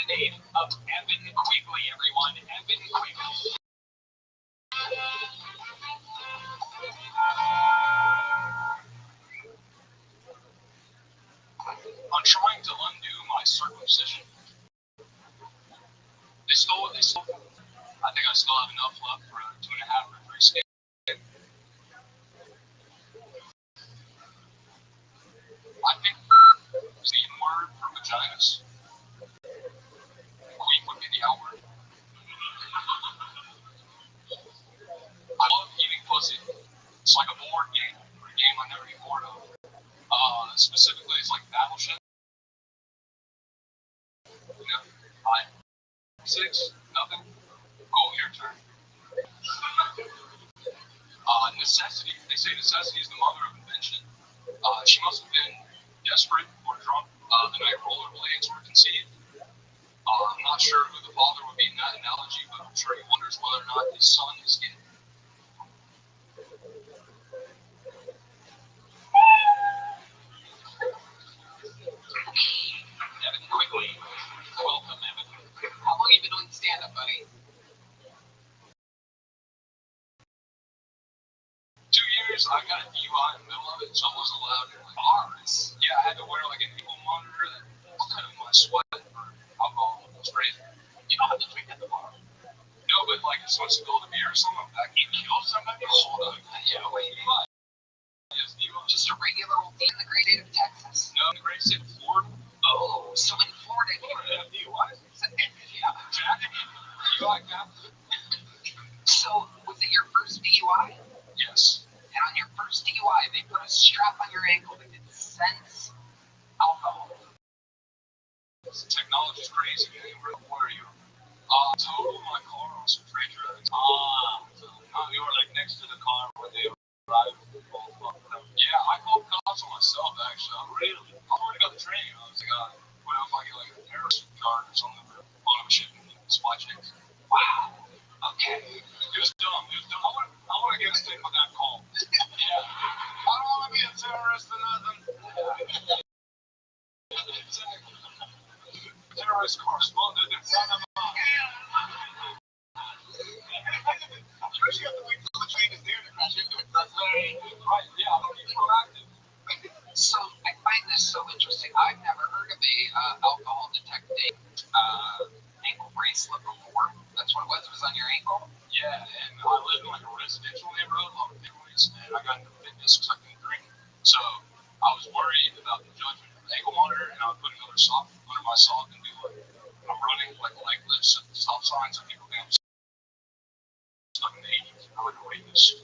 name of Evan Quigley, everyone. Evan Quigley. I'm trying to undo my circumcision. They stole. I think I still have enough left for a 2.5 or 3 skate. I think the N word for vaginas. Queen would be the L word. I love eating pussy. It's like a board game, a game I never get bored of. Specifically, it's like Battleship. You know, 5, 6, nothing. Go, your turn. Necessity. They say necessity is the mother of invention. She must have been desperate or drunk the night rollerblades were conceived. I'm not sure who the father would be in that analogy, but I'm sure he wonders whether or not his son is gay. Evan Quigley. Welcome, Evan. How long have you been doing stand-up, buddy? 2 years. I got a DUI in the middle of it, so I wasn't allowed to bars. Yeah, I had to wear like an ankle monitor that kind of my sweat for alcohol. It was crazy. You don't have to drink at the bar. No, but like if someone spilled a beer or something, like you kill somebody. Hold on. Yeah, wait. Yes, just a regular old day in the great state of Texas. No, in the great state of Florida. Oh, so in Florida, you have DUI. Yeah, Jack. DUI cap. So was it your first DUI? Yes. And on your first DUI, they put a strap on your ankle that could sense alcohol. Technology's crazy, man. Where are you? Total my car on some trade drugs. So you were like next to the car where they arrived. Yeah, I called cops on myself, actually. Really? I already got the training. I was like, what if I get like a terrorist charge or something? On a ship and supply chains. Wow. Okay. It was dumb. I want to get a stick with that call. Yeah. I don't want to be a terrorist or nothing. Exactly. Terrorist correspondent in Santa Monica. I'm sure you have to wait till the train is there to crash into it. That's right. Yeah, I'm going to be proactive. So, I find this so interesting. I've never heard of a alcohol detecting ankle bracelet before. That's what it was. It was on your ankle? Yeah, and I live in like a residential neighborhood, a lot of families, and I got into fitness because I couldn't drink. So, I was worried about the judgment of the ankle monitor, and I would put another sock under my sock and do like, I'm running like leg lifts at the stop signs, and people think I'm stuck in the 80s. I would rate this.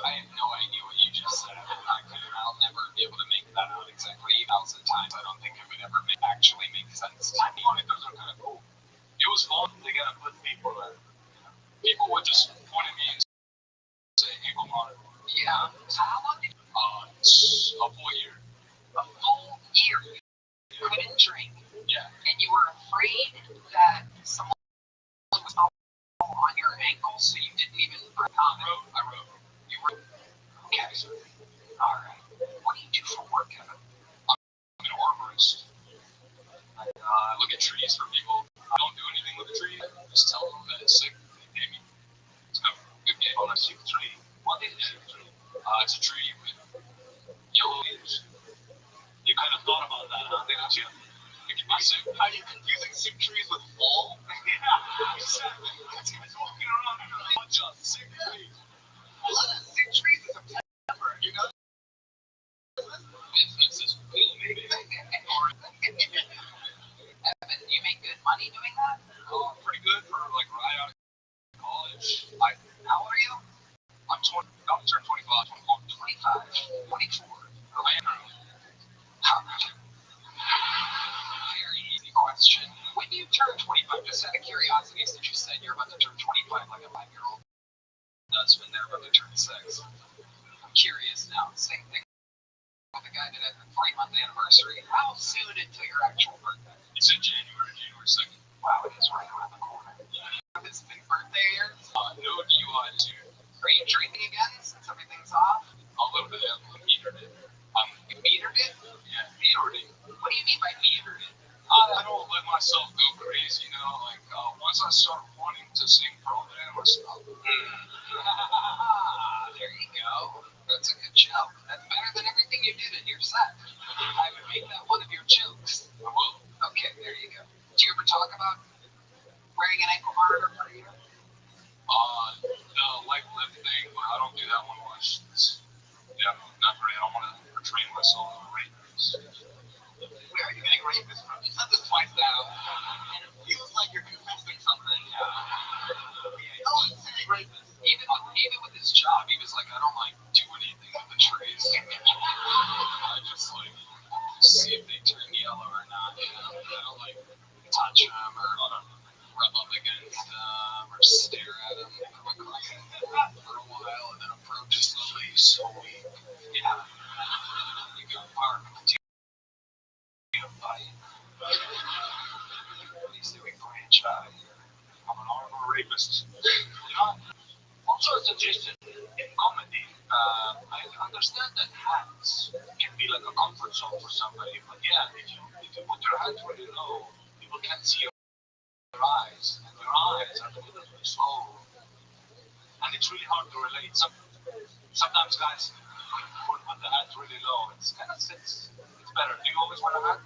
I have no idea what you just said. I'll never be able to make that out exactly 8,000 times. I don't think it would ever actually make sense. I thought those are kind of cool. It was fun. They got to put people that people would just point at me and say, ankle monitor. Yeah. So how long did it's a full year. A full year? You couldn't drink? Yeah. And you were afraid that someone was on your ankle, so you didn't even comment? I wrote. You wrote? Okay. Alright. What do you do for work, Kevin? I'm an arborist. I look at trees for people. I don't do anything with a tree. I just tell them that it's sick and they pay me. It's kind of a good game. Oh, I see the tree. What is it? It's a tree with yellow leaves. You kind of thought about that, huh? Didn't you? It can be sick. Are you confusing sick trees with fall? Yeah, exactly. This guy's walking around with a bunch of sick trees. A lot of sick trees in September, you know? Business is cool, maybe. Evan, do you make good money doing that? Oh, pretty good for like right out of college. How old are you? I'm 20. I'm turning 25. 25. 24. I am early. Very easy question. When you turn 25, just out of curiosity, since you said you're about to turn 25 like a 5-year-old does when they're about to turn 6. I'm curious now. Same thing with the guy that had the 3-month anniversary. How soon until your actual birthday? It's in January 2nd. Wow, it is right around the corner. Yeah. This big birthday here? No DUI this year. Are you drinking again since everything's off? A little bit. I metered it. You metered it? Yeah, metered it. What do you mean by metered it? I don't live my myself go crazy, you know, like once I start wanting to sing program or stuff. There you go. That's a good joke. That's better than everything you did in your set. I would make that one of your jokes. I will. Okay, there you go. Do you ever talk about wearing an ankle monitor for you? The leg lift thing, but I don't do that one much. Yeah, not really. I don't want to portray myself as a rapist. Where are you getting rapist from? You said this twice now, and it feels like you're confessing something. Oh, it's saying rapist. Even with his job, he was like, I don't like do anything with the trees. I just like see if they turn yellow or not. You know? I don't like touch them or rub up against them or stare at them for a while and then approach slowly. So weak. Yeah. You go park with a fight. What do you say we branch out of here? I'm an armor rapist. Also a suggestion in comedy. I understand that hats can be like a comfort zone for somebody, but yeah, if you put your hat really low, people can't see your eyes, and your eyes are completely slow, and it's really hard to relate. Sometimes guys put the hat really low. It's kind of sits. It's better. Do you always wear a hat?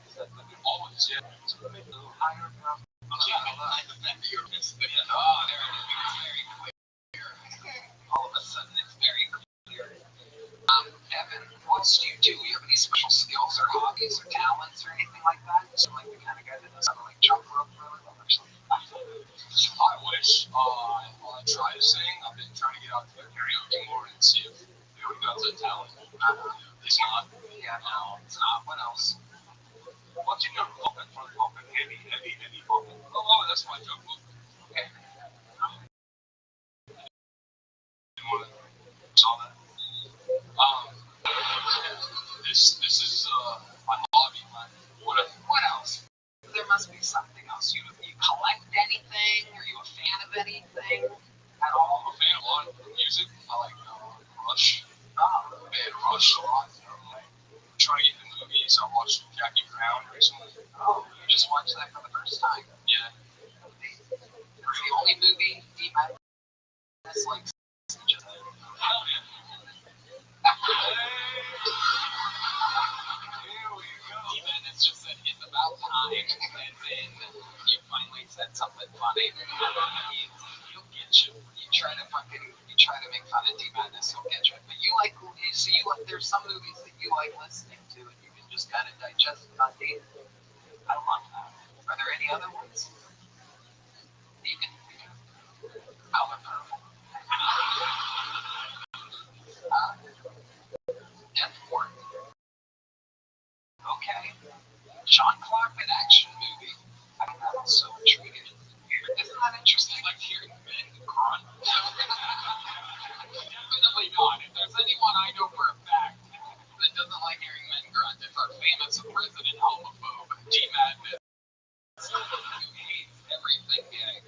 Always, yeah. So maybe a little higher. I defend your business. Oh, there it is. It's very clear. All of a sudden, it's very clear. Evan, what do you do? You have any special skills or hobbies or talents or anything like that? So, like the kind of guy that does something like jump rope really well or something? I wish. I try to sing. I've been trying to get out to the karaoke more and see if we got the talent. It's not. Yeah, no, it's not. What else? What's in your open front open? Heavy open. Oh, that's my joke. Okay. Saw that. This is my hobby, man. What else? There must be something else. You collect anything? Are you a fan of anything at all? I'm a fan of a lot of music. I like Rush. Oh, man, Rush a lot. Try to get into movies. I watched Jackie Brown recently. Oh, you just watched that for the first time? Yeah. It was the only movie that's like just hell yeah. Here we go. Even it's just that it's about time, and then you finally said something funny. He'll get you. You try to make fun of D Madness, he'll get you. But you like there's some movies that you like listening to, and you can just kind of digest it on date. I love that. Are there any other ones? Even Color Purple. Death Ward. Okay. John Clark, an action movie. I'm so intrigued. Isn't that interesting? Like hearing men grunt. Definitely not. If there's anyone I know for a fact that doesn't like hearing men grunt, it's our famous president homophobe, G Madness, who hates everything gay.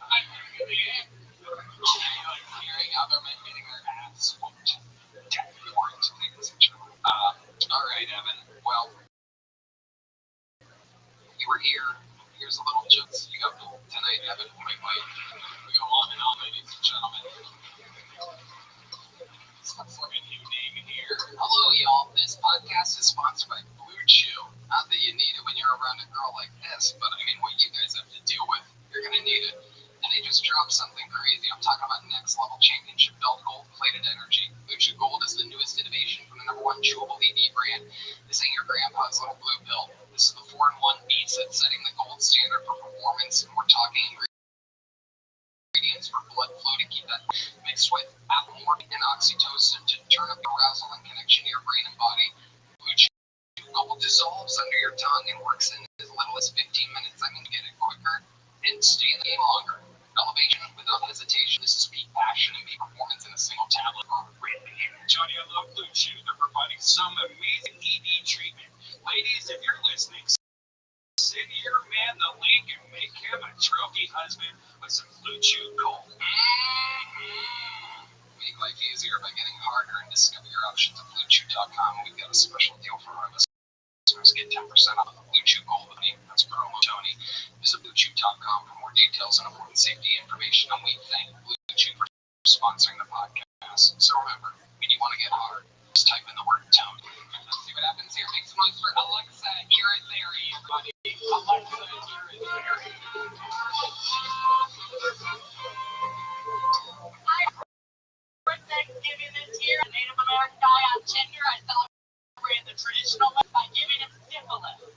I mean, like hearing other men getting their ass whooped. Death warrant things. All right, Evan. Well, you were here. Here's a little joke you got tonight, Evan. Wait. We go on and on, ladies and gentlemen. Looks like a new name here. Hello, y'all. This podcast is sponsored by Blue Chew. Not that you need it when you're around a girl like this, but I mean, what you guys have to deal with, you're gonna need it. And they just dropped something crazy. I'm talking about next level championship belt gold-plated energy. Blue Chew Gold is the newest innovation from the #1 chewable ED brand. This ain't your grandpa's little blue pill. This is the 4-in-1 beast that's setting the gold standard for performance, and we're talking ingredients for blood flow to keep that mixed with apple morphine and oxytocin to turn up the arousal and connection to your brain and body. Blue Chew Gold dissolves under your tongue and works in as little as 15 minutes. I mean, get it quicker and stay in the game longer. Elevation without hesitation. This is peak passion and peak performance in a single tablet. Really, Johnny, I love Blue Chew. They're providing some amazing ED treatment. Ladies, if you're listening, send your man the link and make him a trophy husband with some Blue Chew Gold. Make life easier by getting harder and discover your options at BlueChew.com. We've got a special deal for our listeners. Get 10% off the Blue Chew Gold. That's promo Tony. details and important safety information, and we thank Blue Chew for sponsoring the podcast. So remember, when you want to get hard, just type in the word tone. Let's see what happens here. Make some noise for Alexa Irizarry, everybody. Alexa Irizarry. For Thanksgiving this year, a Native American guy on Tinder, I celebrated the traditional way by giving him syphilis.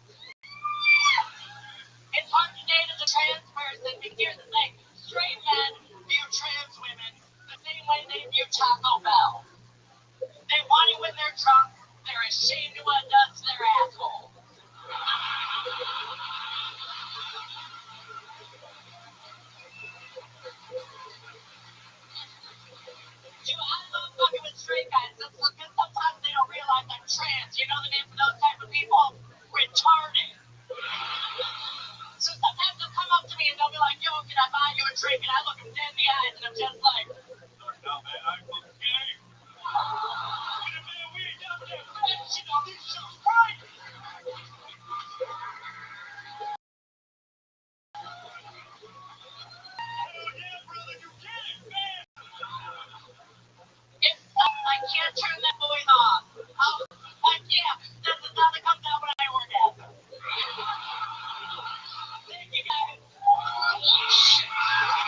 It's hard to date as a trans person, but here's the thing. Straight men view trans women the same way they view Taco Bell. They want it when they're drunk. They're ashamed of what it does to their asshole. I love fucking with straight guys. That's because sometimes they don't realize I'm trans. You know the name for those type of people? Retarded. So sometimes they'll come up to me and they'll be like, yo, can I buy you a drink? And I look them dead in the eyes and I'm just like, no, man, I'm fucking gay. Man, we ain't got that friends. You know, these shows right. I can't turn that voice off. Oh, yeah, that's the sound that comes out when I orgasm. Thank you, guys.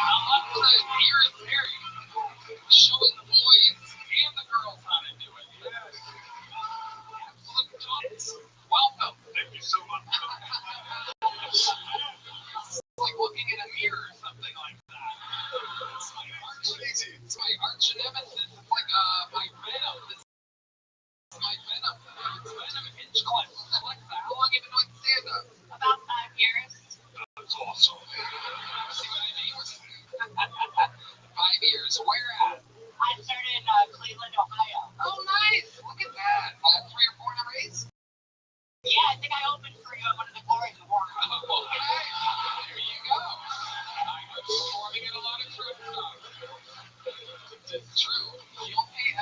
Alexa Irizarry, showing the boys and the girls how to do it. Yes. Absolute tops. Welcome. Thank you so much. It's like looking in a mirror or something like that. It's my arch nemesis. It's like my venom. It's my venom. It's venom hinge clip. Alexa, how long have you been doing stand-up? About 5 years. That's awesome. See what I mean? 5 years. Where at? I started in Cleveland, Ohio. Oh, nice. Look at that. All 3 or 4 in a race? Yeah, I think I opened for you at one of the Glory Awards. Okay. There you go. I'm performing in a lot of trip stuff. It's true. The only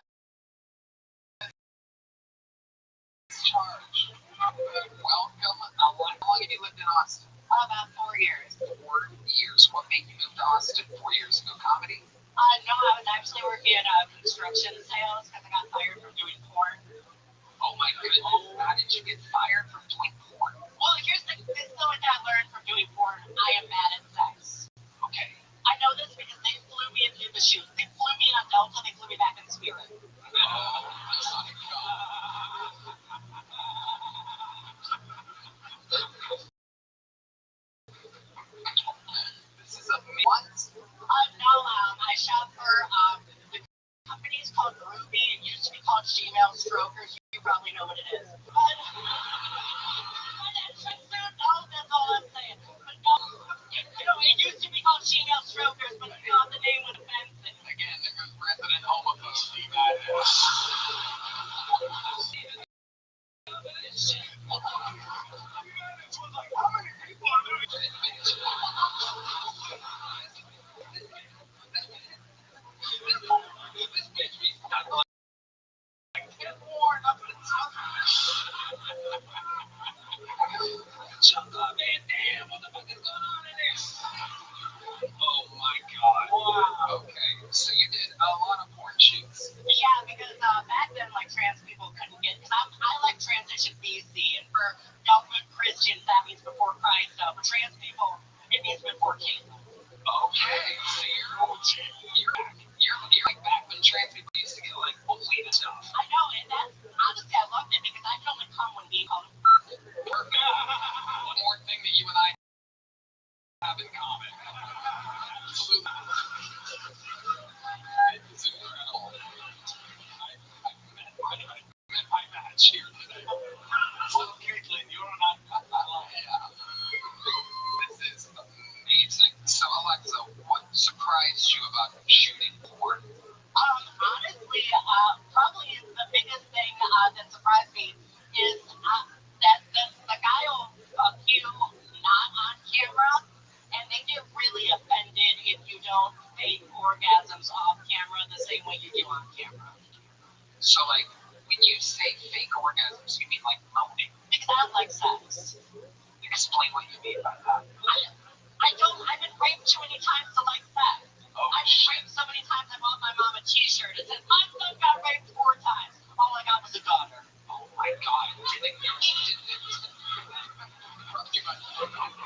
charge. Welcome. How long have you lived in Austin? About 4 years. 4 years. What made you move to Austin 4 years ago? Comedy? No, I was actually working in construction sales because I got fired from doing porn. Oh my goodness. How did you get fired from doing porn? Well, here's the thing I learned from doing porn. I am bad at sex. Okay. I know this because they flew me into the shoot. They flew me on Delta, they flew me back in Spirit. Oh my God. This is amazing. No, I shot for the company's called Ruby. It used to be called Female Strokers. You probably know what it is. But that's all I'm saying. But no, it used to be called Female Strokers, but the name was offensive. Again, there's resident homophobes. That is. How many people are doing this? This bitch be stuck like 10 more up in the top. Chunk up, man. Damn, what the fuck is going on in there? Oh my God. Wow. Okay, so you did a lot of porn shoots. Yeah, because back then, like, trans people couldn't get, because I like transition BC, and for good Christians, that means before Christ. For trans people, it means before King. Okay, so you're like back when trans people used to get like bullied and stuff. I know, and that's, honestly, I loved it because I can only come when we come. Perfect. One more thing that you and I have in common. Absolutely. It's incredible. I met my match here today. So, Caitlin, you're not. Yeah. This is amazing. So, Alexa, what surprised you about shooting porn? Honestly, probably the biggest thing that surprised me is that the guy will fuck you not on camera, and they get really offended if you don't fake orgasms off camera the same way you do on camera. So, like, when you say fake orgasms, you mean like moaning? Because I like sex. Explain what you mean by that. I've been raped too many times to like that. Oh, I was raped so many times I bought my mom a t-shirt. It says, my son got raped 4 times. All I got was a daughter. oh my God. I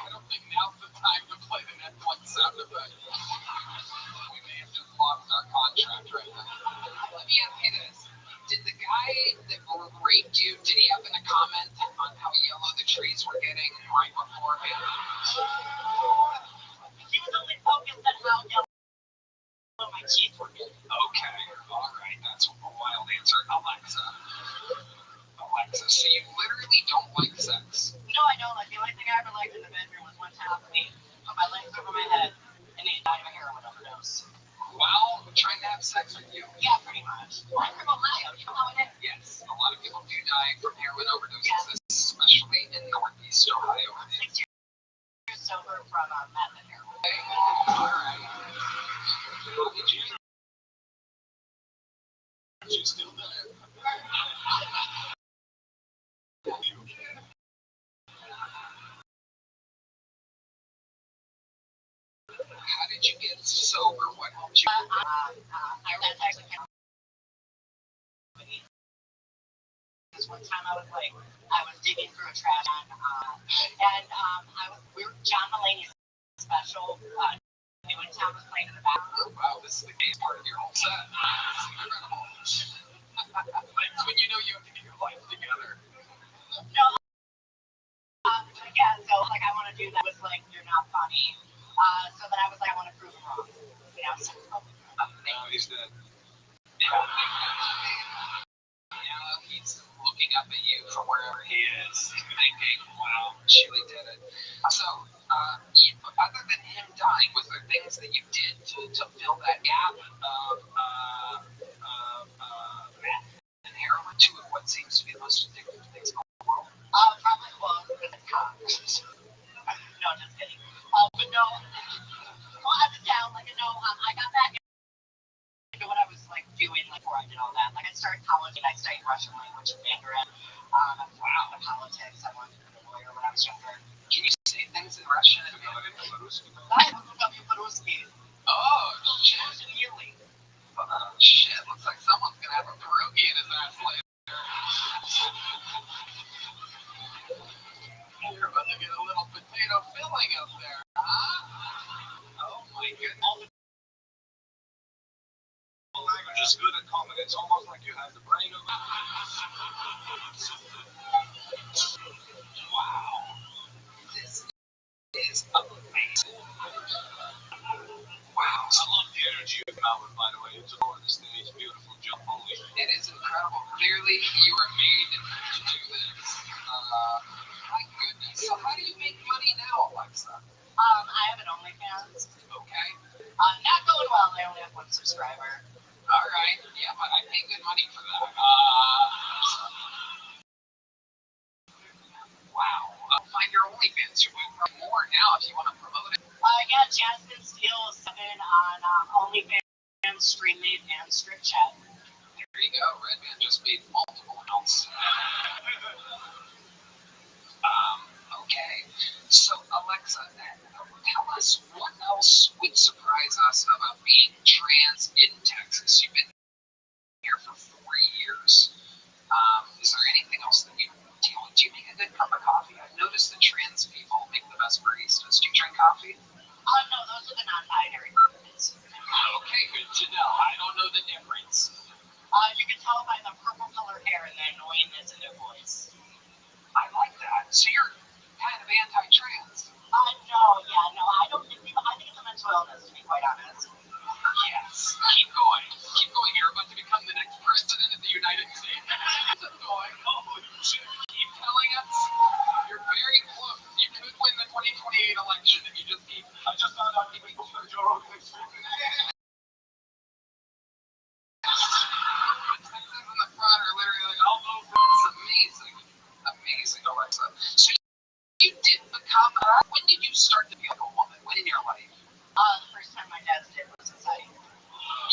don't think now's the time to play the Netflix sound effect. We may have just lost our contract right now. Let me ask you this. Did the guy that raped you, did he happen to comment on how yellow the trees were getting right before him? He was only focused on how yellow my teeth were getting. Okay, all right, that's a wild answer. Alexa, so you literally don't like sex? No, I don't. Like, the only thing I ever liked in the bedroom was one time me put my legs over my head and he died of a heroin overdose. While trying to have sex with you? Yeah, pretty much. Well, I'm from Ohio. You know how it is? Yes, a lot of people do die from heroin overdoses, especially in Northeast Ohio. 6 years sober from meth and heroin. Okay, all right. She's still there. How did you get sober? What helped you? That's actually kind of because one time I was digging through a trash can, and we were John Mulaney's special. New in Town was playing in the background. Wow, this is the gayest part of your whole set. Incredible. That's when you know you have to get your life together. No, yeah, so like I want to do that with like you're not funny. So then I was like I want to prove him wrong. You know, so, Now he's dead. Yeah. Now he's looking up at you from wherever he is, thinking, wow, she really did it. So, other than him dying, was there things that you did to fill that gap of meth and heroin, two of what seems to be the most addictive things in the world? probably well, with the cop. No, just kidding. But no, well, as a down, like I got back into what I was like doing like before I did all that. Like I started college and I studied Russian language and Mandarin. I was wow, the politics. I wanted to be a lawyer when I was younger. Can you say things in Russian? Oh, shit. Really? Shit, looks like someone's gonna have a pierogi in his ass later. You're about to get a little potato filling up there, huh? Oh my goodness. Language is good at comedy. It's almost like you have the brain of it. Wow. This is amazing. Wow. I love the energy you come out with, by the way. It's all on the stage. Beautiful job. Holy shit. It is incredible. Clearly, you are made to do this. My goodness. So how do you make money now, Alexa? I have an OnlyFans. Okay. Not going well. I only have 1 subscriber. All right. Yeah, but I pay good money for that. Wow. Find your OnlyFans. You're doing more now if you want to promote it. Yeah, Jasmine Steele 7 on OnlyFans, StreamMate, and Strip Chat. There you go. Redman just made multiple accounts. Okay. So, Alexa, tell us what else would surprise us about being trans in Texas. You've been here for 4 years. Is there anything else that you do? Do you make a good cup of coffee? I've noticed that trans people make the best baristas. Do you drink coffee? No, those are the non-binary ones. Okay, good to know. I don't know the difference. You can tell by the purple colored hair and the annoyingness in their voice. I like that. So you're kind of anti-trans. No, I don't think I think it's a mental illness, to be quite honest. Yes. Keep going. Keep going. You're about to become the next president of the United States. Keep going. Holy shit. Keep telling us. You're very close. You could win the 2028 election if you just keep. I just found out people are Joe Rogan. Texas and the front are literally like, I'll vote for. It's amazing. Amazing, Alexa. So you did become. When did you start to be a woman? When in your life? The first time my dad's did was inside.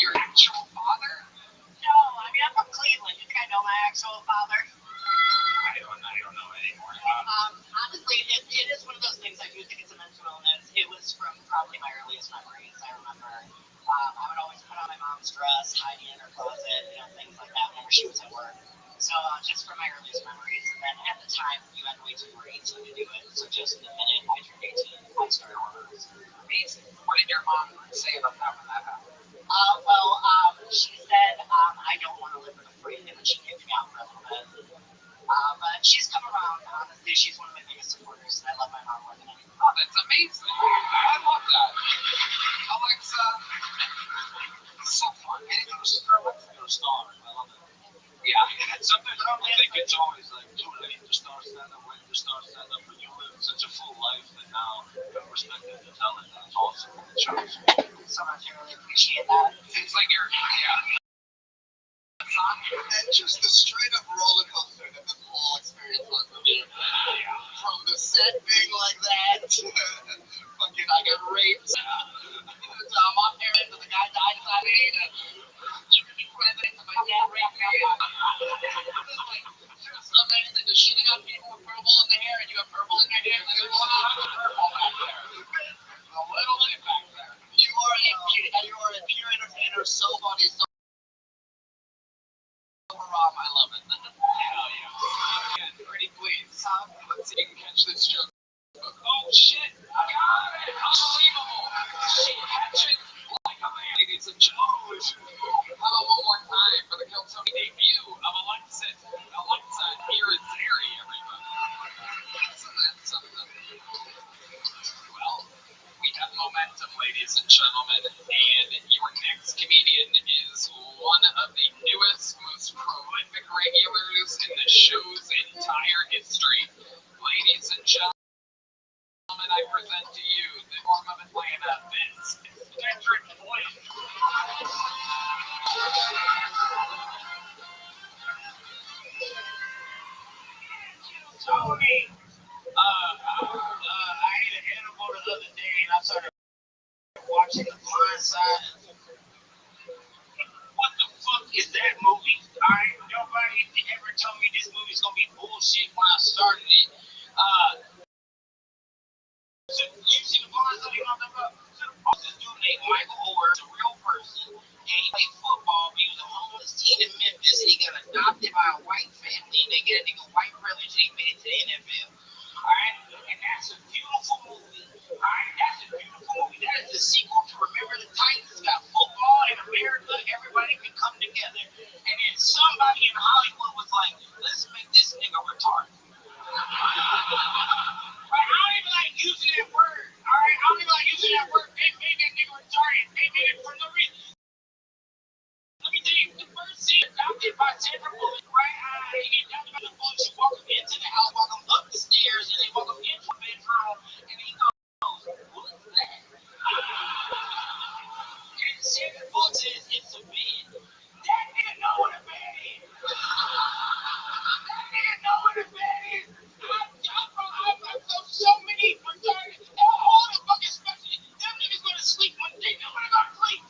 Your actual father? No, I mean I'm from Cleveland. You think I know my actual father? I don't know anymore. Honestly, it is one of those things I do think it's a mental illness. It was from probably my earliest mom's dress, hiding in her closet, things like that whenever she was at work. So just from my earliest memories, and then at the time, you had to wait till you were 18 to do it. So just the minute I turned 18, I started ordering. Amazing. What did your mom say about that when that happened? She said, I don't want to live with a friend, and she kicked me out for a little bit. But she's come around. Honestly, she's one of my biggest supporters, and I love my mom more than anything. Oh, that's amazing. I love that. Alexa, so fun. Anything to start with? You're a star. I love it. Yeah. Sometimes I think it's always like too late to start stand-up, when to start stand-up, but you live such a full life that now you're respected to tell it, and it's awesome. It shows. So much, I really appreciate that. It's like you're, and just the straight up roller coaster that this whole experience was for me. From the set being like that to fucking I got raped. I'm off there to the guy died inside me to living president to my dad raped me. Just amazing. The shitting on people with purple in their hair and you have purple in your hair. There's a lot of purple back there. A little bit back there. You are a pure entertainer, so funny, so raw. I love it. Hell yeah. Again, pretty please. Let's see if you can catch this joke. Oh shit! I got it! Unbelievable! She catches like a man, ladies and gentlemen. How about one more time for the Kill Tony debut of Alexis? Alexa, here is Zeri, everybody. Isn't that something? Well, we have momentum, ladies and gentlemen, and your next comedian is one of the newest, most prolific regulars in the show's entire history. Ladies and gentlemen, I present to you the form of Atlanta, Vince Cedric Flynn. Tony! I ate an edible the other day and I started watching The Blind Side. What the fuck is that movie? Nobody ever told me this movie's gonna be bullshit when I started it. So you see The Blind Side, you know what I'm talking about? So this dude named Michael Orr is a real person, and he played football, but he was a homeless teen in Memphis, and he got adopted by a white family, and they get a nigga white privilege, and he made it to the NFL. Alright? And that's a beautiful movie. Alright? That's a beautiful movie. That is the sequel to Remember the Titans. It's got football in America. Everybody can come together. And then somebody in Hollywood was like, let's make this nigga retarded. Right? I don't even like using that word. Alright? I don't even like using that word. They made that nigga retarded. They made it for no reason. Let me tell you, the first scene adopted by Sandra Bullock, right? He gets adopted by the Bullock. She walks him into the house, walk him up the stairs, and they walk him into the bedroom, and he goes, what's that? And Sandra Bullock says, it's a bed. That nigga know what a bed is. That nigga know what a bed is. I've so many retarded, all the fucking specialists, them niggas go to sleep when they know when they go to sleep.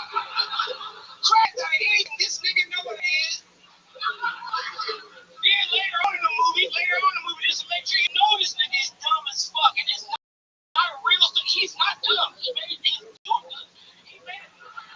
Crack out of anything, this nigga know what it is. Yeah, later on in the movie, just to make sure you know this nigga is dumb as fuck, and it's not a real thing. He's not dumb. He made it.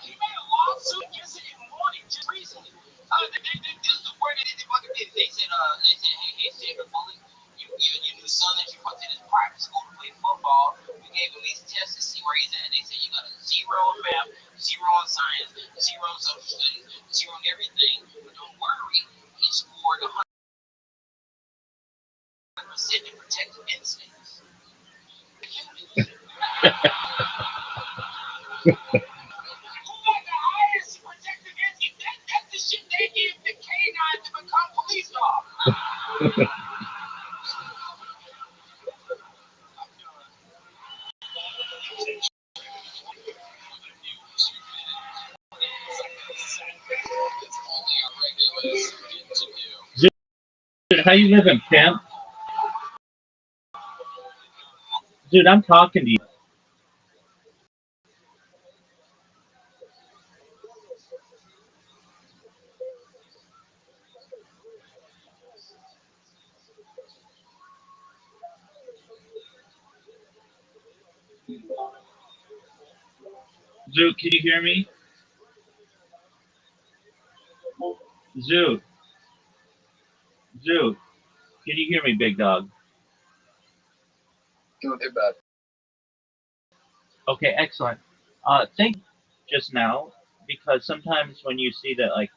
He made a lawsuit against it and won it just recently. This is the word that they fucking did. They said, hey, Sandra Bullock, your son that you put in his private school to play football. We gave him these tests to see where he's at. And they said you got a 0 in math, 0 in science, 0 in social studies, 0 in everything. But don't worry, he scored 100% in protective instincts. Who got the highest protective instincts? That's the shit they give the canines to become police dogs. Dude, how you living, pimp? Dude, I'm talking to you. Zoo, can you hear me? Zoo, Zoo, can you hear me, big dog? Not too bad. Okay, excellent. Thank you just now because sometimes when you see that, like,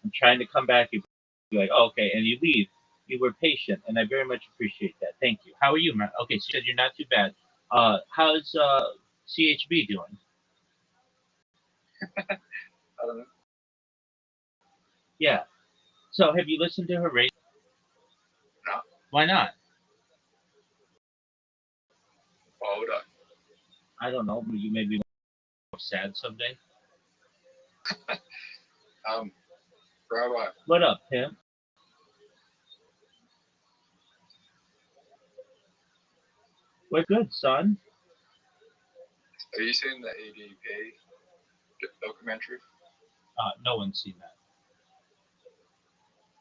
I'm trying to come back, you're like, oh, okay, and you leave. You were patient, and I very much appreciate that. Thank you. How are you, man? Okay, so you said you're not too bad. How's CHB doing? I don't know. Yeah. So have you listened to her radio? No. Why not? Why would I? I don't know. You may be more sad someday. Rabbi, What up, Tim? We're good, son. have you seen the EDP documentary? No one's seen that.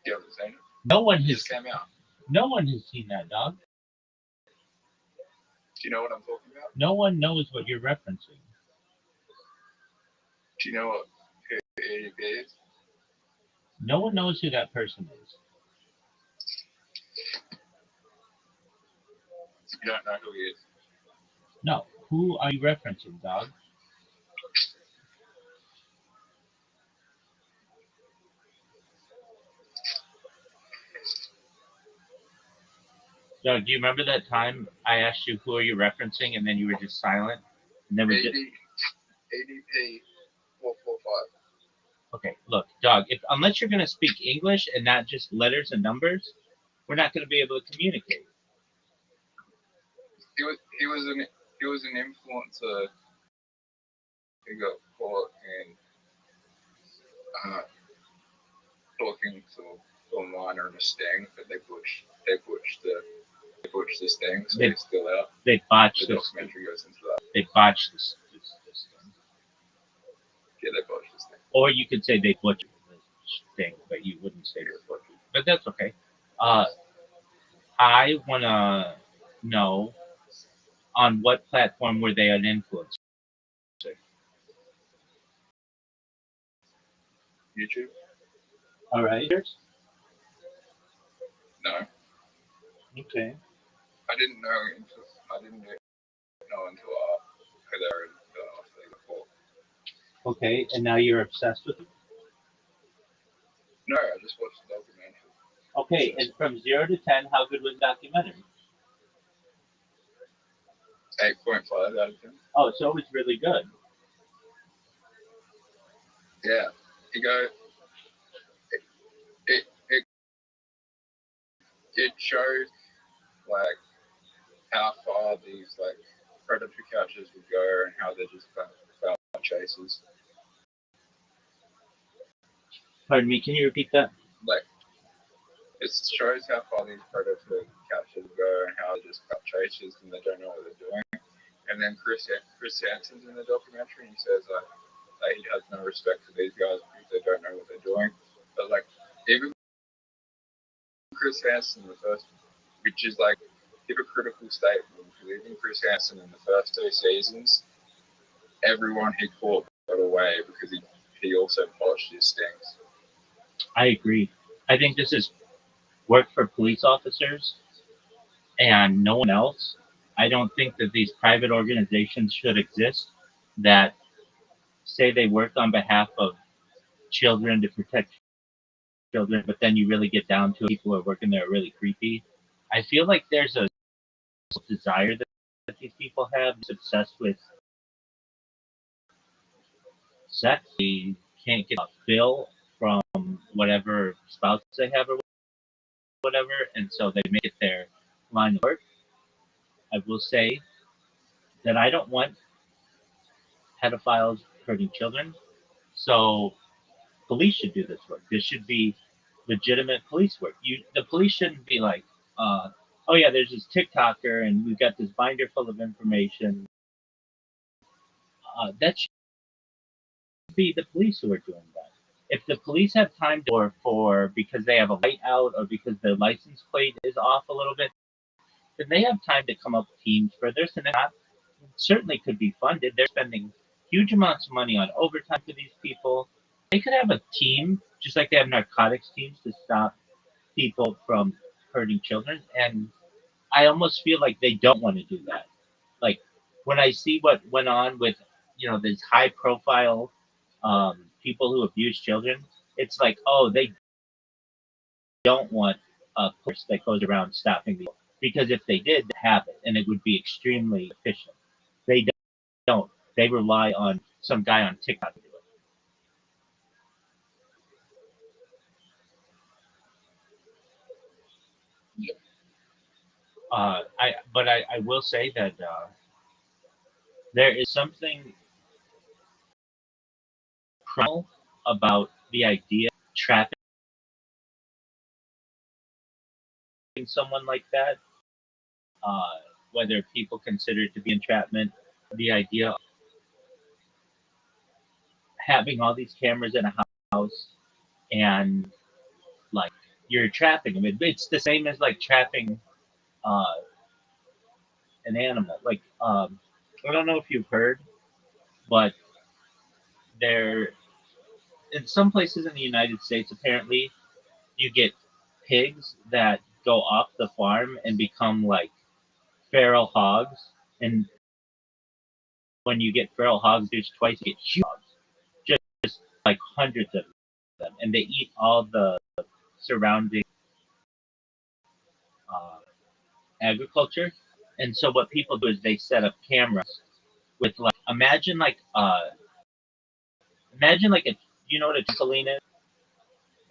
You haven't seen it? No one It has. just came out. No one has seen that, dog. Do you know what I'm talking about? No one knows what you're referencing. Do you know what EDP is? No one knows who that person is. You don't know who he is. No. Who are you referencing, dog? Doug, do you remember that time I asked you who are you referencing, and then you were just silent, and then we just EDP 445. okay. Look, Doug, if unless you're gonna speak English and not just letters and numbers, we're not gonna be able to communicate. He was an influencer who got caught in talking to a minor in a sting, but they butched the sting, so They- he's still out. They botched The this. documentary goes into that. They botched this thing. Yeah, they botched this thing. Or you could say they butchered this thing, but you wouldn't say they butchered. But that's okay. I wanna know on what platform were they an influencer? YouTube? All right. No, Okay. I didn't know until after they got caught. Okay, and now you're obsessed with it. No, I just watched the documentary. Okay, and from 0 to 10, how good was the documentary? 8.5 out of 10. Oh, so it was really good. Yeah, it shows like how far these like predator catchers would go and how they're just foul chasers. Pardon me, can you repeat that? Like it shows how far these predator catchers go and how they're just cut chasers and they don't know what they're doing. And then Chris Hansen's in the documentary and he says that he has no respect for these guys because they don't know what they're doing. But like even Chris Hansen in the first, which is like hypocritical statement, because even Chris Hansen in the first 2 seasons, everyone he caught got away because he also botched his stings. I agree. I think this is work for police officers and no one else. I don't think that these private organizations should exist that say they work on behalf of children to protect children, but then you really get down to it, people who are working there are really creepy. I feel like there's a desire that these people have, is obsessed with sex. They can't get a bill from whatever spouse they have or whatever, and so they make it their line of work. I will say that I don't want pedophiles hurting children, so police should do this work. This should be legitimate police work. The police shouldn't be like, oh yeah, there's this TikToker and we've got this binder full of information. That should be the police who are doing that. If the police have time to, for because they have a light out or because their license plate is off a little bit, then they have time to come up with teams for this, and it certainly could be funded. They're spending huge amounts of money on overtime for these people. They could have a team, just like they have narcotics teams, to stop people from hurting children. And I almost feel like they don't want to do that. Like when I see what went on with, these high profile people who abuse children, it's like, oh, they don't want a force that goes around stopping people. Because if they did, they have it, and it would be extremely efficient. They don't. They rely on some guy on TikTok to do it. Yeah. I will say that there is something primal about the idea of trapping someone like that, whether people consider it to be entrapment, the idea of having all these cameras in a house and like you're trapping them. It's the same as like trapping uh, an animal. Like I don't know if you've heard, but there in some places in the United States, apparently you get pigs that go off the farm and become like feral hogs. And when you get feral hogs, there's twice you get huge hogs, just like hundreds of them, and they eat all the surrounding uh, agriculture. And so what people do is they set up cameras with like imagine like a you know what a trampoline is?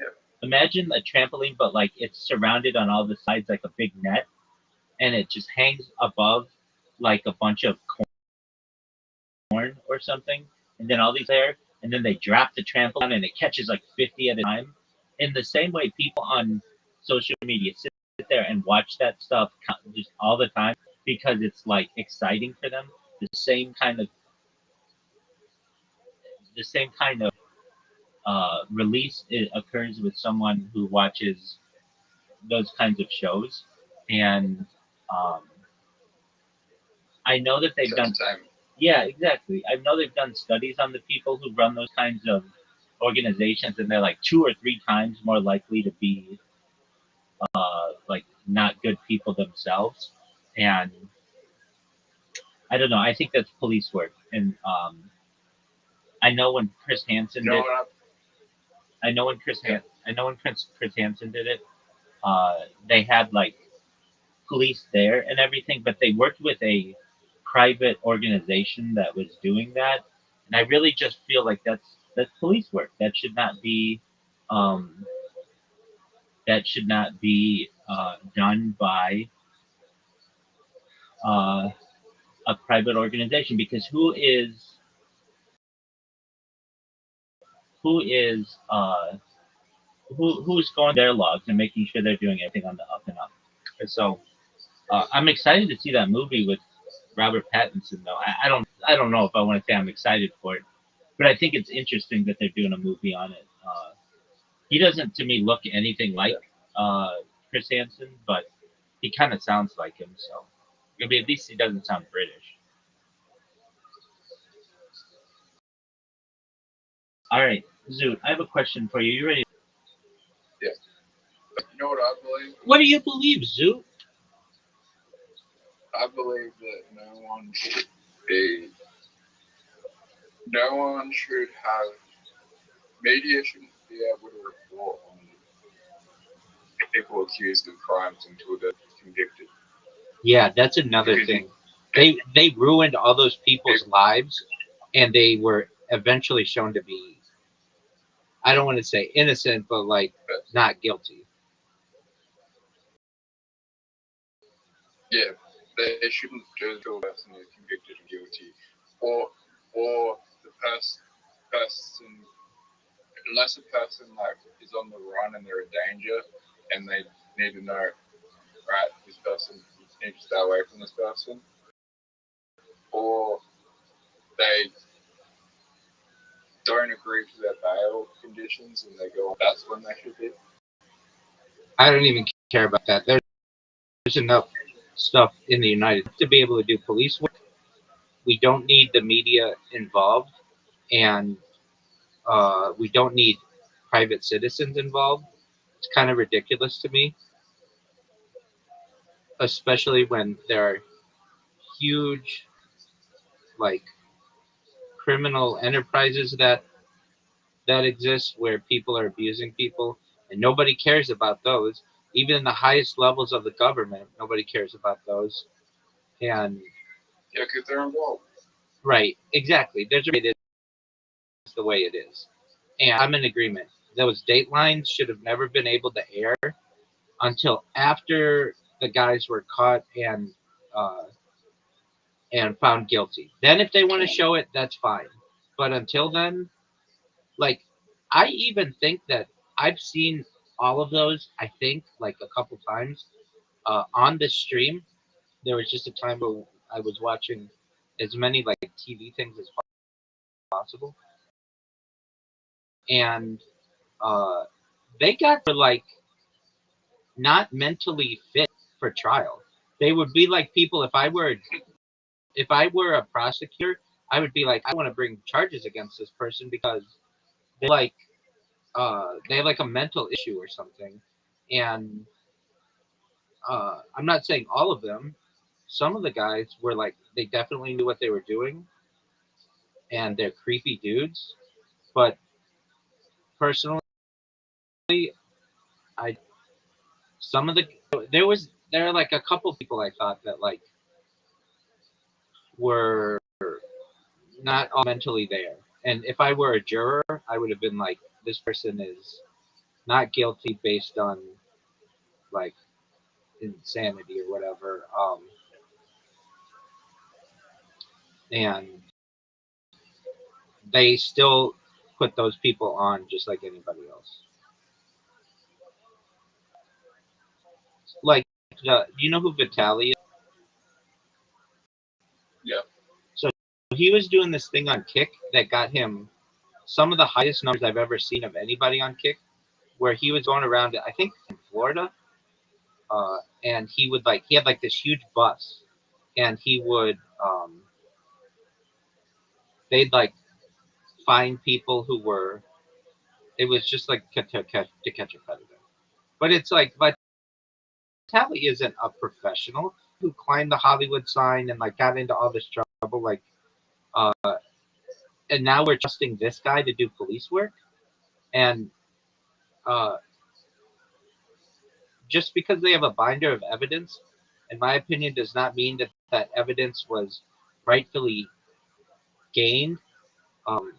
Yeah. Imagine a trampoline, but like it's surrounded on all the sides like a big net, and it just hangs above like a bunch of corn or something, and then all these there, and then they drop the trampoline and it catches like 50 at a time. In the same way, people on social media sit there and watch that stuff just all the time because it's like exciting for them. The same kind of release occurs with someone who watches those kinds of shows, and um, I know that they've done. Yeah, exactly. I know they've done studies on the people who run those kinds of organizations, and they're like 2 or 3 times more likely to be like not good people themselves. And I don't know. I think that's police work, and I know when Chris Hansen You know did. what? I know when Chris Hansen did it. They had like police there and everything, but they worked with a private organization that was doing that. And I really just feel like that's police work. Um, that should not be done by uh, a private organization because who is who's going their logs and making sure they're doing everything on the up and up. And so I'm excited to see that movie with Robert Pattinson, though. I don't know if I want to say I'm excited for it, but I think it's interesting that they're doing a movie on it. He doesn't, to me, look anything like Chris Hansen, but he kind of sounds like him. So maybe at least he doesn't sound British. All right, Zoot, I have a question for you. You ready? Yeah. You know what I believe? What do you believe, Zoot? I believe that no one should have, media shouldn't be able to report on people accused of crimes until they're convicted. Yeah, that's another Because thing. They ruined all those people's lives, and they were eventually shown to be, I don't want to say innocent, but like not guilty. Yeah, they shouldn't do it until the person is convicted and guilty, or the person, unless a person like is on the run and they're in danger, and they need to know, right, this person, you need to stay away from this person, or they don't agree to their bail conditions and they go, that's when they should be. I don't even care about that. There's enough stuff in the United States to be able to do police work. we don't need the media involved, and we don't need private citizens involved. It's kind of ridiculous to me, especially when there are huge like criminal enterprises that exist where people are abusing people, and nobody cares about those. Even in the highest levels of the government, nobody cares about those. And Yeah, because they're involved. right, exactly. There's a reason it's the way it is, and I'm in agreement. Those datelines should have never been able to air until after the guys were caught uh, and found guilty. Then, if they want to show it, that's fine. But until then, like, I even think that I've seen all of those. I think like a couple times on this stream. There was just a time where I was watching as many like TV things as possible, and uh, they got for like not mentally fit for trial. They would be like people. If I were a prosecutor, I would be like, I want to bring charges against this person because they like they have like a mental issue or something. And I'm not saying all of them. Some of the guys were like they definitely knew what they were doing, and they're creepy dudes. But personally, I some of the there are like a couple people I thought that like were not all mentally there. And if I were a juror, I would have been like, this person is not guilty based on like insanity or whatever. And they still put those people on just like anybody else. Like, you know who Vitaly is? Yeah. So he was doing this thing on Kick that got him some of the highest numbers I've ever seen of anybody on Kick, where he was going around, I think in Florida, and he had like this huge bus, and he would they'd like find people who were it was just like to catch a predator. But it's like Vitaly isn't a professional who climbed the Hollywood sign and like got into all this trouble, like uh, and now we're trusting this guy to do police work, and uh, just because they have a binder of evidence, in my opinion, does not mean that that evidence was rightfully gained. Um,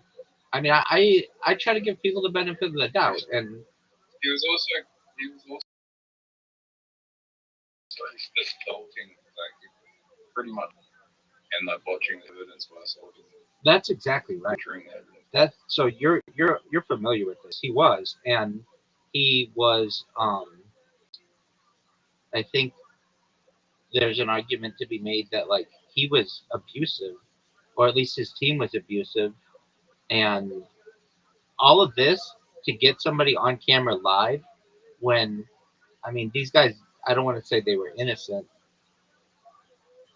I mean, I try to give people the benefit of the doubt, and he was also this the whole thing like pretty much and like butchering the evidence by solving that's exactly right. butchering the evidence. So you're familiar with this. He was, and he was. I think there's an argument to be made that like he was abusive, or at least his team was abusive, and all of this to get somebody on camera live when I mean these guys. I don't want to say they were innocent.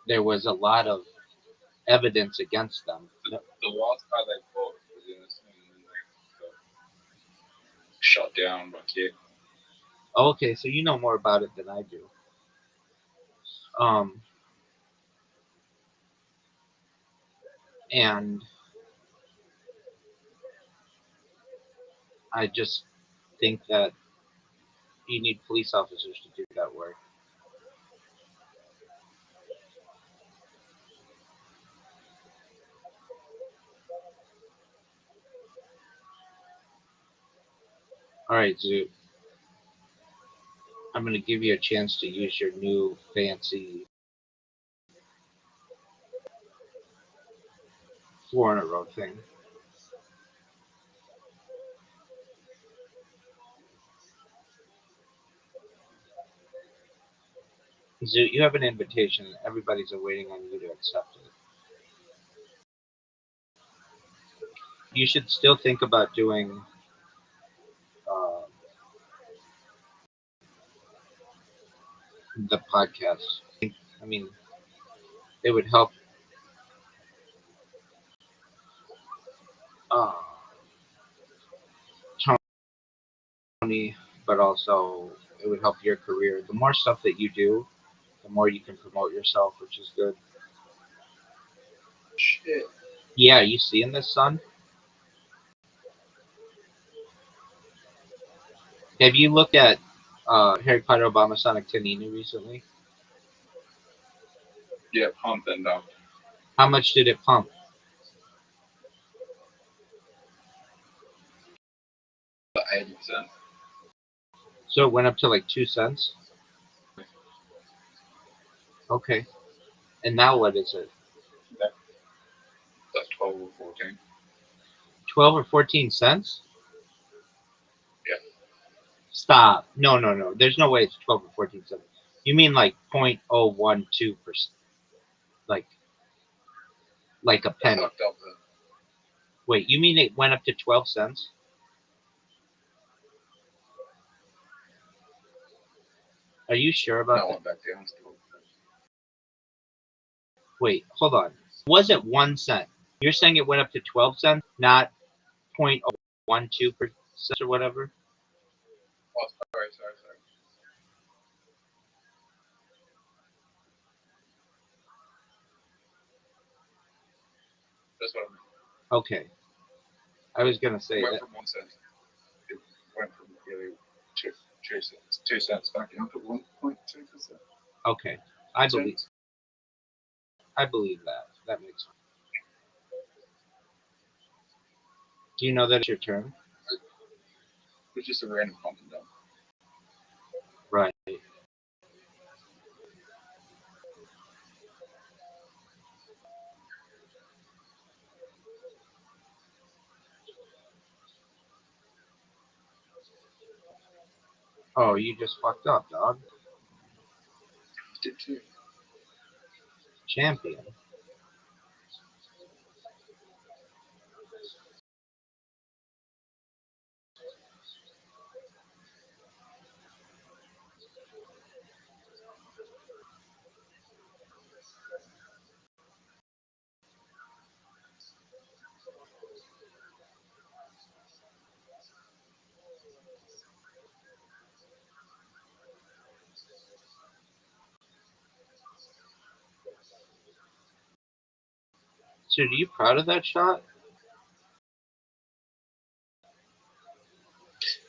There was a lot of evidence against them. The last guy they fought was innocent and then they got shut down by Kick. Okay, so you know more about it than I do. Um, and I just think that you need police officers to do that work. All right, Zoo. I'm going to give you a chance to use your new fancy 4 in a row thing. Zoo, you have an invitation. Everybody's waiting on you to accept it. You should still think about doing uh, the podcast. I mean, it would help. uh, Tony, but also it would help your career. The more stuff that you do, the more you can promote yourself, which is good. Shit. Yeah, you seeing this, son? Have you looked at Harry Potter Obama Sonic Tanini recently? Yeah, pump and dump. How much did it pump? About 80%. So it went up to like 2 cents? Okay. And now what is it? That's 12 or 14. 12 or 14 cents? Yeah. Stop. No. There's no way it's 12 or 14 cents. You mean like 0.012%. Like a penny. Fucked up then. Wait, you mean it went up to 12 cents? Are you sure about No, that? went back down to 12. Wait, hold on. Was it 1 cent? You're saying it went up to 12 cents, not 0.012% or whatever? Oh, sorry. That's what I meant. Okay. I was going to say It went that. from 1 cent. It went from really 2 cents. 2 cents back down to 1.2%. Okay. I believe that. That makes sense. Do you know that it's your turn? It was just a random pump and dump. Right. Oh, you just fucked up, dog. Did too. Champion. So, are you proud of that shot?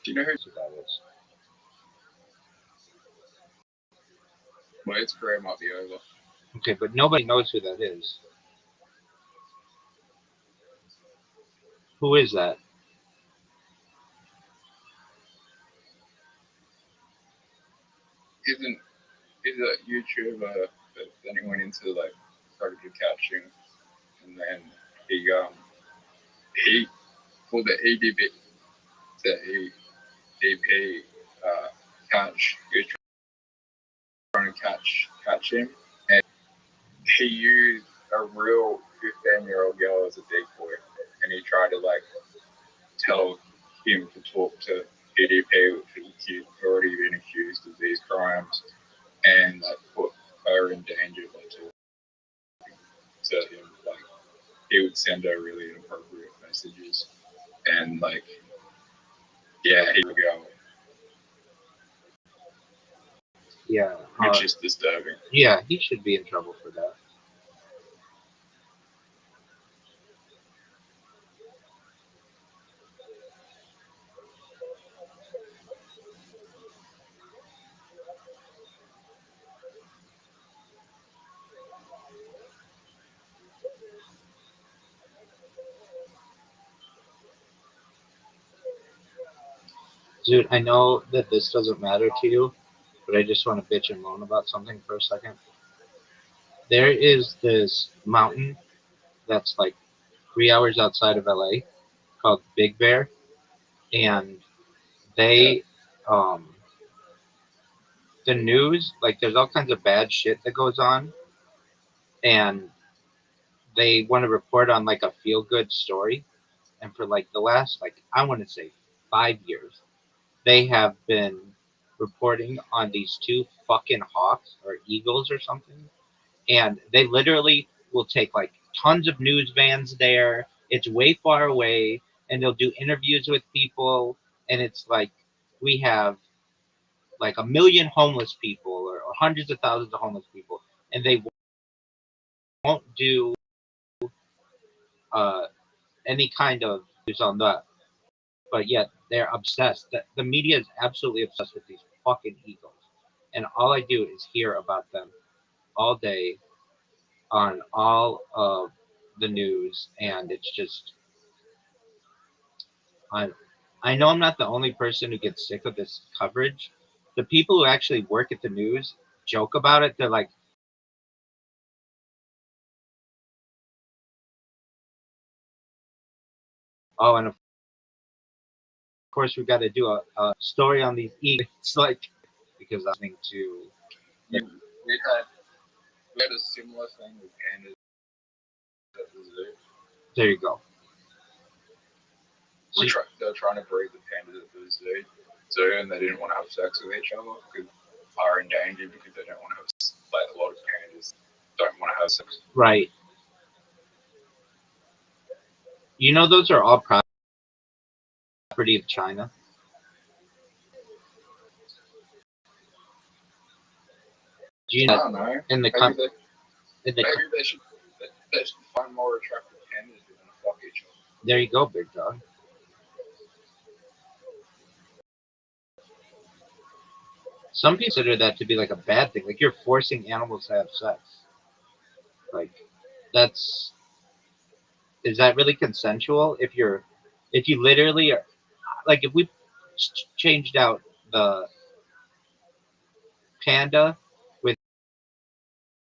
Do you know who? So that is. Well, its career might be over. Okay, but nobody knows who that is. Who is that? Isn't is a YouTuber that then he went into like started catching, and then he for the EDP catch, he was trying to catch him, and he used a real 15-year-old girl as a decoy, and he tried to like tell him to talk to EDP, which was already been accused of these crimes, and like put her in danger by talking to him. Like he would send her really inappropriate messages, and like he would go, Yeah. which is disturbing. Yeah, he should be in trouble for that. Dude, I know that this doesn't matter to you, but I just want to bitch and moan about something for a second. There is this mountain that's like 3 hours outside of LA called Big Bear, and they, the news, like there's all kinds of bad shit that goes on, and they want to report on like a feel good story. And for like the last, like, I want to say 5 years, they have been reporting on these two fucking hawks or eagles or something. And they literally will take like tons of news vans there. It's way far away, and they'll do interviews with people, and it's like we have like 1 million homeless people or hundreds of thousands of homeless people, and they won't do uh, any kind of news on that. But yet they're obsessed. The media is absolutely obsessed with these fucking eagles, and all I do is hear about them all day on all of the news, and it's just I know I'm not the only person who gets sick of this coverage. The people who actually work at the news joke about it. They're like, oh, and of course we got to do a story on these eagles. It's like because I'm listening to. We had a similar thing with pandas at the zoo. There you go. They were trying to breed the pandas at the zoo, and they didn't want to have sex with each other because they are endangered because they don't want to have like a lot of pandas don't want to have sex. Right. You know, those are all property of China. Do you I know don't know. in the Maybe they should find more attractive pandas who want to fuck each other. there you go, big dog. Some people consider that to be like a bad thing. Like you're forcing animals to have sex. Like is that really consensual? If you literally are, like if we changed out the panda with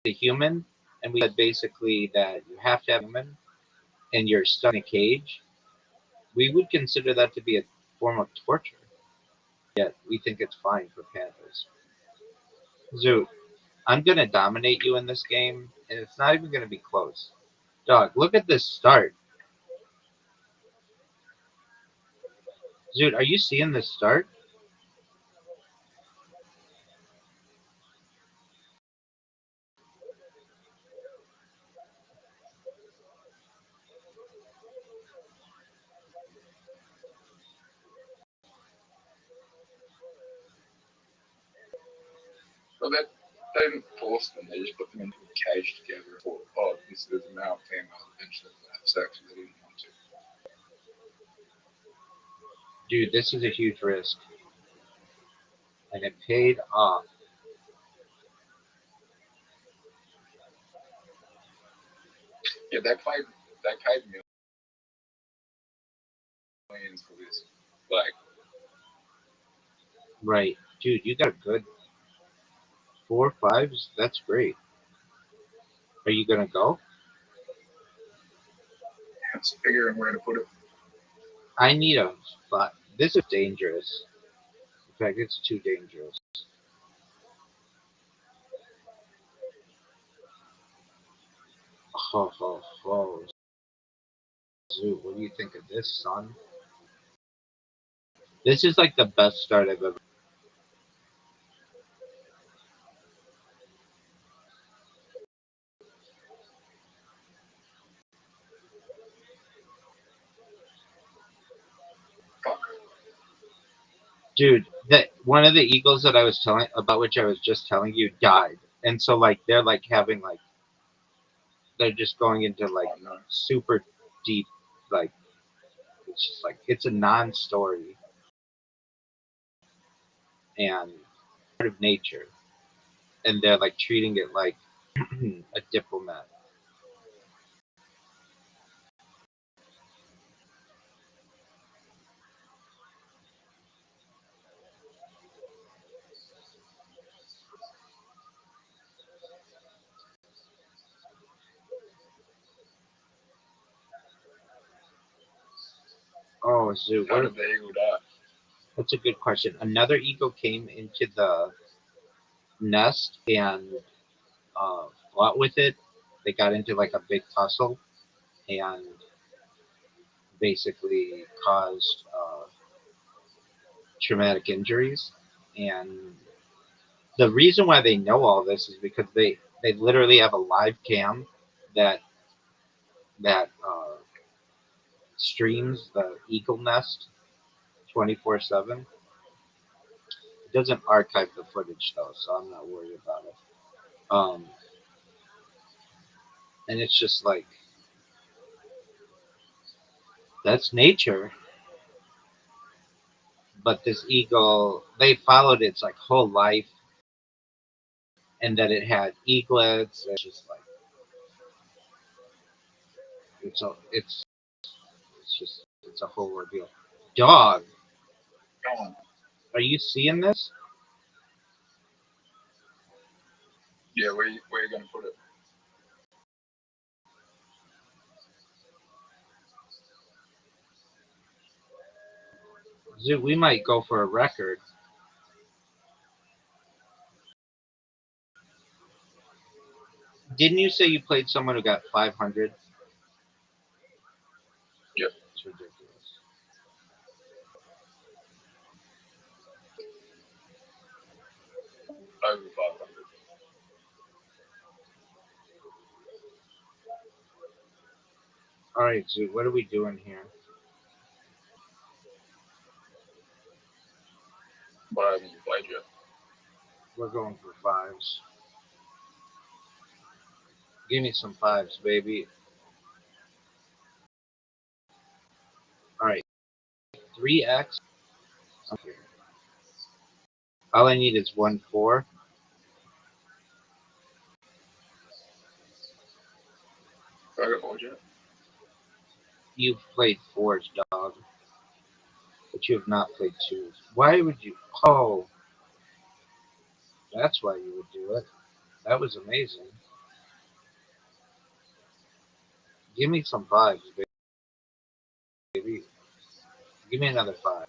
the human, and we said basically that you have to have a human and you're stuck in a cage, we would consider that to be a form of torture. Yet we think it's fine for pandas. Zoot, I'm gonna dominate you in this game, and it's not even gonna be close. Dog, look at this start. Zoot, are you seeing this start? But they didn't force them. They just put them into a cage together and thought, oh, this is a male, female. Eventually they'll have sex, and they didn't want to. Dude, this is a huge risk. And it paid off. Yeah, they paid millions for this. Like, Right. Dude, you got a good 4 5s. That's great. Are you gonna go? it's figuring where to put it. I need a spot. This is dangerous. In fact, it's too dangerous. Ho ho ho. Zoo, what do you think of this, son? This is like the best start I've ever. Fuck. Dude, that one of the eagles that I was telling about, which I was just telling you, died, and so like they're like having like they're just going into like Oh, no. super deep, like it's just like it's a non-story and part of nature, and they're like treating it like a diplomat. Oh, Zoo, How did the eagle die? that's a good question. Another eagle came into the nest and fought with it. They got into like a big tussle and basically caused traumatic injuries. And the reason why they know all this is because they literally have a live cam that streams the eagle nest 24/7. It doesn't archive the footage though, so I'm not worried about it. And it's just like that's nature. But this eagle, they followed its like whole life, and that it had eaglets. It's just like it's a whole ordeal. Dog, are you seeing this? Yeah, where you gonna put it? Dude, we might go for a record. Didn't you say you played someone who got 500? Yep. It's ridiculous. Over 500. All right, Zoo, what are we doing here? But I haven't played yet. We're going for fives. Give me some fives, baby. All right, 3x. Okay. All I need is 1-4. I got fours yet. You've played fours, dog, but you have not played twos. Why would you? Oh, that's why you would do it. That was amazing. Give me some fives, baby. Give me another five.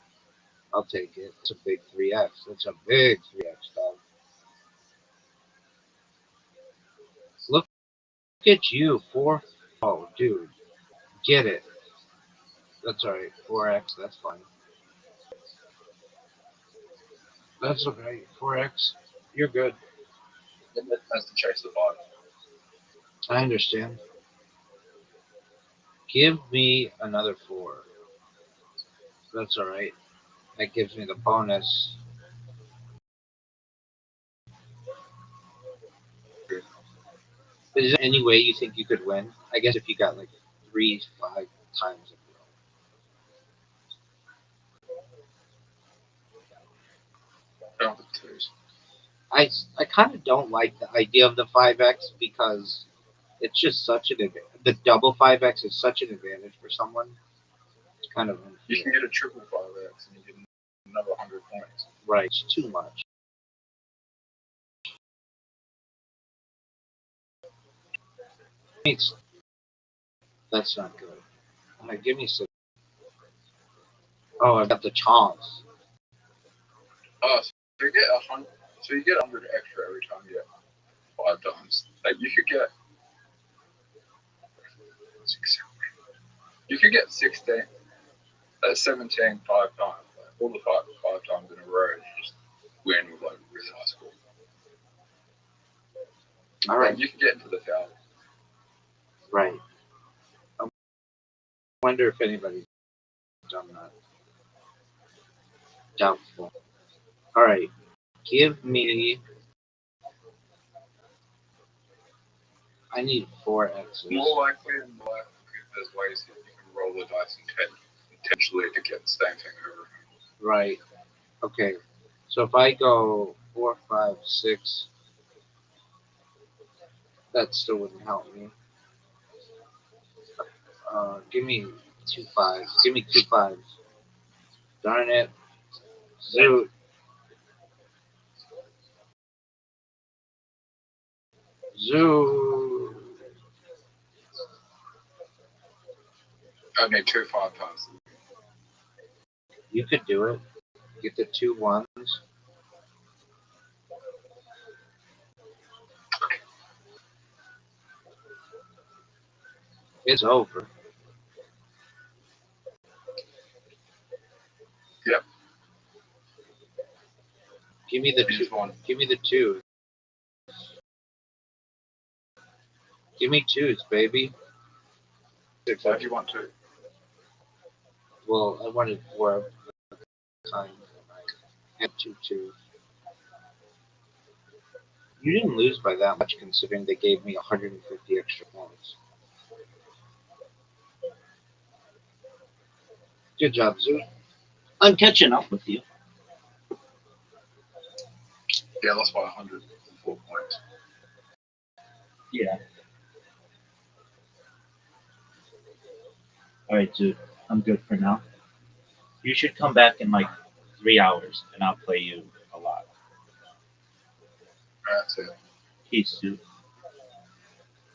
I'll take it. It's a big 3x. It's a big 3x, dog. Look at you, 4. Oh, dude, get it. That's all right. 4x. That's fine. That's okay. 4x. You're good. That's to chase the 5. I understand. Give me another 4. That's all right. That gives me the bonus. Is there any way you think you could win? I guess if you got like 3, 5 times in a row. No, the 2s. I kind of don't like the idea of the 5x because it's just such an advantage. The double 5x is such an advantage for someone. It's kind of unfair. You can get a triple 5x and you get another 100 points. Right, it's too much. That's not good. Give me 6. Oh, I've got the chance. Oh, so you get 100. So you get 100 extra every time you get 5 times. Like you could get 6. You could get 16, 17 5 times. Like all the 5 times in a row. You just win with like really high score. All right. Like, you can get into the thousands. Right. I wonder if anybody's done that. Doubtful. All right. Give me. I need 4 X's. More likely than not, there's ways that you can roll the dice intentionally to get the same thing over. Right. Okay. So if I go 4, 5, 6, that still wouldn't help me. Give me 2 5s. Give me 2 5s. Darn it. Zoot. Zoo. I need 2 5 times. You could do it. Get the 2 1s. It's over. Yep. Give me the 2. Give me the 2. Give me 2s, baby. Why do you want 2? Well, I wanted 4 at the time. I had 2. You didn't lose by that much considering they gave me 150 extra points. Good job, Zoo. I'm catching up with you. Yeah, I lost by 104 points. Yeah. All right, dude. I'm good for now. You should come back in like 3 hours, and I'll play you a lot. That's it. Peace, dude.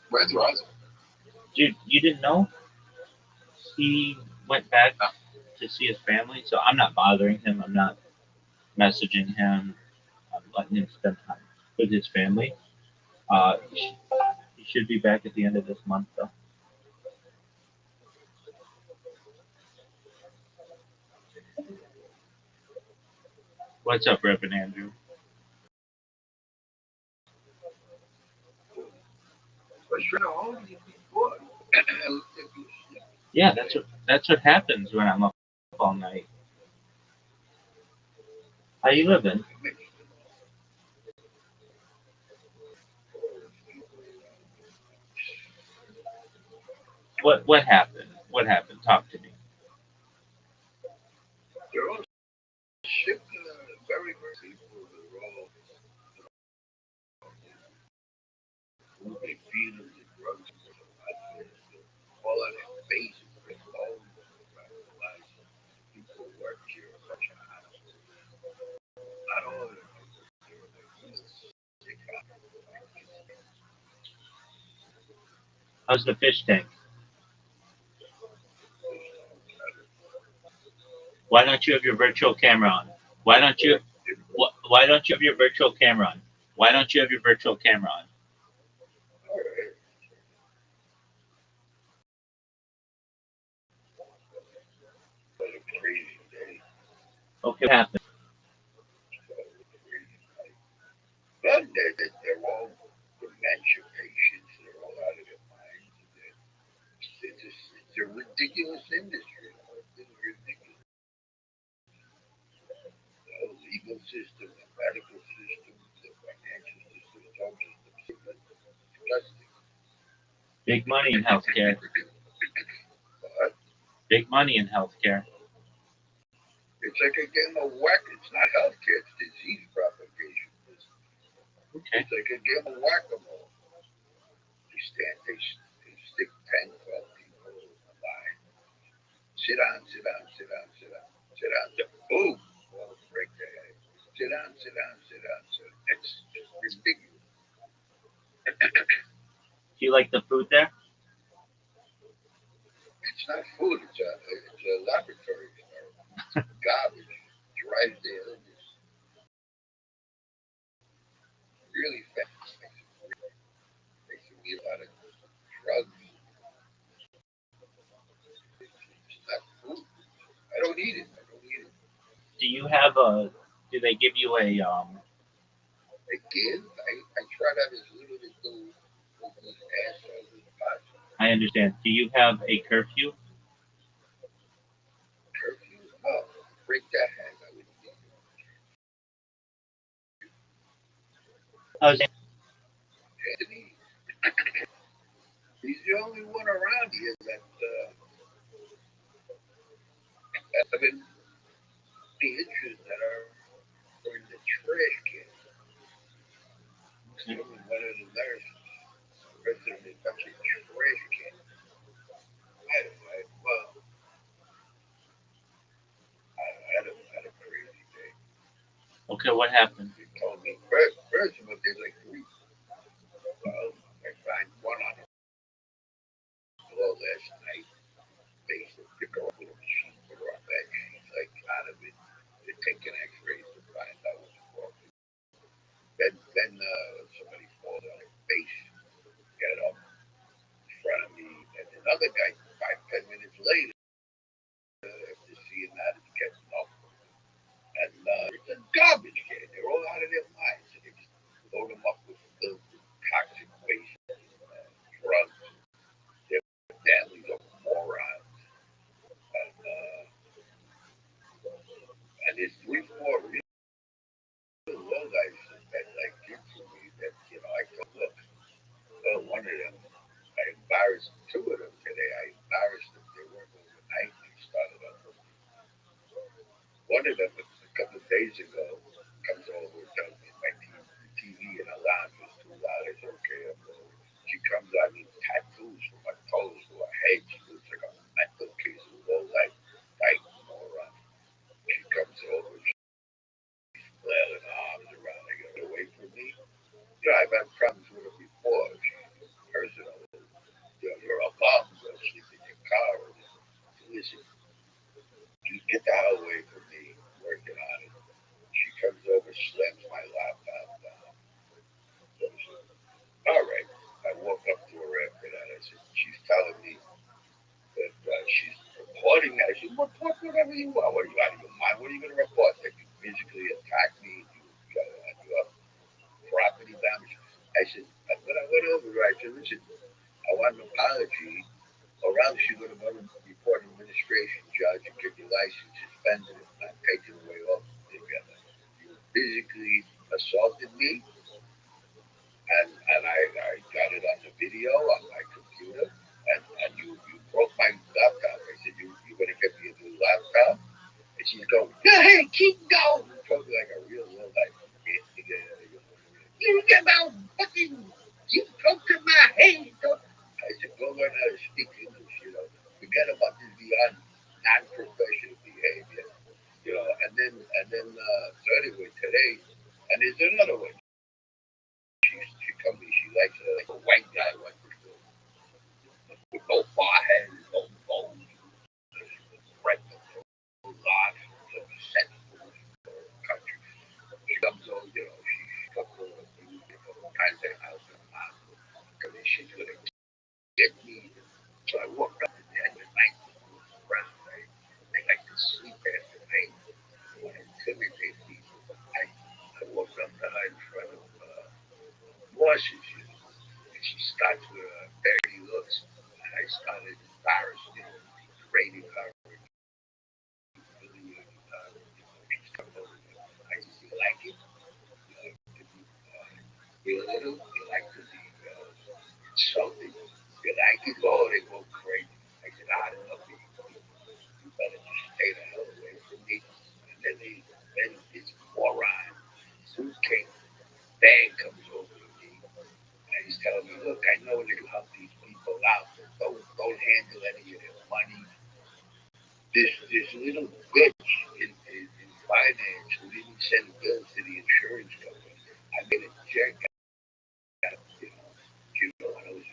Where's Rosa? Dude, you didn't know? He went back to see his family, so I'm not bothering him. I'm not messaging him. I'm letting him spend time with his family. He should be back at the end of this month, though. What's up, Reverend Andrew? Yeah, that's what happens when I'm up all night. How you living? What happened? What happened? Talk to me. They're all shipping very, very people. They're all moving feeders and drugs all on their faces. All people work here in such a house. Not all of them. How's the fish tank? Why don't you have your virtual camera on? Why don't you? Why don't you have your virtual camera on? Why don't you have your virtual camera on? Okay, what happened? Then they're all dementia patients. They're all out of their minds. It's a ridiculous industry. It's ridiculous. The legal system, the medical system, the financial system, the social system. It's disgusting. Big money in healthcare. But Big money in healthcare. it's like a game of whack. It's not healthcare. It's disease propagation. Okay. It's like a game of whack-a-mole. They stick 10, 12 people in the line. Sit down, sit down, sit down, sit down, sit down. Boom! Well, break their head. Sit down, sit down, sit down, sit down. It's ridiculous. Do you like the food there? It's not food. It's a laboratory experiment. Garbage. Drives the illness. Really fast. Makes you eat a lot of drugs. It's not food. I don't eat it. I don't eat it. Do you have a? Do they give you a? Again, I try to have as little to do with these assholes as possible. I understand. Do you have a curfew? Curfew? No. Break that hand. I would need How's Anthony. He's the only one around here that have been the issues that are in the trash can. He's only one of the nurses. The rest of them is touching trash can. Well, I had a crazy day. okay? What happened? He told me first of all, there's like 3. Well, I find one on the floor last night. They used to pick her up with a machine, put her on bed. She's like out of it. They're taking X-rays to find out what's wrong. Then somebody falls on her face, get up in front of me, and another guy 5, 10 minutes later, after seeing that, is getting up, and it's a garbage can. They're all two of them today. I embarrassed them. They weren't overnight. They started on the one of them a couple of days ago comes over and tells me my TV and alarm is too loud. I said, okay, I'm going. She comes out with tattoos from my toes to her head. She looks like a mental case of low life, like moron. She comes over, she's flailing her arms around. I got away from me. You know, I've had problems with her before. She's personal. You know, you're a bum. Go sleep in your car. Listen, you get the hell away from me. I'm working on it. She comes over, slams my laptop down. Goes, all right. I walk up to her after that. I said, she's telling me that she's reporting that. I said, report whatever you want. What are you out of your mind? What are you going to report? That you physically attacked me? You have property damage? I said, when I went over her, I said, listen, I want an apology, or else you're going to go to report an administration judge and get your license suspended and not taken away altogether. You physically assaulted me, and I got it on the video on my computer, and you broke my laptop. I said, you're going to get me a new laptop? And she's going, go ahead, keep going. Talking like a real life. You get out, fucking, you talk to my head. I said, go learn how to speak English, you know. Forget about this beyond non-professional behavior, you know. So anyway, today, and there's another one. She told me she likes a white guy like with no forehead, no bones, red, no large, so set country. She comes over, you know, she comes over a couple times at house and mom, because she's gonna get me. So I walked up to the end of the night, around night. I like to sleep after night. I want to intimidate people. I walked up to her in front of horses, you know, and she starts with dirty looks, and I started embarrassed, you know, degrading her, humiliating her. She's coming over there. I said, you like it? You like to be belittled? You like to be insulted? You like it? Oh, they go crazy. I said, I love you. You better just stay the hell away from me. And then this moron, Suitcase, bag comes over to me. And he's telling me, look, I know that you help these people out, but don't handle any of their money. This little bitch in finance who didn't send bills to the insurance company. I made a check out, you know, and I was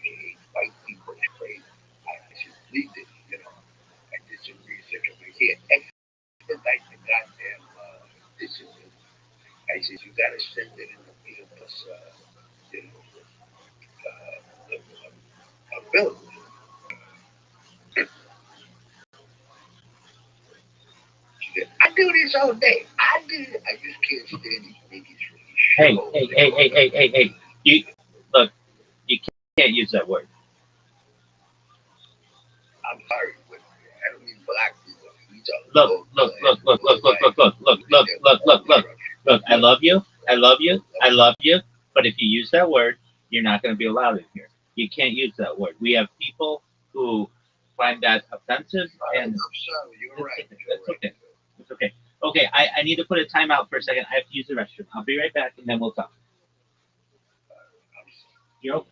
white people crazy. I said, leave this, you know. I did some research over here. Expedite the goddamn this is it. I said, you gotta send it in the mail plus you know, a bill. I do this all day. I just can't stand these niggas from these Hey, shitholes. hey, hey, hey, hey, hey, hey. You look. You can't use that word. I'm sorry, but I don't mean black people. These are Look, low look, class, look, look, low look, look, life look, look, people look, who need look, their look, own look, look. structure. Look, I love you. I love you. Love I love you. But if you use that word, you're not going to be allowed in here. You can't use that word. We have people who find that offensive, and I'm sorry. You're right. that's okay. It's okay. Okay, I need to put a timeout for a second. I have to use the restroom. I'll be right back, and then we'll talk. You're okay.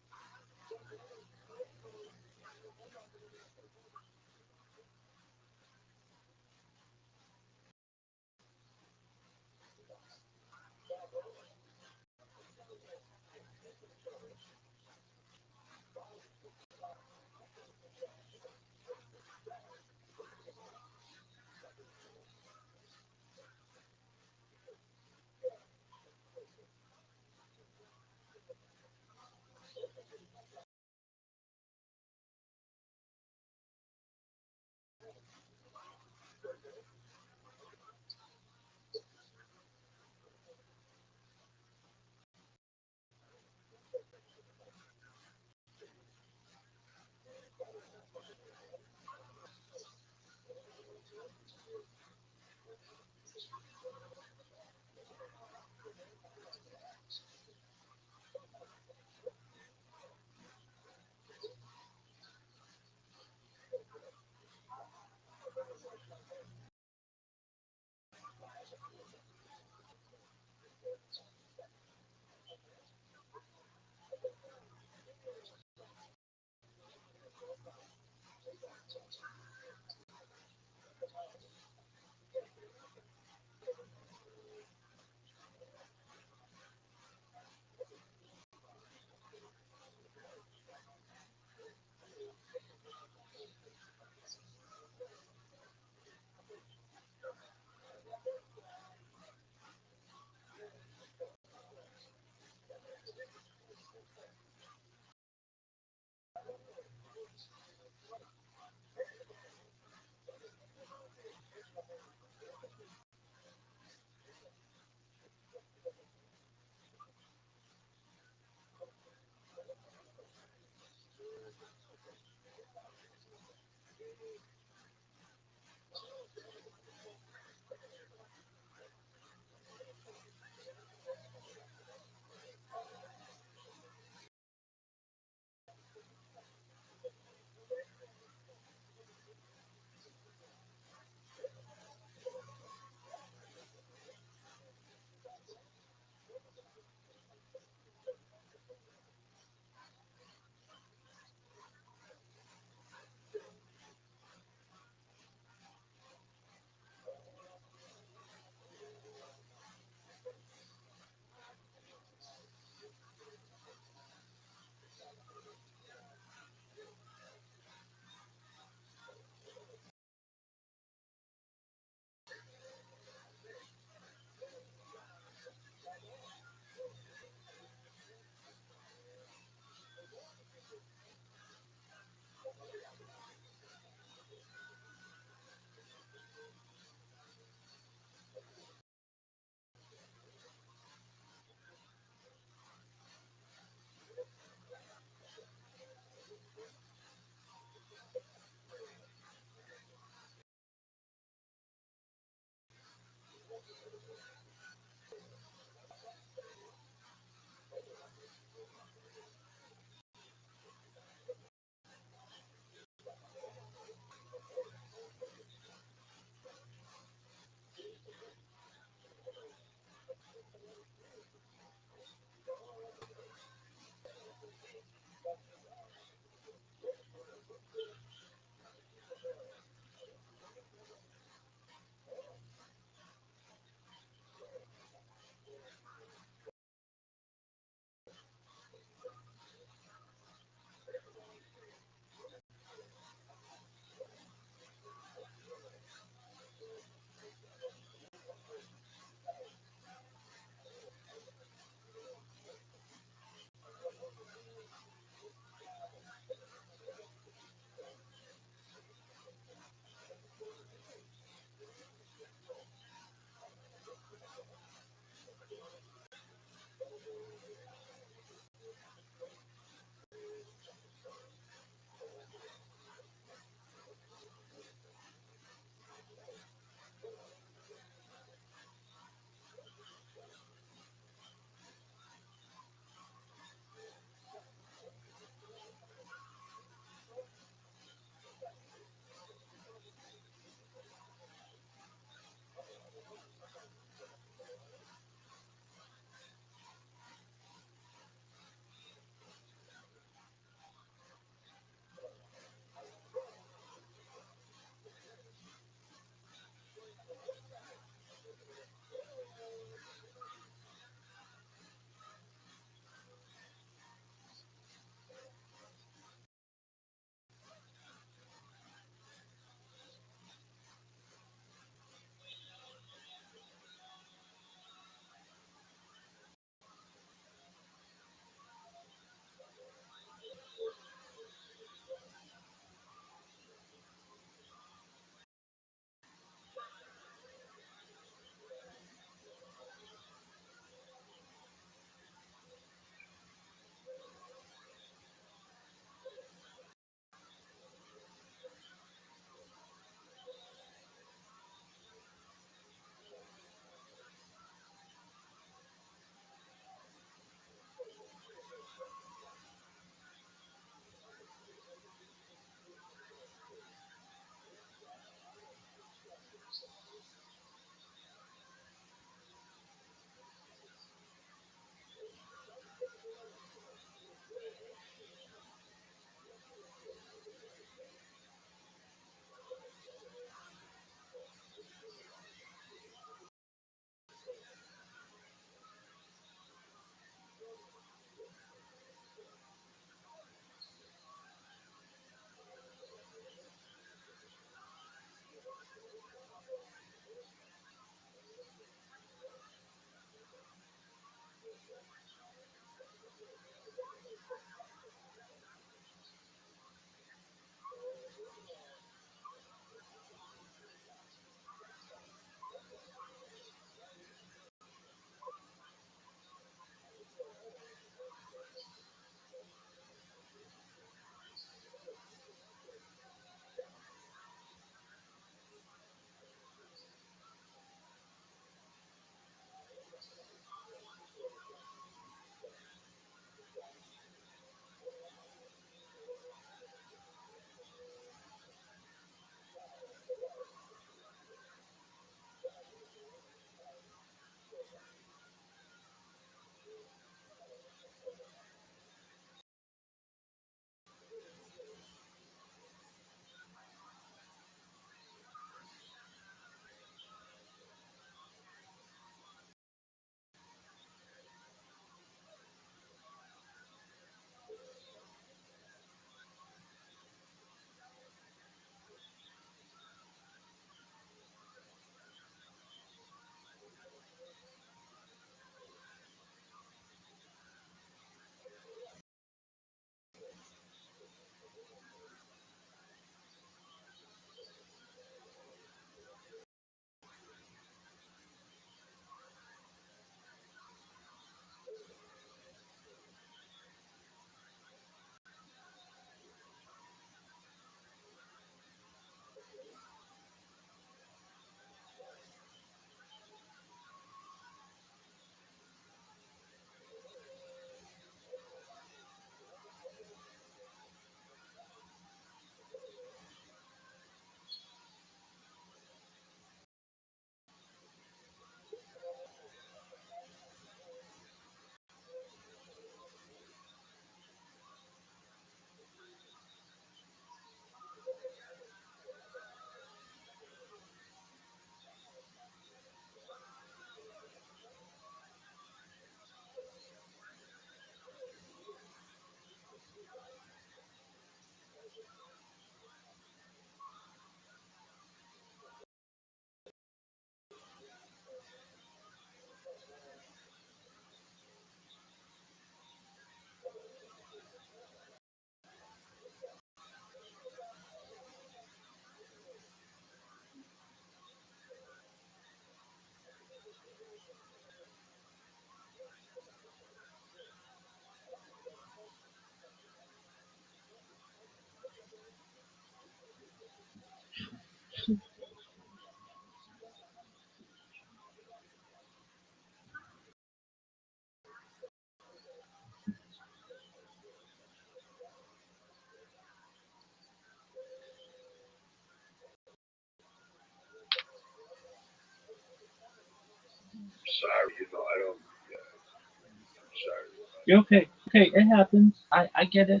You're okay. Okay, it happens. I get it.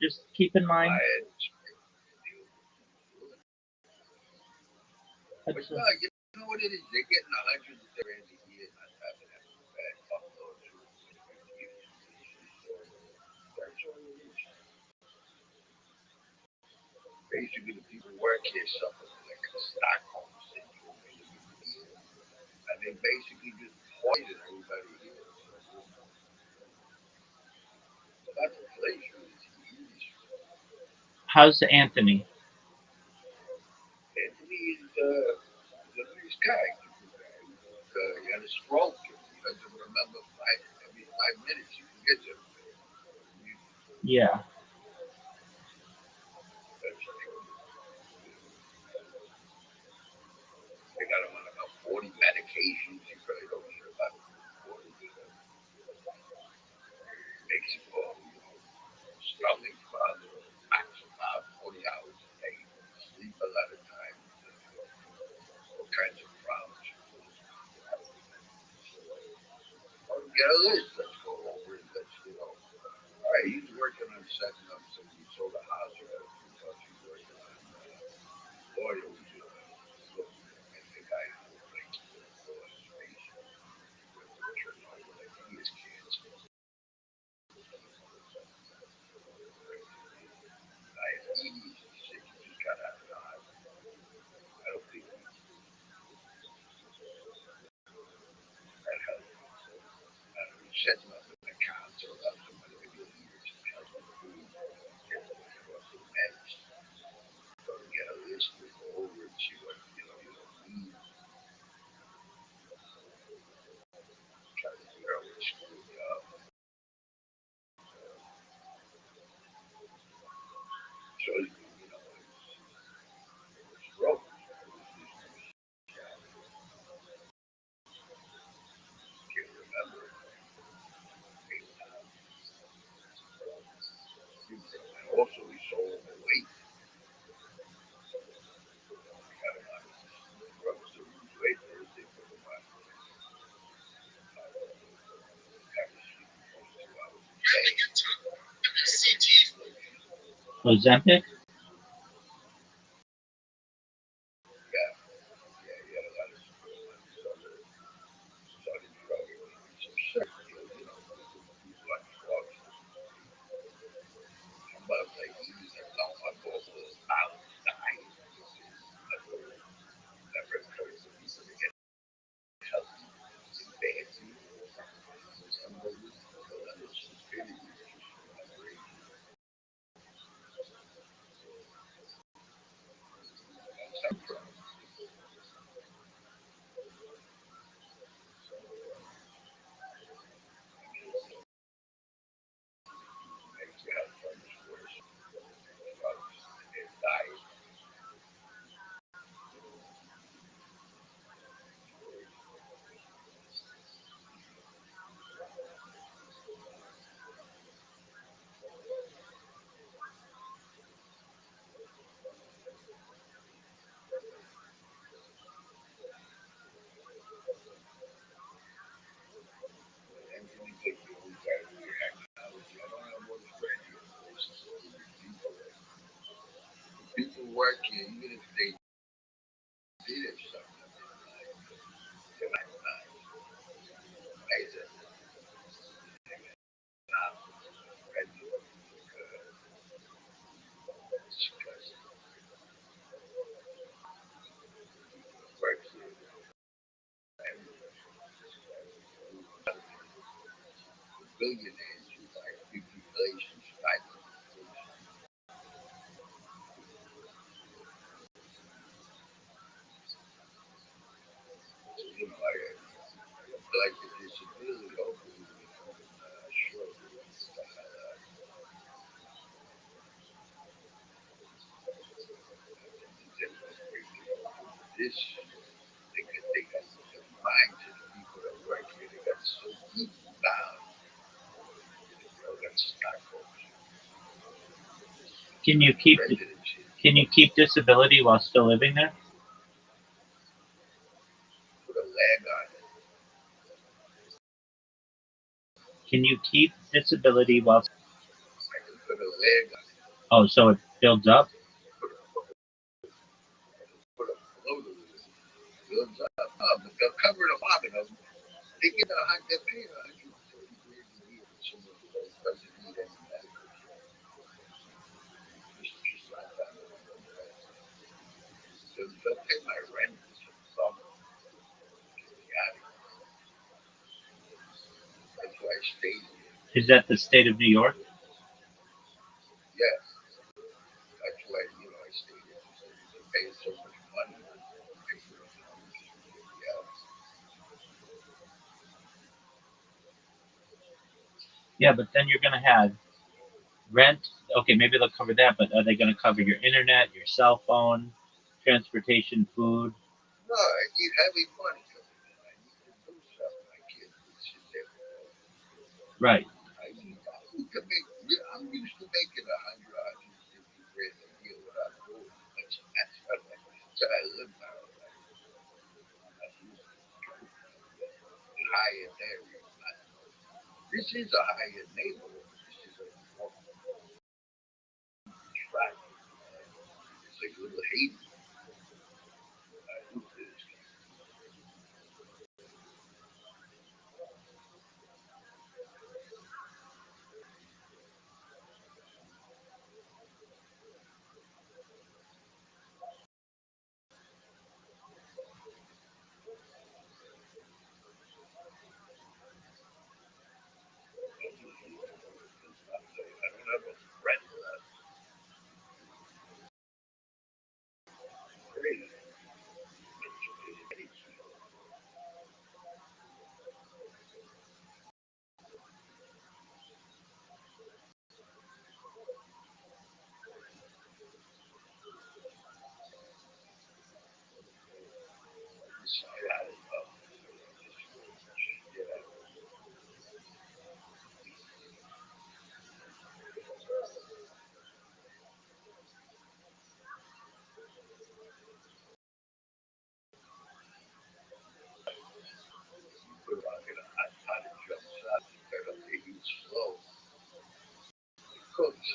Just keep in mind. But That's, no, you know what it is? They're getting hundreds of grand a year, not having that bad upload to that's all it is. Basically, the people who work here suffer like a Stockholm syndrome, and they basically just poison everybody here. So that's the place where it's easy. how's Anthony? Anthony is a nice guy. He had a stroke. He doesn't remember every 5 minutes. He forgets everything. Yeah. That's true. They got him on about 40 medications. You probably don't hear about it. Makes you go, struggling for about 40 hours a day. Sleep a lot of times. All kinds of problems. Get a list. Let's go over it. All right, he's working on setting up some solar hospital. He's working on lawyer. And the guy who makes the space. He is cancer. Diabetes. He just got out of the hospital. I don't think that helped. He's setting up an account so that somebody will be leaders and help him food. Get the meds. So to get a list to go over and see what you need. Try to figure out what screwed you up. So it's broke. Can't remember. And also he sold weight. Got him on drugs to lose weight. Everything for the body. Have to sleep almost 2 hours a day. Ozempic? Yeah, he had a lot of started drugging. He's absurd. People like drugs. But like he's a long balance diet. Never encourage the people to get healthy and fancy. Somebody, so that is stupidity. Some drugs. Makes you have fun worse. Drugs and diet. And you take your own time to react. I don't have one friend here. People work here, even if they did something, they're not nice. I said, nah, because work here, and billionaires who like people relations, like, like the disability, hopefully, short. This, they got the minds of the people that work here, they got so deep down, that's Stockholm. Can you keep disability while still living there? Put a leg on it. Can you keep disability while? I can put a leg on it, Oh, so it builds up. put a float on it, builds up. Oh, but they'll cover the bottom of them. They get they pay $140 a year for someone who doesn't need any medical care. Just like that. They'll pay my rent for the summer. Yeah, that's why I stayed here. Is that the state of New York? Yes, that's why I stayed here. They pay so much money. Pay for the house. Yeah. Yeah, but then you're gonna have rent. Okay, maybe they'll cover that, but are they gonna cover your internet, your cell phone, transportation, food? No, I need heavy money coming in. I need to do something. I can't just sit there. Right. I need to make. I'm used to making 150 grand a year without doing much. That's what I live now. I'm used to high-end area. This is a high-end neighborhood. This is a track. It's like little Haiti. I don't have a friend left. Crazy. Put on it a hot jumps up. They use slow. It cooks.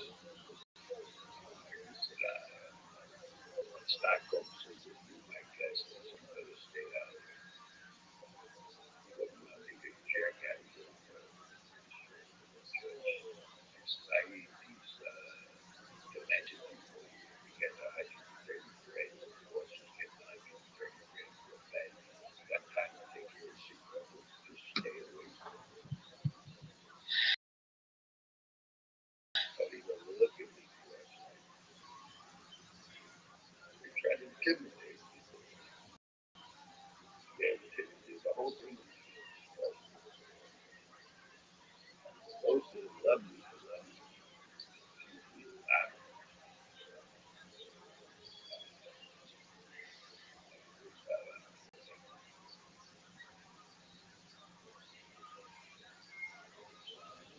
Stockholm says if you my guest, you better stay out of it. You don't want to get jack out of here. I eat these dementia people here. You get 130 grand. Horses get 130 grand for a bed. You got time to take care of sick people. Just stay away from it. Don't even look at me. They try to intimidate me. Yeah, the whole thing. Most of them love me because I'm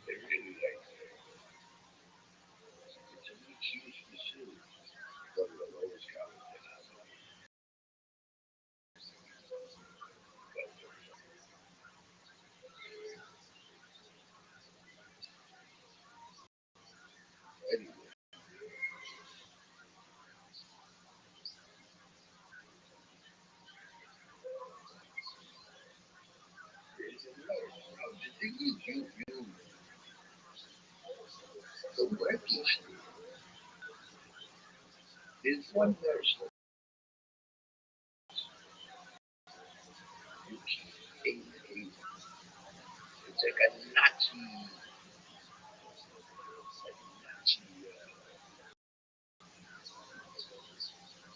they really like it's an excuse for silly. Go to the lowest college and I'm anyway. The thing is, the register, there's one nurse that you can't hate. It's like a Nazi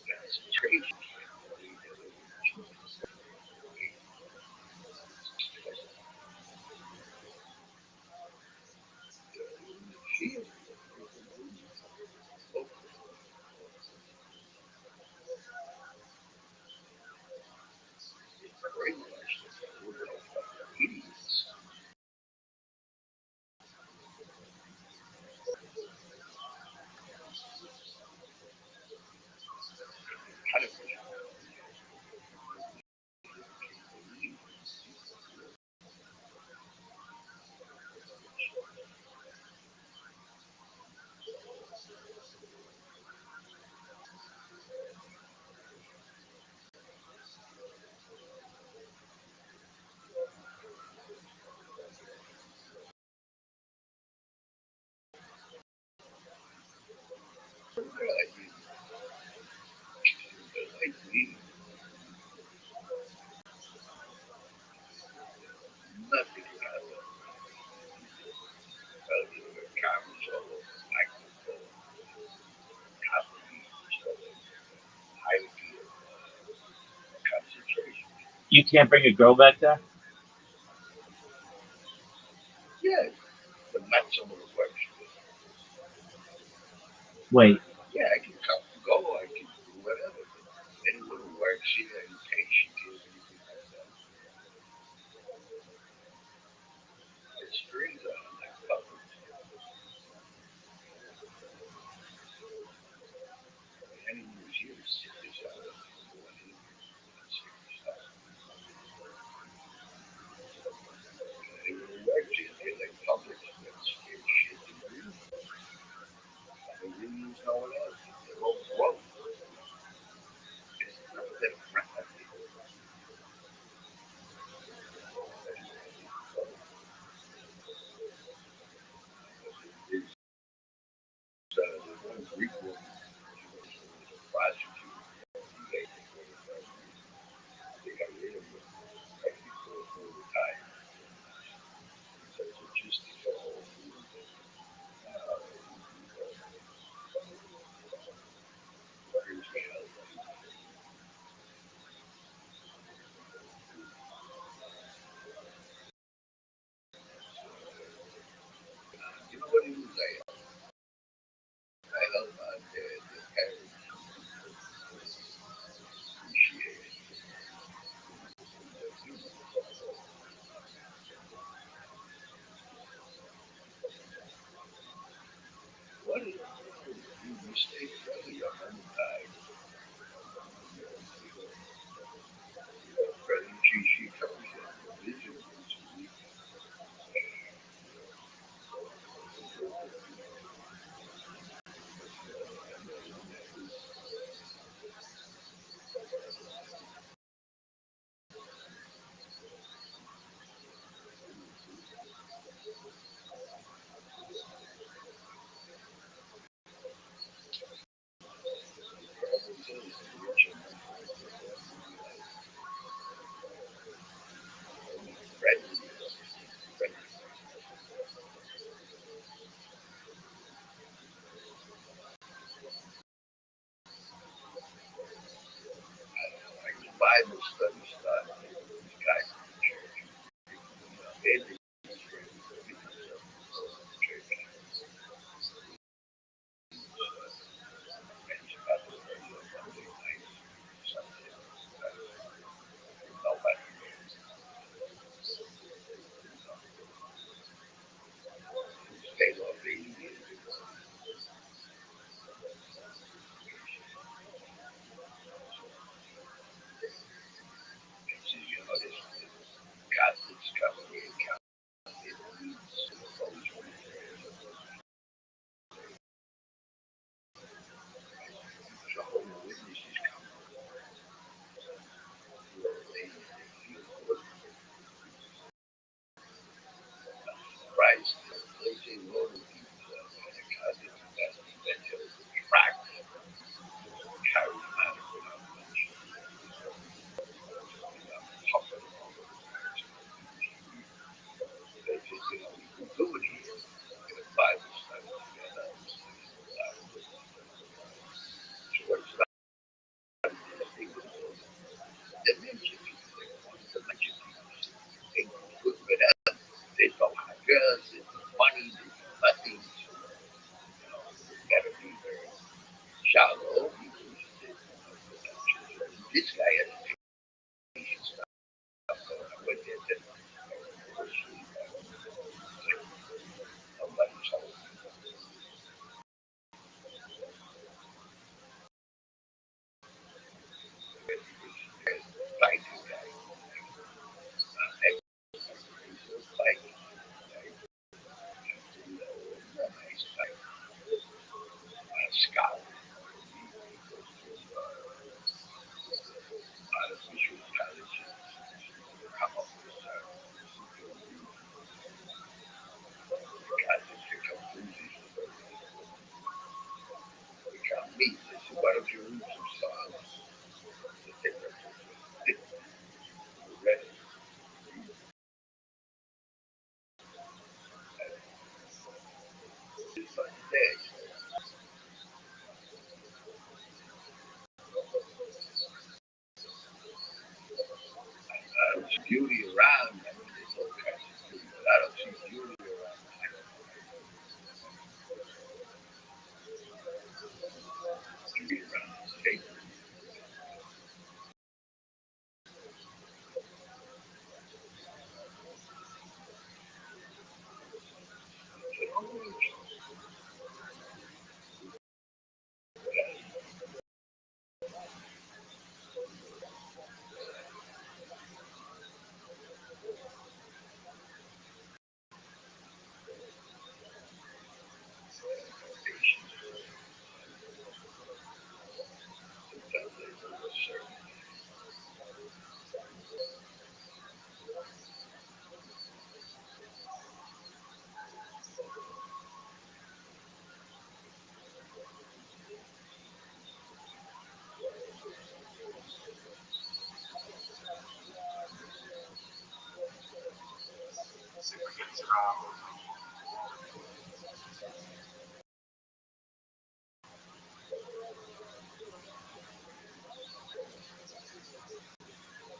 concentration camp. She is brainwashed. Idiots. You can't bring a girl back there? Yeah, the maximum works. Wait, Yeah, I can come and go. I can do whatever. Anyone who works here, any patient here, anything like that. The strings are on that cover. Anyone who's here is sick as hell. Going in, sick as hell. Anyone who works here, they're like public. That's scared shit to do. The reasons no one else. They're all broke. It's none of them friendly. There's one Greek woman who was a prostitute. They got rid of her right before her retired. So it's just the whole workers' hell. You know what it is? I love the parents appreciate it. What is you stay friendly? Your mom died. Friendly, she comes in, visit once a week. Friendly, friendly. Like the Bible study started. These guys in the church. They think it's friendly. Church. And he's about to pray on Monday night, Sunday. Nobody stayed off 80 years. And says, you know, this Catholics come here, Jehovah's Witnesses come here. They feel good. Christ. They say, Lord, Catholics, that's evangelical tract, charismatic denomination. Tougher than all of they say, you know, we can do it here. Get a Bible study together. So what's that? They mention people. They want to mention people. They good with that. They don't have girls. They don't money. They don't nothing. So, you know, you gotta be very shallow. This guy has patience. I went there to nobody's home. Like this guy. Like, nice guy. Scout. Artificial intelligence. Come up with guys that pick up movies. They got me. They said, why don't you read some songs? They read it. It's like this.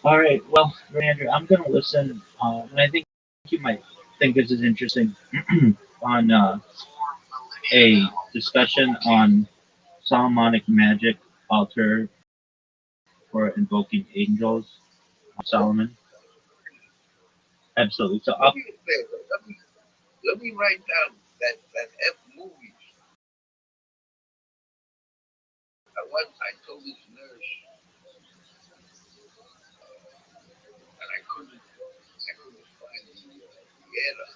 All right. Well, Andrew, I'm going to listen, and I think you might think this is interesting on a discussion on Solomonic magic altar for invoking angels. Solomon. Absolutely. So, Do me a favor. Let me write down that F movie. I told this nurse, and I couldn't find the error.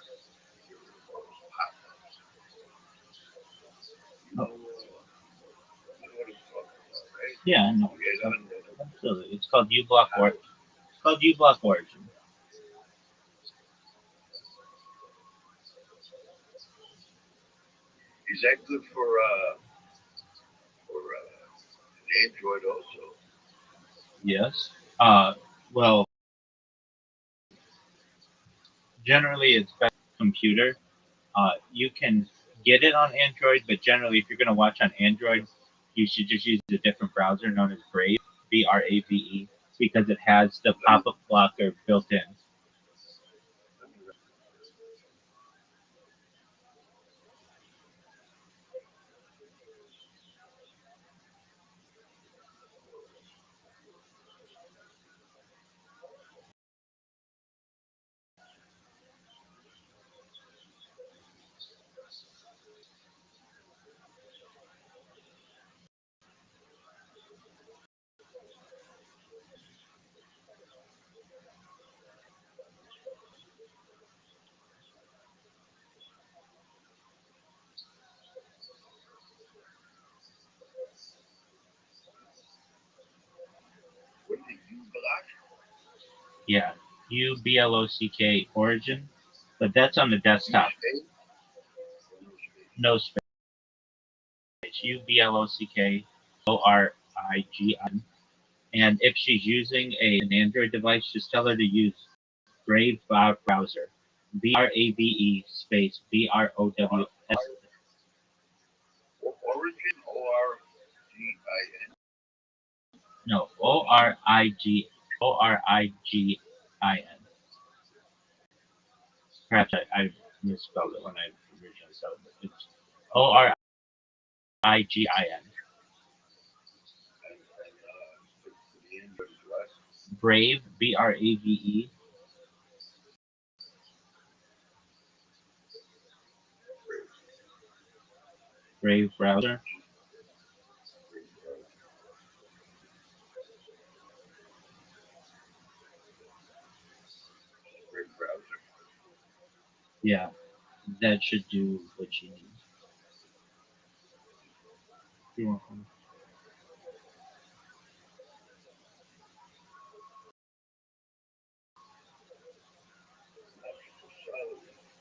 You know what I'm talking about, right? yeah, I know. Yeah, Absolutely. It's called U Block Origin. It's called U Block Origin. is that good for an Android also? Yes. Well, generally it's best computer. You can get it on Android, but generally, if you're going to watch on Android, you should just use a different browser known as Brave, Brave, because it has the pop-up blocker built in. What is it, U-Block? Yeah, UBLOCK Origin, but that's on the desktop. No space. UBLOCKORIGN. And if she's using an Android device, just tell her to use Brave browser. BRAVE space BROWS. Origin, O-R-G-I-N. No, ORIGIN. Perhaps I misspelled it when I originally said it. It's ORIGIN. For the Android device. Brave, BRAVE. Brave browser. Brave browser. Yeah, that should do what you need. You're welcome.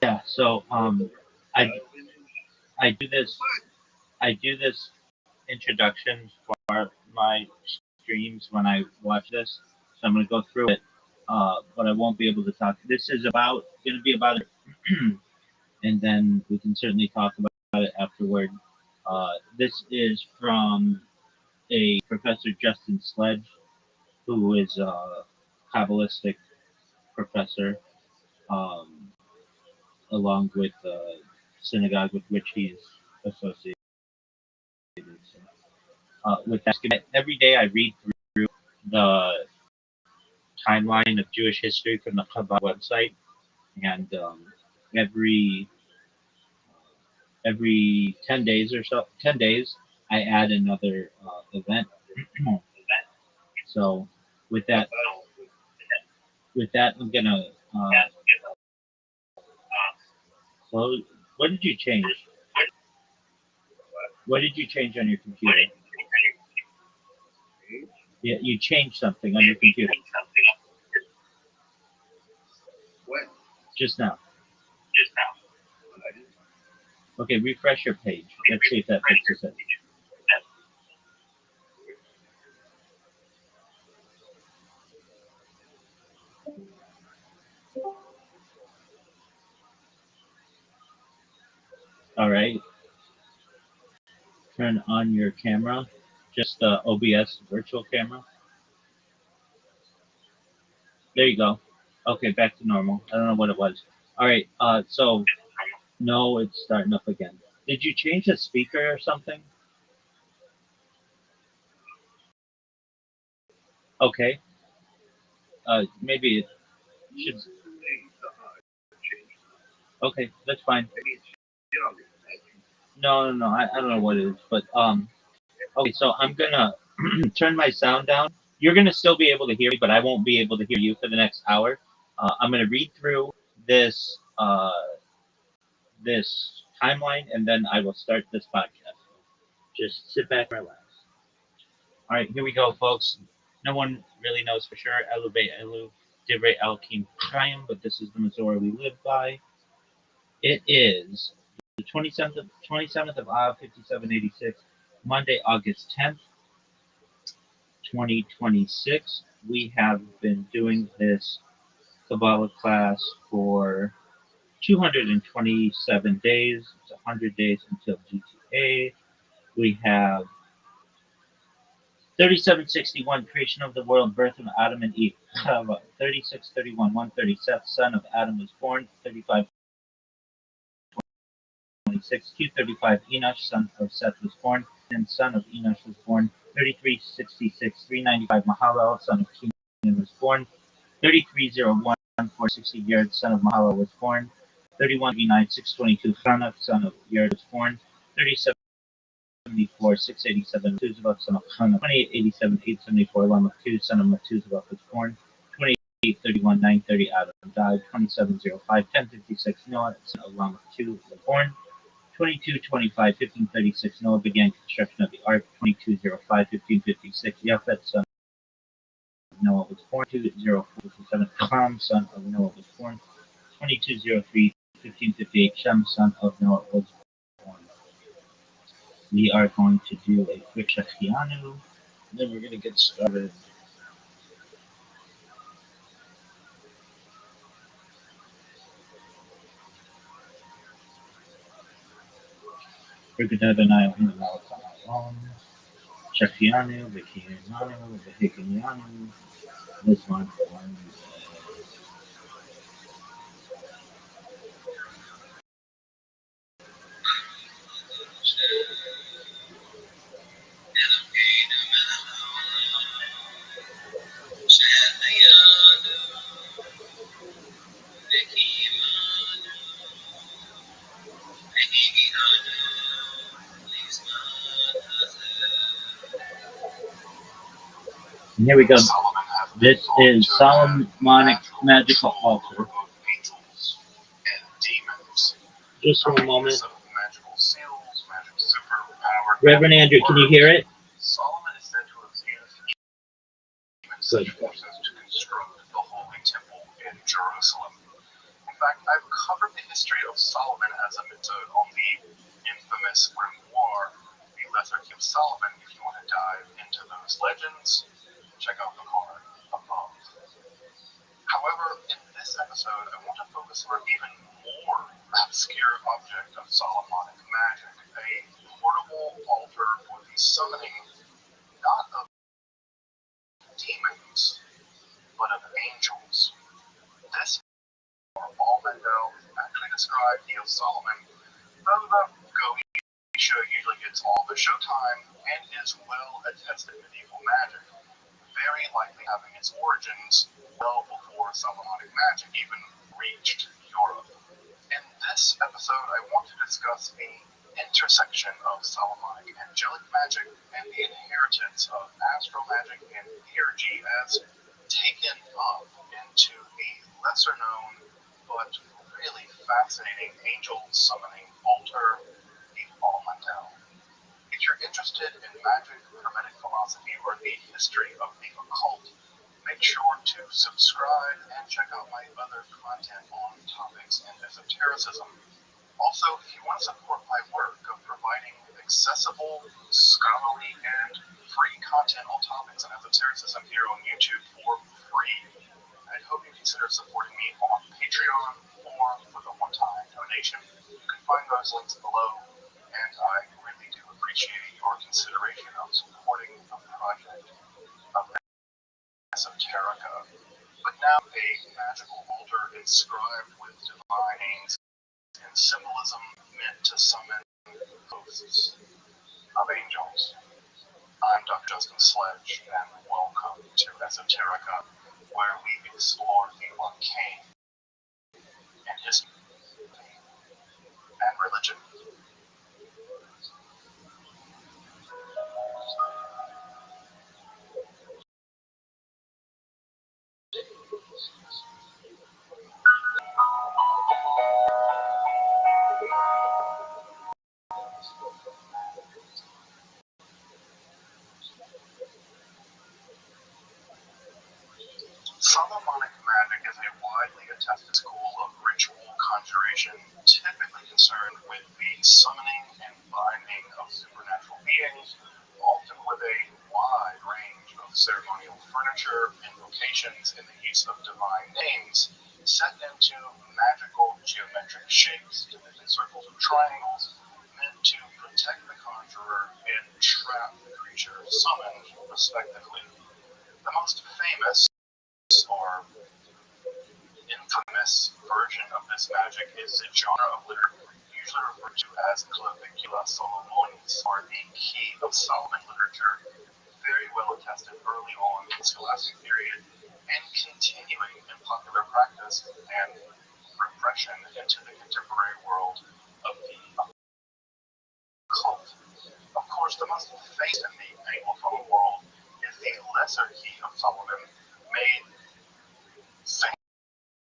Yeah, so I I do this introduction for my streams when I watch this. So I'm gonna go through it, but I won't be able to talk. This is gonna be about it, and then we can certainly talk about it afterward. This is from a Professor Justin Sledge, who is a Kabbalistic professor, um, along with the synagogue with which he's associated. So, with that, every day I read through the timeline of Jewish history from the Chabad website, and every 10 days or so, 10 days, I add another event. So with that, I'm gonna close. What did you change? What did you change on your computer? Yeah, you changed something on your computer. When? Just now. I didn't. Okay, refresh your page. Let's see if that fixes it. All right. Turn on your camera. Just the OBS virtual camera. There you go. Okay, back to normal. I don't know what it was. All right. So no, it's starting up again. Did you change the speaker or something? Okay. Maybe it should. Okay, that's fine. No. I don't know what it is, but okay. So I'm gonna turn my sound down. You're gonna still be able to hear me, but I won't be able to hear you for the next hour. I'm gonna read through this this timeline, and then I will start this podcast. Just sit back and relax. All right, here we go, folks. No one really knows for sure. Elevate Elu, Divrei Elkim Chaim, but this is the Missouri we live by. It is the 27th of Av, 5786, Monday, August 10th, 2026. We have been doing this Kabbalah class for 227 days. It's 100 days until GTA. We have 3761, creation of the world, birth of Adam and Eve. 3631, 130, Seth, son of Adam, was born. 3526, 235, Enosh, son of Seth, was born. And son of Enosh was born. 3366, 395, Mahalalel, son of Kenan, was born. 3301, 460, Yared, son of Mahalalel, was born. 3139, 622, Chanukh, son of Yared, was born. 3774, 687, Methuselah, son of Chanukh. 2887, 874, Lamech 2, son of Methuselah, was born. 2831, 930, Adam died. 2705, 1056, Noah, son of Lamech 2, was born. 2225, 1536, Noah began construction of the ark. 2205, 1556, Japheth, son of Noah, was born. 2204, Ham, son of Noah, was born. 2203, 1558, Shem, son of Noah, was born. We are going to do a quick Shechianu, then we're going to get started. Brigadadanayo Hinalakalon, Shechianu, Vikianu, Vihikinianu. This one. And here we go. This is Solomonic Magical Altar. Just for a moment. Reverend Andrew, can you hear it? Solomon is said to have used Good. forces to construct the Holy Temple in Jerusalem. In fact, I've covered the history of Solomon as a episode on the infamous grimoire, The Lesser King of Solomon. If you want to dive into those legends, check out the card above. However, in this episode, I want to focus on an even more obscure object of Solomonic magic, a portable altar for the summoning not of demons, but of angels. This, all men know, actually described Neo Solomon, though the Goetia usually gets all the showtime and is well attested medieval magic, very likely having its origins well before Solomonic magic even reached Europe. In this episode, I want to discuss the intersection of Solomonic angelic magic and the inheritance of astral magic and theurgy as taken up into the lesser known but really fascinating angel summoning altar, the Almandel. If you're interested in magic, hermetic philosophy, or the history of the occult, make sure to subscribe and check out my other content on topics in esotericism. Also, if you want to support my work of providing accessible, scholarly, and free content on topics in esotericism here on YouTube for free, I hope you consider supporting me on Patreon or more for the one-time donation, you can find those links below. And I really do appreciate your consideration of supporting the project of Esoterica. But now a magical altar inscribed with divine names and symbolism meant to summon hosts of angels. I'm Dr. Justin Sledge, and welcome to Esoterica, where we explore the arcane and history and religion. Solomonic magic is a widely attested school of ritual conjuration, typically concerned with the summoning and binding of supernatural beings, often with a wide range of ceremonial furniture, invocations, and the use of divine names set into magical geometric shapes, depicting circles and triangles, meant to protect the conjurer and trap the creature summoned, respectively. The most famous or infamous version of this magic is the genre of literature usually referred to as Clavicula Solomonis, or the Key of Solomon literature, very well attested early on in the scholastic period, and continuing in popular practice and repression into the contemporary world of the occult. Of course, the most famous in the Anglophone world is the Lesser Key of Solomon, made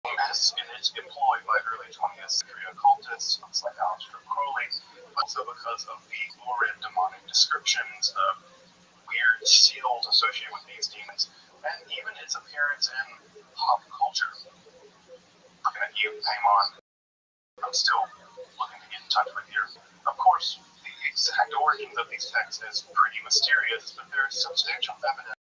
famous in its employ by early 20th century occultists like Aleister Crowley, but also because of the lurid demonic descriptions, the weird seals associated with these demons, and even its appearance in pop culture. Looking at you, Paimon, I'm still looking to get in touch with you. Of course, the exact origins of these texts is pretty mysterious, but there is substantial evidence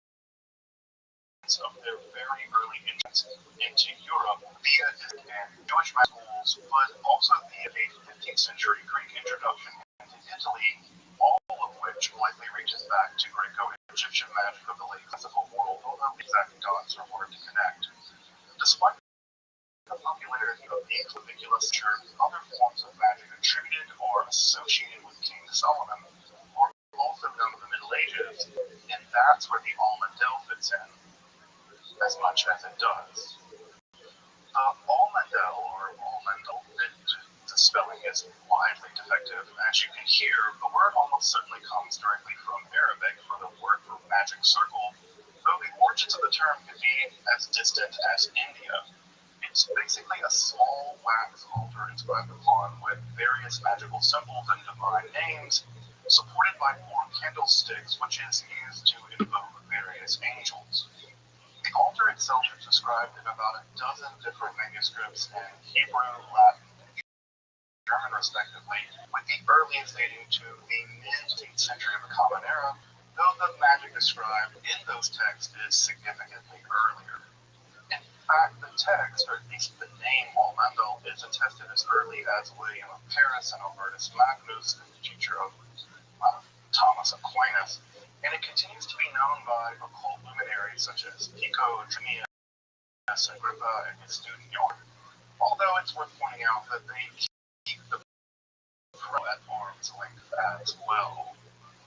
of their very early entrance into Europe via and Jewish schools, but also via a 15th century Greek introduction into Italy, all of which likely reaches back to Greco-Egyptian magic of the late classical world, although the exact dots are hard to connect. Despite the popularity of the Clavicula literature, other forms of magic attributed or associated with King Solomon were also known in the Middle Ages, and that's where the Almandel fits in, as much as it does. The Almandel, or Almandel, the spelling is widely defective. As you can hear, the word almost certainly comes directly from Arabic for the word for magic circle, though the origins of the term could be as distant as India. It's basically a small wax altar inscribed upon with various magical symbols and divine names, supported by 4 candlesticks, which is used to invoke various angels. The altar itself is described in about a dozen different manuscripts in Hebrew, Latin, and German respectively, with the earliest dating to the mid-18th century of the Common Era, though the magic described in those texts is significantly earlier. In fact, the text, or at least the name Almandel, is attested as early as William of Paris and Albertus Magnus, the teacher of Thomas Aquinas, and it continues to be known by occult luminaries such as Pico, Trinius, Agrippa, and his student York, although it's worth pointing out that they keep the pro at arm's length as well.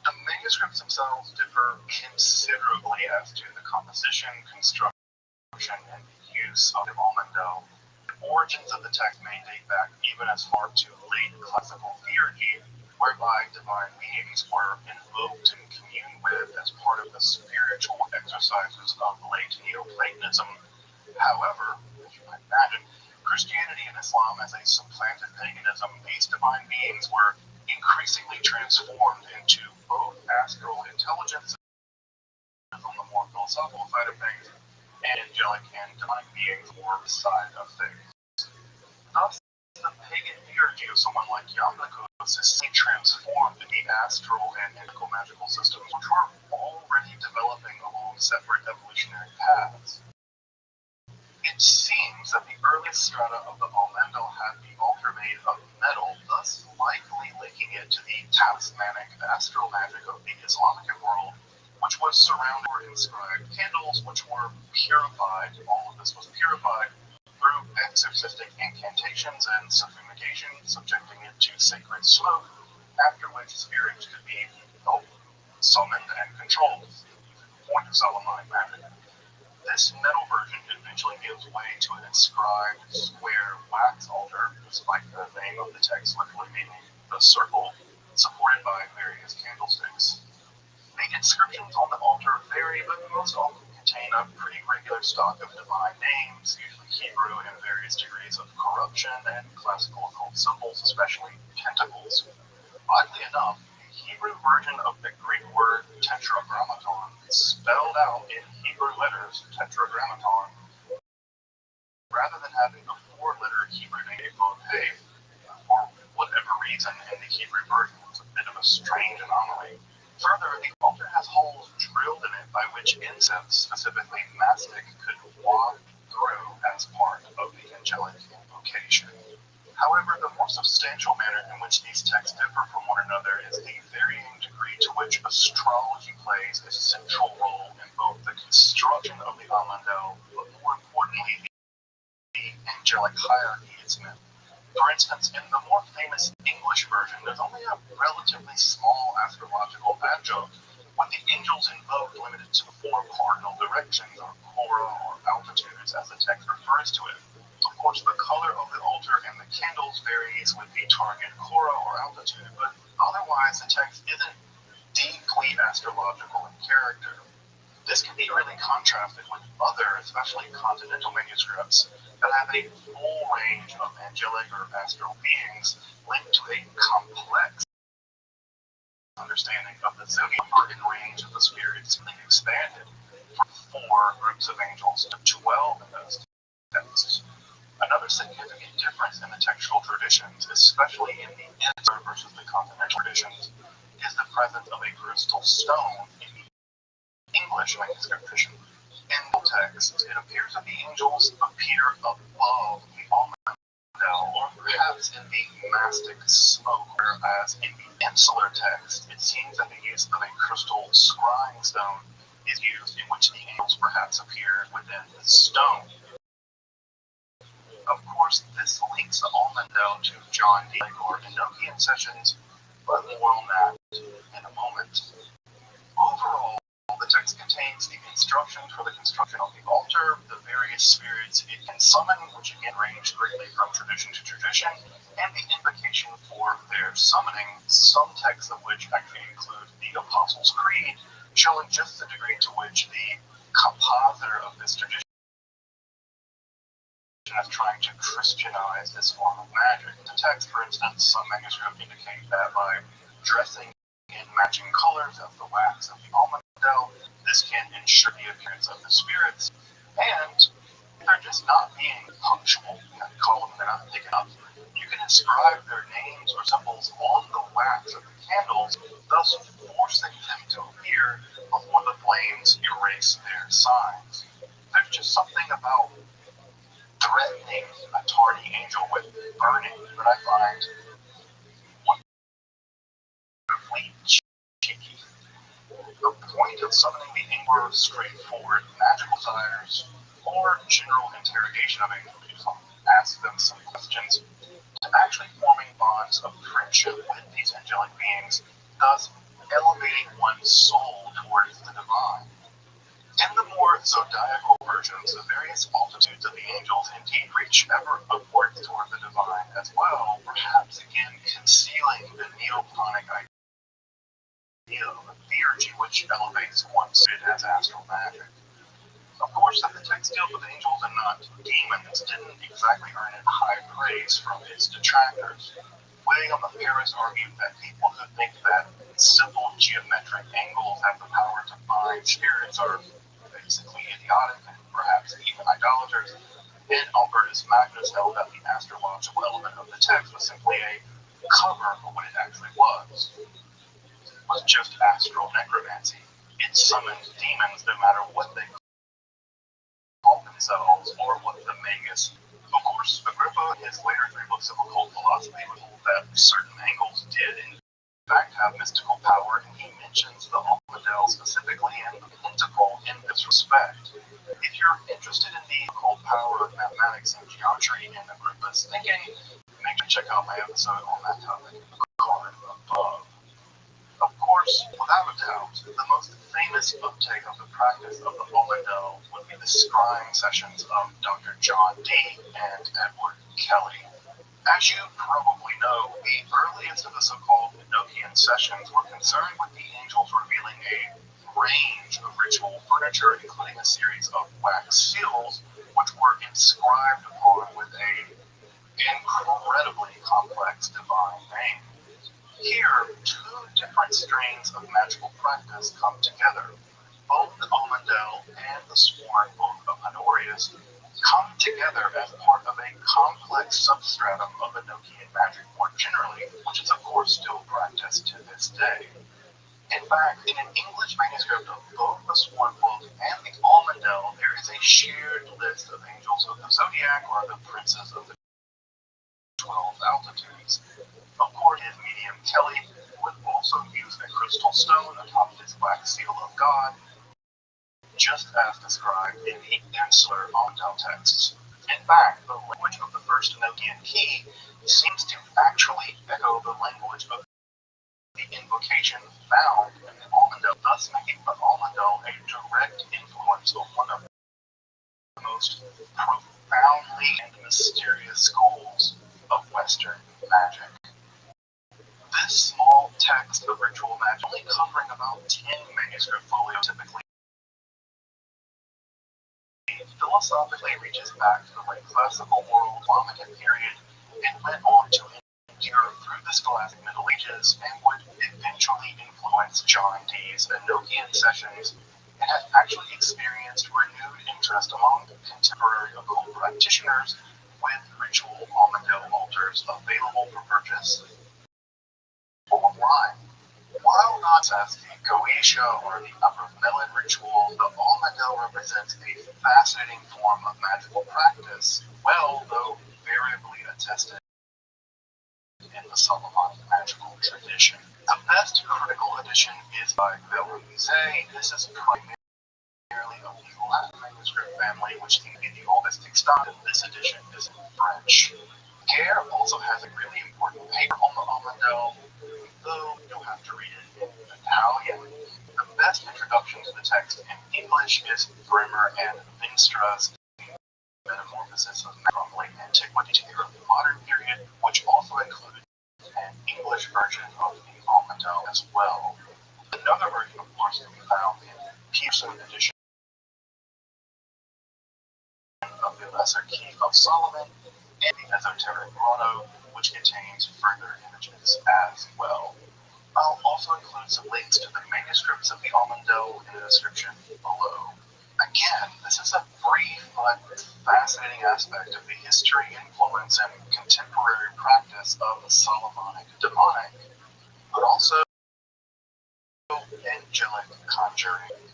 The manuscripts themselves differ considerably as to the composition, construction, and use of the Almandel. The origins of the text may date back even as far to late classical theurgy, whereby divine beings were invoked and communed with as part of the spiritual exercises of late Neoplatonism. However, as you might imagine, Christianity and Islam as a supplanted paganism, these divine beings were increasingly transformed into both astral intelligences on the more philosophical side of things, and angelic and demonic beings on the side of things. Thus, the pagan theurgy of someone like Iamblichus is seen transformed in the astral and mythical magical systems, which were already developing along separate evolutionary paths. It seems that the earliest strata of the Almandel astral magic of the Islamic world, which was surrounded or inscribed candles, which were purified. All of this was purified through exorcistic incantations and subfumigation, subjecting it to sacred smoke, after which spirits could be summoned and controlled. Point of Solomon magic. This metal version eventually gives way to an inscribed square wax altar, despite the name of the text literally meaning the circle, supported by various candlesticks. The inscriptions on the altar vary, but most often contain a pretty regular stock of divine names, usually Hebrew and various degrees of corruption, and classical occult symbols, especially pentacles. Oddly enough, the Hebrew version of the Greek word tetragrammaton, spelled out in Hebrew letters, tetragrammaton, rather than having a four-letter Hebrew name of Hey, for whatever reason in the Hebrew version, it's a bit of a strange anomaly. Further, the altar has holes drilled in it by which incense, specifically mastic, could waft through as part of the angelic invocation. However, the more substantial manner in which these texts differ from one another is the varying degree to which astrology plays a central role in both the construction of the Amandel, but more importantly, the angelic hierarchy it's in. For instance, in the more famous English version, there's only a relatively small astrological adjunct, with the angels invoked limited to the four cardinal directions, or cora, or altitudes, as the text refers to it. Of course, the color of the altar and the candles varies with the target cora or altitude, but otherwise the text isn't deeply astrological in character. This can be really contrasted with other, especially continental manuscripts, that have a full range of angelic or astral beings linked to a complex understanding of the zodiac and range of the spirits, being expanded from 4 groups of angels to 12 in those texts. Another significant difference in the textual traditions, especially in the Inter versus the continental traditions, is the presence of a crystal stone in the English manuscript tradition. In the text, it appears that the angels appear above the Almandel, or perhaps in the mastic smoke, whereas in the insular text, it seems that the use of a crystal scrying stone is used, in which the angels perhaps appear within the stone. Of course, this links the Almandel to John D. or Enochian sessions, but more on that in a moment. Overall, the text contains the instructions for the construction of the altar, the various spirits it can summon, which again range greatly from tradition to tradition, and the invocation for their summoning, some texts of which actually include the Apostles' Creed, showing just the degree to which the compositor of this tradition is trying to Christianize this form of magic. The text, for instance, some manuscripts indicate that by dressing in matching colors of the wax of the Almandel, this can ensure the appearance of the spirits, and if they're just not being punctual, call them, they're not picking up, you can inscribe their names or symbols on the wax of the candles, thus forcing them to appear before the flames erase their signs. There's just something about threatening a tardy angel with burning that I find wonderfully cheeky. The point of summoning the angel is straightforward magical desires or general interrogation of angels. Ask them some questions, to actually forming bonds of friendship with these angelic beings, thus elevating one's soul towards the divine. In the more zodiacal versions, the various altitudes of the angels indeed reach ever upwards toward the divine as well, perhaps again concealing the Neoplatonic idea of a theurgy which elevates one's spirit as astral magic. Of course, that the text deals with angels and not demons didn't exactly earn it high praise from its detractors. William of Paris argued that people who think that simple geometric angles have the power to bind spirits are basically idiotic and perhaps even idolaters, and Albertus Magnus held that the astrological element of the text was simply a cover for what it actually was just astral necromancy. It summoned demons no matter what they call themselves or what the magus. Of course, Agrippa in his later 3 books of occult philosophy would hold that certain angles did in fact have mystical power, and he mentions the Almadel specifically and the pentacle in this respect. If you're interested in the occult power of mathematics and geometry and Agrippa's thinking, make sure to check out my episode on that topic, called above. Of course, without a doubt, the most famous uptake of the practice of the Almadel would be the scrying sessions of Dr. John Dee and Edward Kelly. As you probably know, the earliest of the so-called Enochian sessions were concerned with the angels revealing a range of ritual furniture, including a series of wax seals, which were inscribed upon with a incredibly complex divine name. Here, two different strains of magical practice come together. Both the Almadel and the Sworn Book of Honorius come together as part of a complex substratum of Enochian magic more generally, which is of course still practiced to this day. In fact, in an English manuscript of both the Sworn Book and the Almadel, there is a shared list of angels of the zodiac, or the princes of the 12 altitudes. Of course, his medium Kelly would also use a crystal stone atop his wax seal of God, just as described in the insular Almadel texts. In fact, the language of the first Enochian key seems to actually echo the language of the invocation found in the Almadel, thus making the Almadel a direct influence of one of the most profoundly and mysterious schools of Western magic. This small text of ritual magic, only covering about 10 manuscript folios, typically philosophically reaches back to the late classical world Islamic period and went on to endure through the scholastic Middle Ages and would eventually influence John Dee's Enochian sessions, and has actually experienced renewed interest among contemporary occult practitioners, with ritual Almadel altars available for purchase online. While not as the Goetia or the Upper Melon ritual, the Almadel represents a fascinating form of magical practice, well, though variably attested in the Solomonic magical tradition. The best critical edition is by Bellouzet. This is primarily of the Latin manuscript family, which seems to be the oldest extant. This edition is in French. Gare also has a really important paper on the Almadel, though you'll have to read it in Italian. The best introduction to the text in English is Brimmer and Vinstra's Metamorphosis of from late antiquity to the early modern period, which also includes an English version of the Almadel as well. Another version, of course, can be found in Pearson's edition of the Lesser Keith of Solomon and the Esoteric Grotto, which contains further images as well. I'll also include some links to the manuscripts of the Almadel in the description below. Again, this is a brief but fascinating aspect of the history, influence, and contemporary practice of the Solomonic demonic, but also angelic conjuring.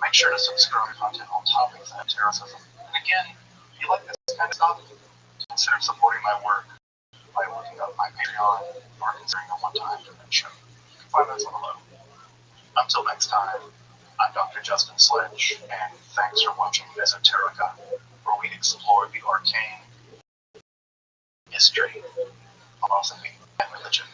Make sure to subscribe to content on topics and esotericism. And again, if you like this kind of stuff, consider supporting my work by looking up my Patreon or considering a one-time donation. You can find those below. Until next time, I'm Dr. Justin Sledge, and thanks for watching Esoterica, where we explore the arcane, history, philosophy, and religion.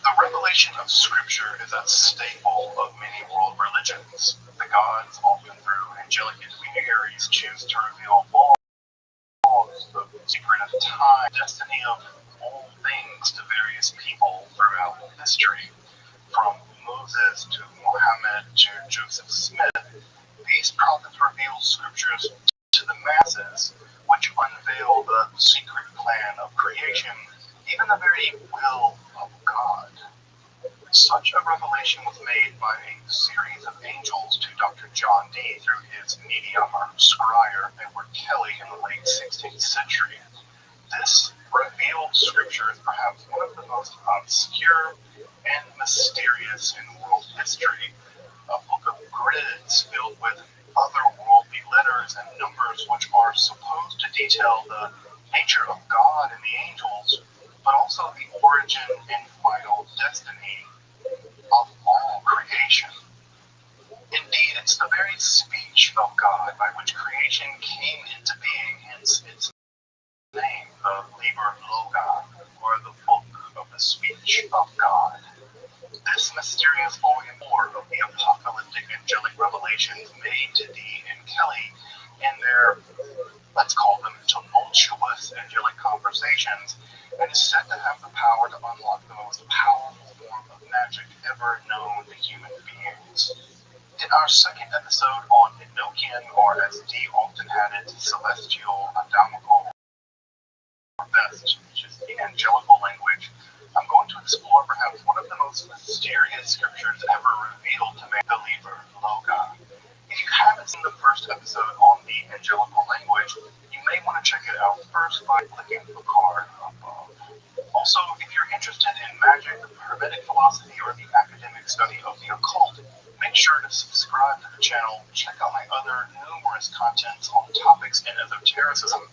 The revelation of Scripture is a staple of many world religions. The gods, often through angelic intermediaries, choose to reveal laws, the secret of time, destiny of all things to various people throughout history. From Moses to Muhammad to Joseph Smith, these prophets reveal scriptures to the masses, which unveil the secret plan of creation, even the very will of God. Such a revelation was made by a series of angels to Dr. John Dee through his medium or scryer, Edward Kelly, in the late 16th century. This revealed scripture is perhaps one of the most obscure and mysterious in world history. A book of grids filled with otherworldly letters and numbers which are supposed to detail the nature of God and the angels, but also the origin and final destiny of all creation. Indeed, it's the very speech of God by which creation came into being, hence its name, the Liber Loga, or the Book of the Speech of God. This mysterious volume 4 of the apocalyptic angelic revelations made to Dee and Kelly in their, let's call them, tumultuous angelic conversations, and is said to have the power to unlock the most powerful form of magic ever known to human beings. In our second episode on Enochian, or as Dee often had it, celestial, adamical, or best, which is the angelical language, I'm going to explore perhaps one of the most mysterious scriptures ever revealed to man, the Liber Loga. If you haven't seen the first episode on the angelical language, you may want to check it out first by clicking the card above. Also, if you're interested in magic, hermetic philosophy, or the academic study of the occult, make sure to subscribe to the channel, check out my other numerous contents on topics in esotericism,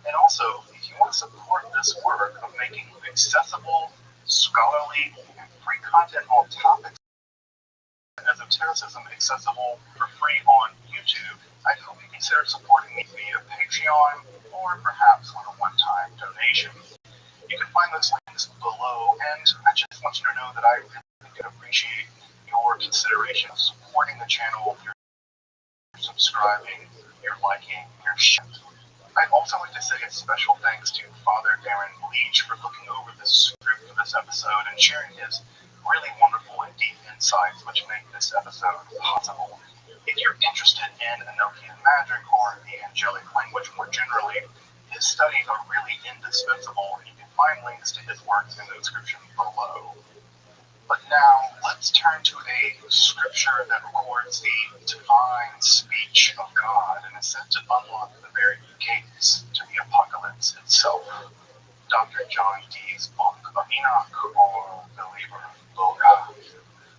and also, if you want to support this work of making accessible, scholarly, and free content on topics in esotericism accessible for free on YouTube, I hope you consider supporting me via Patreon or perhaps on a one-time donation. You can find those links below, and I just want you to know that I really do appreciate your consideration of supporting the channel, your subscribing, your liking, your sharing. I'd also like to say a special thanks to Father Aaron Leach for looking over the script for this episode and sharing his really wonderful and deep insights which make this episode possible. If you're interested in Enochian magic or the angelic language more generally, his studies are really indispensable, and you can find links to his works in the description below. But now, let's turn to a scripture that records the divine speech of God and is said to unlock the very gates to the apocalypse itself. Dr. John Dee's book of Enoch, or the Liber Loga.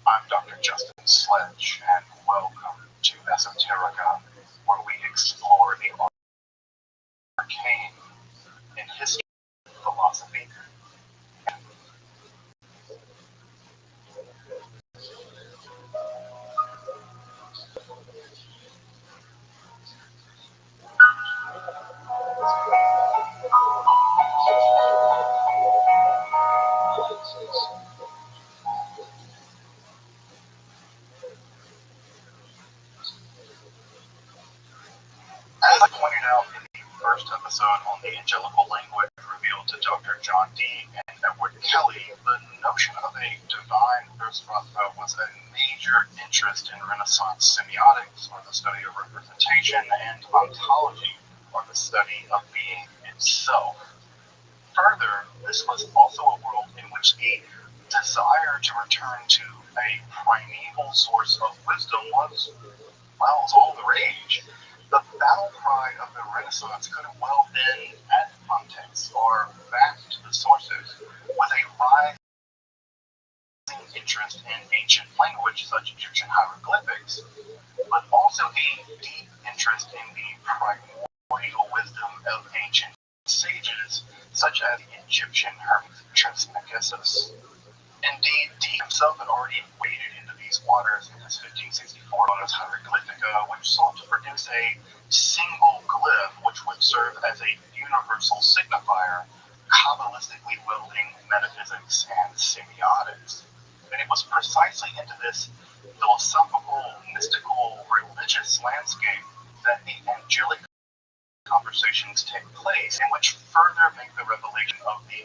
I'm Dr. Justin Sledge, and welcome to Esoterica, where we explore the arcane in history, philosophy, As I pointed out in the first episode on the angelical language revealed to Dr. John Dee and Edward Kelly, the notion of a divine Rabbi was a major interest in Renaissance semiotics, or the study of representation, and ontology, or the study of being itself. Further, this was also a world in which the desire to return to a primeval source of wisdom was all the rage. The battle cry of the Renaissance could have well been ad fontes, or back to the sources, with a rising interest in ancient language such as Egyptian hieroglyphics, but also a deep interest in the primordial wisdom of ancient sages, such as the Egyptian hermit Trismegistus. Indeed, Dee himself had already waded into these waters in his 1564 Bonus Hieroglyphica, which sought to produce a single glyph which would serve as a universal signifier, kabbalistically welding metaphysics and semiotics. And it was precisely into this philosophical, mystical, religious landscape that the angelic conversations take place, in which further make the revelation of the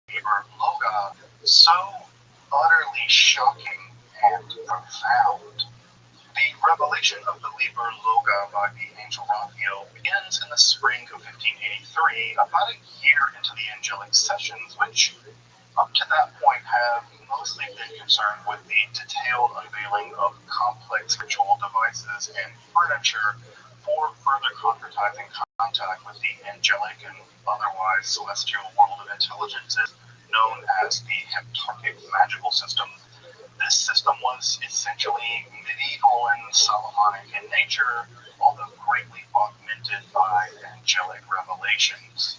Liber Loga so utterly shocking and profound. The revelation of the Liber Loga by the angel Raphael begins in the spring of 1583, about a year into the angelic sessions, which up to that point have mostly been concerned with the detailed unveiling of complex ritual devices and furniture for further concretizing contact with the angelic and otherwise celestial world of intelligences known as the Heptarchic magical system. This system was essentially medieval and Solomonic in nature, although greatly augmented by angelic revelations.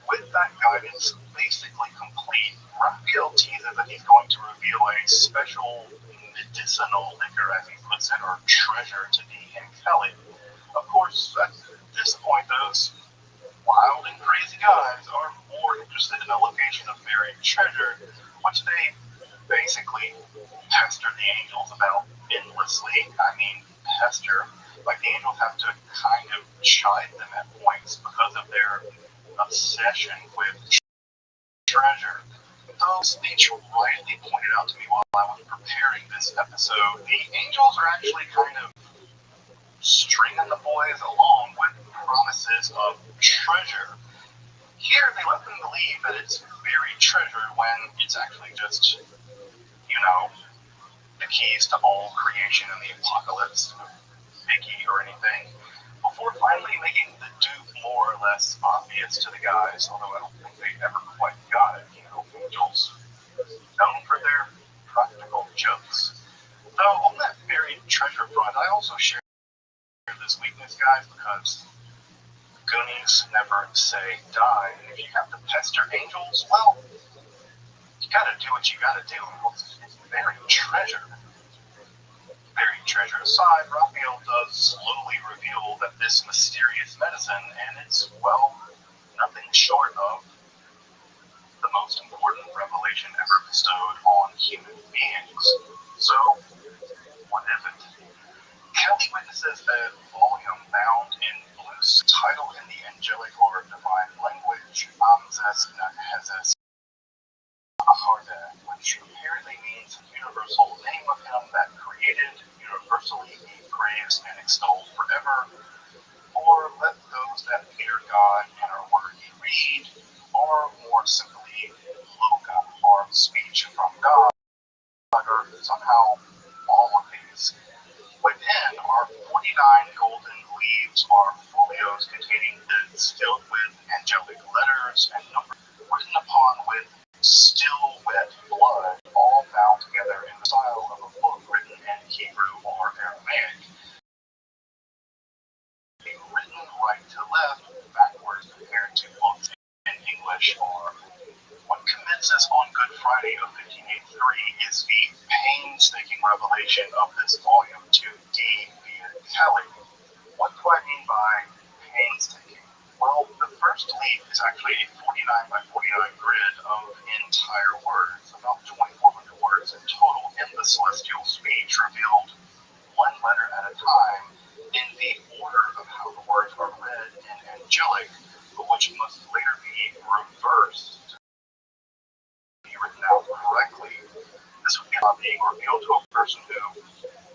With that guidance basically complete, Raphael teases that he's going to reveal a special medicinal liquor, as he puts it, or treasure to Dee and Kelly. Of course, at this point, those wild and crazy guys are more interested in the location of buried treasure, which they basically pester the angels about endlessly. I mean, pester. Like, the angels have to kind of chide them at points because of their obsession with treasure. Though Speech rightly pointed out to me while I was preparing this episode, the angels are actually kind of stringing the boys along with promises of treasure. Here, they let them believe that it's buried treasure when it's actually just, the keys to all creation and the apocalypse, Mickey or anything, before finally making the dupe more or less obvious to the guys, although I don't think they ever quite got it. Angels known for their practical jokes. Though on that buried treasure front, I also share this weakness, guys, because Goonies never say die, and if you have to pester angels, well, you gotta do what you gotta do. It's buried treasure. Buried treasure aside, Raphael does slowly reveal that this mysterious medicine, and it's, well, nothing short of the most important revelation ever bestowed on human beings. So, what is it? Kelly witnesses a volume bound in loose title in the angelic or divine language, Amzes Nahezes Aharde, which apparently means the universal name of him that created, universally be praised and extolled forever, or let those that fear God and are worthy read, or more simply, Loga, or speech from God, or somehow all of these. Within are 49 golden leaves or folios containing bits filled with angelic letters and numbers written upon with still wet blood, all bound together in the style of a book written in Hebrew or Aramaic. Written right to left, backwards compared to books in English, or what commences on Good Friday of 1583 is the painstaking revelation of this volume to D. Kelly. What do I mean by painstaking? Well, the first leaf is actually a 49 by 49 grid of entire words, about 2,400 words in total in the celestial speech, revealed one letter at a time in the order of how the words are read in angelic, but which must later be reversed to be written out correctly. This would be being revealed to a person who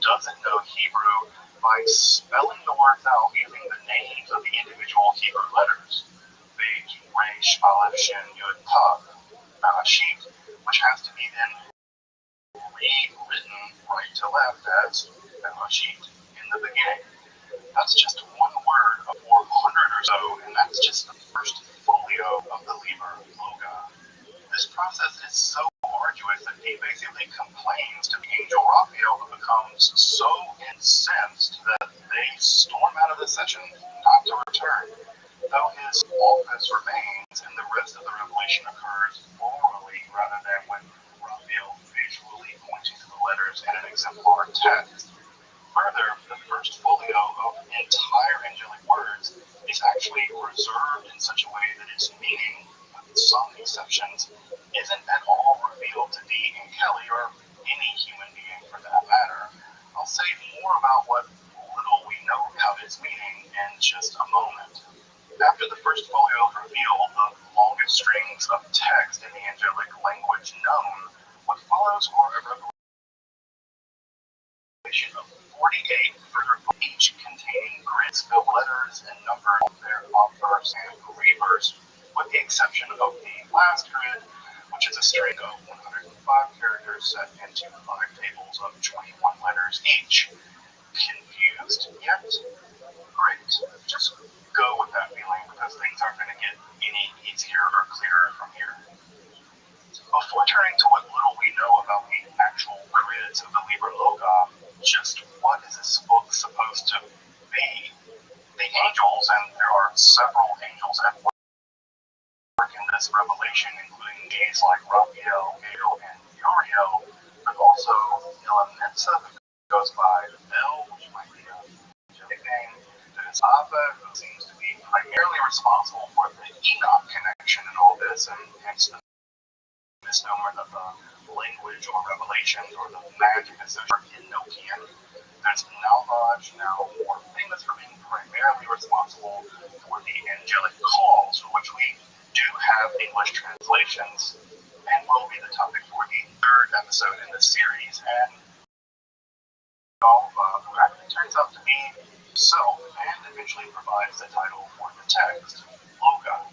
doesn't know Hebrew by spelling the words out using the names of the individual Hebrew letters. Beit, Resh, Aleph, Shin, Yud, Tav, Bereshit, which has to be then rewritten right to left as Bereshit in the beginning. That's just one word of 400 or so, and that's just the first folio of the Liber Loga. This process is so arduous that he basically complains to the angel Raphael, who becomes so incensed that they storm out of the session, not to return. Though his office remains, and the rest of the revelation occurs orally rather than with Raphael visually pointing to the letters in an exemplar text. Further, the first folio of entire angelic words is actually reserved in such a way that its meaning, with some exceptions, isn't at all revealed to Dee and Kelly, or any human being for that matter. I'll say more about what little we know about its meaning in just a moment. After the first folio is revealed, the longest strings of text in the angelic language known, what follows are a revelation of 48 further books, each containing grids filled letters and numbers of their obverse and reverse, with the exception of the last grid, which is a string of 105 characters set into 5 tables of 21 letters each. Confused yet? Great. Just go with that feeling because things aren't going to get any easier or clearer from here. Before turning to what little we know about the actual grids of the Liber Loga, just what is this book supposed to be? The angels, and there are several angels at work in this revelation, including names like Raphael, Gael, and Uriel, but also Ilamitsa, who goes by Bel, which might be a nickname. There's Abba, who seems to be primarily responsible for the Enoch connection in all this, and hence the misnomer of the language or revelation or the magic associated in Enochian. There's Nalvaj, now more famous for being primarily responsible for the angelic calls, for which we do have English translations, and will be the topic for the 3rd episode in the series, and who actually turns out to be self, and eventually provides the title for the text, Loga.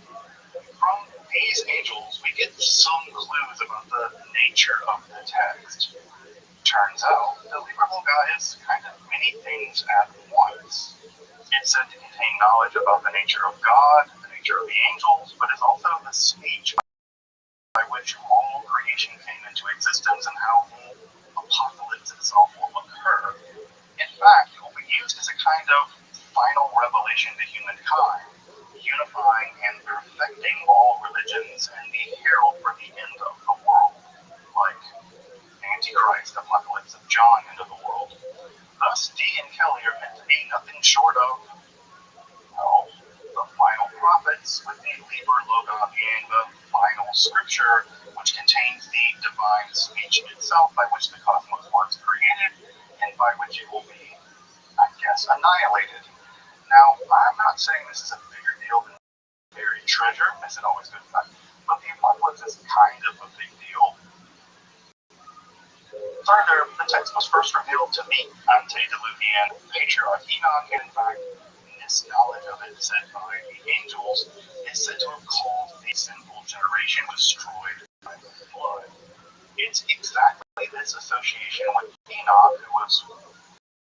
From these angels, we get some clues about the nature of the text. Turns out, the Liber Loga is kind of many things at once. It's said to contain knowledge about the nature of God, the nature of the angels, but it's also the speech by which all creation came into existence and how the apocalypse itself will occur. In fact, it will be used as a kind of final revelation to humankind, unifying and perfecting all religions and the herald for the end of the world, like Antichrist, Apocalypse of John, end of the world. Thus, Dee and Kelly are meant to be nothing short of, well, the final prophets, with the Liber Loga being the final scripture, which contains the divine speech itself by which the cosmos was created, and by which it will be, I guess, annihilated. Now, I'm not saying this is a bigger deal than buried treasure, as it always goes back, but the apocalypse is kind of a big deal. Further, the text was first revealed to the antediluvian patriarch Enoch, and in fact, this knowledge of it said by the angels is said to have called the sinful generation destroyed by the flood. It's exactly this association with Enoch, who was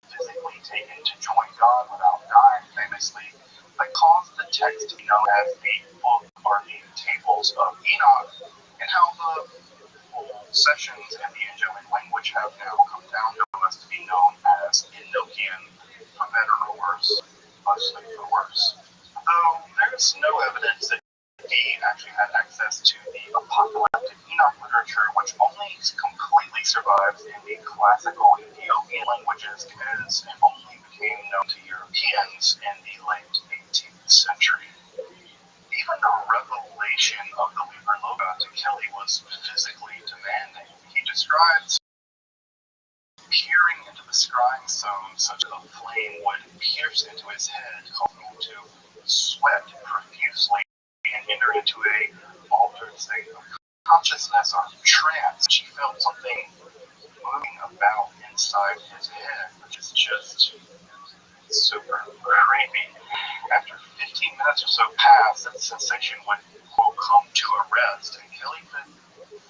physically taken to join God without dying famously, that caused the text to be known as the book or the tables of Enoch, and how the whole sessions and the angelic language have now come down to us to be known as Enochian, for better or worse, mostly for worse. Though there's no evidence that Dee actually had access to the apocalyptic Enoch literature, which only completely survives in the classical Ethiopian languages, as it only became known to Europeans in the late 18th century. Even the revelation of the Liber Loga to Kelly was physically demanding. He describes peering into the scrying stone such that a flame would pierce into his head, causing him to sweat profusely and enter into a altered state of consciousness or trance. She felt something moving about inside his head, which is just super creepy. After 15 minutes or so passed, that sensation would, quote, come to a rest, and Kelly could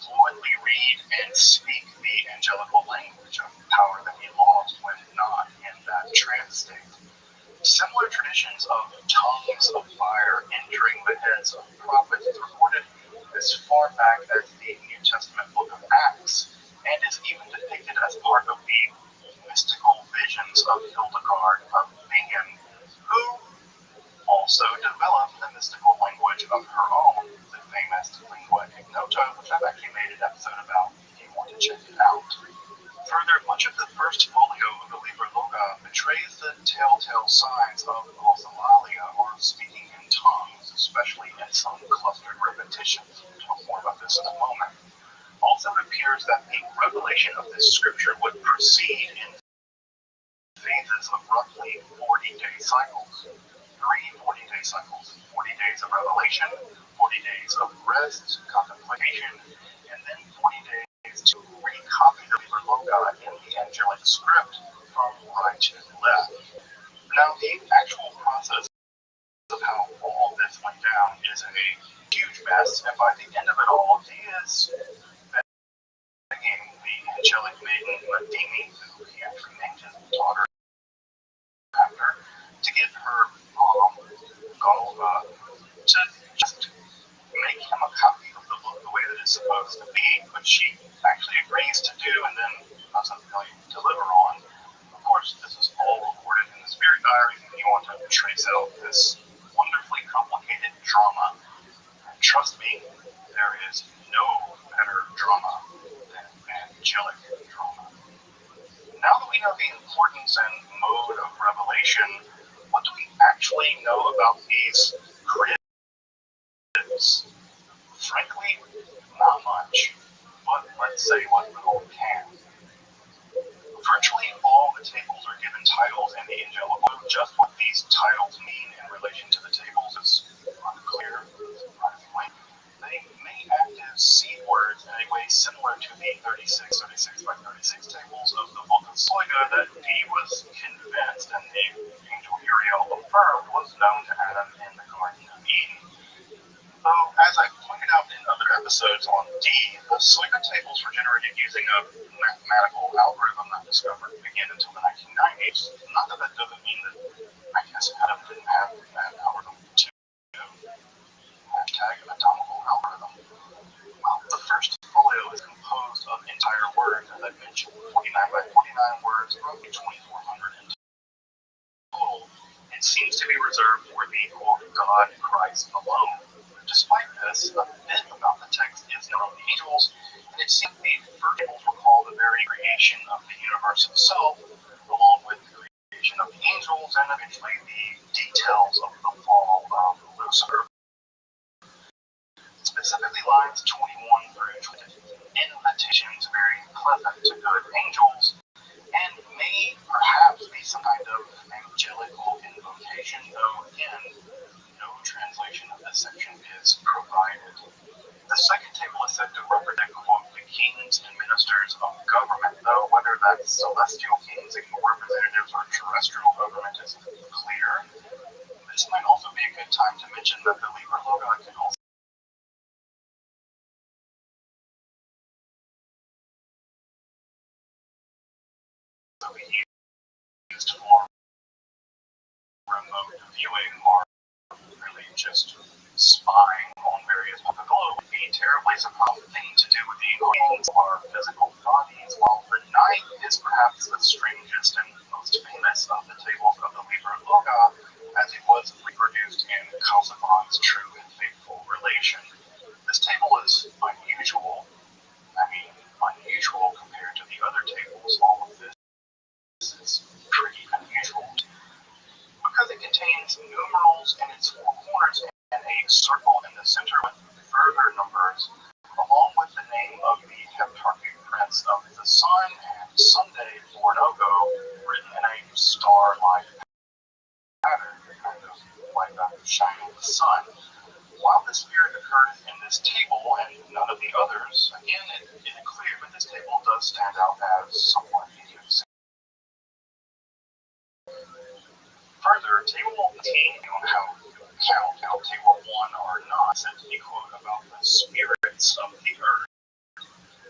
fluently read and speak the angelical language, of power that he lost when not in that trance state. Similar traditions of tongues of fire entering the heads of prophets is recorded as far back as the New Testament book of Acts, and is even depicted as part of the mystical visions of Hildegard of Bingen, who also developed the mystical language of her own, the famous lingua ignota, which I've actually made an episode about if you want to check it out. Further, much of the first folio of the Liber Loga betrays the telltale signs of glossolalia, or speaking in tongues, especially in some clustered repetitions. We'll talk more about this in a moment. Also, it appears that the revelation of this scripture would proceed in phases of roughly 40-day cycles. three 40-day cycles: 40 days of revelation, 40 days of rest, contemplation, and then 40 days to recopy the Liber Loci in the angelic script from right to left. Now, the actual process of how all this went down is a huge mess, and by the end of it all, Dee is begging the angelic maiden Madimi, who he actually named his daughter after, to get her mom, Golga, to just make him a copy of the book the way that it's supposed to be, which she actually agrees to do and then doesn't really deliver on. Of course, this is all recorded in the spirit diaries if you want to trace out this wonderfully complicated drama. And trust me, there is no better drama than angelic drama. Now that we know the importance and mode of revelation, what do we actually know about these cribs? Frankly, not much, but let's say what little we can. Virtually all the tables are given titles in the angelic book. Just what these titles mean in relation to the tables is unclear, surprisingly. They may act as seed words in a way similar to the 36 by 36 tables of the Book of Soiga that Dee was convinced and the angel Uriel affirmed was known to Adam in the Garden of Eden. Though, as I pointed out in other episodes on Dee, the Soiga tables were generated using a mathematical algorithm not discovered again until the 1990s. Not that that doesn't mean that I guess Adam didn't have that algorithm too. Hashtag atomical algorithm. Well, the first folio is composed of entire words, as I mentioned, 49 by 49 words, roughly 2,400 in total. It seems to be reserved for the, quote, God Christ alone. Despite this, a bit about the text is known of the angels, and it seems the first tables recall the very creation of the universe itself, along with the creation of the angels, and eventually the details of the fall of Lucifer. Specifically lines 21 through 20. Invitations very pleasant to good angels, and may perhaps be some kind of angelical invocation, though again, no translation of this section is provided. The second table is said to represent, quote, the kings and ministers of government, though whether that's celestial kings and representatives or terrestrial government isn't clear. This might also be a good time to mention that the Liber Loci can also be used for remote viewing or really just spying on various parts of the globe. Would be terribly surprising thing to do with the beings or physical bodies, while the night is perhaps the strangest and most famous of the tables of the Liber Loci, as it was reproduced in Chalcedon's True and Faithful Relation. This table is unusual. Unusual compared to the other tables. All of this is pretty unusual because it contains numerals in its four corners and a circle in the center with further numbers, along with the name of the heptarchic prince of the sun and Sunday for no-go, written in a star-like pattern, kind of like a shining sun. While the spirit occurs in this table and none of the others, again, it isn't clear, but this table does stand out as somewhat idiosyncratic. Further, table 18 on how to count how table 1 or not said to be quote about the spirits of the earth.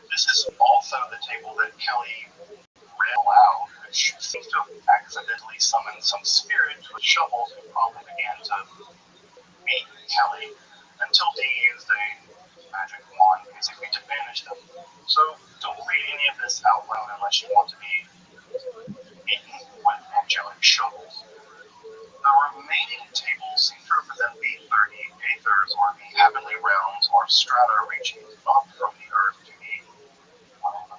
This is also the table that Kelly read aloud, which seems to have accidentally summoned some spirits with shovels who probably began to beat Kelly until Dee used a magic wand basically to banish them. So don't read any of this out loud unless you want to be beaten with angelic shovels. The remaining tables seem to represent the 30 aethers, or the heavenly realms, or strata reaching up from the earth to the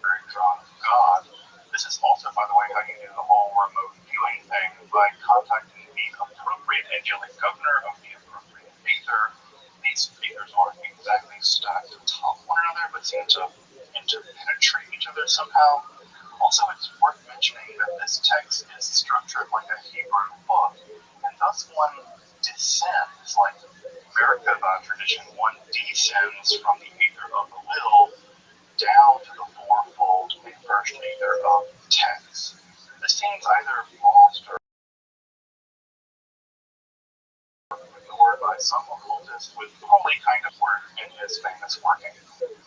very throne of God. This is also, by the way, how you do the whole remote viewing thing by contacting the appropriate angelic governor of the appropriate aether. These aethers aren't exactly stacked atop one another, but seem to interpenetrate each other somehow. Also, it's worth mentioning that this text is structured like a Hebrew book, and thus one descends, like Merkaba tradition, one descends from the ether of the will down to the fourfold and first ether of text. This seems either lost or ignored by some occultists with only kind of work in his famous working.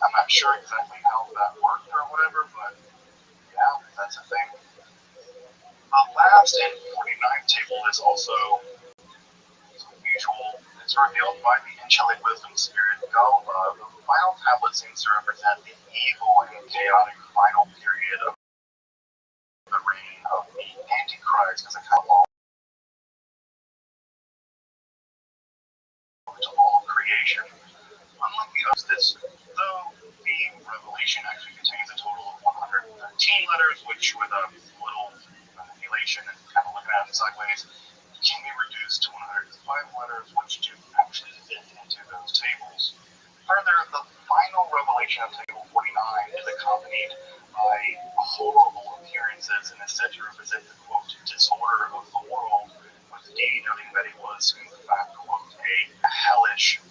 I'm not sure exactly how that worked or whatever, but yeah, that's a thing. The last and 49th table is also unusual. It's revealed by the angelic wisdom spirit Gaula. The final tablet seems to represent the evil and chaotic final period of the reign of the Antichrist as a kind of law to all creation. Unlike the others, though the Revelation actually contains a total of 113 letters, which with a little manipulation and kind of looking at it sideways, can be reduced to 105 letters, which do actually fit into those tables. Further, the final revelation of table 49 is accompanied by horrible appearances and is said to represent the, quote, disorder of the world, with D noting that it was, in fact, quote, a hellish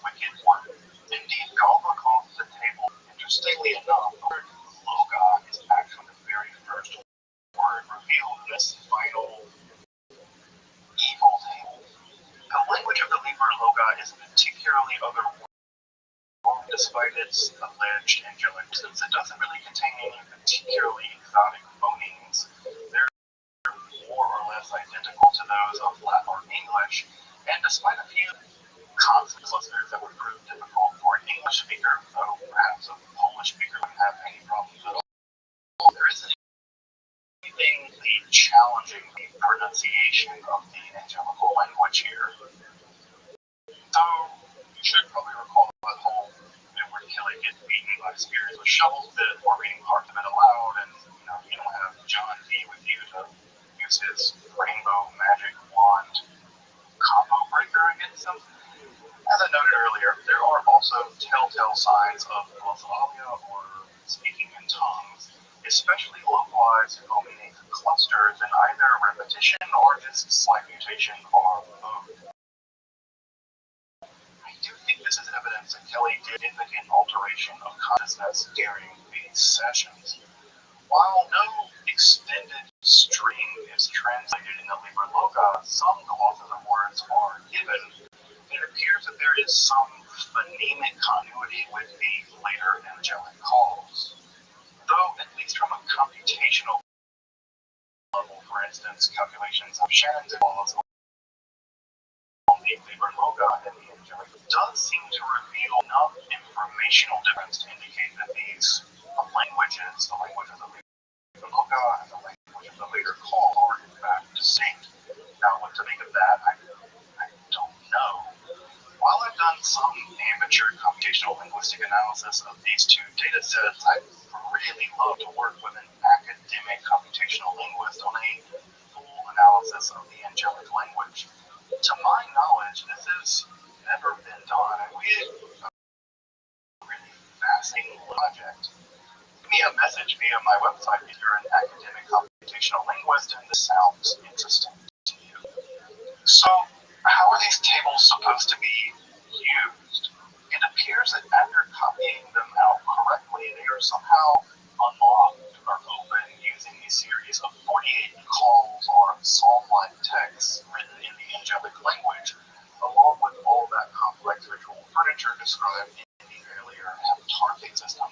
wicked one. Indeed, Galba calls the table, interestingly enough, the word loga is actually the very first word revealed in this final evil table. The language of the Liber Loga is particularly otherworldly, despite its alleged angelic, since it doesn't really contain any particularly exotic phonemes. They're more or less identical to those of Latin or English, and despite a few consonant clusters that would prove difficult for an English speaker, though perhaps a Polish speaker wouldn't have any problems at all, there isn't anything challenging the pronunciation of the angelical language here. So, you should probably recall that whole where Kelly gets beaten by spirits with shovels bit or reading parts of it aloud, and you don't have John D with you to use his rainbow magic wand combo breaker against them. As I noted earlier, there are also telltale signs of glossolalia or speaking in tongues, especially localized phonemic clusters in either repetition or just slight mutation or both. I do think this is evidence that Kelly did significant alteration of consciousness during these sessions. While no extended string is translated in the Liber Loga, some glosses of words are given. It appears that there is some phonemic continuity with the later angelic calls. Though, at least from a computational level, for instance, calculations of Shannon's laws on the Liber Loga and the angelic does seem to reveal enough informational difference to indicate that these languages, the language of the Liber Loga and the language of the later call, are in fact distinct. Now, what to make of that, I don't know. While I've done some amateur computational linguistic analysis of these two data sets, I'd really love to work with an academic computational linguist on a full analysis of the angelic language. To my knowledge, this has never been done, and we have a really fascinating project. Give me a message via my website if you're an academic computational linguist and this sounds interesting to you. So, how are these tables supposed to be used? It appears that after copying them out correctly, they are somehow unlocked or opened using a series of 48 calls or psalm-like texts written in the angelic language, along with all that complex ritual furniture described in the earlier heptarchic system.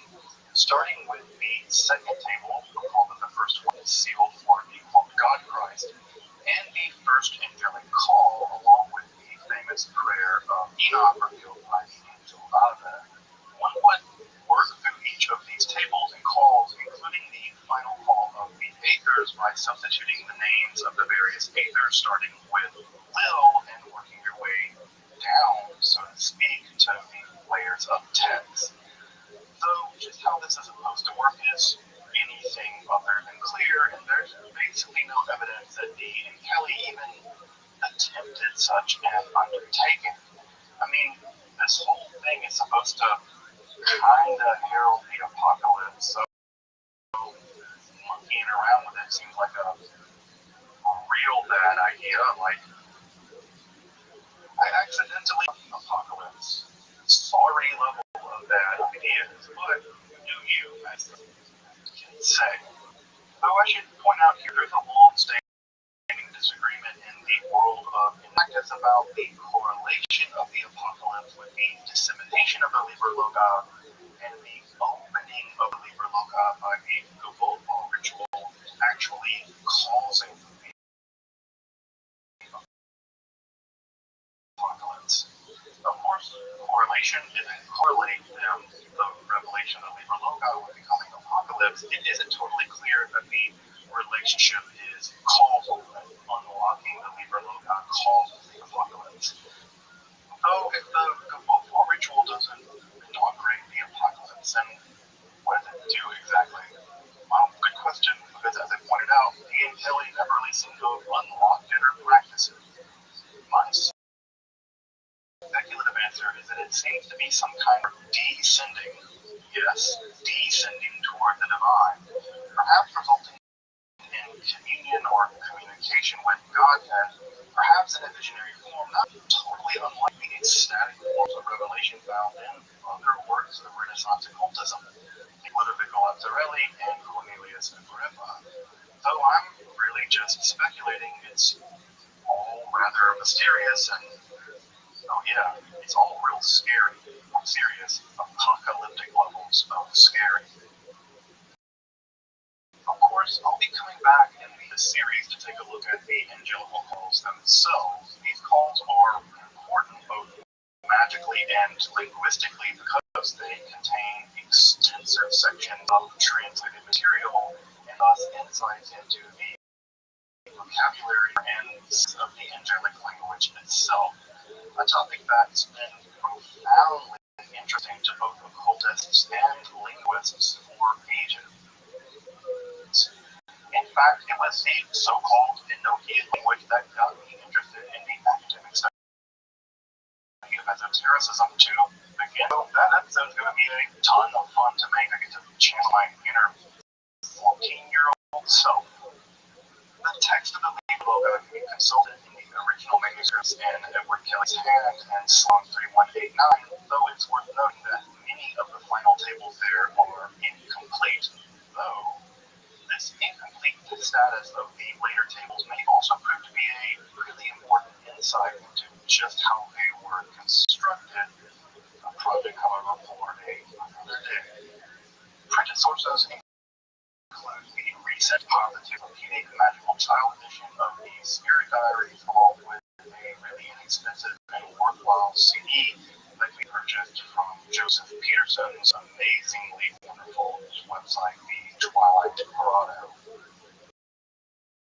Starting with the second table, we'll call it the first one, is sealed for the God Christ, and the first angelic call, along with the famous prayer of Enoch revealed by the angel Ave. One would work through each of these tables and calls, including the final call of the aethers, by substituting the names of the various aethers, starting with Lil and working your way down, so to speak, to the layers of text. Though just how this is supposed to work is anything other than clear, and there's basically no evidence that Dee and Kelly even attempted such an undertaking. I mean, this whole thing is supposed to kinda herald the apocalypse, so monkeying around with it seems like a bad idea, like I accidentally apocalypse. Sorry level of bad ideas, but do you, as the kids say. Though I should point out here, there's a long-standing disagreement in the world of practice about the correlation of the apocalypse with the dissemination of the Liber Loci and the opening of the Liber Loci by the Gabobol ritual actually causing the apocalypse. Of course, correlation didn't correlate them, the revelation of the Liber Loci with the coming apocalypse. It isn't totally clear that the relationship is causal, that unlocking the Liber Loci causes the apocalypse. Though if the Gabobol ritual doesn't inaugurate the apocalypse, then what does it do exactly? Well, good question, because as I pointed out, the Angeli never really seem to have unlocked it or practiced it. My speculative answer is that it seems to be some kind of descending, yes, descending toward the divine, perhaps resulting in communion or communication with Godhead, perhaps in a visionary form, not totally unlike the ecstatic forms of revelation found in other works of Renaissance occultism, like Ludovico Lazzarelli and Cornelius Agrippa. Though I'm really just speculating, it's all rather mysterious and, oh yeah, it's all real scary. I'm serious, apocalyptic levels of scary. Of course, I'll be coming back in the series to take a look at the angelical calls themselves. These calls are important both magically and linguistically because they contain extensive sections of translated material and thus insights into the vocabulary and of the angelic language itself. A topic that's been profoundly interesting to both occultists and linguists for ages. In fact, it was the so-called Enochian language that got me interested in the academic study of esotericism to begin. So that episode's going to be a ton of fun to make. I get to channel my inner 14-year-old self. The text of the Liber Loci can be consulted in the original manuscripts in Edward Kelly's hand and Sloan 3189, though it's worth noting that many of the final tables there are incomplete, though this incomplete status of the later tables may also prove to be a really important insight into just how they were constructed, a project, however, for another day. Printed sources include the recent positive Orthopedic Magical Child edition of the Spirit Diaries, along with a really inexpensive and worthwhile CD that we purchased from Joseph Peterson's amazingly wonderful website, the Twilight Grotto.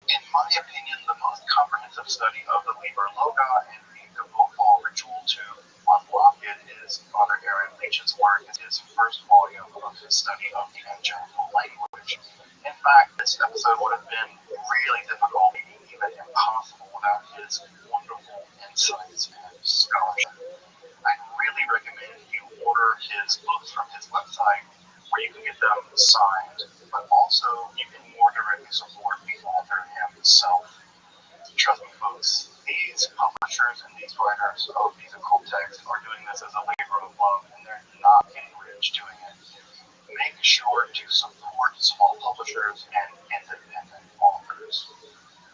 In my opinion, the most comprehensive study of the Liber Loci and the Gabobol ritual to unlock it is Father Aaron Leach's work in his first volume of his study of the angelical language. In fact, this episode would have been really difficult, even impossible, without his wonderful insights and scholarship. I really recommend you order his books from his website, where you can get them signed, but also you can more directly support the author himself. Trust me, folks, these publishers and these writers of these occult texts are doing this as a labor of love, and they're not getting rich doing it. Make sure to support small publishers and independent authors.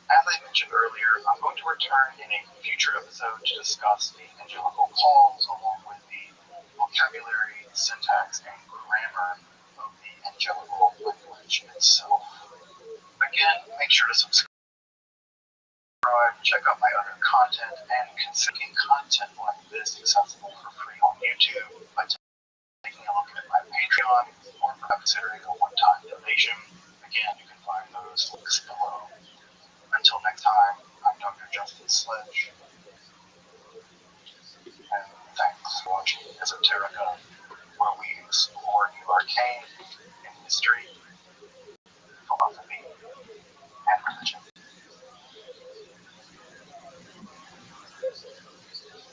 As I mentioned earlier, I'm going to return in a future episode to discuss the angelical calls along with the vocabulary, syntax, and grammar of the angelical language itself. Again, make sure to subscribe, check out my other content, and consider content like this accessible for free on YouTube by taking a look at my Patreon or considering a one-time donation. Again, you can find those links below. Until next time, I'm Dr. Justin Sledge, and thanks for watching Esoterica, where we explore the arcane in history, philosophy, and religion.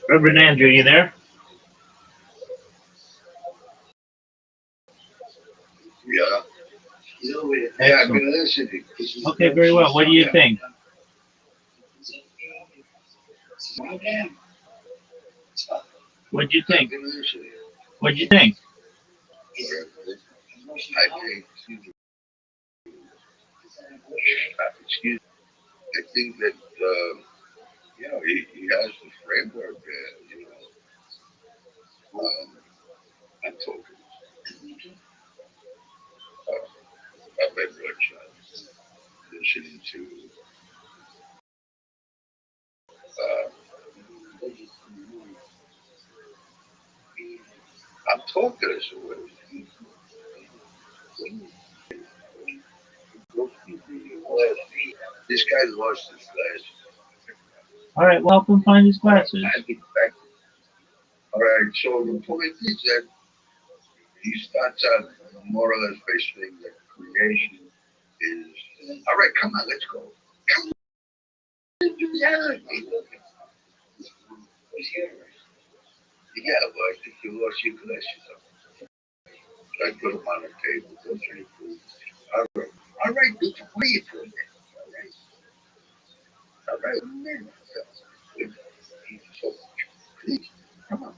Reverend Andrew, you there? Yeah. Yeah, I'm going to listen. Okay, very well. What do you think? What'd you think? What'd you think? Excuse me. I think that he has the framework there. I'm talking. Rabbi Rothschild, listening to. I'm talking as a way. This guy lost his glasses. All right, well, help him find his glasses. All right, so the point is that he starts out more or less by saying that creation is. All right, come on, let's go. Yeah, well, I think you lost your glasses. I put them on the table. Those are your food. All right, what are you doing? All right. So, please, come on.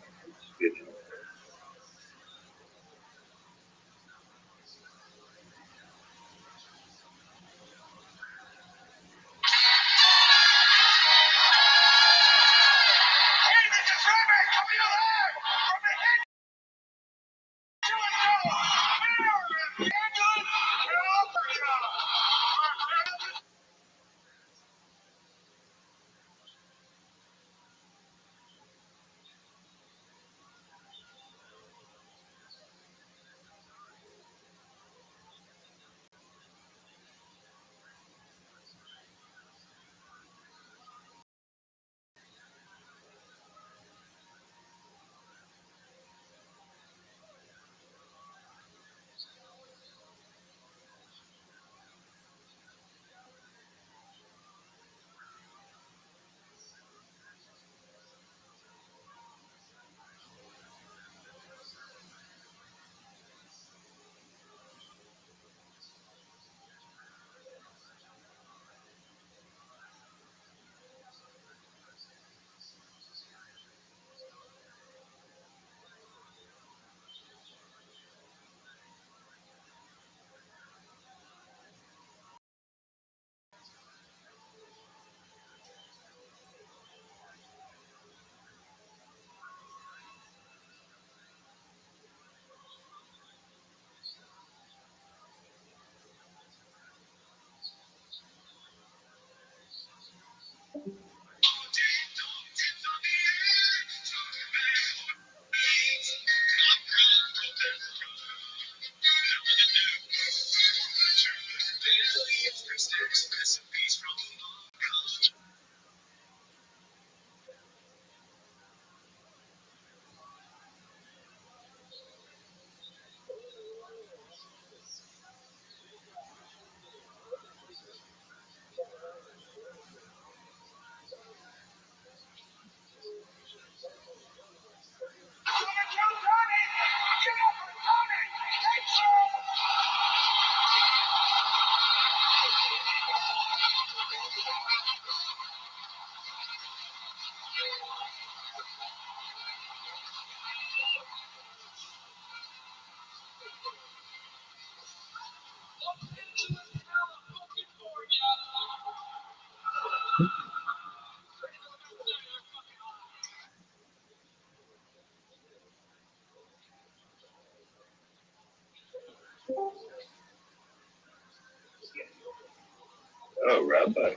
Oh, Rabbi.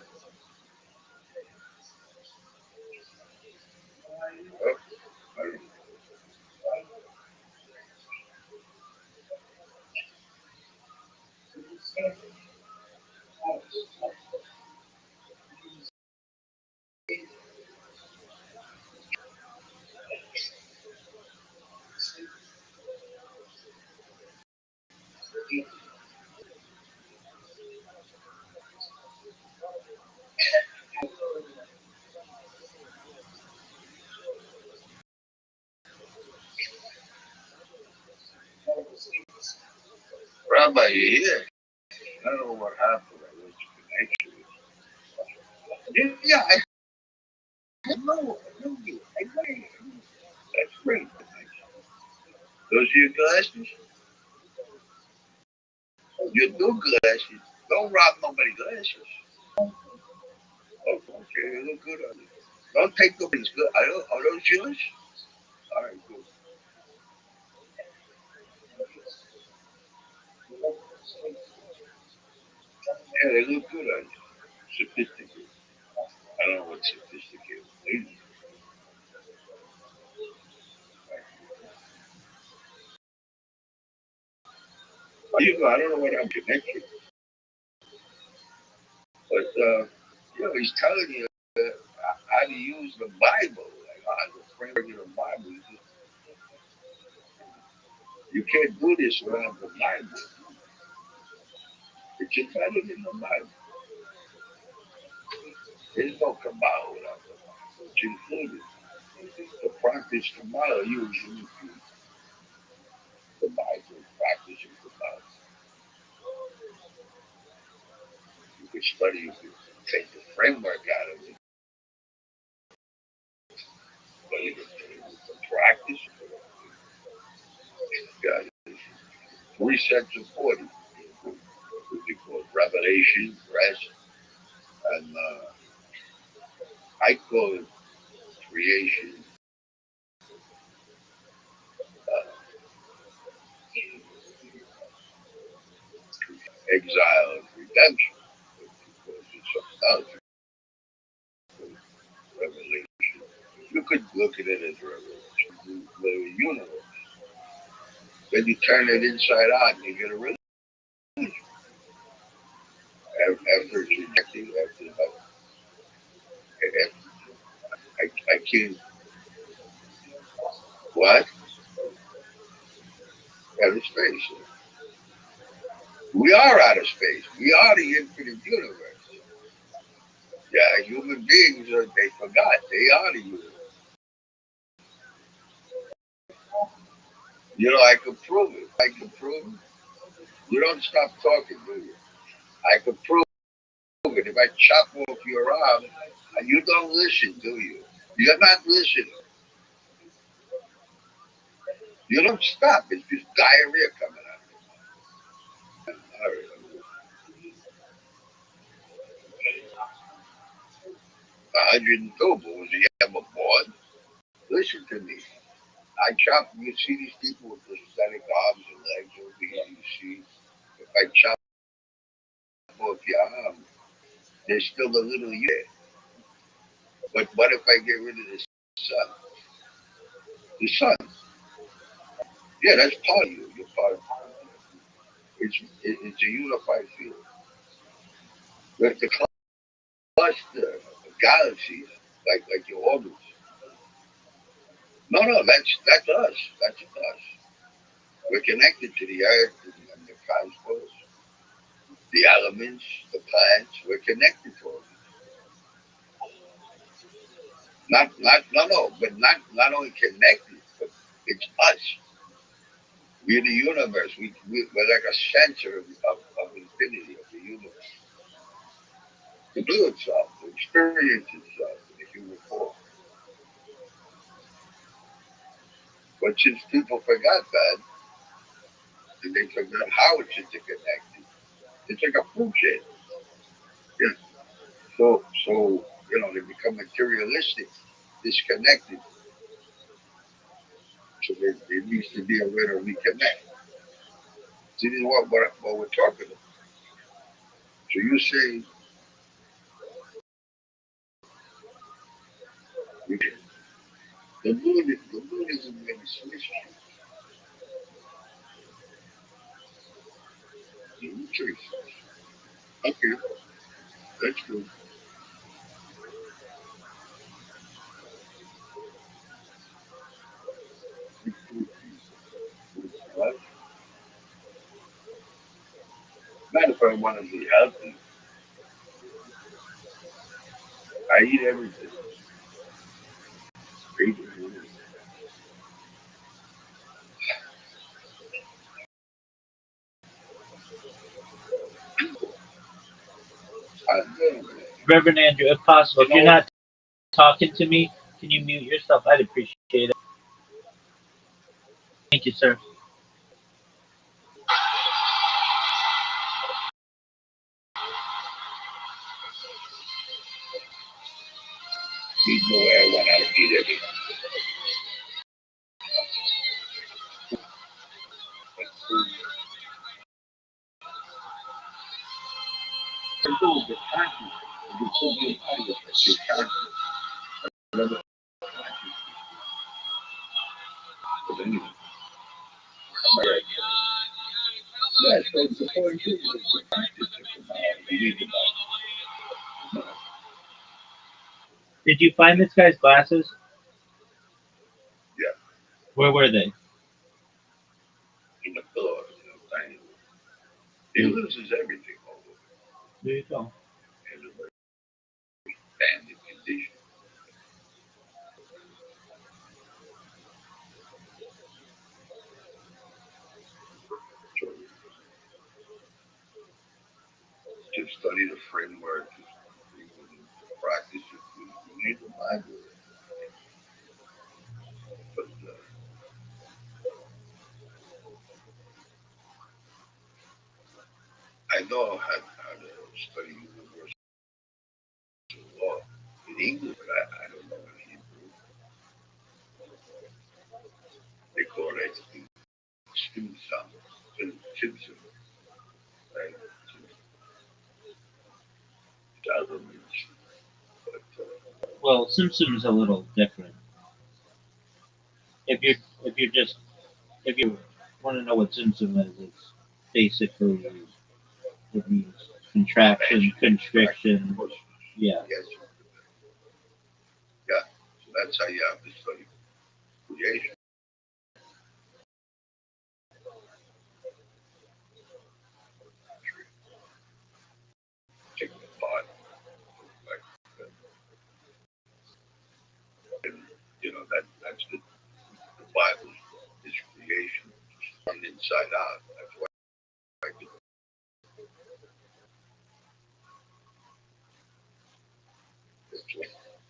Rabbi, you here? I don't know what happened. I lost connection. Yeah, No, no, that's great. Those are your glasses? Your new glasses. Don't rob nobody's glasses. Oh, okay, they look good on you. Don't take nobody's good. Are those yours? All right, good. Yeah, they look good on you. Sophisticated. I don't know what sophisticated means. You know, I don't know what I'm connected, but he's telling you how to use the Bible, like how the framework of the Bible. You can't do this without the Bible. It's embedded in the Bible. There's no Kabbalah without the Bible. It's included. To practice Kabbalah, you use the Bible, practicing Kabbalah. You could study, you could take the framework out of it, but you could practice. You got three sets of 40. What they call revelation, rest, and I call it creation, uh, exile, and redemption. Because it's something else. Revelation. You could look at it as revelation, the universe. Then you turn it inside out and you get a religion. After it's rejected, I can't, what? Outer space. We are out of space. We are the infinite universe. Yeah, human beings, they forgot. They are the universe. You know, I can prove it. I can prove it. You don't stop talking, do you? I can prove it. If I chop off your arm, you don't listen, do you? You're not listening. You don't stop. It's just diarrhea coming out. All right. 102, but was he ever born? Listen to me. I chop, you see these people with prosthetic arms and legs over here, you see, if I chop off your arm, there's still a little you. But what if I get rid of the sun? The sun. Yeah, that's part of you. You're part of it. It's a unified field. But the cluster of galaxies, like your orbits. No, that's us. That's us. We're connected to the earth and the cosmos, the elements, the plants. We're connected to them. But not only connected, but it's us. We're the universe. We're like a center of infinity, of the universe. To do itself, to experience itself in the human form. But since people forgot that, and they forgot how it's interconnected, it's like a food chain. Yeah. So they become materialistic, disconnected. So there needs to be a way to reconnect. See, this is what we're talking about. So you say the moon isn't really Swiss. Okay, that's good. What? Not if I want to be healthy. I eat everything. I know. Reverend Andrew, if possible, You if you're know, not talking to me, can you mute yourself? I'd appreciate it. Thank you, sir. He's nowhere I want to eat it. Did you find this guy's glasses? Yeah. Where were they? In the pillow, he loses everything all over. There you go. In a very banded condition. So, to study the framework, to practice it, you need the Bible. But I know how to study universal law in English, but I don't know in Hebrew. They call it Simpson, right? Well, Simpson's a little different. If you if you just if you want to know what Simpson is, it's basically it means contraction, constriction. Yeah. Yes. Yeah. So that's how you have to study creation. Take it apart. Like, and, that's the Bible is creation from inside out. That's why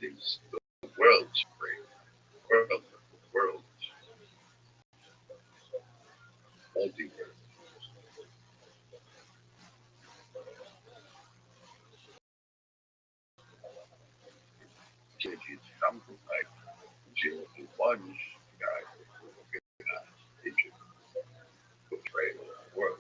the world's great. The world, multiverse. It's something like 0 to 1 guy organized Egypt portray the world.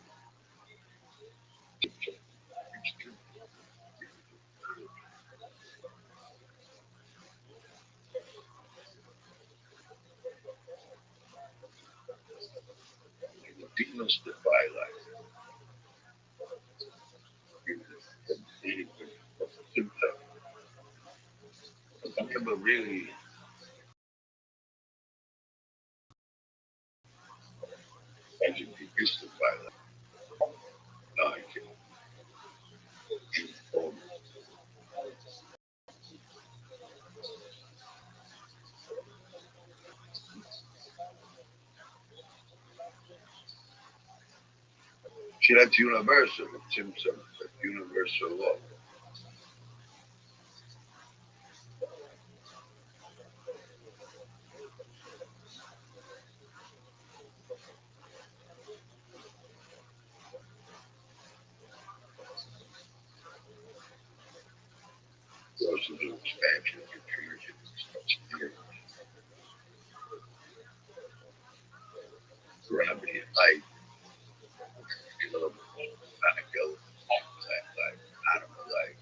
Demystify life. I never really had to demystify life. Now I can inform. See, that's universal. It's universal law. We also do expansion, confusion, gravity, light, particle, plant life, animal life.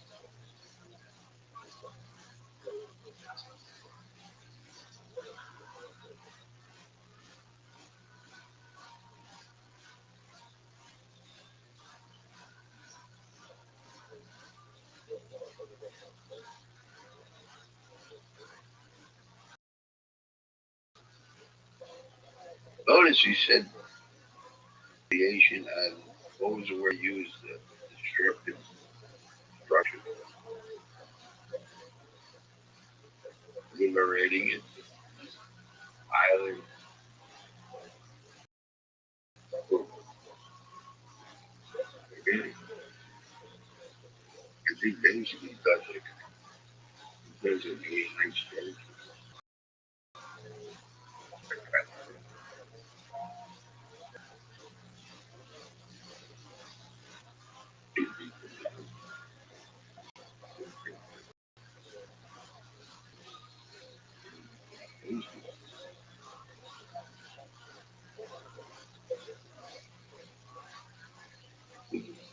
Notice he said creation and what was the word used? Destructive structure. Liberating it, island. Because he basically does it. There's a really nice church.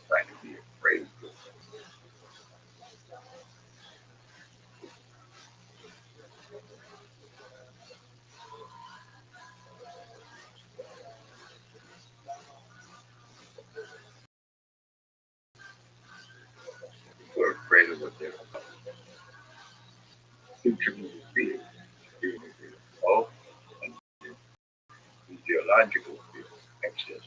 Trying to be afraid. We're afraid of what they're future fear. Oh, and physiological fear. Excess.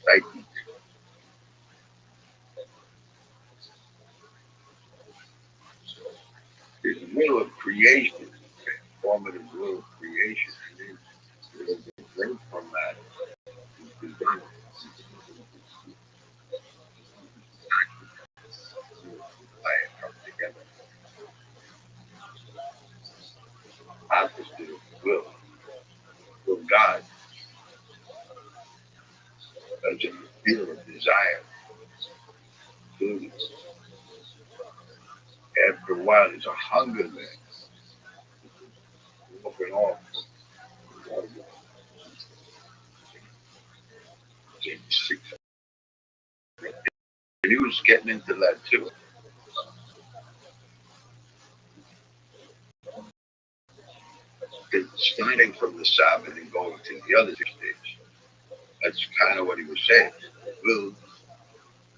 Psyche. There's a will of creation, formative will of creation. And then drink from that. You can come together. Opposite of will. Will God doesn't feel a desire. Food. After a while, there's a hunger there. Walking off. And he was getting into that too. Starting from the Sabbath and going to the other stage. That's kind of what he was saying. Will,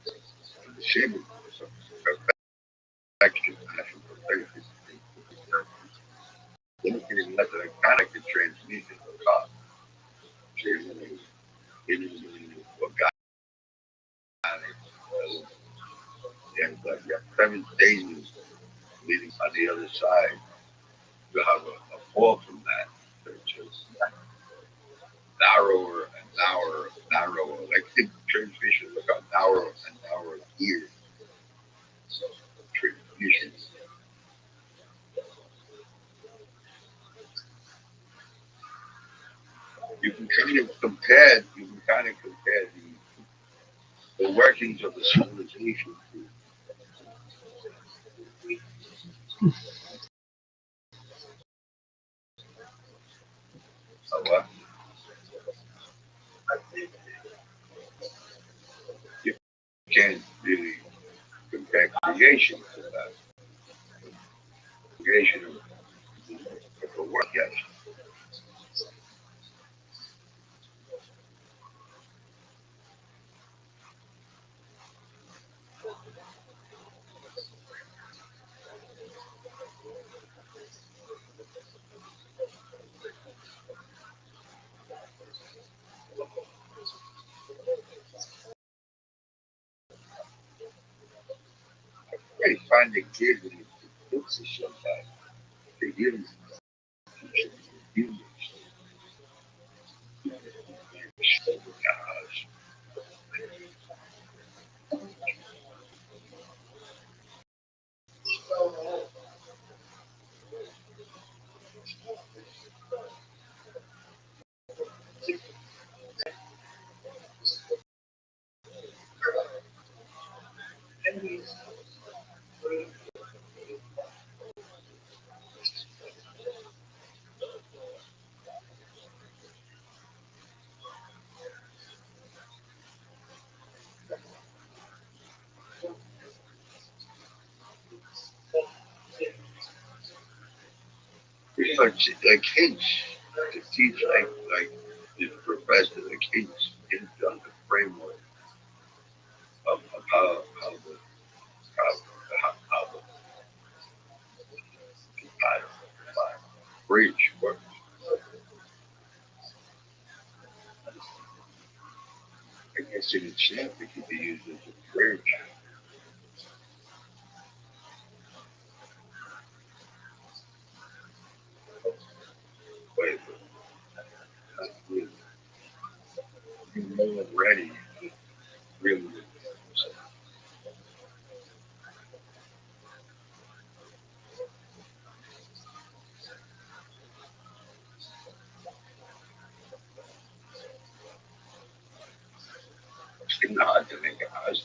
the same perfection, passion, perfection. Limited method of connected transmission of God. What God and you have 7 stages leading on the other side. You have a fall from that, which is narrower and narrower. Like the transmission become narrower and narrower here. Transmission. You can kind of compare. The workings of the civilization to what you can't really compare creation to that. Creation of the work, yes. They find the kid and it looks at sometimes. They give him humans. Like kids to teach like the professor, the kids on the framework of how the how the bridge works. I guess in itself it could be used as a bridge. But you know already Really good. So, it's hard to make a house.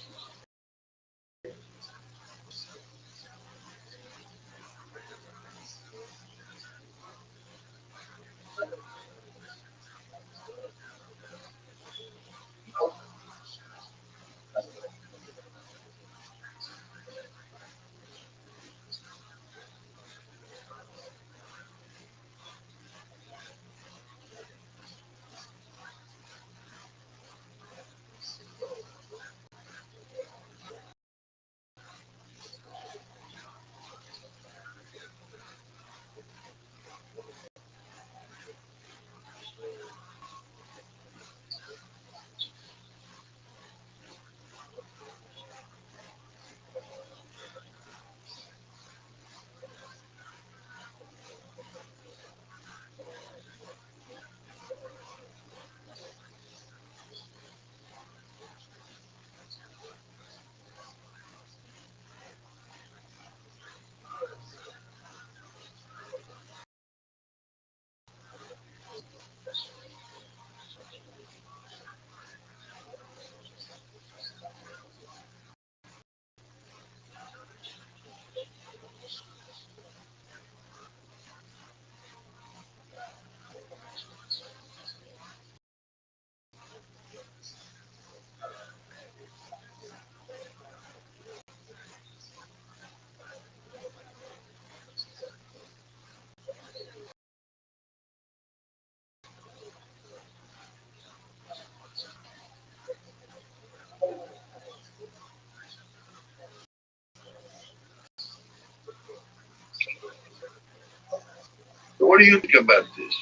So what do you think about this?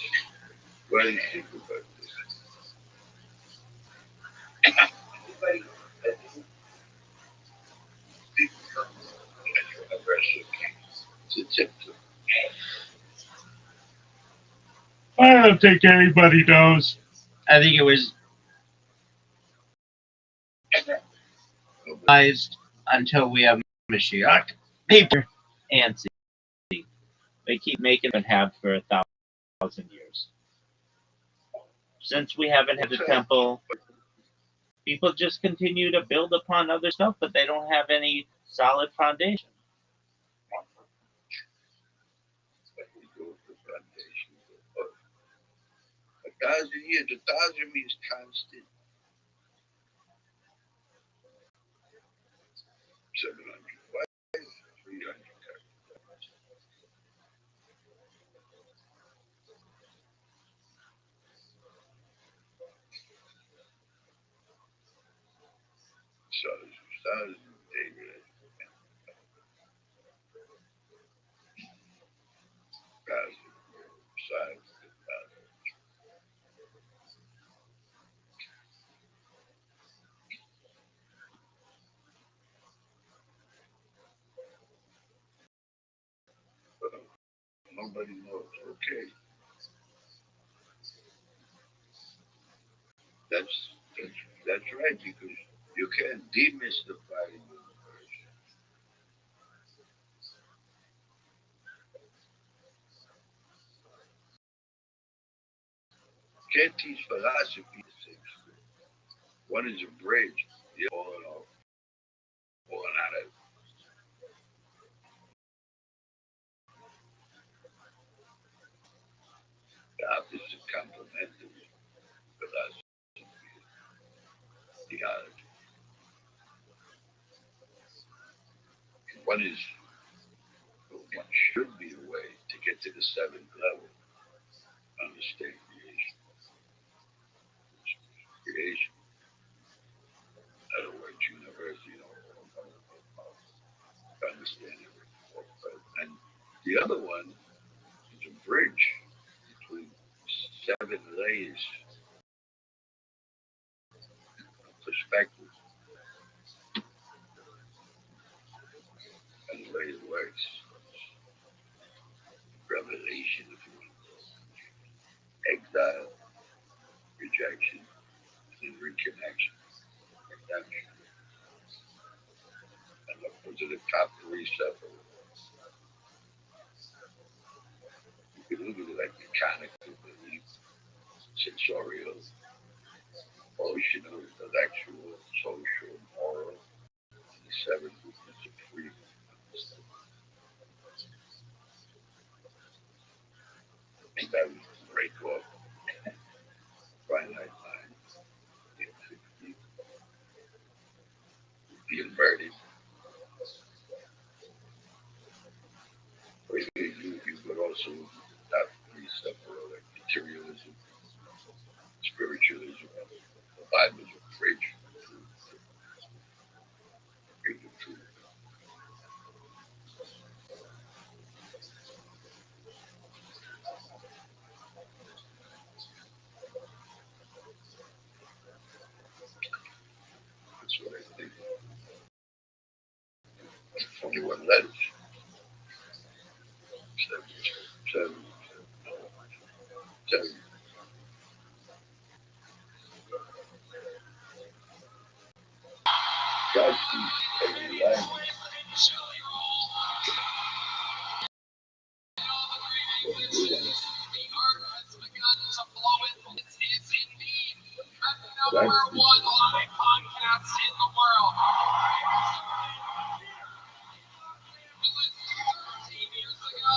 What do you think about this? It's a I don't think anybody knows. I think it was realized until we have Mashiach. People and see. They keep making it have for 1,000 years. Since we haven't had a temple, people just continue to build upon other stuff, but they don't have any solid foundation. A 1,000 years. 1,000 means constant. 700. Why 300? So, David. 1,000. Size. Nobody knows. Okay. That's that's right because you can't demystify the universe. You can't teach philosophy the same school. One is a bridge, the other falling out of the opposite complementary philosophy, theology. One is one should be a way to get to the seventh level, understand creation. Creation. In other words, universe, understand it. And the other one is a bridge between 7 layers of perspective and the way it works. Revelation, if you will. Exile, rejection, and reconnection. That's, and those are the top three separate. You can look at it like mechanical belief, sensorial, emotional, intellectual, social, moral, and the seven movements of freedom. And that was to break off finite mind, the inverted. Or you could also not be separate, like materialism, spiritualism, the Bible is a bridge to bring the truth. That's what I think. 21 letters. Seven, seven, seven. God sees every language. What we do want. God sees Podcast in the world. 13 years ago,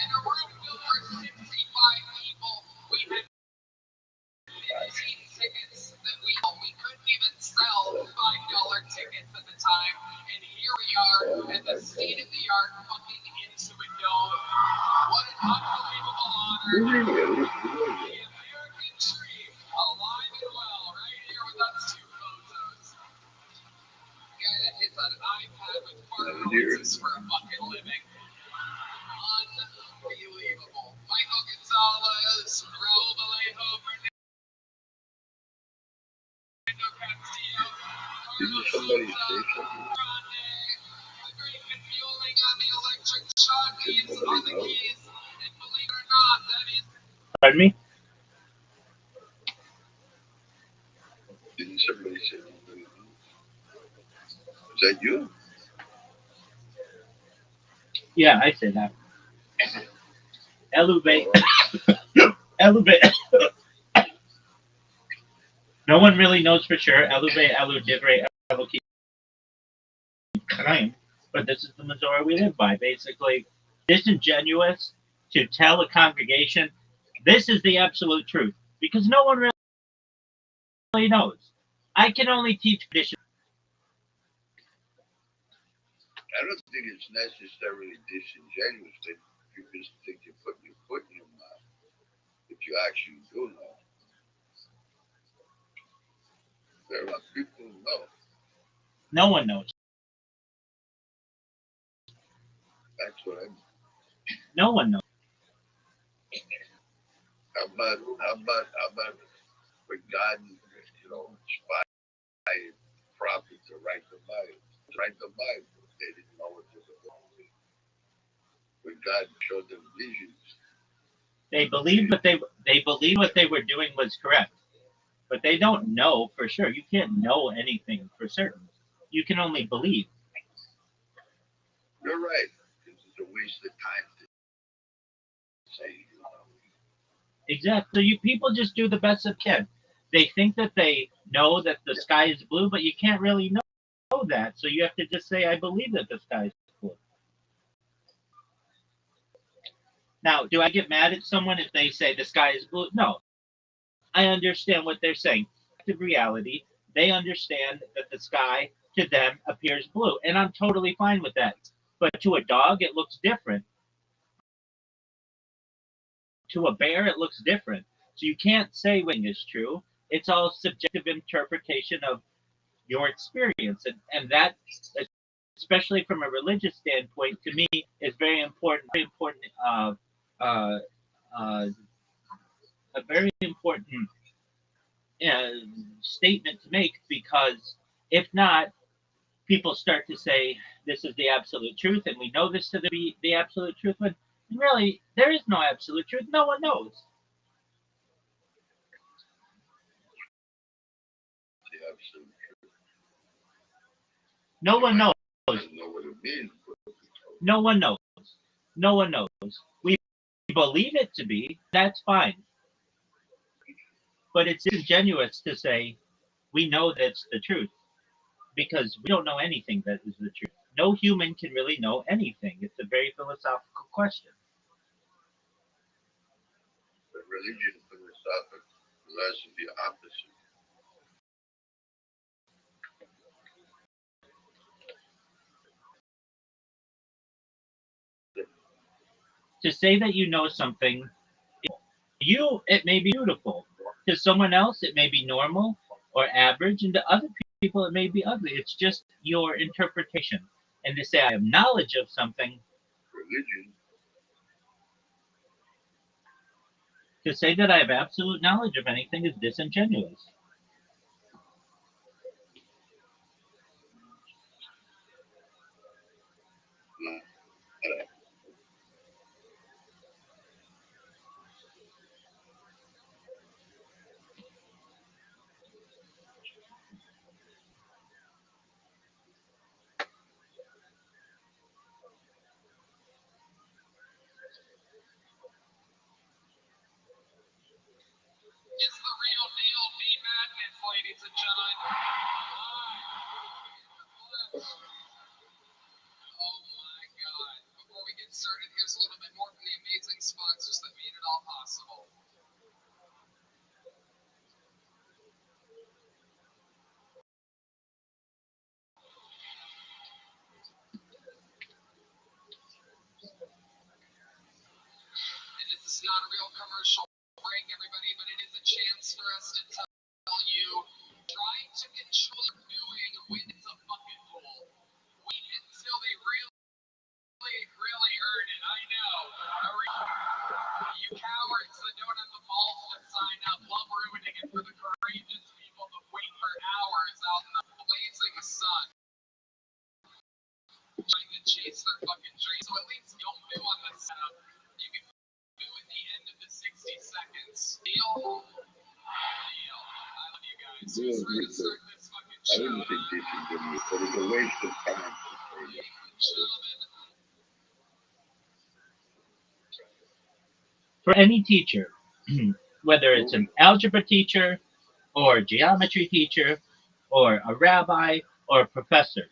in a room filled with 65 people, we had 15 tickets that we couldn't even sell $5 tickets at the time, and here we are at the state-of-the-art fucking Intuit Dome. What an unbelievable honor! The American dream, alive and well, right here with us two photos. Guy that hits an iPad with fart noises for a fucking living. Unbelievable. Michael Gonzalez, Raul Vallejo, Fernando Castillo, Didn't somebody say something? the great Fueling on the electric truck. He's on the keys. And believe it or not, that is. Pardon me? Didn't somebody say something? Was that you? Yeah, I say that. Elevate. Elevate. No one really knows for sure. Elevate, eludivre, elokim, but this is the Missouri we live by. Basically, disingenuous to tell a congregation this is the absolute truth because no one really knows. I can only teach tradition. I don't think it's necessarily disingenuous that you just think you're putting your foot in your mouth. If you actually do know, there are people who know. No one knows. That's what I mean. No one knows. How about when God, inspired prophets to write the Bible? They didn't know what they were doing. When God showed them visions, They believed what they were doing was correct, but they don't know for sure. You can't know anything for certain. You can only believe. you're right. This is a waste of time to say, Exactly. You people just do the best they can. They think that they know that the sky is blue, but you can't really know that. So you have to just say, "I believe that the sky is blue." Now, do I get mad at someone if they say the sky is blue? No. I understand what they're saying. In reality, they understand that the sky to them appears blue, and I'm totally fine with that. But to a dog, it looks different. To a bear, it looks different. So you can't say when is true. It's all subjective interpretation of your experience, and that, especially from a religious standpoint, to me is very important. Very important. Uh, uh, a very important uh, statement to make because if not, people start to say this is the absolute truth, and we know this to be the absolute truth. But really, there is no absolute truth. No one knows. the absolute truth. No one knows. doesn't know what it means. No one knows. No one knows. We believe it to be. That's fine. But it's disingenuous to say we know that's the truth because we don't know anything that is the truth. No human can really know anything. It's a very philosophical question. But religion, philosophical, philosophy, opposite. To say that you know something, you it may be beautiful. To someone else, it may be normal or average, and to other people, it may be ugly. It's just your interpretation. And to say I have knowledge of something, Religion, to say that I have absolute knowledge of anything is disingenuous. no. It's the real deal. Be madness, ladies and gentlemen. Oh my God. Before we get started, here's a little bit more from the amazing sponsors that made it all possible. And this is not a real commercial break, everybody, but it is a chance for us to tell you, try to control what you're doing when it's a bucket pool. Wait until they really earn it. I know. You cowards that don't have the balls to sign up, love ruining it for the courageous people that wait for hours out in the blazing sun, trying to chase their fucking dreams. So at least you'll do on the setup. You can do at the end of the 60 seconds. Deal? Deal. I love you guys. Who's ready to start this fucking I show? wouldn't think disingenuous, but it's a waste of time to say that. Ladies and gentlemen, For any teacher, whether it's an algebra teacher or a geometry teacher or a rabbi or a professor,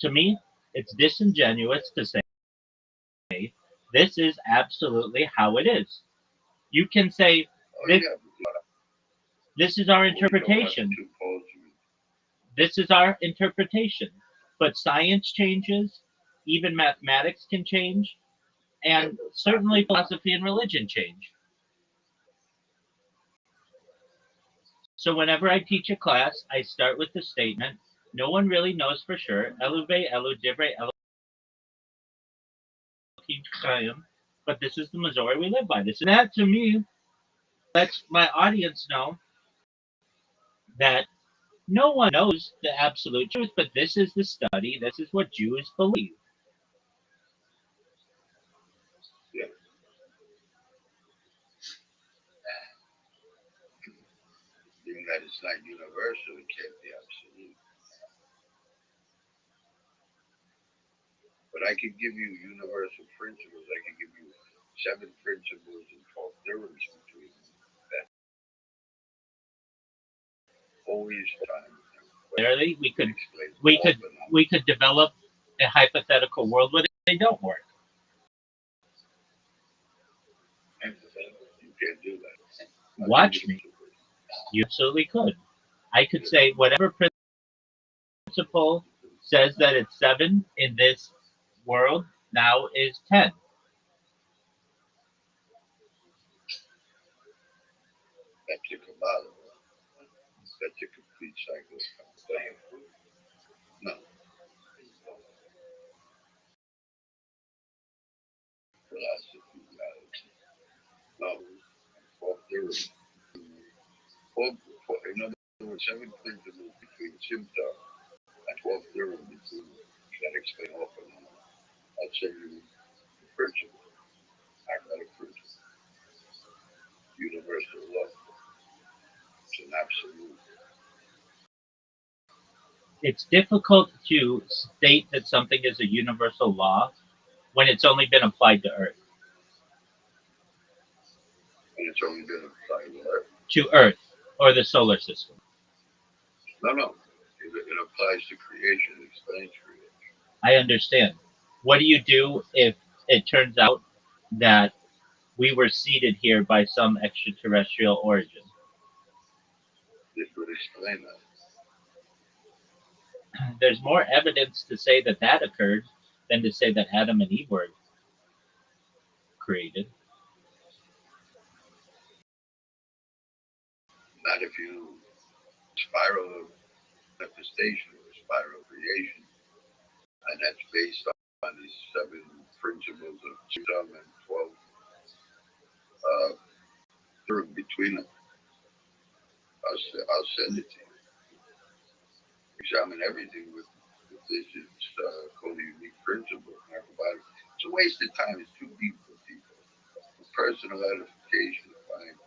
to me, it's disingenuous to say this is absolutely how it is. You can say Oh, this, yeah. this is our We know what interpretation. two poles mean. This is our interpretation. But science changes, even mathematics can change, and certainly philosophy and religion change. So whenever I teach a class, I start with the statement, no one really knows for sure, Eluve Elu Divrei Elohim Chaim, but this is the Missouri we live by. This and that to me lets my audience know that no one knows the absolute truth, but this is the study, this is what Jews believe. Yeah. Being that it's not universal, it can't be absolute. But I can give you universal principles. I can give you 7 principles and 12 theorems between them. That always time. Clearly, we could explain we all could phenomena. we could develop a hypothetical world where they don't work. You can't do that. Watch me. You absolutely could. I could say whatever principle says that it's 7 in this world now is 10. That's a Kabbalah. That's a complete cycle. No. Philosophy, no. 12 theorems. In other words, 7 principles between Simta and 12 theorems between them. That explain all phenomena. I'll say you the principle, magnetic principle, universal law. It's an absolute. It's difficult to state that something is a universal law when it's only been applied to Earth. And it's only been applied to Earth. To Earth or the solar system. No, no. It applies to creation. It explains creation. I understand. What do you do if it turns out that we were seeded here by some extraterrestrial origin? This would explain that. There's more evidence to say that that occurred than to say that Adam and Eve were created. Not if you spiral of manifestation or spiral creation. And that's based on these 7 principles of wisdom and 12 through between them. I'll send it to you. Examine everything with this called a unique principle. It's a waste of time. It's too deep for people. Personal edification, fine.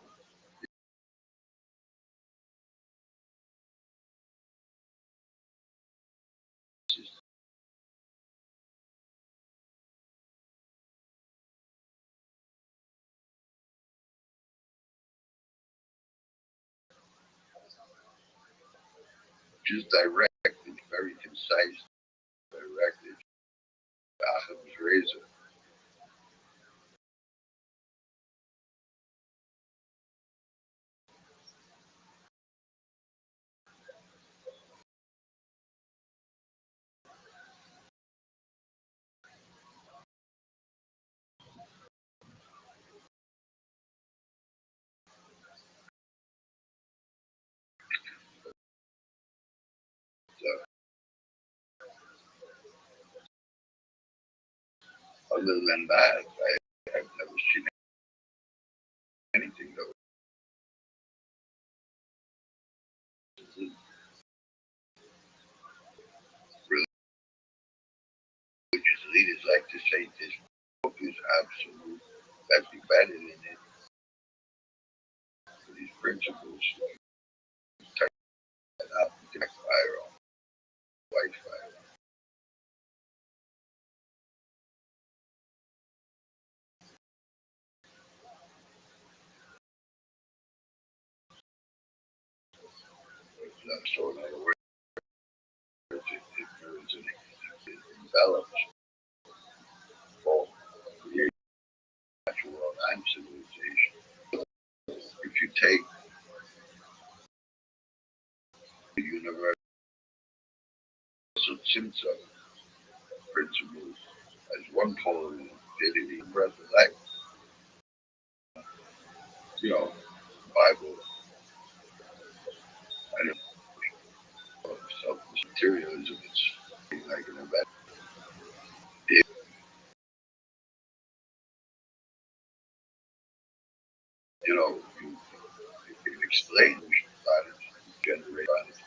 Just direct, very concise, directed. Aham's razor. Other than that, I've never seen anything though. Religious leaders like to say this book is absolute. That's embedded in it. These principles, type that up, direct fire on, white fire. So in other words, ignorance and it envelops all creation, natural world and civilization. If you take the universal Simsa principles as one pole in infinity, breath of life, Bible, and self-materialism, it's like an event. You can explain planets, generate planets,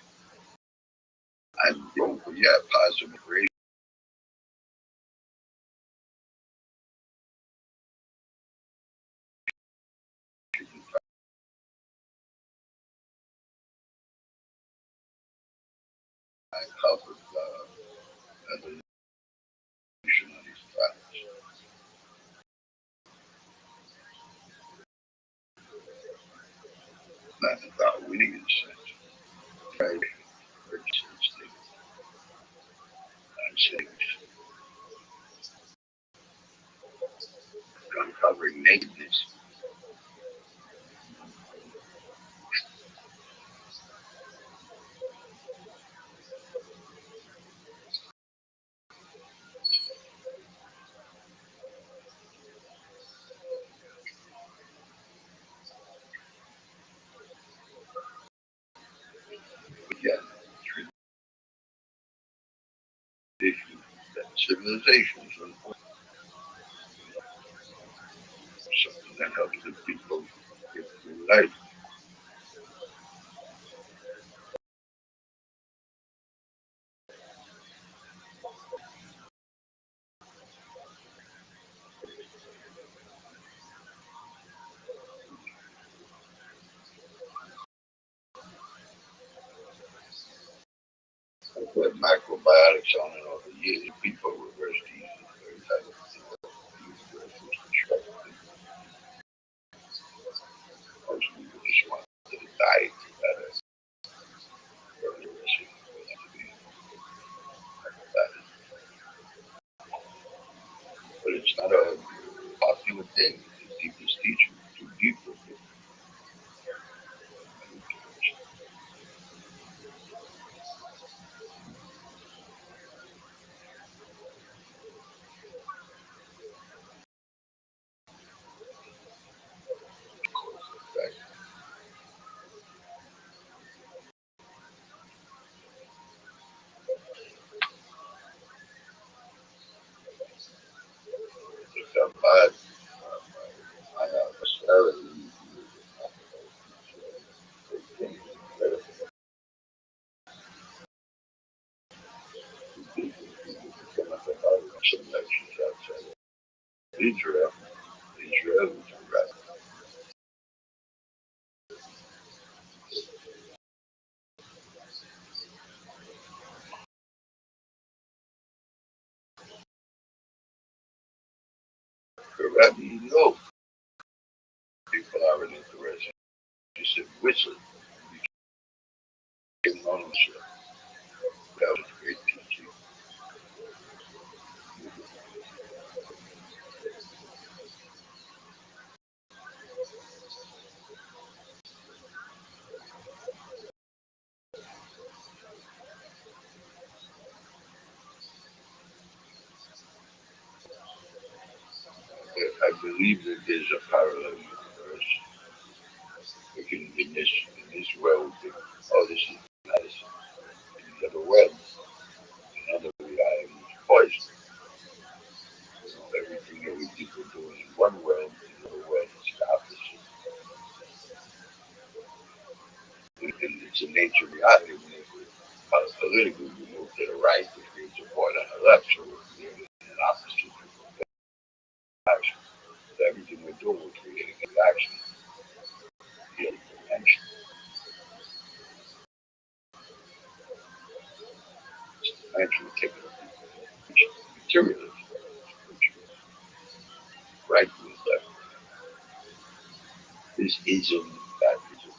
and don't forget positive migration. And help with evolution on these planets. Not about winning in a sense. Right? And things. Uncovering nakedness. Again, tradition, civilization is important. Something that helps the people get through life. what macrobiotics on and over the years. People reverse disease very type of thing. Most people just want to diet better. But it's not a popular thing. The deepest teaching too deep for me. But I have a salary. Israel, Israel was right. Correct. You know, people are interested. He said, whistling. Give him on the show. That was a great teaching. I believe that there's a parallel universe. We can, in this world, oh, this is medicine. In the other world, another reality is poison. Everything that we think we're doing in one world, in the other world, is the opposite. And it's a nature reality. When it's political, we move to the right, which means support on the left, so we're in an opposite action. So everything we're doing, we're creating an action, the dimension. Dimension, we're taking materialism, right with left. This ism, that ism.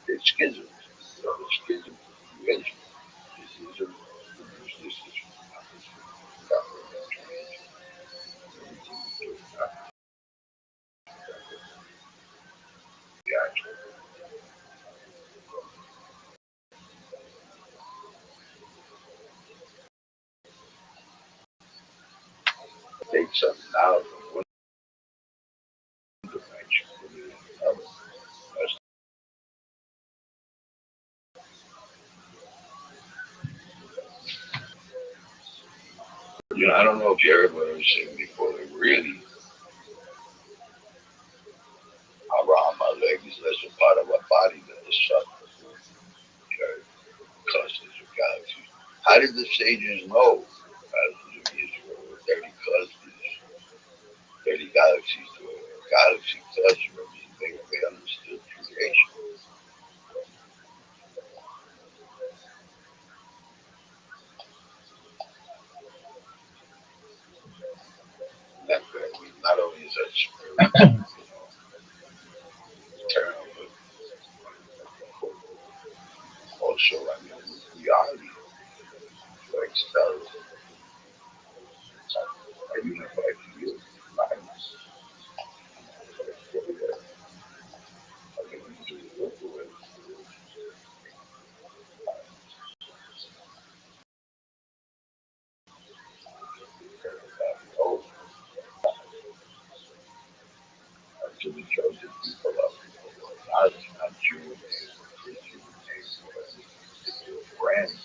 It's schism. You know, the schism of creation. This ism, this is the actual. Take something out of one dimension, put it in another. You know, I don't know if you ever heard saying before, they really around my leg is less a part of our body than the sun, clusters of galaxies. How did the sages know? Thousands of years ago, 30 clusters, 30 galaxies to a galaxy cluster. I mean, they understood creation. That, I mean, not only is that spiritual, eternal, but also, I mean, reality, like stars, are unified to you. Minds, I mean, you do the work away. Oh, until the chosen people of not Jew, Christian, friends,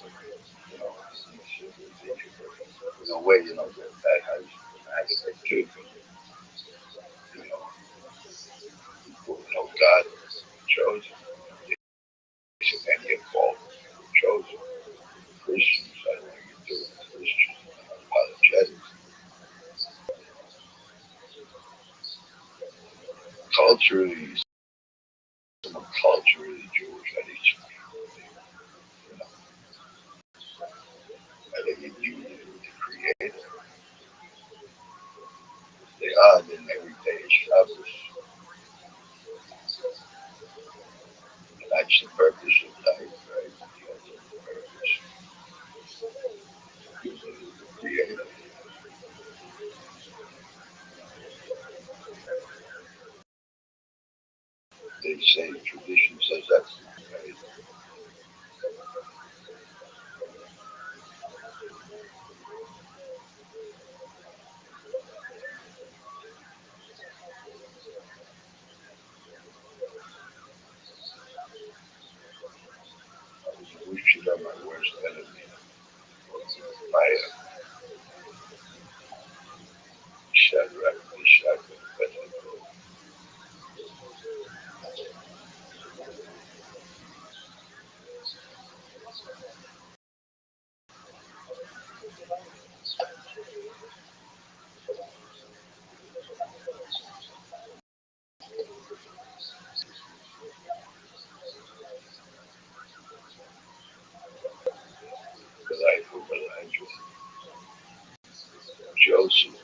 you know, in a way, you know, that has an aspect to it. You know, people know God chose him. They should then get involved with chosen. Christians, I don't think you do it. Christians, apologetics. Culturally, some culturally Jewish at each, you know. What's the purpose of life, right? He has a purpose. The creator. They say tradition says that's right. I was wicked on my worst enemy. Fire, Shadrach, Meshach, and Abednego. The life of Elijah. Joseph.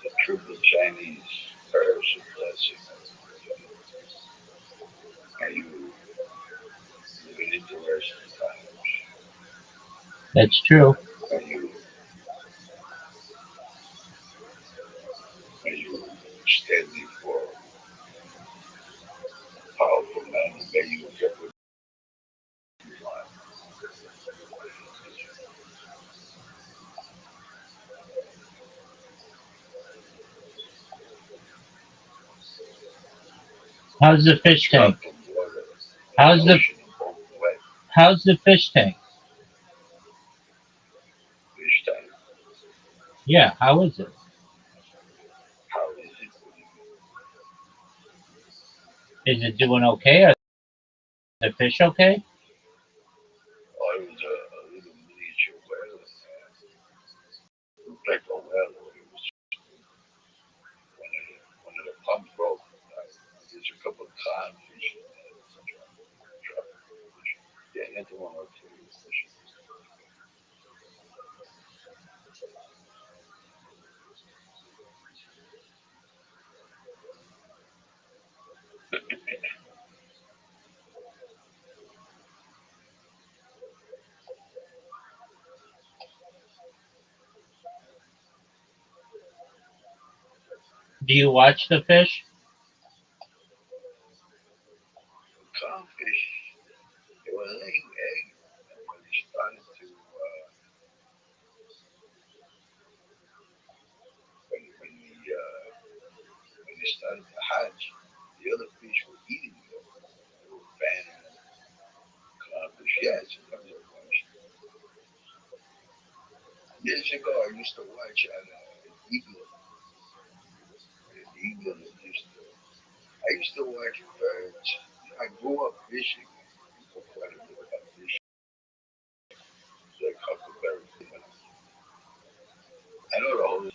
The triple Chinese Persian blessing. Are you living interesting times? That's true. Are you standing for powerful men who may you get what you want? How's the fish tank? Drop from water in How's the the ocean and both wet how's the fish tank? fish tank. Yeah, how is it? How is it? What do you mean? Is it doing okay? Are the fish okay? Oh, it was a little miniature whale in there. It looked like a whale. It was one of the pumps broke. There's a couple of codfish in there. Yeah, that's the one or two. Do you watch the fish? Codfish. They were laying eggs. And when they started to, when they started to hatch, the other fish were eating them. They were fanning codfish. Yeah, sometimes I watch. Years ago, I used to watch an eagle. An eagle that I used to watch birds. I grew up fishing. I know quite a bit about fishing, like huckleberry. I know the whole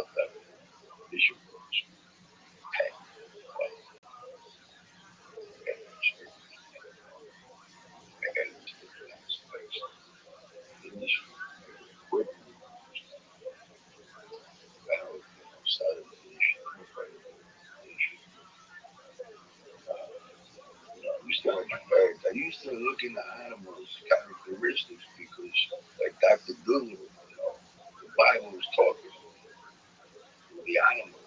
of that fishing boats. Hey, well, I got into the next place. Industry, equipment, I don't know, southern fishing, I know quite a bit about fishing. I used to watch birds. I used to look into animals' characteristics because, like Dr. Doolittle, the Bible was talking to the animals.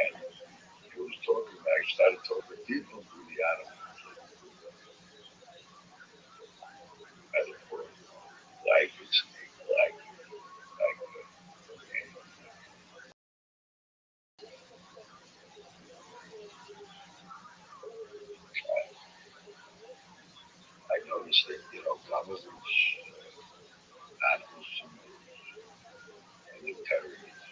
And he was talking, I started talking to people through the animals. As a point, life is like I noticed that, governments, animals, and the terrorists,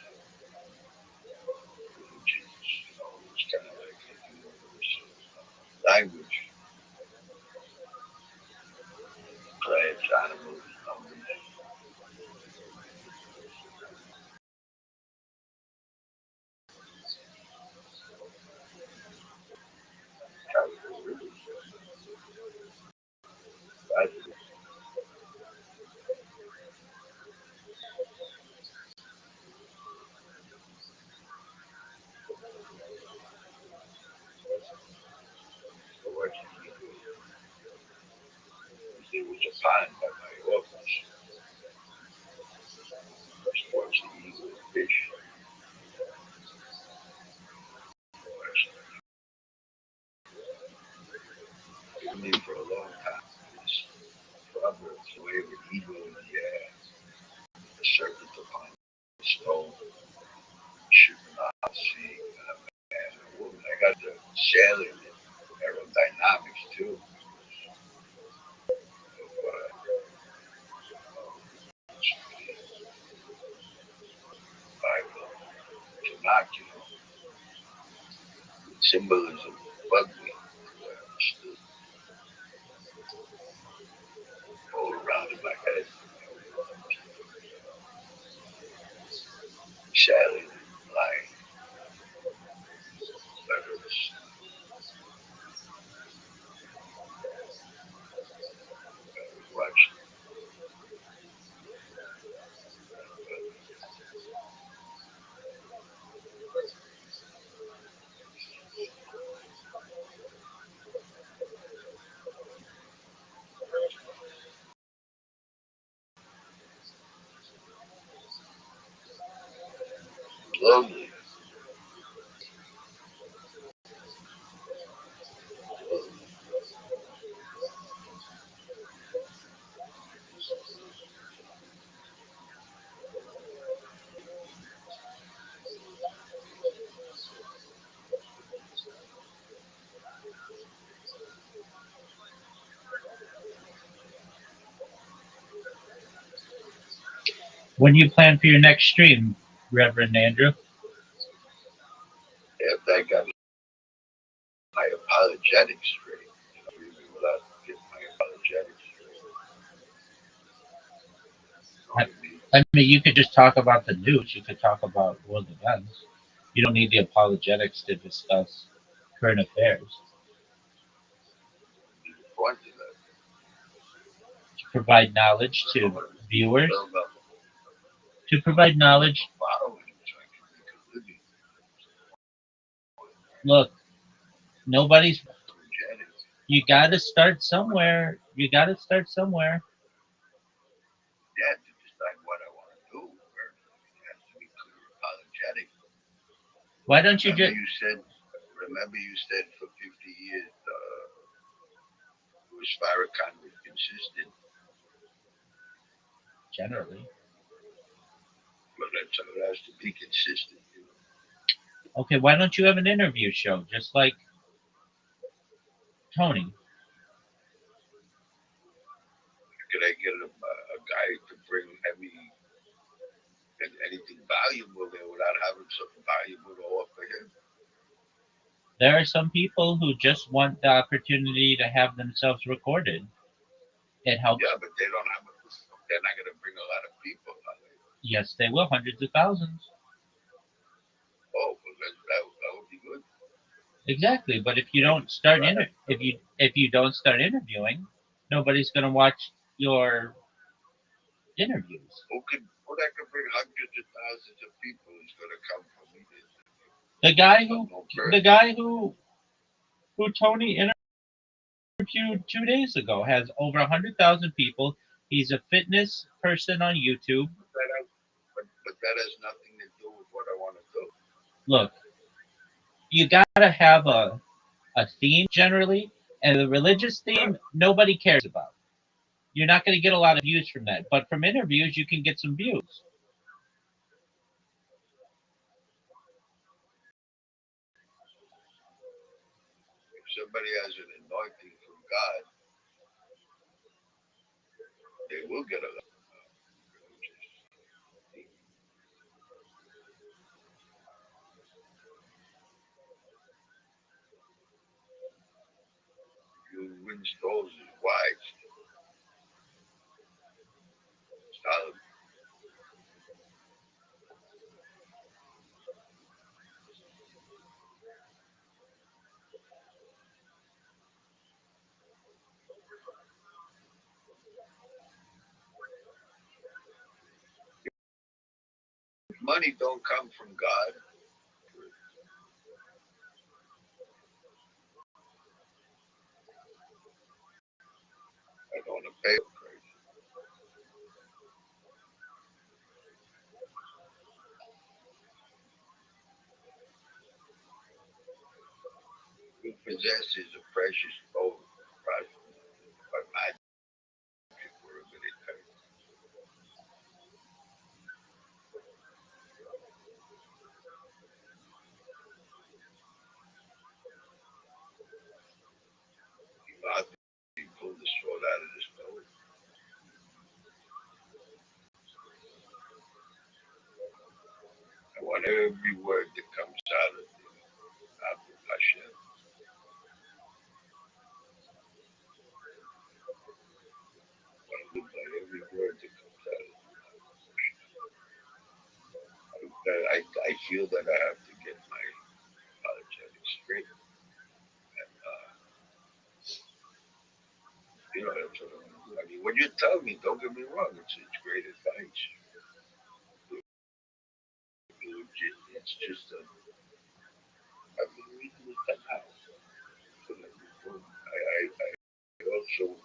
me for a long time. This Proverbs, the way with evil in the air, the serpent upon the stone, should not see a man or woman. I got the sailing and aerodynamics too. Bible, Tanakh, symbolism bugged me. Understood all around in my head. Sailing, lying, letters, watching. Lonely. When you plan for your next stream, Reverend Andrew? After I got my apologetics straight, without getting my apologetics straight. I mean, you could just talk about the news. You could talk about world events. You don't need the apologetics to discuss current affairs. Point to that. To provide knowledge to viewers. To provide knowledge. Look, nobody's. You got to start somewhere. You got to start somewhere. Yeah, to decide what I want to do. It has to be clear, apologetic. Why don't you just? Remember, you said for 50 years, Louis Farrakhan was consistent. Generally. But that's how it has to be consistent. Okay, why don't you have an interview show just like Tony? Could I get a guy to bring anything valuable there without having something valuable to offer him? There are some people who just want the opportunity to have themselves recorded. It helps. Yeah, but they don't have. They're not going to bring a lot of people. Yes, they will, hundreds of thousands. Oh, well, that would be good. Exactly, but if you don't start if you don't start interviewing, nobody's going to watch your interviews. Who could bring hundreds of thousands of people is going to come from me. The guy who Tony interviewed 2 days ago has over 100,000 people. He's a fitness person on YouTube. But that has nothing to do with what I want to do. Look, you gotta have a theme generally, and the religious theme nobody cares about. You're not going to get a lot of views from that, but from interviews you can get some views. If somebody has an anointing from God, they will get a lot. You win souls is wise. Solid. Money don't come from God. I don't want to pay for crazy. Who possesses a precious gold, right? I think he pulled the sword out of his belly. I want every word that comes out of Hashem. I want to live by every word that comes out of I feel that I have to get my apologetics straight. And, that's what I'm going to do. I mean, what you tell me, don't get me wrong, it's great advice. It's just I've been reading it now. I also,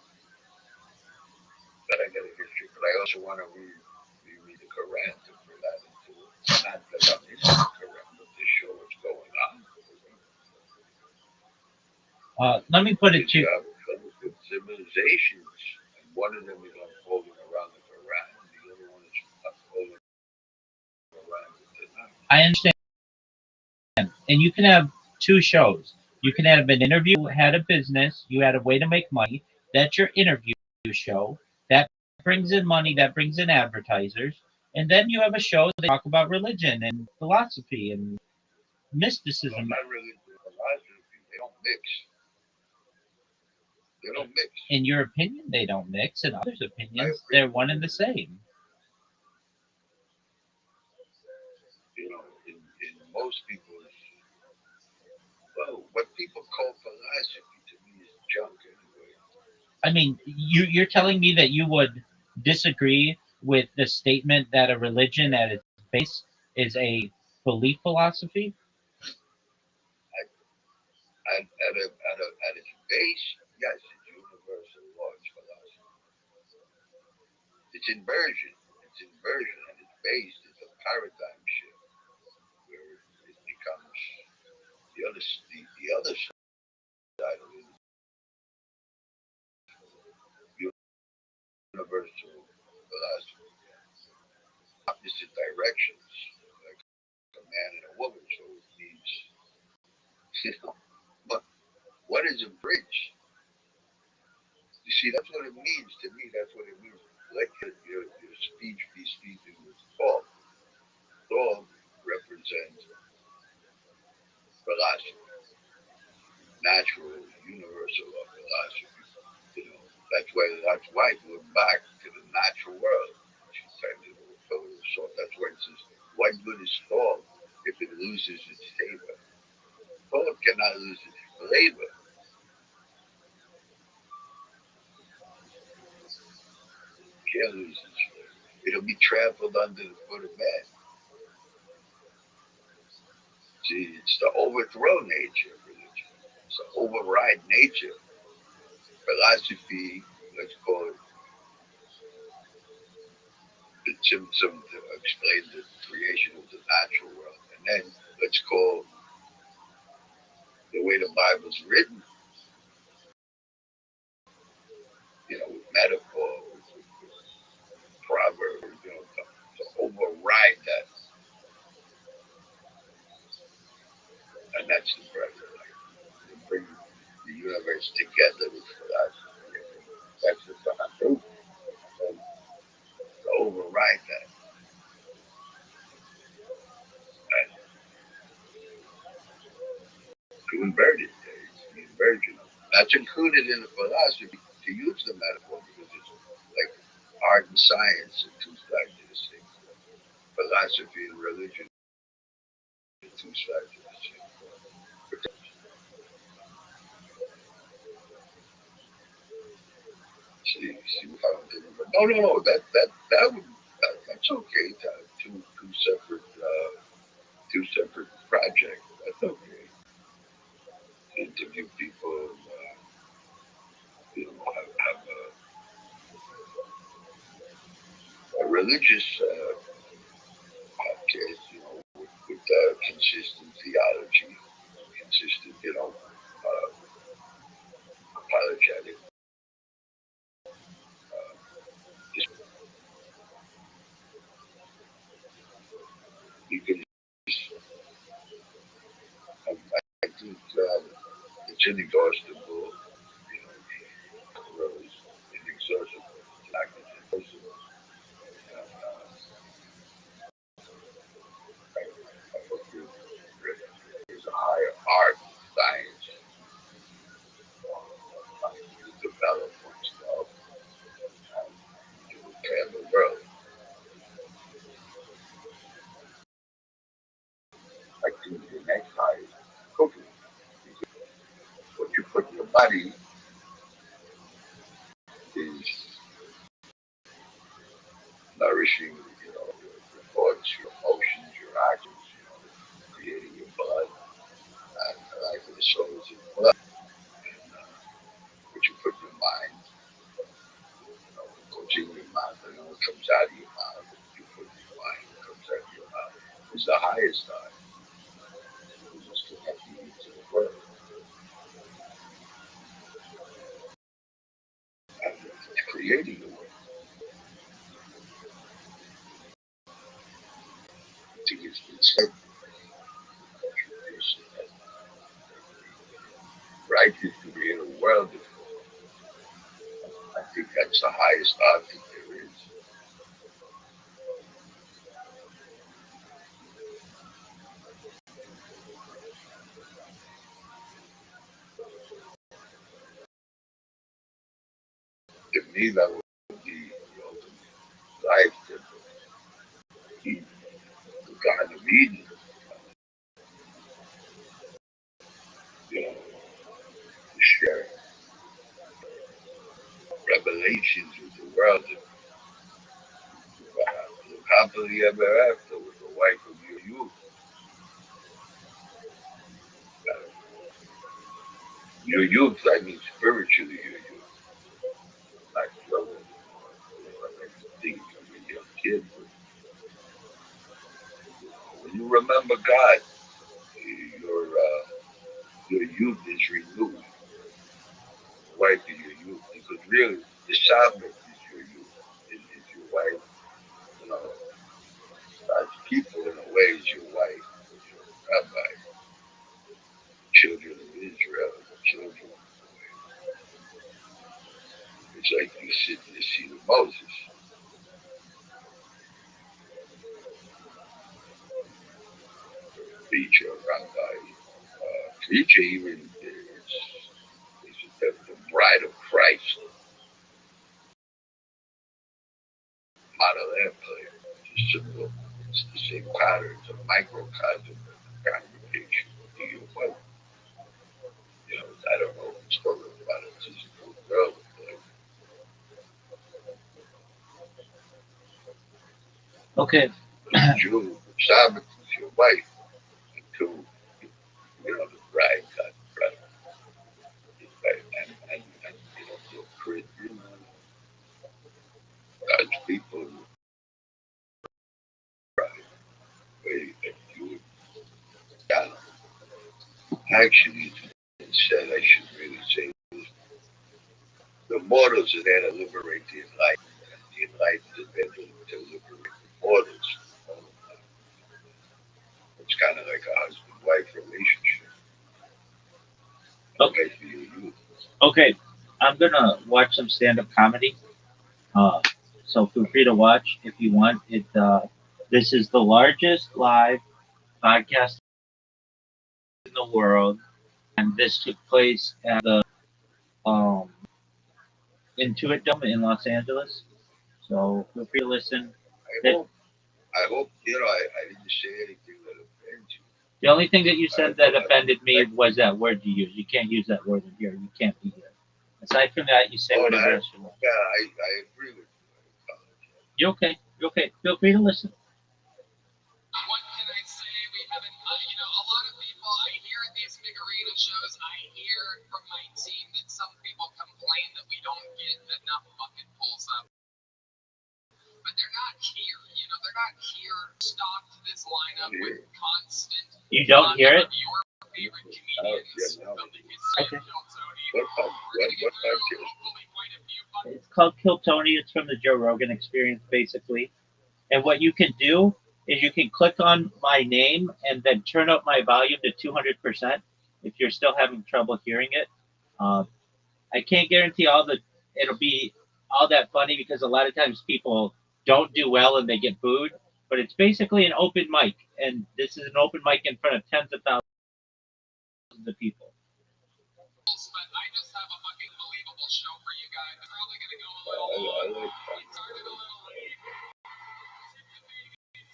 that I got a history, but I also want to reread the Quran to put that into it. Not that I'm in the Quran, but to show what's going on. Let me put it to you. You have civilizations, and one of them is unfolding around the Quran, and the other one is unfolding around the Tanakh. I understand. And you can have two shows. You can have an interview, had a business, you had a way to make money. That's your interview show. That brings in money, that brings in advertisers. And then you have a show that talk about religion and philosophy and mysticism. Not really philosophy. They don't mix. They don't mix. In your opinion, they don't mix. In others' opinions, they're one and the same. In most people's, well, what people call philosophy to me is junk anyway. I mean, you're telling me that you would disagree with the statement that a religion at its base is a belief philosophy? At its base, yes, it's universal laws philosophy. It's inversion. It's inversion at its base. It's a paradigm shift where it becomes the other side of it. Universal philosophy. Opposite directions, like a man and a woman. So it needs, but what is a bridge? You see, that's what it means to me. That's what it means. Let your speech be speaking with thought. Thought represents philosophy, natural, universal philosophy. That's why we're back to the natural world. She's trying to fill it with salt. That's why it says, what good is thought if it loses its savor? Thought cannot lose its flavor. Can't lose its flavor. It'll be trampled under the foot of man. See, it's the overthrow nature of religion. It's the override nature. Philosophy, let's call it, some to explain the creation of the natural world. And then let's call the way the Bible's written, with metaphor, with proverbs, to override that. And that's the breath of life. To bring the universe together with philosophy. That's the thought. To override that. And to invert it. It's the inversion of it. That's included in the philosophy to use the metaphor because it's like art and science are two sides of the same coin. Philosophy and religion are two sides of the same coin. See how no. That's okay. Two separate projects. That's okay. Interview people, have a religious podcast, with consistent theology, consistent, apologetic. You can, I think it's inexhaustible. the next high is cooking. What you put in your body is nourishing, your thoughts, your emotions, your actions, creating your blood. And the life of the soul is in the blood. And what you put in your mind, what goes in your mouth, and what comes out of your mouth, what you put in your mind, what comes out of your mouth, is the highest high. It's connecting you to the world. And it's creating the world. I think it's been said, right, is to create a world. I think that's the highest object there is. To me, that would be the ultimate life, the Garden of Eden, to share revelations with the world, and live happily ever after with the wife of your youth. Your youth, I mean spiritually, your youth, not children. I think of a young kid. But, when you remember God, your your youth is renewed. The wife of your youth, because really, the Sabbath is your youth, is your wife. God's people in a way is your wife, is your rabbi, children of Israel, children. It's like you sit in the seat of Moses. Preacher, rabbi, preacher even is the bride of Christ, model player. It's simple. It's the same pattern. It's a microcosm of the congregation. You know, I don't know if it's spoken about it. It's just a little girl. Okay. Jew, Sabbath is your wife. And two, the bride got brother. And your Christian, God's people, right? Wait, you would, yeah. Actually, it said, I should really say, the mortals are there to liberate the enlightened, and the enlightened are there to liberate the mortals. It's kind of like a husband-wife relationship. Okay. Okay. I'm gonna watch some stand-up comedy. So feel free to watch if you want. This is the largest live podcast in the world, and this took place at the um, Intuit Dome in Los Angeles. So feel free to listen. I hope I didn't say anything that offends you. The only thing that you said that offended me was that word you used. You can't use that word in here. You can't be here. Aside from that, you say whatever else you want. Yeah, I agree with you. You're okay. You're okay. Feel free to listen. What can I say? We haven't, a lot of people, I hear at these big arena shows, I hear from my team that some people complain that we don't get enough bucket pulls up. But they're not here, they're not here stocked this lineup with constant. You don't hear it? Your favorite comedians. Okay. What It's called Kill Tony. It's from the Joe Rogan Experience, basically. And what you can do is you can click on my name and then turn up my volume to 200% if you're still having trouble hearing it. I can't guarantee it'll be all that funny because a lot of times people don't do well and they get booed. But it's basically an open mic, and this is an open mic in front of tens of thousands of people. But I just have a fucking believable show for you guys. I'm probably gonna go a little long. We started a little late.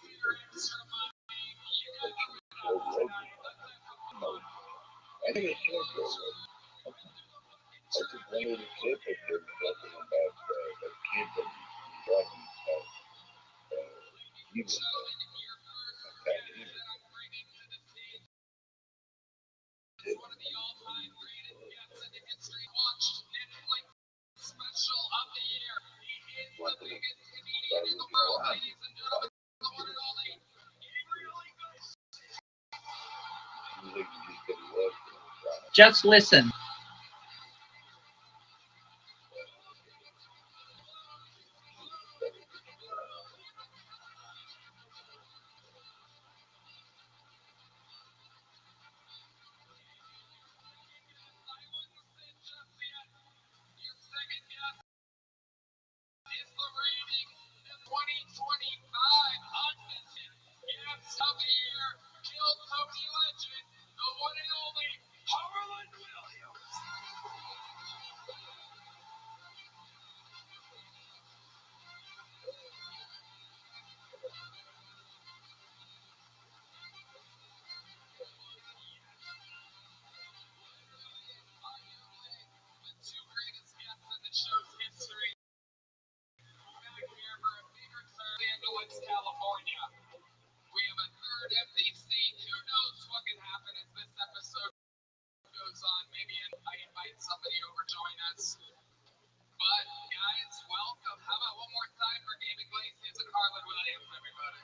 You guys I think it's short though. I just wanted a clip of him talking about that kid that he brought he was kind of One of the all-time greatest guests in the history watched Netflix special of the year. He is the biggest comedian in the world, ladies and gentlemen. The one and only Just listen. your second guest is the reigning 2025 undefeated guest of the year, Kill Tony legend, the one and only Harlan Williams. The two greatest guests in the show's history. Back here for a bigger Los Angeles, California. We have a third empty seat. Who knows what can happen as this episode goes on? Maybe I invite somebody over to join us. But guys, welcome. How about one more time for Gabe Iglesias and Harlan Williams, everybody?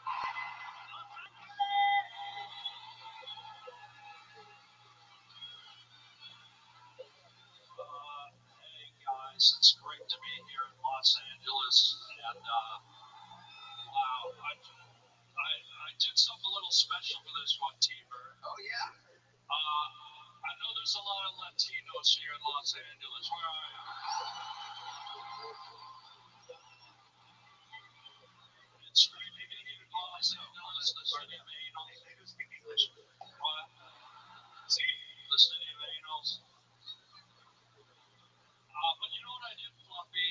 Hey guys, it's great to be here in Los Angeles, and wow, I did something a little special for this one, T-Bird. Oh, yeah. I know there's a lot of Latinos here in Los Angeles. Where are you? It's great to be here in Los Angeles, the city of angels. They speak English. What? See, the city of angels. But you know what I did, Fluffy?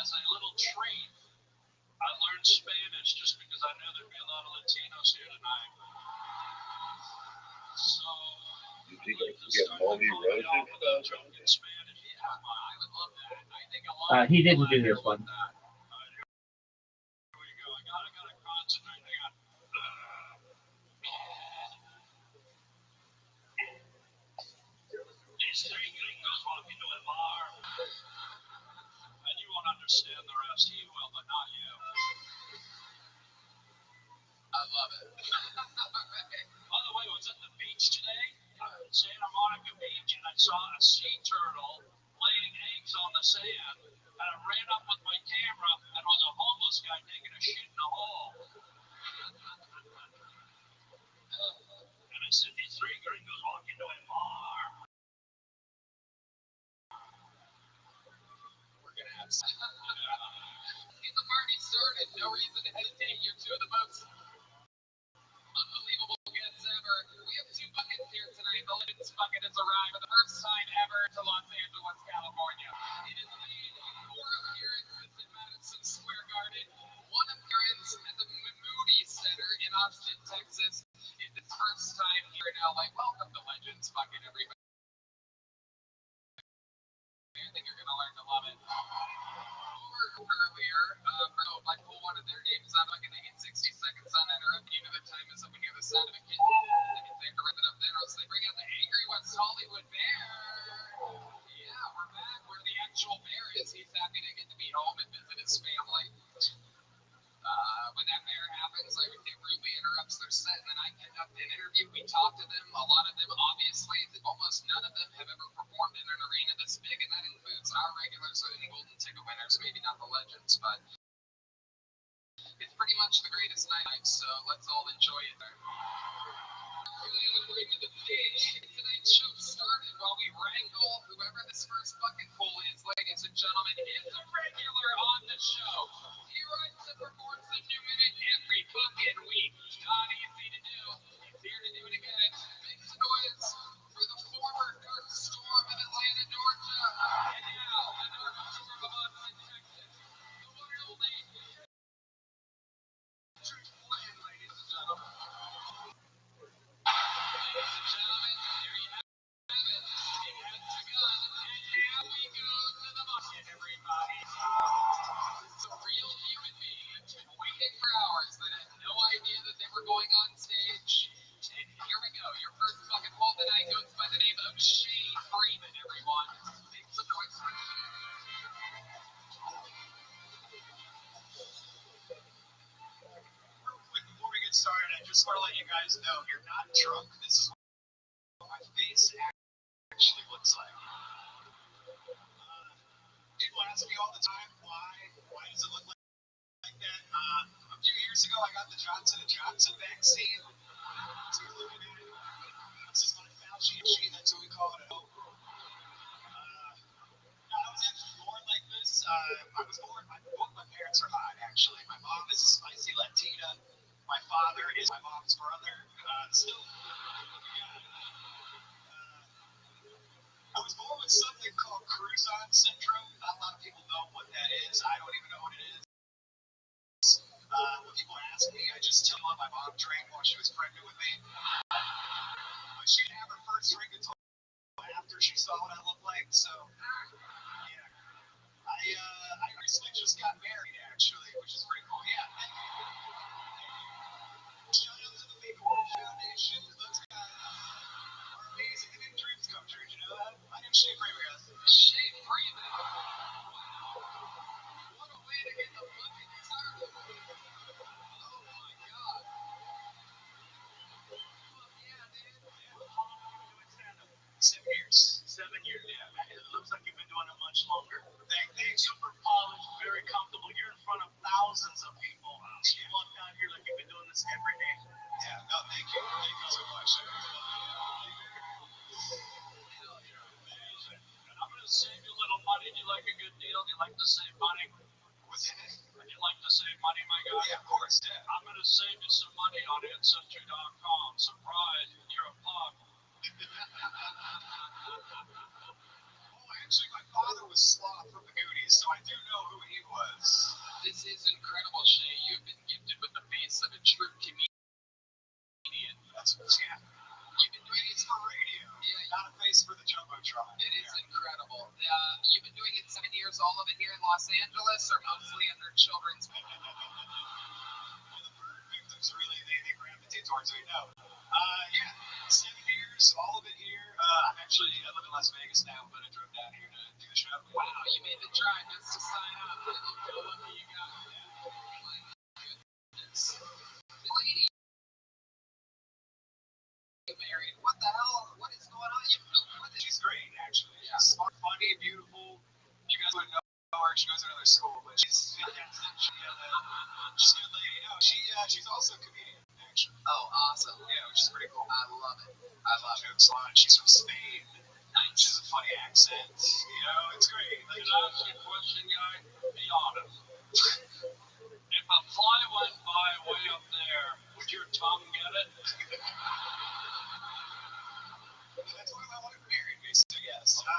As a little treat, I learned Spanish just because I knew there'd be a lot of Latinos here tonight. So, You think I could get Molly Roses? in Spanish. Yeah, I would love that. I think a lot of He didn't do people this would one. love that. Here we go. I gotta concentrate. I got. These three gringos walk into a bar, and you won't understand the rest. He will, but not you. I love it. All right. By the way, I was at the beach today, Santa Monica Beach, and I saw a sea turtle laying eggs on the sand. And I ran up with my camera, and it was a homeless guy taking a shit in a hole. And I said, these three gringos walk into a bar. We're going to have some. Get the party started. No reason to hesitate. You're two of the most unbelievable guests ever. We have two buckets here tonight. The Legends bucket has arrived for the first time ever to Los Angeles, California. It has made 4 appearances in Madison Square Garden, 1 appearance at the Moody Center in Austin, Texas. It's its first time here in LA. Welcome to Legends bucket, everybody. I think you're going to learn to love it. Earlier, if I pull one of their names out, I can get 60 seconds uninterrupted. You know the time is up when you hear the sound of a kitten. They have to rip it up there, or else they bring out the angry West Hollywood bear. Yeah, we're back where the actual bear is. He's happy to get to be home and visit his family. When that bear happens, like it rudely interrupts their set, and then I conduct an interview. We talk to them. A lot of them, obviously, almost none of them have ever performed in an arena this big, and that includes our regulars and golden ticket winners, maybe not the legends, but it's pretty much the greatest night, so let's all enjoy it. Tonight's show started while we wrangle whoever this first bucket pull is, ladies and gentlemen, is a regular on the show. He writes and performs a new minute every fucking week. Not easy to do. He's here to do it again. Make some noise for the former Dark Storm of Atlanta, Georgia. And now, the Dark Storm of Austin, Texas. The one and only Truth Flynn, ladies and gentlemen. Ladies and gentlemen, there you have it. ever going on stage? And here we go. Your first fucking poll tonight goes by the name of Shane Freeman, everyone. Make some noise for Shane. Real quick, before we get started, I just want to let you guys know you're not drunk. This is what my face actually looks like. People ask me all the time, why does it look like that? A few years ago, I got the Johnson & Johnson vaccine. So you're looking at it. This is my Fauci machine. That's what we call it at home. No, I was actually born like this. Both my parents are hot, actually. My mom is a spicy Latina. My father is my mom's brother. I was born with something called Cruzon syndrome. Not a lot of people know what that is. I don't even know what it is. When people ask me, I just tell them my mom drank while she was pregnant with me. But she didn't have her first drink until after she saw what I looked like. So, yeah. I recently just got married, actually, which is pretty cool. Yeah. Shout out to the Make a Wish Foundation. Those guys are amazing. They make dreams come true. You know that? My name's Shane Freeman, guys. Shane Freeman. Wow. What a way to get the fucking started. Oh my god. Fuck yeah, dude. How long have you been doing stand-up? 7 years. 7 years, yeah. It looks like you've been doing it much longer. Thanks. Super polished, very comfortable. You're in front of thousands of people. You walk down here like you've been doing this every day. Yeah, no, thank you. Thank you so much. I'm going to save you a little money. Do you like a good deal? Do you like to save money? What's that? Would you like to save money, my guy? Yeah, of course, yeah. I'm going to save you some money on Ancestry.com. Surprise, you're a pug. Actually, my father was Sloth from the Goonies, so I do know who he was. This is incredible, Shay. You've been gifted with the face of a true comedian. That's yeah. You've been doing it for radio. Yeah, not a face for the Jumbotron. It is incredible. You've been doing it 7 years, all of it here in Los Angeles, or mostly under children's? The burn victims really they gravitate towards me. No. Yeah, 7 years, all of it here. I live in Las Vegas now, but I drove down here to do the show. Wow, you made the drive just to sign up. Look how lucky you got. My goodness. Lady, you married. What the hell? What is going on? She's great, actually. Yeah. Smart, funny, beautiful. You guys wouldn't know her. She goes to another school, but she's fantastic. She's a good lady. No, she's also a comedian, actually. Oh, awesome. Yeah, which is pretty cool. I love it. I love it. Jokes a lot. She's from Spain. She has a funny accent. It's great. Can I ask you a question, guy? Be honest. If a fly went by way up there, would your tongue get it? That's why my wife married me, so yes. Yeah.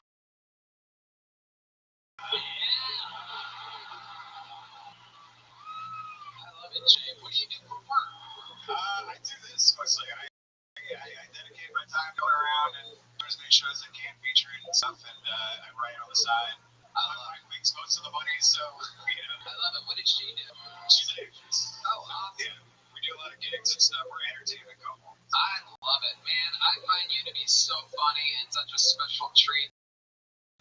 I love it, Jay. What do you do for work? I do this mostly. I dedicate my time going around and doing as many shows as I can, featuring and stuff, and I write on the side. My wife makes most of the money, so, I love it. What did she do? She's an actress. Oh, awesome. Yeah, we do a lot of gigs and stuff. We're an entertainment couple. I love it, man. I find you to be so funny and such a special treat.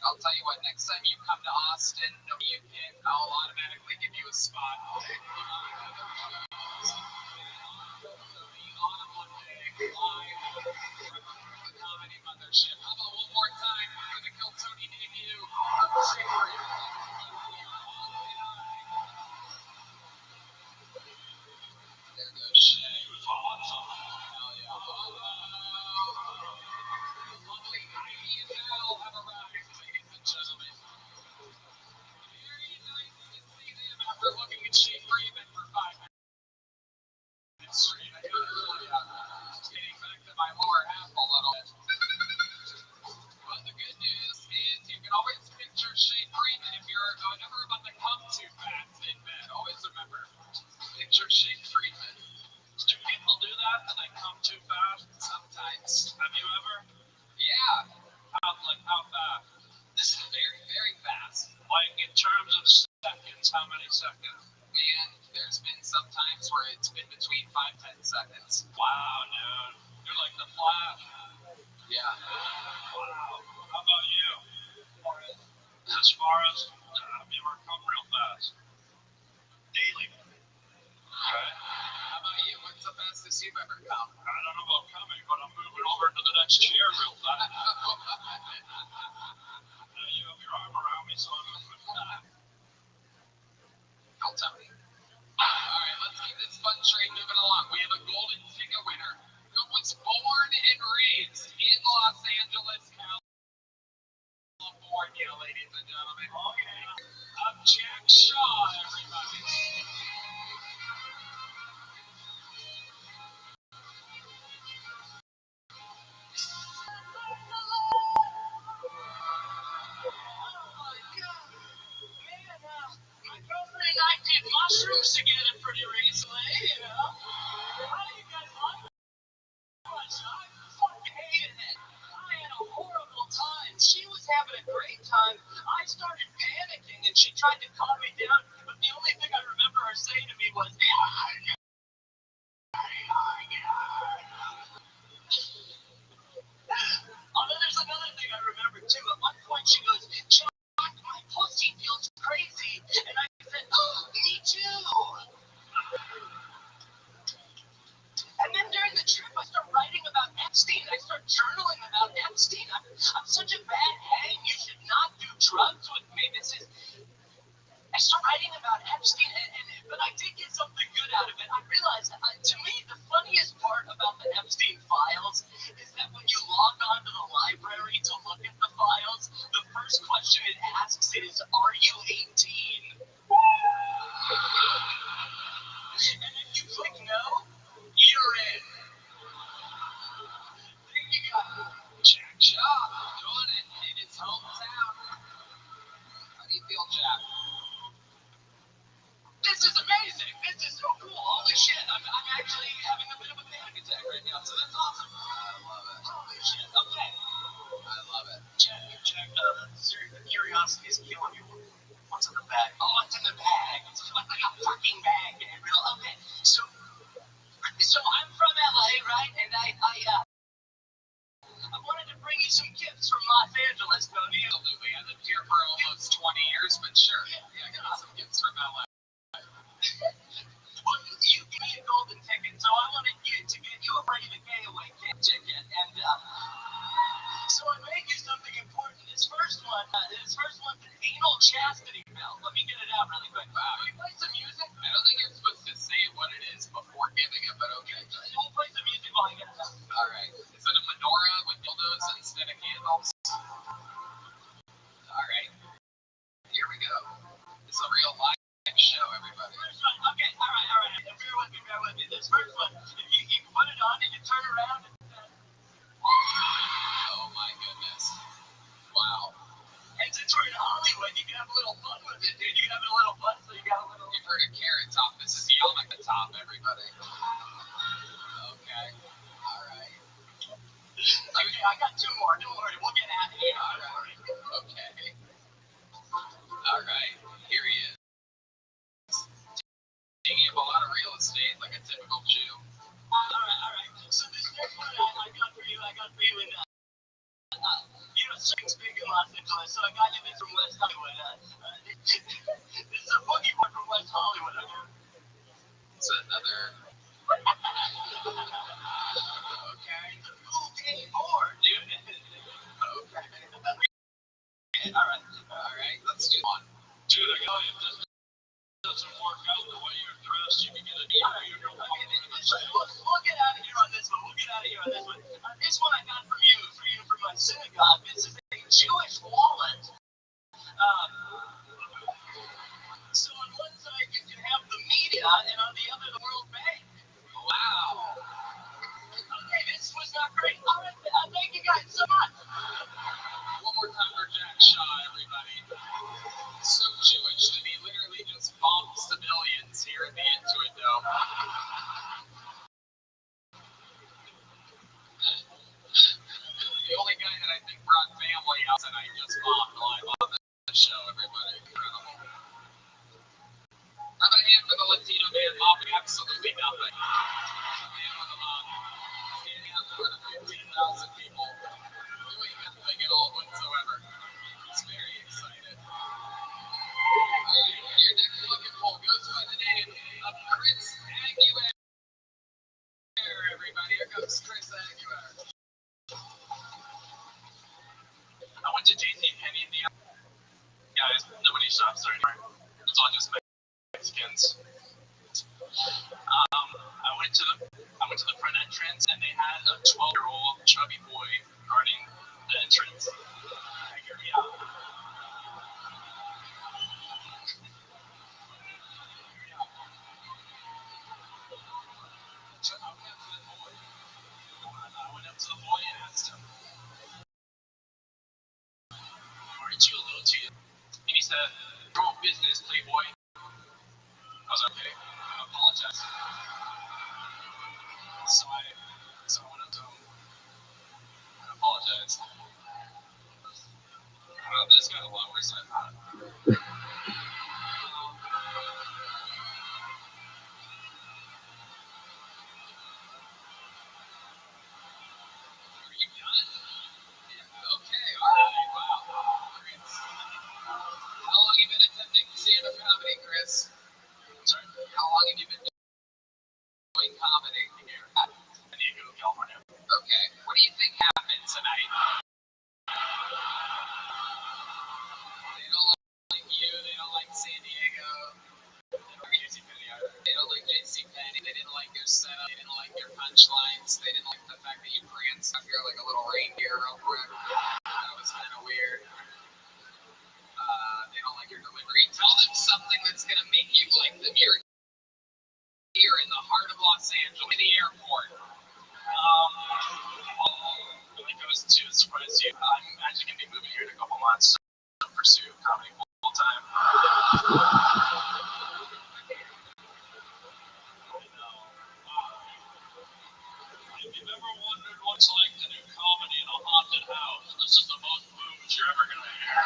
I'll tell you what, next time you come to Austin, I'll automatically give you a spot. Comedy Mothership. How about one more time for the Kill Tony debut? There goes Shay. Awesome. Hell yeah. The lovely Ivy and Val have arrived, ladies and gentlemen. Very nice to see them after looking at Shay Freeman for 5 minutes straight. I gotta tell ya. Getting back to my lower half a little bit. Well, the good news is you can always picture Shane Freeman if you're never about to come too fast in bed. Always remember, picture Shane Freeman. Do people do that? Do they come too fast? Sometimes. Have you ever? Yeah. How fast? This is very, very fast. Like in terms of seconds, how many seconds? And there's been some times where it's been in between 5-10 seconds. Wow, dude. You're like the Flash. Yeah. Wow. How about you? As far as have you ever come real fast? Daily. Okay. How about you? What's the fastest you've ever come? I don't know about coming, but I'm moving over to the next chair real fast. Now you have your arm around me, so I'm moving fast. Don't tell me. All right, let's keep this fun train moving along. We have a golden ticket winner who was born and raised in Los Angeles, California, ladies and gentlemen. Okay. I'm Jack Shaw, everybody. My girlfriend and I did mushrooms together pretty recently, you know. How do you guys like it? I fucking hated it. I had a horrible time. She was having a great time. I started panicking and she tried to calm me down, but the only thing I remember her saying to me was, although there's another thing I remember too. At one point she goes, Jack, my pussy feels crazy. And I said, oh, me too. And then during the trip, I start writing about Epstein. I start journaling about Epstein. I'm such a bad hang. You should not do drugs with me. I start writing about Epstein, but I did get something good out of it. I realized that, to me, the funniest part about the Epstein files is that when you log on to the library to look at the files, the first question it asks is, are you 18? And if you click no, you're in. Then you got Jack Shaw doing it in his hometown. How do you feel, Jack? this is amazing. This is so cool. Holy shit. I'm actually having a bit of a panic attack right now, so that's awesome. I love it. Holy shit. Okay. I love it. Jack, curiosity is killing you. What's in the bag? Oh, what's in the bag? It's like a fucking bag, Gabriel. Okay. So I'm from LA, right? And I wanted to bring you some gifts from Los Angeles, Tony. Absolutely. I lived here for almost 20 years, but sure. Yeah, I got some gifts from LA. Well, you gave me a golden ticket, so I wanted to get you a Brady McKay ticket, and so I made you something important. This first one's an anal chastity belt. Let me get it out really quick. Wow, can you play some music? I don't think you're supposed to say what it is before giving it, but okay. We'll play some music while I get it out. All right. Is it a menorah with dildos instead of candles? All right. Here we go. It's a real live show, everybody. First one. Okay, all right. Bear with me. This first one, you can put it on and you turn around. Oh my goodness. Wow. And since we're in Hollywood, you can have a little fun with it, dude. You can have a little fun, so you got a little. You've heard of Carrot Top. This is Yarmulke Top, everybody. Okay. All right. Okay, I got two more. Don't worry, we'll get out of here. All right. Okay. All right. Here he is. Taking up a lot of real estate like a typical Jew. All right. So this next one I got for you in, something's big in Los Angeles, so I got you this from West Hollywood. This is a boogie board from West Hollywood. Okay? It's another. Okay. It's a boogie board, dude. Okay. All right. Let's do one. Dude, I got you. This doesn't work out the way you're dressed. You can get a deal. We'll get out of here on this one. This one I got from you from my synagogue. This is a Jewish wallet. So on one side you can have the media, and on the other the World Bank. Wow. absolutely nothing. A man with a mom standing out in front of 15,000 people doing nothing at all whatsoever. It's very excited. Alright, your next looking poll goes by the name of Chris Aguirre. Everybody, here comes Chris Aguirre. I went to JCPenney in the guys, nobody shops there anymore. It's all just Mexicans. I went to the front entrance and they had a 12-year-old chubby boy guarding the entrance. Yeah. So I went up to the boy and asked him, "Aren't you a little too?" And he said, "Your own business, playboy." I was like, "Okay, I apologize." So I went up to him and apologized. This got a lot worse than I thought. Are you done? Yeah, okay, alright, wow. Chris. How long have you been attempting stand-up comedy, Chris? Sorry? How long have you been doing comedy here? San Diego, California. Okay, what do you think happened tonight? They don't like you, they don't like San Diego. They don't like JCPenney. They didn't like your setup. They didn't like your punchlines. They didn't like the fact that you pranced up here like a little reindeer real quick. That was kind of weird. They don't like your delivery. Tell them something that's going to make you like them. You're here in the heart of Los Angeles, in the airport. Well, like I was too surprised you. I'm actually going to be moving here in a couple months to pursue comedy full time. If you've ever wondered what it's like to do comedy in a haunted house, this is the most booze you're ever going to hear.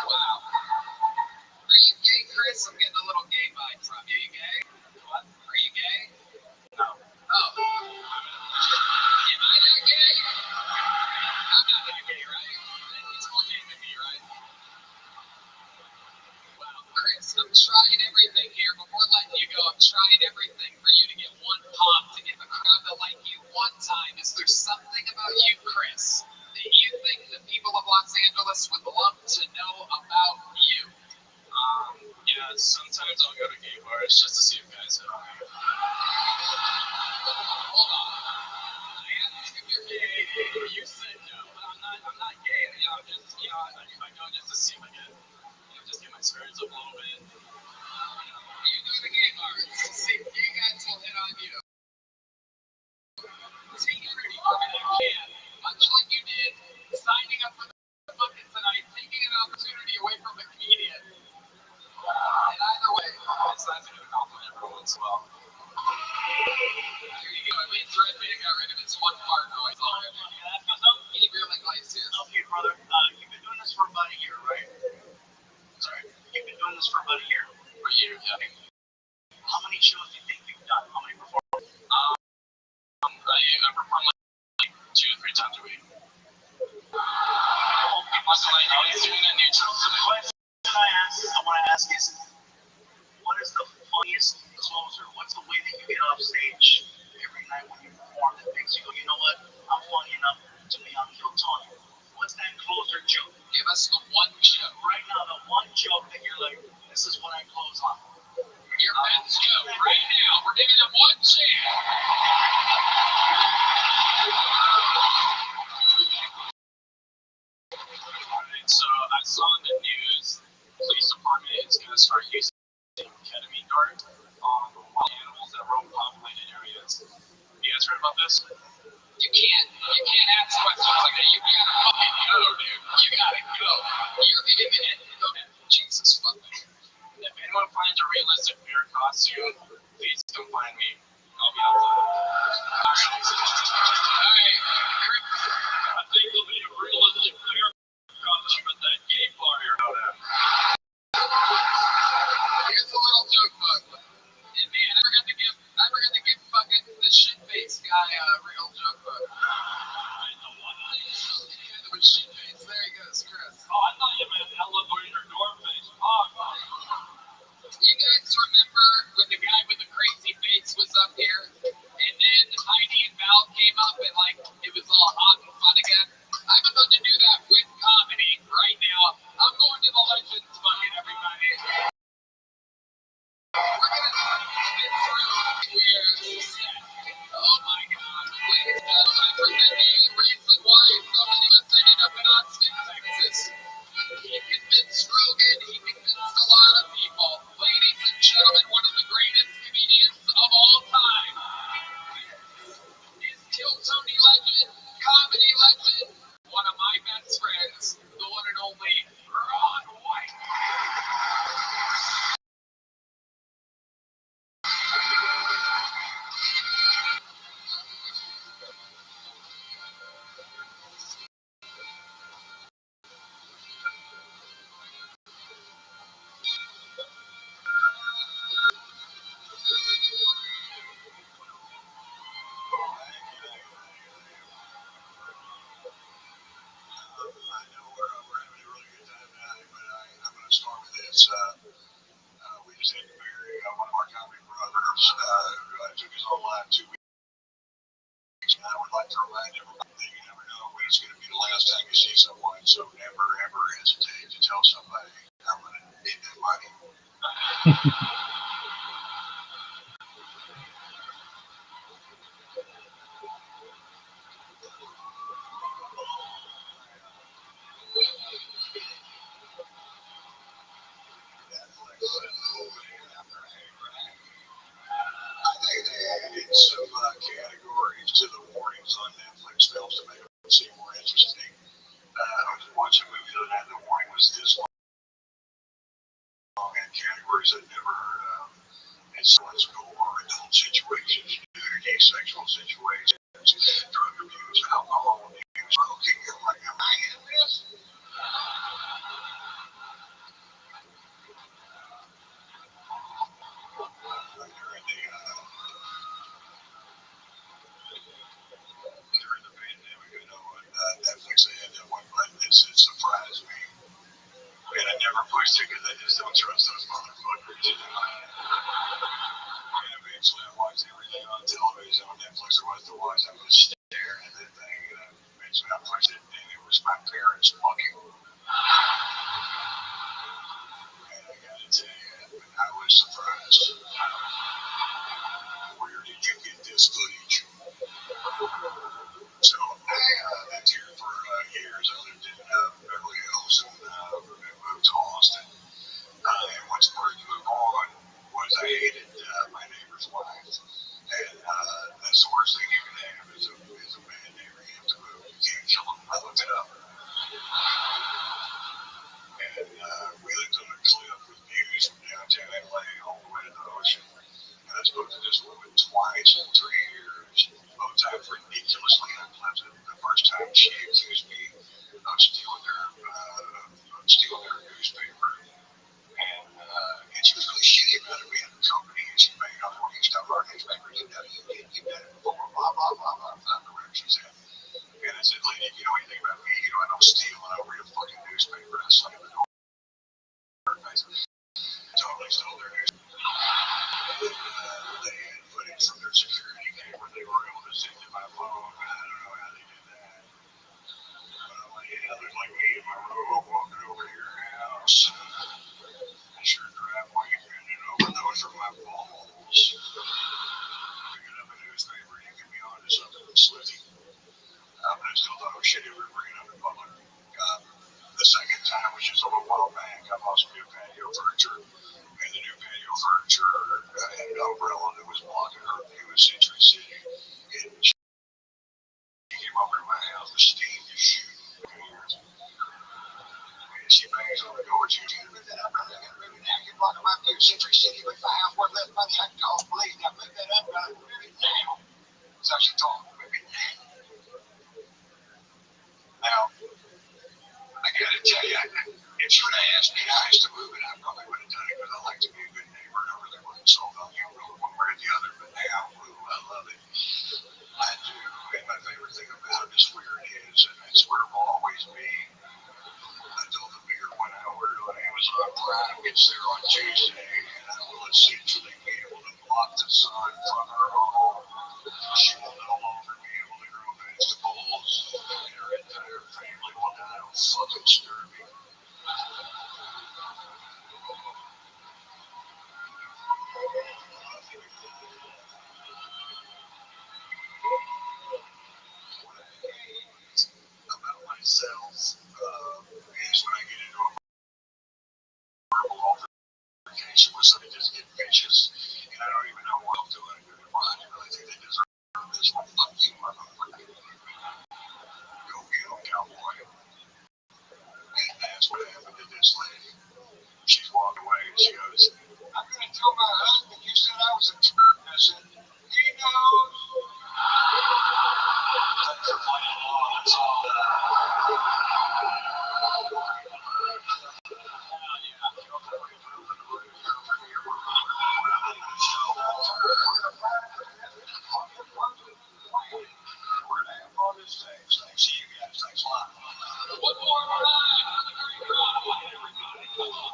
Wow. Are you gay, Chris? I'm getting a little gay vibe from you. Are you gay? What? Are you gay? No. Oh. Am I that gay? I'm not that gay, right? He's more gay than me, right? Wow, Chris, I'm trying everything here. Before letting you go, I'm trying everything for you to get one pop, to get the crowd to like you one time. Is there something about you, Chris, that you think the people of Los Angeles would love to know about you? Yeah, sometimes I'll go to gay bars just to see if guys hit on me. Hold on. I asked if you're gay. You said no. I'm not gay. I'm just, I go just to see if I can, just get my spirits up a little bit. You go to gay bars to see if gay guys will hit on you. Take it pretty far if you can. Much like you did signing up for the bucket tonight, taking an opportunity away from a comedian. And either way, It's nice to get a compliment every once in a while. there you go. At least Redman got rid of its one part noise already. He really Iglesias. Okay, brother, you've been doing this for about a year, right? Sorry, you've been doing this for about a year. For you, yeah. How many shows do you think you've done? How many performances? I perform like 2 or 3 times a week. So the question I want to ask is, what is the funniest closer? What's the way that you get off stage every night when you perform that makes you go, you know what? I'm funny enough to be on Kill Tony. What's that closer joke? Give us the one joke. Right now, the one joke that you're like, this is what I close on. Your best joke right now. We're giving him one chance. Alright, so I saw in the news, police department is going to start using ketamine guards on wild animals that roam populated areas. You guys heard about this? You can't ask questions like that. You gotta fucking go, dude. You gotta go. You're giving it. Go ahead. Jesus fucking. If anyone finds a realistic bear costume, please come find me. I'll be outside. Alright, Chris. I think there'll be a realistic bear costume at that gay bar you're out at. Here's a little joke bug. like to remind everybody that you never know when it's going to be the last time you see someone, so never ever hesitate to tell somebody, I'm going to need that money. I think they added some categories to the warnings on Netflix films to make them seem more interesting. I was watching a movie the other night, the warning was this long, and categories I'd never heard of. It's gore, adult situations, nudity, sexual situations, drug abuse, alcohol abuse, smoking. I'm like, am I in this? During the pandemic, I know on Netflix they had that one button that said surprise me. And I never pushed it because I just don't trust those motherfuckers. And eventually I watched everything on television on Netflix there was to watch. I was staring at that thing and eventually I pushed it and it was my parents fucking. And I gotta tell you, I was surprised. Where did you get this footage? So I lived here for years. I lived in Beverly Hills and moved to Austin. And once I started to move on was I hated my neighbor's wife. And that's the worst thing you can have is a bad neighbor. You have to move. You can't kill them. I looked it up. And we lived on a cliff with views from downtown LA all the way to the ocean. And I spoke to this woman twice in 3 years. Both times ridiculously unpleasant. The first time she accused me of stealing their newspaper. And she was really shitty about it. We had a company and she made up for me stuff our newspaper. You did it before, blah, blah, blah, blah, blah, whatever she said. And I said, lady, if you know anything about me, you know I don't steal and I don't read a fucking newspaper. I slammed the door in her face. Totally stole their newspaper. They had footage from their security camera. They were able to send to my phone. I don't know how they did that. But I'm like, yeah, there's like me in my robe walking over to your house. That's your driveway, and over those are my balls. Picking up a newspaper, you can be onto something slitty. But I still thought it was shitty we were bringing up in public. The second time, which is a little while back, I bought some new patio furniture. And the new patio furniture had an umbrella that was blocking her view of Century City. And she came over to my house with steam to shoot. And she bangs on the door. She goes, move that umbrella. I gotta move it now. You're blocking my view of Century City. With my house worth less money, I can call the police. Now move that umbrella. Move it now. So she told me, move it now. Now, I gotta tell you, if you would have asked me nice to move it, I probably would have done it because I like to be a good neighbor and I really wasn't sold on you one way or the other. But now, I love it. I do. And my favorite thing about it is where it is, and it's where it will always be. Until the bigger one I ordered on Amazon Prime gets there on Tuesday, and I will essentially be able to block the sun from her home. She will no longer be able to grow vegetables, and her entire family will die of fucking scurvy. About myself is when I get into a verbal altercation with somebody just get vicious, and I don't even know what I'm doing. Well, I didn't really think they deserve this. Well, fuck you, motherfucker. Go get them, cowboy. And that's what happened to this lady. She's walking away and she goes, I'm going to tell my husband you said I was a turd. I said, he knows. Thanks for playing along. That's all. See you guys. Thanks a lot. One more ride on the Great Drive, everybody. Come on.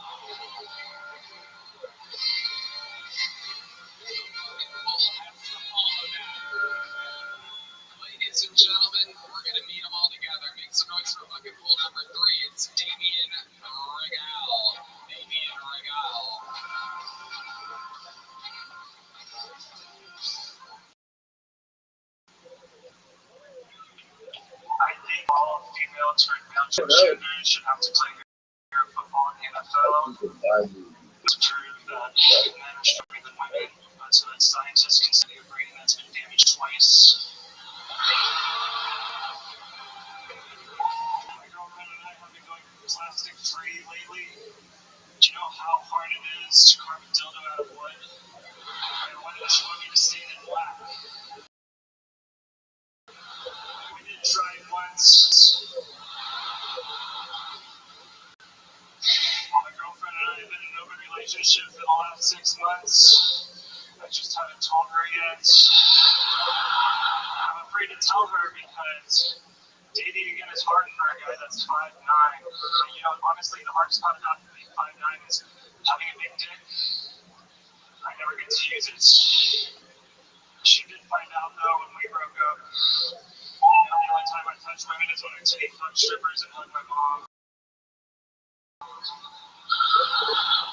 Ladies and gentlemen, we're gonna meet them all together. Make some noise for fucking pool number 3. It's Damien Regal. Damien Regal. I think all female transgenders should have to play football in the NFL. It's true that men are stronger than women, so that scientists can study a brain that's been damaged twice. My girlfriend and I have been going plastic free lately. Do you know how hard it is to carve a dildo out of wood? And why did she want me to stain it black? We did try it once. My girlfriend and I have been in an open relationship for the last 6 months. I just haven't told her yet. I'm afraid to tell her because dating again is hard for a guy that's 5'9". You know, honestly, the hardest part about being 5'9" is having a big dick. I never get to use it. She did find out though when we broke up. You know, the only time I touch women is when I take fuck strippers and hug my mom.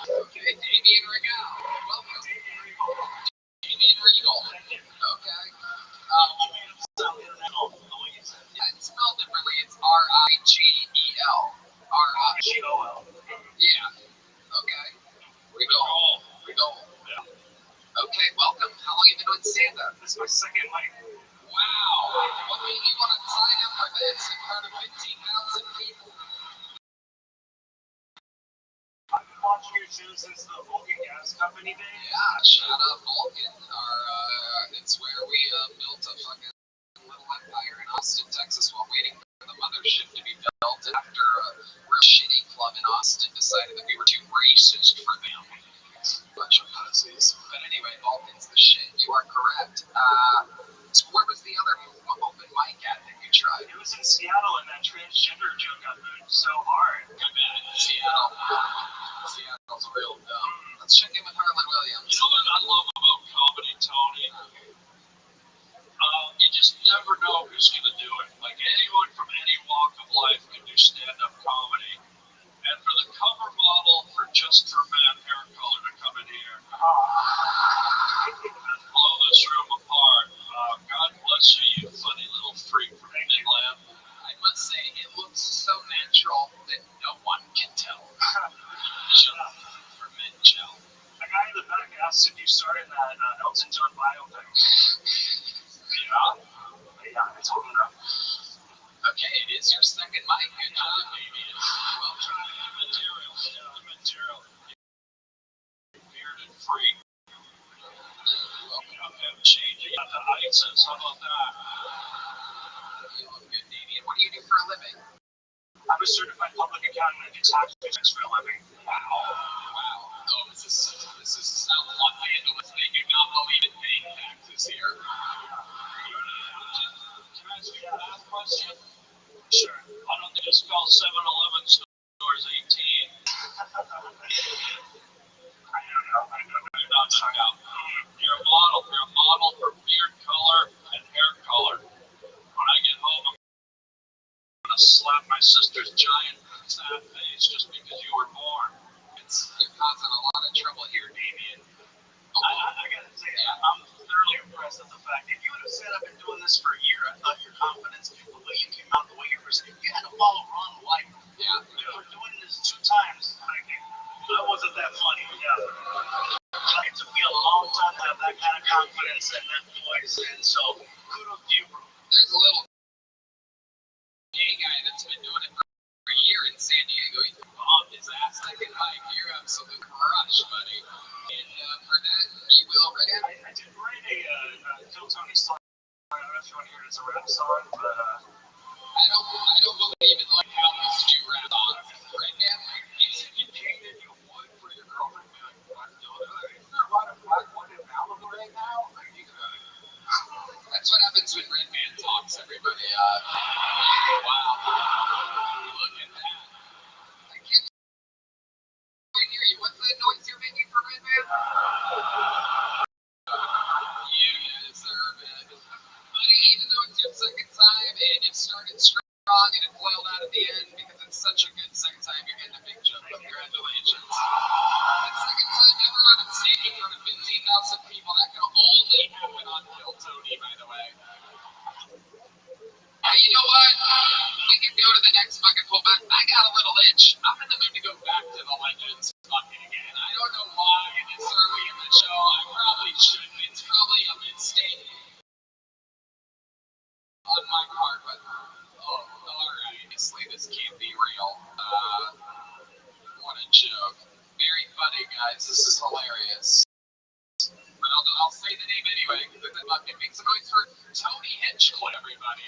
Okay, Damien Regal. Welcome. Damien Regal. Okay. Yeah, it's spelled differently. It's Rigel. Rigol. Yeah. Okay. Regal. Okay, welcome. How long have you been doing stand-up? This is my second mic. Wow. What made you want to sign up for this in front of 15,000 people? I've been watching your show since the Vulcan Gas Company days. Yeah, shout out Vulcan. It's where we built a fucking little empire in Austin, Texas, while waiting for the mothership to be built. And after a real shitty club in Austin decided that we were too racist for them. Bunch of pussies. But anyway, Vulcan's the shit. You are correct. So where was the other open mic at that you tried? It was in Seattle, and that transgender joke got booed so hard. I bet. Seattle's real dumb. Let's check in with Harlan Williams. You know what I love about comedy, Tony? You just never know who's going to do it. Like anyone from any walk of life can do stand-up comedy. And for the cover model for Just for Men hair color to come in here and blow this room apart, God bless you, you funny little freak from England. I must say, it looks so natural that no one can tell. Shut up. For men, Joe. The guy in the back asked if you started that Elton John biopic. Yeah, I told him no. Okay, it is your second mic. Good job, baby. Well tried. The material. Bearded freak. I'm changing out the ISIS. How about that? You look good, Damien. What do you do for a living? I'm a certified public accountant and do tax returns for a living. Wow. Oh, this is sound lucky into us. They do not believe in paying taxes here. Can I ask you a last question? Sure. I don't think it's spelled 7-Eleven stores 18. I don't know. You're not stuck out. You're a model for beard color and hair color. When I get home, I'm going to slap my sister's giant sad face just because you were born. You're causing a lot of trouble here, Damien. I gotta say, I'm thoroughly impressed at the fact if you would have set up and doing this for a year, I thought your confidence, the way you came out, the way you presented, you had to follow Ron White. Yeah. For doing this 2 times, I wasn't that funny. Yeah. It took me a long time to have that kind of confidence and that voice, and so kudos to you, bro. There's a little gay guy that's been doing it for a year in San Diego. He bombed his ass second mic. You're absolute crush, buddy. And for that, you will. I did write a Phil Tony song. I don't know if you want to hear it as a rap song, but I don't believe in like how this do rap songs, right, man? You said you painted your wood for your girlfriend. Be like, what? Isn't there a lot of black wood in Malibu right now? That's what happens when Red Man talks, everybody. Wow. Look at that. I can't quite hear you. What's that noise you're making for Red Man? You deserve it. Buddy, even though it's your second time, it started strong and it boiled out at the end because it's such a good second time you're getting a big jump. Congratulations. The second time ever on a stage in front of 15,000 people. That can only happen on Kill Tony, by the way. Hey, you know what? We can go to the next fucking pull back. I got a little itch. I'm in the mood to go back to the Legends fucking again. I don't know why this early in the show. I probably shouldn't. It's probably a mistake on my part, but oh, alright. Obviously, this can't be real. What a joke. Very funny, guys. This is hilarious. But I'll say the name anyway, because it makes a noise for Tony Hinchcliffe, everybody.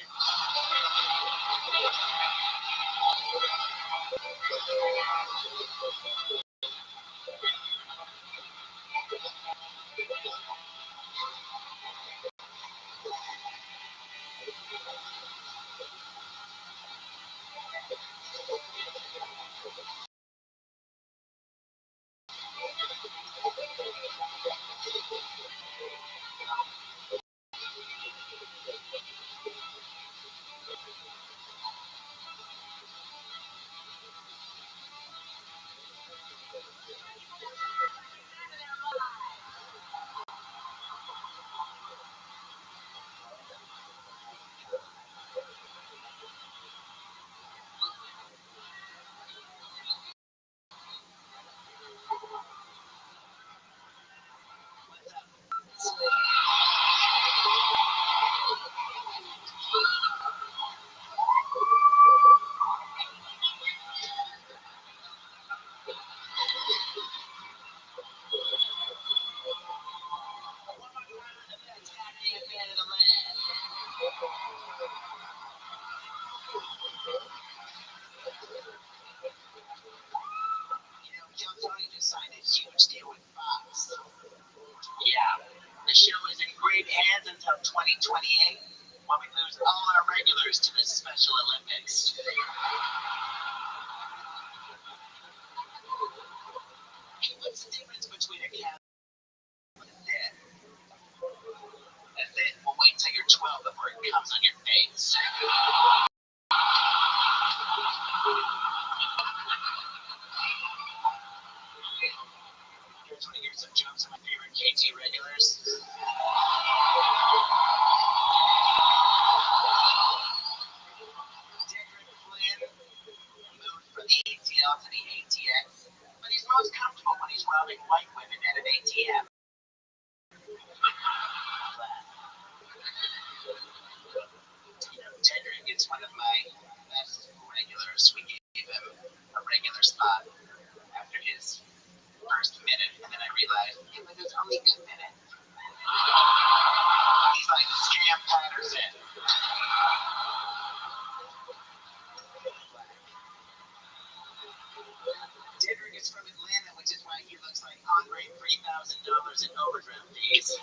Kill Tony just signed a huge deal with Fox. Yeah, the show is in great hands until 2028, when we lose all our regulars to the Special Olympics. What's the difference between a cat and a dead? That's it. Well, wait till you're 12 before it comes on your face. Here's one of some jokes of my favorite KT regulars. Moved from the ATL to the ATX, but he's most comfortable when he's robbing white women at an ATM. Tedrick is one of my best regulars. We gave him a regular spot after his first minute, and then I realized it was his only good minute. He's like Scam Patterson. Tedrick is from Atlanta, which is why he looks like Andre $3,000 in overdraft fees.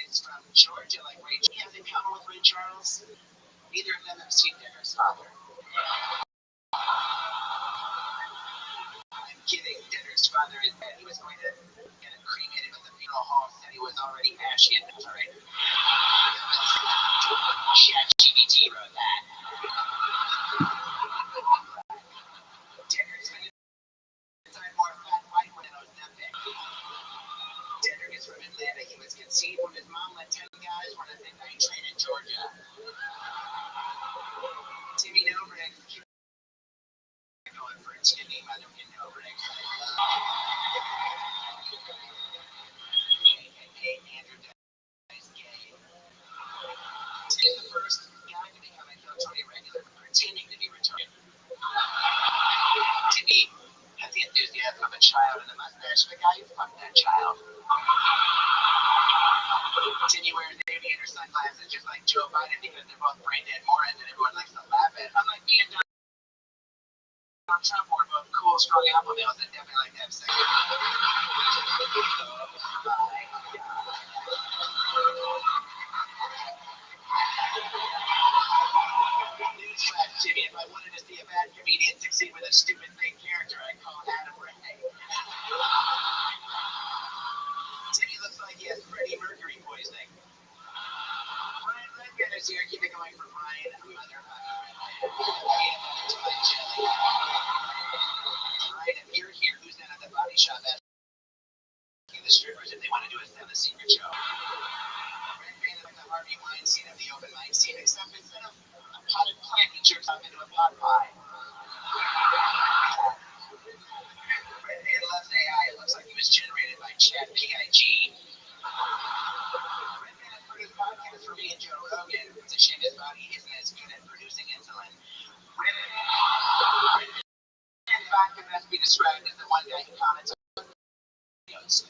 Is from Georgia, like Ray. He has in common with Ray Charles. Neither of them have seen Derek's father. I'm kidding. Derek's father is dead. He was going to get him cremated, but the funeral home said he was already ashy and sorry. ChatGPT wrote that. Derek's been inside more fat white when it was nothing. Derek is from Atlanta. He was conceived when his mom let 10 guys run a midnight train in Georgia. Timmy Nobrick. Going for a Timmy, motherfucking Nobrick. AKA Andrew Dice Gay. Tim is the first guy to become a Kill Tony regular pretending to be retarded. Timmy has the enthusiasm of a child and the mustache of a guy who fucked that child. Timmy wears aviator sunglasses just like Joe Biden because they're both brain dead morons and everyone likes to laugh at. Unlike me and Donald Trump, who are both cool, strong alpha males that definitely like to have sex. Newsflash, Jimmy, if I wanted to see a bad comedian succeed with a stupid fake character, I'd call Adam Ray. So you're keep it going for Brian and the motherfucker. Right, if you're here, who's down at the body shop asking the strippers if they want to do a secret show? Red Band like the Harvey Weinstein of the open mic scene, except instead of a potted plant, he jerks off into a pot pie. Red Band loves AI. It looks like he was generated by Chat PIG. Red Band has produced podcasts for me and Joe Rogan. It's a shame his body isn't as good at producing insulin. Red Band, in fact, can best be described as the one guy who comments on videos.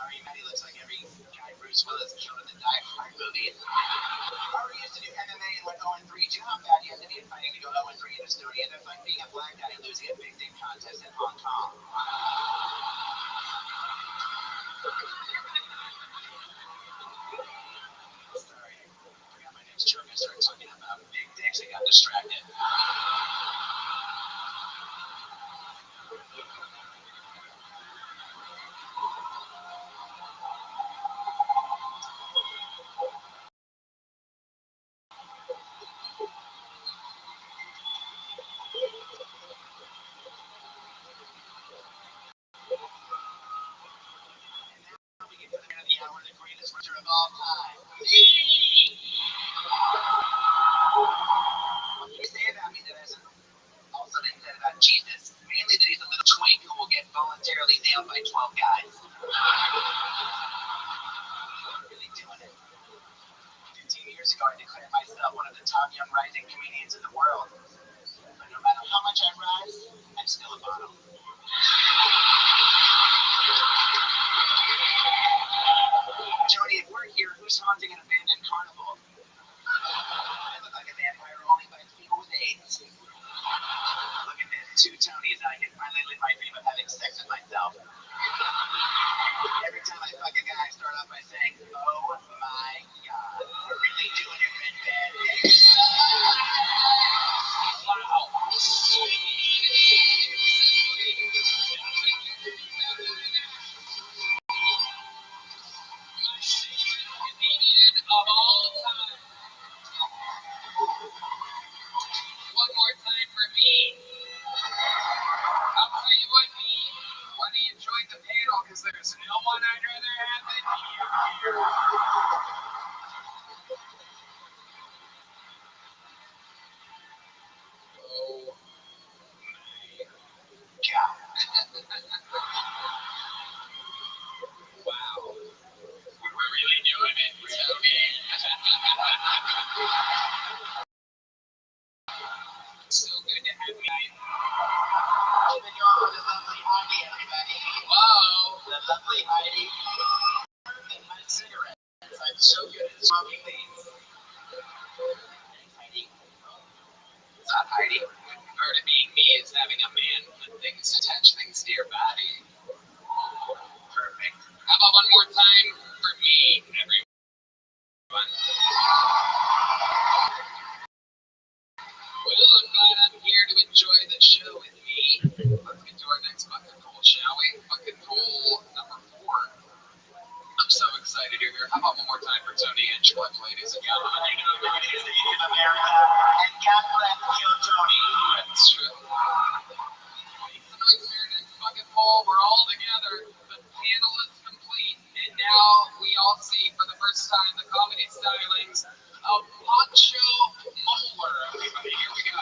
Ari Matty looks like every guy Bruce Willis killed in the Die Hard movies. Ari used to do MMA and went 0-3. Do you know how bad he had to be in fighting to go 0-3 in Estonia? That's like being a black guy and losing a big dick contest in Hong Kong. Sorry, I forgot my next joke. I started talking about big dicks and got distracted. We get to the end of the hour, the greatest wrestler of all time. Me! What can you say about me that hasn't also been said about Jesus? Mainly that he's a little twink who will get voluntarily nailed by 12 guys. I'm really doing it. 15 years ago, I declared myself one of the top young rising comedians in the world. But no matter how much I rise, I'm still a bottom. Jody, if we're here, who's haunting an abandoned carnival? I look like a vampire only bites people with AIDS. Look at this, 2 Tonys, and I can finally live my dream of having sex with myself. Every time I fuck a guy, I start off by saying, oh my god, we're really doing it, Red Band. Wow. Of all time. One more time for me. I'll tell you what, me. When he enjoyed the panel, because there's no one I'd rather have than you here. Oh my god. Wow. We're really doing it, Tony. So good to have you. Keeping you on with the lovely Heidi, everybody. Whoa. The lovely Heidi. And my cigarettes. I'm so good at smoking these. Heidi. It's not Heidi. Part of being me is having a man put things, attach things to your body. Perfect. How about one more time for me, everyone? Well, I'm glad I'm here to enjoy the show with me. Let's get to our next bucket pool, shall we? Bucket pool number 4. I'm so excited you're here. How about one more time for Tony Hinchcliffe, ladies and gentlemen? You know, everybody is the youth of America. And God bless Kill Tony. That's true. Make some noise for your next bucket pool. We're all together. The panel is complete. And now we all see for the first time the comedy stylings of Poncho Moeller. Everybody, here we go.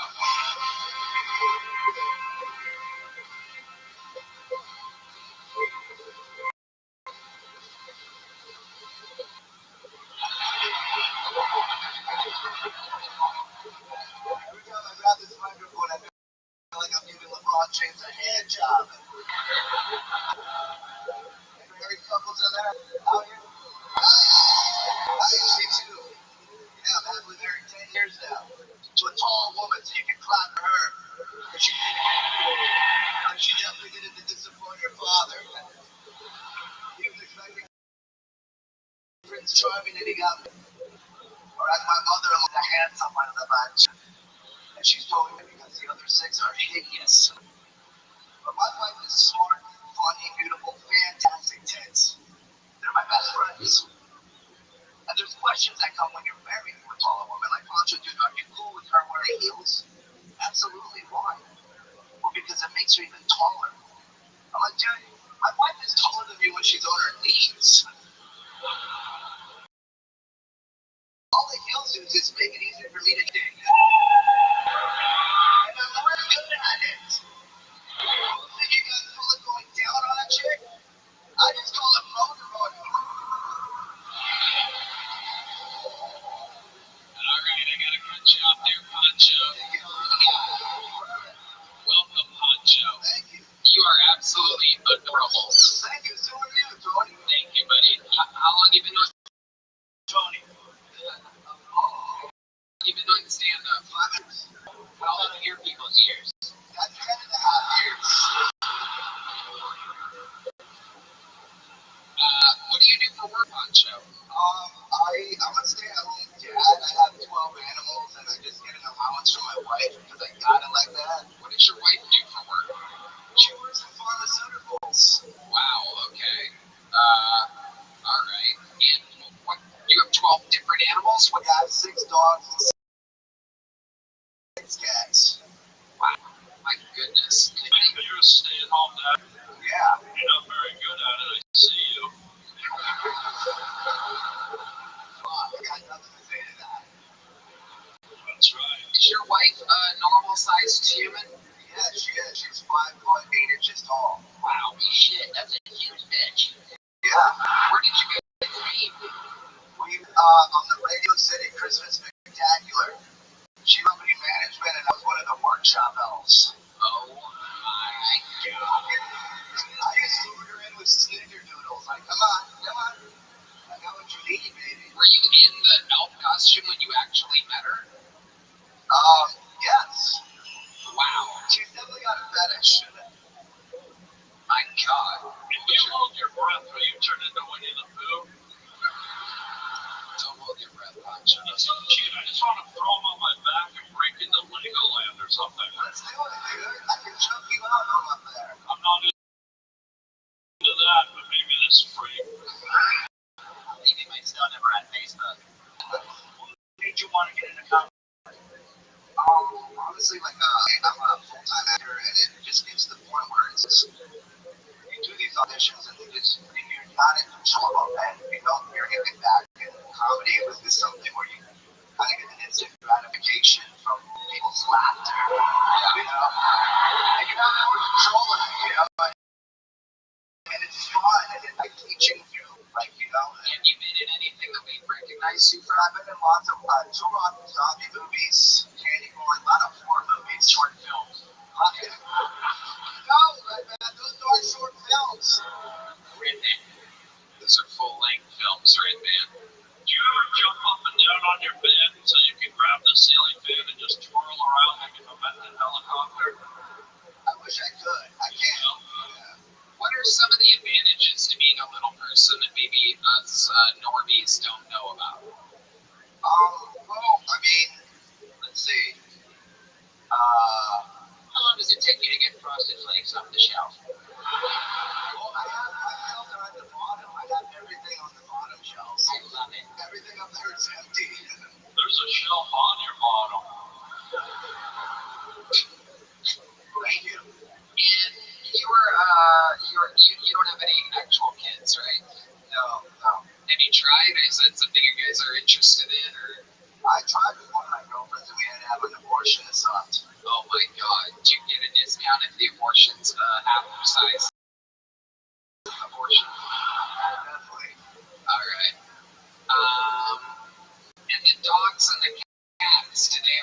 Every time I grab this microphone, I feel like I'm giving LeBron James a hand job. Any married couples in there? Out here? Me too. Yeah, I'm happily married 10 years now. To a tall woman, so you can clap for her. But she definitely didn't disappoint her father. He was expecting Prince Charming and he got me. Or as my mother-in-law, the handsome one of the bunch. And she's told me because the other 6 are hideous. But my wife is smart, funny, beautiful, fantastic tits. They're my best friends. And there's questions to just make it easier for me to dig. And I'm really good at it. You guys call it going down on a chick? I just call it motorboating. Alright, I gotta cut you off there, Poncho. Welcome, Poncho. Thank you. You are absolutely adorable. Thank you. So are you, Tony. Thank you, buddy. How long have you been doing Tony. You've been doing stand-up? 5 years. How long are your people's years? That's 10.5 years. What do you do for work, Poncho? I'm a stay-at-home dad. I have 12 animals, and I just get an allowance from my wife because I got it like that. What does your wife do for work? She works in pharmaceuticals. Wow, okay. Alright. And what, you have 12 different animals? I have 6 dogs and 6 cats. Wow, my goodness. You're a stay-at-home dad? Yeah. You're not very good at it, I see you. I got nothing to say to that. That's right. Is your wife a normal-sized human? Yeah, she is. She's 5 foot 8 inches tall. Wow, shit, that's a huge bitch. Yeah. Where did you guys meet? We on the Radio City Christmas Spectacular. She company management, and I was one of the workshop elves. Oh my god. I just lured her in with snickerdoodles. Like, come on. I got what you need, baby. Were you in the elf costume when you actually met her? Yes. Wow. She's definitely got a fetish. My god. If you hold your breath when you turn into Winnie the Pooh. Don't hold your breath, Poncho. It's so cute. I just want to throw him on my back and break into Legoland or something. Let's do it, dude. I can choke you out from up there. I'm not into that, but maybe this freak. Maybe my son never had Facebook. What made you want to get into comedy? Honestly, like, I'm a full-time actor, and it just gets to the point where it's just, you do these auditions, and if you're not in control of it, you're hitting back. And comedy was just something where you kind of get an instant gratification from people's laughter, and you're not in control of it, and it's fun, and it's like teaching you, Have you been in anything that we've recognized you from? I've been in lots of zombie movies, candy corn, a lot of horror movies, short films. No, man, those aren't short films. Red Man. Those are full-length films, Red Man. Do you ever jump up and down on your bed so you can grab the ceiling fan and just twirl around like a momentum helicopter? I wish I could. I can't. Yeah. What are some of the advantages to being a little person that maybe us normies don't know about? Well, I mean, let's see. How long does it take you to get frosted flakes off the shelf? Well, my shelves are at the bottom. I have everything on the bottom shelves. I love it. Everything up there is empty. There's a shelf on your bottom. Thank you. And you don't have any actual kids, right? No. Have you tried? Is that something you guys are interested in, or? I tried with one of my girlfriends, and we had to have an abortion. It sucked. Oh my god! Do you get a discount if the abortion's half size? Abortion. Definitely. All right. And the dogs and the cats, did they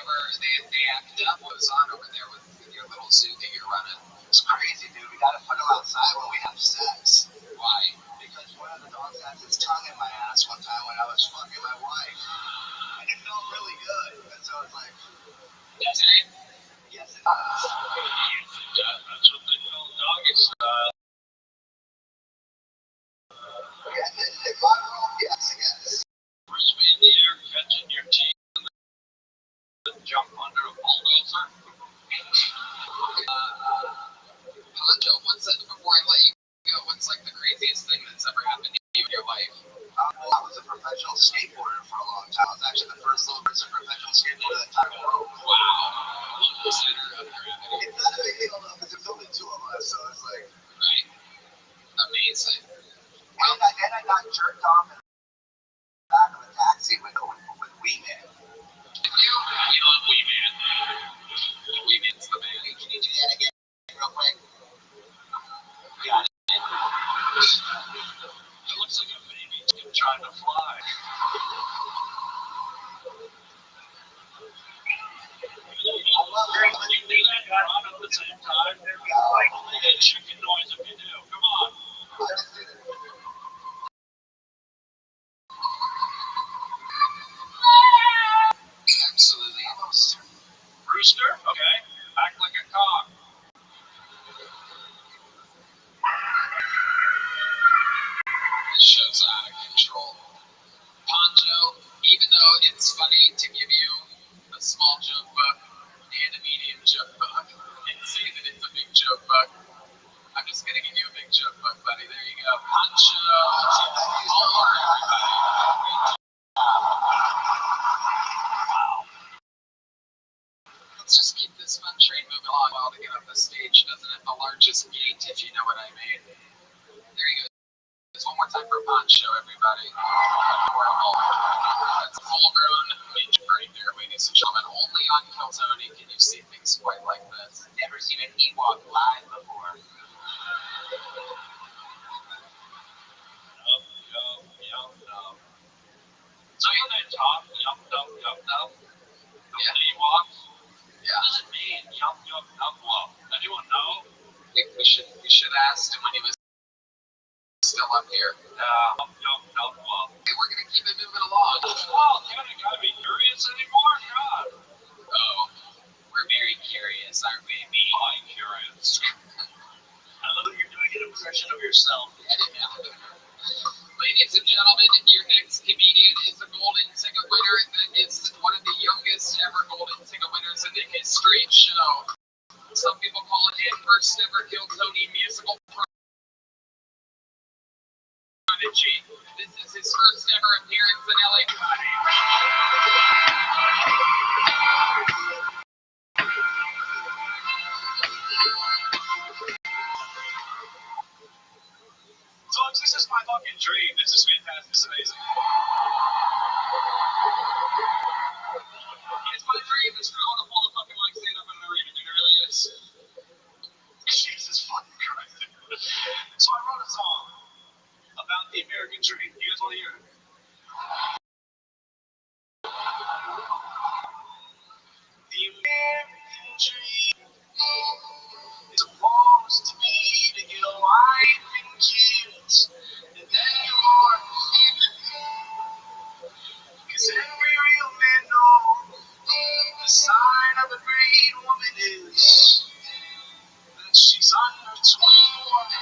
act up? What was on over there with your little zoo that you're running? It's crazy, dude. We gotta put them outside when we have sex. Why? Because one of the dogs had his tongue in my ass one time when I was fucking my wife. And it felt really good. And so it's like, Does it? yes, it does. That's what they call doggy style. Yeah, in my world, yes. Frisbee in the air, catching your teeth, and then jump under a bulldozer. Poncho, before I let you go, what's like the craziest thing that's ever happened to you in your life? Well, I was a professional skateboarder for a long time. I was actually the first little person professional skateboarder in the entire world. Wow. Look the center of gravity. It's not a big deal though, because there's only 2 of us, so it's like. Right. Amazing. And I got jerked off in the back of a taxi with Wee Man. It looks like a baby trying to fly. You do that and run at the same time. I'll make a chicken noise if you do. Come on. Absolutely. Rooster? Okay. Act like a cock. This show's out of control. Poncho, even though it's funny to give you a small joke book and a medium joke book, and say that it's a big joke book, I'm just gonna give you a big joke book, buddy. There you go. Poncho. Homer, everybody. Let's just keep this fun train moving along while to get up the stage, doesn't it? The largest gate, if you know what I mean. There you go. One more time for Poncho, everybody. That's a full-grown midget right there, ladies and gentlemen. Only on Kill Tony can you see things quite like this. Never seen an Ewok live before. Yum. So you know that talk, yum. Yeah. The Ewoks? Yeah. What does it mean? Yum. Well, anyone know? We should ask him when he was still up here. Yum. Well. Hey, we're gonna keep it moving along. Oh, you gotta be curious anymore? God. Oh, we're very curious, aren't we? I'm curious. I love that you're doing an impression of yourself. Ladies and gentlemen, your next comedian is a golden ticket winner that is one of the youngest ever golden ticket winners in the history of show. Some people call it his first ever Kill Tony musical prodigy. This is his first ever appearance in LA. Folks, this is my fucking dream. This is fantastic. This is amazing. It's my dream. It's really want to pull the fucking mic stand up in an arena, dude. It really is. Jesus fucking Christ. So I wrote a song about the American dream. You guys want to hear it? The American dream is supposed to be to get a wife and kids, and then you're born. Cause every real man knows the sign of a great woman is that she's under 21.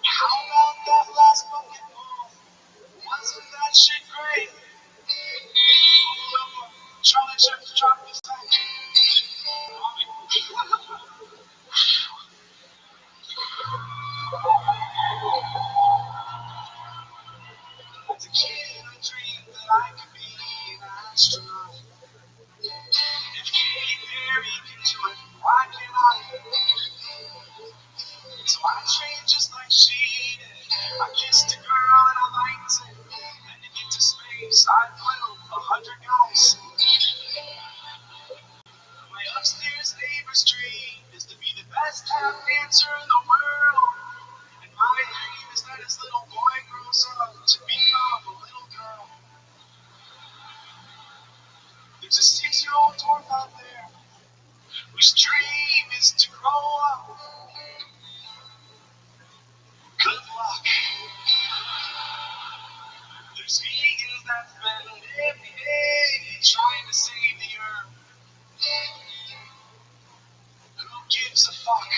How about that last fucking poem? Wasn't that shit great? Charlie Church dropped his name. As a kid, I dreamed that I could be an astronaut. If Katy Perry can do it, why can't I? So I trained just like she did. I kissed a girl and I liked it. And to get to space, I flew 100 guys. My upstairs neighbor's dream is to be the best tap dancer in the world. And my dream is that his little boy grows up to become a little girl. There's a 6-year-old dwarf out there whose dream is to grow up. Good luck. There's vegans that spend every day trying to save the earth. Who gives a fuck?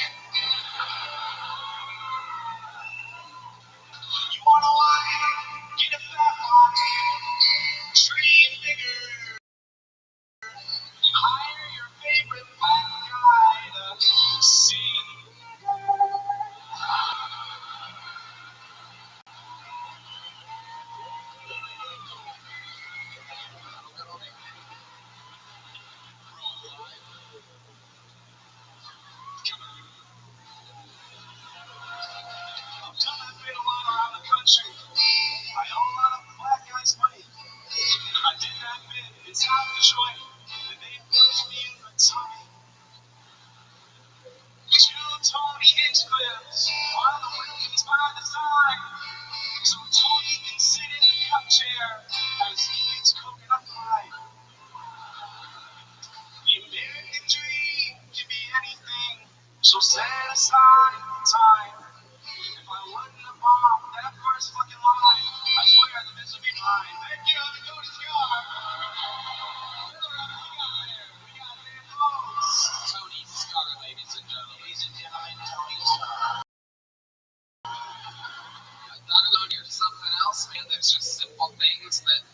there's just simple things that,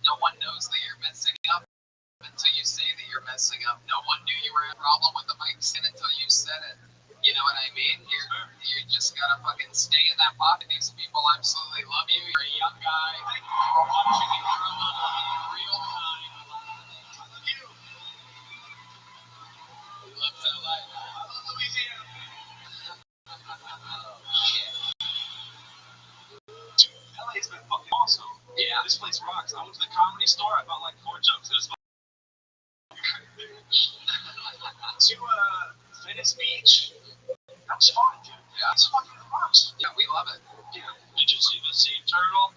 no one knows that you're messing up until you say that you're messing up. No one knew you were having a problem with the mic stand until you said it. You know what I mean? You just gotta fucking stay in that pocket. These people absolutely love you. You're a young guy. Thank you for watching me grow up in real time. I love you. He loves LA. I love Louisiana. Dude, LA's been fucking awesome. Yeah. This place rocks. I went to the Comedy Store. I bought like 4 jokes. It was to Venice Beach. That was fun, dude. Yeah. It's fucking rocks. Yeah, we love it. Yeah. Did you see the sea turtle?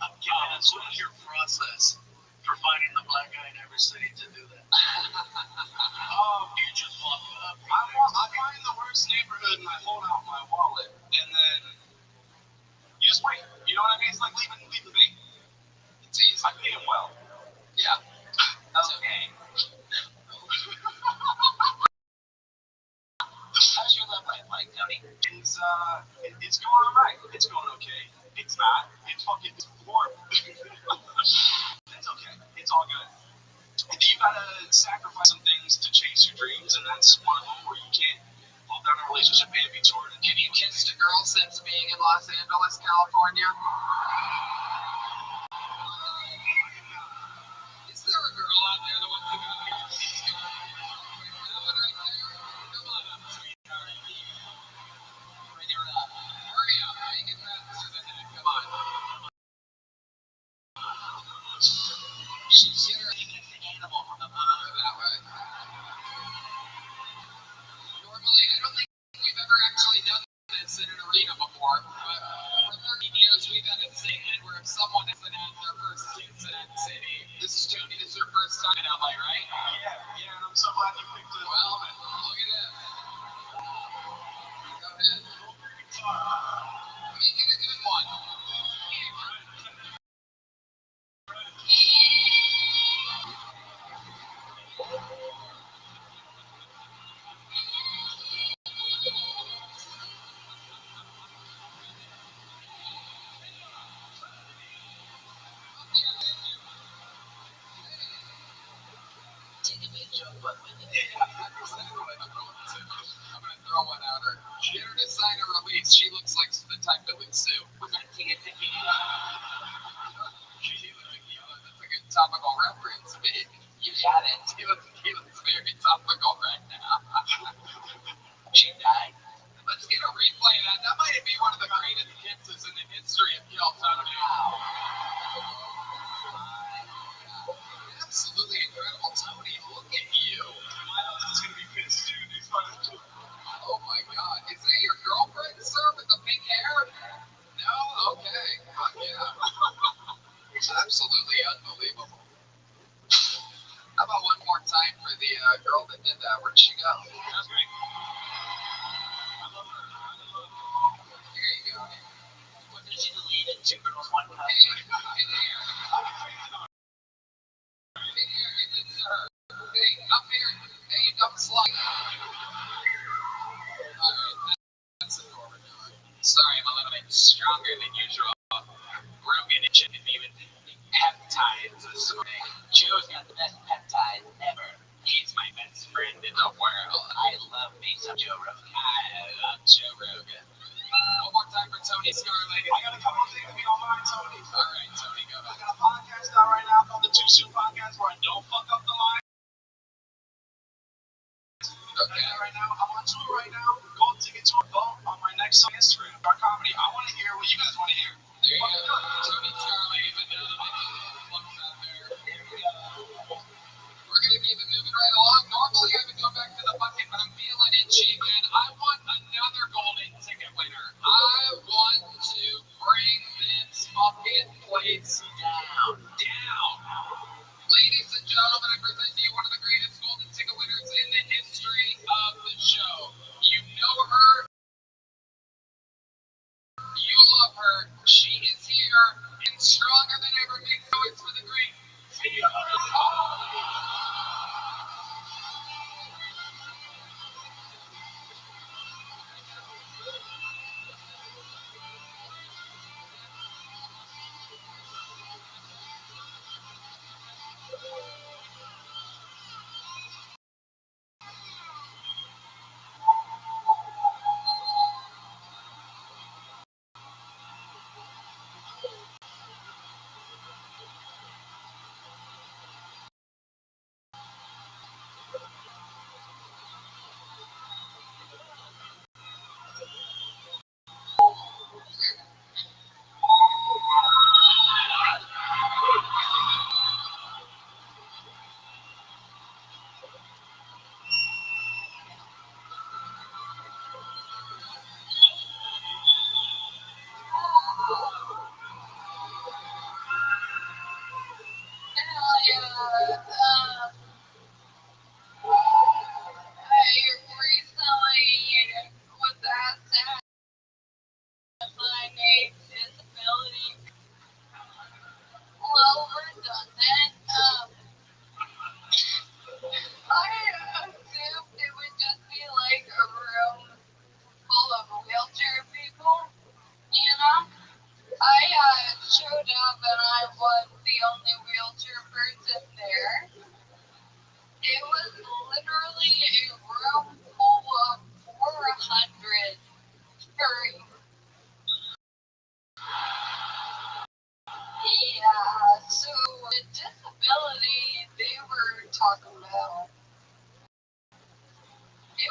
I'm kidding. What is your process for finding the black guy in every city to do that? You just walk up. I find the worst neighborhood and I hold out my wallet, and then you just wait. You know what I mean? It's like leaving the bait. It's easy. I pay him well. Yeah. Okay. How's your love life like, Tony? It's going all right. It's going okay. It's not. It's fucking horrible. It's okay. It's all good. You gotta sacrifice some things to chase your dreams, and that's one of them where you can't hold down a relationship and be torn. Have you kissed a girl since being in Los Angeles, California? Is there a girl out there that wants to go here? That one right there? Come on up, sweetheart. Bring her up. Hurry up. Make it faster than that. Come on. She's generating an animal from the bottom that way. Normally, I don't think we've ever actually done this in an arena before, but for 13 years we've had a segment where if someone hasn't had their first kiss in that city, this is your first time in LA, right? Yeah, and I'm so glad you picked it. Well, look at this. Go ahead. Make it a good one. I'm gonna throw one at her. Get her to sign a release. She looks like the type that would sue. That's a good topical reference. You got it. He looks very topical right now. She died. Let's get a replay of that. That might be one of the greatest kisses in the history of Kill Tony. Absolutely incredible, Tony. Look at you. My husband's gonna be pissed, dude. He's funny. Oh my God. Is that your girlfriend, sir, with the pink hair? No? Okay. Yeah. It's absolutely unbelievable. How about one more time for the girl that did that? Where'd she go? That's great. I love her. Here you go. What did she delete in 2 Girls, 1 Cup? Hey, in here. In here, give it to her. Hey, up here. Hey, you dumb slut. Alright, that's the door we're doing. Sorry, I'm a little bit stronger than usual. Rogan and chicken even peptides this morning. Joe's got the best peptides ever. He's my best friend in the world. I love me some Joe Rogan. I love Joe Rogan. One more time for Tony Scarlett. I got a couple of things if you don't mind, Tony. All right, Tony, go. I got a podcast out right now called the Too Soon Podcast where I don't fuck up the line. Okay. Right now, I'm on tour right now. Golden ticket tour. On my next song, Instagram, our comedy. I want to hear what you guys want to hear. There you go. Tony Scarlett, even though the fuck's out there. Here we go. We're going to keep it moving right along. Normally, I would go back to the bucket, but I'm feeling itchy, man. I want another golden ticket winner. I want to bring this fucking place down. Ladies and gentlemen, I present to you one of the greatest golden ticket winners in the history of the show. You know her. You love her. She is here and stronger than ever. Make noise for the great.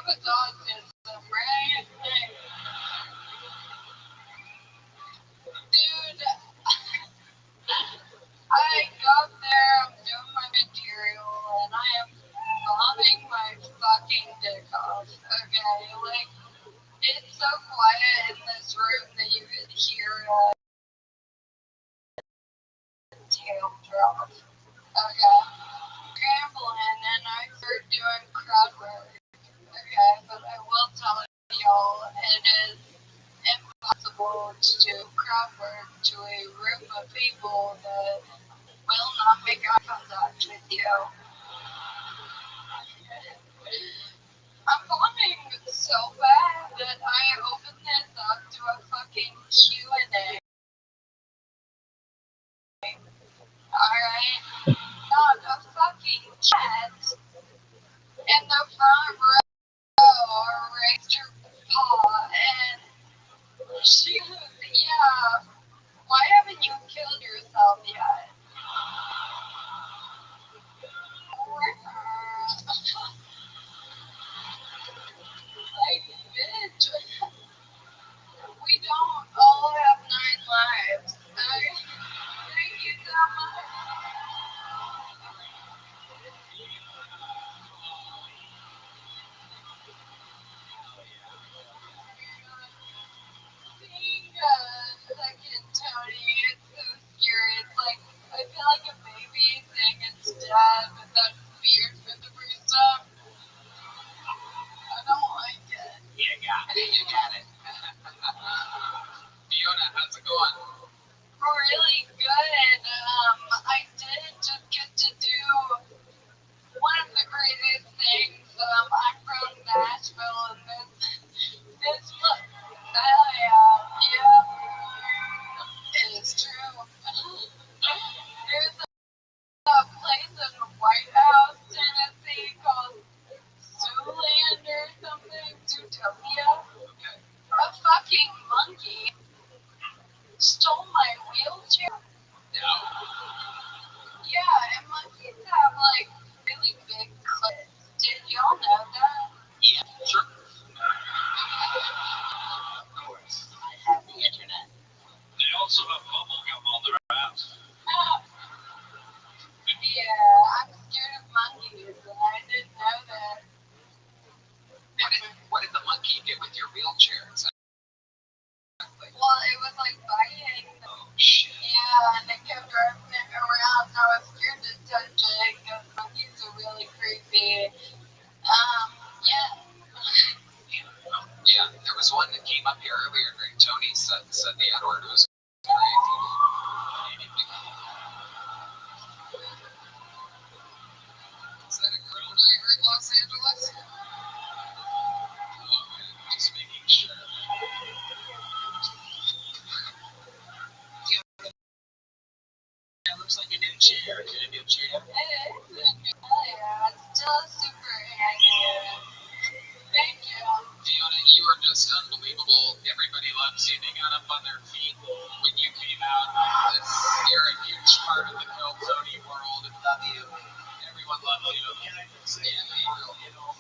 it was autism, right? Like, dude, I go up there, I'm doing my material, and I am bombing my fucking dick off. Okay, like, it's so quiet in this room that you could hear a tail drop. Okay, scrambling, and I start doing crowd work. Okay, but I will tell y'all, it is impossible to do crowd work to a room of people that will not make eye contact with you. I'm bombing so bad that I opened this up to a fucking Q&A. Alright? Not a fucking chat in the front row raised her paw and she, yeah, why haven't you killed yourself yet? Like, bitch, we don't all have 9 lives. Thank you so much. Seeing second Tony, it's so scary. It's like, I feel like a baby saying its dad, but that's weird for the first time. I don't like it. You got it. You got it. Fiona, how's it going? Really good. I did just get to do one of the greatest things. I'm from Nashville, and this hell yeah, it is true. There's a place in White House, Tennessee called Zooland or something, Zootopia. A fucking monkey stole my wheelchair. No. Yeah, and monkeys have like really big clits. Did y'all know that? Yeah, sure. Of course. I have the internet. They also have bubble gum on their ass. Yeah, I'm scared of monkeys, and I didn't know that. What did the monkey do with your wheelchair? Exactly. Well, it was like biting. Oh, shit. Yeah, and they kept driving it around, so I was scared to touch it because monkeys are really creepy. Yeah. Yeah, there was one that came up here earlier during Tony said the N-word was great. Is that a corona I heard Los Angeles? Okay, just making sure. It looks like a new chair. Is it a new chair? It is. Yeah, it's still super handy. Thank you. Fiona, you are just unbelievable. Everybody loves you. They got up on their feet when you came out. You're a huge part of the Kill Tony world. Love you. Everyone loves you. Can I just say, you know,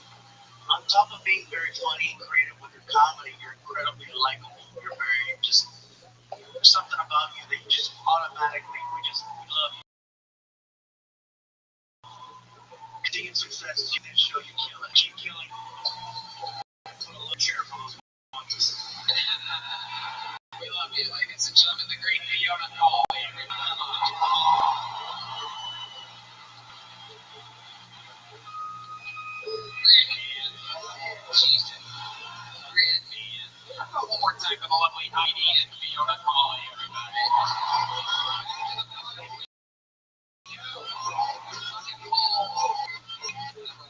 on top of being very funny and creative with your comedy, you're incredibly likable. You're very just, there's something about you that you just automatically, we love you. Continued success as you then show you kill it. Keep killing. Put a little chair for those monkeys. We love you. Ladies and gentlemen, the great Fiona Call. Jesus. One more time for the lovely Heidi and Fiona Call, everybody.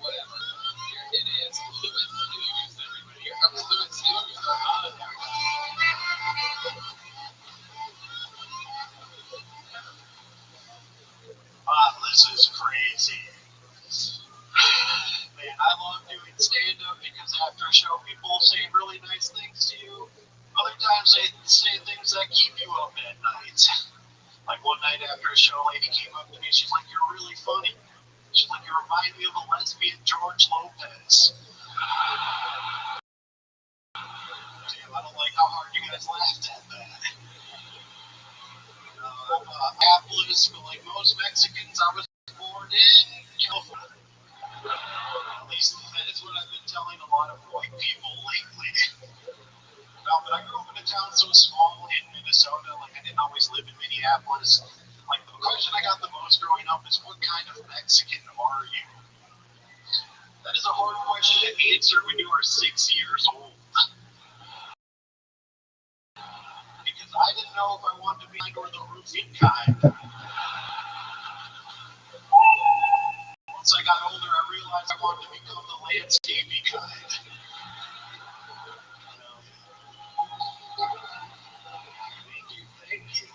Whatever. Here it is. Lewis News, everybody. Here comes Lewis News. This is crazy. Man, I love doing stand-up because after a show, people say really nice things to you. Other times they say things that keep you up at night. Like one night after a show, a lady came up to me. She's like, "You're really funny." She's like, "You remind me of a lesbian George Lopez." Damn, I don't like how hard you guys laughed at that. I'm Minneapolis, but like most Mexicans, I was born in California. At least that is what I've been telling a lot of white people lately. No, but I grew up in a town so small in Minnesota. Like, I didn't always live in Minneapolis. Like, the question I got the most growing up is, what kind of Mexican are you? That is a hard question to answer when you are 6 years old. Because I didn't know if I wanted to be like or the roofing kind. Once I got older, I realized I wanted to become the landscaping kind. Thank you.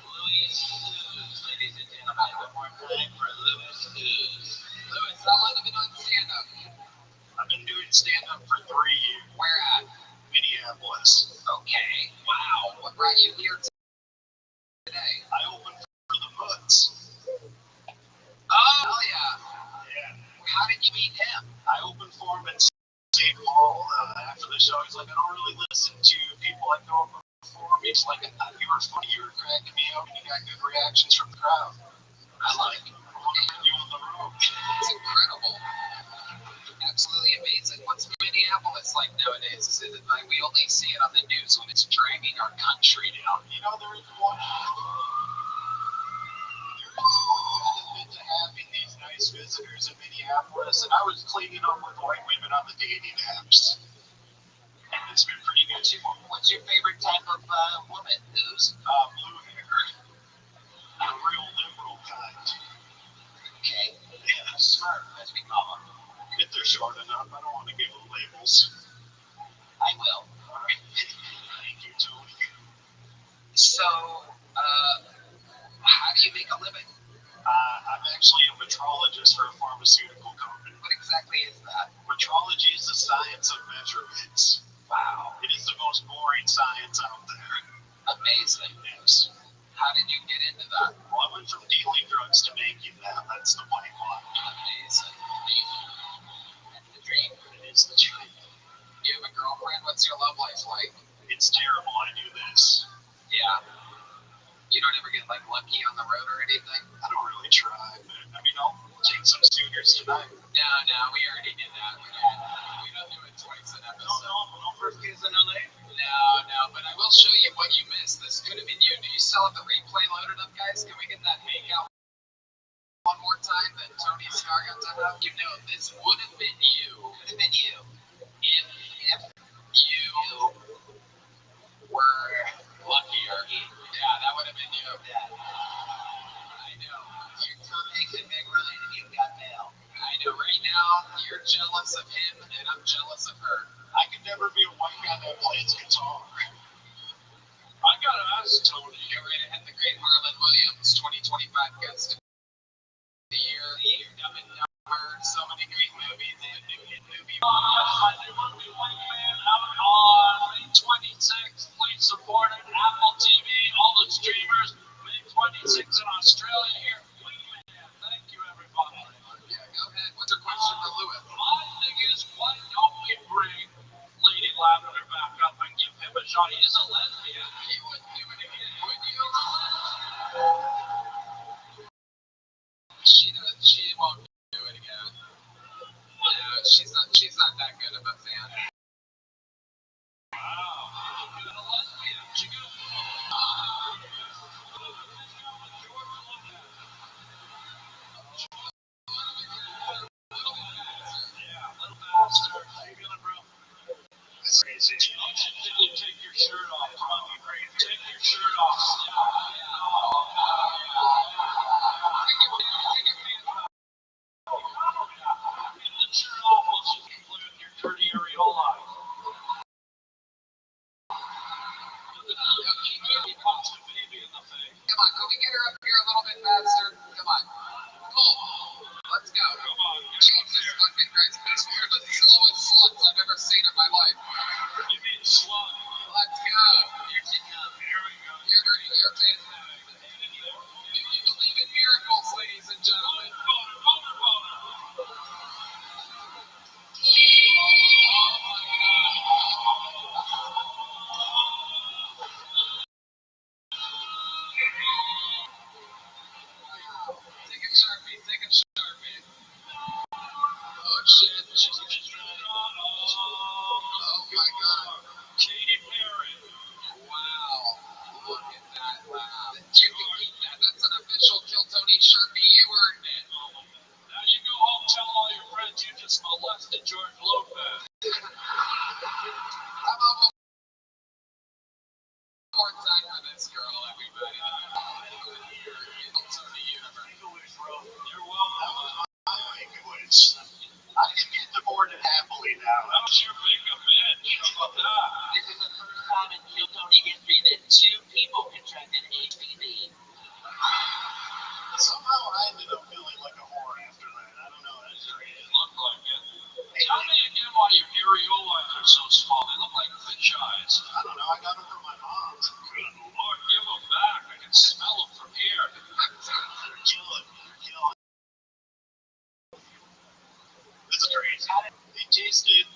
Louis Hughes, ladies and gentlemen. One more time for Louis Hughes. Louis, how long have you been doing stand-up? I've been doing stand-up for 3 years. Where at? Minneapolis. Okay. Wow. What brought you here today? I opened for the Butts. Oh, hell yeah. Yeah. How did you meet him? I opened for him in St. Paul. After the show, he's like, I don't really listen to people I know before me. He's like, you were funny, you were cracking me up, and you got good reactions from the crowd. I like it. I want to bring you on the road. It's incredible. Absolutely amazing. What's Minneapolis like nowadays? Is it like we only see it on the news when it's dragging our country down? You know, there is one benefit to having these nice visitors in Minneapolis, and I was cleaning up with white women on the dating apps. And it's been pretty good too. What's your favorite type of woman, Who's? Blue hair. A real liberal kind. Okay. Yeah. Smart, as we call them. If they're short enough, I don't want to give them labels. I will. All right. Thank you, Tony. So, how do you make a living? I'm actually a metrologist for a pharmaceutical company. What exactly is that? Metrology is the science of measurements. Wow. It is the most boring science out there. Amazing. Yes. How did you get into that? Well, I went from dealing drugs to making them. That's the pipeline. Amazing. That's the dream. It is the truth. You have a girlfriend? What's your love life like? It's terrible. I do this. Yeah. You don't ever get like lucky on the road or anything? I don't really try, but I mean, I'll take some suitors tonight. No, we already did that. We don't do it twice an episode. No first kiss in LA? No, but I will show you what you missed. This could have been you. Do you still have the replay loaded up, guys? Can we get that makeout one more time that Tony Scar got to have? You know, this would have been you. Could have been you. If you were luckier. Yeah, that would have been you. I know. You're still making big run and you've got mail. I know. Right now, you're jealous of him and I'm jealous of her. I could never be a white guy that plays guitar. I gotta ask Tony. Get ready to hit the great Harlan Williams 2025 guest of the year. Dumb and Dumber. So many great movies. My new movie, White Man, out on May 26th. Please support it. Apple TV, all the streamers. May 26th in Australia here. White Man. Thank you, everybody. Yeah, go ahead. What's your question for Lewis? My thing is, why don't we bring Lady Lavender back up and give him a shot? He is a lesbian. He wouldn't do it again, would you? She won't do it again. Yeah, she's not that good of a fan. Wow. She's a lesbian. She could have. Yeah, little bastard. How you feeling, bro? That's crazy. You take your shirt off, bro. Take your shirt off. Get the shirt off while she can play with your dirty areola. He punched a baby in the face. Come on, can we get her up here a little bit faster? Come on. Cool. Let's go. Come on, get up Jesus there. fucking Christ. This is the slowest sluts I've ever seen in my life. You mean slug? Let's go. Here she comes. Here we go. You're fantastic. Do you believe in miracles, ladies and gentlemen? Oh my God. Katy Perry. Wow. Look at that. Wow. You can keep that. That's an official Kill Tony Sharpie. You earned it. Now you go home, tell all your friends you just molested George Lopez. How about one more time for this girl, everybody? Kill Tony Universe. You're welcome. I can get deported happily now. How about you make a bitch? How about that? This is the first time in Kill Tony history that 2 people contracted HPV. Somehow I ended up feeling like a whore after that. I don't know. That's great. It looked like it. Tell me again why your areolas are so small. They look like fish eyes. I don't know. I got them from my mom. Good Lord, give them back. I can smell them from here. They're killing. It's crazy. It tasted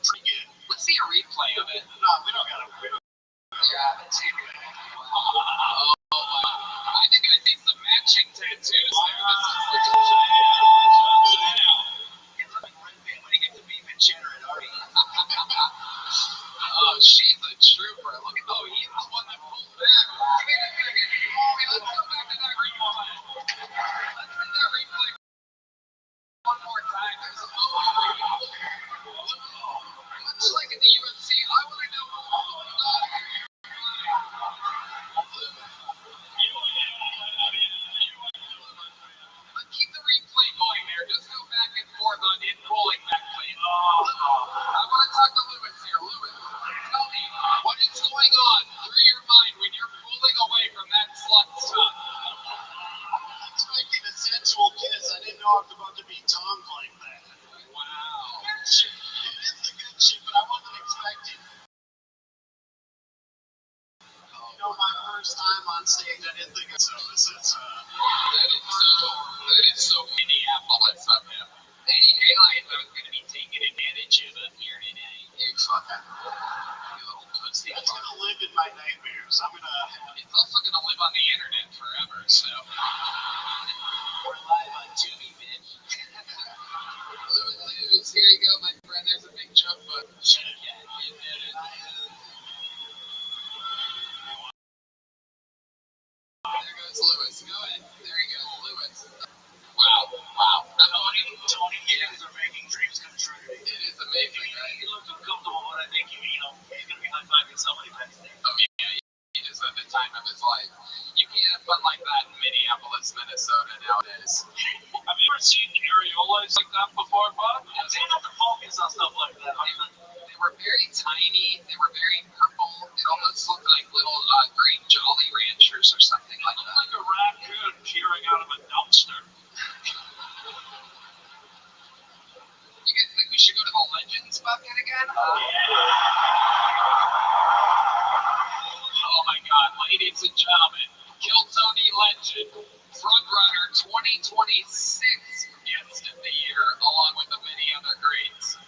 pretty good. Let's see a replay of it. No, we don't got it. Yeah, let's see. I think I see some matching tattoos there. This is It's like Red Band when he gets the beef and cheddar at Arby's. oh, she's a trooper. Look at, he's the one that pulled back. Wait a second. Wait, let's go back to that replay. Let's see that replay one more time. There's a much like in the UFC, I want to know who pulled off here. But keep the replay going there. Just go back and forth on it rolling back, please. I want to talk to Lewis here. Lewis, tell me, what is going on through your mind when you're pulling away from that slut's tongue? I'm expecting a sensual kiss. I didn't know I was about to be tongued like that. Wow. It is the good shit, but I wasn't expecting. My first time on stage, I didn't think so. That is so Minneapolis of him. Hey, I was going to be taking advantage of him here today. You fucking little pussy. That's going to live in my nightmares. It's also going to live on the internet forever, so. We're live on Tubi, bitch. Lewis, here you go, my friend. There's a big chunk, but shit, yeah, you did it. There goes Lewis. Go ahead. There you go, Lewis. Wow. Tony, you guys are making dreams come true. It is amazing, right? He looks uncomfortable, but I think he's going to be high-fiving somebody backstage. I mean, he just had the time of his life. You can't have fun like that in Minneapolis, Minnesota nowadays. Have you ever seen areolas like that before, Bob? I'm saying not to focus on stuff like that. They were very tiny. They were very purple. It almost looked like little green Jolly Ranchers or something like that. Like a raccoon peering out of a dumpster. You guys think we should go to the Legends bucket again? Oh my God, ladies and gentlemen, Kill Tony Legend, frontrunner 2026 guest of the year, along with the many other greats.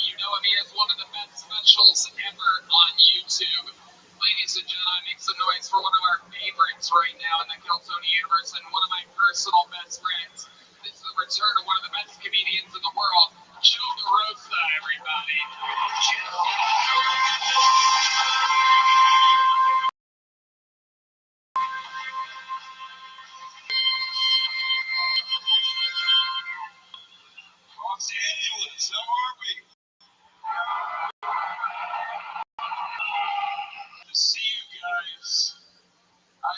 You know him, he has one of the best specials ever on YouTube. Ladies and gentlemen, make some noise for one of our favorites right now in the Kill Tony universe and one of my personal best friends. This is the return of one of the best comedians in the world, Joe the Rosa, everybody. Los Angeles, how are we? To see you guys. I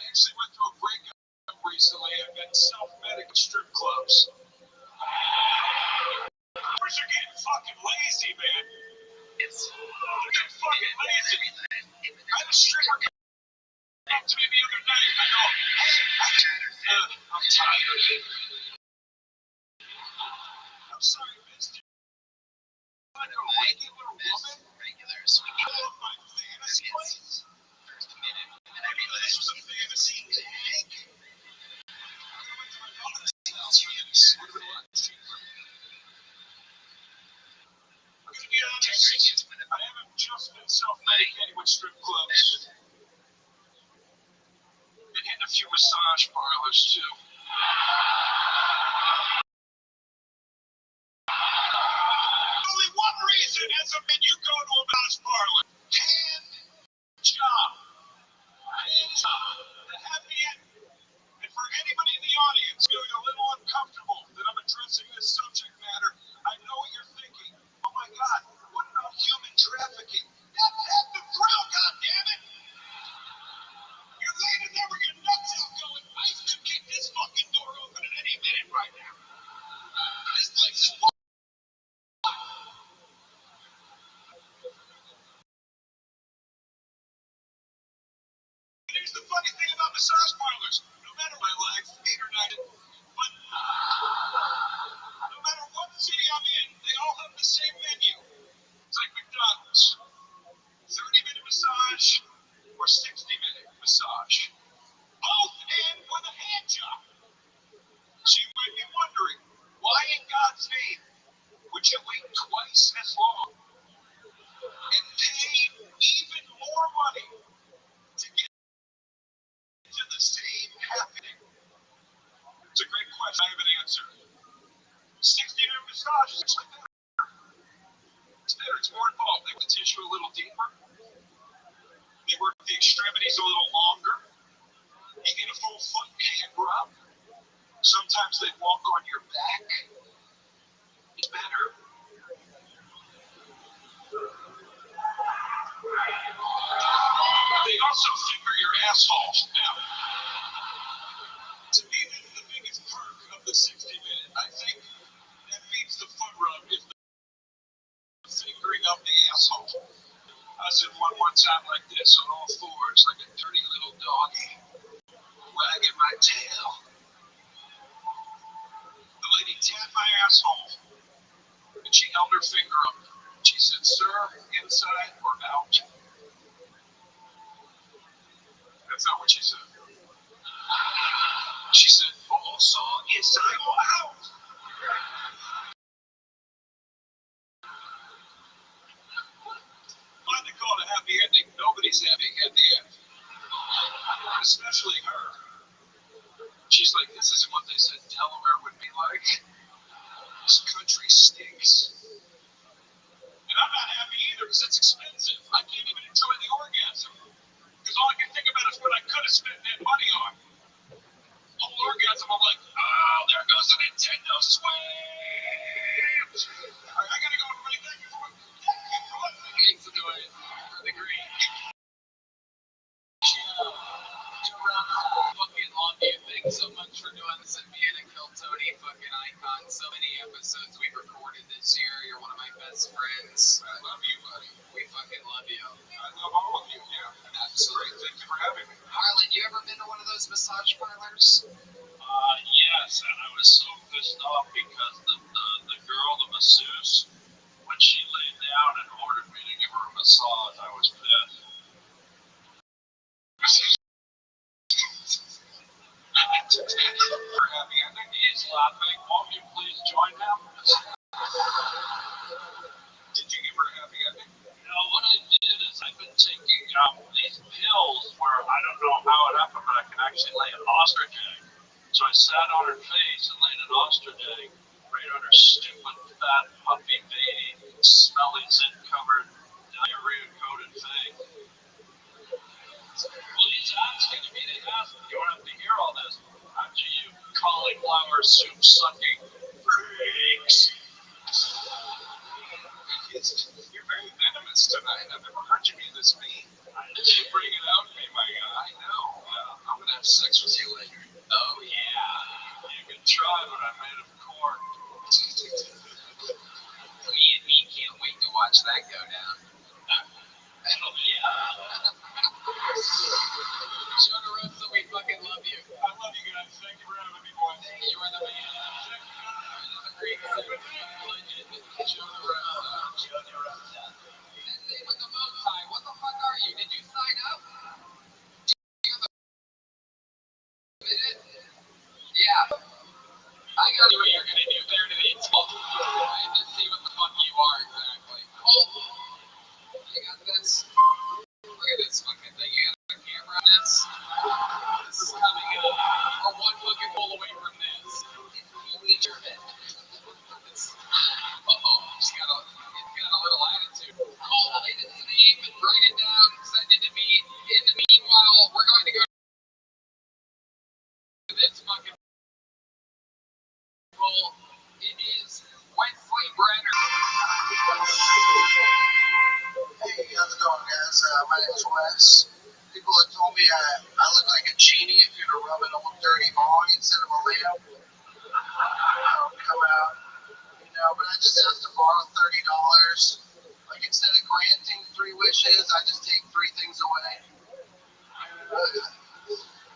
actually went through a breakup recently. I've been self-medic at strip clubs. Strippers are getting fucking lazy, man. They're getting fucking lazy. I had a stripper come up to me the other night. I go, hey, I'm tired. I'm sorry, miss. Do you want a regular woman? Regulars. I love my fantasy place. First minute. I mean, this was a fantasy bag. I went to my daughter's house for this. What do we want? I'm gonna be honest. I haven't just been self-medicating with strip clubs. Been hitting a few massage parlors too. Listen, as a man, you go to a massage parlor. Hand job. Hand job. The happy ending. And for anybody in the audience feeling a little uncomfortable that I'm addressing this subject matter, I know what you're thinking. Oh my God, what about human trafficking? That's half the thrill, goddammit! Your lady never get nuts out going. I could kick this fucking door open at any minute right now. This place is full. Here's the funny thing about massage parlors. No matter my life, 8 or 9, but no matter what city I'm in, they all have the same menu. It's like McDonald's. 30-minute massage or 60-minute massage. Both end with a hand job. So you might be wondering, why in God's name would you wait twice as long and pay even more money to get to the same happening? It's a great question. I have an answer. 60-minute massage is actually better. It's better. It's more involved. They put the tissue a little deeper. They work the extremities a little longer. You get a full foot hand rub. Sometimes they walk on your back. It's better. They also finger your asshole. Now, to me, that's the biggest perk of the 60-minute. I think that beats the foot rub if the fingering up the asshole. I was in one time like this on all fours, like a dirty little doggy, wagging my tail. The lady tapped my asshole, and she held her finger up. She said, "Sir, inside or out?" That's not what she said. She said, "Oh, so inside or out?" Why they call it a happy ending? Nobody's happy at the end. Especially her. She's like, "This isn't what they said Delaware would be like. This country stinks." And I'm not happy either because it's expensive. I can't even enjoy the orgasm. Because all I can think about is what I could have spent that money on. Whole orgasm, I'm like, oh, there goes the Nintendo Switch. All right, I gotta go, everybody. Thank you for listening. Thanks for doing it. For the green. Fucking love you. Thanks so much for doing this and being a Kill Tony fucking icon. So many episodes we've recorded this year. You're one of my best friends. I love you, buddy. We fucking love you. I love all of you, yeah. Absolutely. Thank you for having me. Harlan, you ever been to one of those massage parlors? Yes, and I was so pissed off because the girl, the masseuse, when she laid down and ordered me to give her a massage, I was pissed. Happy ending. He's laughing. Won't you please join him? Did you give her a happy ending? No, what I did is I've been taking these pills where I don't know how it happened, but I can actually lay an ostrich egg. So I sat on her face and laid an ostrich egg right on her stupid, fat, puffy, baby, smelly, zit-covered, diarrhea-coated face. Well, he's asking me to ask. You don't have to hear all this. After you cauliflower soup sucking freaks. You're very venomous tonight. I've never heard you be this mean. You bring it out in me, my guy. I know. I'm gonna have sex with you later. Oh yeah. You can try, but I'm made of corn. Me and me can't wait to watch that go down. Hell yeah. Jonah Russell, we fucking love you. I love you guys. Thank you for having me, boys. You are the man. Jonah Russell. That thing with the bow tie, what the fuck are you? Did you sign up? Do you have a minute? Yeah. I gotta see what you're gonna do there to the top. I have to see what the fuck you are exactly. Oh, you got this? Look at this fucking thing. You got a camera on this? This is coming up. We're one fucking pull away from this. It's really German. Uh-oh, she's got yes. People have told me I look like a genie if you're to rub an old dirty bong instead of a lamp. I'll come out, but I just asked to borrow $30. Like instead of granting 3 wishes, I just take 3 things away.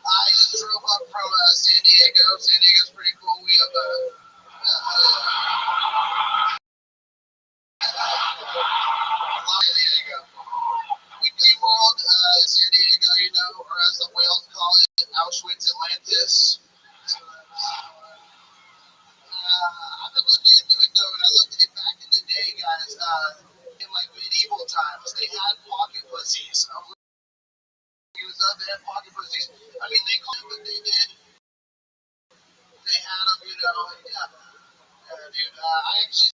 I just drove up from San Diego. San Diego's pretty cool. We have a San Diego. We SeaWorld in San Diego, or as the whales call it, Auschwitz Atlantis. I've been looking into it though, and I looked at it back in the day, guys. In like medieval times, they had pocket pussies. They had pocket pussies. I mean, they called it what they did. They had them, yeah. Dude, I actually,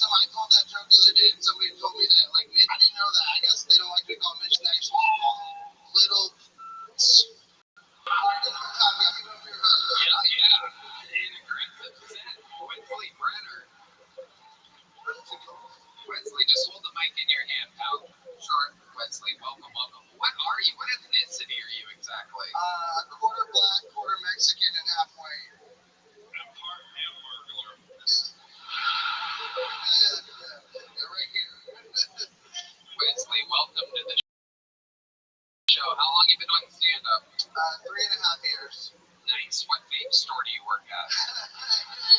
I told that joke the other day, and somebody told me that, like, I didn't know that. I guess they don't like to be called midgets. They actually call them little. Yeah. In aggressive set, Wesley Brenner. Wesley, just hold the mic in your hand, pal. Sure. Wesley, welcome. What are you? What ethnicity are you exactly? Quarter black, quarter Mexican, and half white. I'm part Hamburglar. Yeah, right here. Wesley, welcome to the show. How long have you been doing stand-up? 3.5 years. Nice. What vape store do you work at?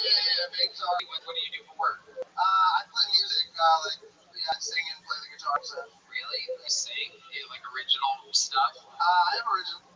Yeah, big sorry. What do you do for work? I play music, I sing and play the guitar. So. Really? You sing? You like original stuff? I have original.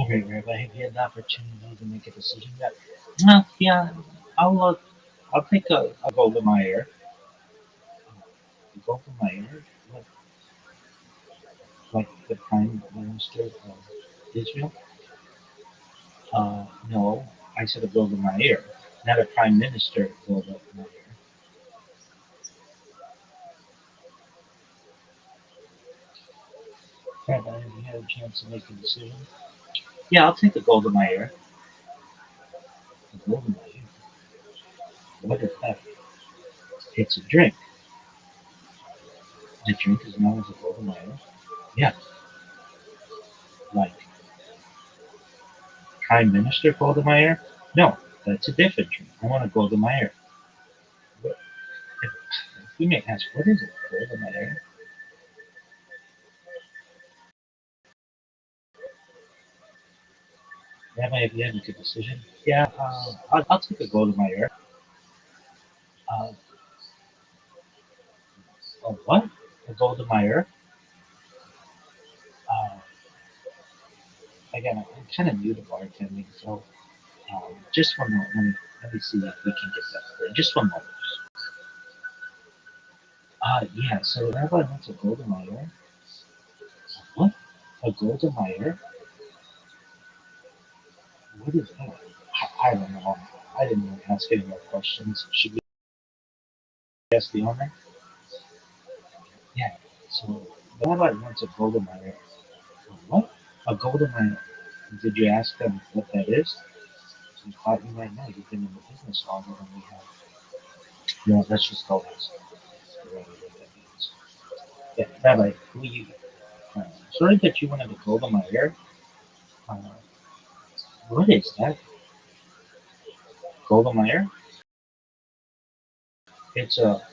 All right, Rabbi, have you had the opportunity to make a decision yet? No, yeah, I'll take a Golda Meir. Golda Meir, like the Prime Minister of Israel. No, I said a Golda Meir, not a Prime Minister Golda Meir. Rabbi, have you had a chance to make a decision? Yeah, I'll take a Golda Meir. A Golda Meir. What is that? It's a drink. The drink is known as a Golda Meir. Yeah, like Prime Minister Golda Meir? No, that's a different drink. I want a Golda Meir. If you may ask, what is it? Golda Meir? Rabbi, have you had a good decision? Yeah, I'll take a Golda Meir. Uh, a what? A Golda Meir? Uh, again, I'm kind of new to bartending, so just one moment. Let me see if we can get that clear. Just one moment. Yeah, so Rabbi wants a Golda Meir. What? A Golda Meir? What is that? I don't know. I didn't really ask any more questions. Should we ask the owner? Yeah. So Rabbi wants a Golda Meir. What? A Golda Meir? Did you ask them what that is? You thought you might know. You've been in the business longer than we have. You know, let's just go ask Rabbi what that means. Yeah, Rabbi, sorry that you wanted a Golda Meir. Uh, what is that? Golda Meir? It's a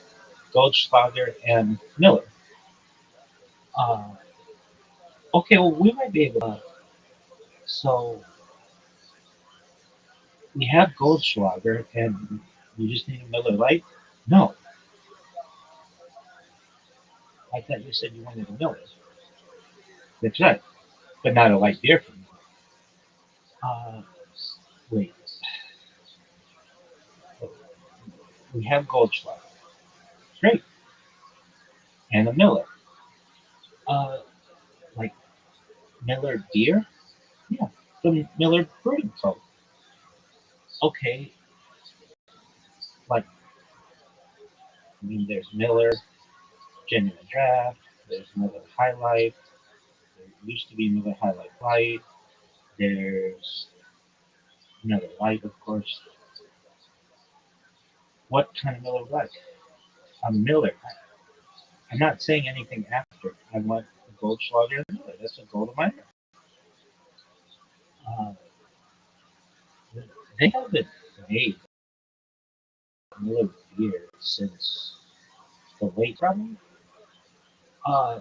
Goldschlager and Miller. Uh, okay, well, we might be able to. So we have Goldschlager, and you just need a Miller Lite? No, I thought you said you wanted a Miller. That's right, but not a light beer for me. Uh, wait, we have Goldschlager. Great, and a Miller. Uh, like Miller beer? Yeah, the Miller Brewing Co. Okay, like, I mean, there's Miller Genuine Draft, there's Miller High Life, there used to be Miller High Life Light, there's Miller Light, of course. What kind of Miller Lite? A Miller. I'm not saying anything after. I want a Goldschlager and Miller. That's a gold of mine. Uh, they haven't made Miller beer since the late probably. Uh,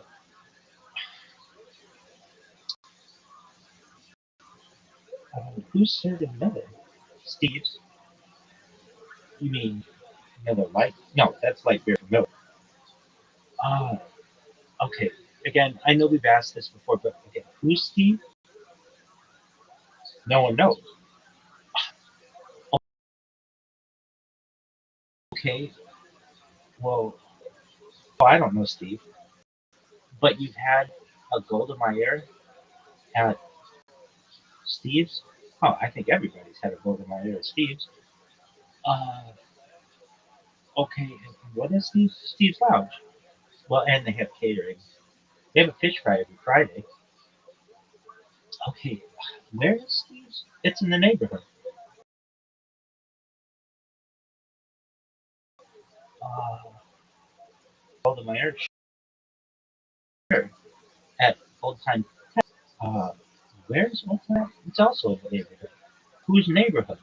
who's serving Miller? Steve's. You mean Miller Light? No, that's light beer from Miller. Uh, okay. Again, I know we've asked this before, but again, who's Steve? No one knows. Okay. Well, I don't know Steve, but you've had a Golda Meir at Steve's. Oh, I think everybody's had a Golda Meir at Steve's. Uh, okay, and what is Steve's? Steve's Lounge. Well, and they have catering. They have a fish fry every Friday. Okay, where is Steve's? It's in the neighborhood. Uh, Golda Meir, sure, at Old Time. Uh, where's Old Time? It's also in the neighborhood. Whose neighborhood?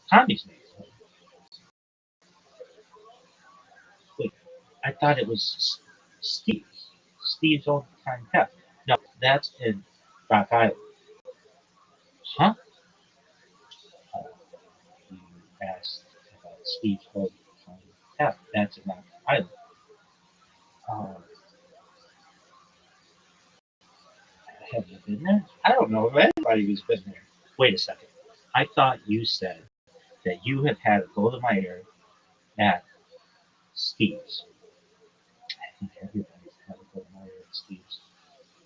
Tommy's neighborhood. Wait, I thought it was Steve's. Steve's Old Time Pep. No, that's in Rock Island. Huh? Uh, you asked about Steve's Old Time Pep. That's in Rock Island. Uh, have you been there? everybody who's been there. Wait a second. I thought you said that you have had a Golden Meyer at Steve's. I think everybody's had a Golden Meyer at Steve's.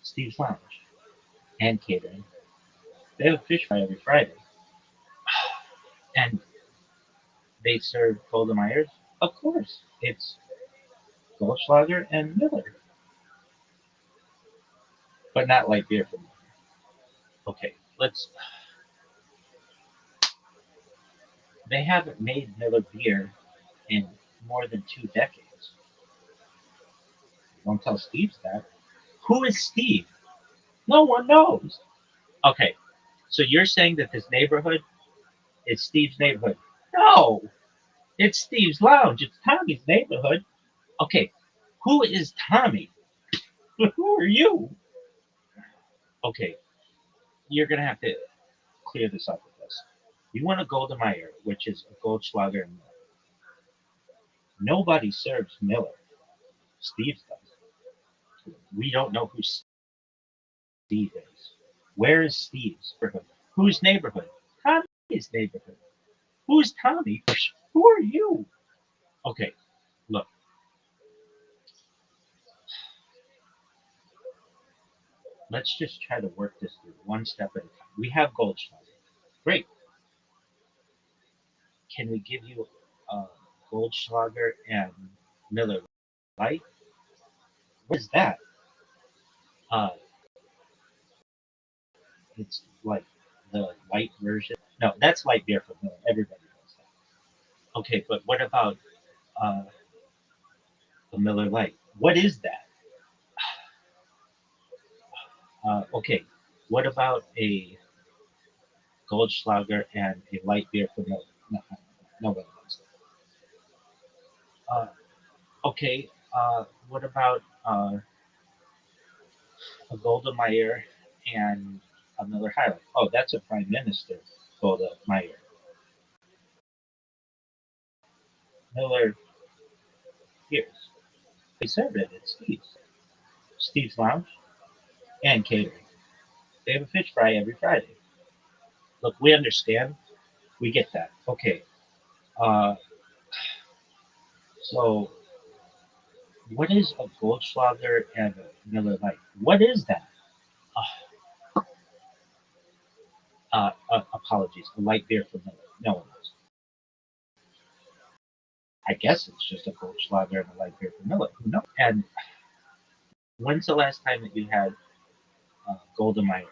Steve's Lounge and catering. They have a fish fry every Friday. And they serve Golden Meyers? Of course. It's Goldschlager and Miller. But not light beer for Miller. Okay, they haven't made Miller beer in more than 2 decades. Don't tell Steve that. Who is Steve? No one knows. Okay, so you're saying that this neighborhood is Steve's neighborhood? No, it's Steve's Lounge. It's Tommy's neighborhood. Okay, who is Tommy? Who are you? Okay, you're gonna have to clear this up with us. You want a Golden Meyer, which is a Goldschlager and Miller. Nobody serves Miller. Steve does. We don't know who Steve is. Where is Steve's neighborhood? Whose neighborhood? Tommy's neighborhood. Who's Tommy? Who are you? Okay, look. Let's just try to work this through one step at a time. We have Goldschlager. Great. Can we give you Goldschlager and Miller Light? What is that? It's like the light version. No, that's light beer from Miller. Everybody knows that. Okay, but what about the Miller Light? What is that? Okay, what about a Goldschlager and a light beer from Miller? No, nobody knows that. Okay, what about a Golden Meyer and a Miller High Life? Oh, that's a Prime Minister Golden Meyer. Miller Pierce. They serve it at Steve's. Steve's Lounge and catering. They have a fish fry every Friday. Look, we understand. We get that. Okay. Uh, so, what is a Goldschlager and a Miller Lite? What is that? Apologies. A light beer from Miller. No one knows. I guess it's just a Goldschlager and a light beer from Miller. Who knows? And when's the last time that you had Golden Meyer?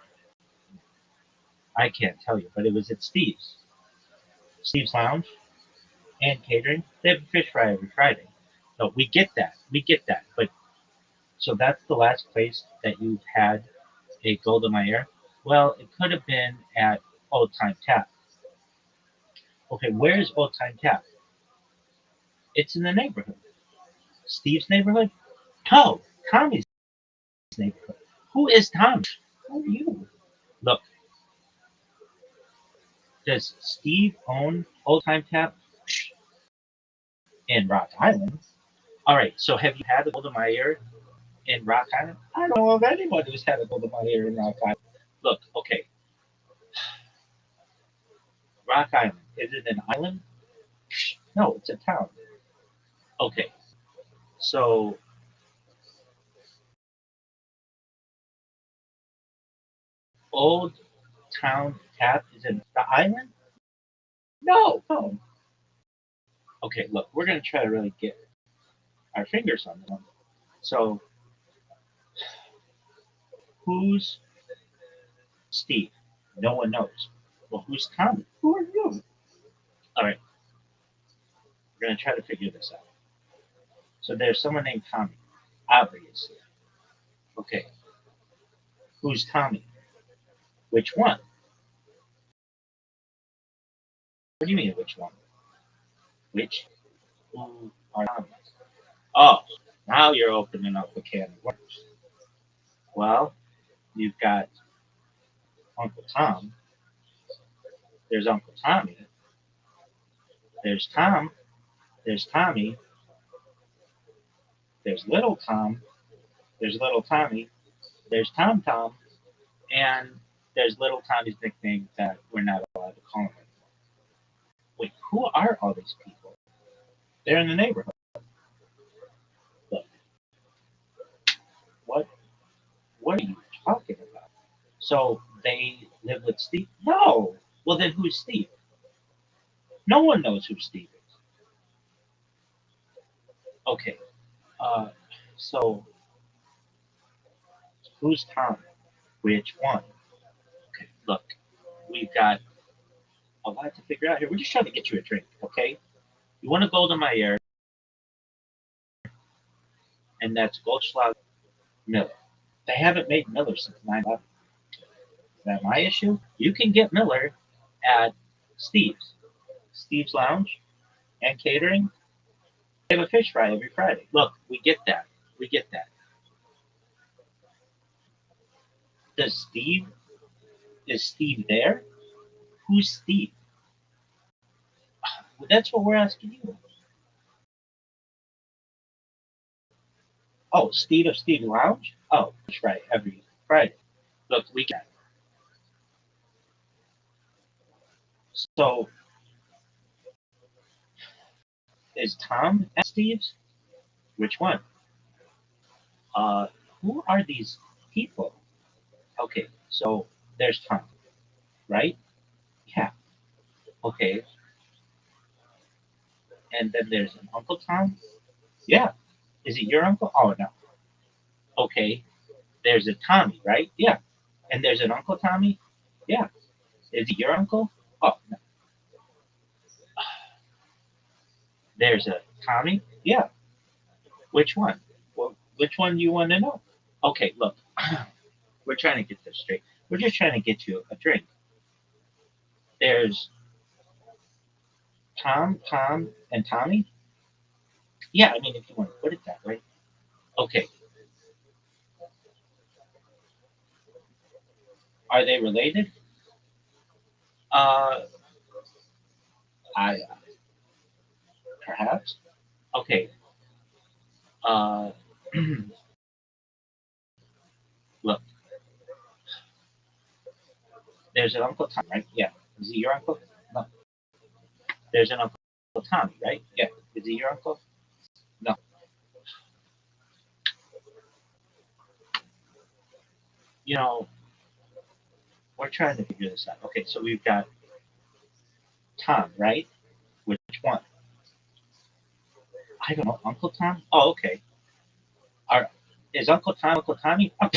I can't tell you, but it was at Steve's. Steve's Lounge and catering. They have a fish fry every Friday. No, we get that. We get that. But so that's the last place that you've had a Golden Meyer? Well, it could have been at Old Time Tap. Okay, where's Old Time Tap? It's in the neighborhood. Steve's neighborhood? No, Tommy's neighborhood. Who is Tommy? Who are you? Look, does Steve own Old Time Tap in Rock Island? All right, so have you had a Golden Meyer in Rock Island? I don't know of anyone who's had a Golden Meyer in Rock Island. Look, okay. Rock Island, is it an island? No, it's a town. Okay, so Old Town Tap is in the island? No, no. Okay, look, we're gonna try to really get our fingers on this one. So, who's Steve? No one knows. Well, who's Tommy? Who are you? All right, we're gonna try to figure this out. So there's someone named Tommy, obviously. Okay, who's Tommy? Which one? What do you mean, which one? Which? Who are Tommy? Oh, now you're opening up a can of worms. Well, you've got Uncle Tom. There's Uncle Tommy. There's Tom. There's Tommy. There's Little Tom. There's Little Tommy. There's Tom Tom. And there's Little Tommy's nickname that we're not allowed to call him anymore. Wait, who are all these people? They're in the neighborhood. Look, what are you talking about? So they live with Steve? No. Well, then who's Steve? No one knows who Steve is. Okay. So who's Tom? Which one? Okay, look, we've got a lot to figure out here. We're just trying to get you a drink, okay? You want a Golden Meyer, and that's Goldschlag Miller. They haven't made Miller since 9/11. Is that my issue? You can get Miller at Steve's Lounge and Catering. They have a fish fry every Friday. Look, we get that. We get that. Is Steve there? Who's Steve? Well, that's what we're asking you. Oh, Steve of Steve's Lounge? Oh, that's right, every Friday. Look, we got it. So, is Tom at Steve's? Which one? Uh, who are these people? Okay, so there's Tom, right? Yeah. Okay. And then there's an Uncle Tom? Yeah. Is it your uncle? Oh, no. Okay. There's a Tommy, right? Yeah. And there's an Uncle Tommy? Yeah. Is he your uncle? Oh, no. There's a Tommy? Yeah. Which one? Well, which one do you want to know? Okay, look. We're trying to get this straight. We're just trying to get you a drink. There's Tom, and Tommy? Yeah, I mean, if you want to put it that way. Okay. Are they related? Uh, I perhaps. Okay. Uh, look, there's an Uncle Tom, right? Yeah. Is he your uncle? No. There's an Uncle Tommy, right? Yeah. Is he your uncle? No. You know, we're trying to figure this out. Okay, so we've got Tom, right? Which one? I don't know. Uncle Tom? Oh, okay. Are, is Uncle Tom Uncle Tommy? Are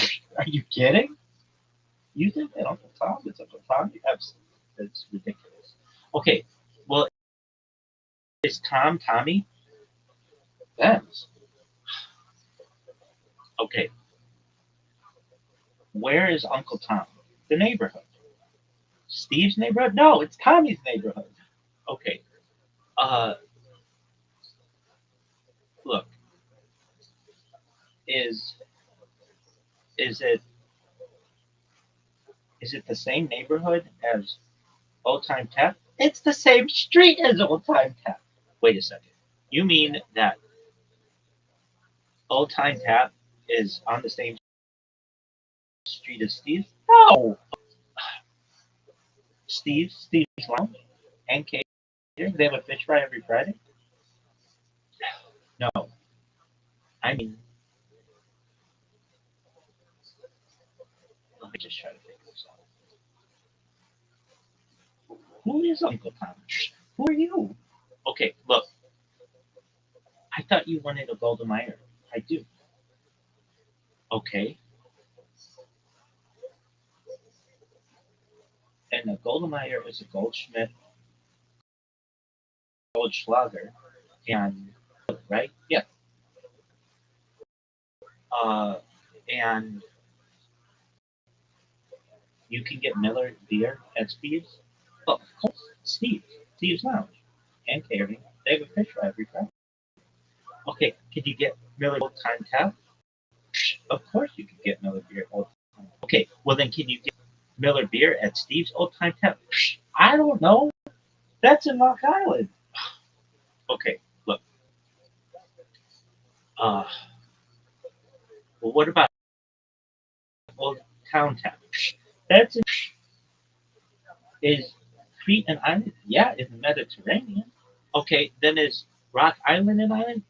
you kidding? You think that Uncle Tom is Uncle Tommy? That's ridiculous. Okay, well, is Tom Tommy? Depends. Okay, where is Uncle Tom? The neighborhood. Steve's neighborhood? No, it's Tommy's neighborhood. Okay. Uh, look, is is it the same neighborhood as Old Time Tap? It's the same street as Old Time Tap. Wait a second. You mean that Old Time Tap is on the same street as Steve's? No. Steve's Lounge and Catering. They have a fish fry every Friday. No, I mean, let me just try to figure this out. Who is Uncle Tom? Who are you? Okay, look, I thought you wanted a Golden Meyer. I do. Okay, and a Golden Meyer is a Goldschmidt, Goldschlager, and right? Yeah. And you can get Miller beer at Steve's. Oh, of course, Steve's Lounge, and Catering. They have a fish fry every Friday. Okay, can you get Miller Old Time Tap? Of course you can get Miller beer Old Time. Okay, well then can you get Miller beer at Steve's Old Time Tap? I don't know. That's in Rock Island. Okay, look. Uh, well, what about Old Town Tap? That's is Crete an island? Yeah, in the Mediterranean. Okay, then is Rock Island an island?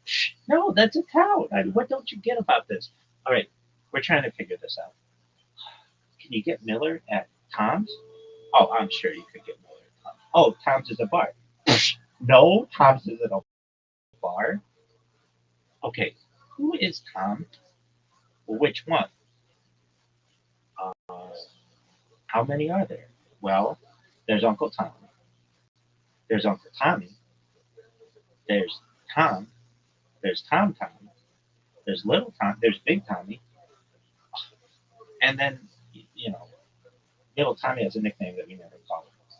No, that's a town. What don't you get about this? All right, we're trying to figure this out. Can you get Miller at Tom's? Oh, I'm sure you could get Miller at Tom's. Oh, Tom's is a bar. No, Tom's isn't a bar. Okay, who is Tom? Well, which one? Uh, how many are there? Well, there's Uncle Tom. There's Uncle Tommy. There's Tom. There's Tom Tom. There's Little Tom. There's Big Tommy. And then, you know, Little Tommy has a nickname that we never call him.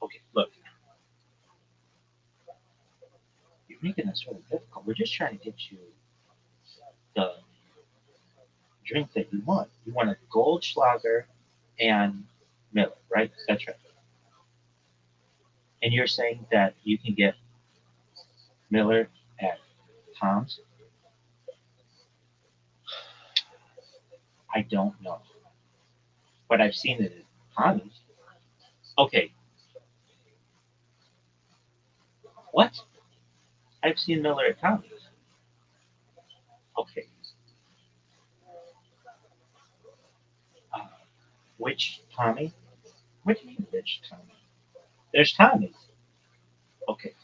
Okay, look. You're making this really difficult. We're just trying to get you the drink that you want. You want a Goldschlager and Miller, right? That's right. And you're saying that you can get Miller at Tom's? I don't know. But I've seen it at Tommy's. Okay. What? I've seen Miller at Tommy's. Okay. Uh, which Tommy? What do you mean, which Tommy? There's Tommy's. Okay.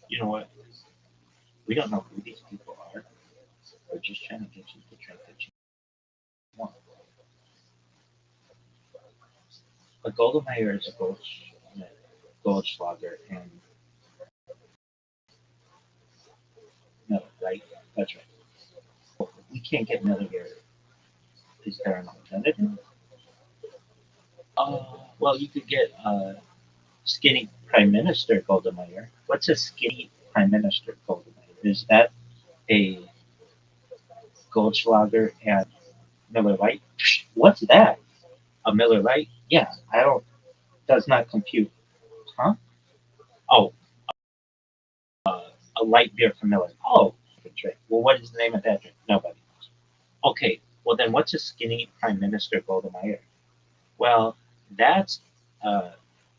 You know what? We don't know who these people are. We're just trying to get you the drink that you want. A Goldemeyer is a Goldschlager and Miller, right? That's right. We can't get Miller here. Is there an alternative? Well, you could get skinny Prime Minister Goldemeyer. What's a skinny Prime Minister Goldemeyer? Is that a Goldschlager and Miller Lite? What's that? A Miller Lite? Yeah, I don't. Does not compute. Huh? Oh, a light beer from Miller. Oh, good drink. Well, what is the name of that drink? Nobody knows. Okay, well then, what's a skinny Prime Minister Goldemeyer? Well, that's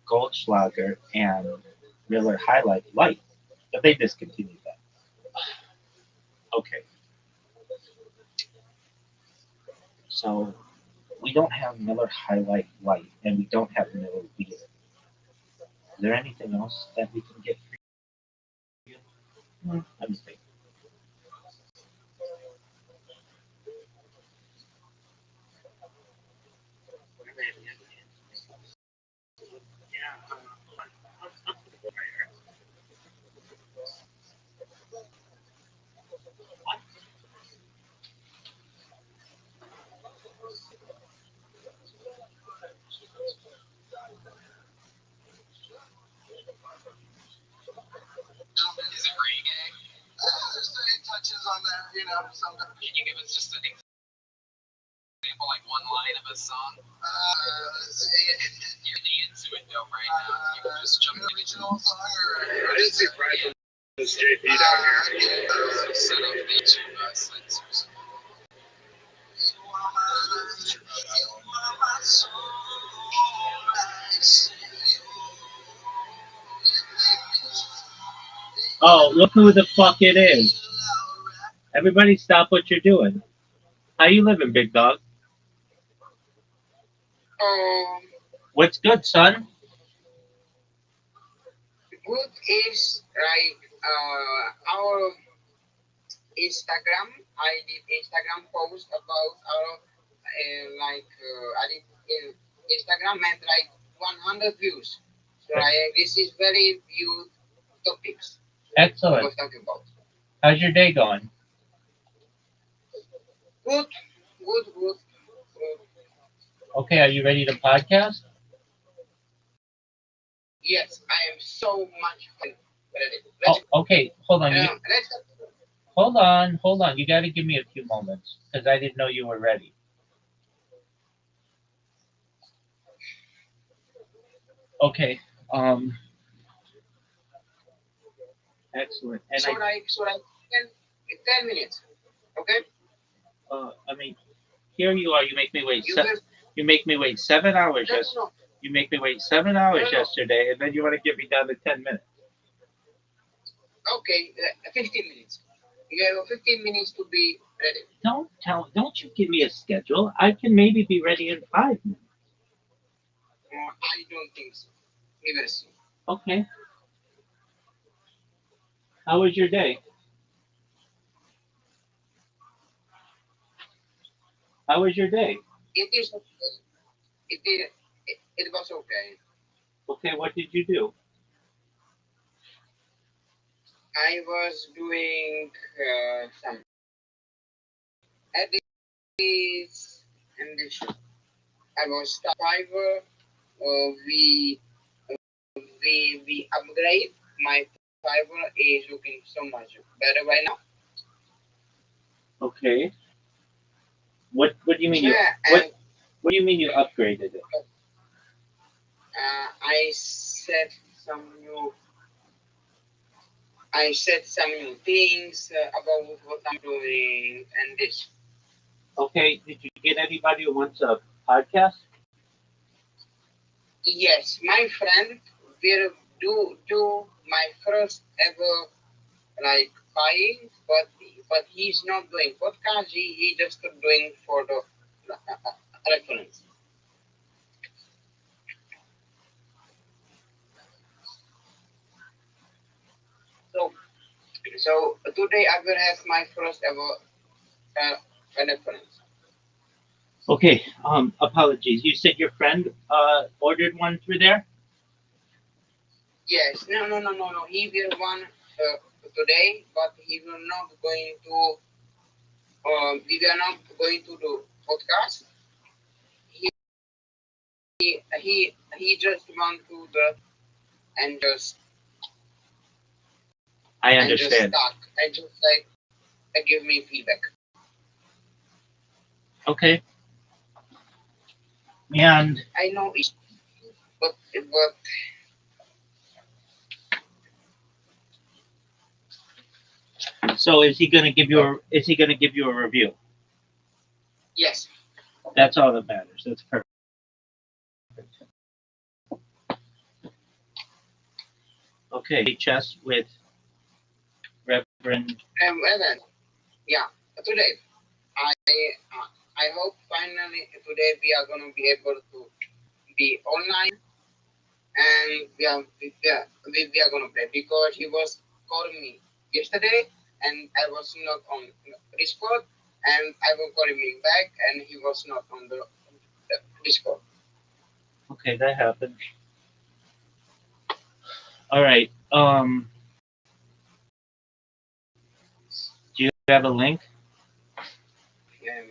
Goldschlager and Miller Highlight Light. But they discontinued that. Okay, so we don't have Miller Highlight Light, and we don't have Miller Beer. Is there anything else that we can get for you? Let me think. Is it reggae? There's certain touches on there, you know. Sometimes. Can you give us just an example, like one line of a song? You're into it though right now. You can just jump in. Original song or I didn't see Brad from this JP down here. set up the two sensors. Oh, look who the fuck it is. Everybody stop what you're doing. How you living, big dog? What's good, son? Good is like our Instagram. I did Instagram post about our I did Instagram had like 100 views. So this is very viewed topics. I Excellent. was talking about. How's your day going? Good. Okay, are you ready to podcast? Yes, I am so much fun. Okay, hold on. Let's Hold on. You got to give me a few moments because I didn't know you were ready. Okay. Excellent. And so like 10 minutes. Okay. I mean, Here you are. You make me wait. You will, You make me wait 7 hours. no, Yes. no, no, You make me wait 7 hours no, no. yesterday, and then you want to get me down to 10 minutes. Okay, 15 minutes. You have 15 minutes to be ready. Don't you give me a schedule. I can maybe be ready in 5 minutes. I don't think so. We will see. Okay. How was your day? How was your day? It is okay. It was okay. Okay, what did you do? I was doing some edits and this. I was fiber. We upgrade. My fiber is looking so much better right now. Okay. What do you mean Yeah, what do you mean you upgraded it? I set some new. I said some new things about what I'm doing and this. Okay, did you get anybody who wants a podcast? Yes, my friend will do my first ever like buying, but he's not doing podcast. He just doing for the reference. So so today I will have my first ever reference. Okay, apologies. You said your friend ordered one through there? Yes, no. He will one today, but he will not going to. We are not going to do podcast. He just want to the and just I and just understand. talk and just like give me feedback. Okay. And I know it, but so is he gonna give you a review? yes, That's all that matters. That's perfect. Okay, chess with Reverend. Evan, yeah. Today, I hope finally today we are gonna be able to be online and we are gonna play because he was calling me yesterday and I was not on Discord and I was calling him back and he was not on the Discord. Okay, that happened. All right. Do you have a link? Yeah,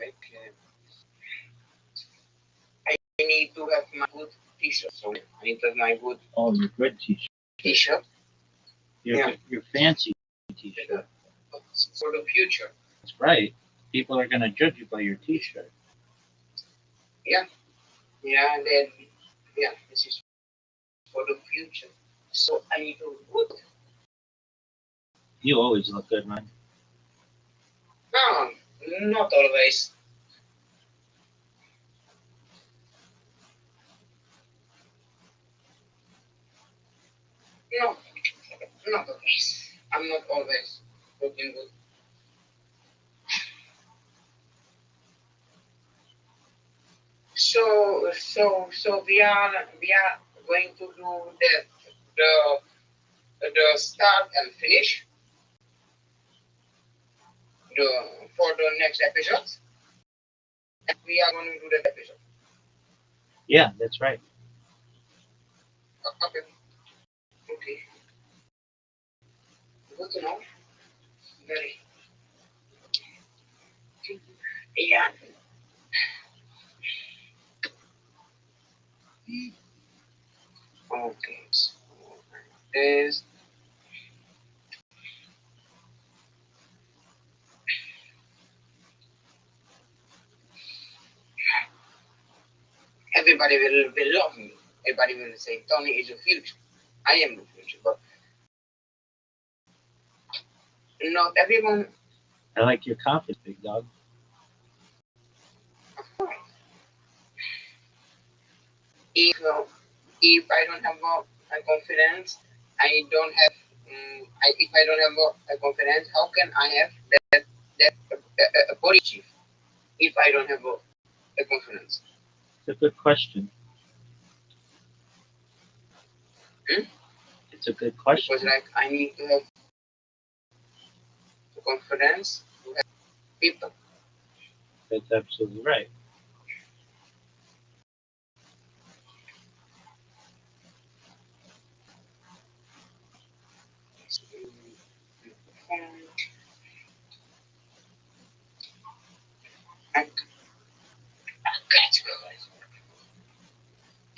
I need to have my good T-shirt. So I need to have my good Oh, your good T-shirt. T-shirt. Your fancy T-shirt. For the future. That's right. People are gonna judge you by your T-shirt. Yeah, and then this is for the future. So I need to good. You always look good, man. No, not always. No, not always. I'm not always looking good. So we are going to do the start and finish the for the next episode. And we are going to do the episode. Yeah, that's right. Okay. Okay. Good to know. Very. Yeah. Okay. So this. Everybody will love me. Everybody will say Tony is the future. I am the future, but not everyone. I like your confidence, big dog. if I don't have a confidence, I don't have. If I don't have a confidence, how can I have a body chief if I don't have a confidence? It's a good question. Hmm? It's a good question. Because like I need to have the confidence to have people. That's absolutely right.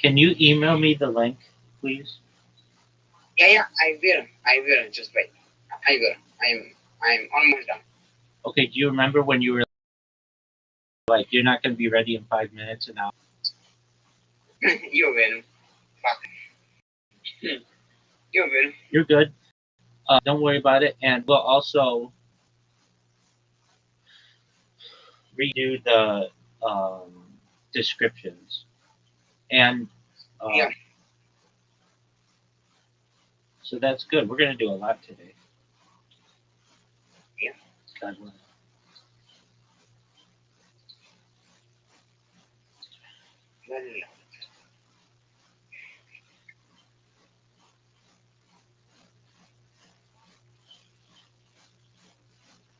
Can you email me the link, please? Yeah, I will. Just wait. I will. I'm almost done. Okay, do you remember when you were like, you're not going to be ready in 5 minutes and now? You will. Fuck. You will. You're good. Don't worry about it. And we'll also redo the descriptions. And Yeah. so that's good. We're going to do a lot today. Yeah. God willing. Well,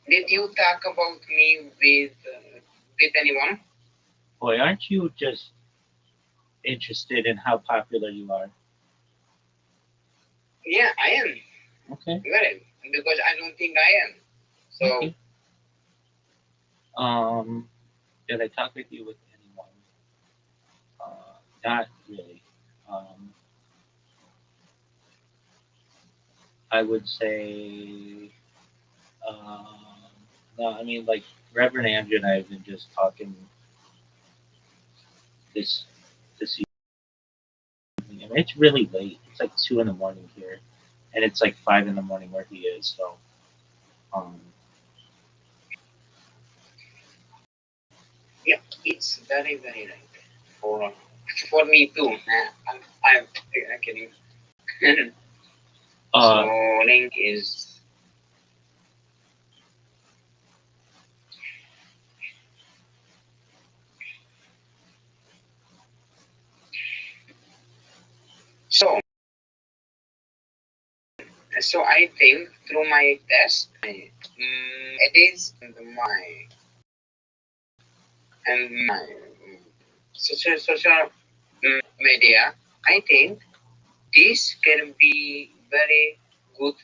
did you talk about me with anyone? Boy, aren't you just interested in how popular you are? Yeah, I am. Okay. Very. Because I don't think I am. So. Okay. Did I talk with you with anyone? Not really. I would say, no, I mean, like, Reverend Andrew and I have been just talking this evening, and it's really late. It's like 2 in the morning here, and it's like 5 in the morning where he is. So, Yeah, it's very late for me too. I'm kidding. So link is. So I think through my test, it is my social media. I think this can be very good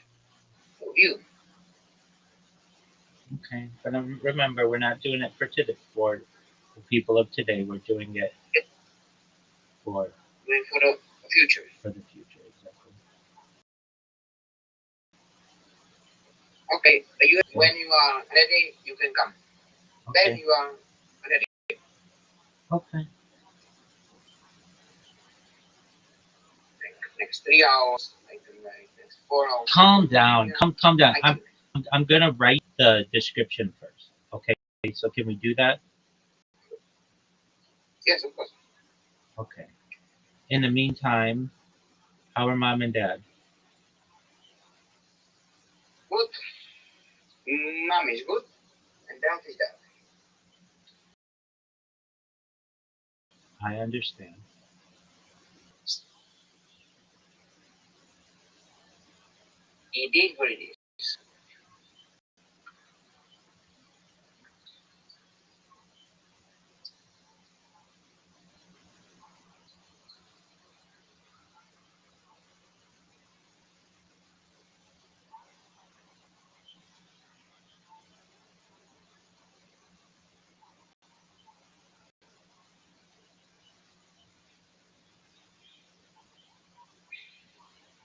for you. okay, but remember, we're not doing it for today. For the people of today, we're doing it for the future. For the future, exactly. Okay, when you are ready, you can come. Okay. Then you are ready. Okay. Next 3 hours, next 4 hours. Calm down. Calm down. I'm gonna write the description first. Okay. So can we do that? Yes, of course. Okay. In the meantime, how are mom and dad? Good. Mom is good, and dad is dad. I understand. It is what it is.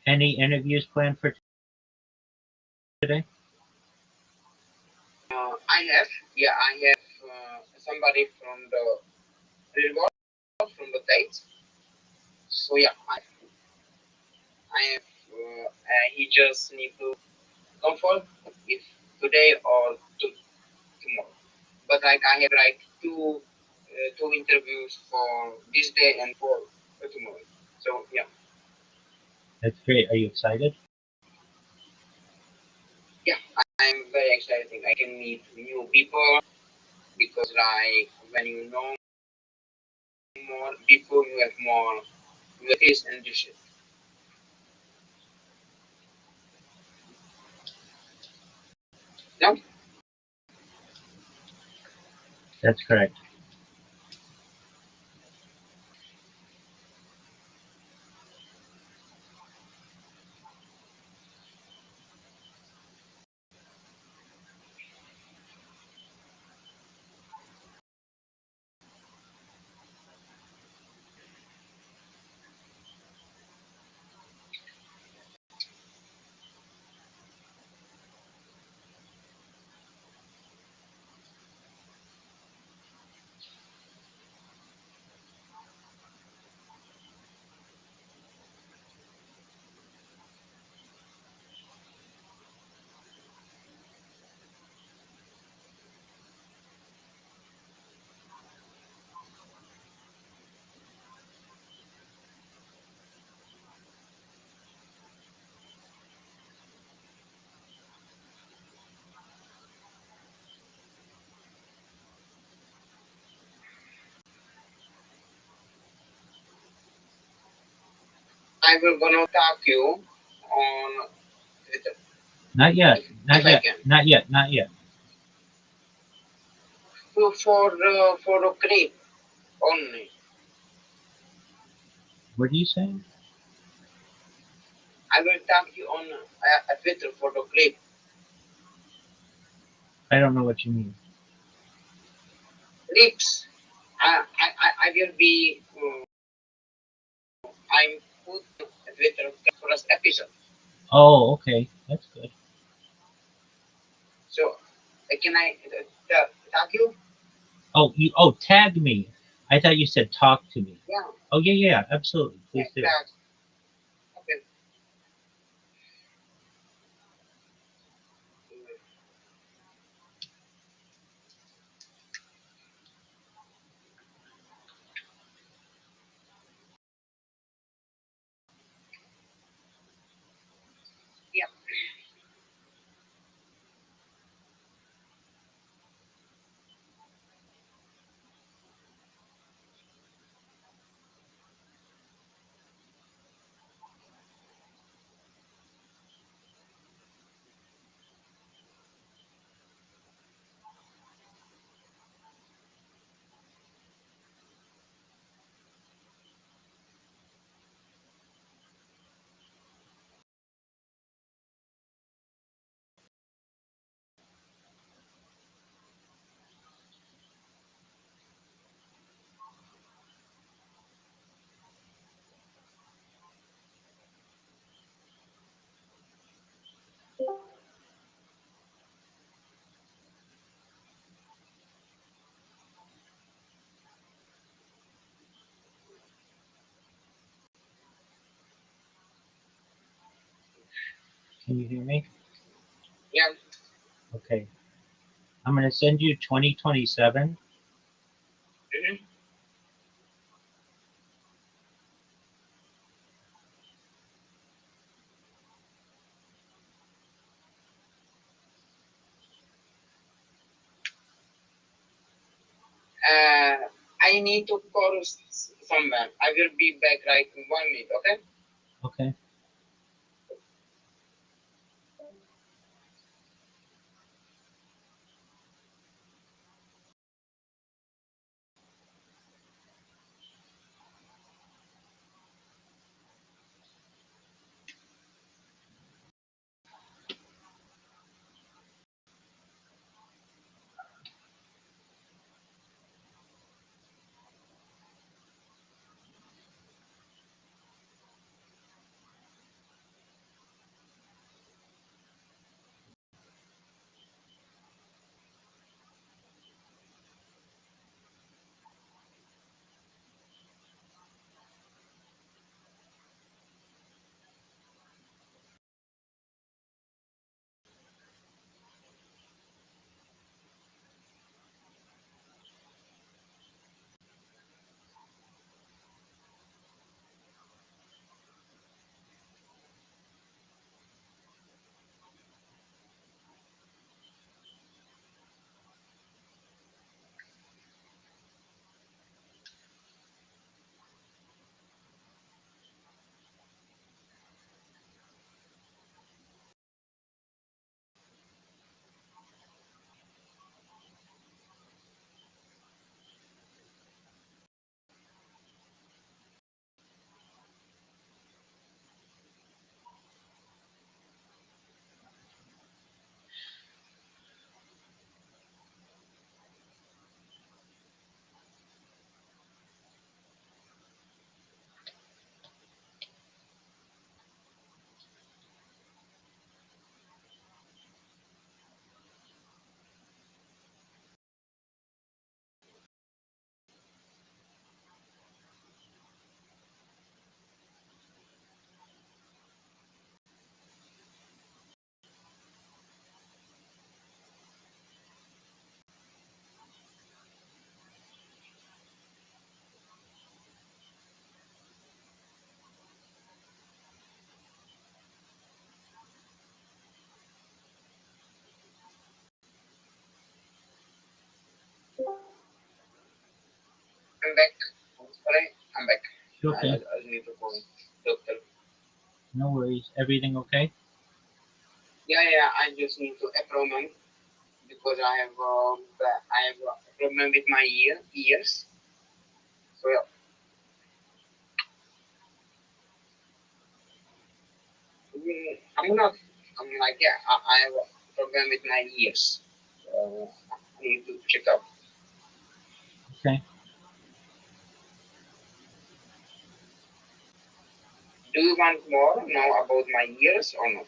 Any interviews planned for today? I have somebody from the reward from the States. So yeah, I have. He just need to confirm if today or tomorrow. But like I have like two interviews for this day and for for tomorrow. So yeah, That's great. Are you excited? yeah, I'm very excited. I can meet new people because like when you know more people, you have more taste and dishes. Yeah, That's correct. I will gonna talk you on Twitter Not yet. Not if I yet. can. Not yet. Not yet. For the crepe only. What are you saying? I will tag you on Twitter for the clip. I don't know what you mean. Clips. I will be. I'm put on Twitter for this episode. Oh, okay. That's good. So can I tag you? Oh, you. Oh, tag me. I thought you said talk to me. Yeah. Oh, yeah, yeah. Absolutely. Yeah. Please do. Tag. Okay. Yeah. Can you hear me? Yeah. Okay. I'm going to send you 2027. Mm-hmm. I need to call someone. I will be back like in 1 minute. Okay. Okay. I'm back. Sorry, I'm back. Okay. I need to call doctor. No worries. Everything okay? Yeah, I just need to appointment because I have a problem with my ears. So I'm not. I'm like I have a problem with my ears. So I need to check up. Okay. Do you want more know about my ears or not?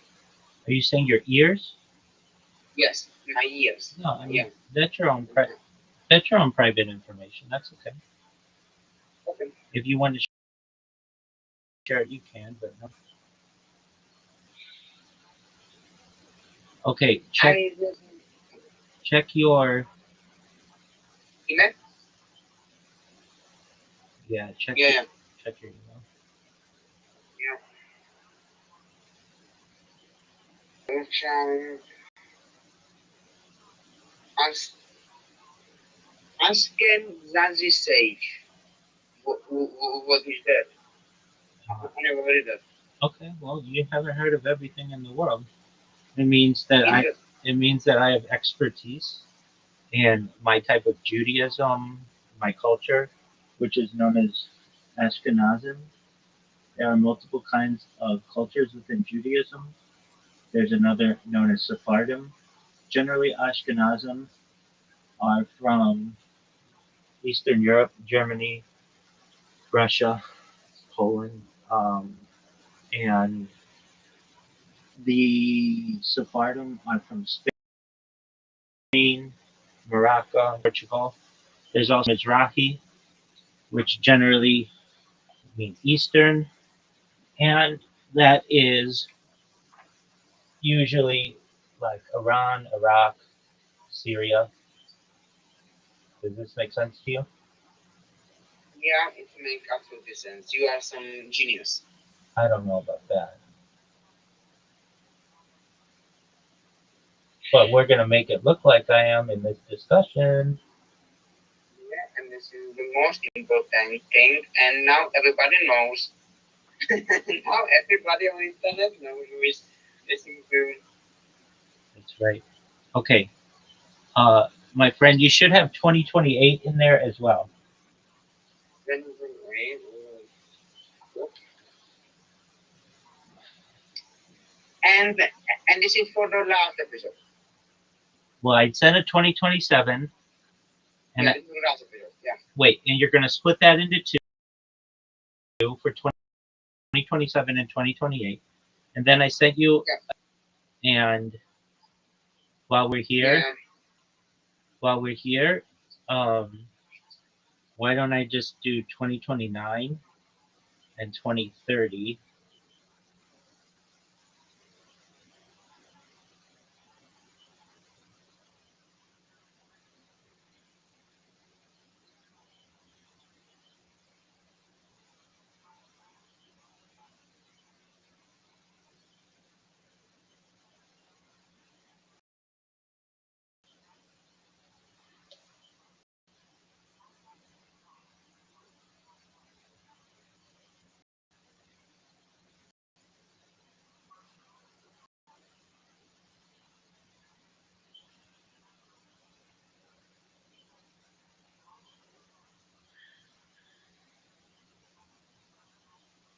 Are you saying your ears? Yes, my ears. No, I mean Yeah. that's your own that's your own private information. That's okay. Okay. If you want to share it, you can. But no. Okay. Check I need your email. check Yeah, your yeah, check your email. yeah. Which ask Zazi say. What is that? I never heard that. Okay. Well, you haven't heard of everything in the world. It means that I Inter- it means that I have expertise in my type of Judaism, my culture, which is known as Ashkenazim. There are multiple kinds of cultures within Judaism. There's another known as Sephardim. Generally, Ashkenazim are from Eastern Europe, Germany, Russia, Poland, and the Sephardim are from Spain, Morocco, Portugal. There's also Mizrahi, which generally means Eastern, and that is usually like Iran, Iraq, Syria. Does this make sense to you? yeah, it makes absolutely sense. You are some genius. I don't know about that. But we're going to make it look like I am in this discussion. Yeah, and this is the most important thing. And now everybody knows. Now everybody on internet knows who is listening to. That's right. Okay. My friend, you should have 2028 in there as well. And and this is for the last episode. Well, I'd send a 2027. And Yeah, this is the last episode. Yeah. wait, and you're going to split that into two for 2027 and 2028. And then I sent you, and while we're here, Yeah. um, why don't I just do 2029 and 2030?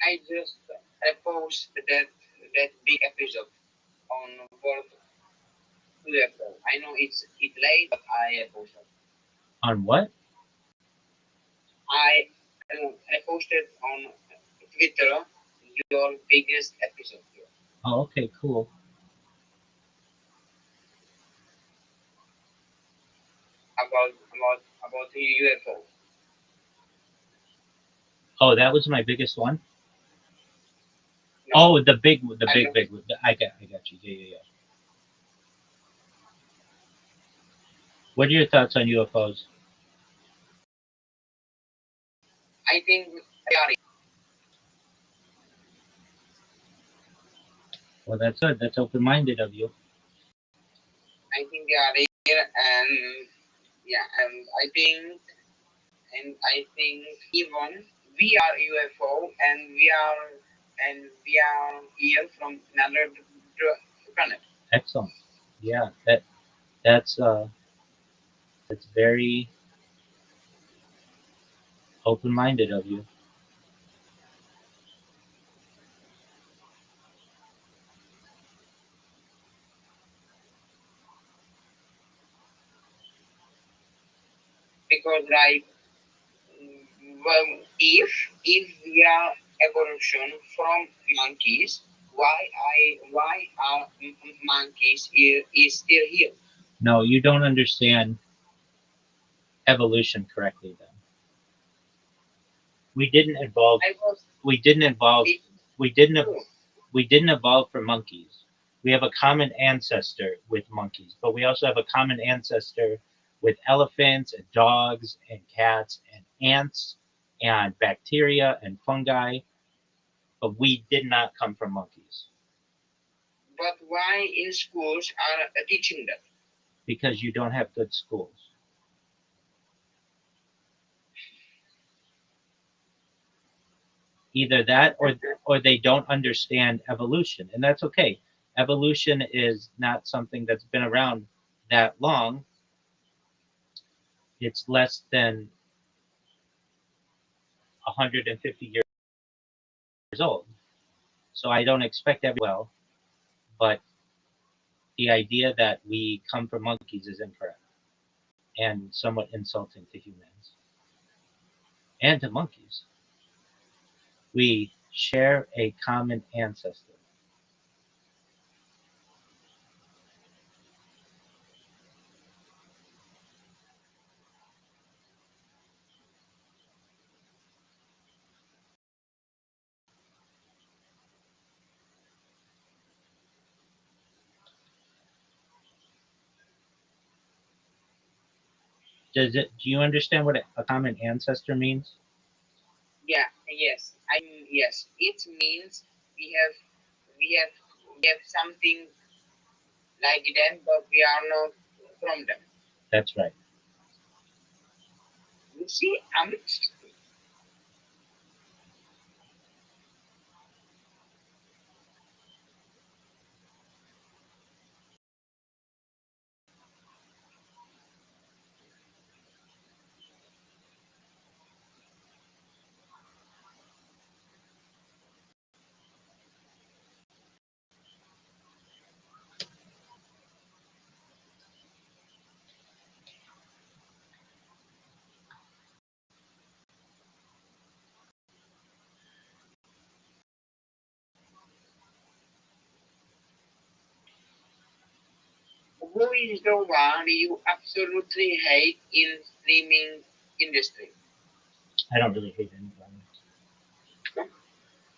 I just post that big episode on World UFO. I know it's late, but I posted. On what? I I posted on Twitter your biggest episode Oh, okay, cool. about the UFO. Oh, that was my biggest one. No, Oh, the big. I got you. Yeah. What are your thoughts on UFOs? I think they are. Well, that's good. That's open-minded of you. I think they are here, and yeah, and I think and I think even we are UFO, and we are here from another planet. Excellent. Yeah, that's very open-minded of you. Because like, well, if we are evolution from monkeys, why are monkeys here is still here? No, you don't understand evolution correctly then. We didn't evolve I was we didn't evolve it, we didn't ev- we didn't evolve from monkeys. We have a common ancestor with monkeys, but we also have a common ancestor with elephants and dogs and cats and ants and bacteria and fungi, but we did not come from monkeys but why in schools are teaching that? because you don't have good schools. Either that or they don't understand evolution, and that's okay. Evolution is not something that's been around that long. It's less than 150 years old. So I don't expect well, but the idea that we come from monkeys is incorrect and somewhat insulting to humans and to monkeys. We share a common ancestor. Do you understand what a common ancestor means? Yeah, yes, yes. It means we have we have we have something like them, but we are not from them. That's right. You see, who is the one you absolutely hate in streaming industry? I don't really hate anybody.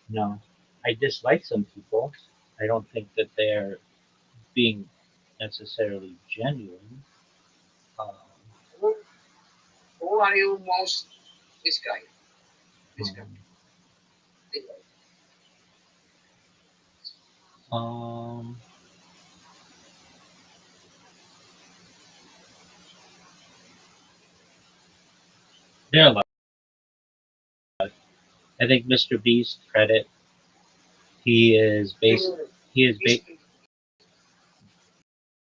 No. I dislike some people. I don't think that they're being necessarily genuine. Um, Who, who are you most describe? Describe. um, there are a lot. I think Mr. Beast credit. He is bas- he is ba-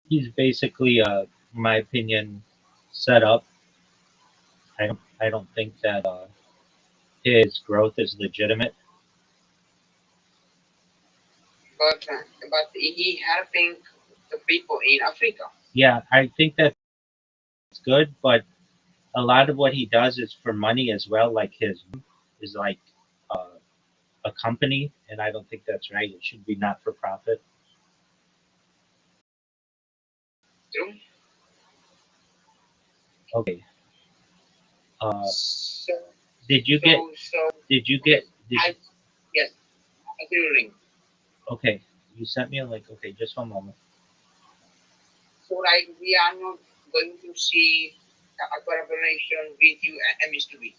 he's basically in my opinion set up. I don't think that his growth is legitimate. But he helping the people in Africa. Yeah, I think that's good, but a lot of what he does is for money as well. Like his is like uh, a company, and I don't think that's right. It should be not for profit. True. Okay. So Did you get? Did you get? Did I you, yes, agreeing. okay. You sent me a link. Okay, just one moment. So like we are not going to see a collaboration with you and Mr. B.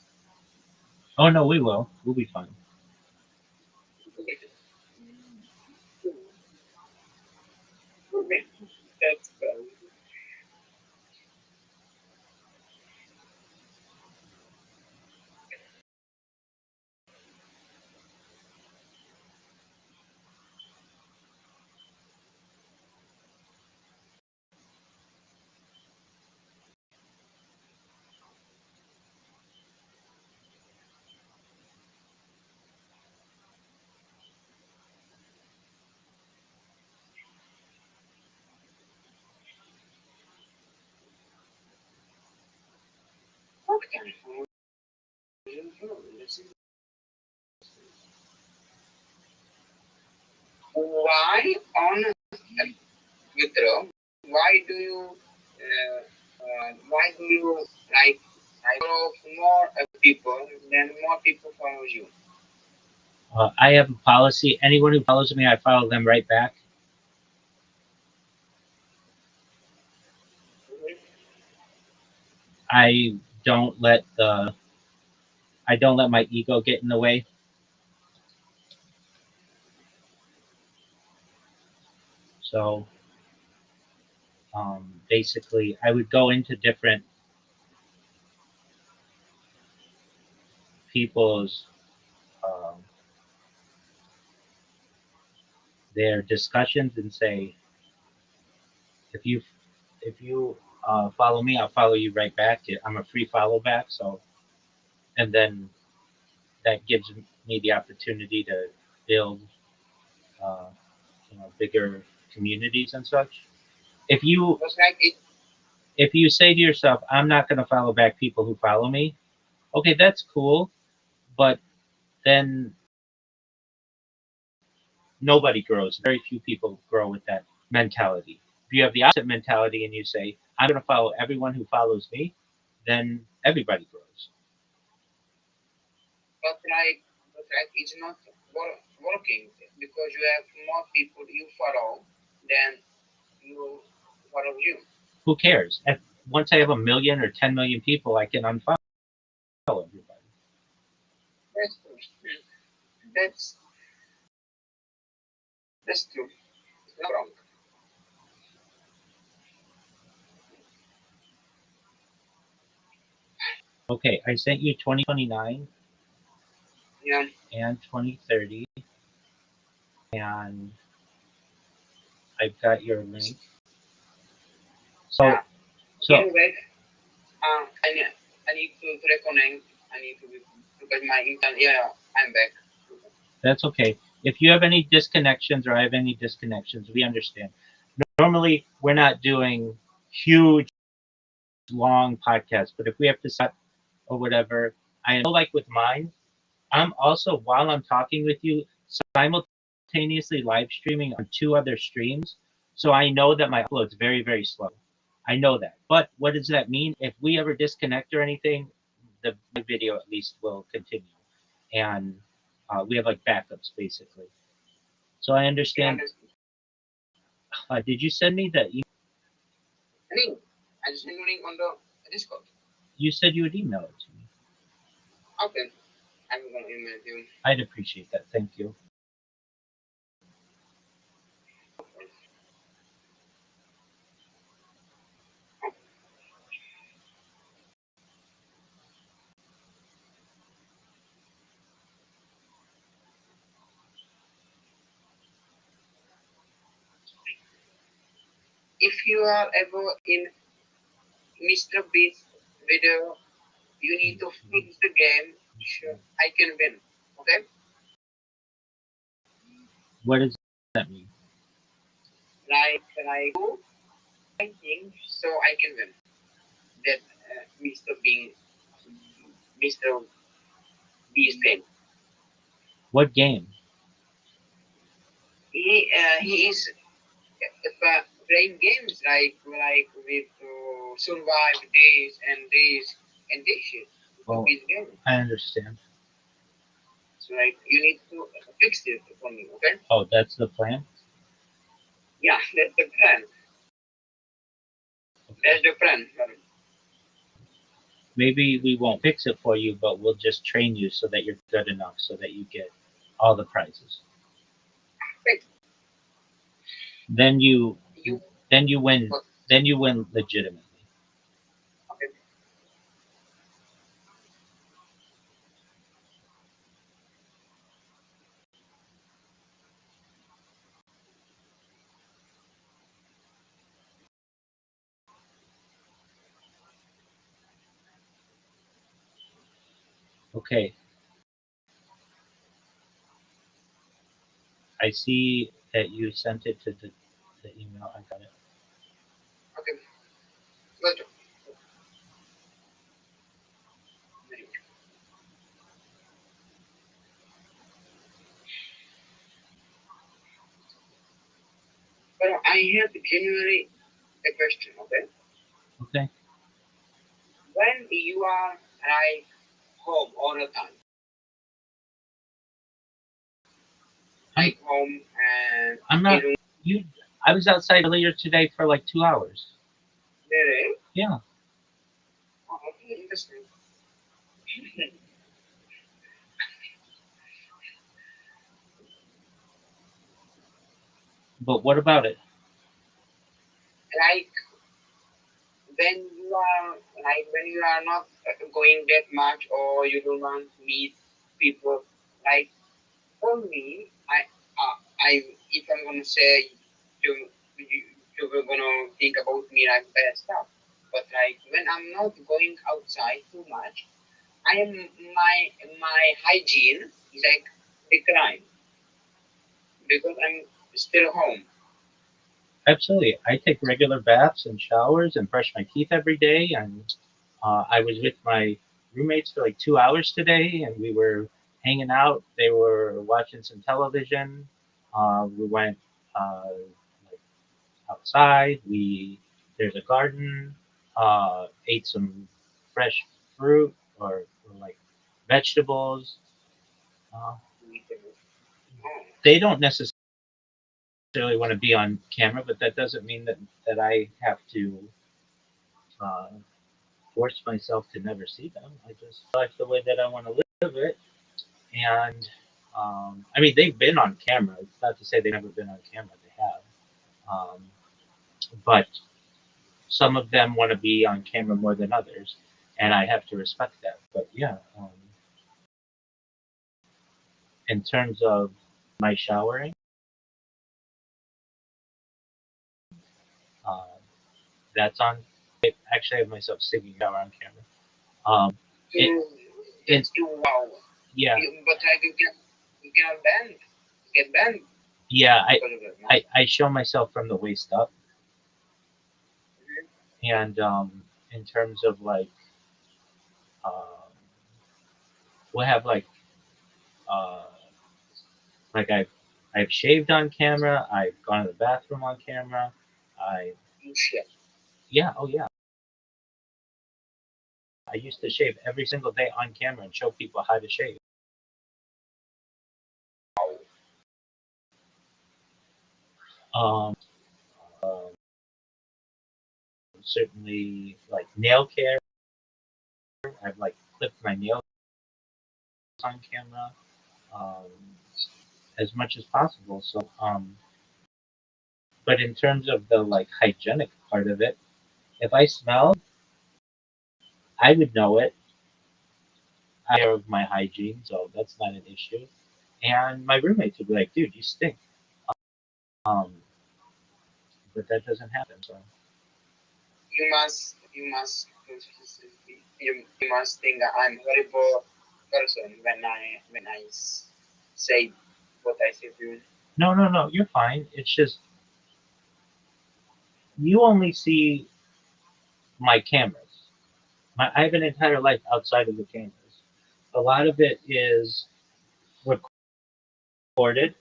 Oh no, we will. We'll be fine. Okay. That's good. Why on Withdraw? Why do you like follow more people than more people follow you? I have a policy. Anyone who follows me, I follow them right back. I don't let my ego get in the way. So basically, I would go into different people's their discussions and say, if you follow me, I'll follow you right back. I'm a free follow back. So, and then that gives me the opportunity to build, uh, bigger communities and such. If you if you say to yourself, I'm not going to follow back people who follow me, okay, that's cool, but then nobody grows. Very few people grow with that mentality. If you have the opposite mentality and you say, I'm going to follow everyone who follows me, then everybody grows. But it's not working because you have more people you follow than you follow you. Who cares? Once I have 1 million or 10 million people, I can unfollow everybody. That's true. That's true. It's not wrong. Okay, I sent you 2029 Yeah. and 2030, and I've got your link. So, Yeah. so Anyway, I need to reconnect. I need to look at my internet. Yeah, I'm back. that's okay. If you have any disconnections or I have any disconnections, we understand. Normally, we're not doing huge, long podcasts, but if we have to set or whatever, I know like with mine, I'm also, while I'm talking with you, simultaneously live streaming on 2 other streams. So I know that my upload's very, very slow. I know that. But what does that mean? If we ever disconnect or anything, the video at least will continue. And we have like backups basically. So I understand. Did you send me that? Link. I just sent you link on the Discord. You said you would email it to me. Okay. I'm gonna email you. I'd appreciate that. Thank you. If you are ever in Mr. Beast video, you need to fix the game. Sure, I can win. Okay? What does that mean? Like do things so I can win. That Mr. Beast game. What game? He is playing games like with survive days and days and this shit. Well, His game. I understand. So like you need to fix it for me, okay? Oh, that's the plan? Yeah, that's the plan. That's the plan. Maybe we won't fix it for you, but we'll just train you so that you're good enough so that you get all the prizes. Wait. Then you You win. what? Then you win legitimately. Okay. Okay. I see that you sent it to the email. I got it. Okay. Good. I have genuinely a question, okay? Okay. When you are like home all the time, like home and I'm not. you You. I was outside earlier today for like 2 hours. really? Yeah. Oh, okay, interesting. But what about it? Like when you are not going that much or you do not meet people, like for me, I if I'm gonna say you're gonna think about me like bad stuff, but like when I'm not going outside too much, I am my hygiene is like decline because I'm still home. Absolutely. I take regular baths and showers and brush my teeth every day. And I was with my roommates for like 2 hours today, and we were hanging out. They were watching some television. We went like outside. There's a garden. Ate some fresh fruit or like vegetables. Uh, Oh, they don't necessarily want to be on camera, but that doesn't mean that I have to uh, force myself to never see them. I just life the way that I want to live it. And I mean, they've been on camera. It's not to say they've never been on camera. They have. Um, but some of them want to be on camera more than others, and I have to respect that. But yeah, in terms of my showering, uh, that's on. I actually have myself singing shower on camera. It, you it, you wow. yeah, But like you cannot bend, get bent yeah. because of that, no? I show myself from the waist up, Mhm. and in terms of um, we'll have uh, like I've shaved on camera. I've gone to the bathroom on camera. I Oh, shit. yeah, oh yeah. I used to shave every single day on camera and show people how to shave. Um, um, certainly like nail care. I've like clipped my nails on camera um, as much as possible. So, but in terms of the like hygienic part of it, if I smell, I would know it. I care of my hygiene, so that's not an issue. And my roommates would be like, "Dude, you stink." Um, but that doesn't happen. So You must think that I'm horrible person when I say what I say to you. no, no, no, you're fine. It's just you only see my cameras. I have an entire life outside of the cameras. A lot of it is recorded,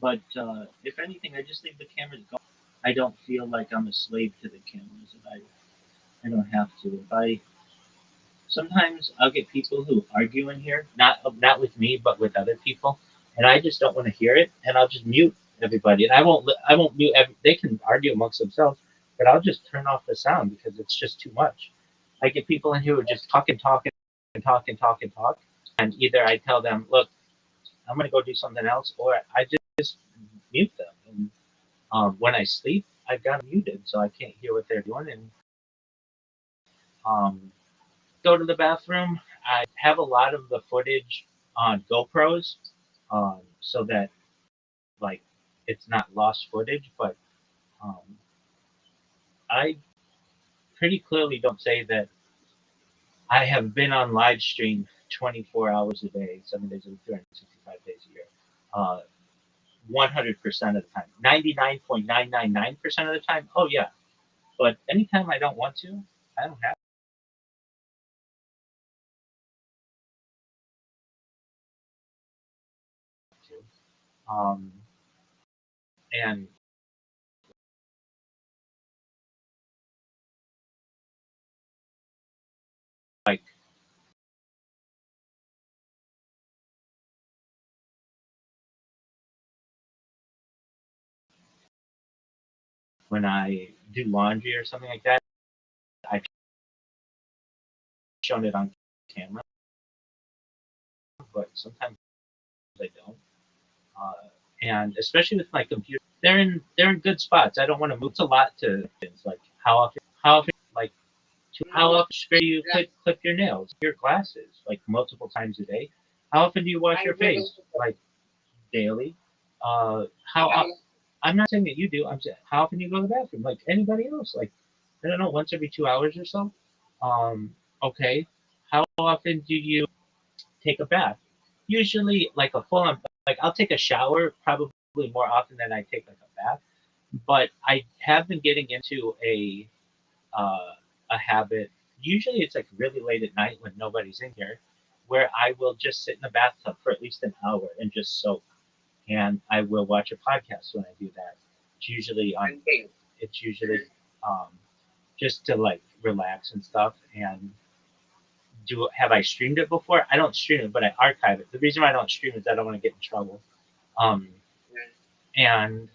but if anything, I just leave the cameras going. I don't feel like I'm a slave to the cameras, and I don't have to. If I sometimes I'll get people who argue in here, not with me, but with other people, and I just don't want to hear it, and I'll just mute everybody, and I won't mute. They can argue amongst themselves, but I'll just turn off the sound because it's just too much. I get people in here who just talk and talk and talk and talk and talk, and either I tell them, look, I'm gonna go do something else, or I just mute them. And when I sleep, I've got them muted, so I can't hear what they're doing, and um, go to the bathroom. I have a lot of the footage on GoPros, so that like it's not lost footage. But um, I pretty clearly don't say that I have been on live stream 24 hours a day, 7 days a week, 365 days a year. 100% of the time, 99.999% of the time. Oh yeah, but anytime I don't want to, I don't have to. And when I do laundry or something like that, I've shown it on camera, but sometimes I don't. Uh, and especially with my computer, they're in good spots. I don't want to move. It's a lot to things like how often like how often do you clip your nails, your glasses, like multiple times a day? How often do you wash your face? Like daily? How I'm not saying that you do. I'm saying how often do you go to the bathroom? Like anybody else? Like I don't know, once every 2 hours or so. Um, okay. How often do you take a bath? Usually, like a full on. Like I'll take a shower probably more often than I take like a bath. But I have been getting into uh, a habit. Usually, it's like really late at night when nobody's in here, where I will just sit in the bathtub for at least an hour and just soak. And I will watch a podcast when I do that. It's usually on. It's usually um, just to like relax and stuff. And have I streamed it before? I don't stream it, but I archive it. The reason why I don't stream it is I don't want to get in trouble. Um, and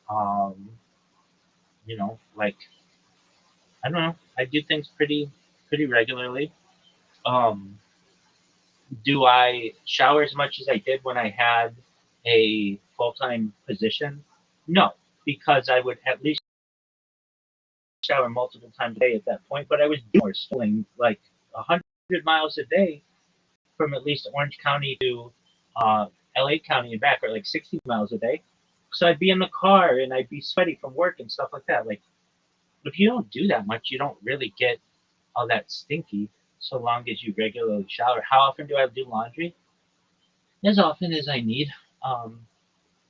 um, like I don't know. I do things pretty regularly. Um, do I shower as much as I did when I had a full time position? No, because I would at least shower multiple times a day at that point. But I was doing like 100 miles a day from at least Orange County to LA County and back, or like 60 miles a day. So I'd be in the car and I'd be sweaty from work and stuff like that. Like if you don't do that much, you don't really get all that stinky so long as you regularly shower. How often do I do laundry? As often as I need. Um,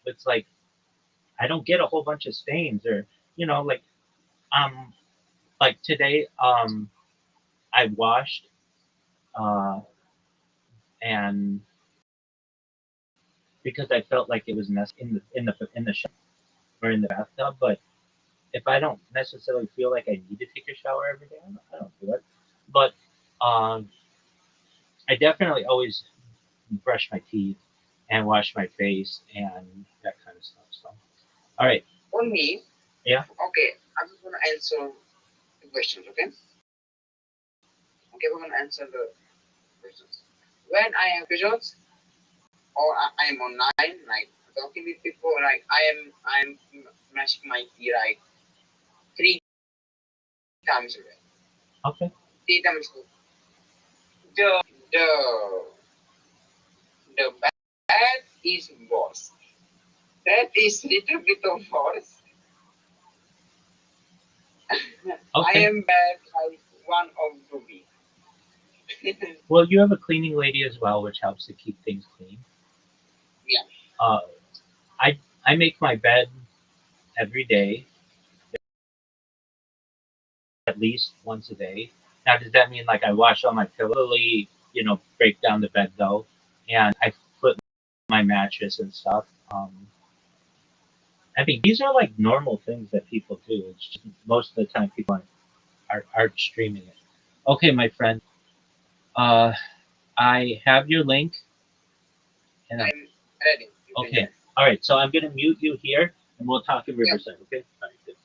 it's like I don't get a whole bunch of stains or like um like today I washed uh and because I felt like it was in the shower or in the bathtub, but if I don't necessarily feel like I need to take a shower every day, I don't do it. But um I definitely always brush my teeth and wash my face and that kind of stuff. So, all right. On me. Yeah. Okay, I'm just gonna answer the questions. Okay. Okay, we're gonna answer the questions. When I am questions or I am online, like talking with people, like I'm brushing my teeth like 3 times a day. Okay. 3 times a day. The the bad is worse. That is little bit of worse. I Okay. am bad like one of the week. Well, you have a cleaning lady as well, which helps to keep things clean. Yeah. Uh, I make my bed every day, at least once a day. Now, does that mean like I wash all my pillows? Really, break down the bed though, and I put my mattress and stuff. I mean, these are like normal things that people do. It's just most of the time people aren't streaming it. Okay, my friend. Uh, I have your link, and I'm ready. You can okay. join. All right. So I'm gonna mute you here, and we'll talk in Yeah. Riverside. Okay. All right. Good.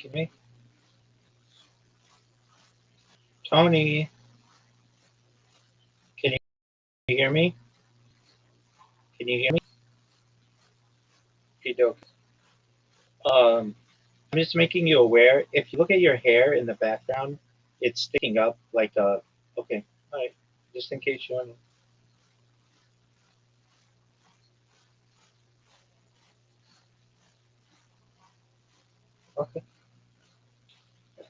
Can you? Tony, can you hear me? Can you hear me? Okay, doke. I'm just making you aware. If you look at your hair in the background, it's sticking up like a. Okay, all right. Just in case you want to. Okay.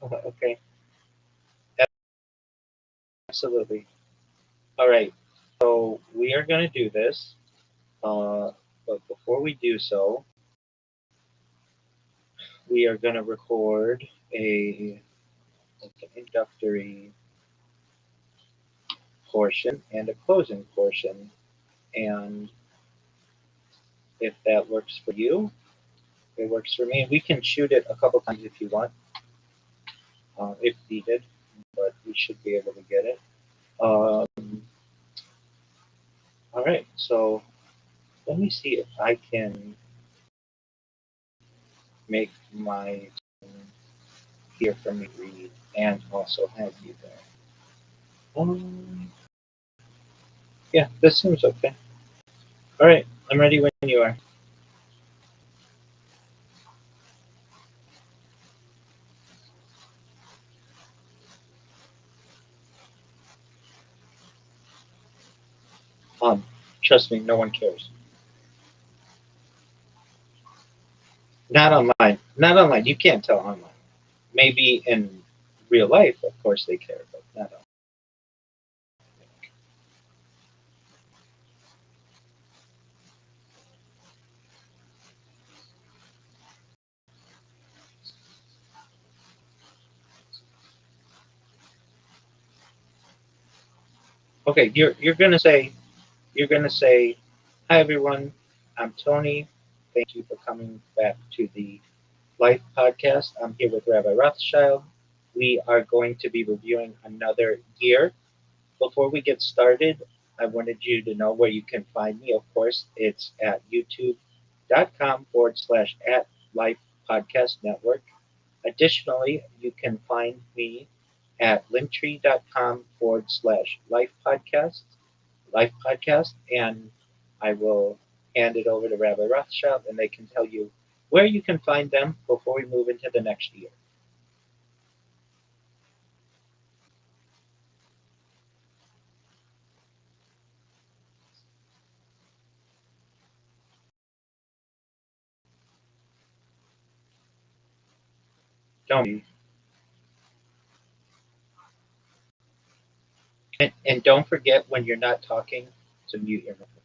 Okay. Absolutely. All right. So we are going to do this. But before we do so, we are going to record like an introductory portion and a closing portion. And if that works for you, it works for me. We can shoot it a couple times if you want, if needed, but we should be able to get it. All right, so let me see if I can make my here for me read and also have you there. Yeah, this seems okay. All right, I'm ready when you are. Trust me, no one cares. Not online. Not online. You can't tell online. Maybe in real life, of course they care, but not online. Okay, you're gonna say, hi everyone, I'm Tony. Thank you for coming back to the Life podcast. I'm here with Rabbi Rothschild. We are going to be reviewing another year. Before we get started, I wanted you to know where you can find me. Of course, it's at youtube.com/ at Life Podcast Network. Additionally, you can find me at linktree.com/ Life Podcast, and I will hand it over to Rabbi Rothschild, and they can tell you where you can find them before we move into the next year. Don't and don't forget when you're not talking to mute your microphone.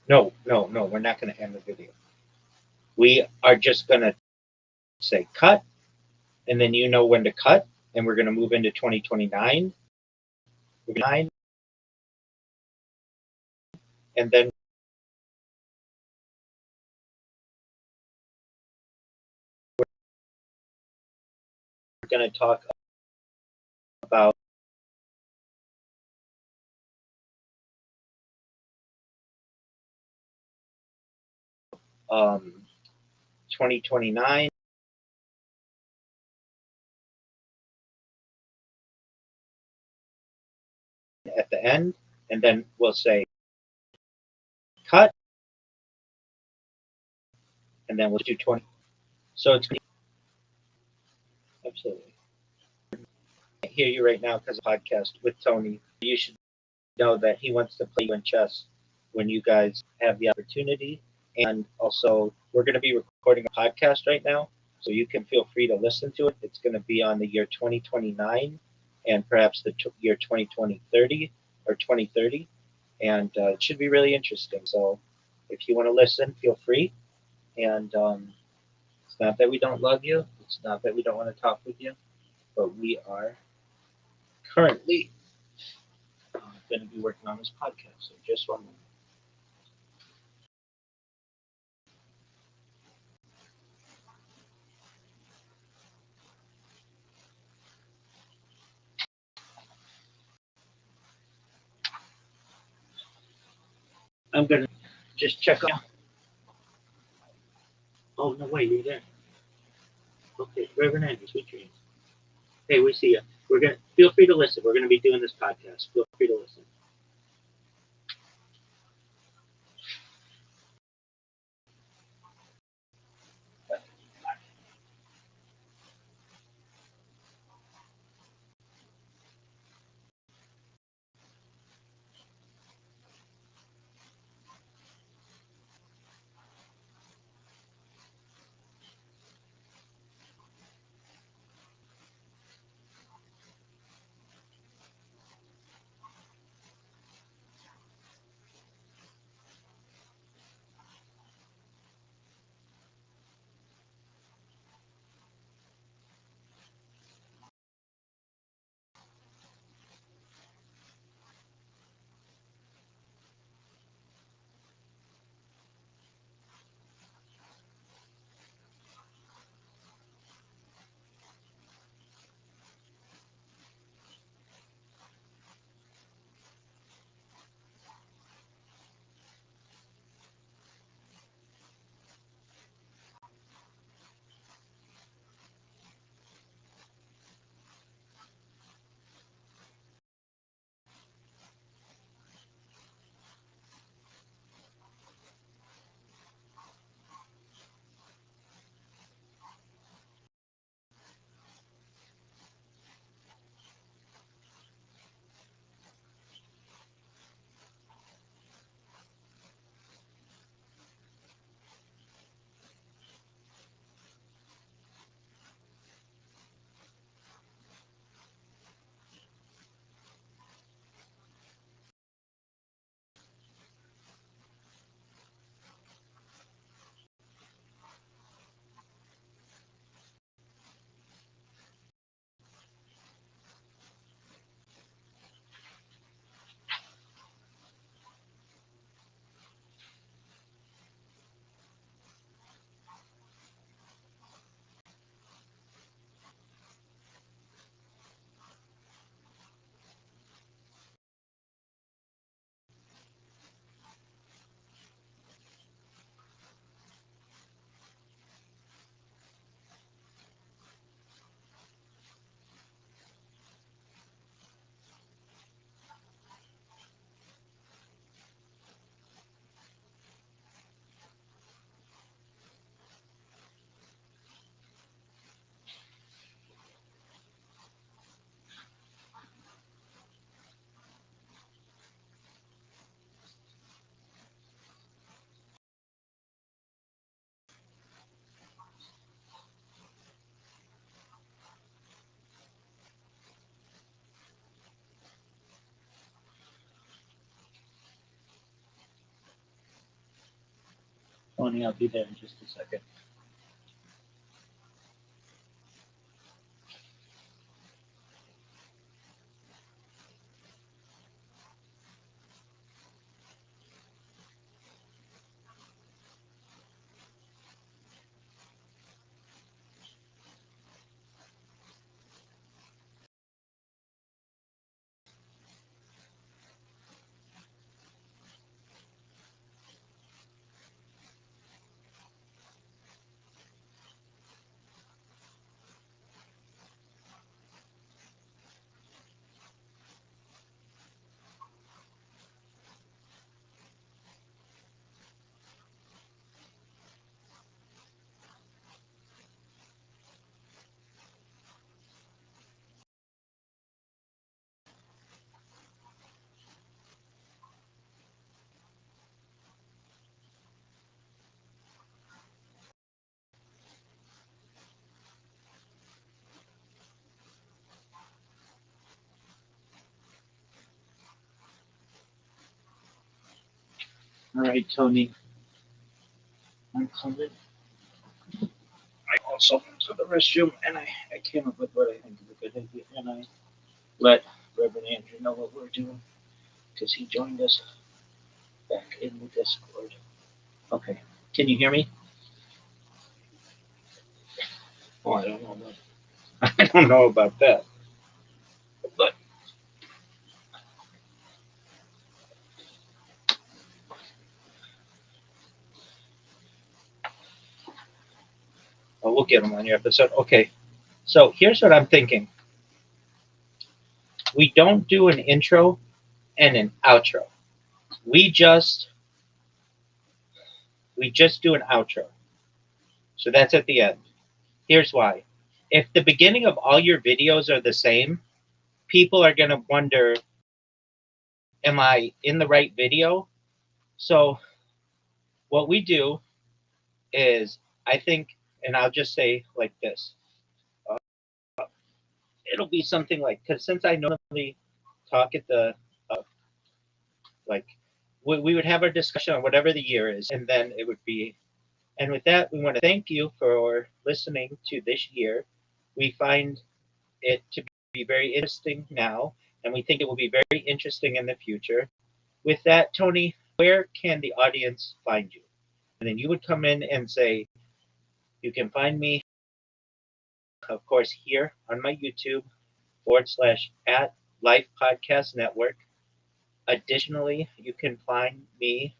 No, no, no, we're not going to end the video. We are just going to say cut, and then you know when to cut, and we're going to move into 2029. And then we're going to talk about 2029 at the end, and then we'll say cut, and then we'll do 20. So it's absolutely. I can't hear you right now because of the podcast with Tony. You should know that he wants to play you in chess when you guys have the opportunity. And also, we're going to be recording a podcast right now, so you can feel free to listen to it. It's going to be on the year 2029 and perhaps the year 2030 or 2030. And it should be really interesting. So if you want to listen, feel free. And it's not that we don't love you. It's not that we don't want to talk with you, but we are currently going to be working on this podcast. So just one moment. I'm gonna just check on. Oh no, wait, you're there. Okay, Reverend Andrew, sweet dreams. Hey, we see you. We're gonna feel free to listen. We're gonna be doing this podcast. Feel free to listen. Tony, I'll be there in just a second. All right, Tony. I'm coming. I also went to the restroom and I came up with what I think is a good idea, and I let Reverend Andrew know what we're doing because he joined us back in the Discord. Okay, can you hear me? Oh, I don't know. I don't know about that, but Well, we'll get them on your episode. Okay. So here's what I'm thinking. We don't do an intro and an outro. We just do an outro. So that's at the end. Here's why. If the beginning of all your videos are the same, people are going to wonder, am I in the right video? So what we do is, I think, and I'll just say like this. It'll be something like, because since I normally talk at the, like, we would have our discussion on whatever the year is, and then it would be, and with that, we want to thank you for listening to this year. We find it to be very interesting now, and we think it will be very interesting in the future. With that, Tony, where can the audience find you? And then you would come in and say, you can find me, of course, here on my YouTube /@ Life Podcast Network. Additionally, you can find me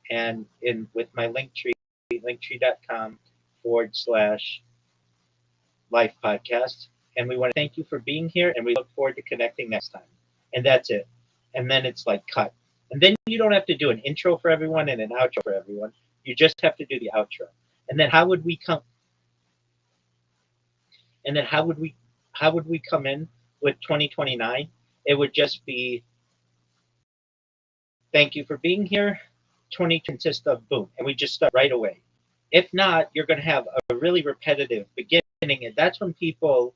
and in with my Linktree, linktree.com / Life Podcast. And we want to thank you for being here, and we look forward to connecting next time. And that's it. And then it's like cut. And then you don't have to do an intro for everyone and an outro for everyone. You just have to do the outro. And then how would we come? And then how would we come in with 2029? It would just be, thank you for being here. 20 consists of boom, and we just start right away. If not, you're going to have a really repetitive beginning, and that's when people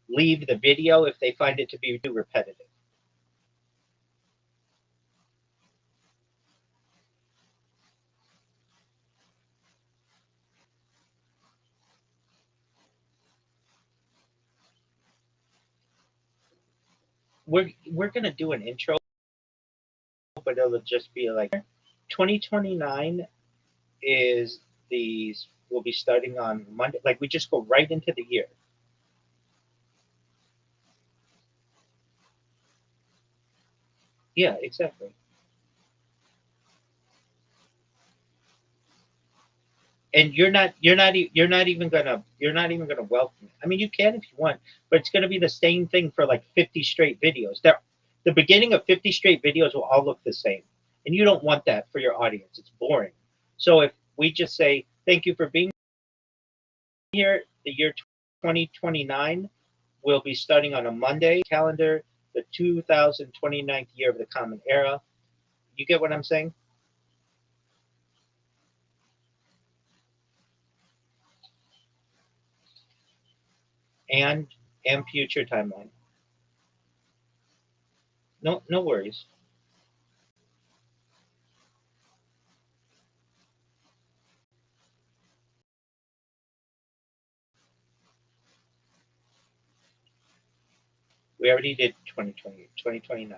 leave the video if they find it to be too repetitive. We're going to do an intro, but it'll just be like 2029 is these, we'll be starting on Monday. Like, we just go right into the year. Yeah, exactly. And you're not even gonna welcome it. I mean, you can if you want, but it's gonna be the same thing for like 50 straight videos. The beginning of 50 straight videos will all look the same, and you don't want that for your audience. It's boring. So if we just say thank you for being here, the year 2029 will be starting on a Monday calendar, the 2029th year of the Common Era. You get what I'm saying? And future timeline. No worries. We already did 2028, 2029.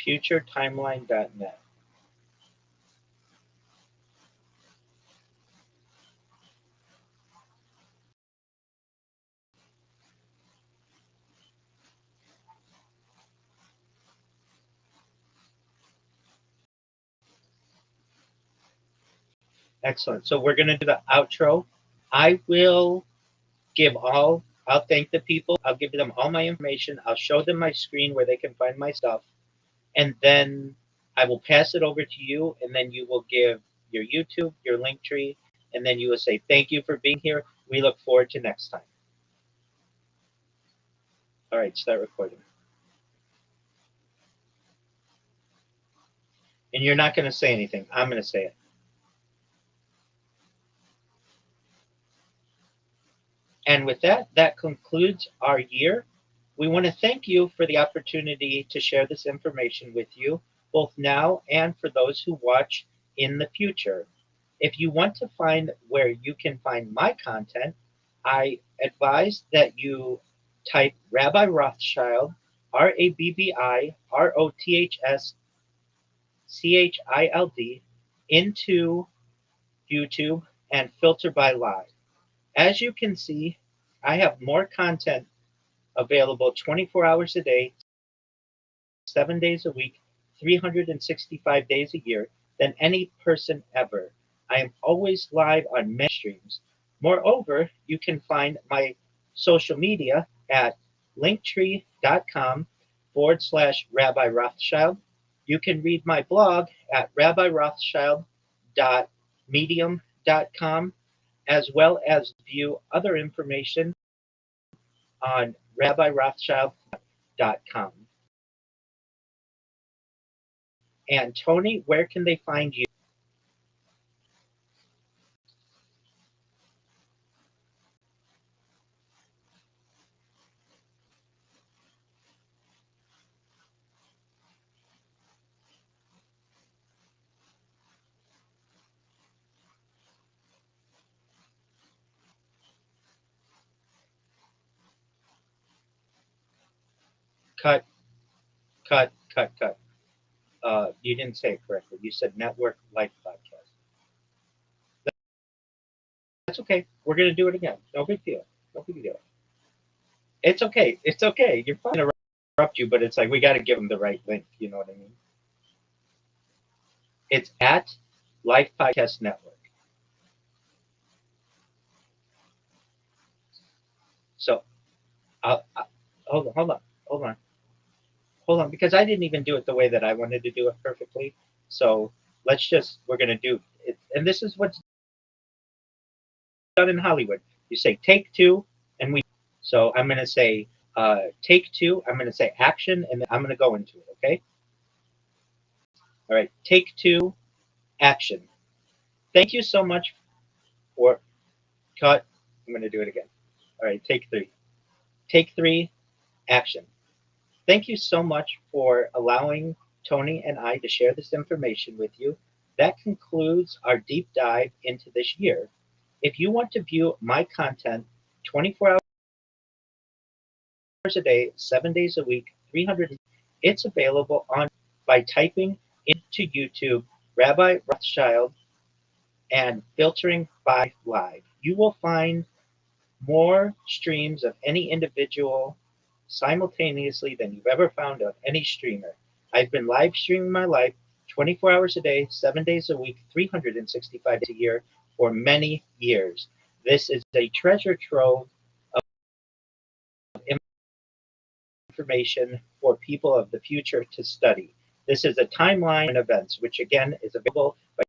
FutureTimeline.net. Excellent. So we're going to do the outro. I will I'll thank the people. I'll give them all my information. I'll show them my screen where they can find my stuff. And then I will pass it over to you. And then you will give your YouTube, your Linktree. And then you will say, thank you for being here. We look forward to next time. All right, start recording. And you're not going to say anything. I'm going to say it. And with that, that concludes our year. We want to thank you for the opportunity to share this information with you, both now and for those who watch in the future. If you want to find where you can find my content, I advise that you type Rabbi Rothschild, RabbiRothschild, CHILD into YouTube and filter by live. As you can see, I have more content available 24 hours a day, 7 days a week, 365 days a year than any person ever. I am always live on many streams. Moreover, you can find my social media at linktree.com/Rabbi Rothschild. You can read my blog at rabbirothschild.medium.com, as well as view other information on rabbirothschild.com. And Tony, where can they find you? Cut, cut, cut, cut. You didn't say it correctly. You said Network Life Podcast. That's okay. We're going to do it again. No big deal. No big deal. It's okay. It's okay. You're fine to interrupt you, but it's like we got to give them the right link. You know what I mean? It's at Life Podcast Network. So, hold on, because I didn't even do it the way that I wanted to do it perfectly. So we're going to do it. And this is what's done in Hollywood. You say take two, and so I'm going to say take two. I'm going to say action, and then I'm going to go into it. Okay. All right. Take two, action. Thank you so much for cut. I'm going to do it again. All right. Take three. Take three, action. Thank you so much for allowing Tony and I to share this information with you. That concludes our deep dive into this year. If you want to view my content 24 hours a day, 7 days a week, 300, it's available by typing into YouTube Rabbi Rothschild and filtering by live. You will find more streams of any individual simultaneously than you've ever found of any streamer. I've been live streaming my life 24 hours a day, 7 days a week, 365 days a year for many years. This is a treasure trove of information for people of the future to study. This is a timeline of events, which again is available by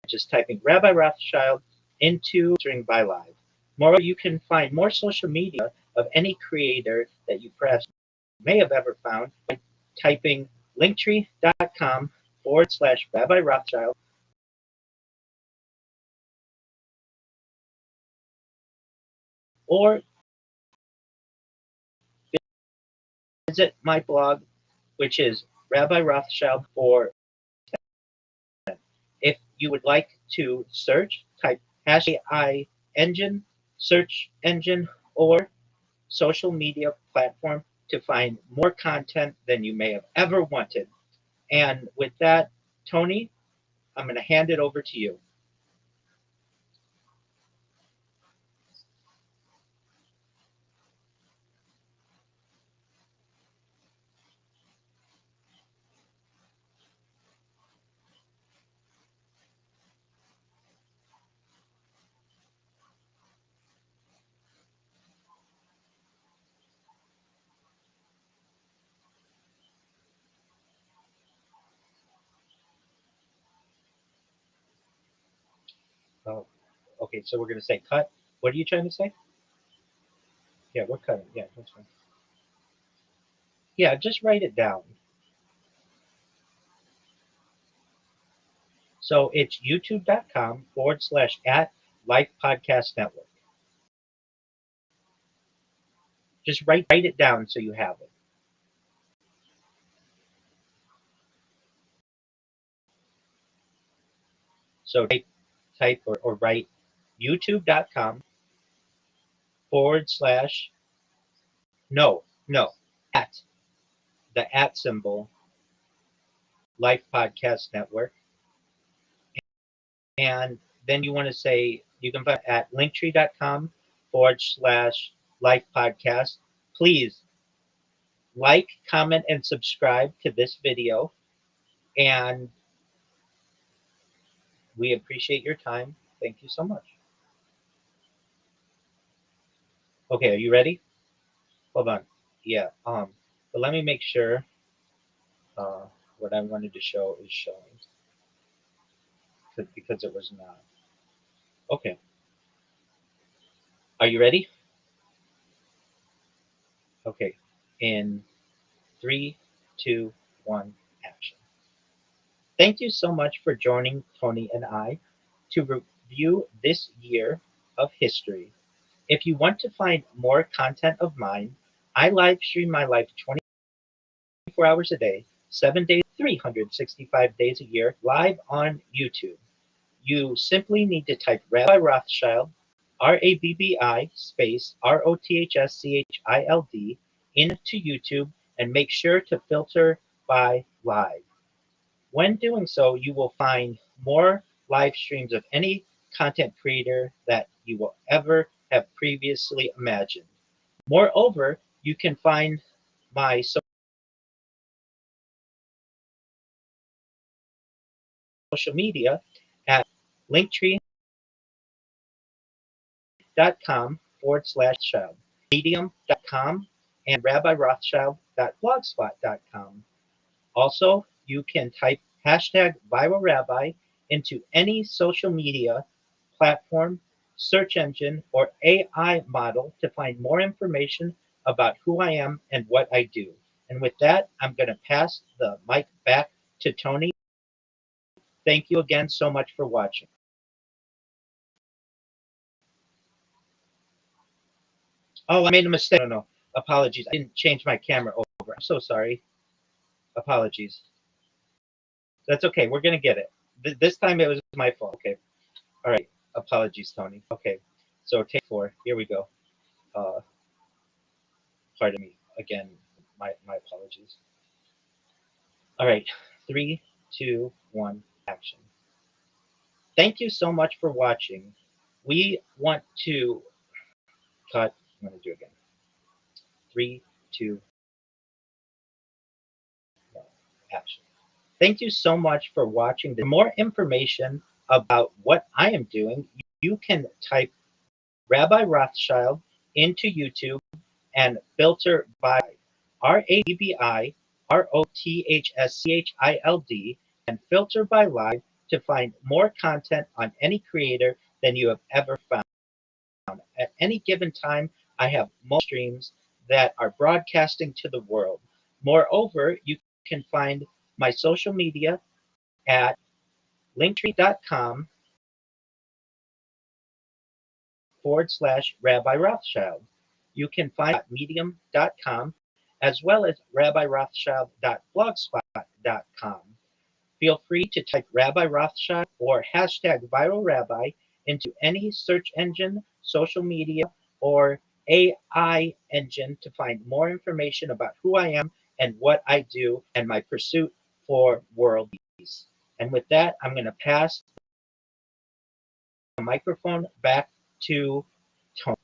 just typing Rabbi Rothschild into filtering by live. Moreover, you can find more social media of any creator that you perhaps may have ever found by typing linktree.com/Rabbi Rothschild, or visit my blog, which is Rabbi Rothschild for. If you would like to search, type #AI engine, search engine, or social media platform to find more content than you may have ever wanted. And with that, Tony, I'm going to hand it over to you. Oh, okay, so we're going to say cut. What are you trying to say? Yeah, we're cutting. Yeah, that's fine. Yeah, just write it down. So it's youtube.com/@Life Podcast Network. Just write it down so you have it. So type or write youtube.com/ no, at the @ symbol Life Podcast Network. And then you want to say, you can find at linktree.com/life podcast. Please like, comment, and subscribe to this video. And we appreciate your time. Thank you so much. Okay, are you ready? Hold on. Yeah. But let me make sure what I wanted to show is showing because it was not. Okay. Are you ready? Okay. In 3, 2, 1, action. Thank you so much for joining Tony and I to review this year of history. If you want to find more content of mine, I live stream my life 24 hours a day, 7 days, 365 days a year, live on YouTube. You simply need to type Rabbi Rothschild, RABBI space ROTHSCHILD into YouTube and make sure to filter by live. When doing so, you will find more live streams of any content creator that you will ever have previously imagined. Moreover, you can find my social media at linktree.com/child, medium.com, and rabbirothschild.blogspot.com. Also, you can type hashtag viral rabbi into any social media platform, search engine, or AI model to find more information about who I am and what I do. And with that, I'm going to pass the mic back to Tony. Thank you again so much for watching. Oh, I made a mistake. No. Apologies. I didn't change my camera over. I'm so sorry. Apologies. That's okay. We're going to get it. This time it was my fault. Okay. All right. Apologies, Tony. Okay. So take 4. Here we go. Pardon me. Again, my apologies. All right. 3, 2, 1, action. Thank you so much for watching. We want to cut. I'm going to do it again. 3, 2, 1, action. Thank you so much for watching. For more information about what I am doing, you can type Rabbi Rothschild into YouTube and filter by RABBI ROTHSCHILD and filter by live to find more content on any creator than you have ever found. At any given time, I have multiple streams that are broadcasting to the world. Moreover, you can find my social media at linktree.com/Rabbi Rothschild. You can find medium.com as well as rabbirothschild.blogspot.com. Feel free to type Rabbi Rothschild or hashtag viral rabbi into any search engine, social media, or AI engine to find more information about who I am and what I do and my pursuit for world peace. And with that, I'm going to pass the microphone back to Tony.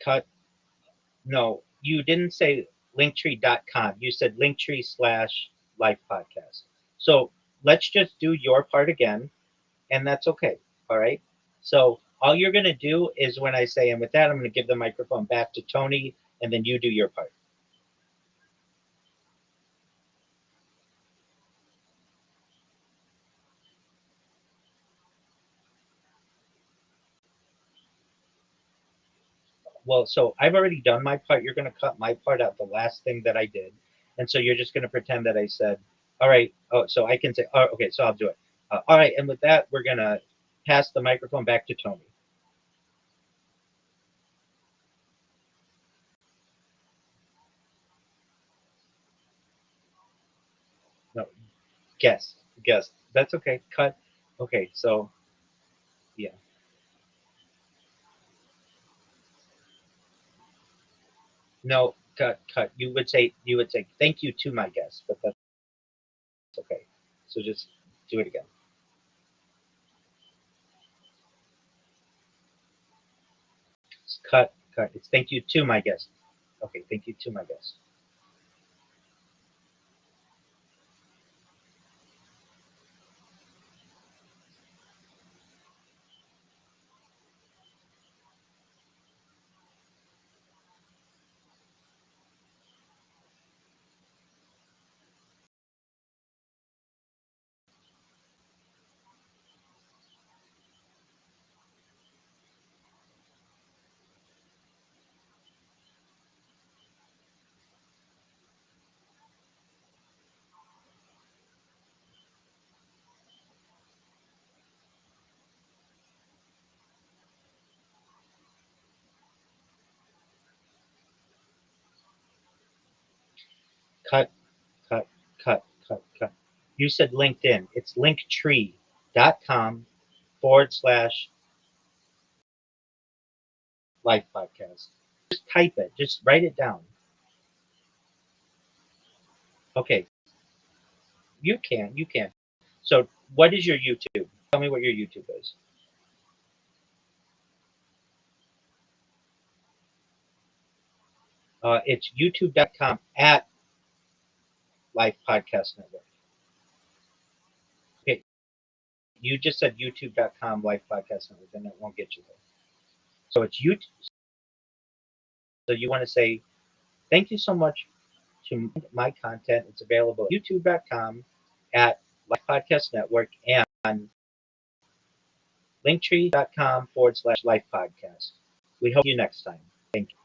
cut. No, you didn't say linktree.com. You said linktree/life podcast. So let's just do your part again, and that's okay. All right. So all you're going to do is when I say, and with that, I'm going to give the microphone back to Tony, and then you do your part. Well, so I've already done my part. You're going to cut my part out, the last thing that I did. And so you're just going to pretend that I said, all right. Oh, so I can say, oh, okay, so I'll do it. All right. And with that, we're going to pass the microphone back to Tony. No, guess. That's okay. Cut. Okay. So, yeah. No, cut. You would say, thank you to my guest, but that's okay. So just do it again. Cut. It's thank you to my guest. Okay. Thank you to my guest. Cut. cut, cut. You said LinkedIn. It's linktree.com/life podcast. Just type it. Just write it down. Okay. You can. You can. So, what is your YouTube? Tell me what your YouTube is. It's youtube.com/Life Podcast Network. Okay. You just said youtube.com/Life Podcast Network, and it won't get you there. So, it's YouTube. So, you want to say, thank you so much to my content. It's available at youtube.com/Life Podcast Network and linktree.com/Life Podcast. We hope you next time. Thank you.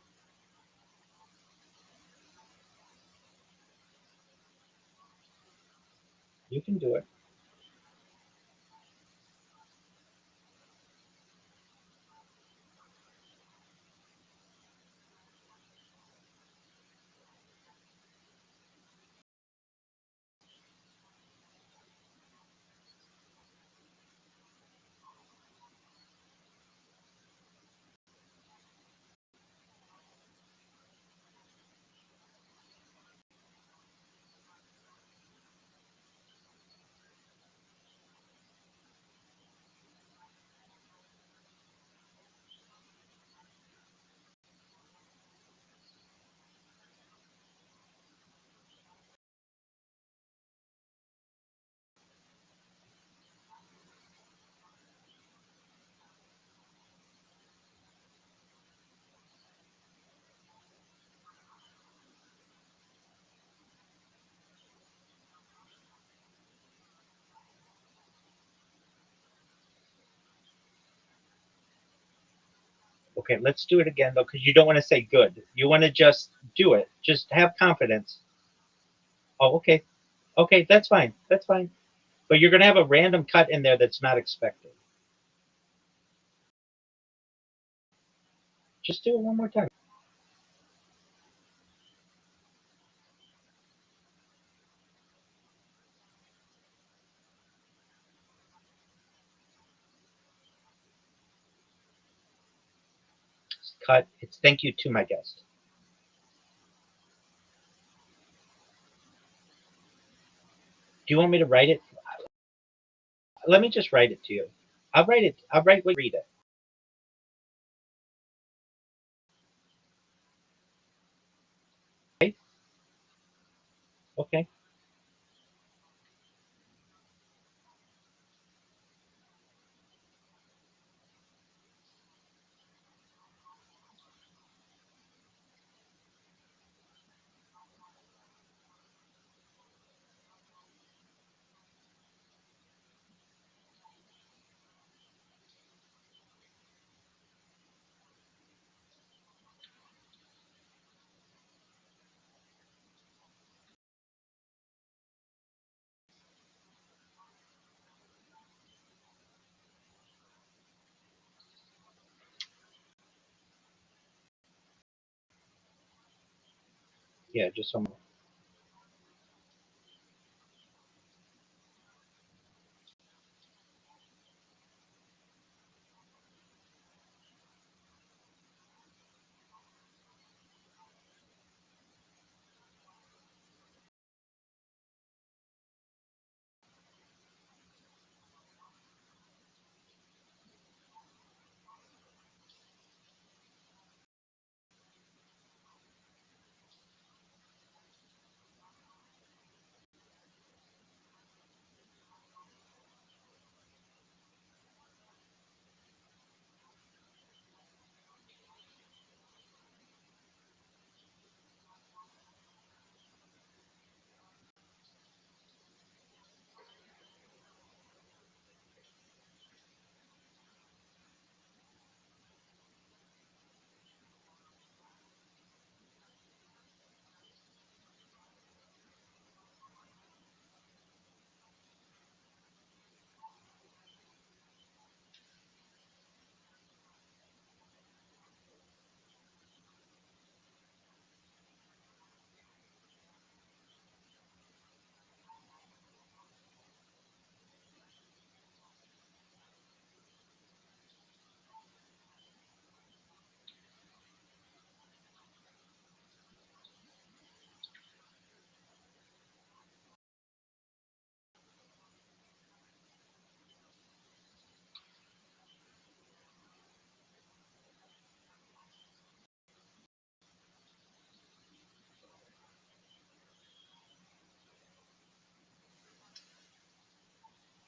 You can do it. Okay, let's do it again though, because you don't want to say good. You want to just do it. Just have confidence. Oh, okay. Okay, that's fine. That's fine. But you're going to have a random cut in there that's not expected. Just do it one more time. Cut. It's thank you to my guest. Do you want me to write it? Let me just write it to you. I'll write it. I'll write what you read it. Okay. Yeah, just some.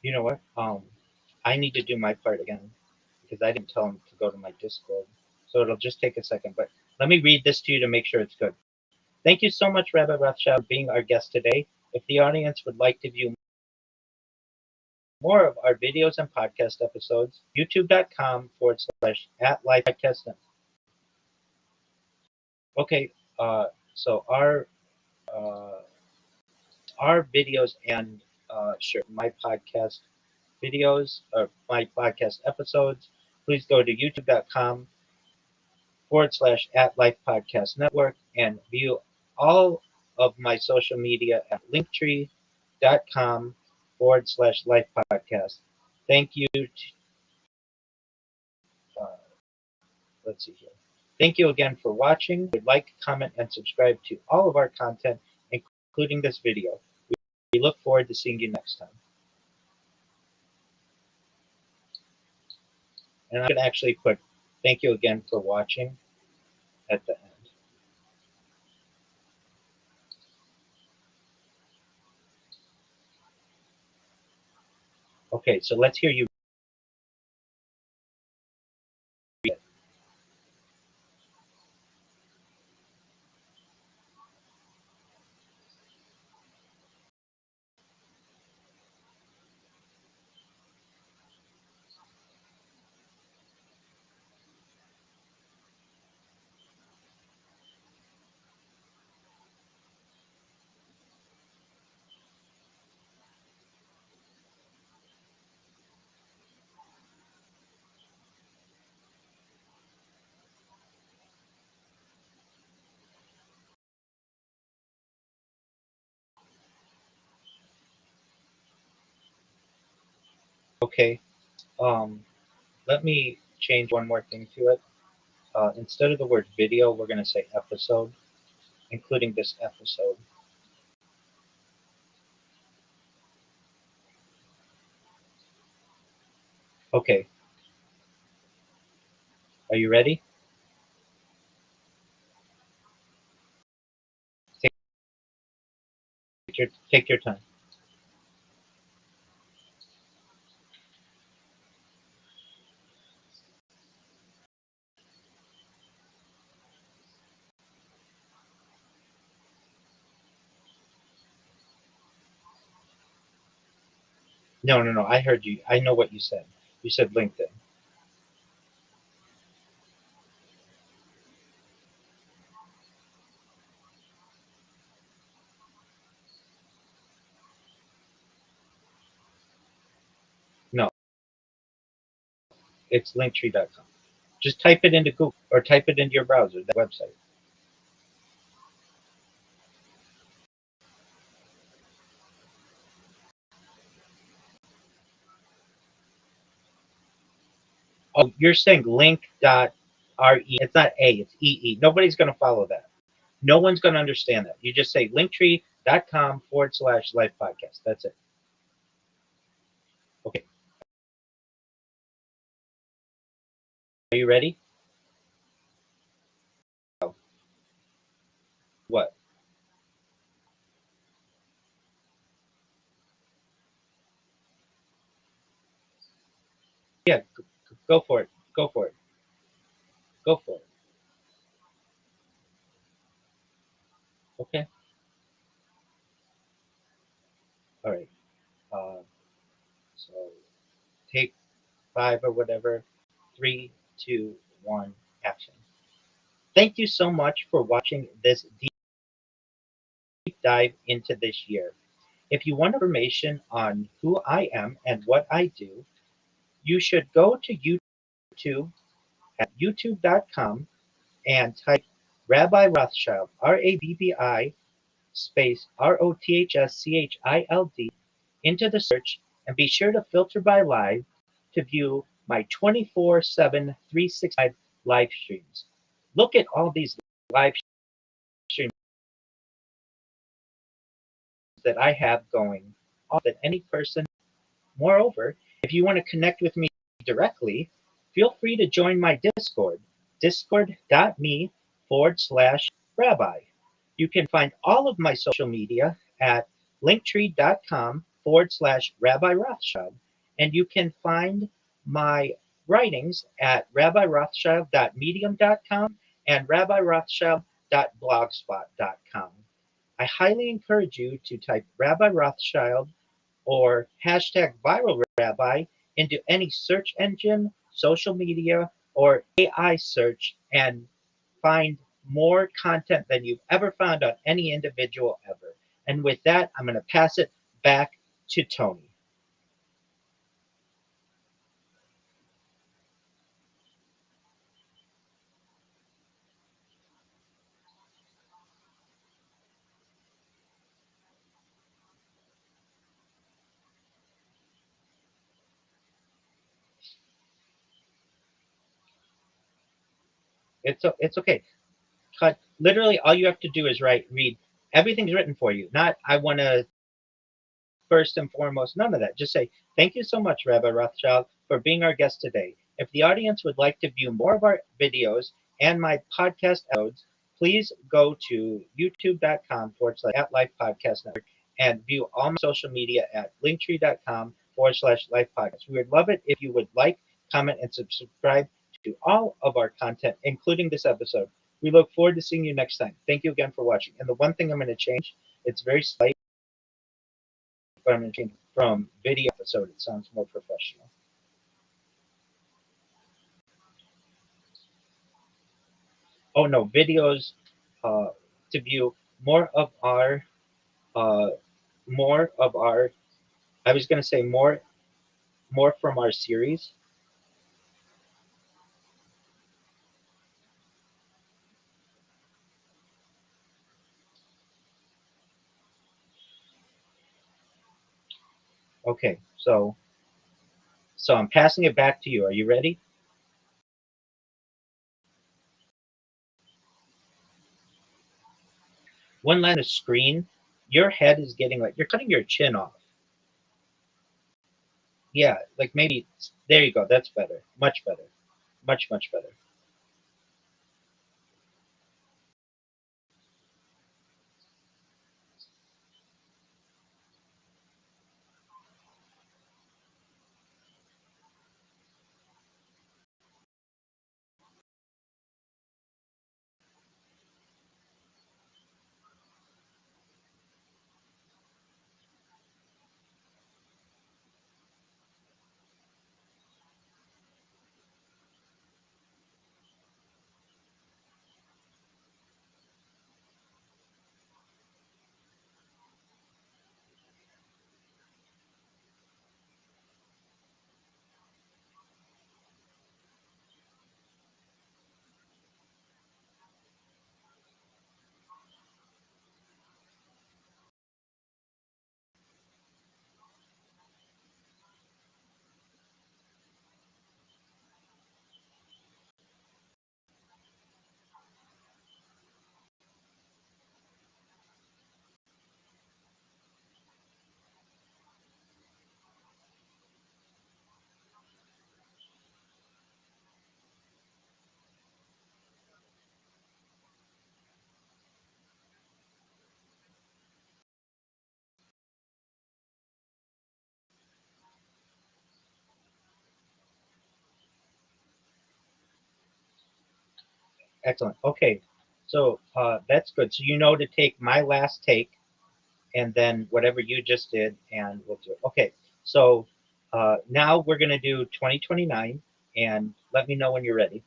You know what? I need to do my part again because I didn't tell him to go to my Discord. So it'll just take a second. But let me read this to you to make sure it's good. Thank you so much, Rabbi Rothschild, for being our guest today. If the audience would like to view more of our videos and podcast episodes, youtube.com/@lifepodcast. Okay, so uh, our videos and sure, my podcast videos or my podcast episodes, please go to youtube.com/@Life Podcast Network and view all of my social media at linktree.com/Life Podcast. Thank you. Uh, let's see here. Thank you again for watching. Like, comment, and subscribe to all of our content, including this video. We look forward to seeing you next time. And I'm going to actually put thank you again for watching at the end. Okay, so let's hear you. Okay, um, let me change one more thing to it. Instead of the word video, we're going to say episode, including this episode. Okay, are you ready? Take your time. No. I heard you. I know what you said. You said LinkedIn. No, it's linktree.com. Just type it into Google or type it into your browser, the website. Oh, you're saying link.re. It's not A, it's EE. Nobody's going to follow that. No one's going to understand that. You just say linktree.com/life podcast. That's it. Okay. Are you ready? What? Yeah, go for it. Go for it. Go for it. Okay. All right. Uh, so take 5 or whatever. 3, 2, 1, action. Thank you so much for watching this deep dive into this year. If you want information on who I am and what I do, you should go to YouTube at youtube.com and type Rabbi Rothschild, Rabbi space Rothschild into the search, and be sure to filter by live to view my 24/7 365 live streams. Look at all these live streams that I have going, all that any person. Moreover, if you want to connect with me directly, feel free to join my Discord, discord.me/rabbi. You can find all of my social media at linktree.com/Rabbi Rothschild. And you can find my writings at rabbirothschild.medium.com and rabbirothschild.blogspot.com. I highly encourage you to type Rabbi Rothschild or hashtag viral rabbi into any search engine, social media, or AI search and find more content than you've ever found on any individual ever. And with that, I'm going to pass it back to Tony. It's okay. Cut. Literally, all you have to do is read. Everything's written for you. Not I want to first and foremost, none of that. Just say, thank you so much, Rabbi Rothschild, for being our guest today. If the audience would like to view more of our videos and my podcast episodes, please go to youtube.com/@Life Podcast Network and view all my social media at linktree.com/Life Podcast. We would love it if you would like, comment, and subscribe to all of our content, including this episode. We look forward to seeing you next time. Thank you again for watching. And the one thing I'm going to change, it's very slight, but I'm going to change from video episode. It sounds more professional. Oh no, videos to view more of our uh, more of our. I was going to say more from our series. Okay, so I'm passing it back to you. Are you ready? One line of screen. Your head is getting like you're cutting your chin off. Yeah, like maybe there you go. That's better. Much better. Much better. Excellent. Okay, so that's good. So you know to take my last take and then whatever you just did, and we'll do it. Okay, so now we're going to do 2029, and let me know when you're ready.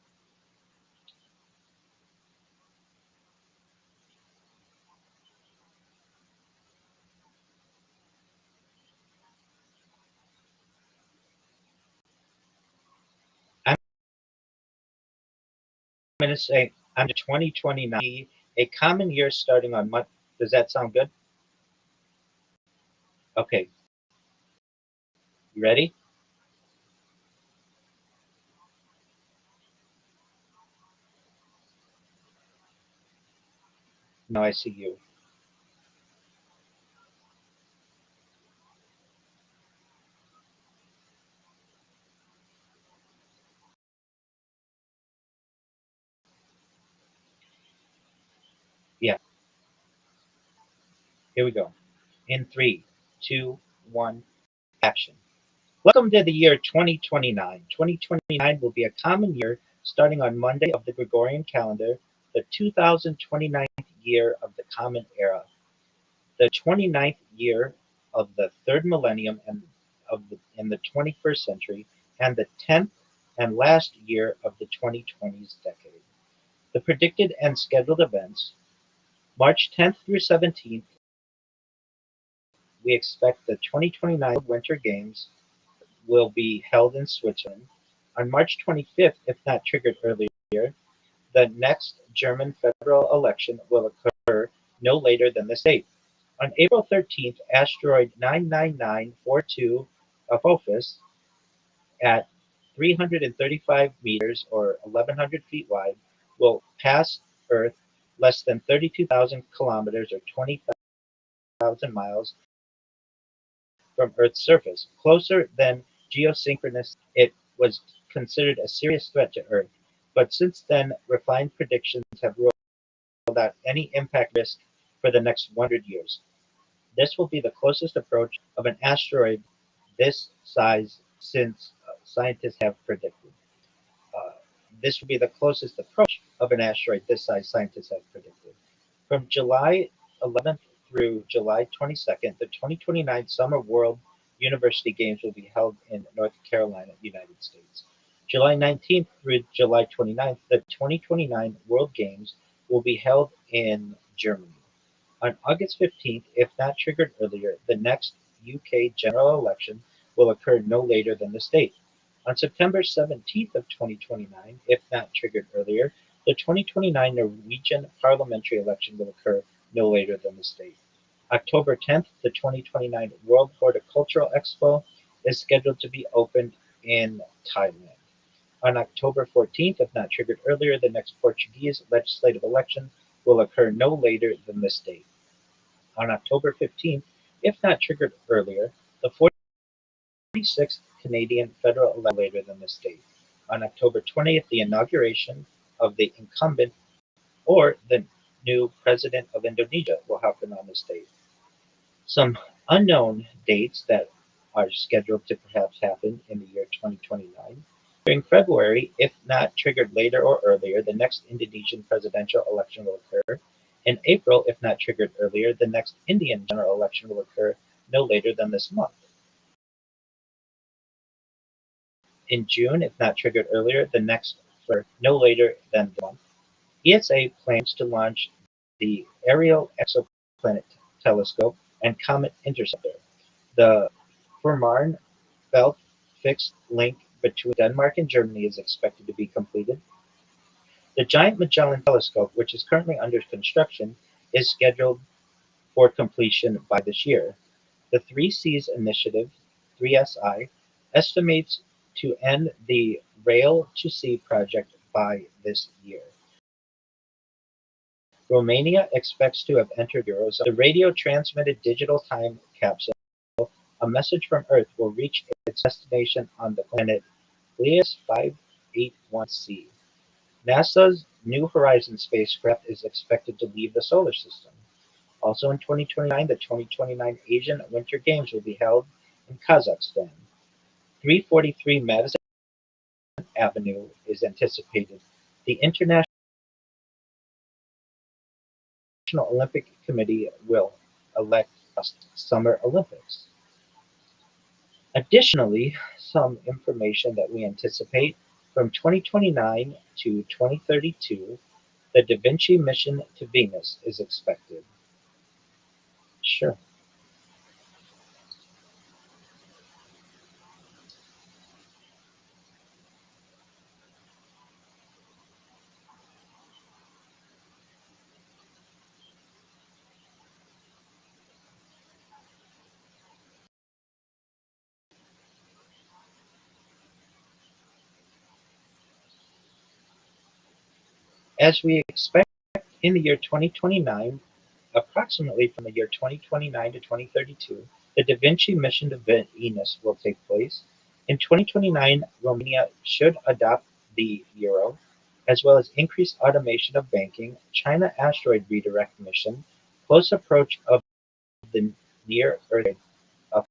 I'm going to say I'm 2029, a common year starting on Monday. Does that sound good? Okay, you ready? No, I see you. Yeah, here we go. In three, two, one, action. Welcome to the year 2029. 2029 will be a common year starting on Monday of the Gregorian calendar, the 2029th year of the Common Era, the 29th year of the third millennium in the 21st century, and the 10th and last year of the 2020s decade. The predicted and scheduled events: March 10th through 17th, we expect the 2029 Winter Games will be held in Switzerland. On March 25th, if not triggered earlier, the next German federal election will occur no later than this date. On April 13th, asteroid 99942 Apophis at 335 meters or 1,100 feet wide will pass Earth less than 32,000 kilometers or 20,000 miles from Earth's surface. Closer than geosynchronous, it was considered a serious threat to Earth, but since then, refined predictions have ruled out any impact risk for the next 100 years. This will be the closest approach of an asteroid this size since scientists have predicted. Uh, this will be the closest approach of an asteroid this size scientists have predicted. From July 11th through July 22nd, the 2029 Summer World University Games will be held in North Carolina, United States. July 19th through July 29th, the 2029 World Games will be held in Germany. On August 15th, if not triggered earlier, the next UK general election will occur no later than this date. On September 17th of 2029, if not triggered earlier, the 2029 Norwegian parliamentary election will occur no later than this date. October 10th, the 2029 World Horticultural Expo is scheduled to be opened in Thailand. On October 14th, if not triggered earlier, the next Portuguese legislative election will occur no later than this date. On October 15th, if not triggered earlier, the 46th Canadian federal election later than this date. On October 20th, the inauguration of the incumbent or the new president of Indonesia will happen on this date. Some unknown dates that are scheduled to perhaps happen in the year 2029. During February, if not triggered later or earlier, the next Indonesian presidential election will occur. In April, if not triggered earlier, the next Indian general election will occur no later than this month. In June, if not triggered earlier, the next for no later than the month. ESA plans to launch the Aerial Exoplanet Telescope and Comet Interceptor. The Fehmarn Belt fixed link between Denmark and Germany is expected to be completed. The Giant Magellan Telescope, which is currently under construction, is scheduled for completion by this year. The Three Seas Initiative, 3SI, estimates to end the Rail to Sea project by this year. Romania expects to have entered Eurozone. The radio-transmitted digital time capsule, A Message from Earth, will reach its destination on the planet Gliese 581c. NASA's New Horizons spacecraft is expected to leave the solar system. Also in 2029, the 2029 Asian Winter Games will be held in Kazakhstan. 343 Madison Avenue is anticipated. The International International Olympic Committee will elect a Summer Olympics. Additionally, some information that we anticipate from 2029 to 2032, the Da Vinci mission to Venus is expected. Sure. As we expect in the year 2029, approximately from the year 2029 to 2032, the Da Vinci mission to Venus will take place. In 2029, Romania should adopt the euro, as well as increased automation of banking, China asteroid redirect mission, close approach of the near Earth of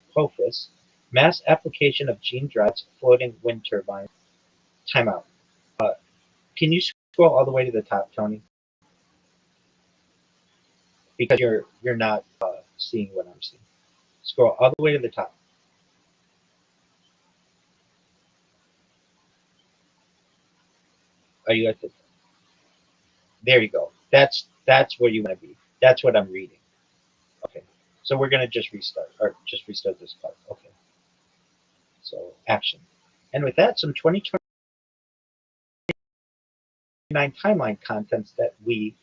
Apophis, mass application of gene drives, floating wind turbines. Timeout. Uh, can you scroll all the way to the top, Tony? Because you're not seeing what I'm seeing. Scroll all the way to the top. Are you at the? There you go. That's where you want to be. That's what I'm reading. Okay. So we're gonna just restart this part. Okay. So action. And with that, some 2029 timeline contents that we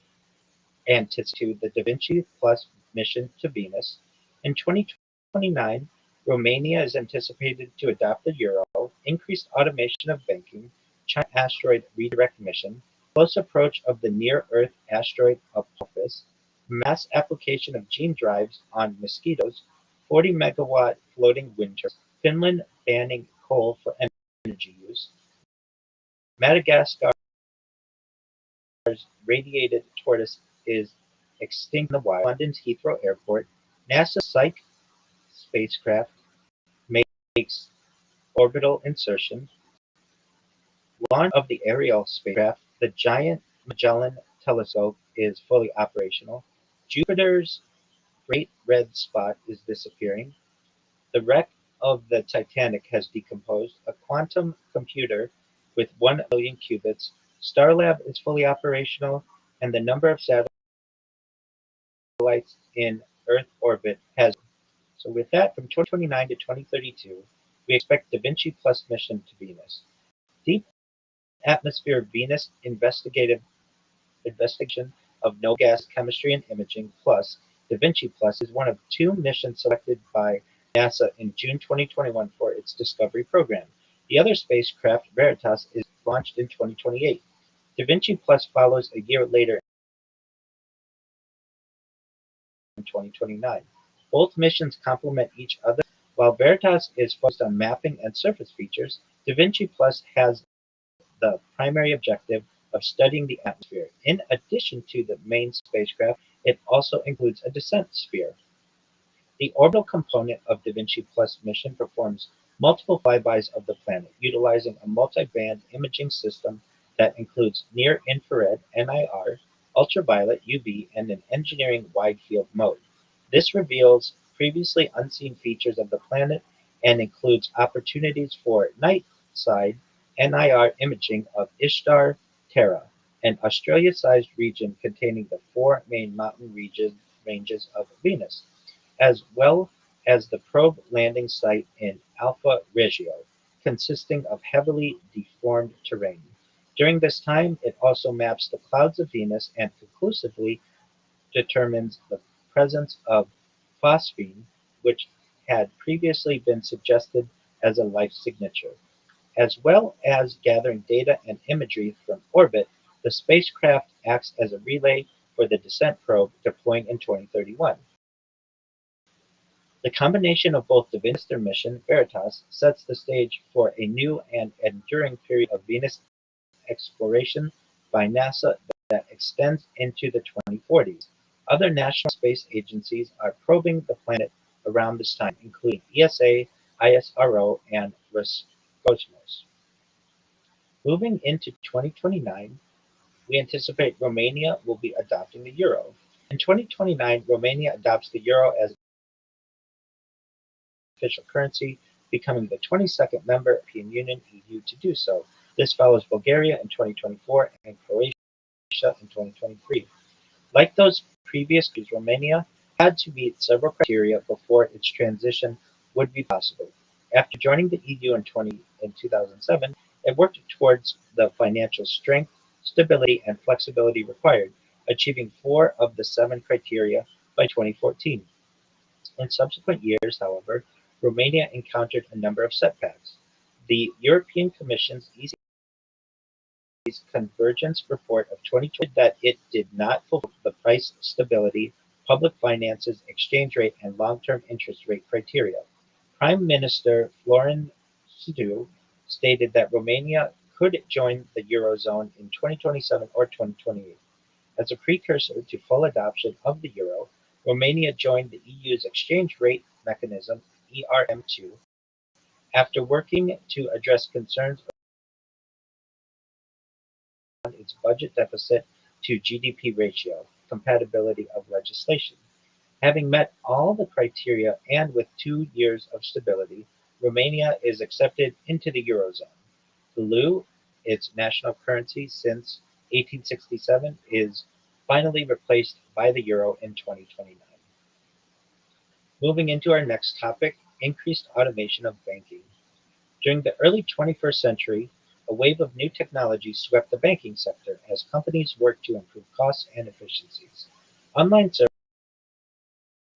anticipate: the Da Vinci Plus mission to Venus. In 2029, Romania is anticipated to adopt the euro, increased automation of banking, China asteroid redirect mission, close approach of the near-Earth asteroid Apophis, mass application of gene drives on mosquitoes, 40-megawatt floating wind turbines, Finland banning coal for energy use, Madagascar's radiated tortoise is extinct in the wild, London's Heathrow Airport, NASA Psyche spacecraft makes orbital insertion, launch of the Ariel spacecraft, the Giant Magellan Telescope is fully operational, Jupiter's Great Red Spot is disappearing, the wreck of the Titanic has decomposed, a quantum computer with 1 million qubits, Starlab is fully operational, and the number of satellites in Earth orbit has. So with that, from 2029 to 2032, we expect Da Vinci Plus mission to Venus. Deep atmosphere of Venus investigation of no gas chemistry and imaging plus Da Vinci Plus is one of 2 missions selected by NASA in June 2021 for its Discovery program. The other spacecraft, Veritas, is launched in 2028. Da Vinci Plus follows a year later in 2029. Both missions complement each other. While Veritas is focused on mapping and surface features, Da Vinci Plus has the primary objective of studying the atmosphere. In addition to the main spacecraft, it also includes a descent sphere. The orbital component of Da Vinci Plus mission performs multiple flybys of the planet, utilizing a multi-band imaging system that includes near-infrared (NIR), ultraviolet (UV), and an engineering wide-field mode. This reveals previously unseen features of the planet and includes opportunities for night-side (NIR) imaging of Ishtar Terra, an Australia-sized region containing the 4 main mountain ranges of Venus, as well as the probe landing site in Alpha Reggio, consisting of heavily deformed terrain. During this time, it also maps the clouds of Venus and conclusively determines the presence of phosphine, which had previously been suggested as a life signature. As well as gathering data and imagery from orbit, the spacecraft acts as a relay for the descent probe deploying in 2031. The combination of both the Venus mission, Veritas, sets the stage for a new and enduring period of Venus exploration by NASA that extends into the 2040s. Other national space agencies are probing the planet around this time, including ESA, ISRO, and Roscosmos. Moving into 2029, We anticipate Romania will be adopting the euro. In 2029, Romania adopts the euro as official currency, becoming the 22nd member of the European Union (EU) to do so. This follows Bulgaria in 2024 and Croatia in 2023. Like those previous countries, Romania had to meet several criteria before its transition would be possible. After joining the EU in 2007, it worked towards the financial strength, stability, and flexibility required, achieving 4 of the 7 criteria by 2014. In subsequent years, however, Romania encountered a number of setbacks. The European Commission's Convergence Report of 2020 that it did not fulfill the price stability, public finances, exchange rate, and long-term interest rate criteria. Prime Minister Florin Ciudu stated that Romania could join the Eurozone in 2027 or 2028. As a precursor to full adoption of the euro, Romania joined the EU's exchange rate mechanism (ERM2) after working to address concerns around its budget deficit to GDP ratio, compatibility of legislation. Having met all the criteria and with 2 years of stability, Romania is accepted into the eurozone. The leu, its national currency since 1867, is finally replaced by the euro in 2029. Moving into our next topic, increased automation of banking. During the early 21st century, a wave of new technology swept the banking sector as companies worked to improve costs and efficiencies. Online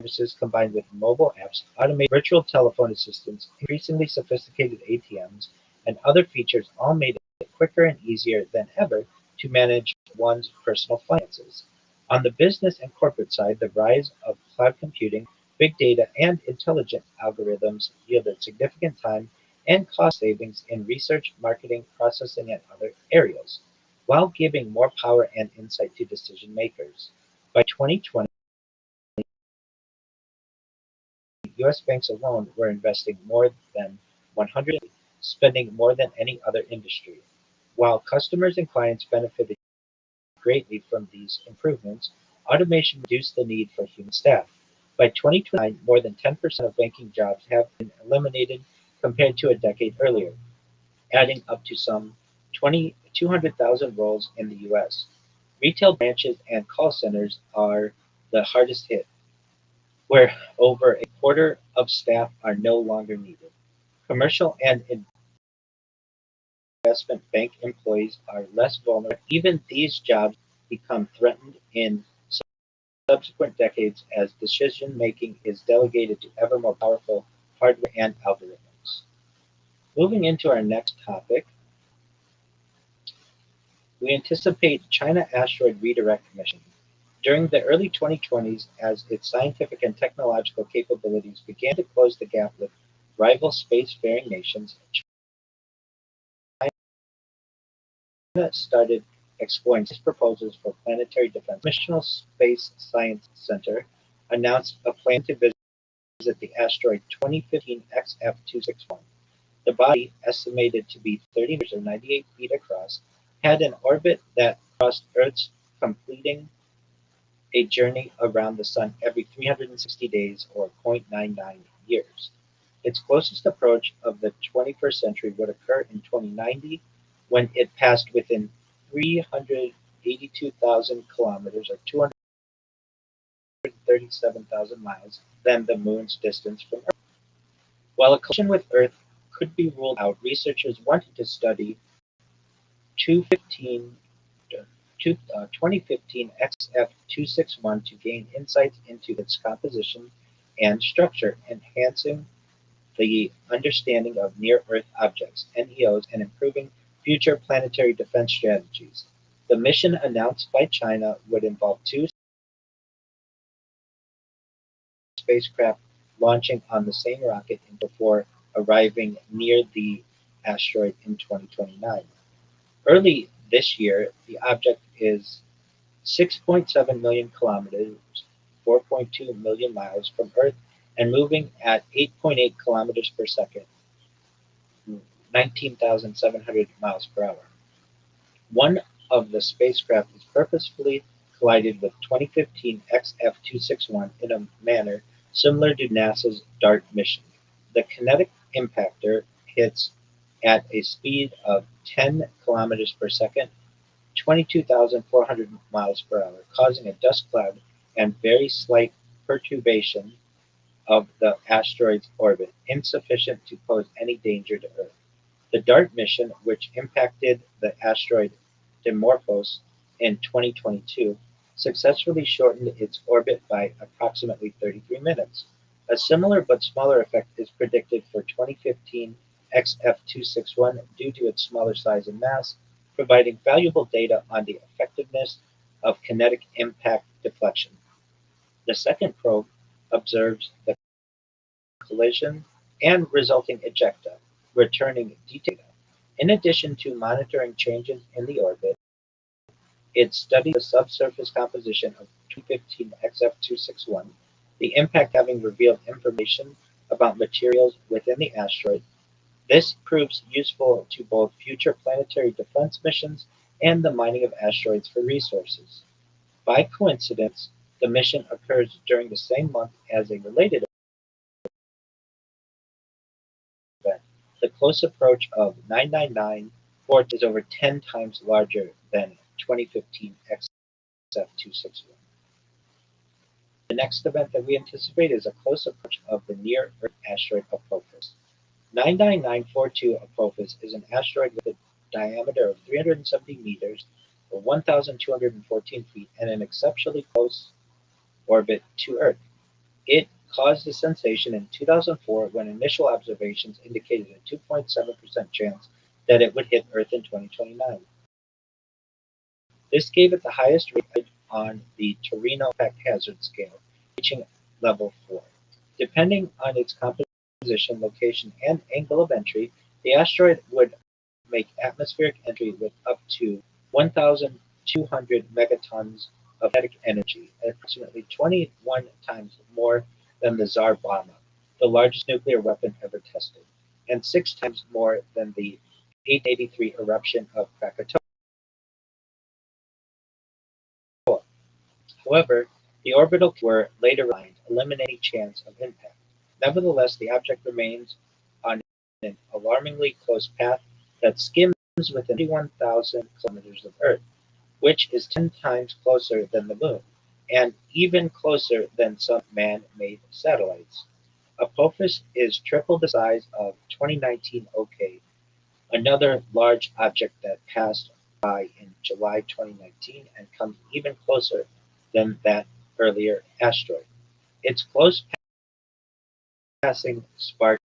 services combined with mobile apps, automated virtual telephone assistants, increasingly sophisticated ATMs, and other features all made it quicker and easier than ever to manage one's personal finances. On the business and corporate side, the rise of cloud computing, big data, and intelligent algorithms yielded significant time and cost savings in research, marketing, processing, and other areas, while giving more power and insight to decision makers. By 2020, U.S. banks alone were investing more than 100, spending more than any other industry. While customers and clients benefited greatly from these improvements, automation reduced the need for human staff. By 2029, more than 10% of banking jobs have been eliminated compared to a decade earlier, adding up to some 200,000 roles in the U.S. Retail branches and call centers are the hardest hit, where over a quarter of staff are no longer needed. Commercial and investment bank employees are less vulnerable. Even these jobs become threatened in subsequent decades as decision-making is delegated to ever more powerful hardware and algorithms. Moving into our next topic, we anticipate China asteroid redirect mission. During the early 2020s, as its scientific and technological capabilities began to close the gap with rival spacefaring nations, China started exploring proposals for planetary defense. The National Space Science Center announced a plan to visit the asteroid 2015 XF261. The body, estimated to be 30 meters or 98 feet across, had an orbit that crossed Earth's, completing a journey around the Sun every 360 days or 0.99 years. Its closest approach of the 21st century would occur in 2090 when it passed within 382,000 kilometers or 237,000 miles than the Moon's distance from Earth. While a collision with Earth could be ruled out, researchers wanted to study 2015 XF261 to gain insights into its composition and structure, enhancing the understanding of near-Earth objects (NEOs) and improving future planetary defense strategies. The mission announced by China would involve 2 spacecraft launching on the same rocket before arriving near the asteroid in 2029. Early this year, the object is 6.7 million kilometers, 4.2 million miles from Earth, and moving at 8.8 kilometers per second, 19,700 miles per hour. One of the spacecraft is purposefully collided with 2015 XF-261 in a manner similar to NASA's DART mission. The kinetic impactor hits at a speed of 10 kilometers per second, 22,400 miles per hour, causing a dust cloud and very slight perturbation of the asteroid's orbit, insufficient to pose any danger to Earth. The DART mission, which impacted the asteroid Dimorphos in 2022, successfully shortened its orbit by approximately 33 minutes. A similar but smaller effect is predicted for 2015 XF-261 due to its smaller size and mass, providing valuable data on the effectiveness of kinetic impact deflection. The second probe observes the collision and resulting ejecta, returning detailed data. In addition to monitoring changes in the orbit, it studied the subsurface composition of 2015 XF-261, the impact having revealed information about materials within the asteroid. This proves useful to both future planetary defense missions and the mining of asteroids for resources. By coincidence, the mission occurs during the same month as a related event. The close approach of 999 is over 10 times larger than 2015 XF-261. The next event that we anticipate is a close approach of the near-Earth asteroid Apophis. 99942 Apophis is an asteroid with a diameter of 370 meters, or 1,214 feet, and an exceptionally close orbit to Earth. It caused a sensation in 2004 when initial observations indicated a 2.7% chance that it would hit Earth in 2029. This gave it the highest rating on the Torino Impact Hazard Scale, reaching level 4. Depending on its composition, location, and angle of entry, the asteroid would make atmospheric entry with up to 1,200 megatons of kinetic energy, approximately 21 times more than the Tsar Bomba, the largest nuclear weapon ever tested, and 6 times more than the 883 eruption of Krakatoa. However, the orbital were later aligned, eliminating chance of impact. Nevertheless, the object remains on an alarmingly close path that skims within 31,000 kilometers of Earth, which is 10 times closer than the Moon, and even closer than some man-made satellites. Apophis is triple the size of 2019 OK, another large object that passed by in July 2019 and comes even closer than that earlier asteroid. Its close passing sparks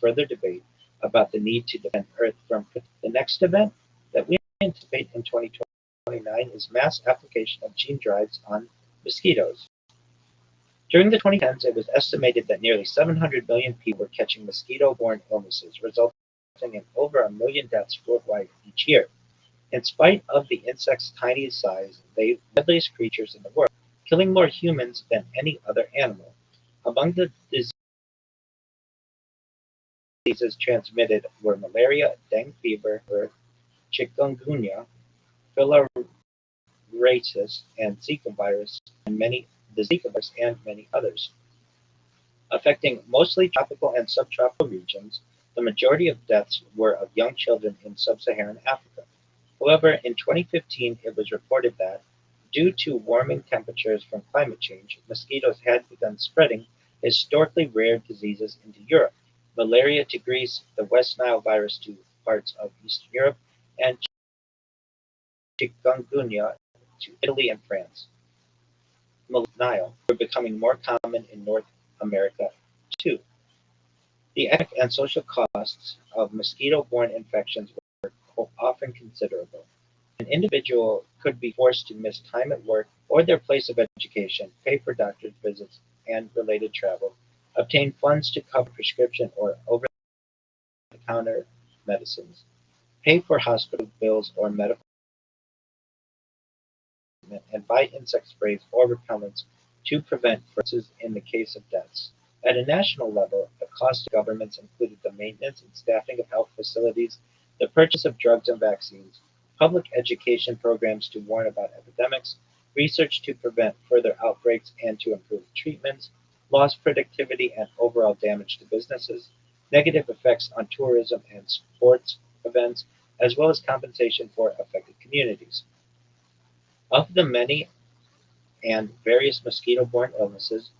further debate about the need to defend Earth from the next event that we anticipate in 2029 is mass application of gene drives on mosquitoes. During the 2010s, it was estimated that nearly 700 million people were catching mosquito-borne illnesses, resulting in over 1 million deaths worldwide each year. In spite of the insect's tiny size, they are the deadliest creatures in the world, killing more humans than any other animal. Among the diseases transmitted were malaria, dengue fever, chikungunya, filariasis, and Zika virus, and many others. Affecting mostly tropical and subtropical regions, the majority of deaths were of young children in sub-Saharan Africa. However, in 2015, it was reported that, due to warming temperatures from climate change, mosquitoes had begun spreading historically rare diseases into Europe, malaria to Greece, the West Nile virus to parts of Eastern Europe, and chikungunya to Italy and France. Nile were becoming more common in North America too. The economic and social costs of mosquito-borne infections were often considerable. An individual could be forced to miss time at work or their place of education, pay for doctor's visits and related travel, obtain funds to cover prescription or over-the-counter medicines, pay for hospital bills or medical treatment, and buy insect sprays or repellents to prevent furnaces in the case of deaths. At a national level, the cost of governments included the maintenance and staffing of health facilities, the purchase of drugs and vaccines, public education programs to warn about epidemics, research to prevent further outbreaks and to improve treatments, lost productivity and overall damage to businesses, negative effects on tourism and sports events, as well as compensation for affected communities. Of the many and various mosquito-borne illnesses,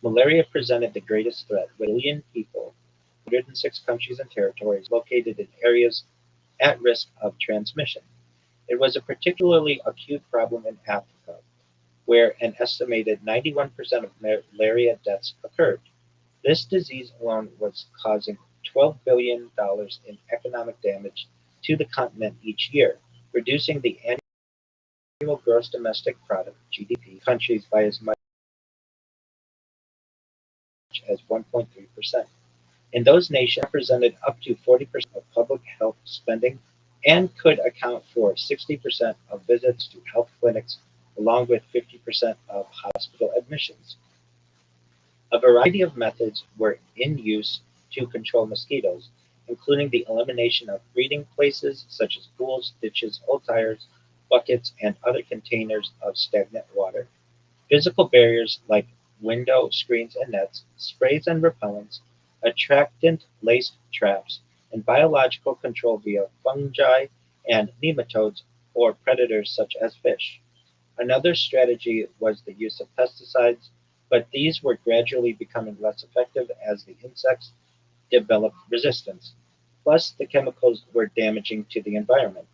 malaria presented the greatest threat, with 1 billion people, 106 countries and territories located in areas at risk of transmission. It was a particularly acute problem in Africa, where an estimated 91% of malaria deaths occurred. This disease alone was causing $12 billion in economic damage to the continent each year, reducing the annual gross domestic product (GDP) of countries by as much as 1.3%. In those nations, represented up to 40% of public health spending and could account for 60% of visits to health clinics, along with 50% of hospital admissions. A variety of methods were in use to control mosquitoes, including the elimination of breeding places such as pools, ditches, old tires, buckets, and other containers of stagnant water, physical barriers like window screens and nets, sprays and repellents, attractant-laced traps, and biological control via fungi and nematodes or predators such as fish. Another strategy was the use of pesticides, but these were gradually becoming less effective as the insects developed resistance. Plus, the chemicals were damaging to the environment.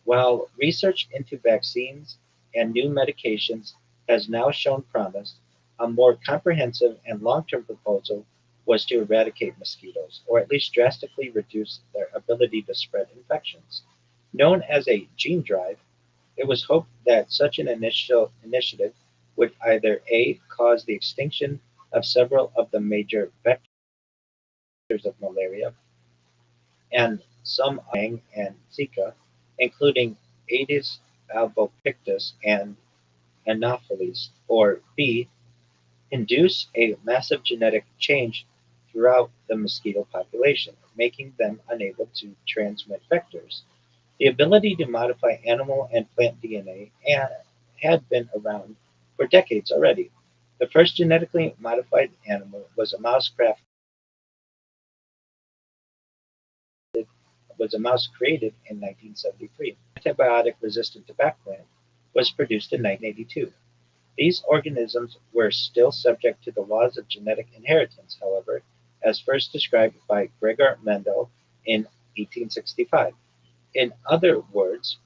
While research into vaccines and new medications has now shown promise, a more comprehensive and long-term proposal was to eradicate mosquitoes, or at least drastically reduce their ability to spread infections. Known as a gene drive, it was hoped that such an initiative would either A, cause the extinction of several of the major vectors of malaria, and some Dengue and Zika, including Aedes albopictus and Anopheles, or B, induce a massive genetic change throughout the mosquito population, making them unable to transmit vectors. The ability to modify animal and plant DNA had been around for decades already. The first genetically modified animal was a mouse created in 1973. Antibiotic-resistant tobacco plant was produced in 1982. These organisms were still subject to the laws of genetic inheritance, however, as first described by Gregor Mendel in 1865. In other words,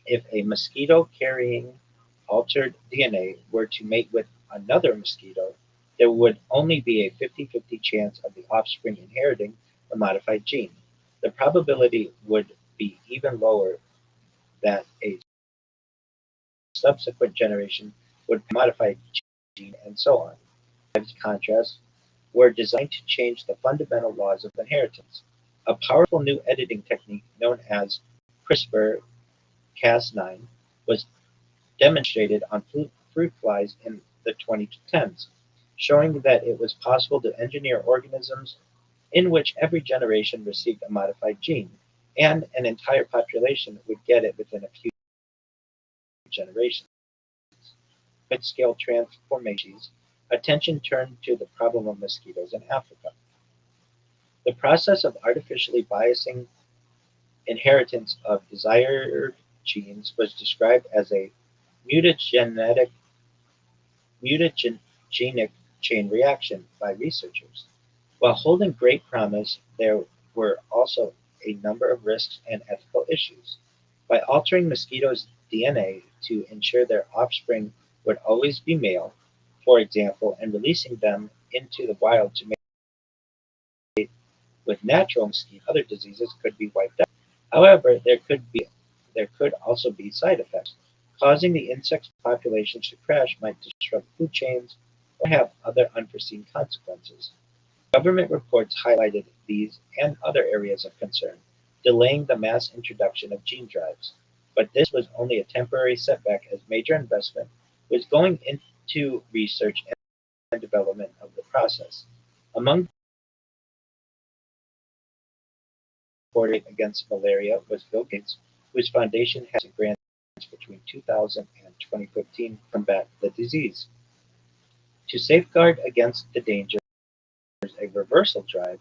if a mosquito carrying altered DNA were to mate with another mosquito, there would only be a 50-50 chance of the offspring inheriting the modified gene. The probability would be even lower that a subsequent generation would modify gene and so on. By contrast, were designed to change the fundamental laws of inheritance. A powerful new editing technique known as CRISPR-Cas9 was demonstrated on fruit flies in the 2010s, showing that it was possible to engineer organisms in which every generation received a modified gene, and an entire population would get it within a few generations. Mid-scale transformations, attention turned to the problem of mosquitoes in Africa. The process of artificially biasing inheritance of desired genes was described as a mutagenic chain reaction by researchers. While holding great promise, there were also a number of risks and ethical issues. By altering mosquitoes' DNA to ensure their offspring would always be male, for example, and releasing them into the wild to mate with natural mosquitoes, other diseases could be wiped out. However, there could also be side effects. Causing the insect populations to crash might disrupt food chains or have other unforeseen consequences. Government reports highlighted these and other areas of concern, delaying the mass introduction of gene drives. But this was only a temporary setback as major investment was going into research and development of the process. Among reported against malaria was Bill Gates, whose foundation has grants between 2000 and 2015 to combat the disease. To safeguard against the dangers, a reversal drive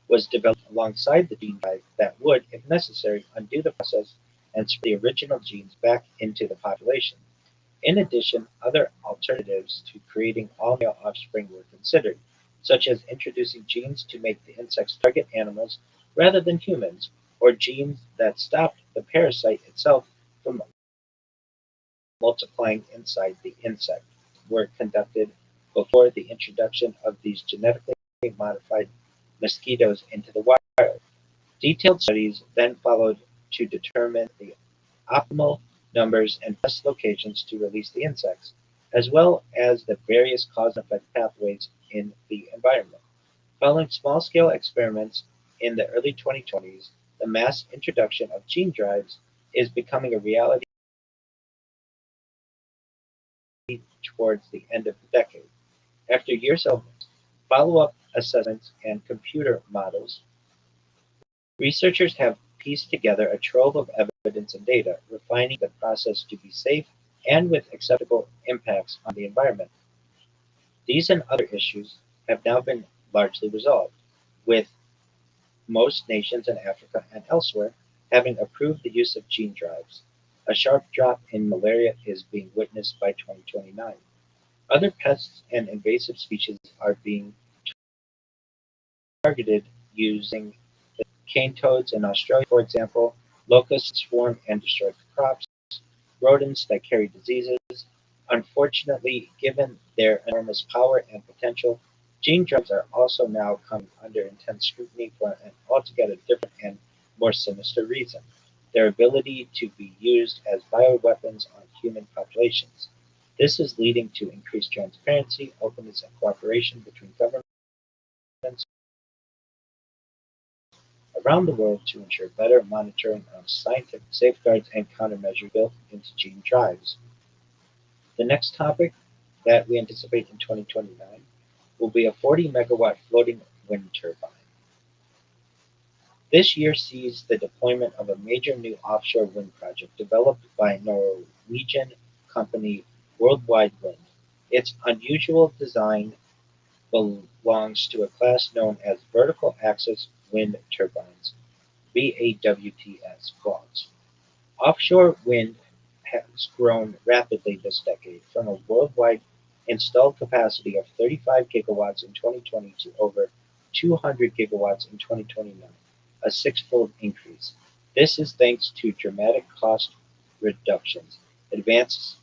was developed alongside the gene drive that would, if necessary, undo the process and spread the original genes back into the population. In addition, other alternatives to creating all male offspring were considered, such as introducing genes to make the insects target animals rather than humans, or genes that stopped the parasite itself from multiplying inside the insect. Were conducted before the introduction of these genetically modified mosquitoes into the wild. Detailed studies then followed to determine the optimal numbers and best locations to release the insects, as well as the various cause and effect pathways in the environment. Following small-scale experiments in the early 2020s, the mass introduction of gene drives is becoming a reality towards the end of the decade. After years of follow-up assessments and computer models, researchers have pieced together a trove of evidence and data, refining the process to be safe and with acceptable impacts on the environment. These and other issues have now been largely resolved, with most nations in Africa and elsewhere having approved the use of gene drives. A sharp drop in malaria is being witnessed by 2029. Other pests and invasive species are being targeted using the cane toads in Australia, for example. Locusts swarm and destroy crops, rodents that carry diseases. Unfortunately, given their enormous power and potential, gene drives are also now coming under intense scrutiny for an altogether different and more sinister reason: their ability to be used as bioweapons on human populations. This is leading to increased transparency, openness, and cooperation between governments around the world to ensure better monitoring of scientific safeguards and countermeasures built into gene drives. The next topic that we anticipate in 2029 will be a 40-megawatt floating wind turbine. This year sees the deployment of a major new offshore wind project developed by Norwegian company Worldwide Wind. Its unusual design belongs to a class known as vertical axis wind turbines, VAWTS vaults. Offshore wind has grown rapidly this decade, from a worldwide installed capacity of 35 gigawatts in 2020 to over 200 gigawatts in 2029, a six-fold increase. This is thanks to dramatic cost reductions, advances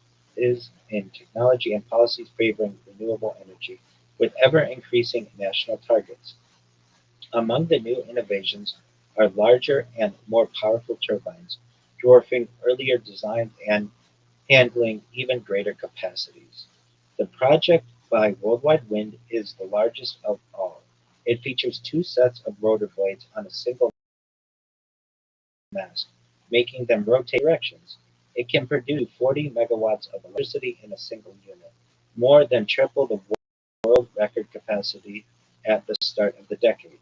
in technology, and policies favoring renewable energy, with ever-increasing national targets. Among the new innovations are larger and more powerful turbines, dwarfing earlier designs and handling even greater capacities. The project by Worldwide Wind is the largest of all. It features two sets of rotor blades on a single mast, making them rotate directions. It can produce 40 megawatts of electricity in a single unit, more than triple the world record capacity at the start of the decade,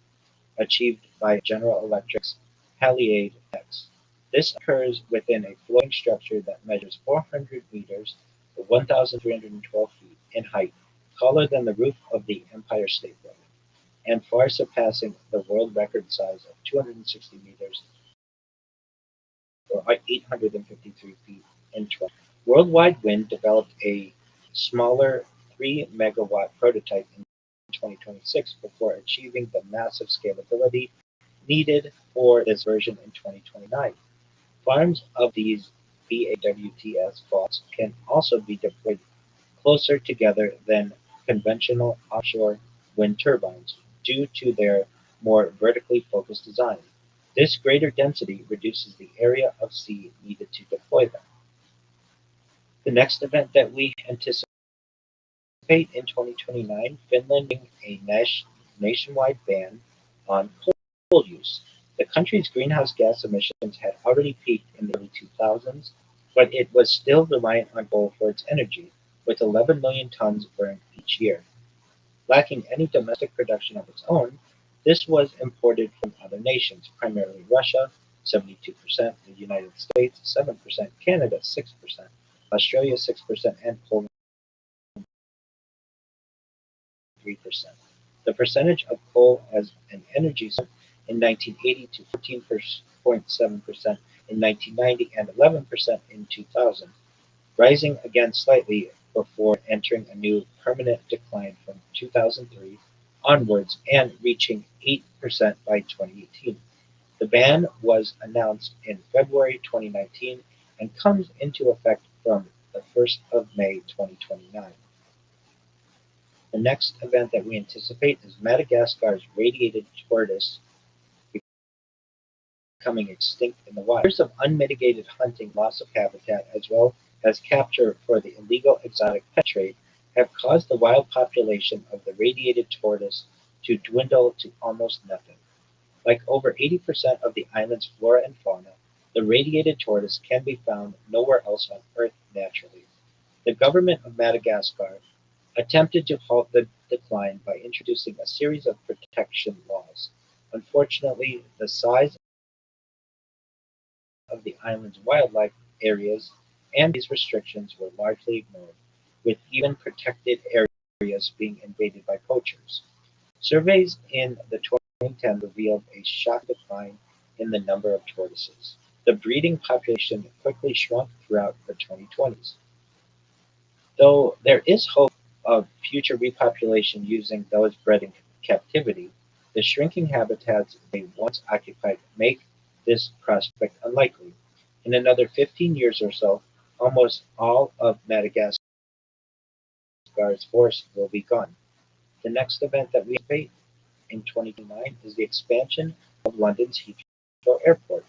achieved by General Electric's Haliade X. This occurs within a floating structure that measures 400 meters or 1,312 feet in height, taller than the roof of the Empire State Building, and far surpassing the world record size of 260 meters or 853 feet in 20. Worldwide Wind developed a smaller 3 megawatt prototype in 2026 before achieving the massive scalability needed for this version in 2029. Farms of these VAWTS vaults can also be deployed closer together than conventional offshore wind turbines due to their more vertically focused design. This greater density reduces the area of sea needed to deploy them. The next event that we anticipate in 2029, Finland a nationwide ban on coal use. The country's greenhouse gas emissions had already peaked in the early 2000s, but it was still reliant on coal for its energy, with 11 million tons burned each year. Lacking any domestic production of its own, This was imported from other nations, primarily Russia, 72%, the United States, 7%, Canada, 6%, Australia, 6%, and Poland, 3%. The percentage of coal as an energy source in 1980 to 14.7% in 1990 and 11% in 2000, rising again slightly before entering a new permanent decline from 2003 onwards and reaching 8% by 2018. The ban was announced in February 2019 and comes into effect from the 1st of May 2029. The next event that we anticipate is Madagascar's radiated tortoise becoming extinct in the wild. Years of unmitigated hunting, loss of habitat, as well as capture for the illegal exotic pet trade have caused the wild population of the radiated tortoise to dwindle to almost nothing. Like over 80% of the island's flora and fauna, the radiated tortoise can be found nowhere else on Earth naturally. The government of Madagascar attempted to halt the decline by introducing a series of protection laws. Unfortunately, the size of the island's wildlife areas and these restrictions were largely ignored, with even protected areas being invaded by poachers. Surveys in the 2010 revealed a shocking decline in the number of tortoises. The breeding population quickly shrunk throughout the 2020s. Though there is hope of future repopulation using those bred in captivity, the shrinking habitats they once occupied make this prospect unlikely. In another 15 years or so, almost all of Madagascar's forests will be gone. The next event that we anticipate in 2029 is the expansion of London's Heathrow Airport.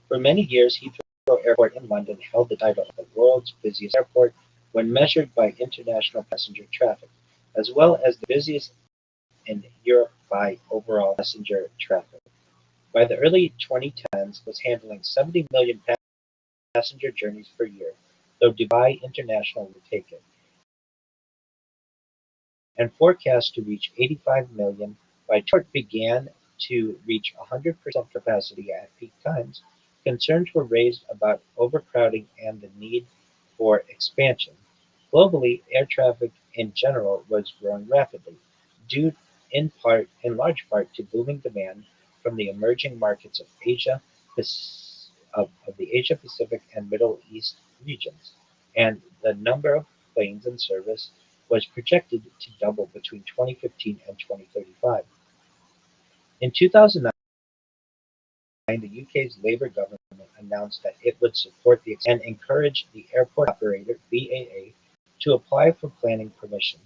For many years, Heathrow Airport in London held the title of the world's busiest airport when measured by international passenger traffic, as well as the busiest in Europe by overall passenger traffic. By the early 2010s, it was handling 70 million passenger journeys per year, though Dubai International would take it, and forecast to reach 85 million by 2020 began to reach 100% capacity at peak times. Concerns were raised about overcrowding and the need for expansion. Globally, air traffic in general was growing rapidly, due in large part to booming demand from the emerging markets of the Asia Pacific and Middle East regions, and the number of planes in service was projected to double between 2015 and 2035. In 2009, the UK's Labour government announced that it would support the and encourage the airport operator BAA to apply for planning permission.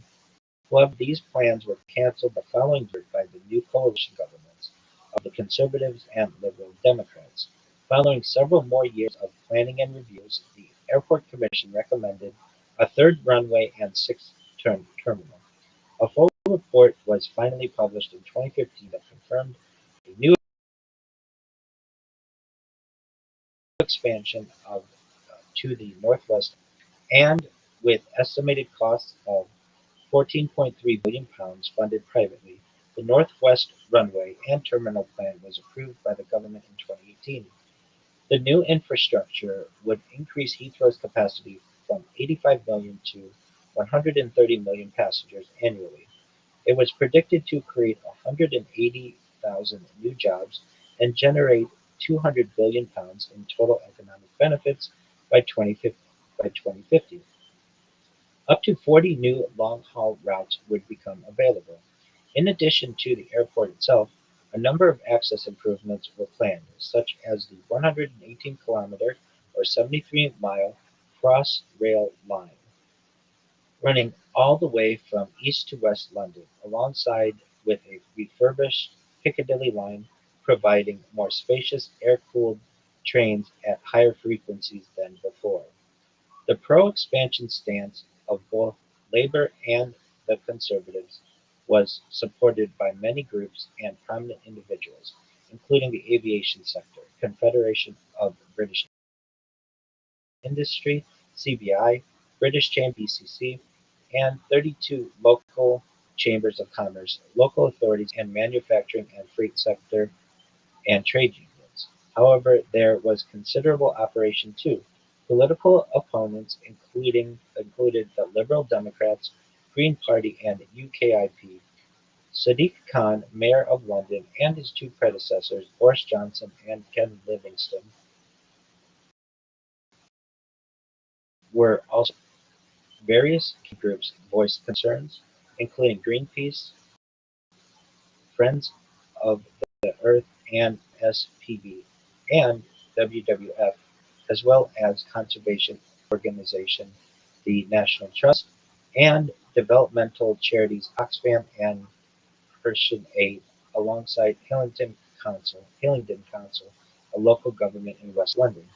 However, these plans were cancelled the following year by the new coalition governments of the Conservatives and Liberal Democrats. Following several more years of planning and reviews, the Airport Commission recommended a third runway and sixth terminal. A full report was finally published in 2015 that confirmed a new expansion to the northwest, and with estimated costs of £14.3 billion funded privately, the Northwest Runway and Terminal Plan was approved by the government in 2018. The new infrastructure would increase Heathrow's capacity from 85 million to 130 million passengers annually. It was predicted to create 180,000 new jobs and generate £200 billion in total economic benefits by 2050. Up to 40 new long-haul routes would become available. In addition to the airport itself, a number of access improvements were planned, such as the 118-kilometer or 73-mile Crossrail line, running all the way from east to west London, alongside with a refurbished Piccadilly line, providing more spacious air-cooled trains at higher frequencies than before. The pro-expansion stance of both Labour and the Conservatives was supported by many groups and prominent individuals, including the aviation sector, Confederation of British Industry, CBI, British Chamber BCC, and 32 local chambers of commerce, local authorities, and manufacturing and freight sector and trade unions. However, there was considerable opposition too. Political opponents included the Liberal Democrats, Green Party, and UKIP. Sadiq Khan, Mayor of London, and his two predecessors, Boris Johnson and Ken Livingstone, were also various groups voiced concerns, including Greenpeace, Friends of the Earth and SPB, and WWF, as well as conservation organization the National Trust and developmental charities Oxfam and Christian Aid, alongside Hillingdon Council, a local government in West London.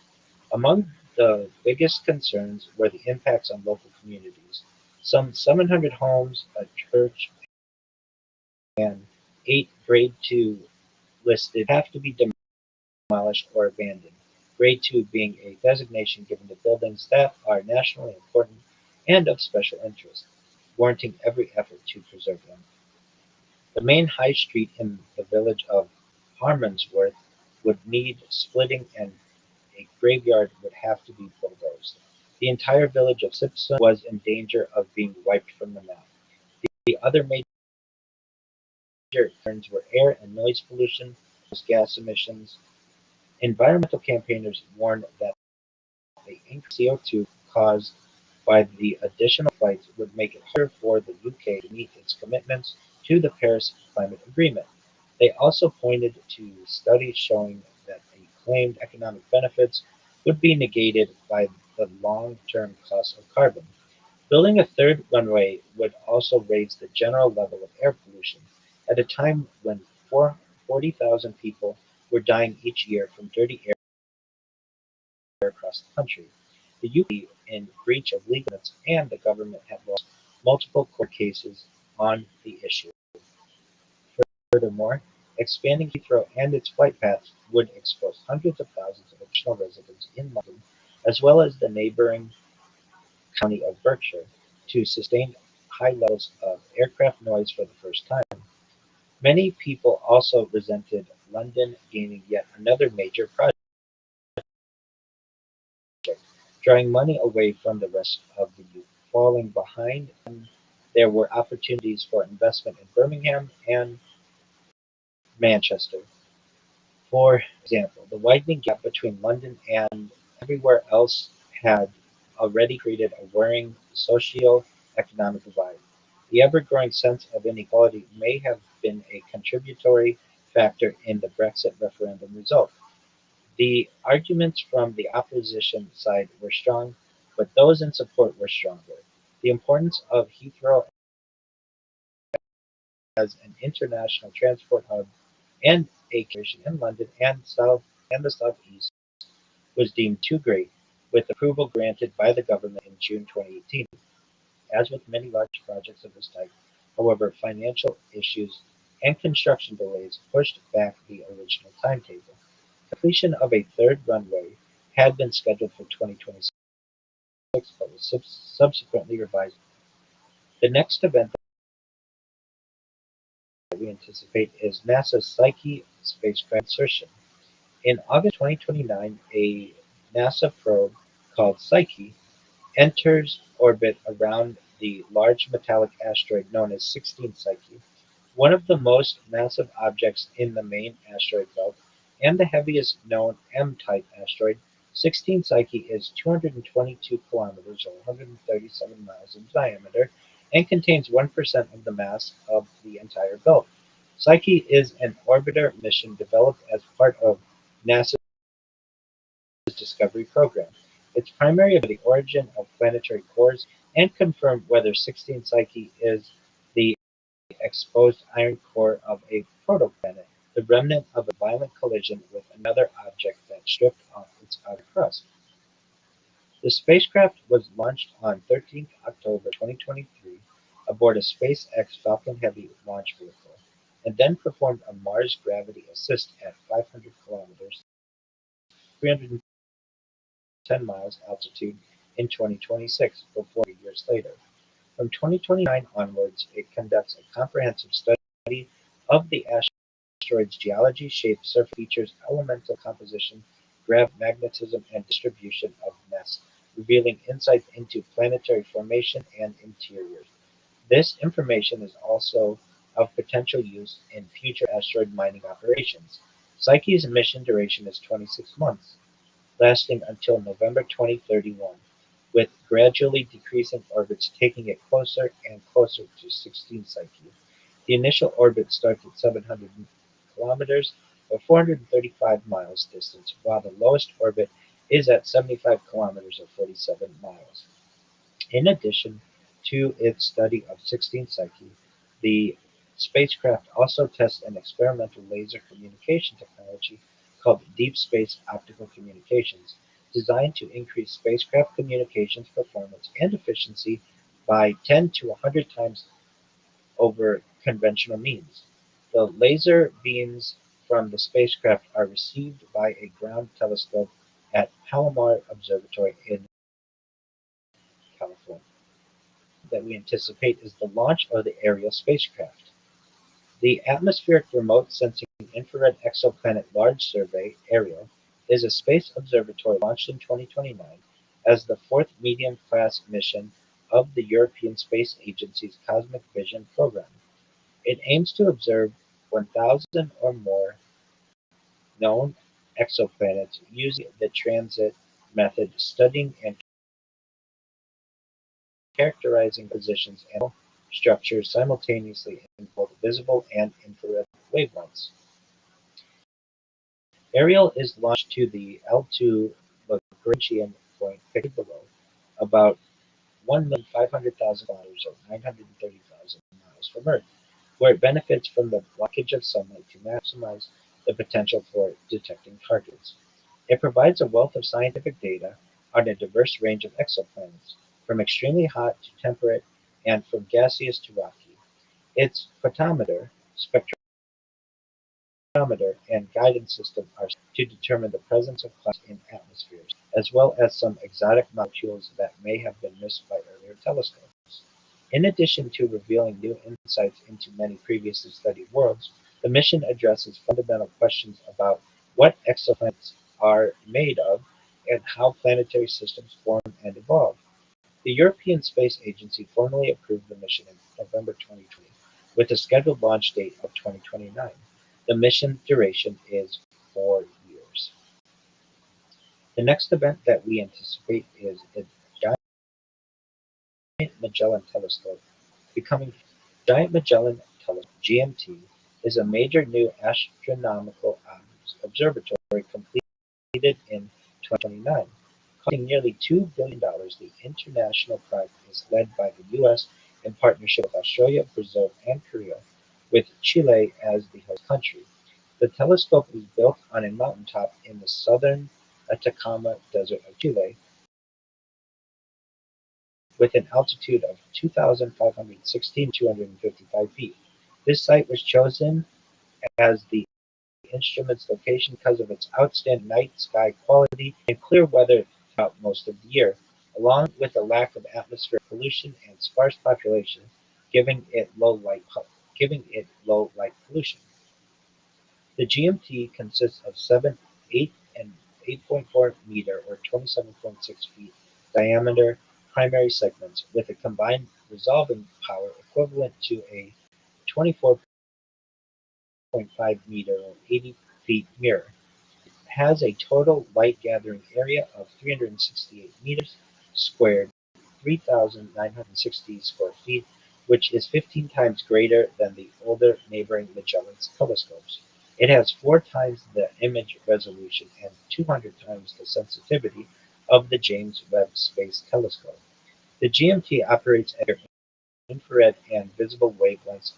Among the biggest concerns were the impacts on local communities. Some 700 homes, a church, and 8 Grade 2 listed have to be demolished or abandoned, Grade 2 being a designation given to buildings that are nationally important and of special interest, warranting every effort to preserve them. The main high street in the village of Harmondsworth would need splitting and a graveyard would have to be bulldozed. The entire village of Sipson was in danger of being wiped from the map. The other major concerns were air and noise pollution, gas emissions. Environmental campaigners warned that the increased CO2 caused by the additional flights would make it harder for the UK to meet its commitments to the Paris Climate Agreement. They also pointed to studies showing that the claimed economic benefits would be negated by the long-term cost of carbon. Building a third runway would also raise the general level of air pollution at a time when 40,000 people were dying each year from dirty air across the country. The UK in breach of legal limits, and the government had lost multiple court cases on the issue. Furthermore, expanding Heathrow and its flight paths would expose hundreds of thousands of additional residents in London, as well as the neighbouring county of Berkshire, to sustained high levels of aircraft noise for the first time. Many people also resented London gaining yet another major project, drawing money away from the rest of the UK. Falling behind, and there were opportunities for investment in Birmingham and Manchester. For example, the widening gap between London and everywhere else had already created a worrying socio-economic divide. The ever-growing sense of inequality may have been a contributory factor in the Brexit referendum result. The arguments from the opposition side were strong, but those in support were stronger. The importance of Heathrow as an international transport hub and a carrier in London and the South-East was deemed too great, with approval granted by the government in June 2018. As with many large projects of this type, however, financial issues and construction delays pushed back the original timetable. Completion of a third runway had been scheduled for 2026, but was subsequently revised. The next event that we anticipate is NASA's Psyche spacecraft insertion. In August 2029, a NASA probe called Psyche enters orbit around the large metallic asteroid known as 16 Psyche, one of the most massive objects in the main asteroid belt and the heaviest known M-type asteroid. 16 Psyche is 222 kilometers or 137 miles in diameter and contains 1% of the mass of the entire belt. Psyche is an orbiter mission developed as part of NASA's Discovery program. Its primary objective is the origin of planetary cores and confirm whether 16 Psyche is the exposed iron core of a protoplanet, the remnant of a violent collision with another object that stripped off its outer crust. The spacecraft was launched on 13 October 2023 aboard a SpaceX Falcon Heavy launch vehicle, and then performed a Mars gravity assist at 500 kilometers, 310 miles altitude in 2026, before 4 years later. From 2029 onwards, it conducts a comprehensive study of the asteroid's geology, shape, surface features, elemental composition, gravity, magnetism, and distribution of mass, revealing insights into planetary formation and interiors. This information is also of potential use in future asteroid mining operations. Psyche's mission duration is 26 months, lasting until November 2031, with gradually decreasing orbits taking it closer and closer to 16 Psyche. The initial orbit starts at 700 kilometers or 435 miles distance, while the lowest orbit is at 75 kilometers or 47 miles. In addition to its study of 16 Psyche, the spacecraft also tests an experimental laser communication technology called Deep Space Optical Communications, designed to increase spacecraft communications performance and efficiency by 10 to 100 times over conventional means. The laser beams from the spacecraft are received by a ground telescope at Palomar Observatory in California. That we anticipate is the launch of the Ariel spacecraft. The Atmospheric Remote Sensing Infrared Exoplanet Large Survey (ARIEL) is a space observatory launched in 2029 as the fourth medium-class mission of the European Space Agency's Cosmic Vision program. It aims to observe 1,000 or more known exoplanets using the transit method, studying and characterizing positions and structures simultaneously in both visible and infrared wavelengths. Ariel is launched to the L2 Lagrangian point pictured below, about 1,500,000 kilometers or 930,000 miles from Earth, where it benefits from the blockage of sunlight to maximize the potential for detecting targets. It provides a wealth of scientific data on a diverse range of exoplanets, from extremely hot to temperate and from gaseous to rocky. Its photometer, spectrometer, and guidance system are to determine the presence of clouds in atmospheres, as well as some exotic molecules that may have been missed by earlier telescopes. In addition to revealing new insights into many previously studied worlds, the mission addresses fundamental questions about what exoplanets are made of and how planetary systems form and evolve. The European Space Agency formally approved the mission in November 2020, with a scheduled launch date of 2029. The mission duration is 4 years. The next event that we anticipate is the Giant Magellan Telescope becoming. Giant Magellan Telescope (GMT) is a major new astronomical observatory completed in 2029. Costing nearly $2 billion, the international project is led by the U.S. in partnership with Australia, Brazil, and Korea, with Chile as the host country. The telescope is built on a mountaintop in the southern Atacama Desert of Chile, with an altitude of 2,516 feet. This site was chosen as the instrument's location because of its outstanding night sky quality and clear weather throughout most of the year, along with a lack of atmospheric pollution and sparse population, giving it low light pollution. The GMT consists of 7, 8, and 8.4 meter or 27.6 feet diameter primary segments with a combined resolving power equivalent to a 24.5 meter or 80 feet mirror. It has a total light gathering area of 368 meters squared, 3,960 square feet, which is 15 times greater than the older neighboring Magellan telescopes. It has 4 times the image resolution and 200 times the sensitivity of the James Webb Space Telescope. The GMT operates at infrared and visible wavelengths.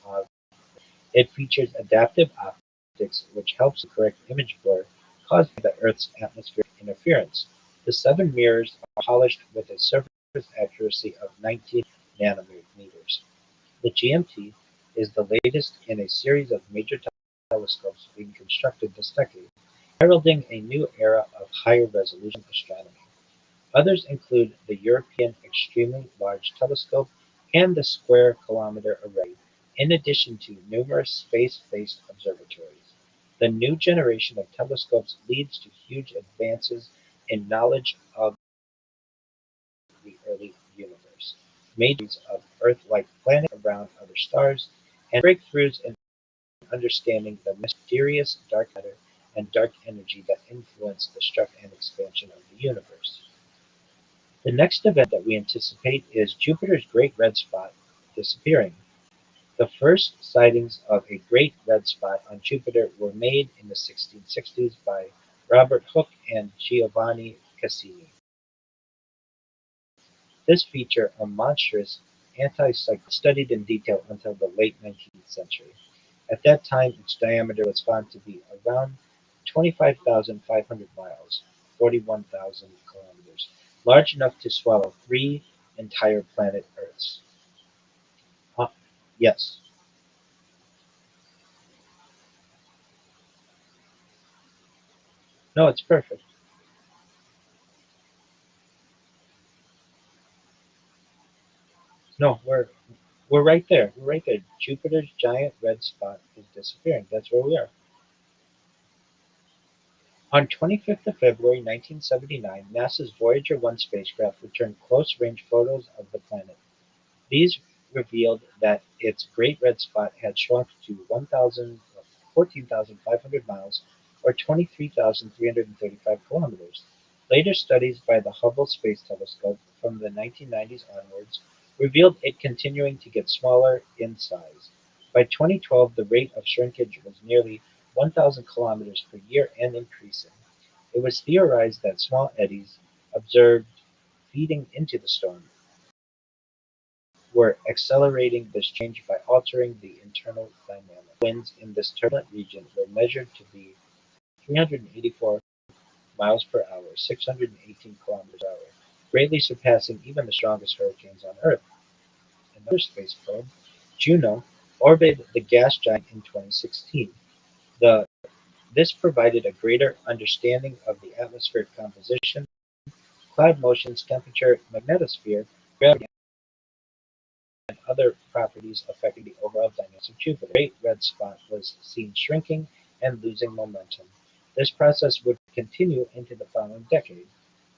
It features adaptive optics, which helps to correct image blur caused by the Earth's atmospheric interference. The 7 mirrors are polished with a surface accuracy of 19 nanometers. The GMT is the latest in a series of major telescopes being constructed this decade, heralding a new era of higher resolution astronomy. Others include the European Extremely Large Telescope and the Square Kilometre Array, in addition to numerous space-based observatories. The new generation of telescopes leads to huge advances in knowledge of the early universe, major discoveries of Earth-like planets around other stars, and breakthroughs in understanding the mysterious dark matter and dark energy that influence the structure and expansion of the universe. The next event that we anticipate is Jupiter's Great Red Spot disappearing. The first sightings of a great red spot on Jupiter were made in the 1660s by Robert Hooke and Giovanni Cassini. This feature, a monstrous anticyclone, was studied in detail until the late 19th century. At that time, its diameter was found to be around 25,500 miles (41,000 kilometers), large enough to swallow 3 entire planet Earths. Huh? Yes. No, it's perfect. No, we're right there. We're right there. Jupiter's giant red spot is disappearing. That's where we are. On 25th of February 1979, NASA's Voyager 1 spacecraft returned close-range photos of the planet. These revealed that its Great Red Spot had shrunk to 14,500 miles, or 23,335 kilometers. Later studies by the Hubble Space Telescope from the 1990s onwards revealed it continuing to get smaller in size. By 2012, the rate of shrinkage was nearly 1,000 kilometers per year and increasing. It was theorized that small eddies, observed feeding into the storm, were accelerating this change by altering the internal dynamics. Winds in this turbulent region were measured to be 384 miles per hour, 618 kilometers per hour, greatly surpassing even the strongest hurricanes on Earth. Another space probe, Juno, orbited the gas giant in 2016. This provided a greater understanding of the atmospheric composition, cloud motions, temperature, magnetosphere, gravity, and other properties affecting the overall dynamics of Jupiter. The Great Red Spot was seen shrinking and losing momentum. This process would continue into the following decade.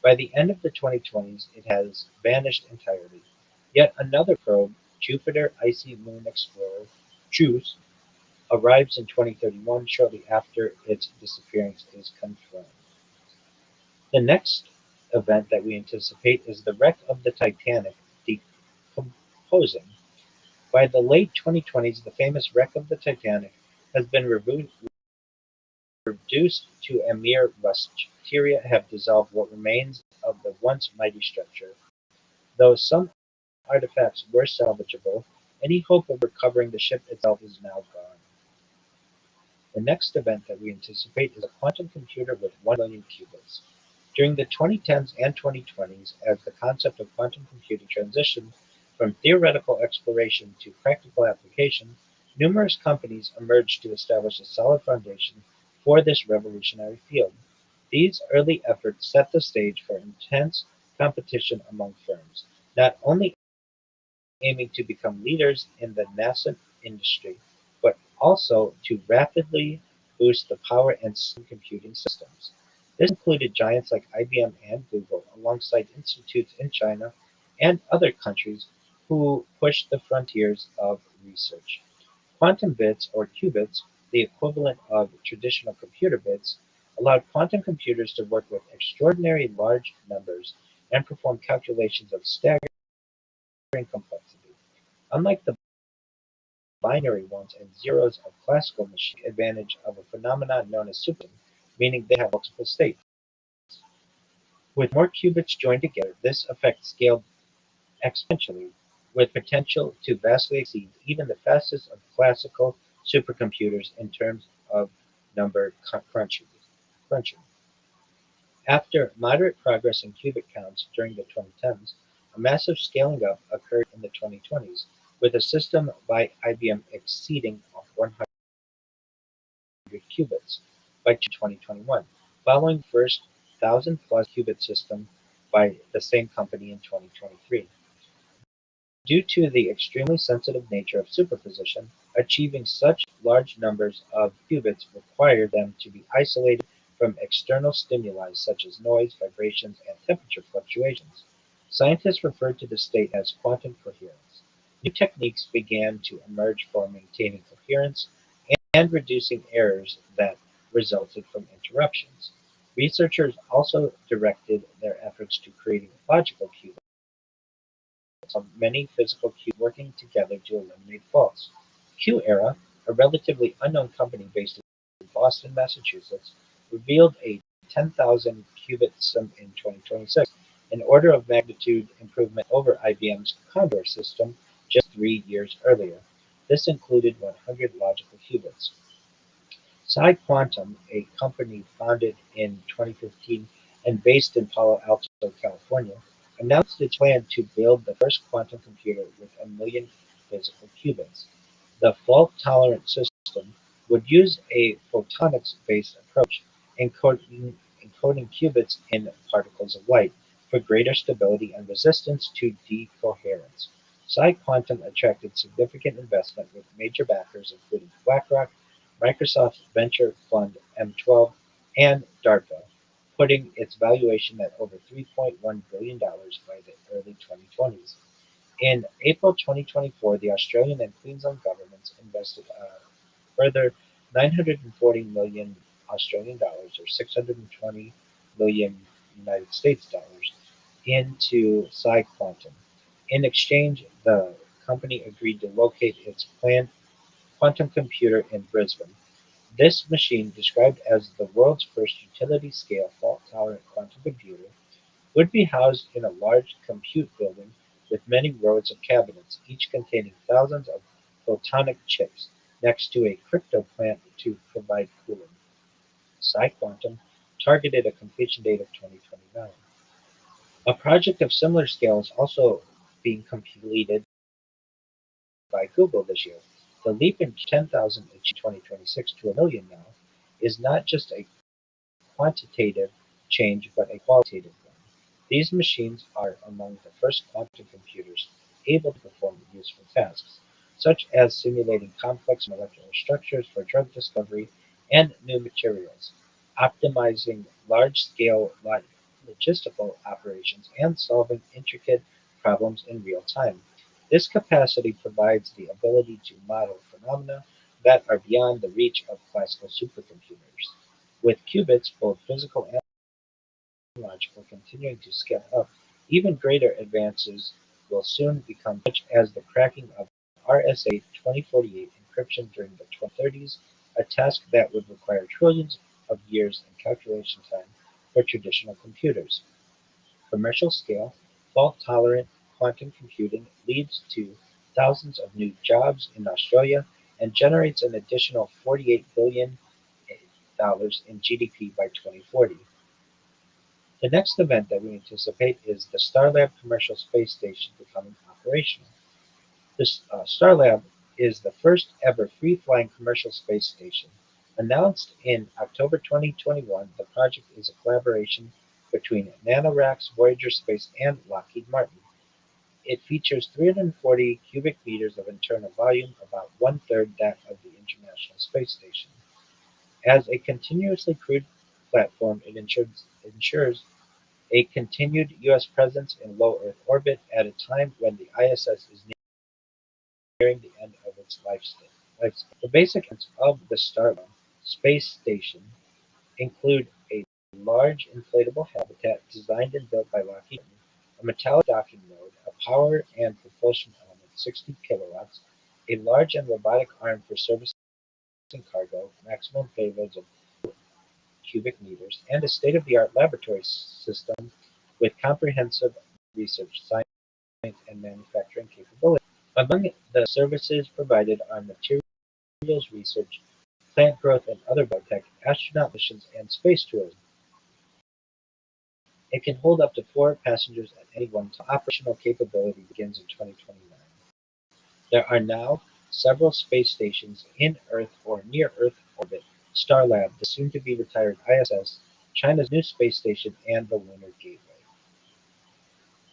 By the end of the 2020s, it has vanished entirely. Yet another probe, Jupiter Icy Moon Explorer, JUICE, arrives in 2031, shortly after its disappearance is confirmed. The next event that we anticipate is the wreck of the Titanic decomposing. By the late 2020s, the famous wreck of the Titanic has been reduced to a mere rust. Bacteria have dissolved what remains of the once mighty structure. Though some artifacts were salvageable, any hope of recovering the ship itself is now gone. The next event that we anticipate is a quantum computer with 1 million qubits. During the 2010s and 2020s, as the concept of quantum computing transitioned from theoretical exploration to practical application, numerous companies emerged to establish a solid foundation for this revolutionary field. These early efforts set the stage for intense competition among firms, not only aiming to become leaders in the nascent industry, but also to rapidly boost the power and computing systems. This included giants like IBM and Google, alongside institutes in China and other countries who pushed the frontiers of research. Quantum bits, or qubits, the equivalent of traditional computer bits, allowed quantum computers to work with extraordinarily large numbers and perform calculations of staggering complexity. Unlike the binary ones and zeros of classical machines, take advantage of a phenomenon known as superposition, meaning they have multiple states. With more qubits joined together, this effect scaled exponentially, with potential to vastly exceed even the fastest of classical supercomputers in terms of number crunching. After moderate progress in qubit counts during the 2010s, a massive scaling up occurred in the 2020s, with a system by IBM exceeding 100 qubits by 2021, following the first 1,000-plus qubit system by the same company in 2023. Due to the extremely sensitive nature of superposition, achieving such large numbers of qubits required them to be isolated from external stimuli such as noise, vibrations, and temperature fluctuations. Scientists referred to this state as quantum coherence. New techniques began to emerge for maintaining coherence and reducing errors that resulted from interruptions. Researchers also directed their efforts to creating logical qubits of many physical cubes working together to eliminate faults. Q-Era, a relatively unknown company based in Boston, Massachusetts, revealed a 10,000 qubit system in 2026, an order of magnitude improvement over IBM's Condor system just 3 years earlier. This included 100 logical qubits. PsiQuantum, a company founded in 2015 and based in Palo Alto, California, announced its plan to build the first quantum computer with a million physical qubits. The fault-tolerant system would use a photonics-based approach, encoding qubits in particles of light, for greater stability and resistance to decoherence. PsiQuantum attracted significant investment with major backers including BlackRock, Microsoft's venture fund M12, and DARPA, putting its valuation at over $3.1 billion by the early 2020s. In April 2024, the Australian and Queensland governments invested a further 940 million Australian dollars or 620 million United States dollars into PsiQuantum. In exchange, the company agreed to locate its planned quantum computer in Brisbane. This machine, described as the world's first utility-scale fault-tolerant quantum computer, would be housed in a large compute building with many rows of cabinets, each containing thousands of photonic chips, next to a crypto plant to provide cooling. PsiQuantum targeted a completion date of 2029. A project of similar scale is also being completed by Google this year. The leap in 10,000 achieved 2026 to a million now is not just a quantitative change but a qualitative one. These machines are among the first quantum computers able to perform useful tasks, such as simulating complex molecular structures for drug discovery and new materials, optimizing large-scale logistical operations, and solving intricate problems in real time. This capacity provides the ability to model phenomena that are beyond the reach of classical supercomputers. With qubits, both physical and logical, continuing to scale up, even greater advances will soon become such as the cracking of RSA 2048 encryption during the 2030s, a task that would require trillions of years in calculation time for traditional computers. Commercial scale, fault-tolerant quantum computing leads to thousands of new jobs in Australia and generates an additional $48 billion in GDP by 2040. The next event that we anticipate is the Starlab commercial space station becoming operational. This Starlab is the first ever free-flying commercial space station. Announced in October 2021, the project is a collaboration between NanoRacks, Voyager Space, and Lockheed Martin. It features 340 cubic meters of internal volume, about one-third that of the International Space Station. As a continuously crewed platform, it ensures a continued U.S. presence in low Earth orbit at a time when the ISS is nearing the end of its lifespan. The basic elements of the Starlab space station include a large inflatable habitat designed and built by Lockheed Martin, a metallic docking node, a power and propulsion element 60 kilowatts, a large and robotic arm for servicing cargo, maximum payloads of cubic meters, and a state-of-the-art laboratory system with comprehensive research, science, and manufacturing capability. Among the services provided are materials research, plant growth and other biotech, astronaut missions, and space tourism. It can hold up to 4 passengers at any one time. Operational capability begins in 2029. There are now several space stations in Earth or near Earth orbit: Starlab, the soon-to-be retired ISS, China's new space station, and the Lunar Gateway.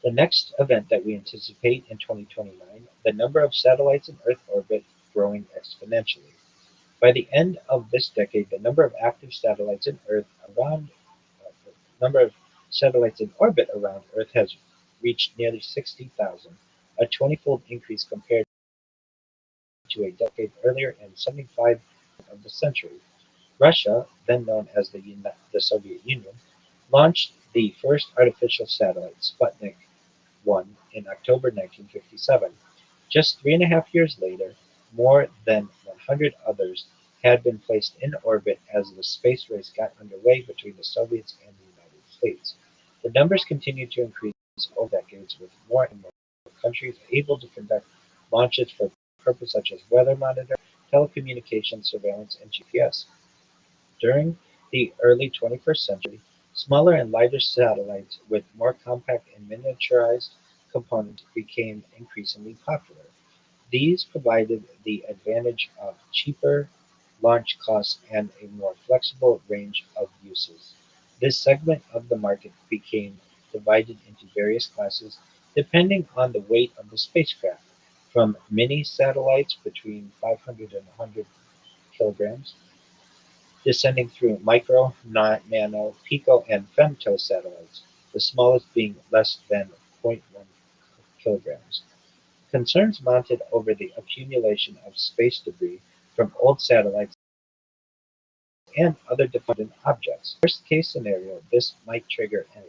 The next event that we anticipate in 2029, the number of satellites in Earth orbit growing exponentially. By the end of this decade, the number of active satellites in Earth around the number of satellites in orbit around Earth has reached nearly 60,000, a 20-fold increase compared to a decade earlier and 75 of the century. Russia, then known as the Soviet Union, launched the first artificial satellite, Sputnik 1, in October 1957. Just 3.5 years later, more than 100 others had been placed in orbit as the space race got underway between the Soviets and the United States. The numbers continued to increase over decades, with more and more countries able to conduct launches for purposes such as weather monitoring, telecommunications, surveillance, and GPS. During the early 21st century, smaller and lighter satellites with more compact and miniaturized components became increasingly popular. These provided the advantage of cheaper launch costs and a more flexible range of uses. This segment of the market became divided into various classes depending on the weight of the spacecraft, from mini satellites between 500 and 100 kilograms, descending through micro, nano, pico, and femto satellites, the smallest being less than zero point 0.1 kilograms. Concerns mounted over the accumulation of space debris from old satellites and other dependent objects. Worst case scenario, this might trigger a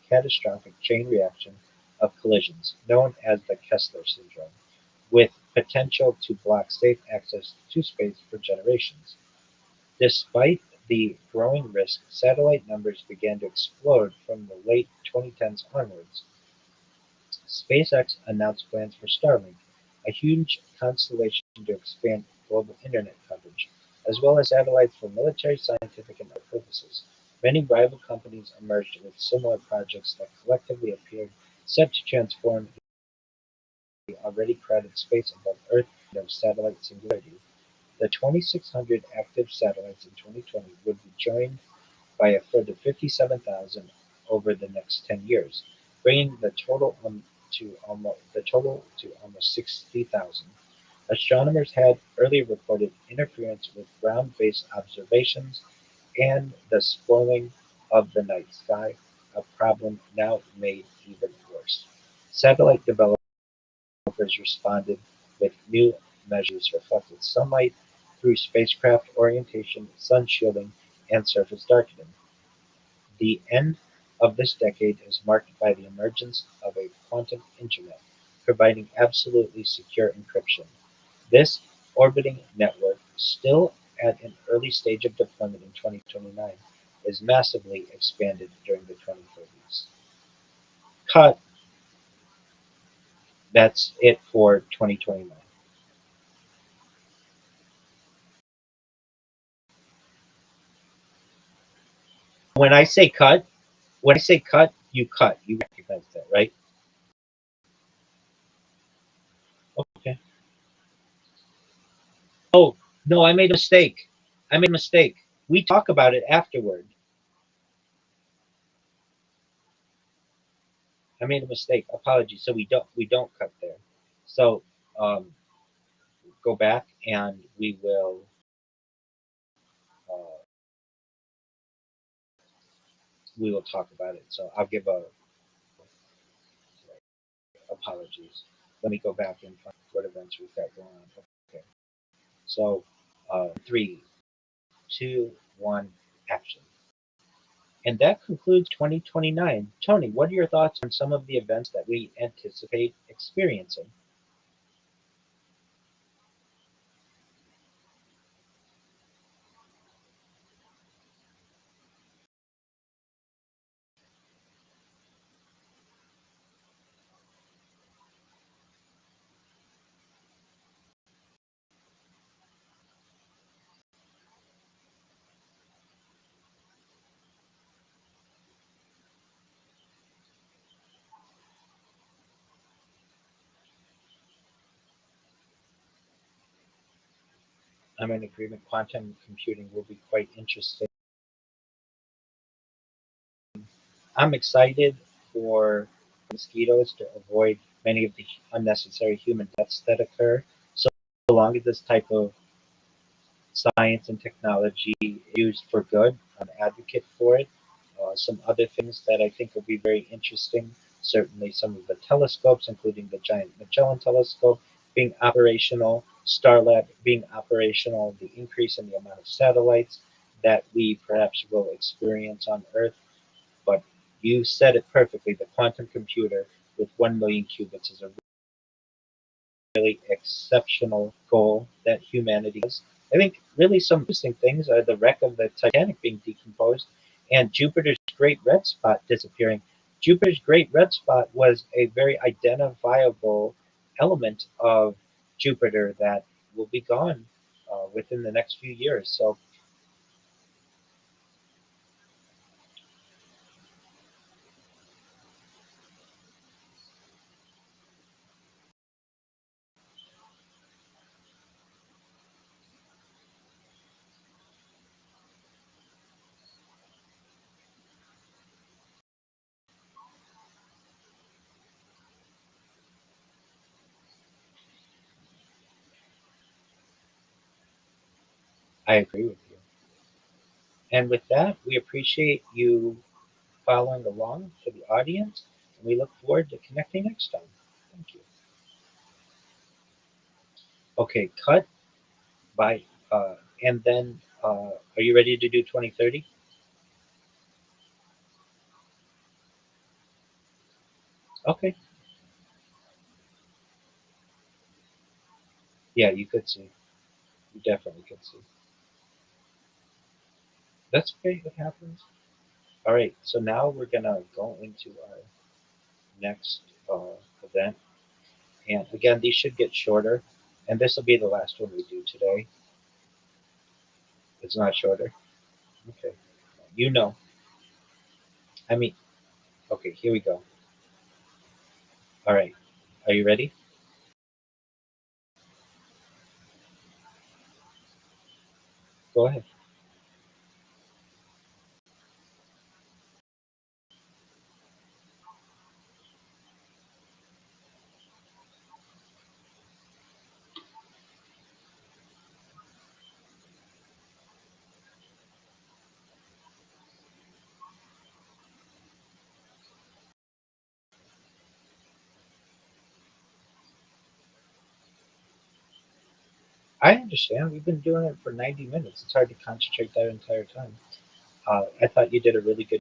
catastrophic chain reaction of collisions, known as the Kessler syndrome, with potential to block safe access to space for generations. Despite the growing risk, satellite numbers began to explode from the late 2010s onwards. SpaceX announced plans for Starlink, a huge constellation to expand global internet coverage, as well as satellites for military, scientific, and other purposes. Many rival companies emerged with similar projects that collectively appeared set to transform the already crowded space above Earth into satellite singularity. The 2,600 active satellites in 2020 would be joined by a further 57,000 over the next 10 years, bringing the total to almost 60,000. Astronomers had earlier reported interference with ground-based observations and the spoiling of the night sky, a problem now made even worse. Satellite developers responded with new measures reflected sunlight through spacecraft orientation, sun shielding, and surface darkening. The end of this decade is marked by the emergence of a quantum internet, providing absolutely secure encryption. This orbiting network, still at an early stage of deployment in 2029, is massively expanded during the 2030s. Cut. That's it for 2029. When I say cut, you cut. You recognize that, right? Okay. Oh, no, I made a mistake. I made a mistake. We talk about it afterward. I made a mistake. Apologies. So we don't cut there. So um, go back and uh, we will talk about it. So I'll give a apologies. Let me go back and find what events we've got going on. Okay. So 3, 2, 1, action. And that concludes 2029. Tony, what are your thoughts on some of the events that we anticipate experiencing? I'm in agreement. Quantum computing will be quite interesting. I'm excited for mosquitoes to avoid many of the unnecessary human deaths that occur. So long as this type of science and technology used for good, I'm an advocate for it. Some other things that I think will be very interesting, certainly some of the telescopes, including the Giant Magellan Telescope, being operational, Starlab being operational, the increase in the amount of satellites that we perhaps will experience on Earth. But you said it perfectly, the quantum computer with 1 million qubits is a really exceptional goal that humanity has. I think really some interesting things are the wreck of the Titanic being decomposed and Jupiter's great red spot disappearing. Jupiter's great red spot was a very identifiable element of Jupiter that will be gone within the next few years. So I agree with you. And with that, we appreciate you following along for the audience, and we look forward to connecting next time. Thank you. Okay, cut by, and then, are you ready to do 2030? Okay, yeah, you could see. You definitely could see. That's okay, it happens. All right, so now we're gonna go into our next event. And again, these should get shorter, and this will be the last one we do today. It's not shorter. Okay, you know. I mean, okay, here we go. All right, are you ready? Go ahead. I understand. We've been doing it for 90 minutes. It's hard to concentrate that entire time. I thought you did a really good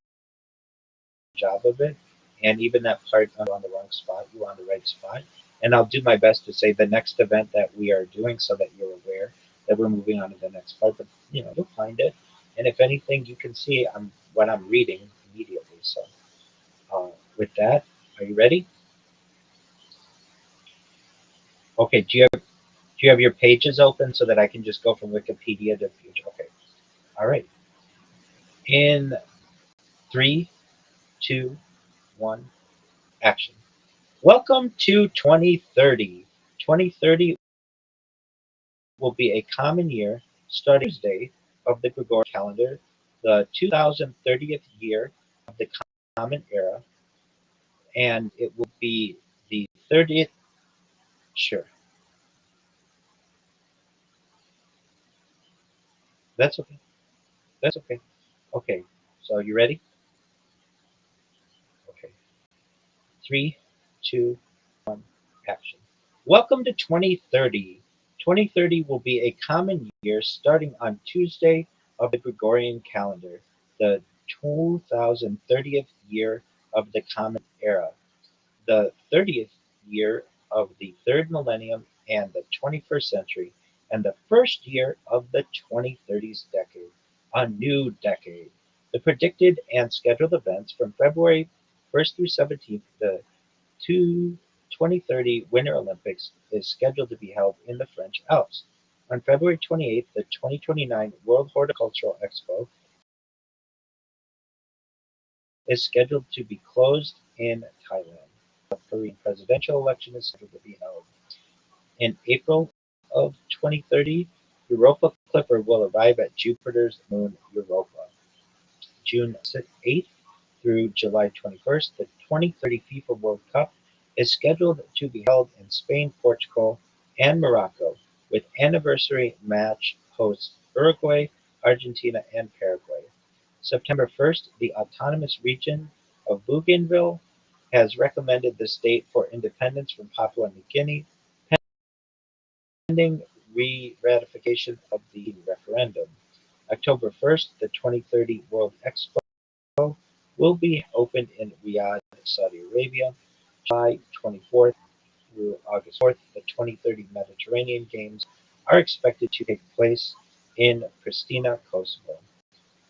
job of it. And even that part on the wrong spot, you were on the right spot. And I'll do my best to say the next event that we are doing so that you're aware that we're moving on to the next part. But you'll find it. And if anything, you can see what I'm reading immediately. So with that, are you ready? Okay. Do you have your pages open so that I can just go from Wikipedia to future? Okay. All right. In three, two, one, action. Welcome to 2030. 2030 will be a common year starting Tuesday of the Gregorian calendar, the 2030th year of the Common Era, and it will be the 30th. Sure, that's okay. That's okay. Okay, so you ready? Okay, three, two, action. Welcome to 2030. 2030 will be a common year starting on Tuesday of the Gregorian calendar, the 2030th year of the Common Era, the 30th year of the third millennium and the 21st century, and the first year of the 2030s decade, a new decade. The predicted and scheduled events from February 1st through 17th, the 2030 Winter Olympics is scheduled to be held in the French Alps. On February 28th, the 2029 World Horticultural Expo is scheduled to be closed in Thailand. The Korean presidential election is scheduled to be held. In April of 2030, Europa Clipper will arrive at Jupiter's moon Europa. June 8th through July 21st, the 2030 FIFA World Cup is scheduled to be held in Spain, Portugal, and Morocco, with anniversary match hosts Uruguay, Argentina, and Paraguay. September 1st, the autonomous region of Bougainville has recommended the state for independence from Papua New Guinea, pending re-ratification of the referendum. October 1st, the 2030 World Expo will be opened in Riyadh, Saudi Arabia. July 24th through August 4th, the 2030 Mediterranean Games are expected to take place in Pristina, Kosovo.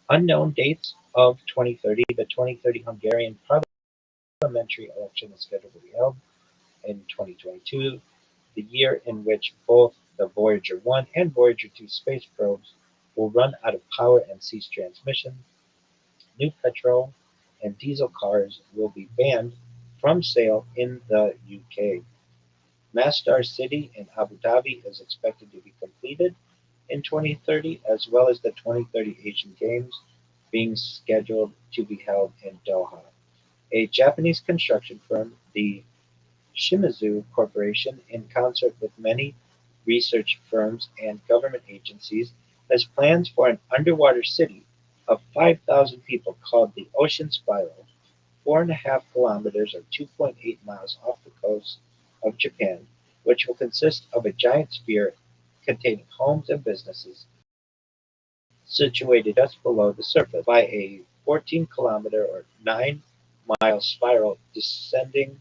Unknown dates of 2030. The 2030 Hungarian parliamentary election is scheduled to be held in 2022, the year in which both the Voyager 1 and Voyager 2 space probes will run out of power and cease transmission. New petrol and diesel cars will be banned from sale in the UK. Masdar City in Abu Dhabi is expected to be completed in 2030, as well as the 2030 Asian Games being scheduled to be held in Doha. A Japanese construction firm, the Shimizu Corporation, in concert with many research firms and government agencies, has plans for an underwater city of 5,000 people called the Ocean Spiral, 4.5 kilometers or 2.8 miles off the coast of Japan, which will consist of a giant sphere containing homes and businesses situated just below the surface by a 14-kilometer or 9-mile spiral descending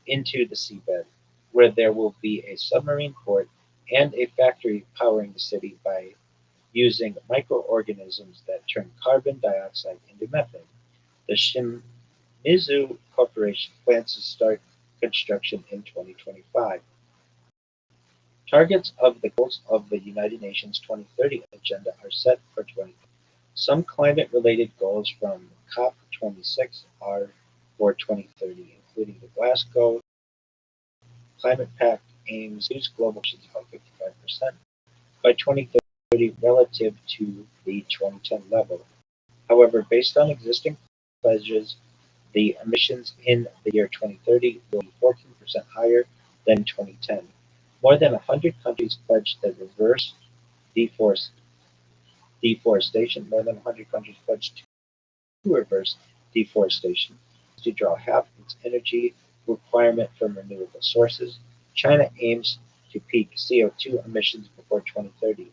into the seabed, where there will be a submarine port and a factory powering the city by using microorganisms that turn carbon dioxide into methane. The Shimizu Corporation plans to start construction in 2025. Targets of the goals of the United Nations 2030 agenda are set for 2030. Some climate-related goals from COP26 are for 2030, including the Glasgow Climate Pact aims to reduce global emissions by 55% by 2030 relative to the 2010 level. However, based on existing pledges, the emissions in the year 2030 will be 14% higher than 2010. More than 100 countries pledged to reverse deforestation. More than 100 countries pledged to reverse deforestation, to draw half its energy requirement from renewable sources. China aims to peak CO2 emissions before 2030.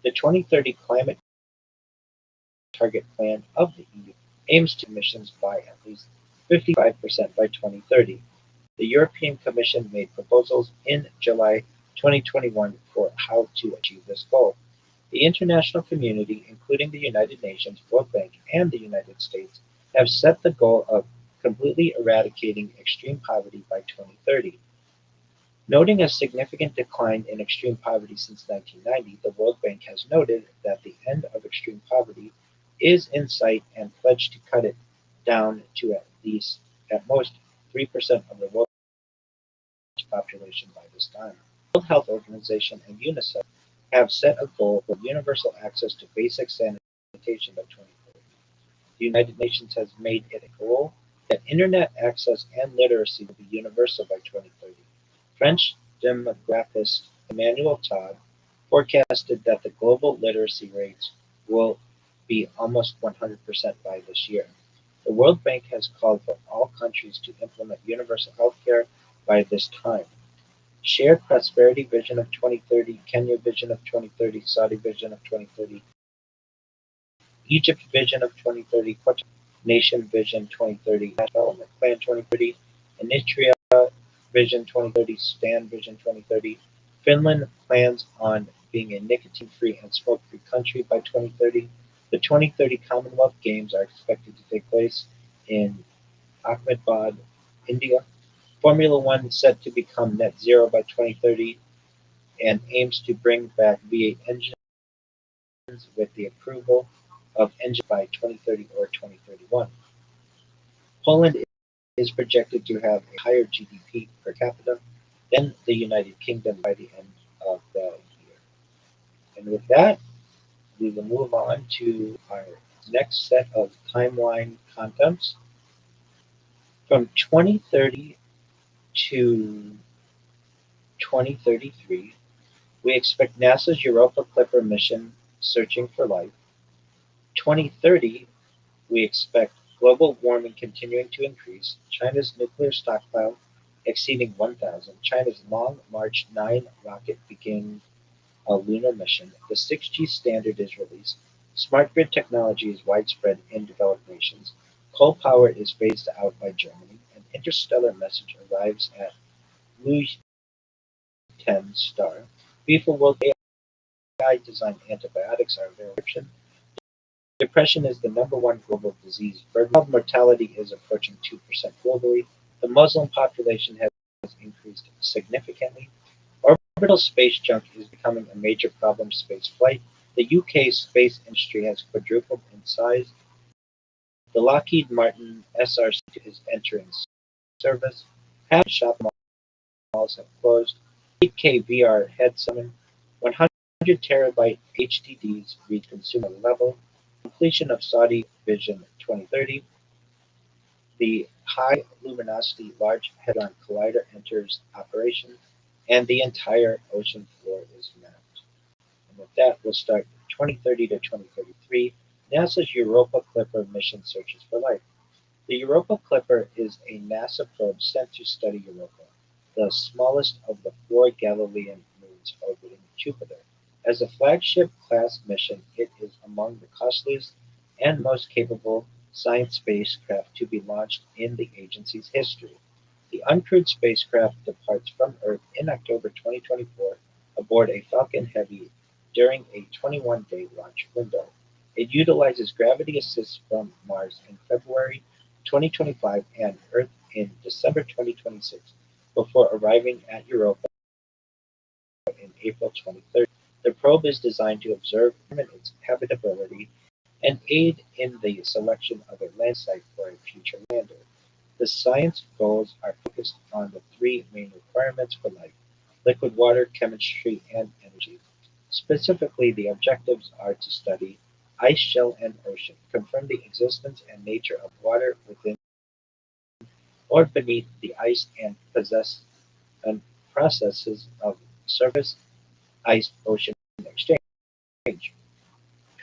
The 2030 Climate Target Plan of the EU aims to emissions by at least 55% by 2030. The European Commission made proposals in July 2021 for how to achieve this goal. The international community, including the United Nations, World Bank, and the United States, have set the goal of completely eradicating extreme poverty by 2030. Noting a significant decline in extreme poverty since 1990, the World Bank has noted that the end of extreme poverty is in sight and pledged to cut it down to at most 3% of the world's population by this time. The World Health Organization and UNICEF have set a goal for universal access to basic sanitation by 2030. The United Nations has made it a goal that internet access and literacy will be universal by 2030. French demographist Emmanuel Todd forecasted that the global literacy rates will be almost 100% by this year. The World Bank has called for all countries to implement universal health care by this time. Shared Prosperity Vision of 2030, Kenya Vision of 2030, Saudi Vision of 2030, Egypt Vision of 2030, Qatar Nation Vision 2030, Development Plan 2030, Eritrea Vision 2030, Stan Vision 2030. Finland plans on being a nicotine-free and smoke-free country by 2030. The 2030 Commonwealth Games are expected to take place in Ahmedabad, India. Formula One is set to become net zero by 2030 and aims to bring back V8 engines with the approval of engines by 2030 or 2031. Poland is projected to have a higher GDP per capita than the United Kingdom by the end of the year. And with that, we will move on to our next set of timeline contents. From 2030 to 2033, we expect NASA's Europa Clipper mission searching for life. 2030, we expect global warming continuing to increase, China's nuclear stockpile exceeding 1,000, China's Long March 9 rocket begins a lunar mission, the 6G standard is released, smart grid technology is widespread in developed nations, coal power is phased out by Germany, an interstellar message arrives at Lu 10 star, Beetle World AI designed antibiotics are available. Depression is the number one global disease. Child mortality is approaching 2% globally. The Muslim population has increased significantly. Orbital space junk is becoming a major problem for space flight. The UK space industry has quadrupled in size. The Lockheed Martin SRC is entering service. Half shopping malls have closed. 8K VR headset, 100 terabyte HDDs reach consumer level. Completion of Saudi Vision 2030. The High Luminosity Large Hadron Collider enters operation, and the entire ocean floor is mapped. And with that, we'll start 2030 to 2033. NASA's Europa Clipper mission searches for life. The Europa Clipper is a NASA probe sent to study Europa, the smallest of the four Galilean moons orbiting Jupiter. As a flagship class mission, it is among the costliest and most capable science spacecraft to be launched in the agency's history. The uncrewed spacecraft departs from Earth in October 2024 aboard a Falcon Heavy during a 21-day launch window. It utilizes gravity assist from Mars in February 2025 and Earth in December 2026 before arriving at Europa in April 2030. The probe is designed to observe its habitability and aid in the selection of a land site for a future lander. The science goals are focused on the three main requirements for life: liquid water, chemistry, and energy. Specifically, the objectives are to study ice shell and ocean, confirm the existence and nature of water within or beneath the ice, and possess and processes of surface ice ocean exchange.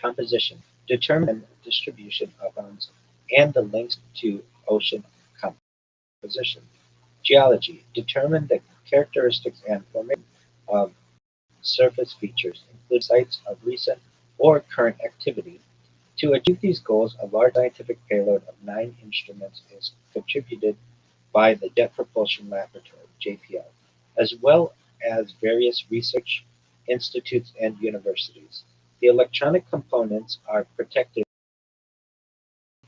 Composition: determine distribution of ions and the links to ocean composition. Geology: determine the characteristics and formation of surface features, including sites of recent or current activity. To achieve these goals, a large scientific payload of 9 instruments is contributed by the Jet Propulsion Laboratory (JPL), as well as various research institutes and universities. The electronic components are protected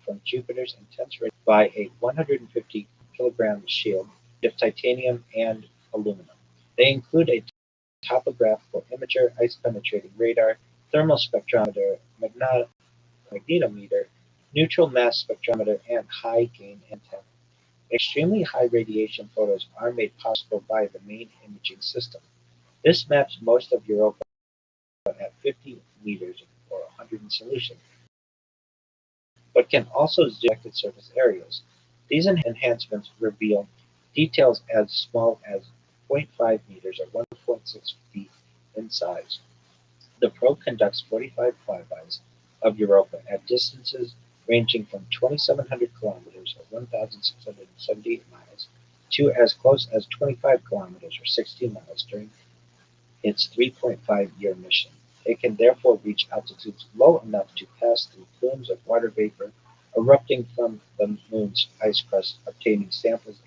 from Jupiter's intense radiation by a 150-kilogram shield made of titanium and aluminum. They include a topographical imager, ice-penetrating radar, thermal spectrometer, magnetometer, neutral mass spectrometer, and high-gain antenna. Extremely high radiation photos are made possible by the main imaging system. This maps most of Europa at 50 meters or 100 in solution, but can also zoom affected surface areas. These enhancements reveal details as small as 0.5 meters or 1.6 feet in size. The probe conducts 45 flybys of Europa at distances ranging from 2,700 kilometers or 1,678 miles to as close as 25 kilometers or 16 miles during its 3.5-year mission. It can therefore reach altitudes low enough to pass through plumes of water vapor erupting from the moon's ice crust, obtaining samples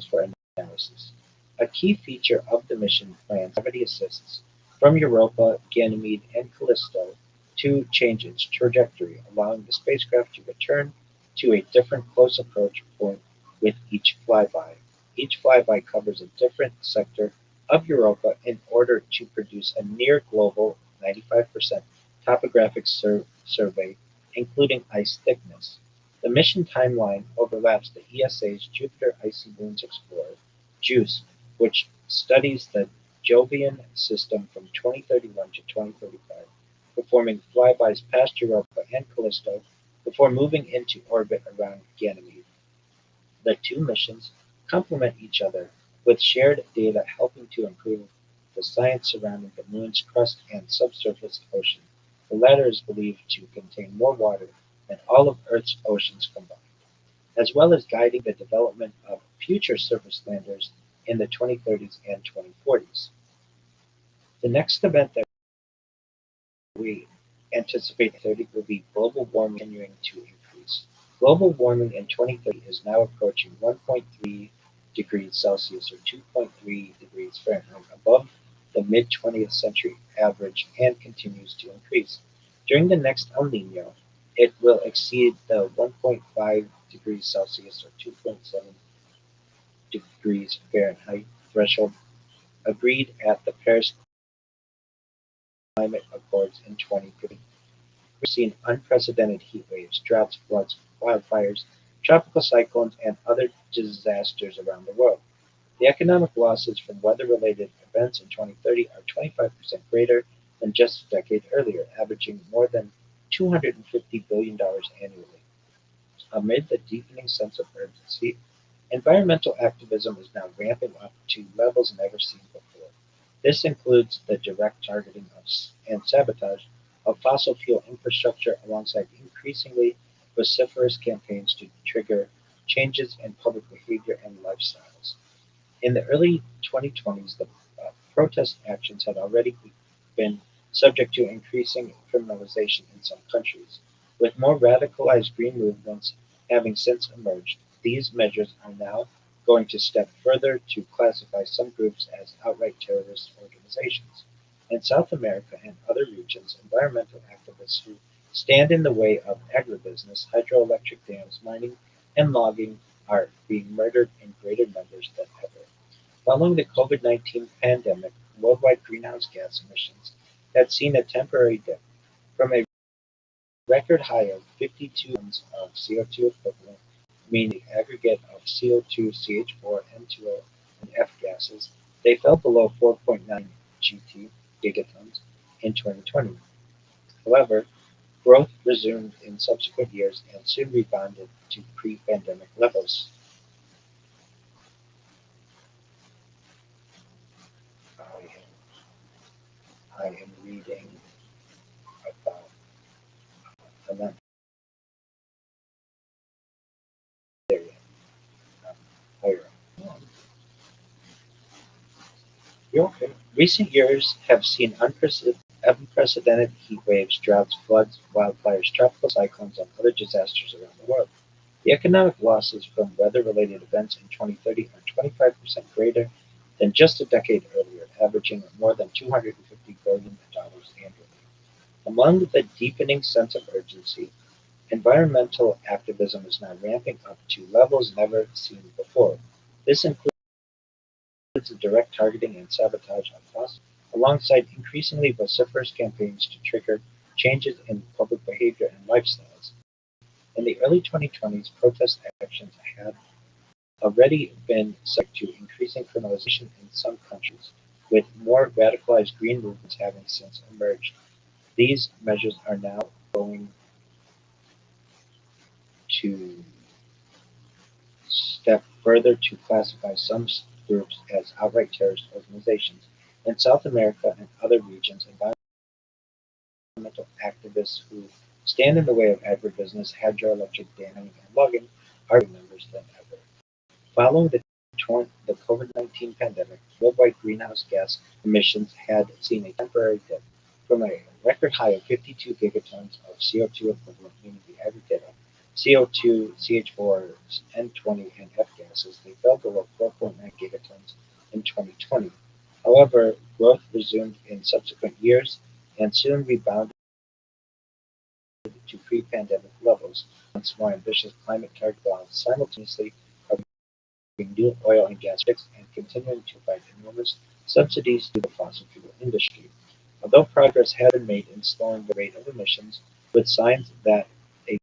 for analysis. A key feature of the mission plans gravity assists from Europa, Ganymede, and Callisto to change its trajectory, allowing the spacecraft to return to a different close approach point with each flyby. Each flyby covers a different sector of Europa in order to produce a near-global 95% topographic survey, including ice thickness. The mission timeline overlaps the ESA's Jupiter Icy Moons Explorer, JUICE, which studies the Jovian system from 2031 to 2035, performing flybys past Europa and Callisto before moving into orbit around Ganymede. The two missions complement each other, with shared data helping to improve the science surrounding the Moon's crust and subsurface ocean. The latter is believed to contain more water than all of Earth's oceans combined, as well as guiding the development of future surface landers in the 2030s and 2040s. The next event that we anticipate in 2030 will be global warming continuing to increase. Global warming in 2030 is now approaching 1.3 degrees Celsius or 2.3 degrees Fahrenheit above the mid 20th century average and continues to increase. During the next El Nino, it will exceed the 1.5 degrees Celsius or 2.7 degrees Fahrenheit threshold agreed at the Paris Climate Accords in 2050. We've seen unprecedented heat waves, droughts, floods, wildfires, tropical cyclones, and other disasters around the world. The economic losses from weather-related events in 2030 are 25% greater than just a decade earlier, averaging more than $250 billion annually. Amid the deepening sense of urgency, environmental activism is now ramping up to levels never seen before. This includes the direct targeting of and sabotage of fossil fuel infrastructure alongside increasingly vociferous campaigns to trigger changes in public behavior and lifestyles. In the early 2020s, the protest actions had already been subject to increasing criminalization in some countries. With more radicalized green movements having since emerged, these measures are now going to step further to classify some groups as outright terrorist organizations. In South America and other regions, environmental activists who stand in the way of agribusiness, hydroelectric dams, mining, and logging are being murdered in greater numbers than ever. Following the COVID-19 pandemic, worldwide greenhouse gas emissions had seen a temporary dip from a record high of 52 tons of CO2 equivalent, meaning the aggregate of CO2, CH4, N2O, and F gases. They fell below 4.9 gigatons in 2020. However, growth resumed in subsequent years and soon rebounded to pre-pandemic levels. I am reading about the area. Where? You're okay. Recent years have seen unprecedented heat waves, droughts, floods, wildfires, tropical cyclones, and other disasters around the world. The economic losses from weather-related events in 2030 are 25% greater than just a decade earlier, averaging more than $250 billion annually. Among the deepening sense of urgency, environmental activism is now ramping up to levels never seen before. This includes the direct targeting and sabotage of fossil, alongside increasingly vociferous campaigns to trigger changes in public behavior and lifestyles. In the early 2020s, protest actions had already been subject to increasing criminalization in some countries, with more radicalized green movements having since emerged. These measures are now going to step further to classify some groups as outright terrorist organizations. In South America and other regions, environmental activists who stand in the way of agribusiness, hydroelectric damming, and logging are members than ever. Following the COVID-19 pandemic, worldwide greenhouse gas emissions had seen a temporary dip from a record high of 52 gigatons of CO2 equivalent, meaning the aggregate of CO2, CH4, N20, and F gases. They fell below 4.9 gigatons in 2020. However, growth resumed in subsequent years and soon rebounded to pre-pandemic levels, once more ambitious climate targets while simultaneously new oil and gas projects and continuing to provide enormous subsidies to the fossil fuel industry. Although progress has been made in slowing the rate of emissions, with signs that a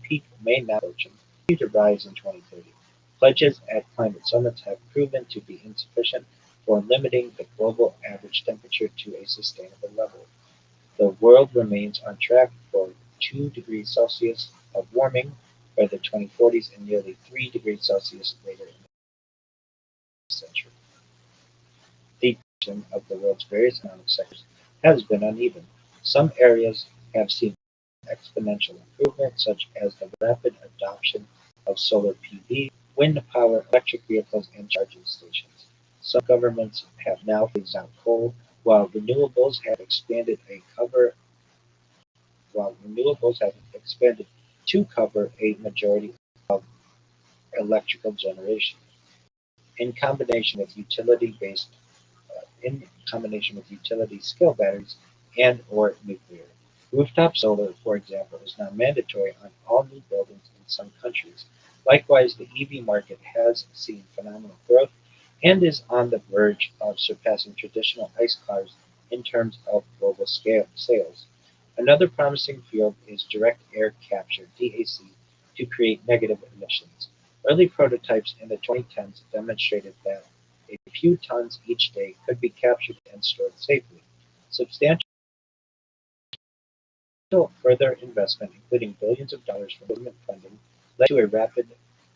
peak may now continue to rise in 2030, pledges at climate summits have proven to be insufficient for limiting the global average temperature to a sustainable level. The world remains on track for 2 degrees Celsius of warming by the 2040s and nearly 3 degrees Celsius later in the century. The distribution of the world's various economic sectors has been uneven. Some areas have seen exponential improvement, such as the rapid adoption of solar PV, wind power, electric vehicles, and charging stations. Some governments have now phased out coal, while renewables have expanded to cover a majority of electrical generation. In combination with utility-scale batteries and/or nuclear. Rooftop solar, for example, is now mandatory on all new buildings in some countries. Likewise, the EV market has seen phenomenal growth and is on the verge of surpassing traditional ICE cars in terms of global sales. Another promising field is direct air capture (DAC) to create negative emissions. Early prototypes in the 2010s demonstrated that a few tons each day could be captured and stored safely. Substantial further investment, including billions of dollars from government funding, led to a rapid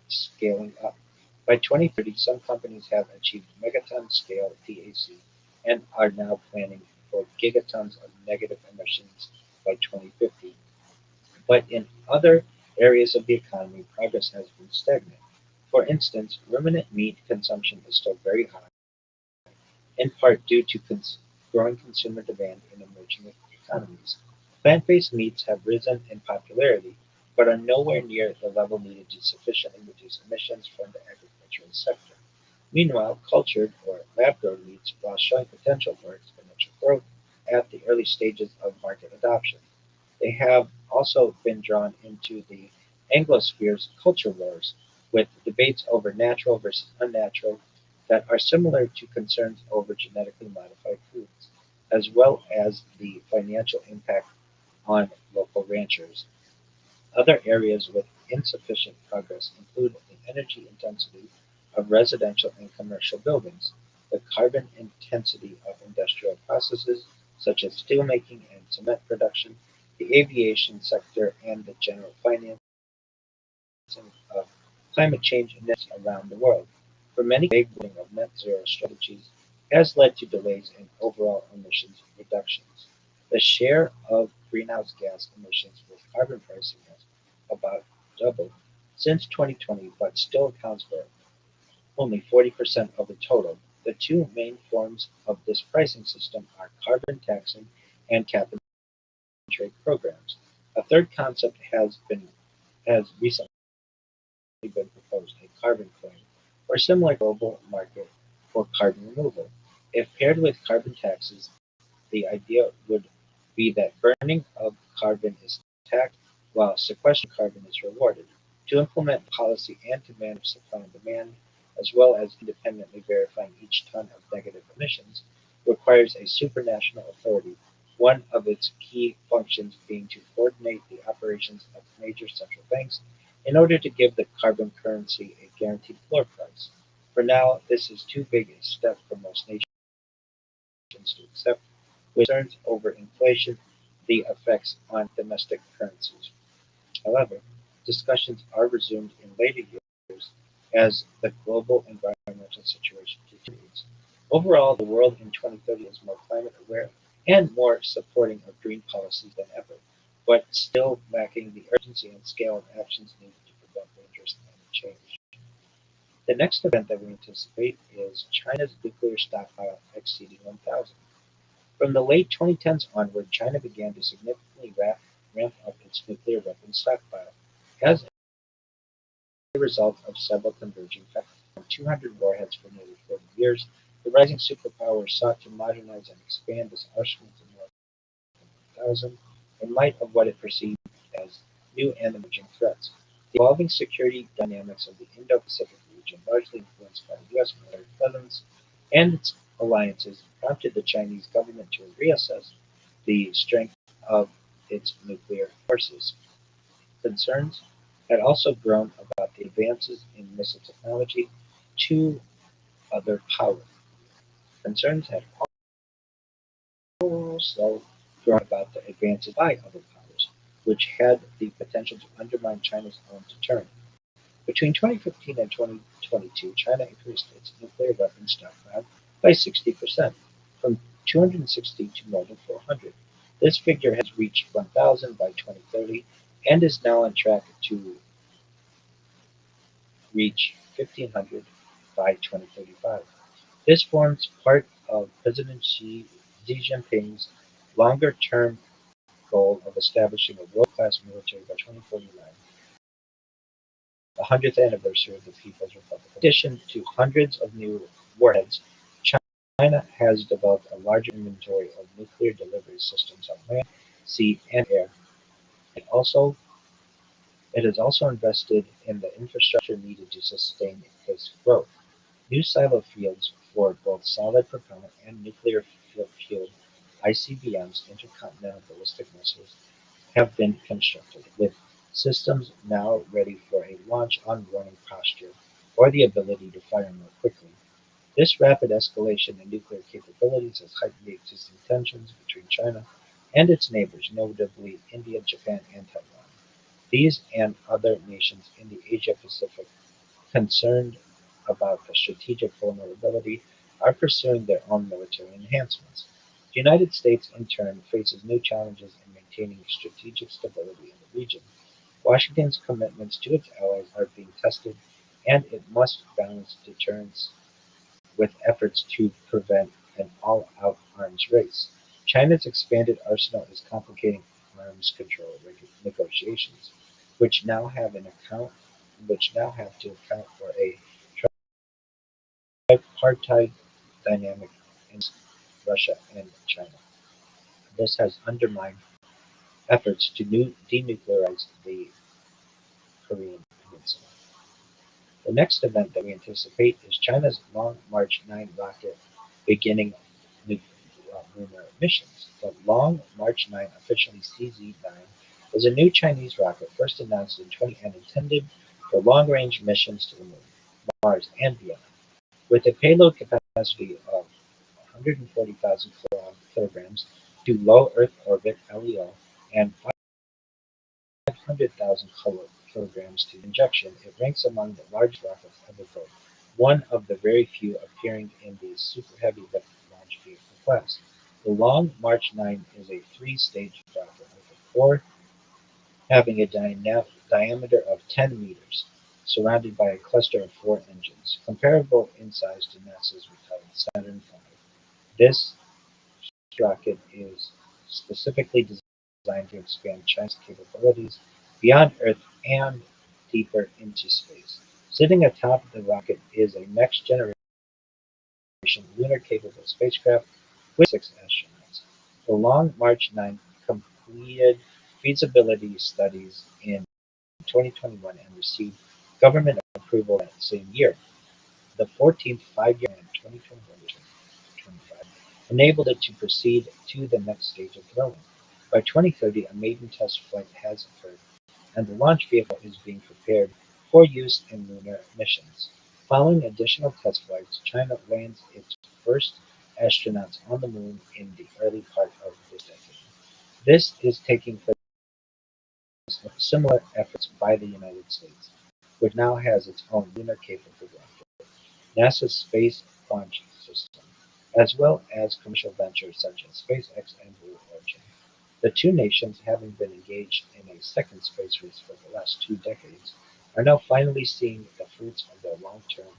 scaling up. By 2030, some companies have achieved megaton scale DAC and are now planning for gigatons of negative emissions by 2050. But in other areas of the economy, progress has been stagnant. For instance, ruminant meat consumption is still very high, in part due to growing consumer demand in emerging economies. Plant-based meats have risen in popularity, but are nowhere near the level needed to sufficiently reduce emissions from the agricultural sector. Meanwhile, cultured or lab-grown meats, while showing potential for exponential growth at the early stages of market adoption, they have also been drawn into the Anglosphere's culture wars, with debates over natural versus unnatural that are similar to concerns over genetically modified foods, as well as the financial impact on local ranchers. Other areas with insufficient progress include the energy intensity of residential and commercial buildings, the carbon intensity of industrial processes such as steelmaking and cement production, the aviation sector, and the general financing of climate change initiatives around the world. For many, the vague of net zero strategies has led to delays in overall emissions reductions. The share of greenhouse gas emissions with carbon pricing has about doubled since 2020, but still accounts for only 40% of the total. The two main forms of this pricing system are carbon taxing and cap and trade programs. A third concept has recently been proposed, a carbon coin, or similar global market for carbon removal. If paired with carbon taxes, the idea would be that burning of carbon is taxed while sequestering carbon is rewarded. To implement policy and to manage supply and demand, as well as independently verifying each ton of negative emissions, requires a supranational authority, one of its key functions being to coordinate the operations of major central banks in order to give the carbon currency a guaranteed floor price. For now, this is too big a step for most nations to accept, with concerns over inflation, the effects on domestic currencies. However, discussions are resumed in later years as the global environmental situation deteriorates. Overall, the world in 2030 is more climate aware and more supporting of green policies than ever, but still lacking the urgency and scale of actions needed to prevent dangerous climate change. The next event that we anticipate is China's nuclear stockpile exceeding 1,000. From the late 2010s onward, China began to significantly ramp up its nuclear weapons stockpile as a result of several converging factors. From 200 warheads for nearly 40 years, the rising superpower sought to modernize and expand its arsenal to more than 1,000 in light of what it perceived as new and emerging threats. The evolving security dynamics of the Indo-Pacific region, largely influenced by U.S. military presence and its alliances, prompted the Chinese government to reassess the strength of its nuclear forces. Concerns had also grown about the advances in missile technology to other powers. Concerns had also grown about the advances by other powers. which had the potential to undermine China's own deterrent. Between 2015 and 2022, China increased its nuclear weapons stockpile by 60%, from 260 to more than 400. This figure has reached 1,000 by 2030 and is now on track to reach 1,500 by 2035. This forms part of President Xi Jinping's longer-term goal of establishing a world-class military by 2049, the 100th anniversary of the People's Republic. In addition to hundreds of new warheads, China has developed a larger inventory of nuclear delivery systems on land, sea, and air. It has also invested in the infrastructure needed to sustain this growth. New silo fields for both solid propellant and nuclear-fueled ICBMs, intercontinental ballistic missiles, have been constructed, with systems now ready for a launch on warning posture or the ability to fire more quickly. This rapid escalation in nuclear capabilities has heightened the existing tensions between China and its neighbors, notably India, Japan, and Taiwan. These and other nations in the Asia-Pacific, concerned about the strategic vulnerability, are pursuing their own military enhancements. The United States, in turn, faces new challenges in maintaining strategic stability in the region. Washington's commitments to its allies are being tested, and it must balance deterrence with efforts to prevent an all-out arms race. China's expanded arsenal is complicating arms control negotiations, which now have to account for a tripartite dynamic in Russia and China. This has undermined efforts to denuclearize the Korean Peninsula. The next event that we anticipate is China's Long March 9 rocket beginning lunar missions. The Long March 9, officially CZ-9, is a new Chinese rocket first announced in 20 and intended for long-range missions to the Moon, Mars, and beyond. With a payload capacity of 140,000 kilograms to low Earth orbit (LEO) and 500,000 kilograms to injection, it ranks among the largest rockets ever built, one of the very few appearing in the Super Heavy Lift launch vehicle class. The Long March 9 is a three-stage rocket with a core having a diameter of 10 meters, surrounded by a cluster of four engines, comparable in size to NASA's retired Saturn V. This rocket is specifically designed to expand China's capabilities beyond Earth and deeper into space. Sitting atop the rocket is a next-generation lunar-capable spacecraft with 6 astronauts. The Long March 9 completed feasibility studies in 2021 and received government approval that same year. The 14th five-year plan, 2021-2025, enabled it to proceed to the next stage of development. By 2030, a maiden test flight has occurred, and the launch vehicle is being prepared for use in lunar missions. Following additional test flights, China lands its first astronauts on the Moon in the early part of this decade. This is taking place with similar efforts by the United States, which now has its own lunar-capable rocket, NASA's Space Launch System, as well as commercial ventures such as SpaceX and Blue Origin. The two nations, having been engaged in a second space race for the last 2 decades, are now finally seeing the fruits of their long-term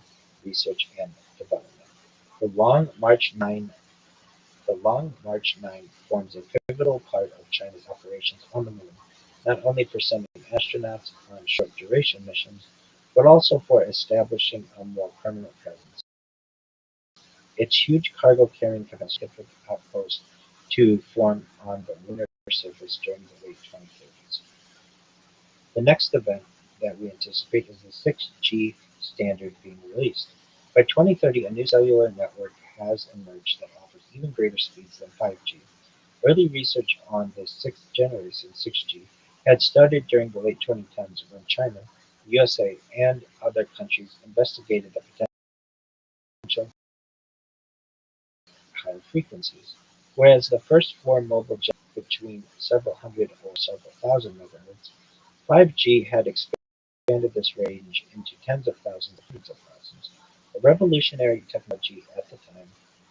research and development. The Long March 9 forms a pivotal part of China's operations on the Moon, not only for sending astronauts on short-duration missions, but also for establishing a more permanent presence. Its huge cargo-carrying capacity allowed outposts to form on the lunar surface during the late 2030s. The next event that we anticipate is the 6G standard being released. By 2030, a new cellular network has emerged that offers even greater speeds than 5G. Early research on the 6th generation 6G had started during the late 2010s when China, the USA, and other countries investigated the potential higher frequencies. Whereas the first 4 mobile between several hundred or several thousand megahertz, 5G had expanded this range into tens of thousands and hundreds of thousands. A revolutionary technology at the time,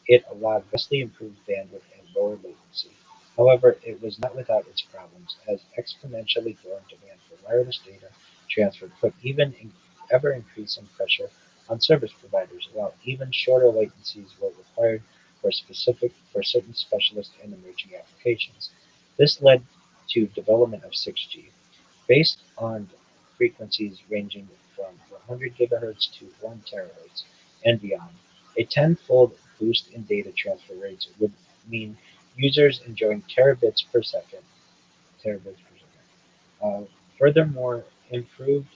it allowed vastly improved bandwidth and lower latency. However, it was not without its problems, as exponentially growing demand for wireless data transfer put ever increasing pressure on service providers, while even shorter latencies were required for certain specialist and emerging applications. This led to development of 6G, based on frequencies ranging from 100 gigahertz to 1 terahertz and beyond. A tenfold boost in data transfer rates would mean users enjoying furthermore, improved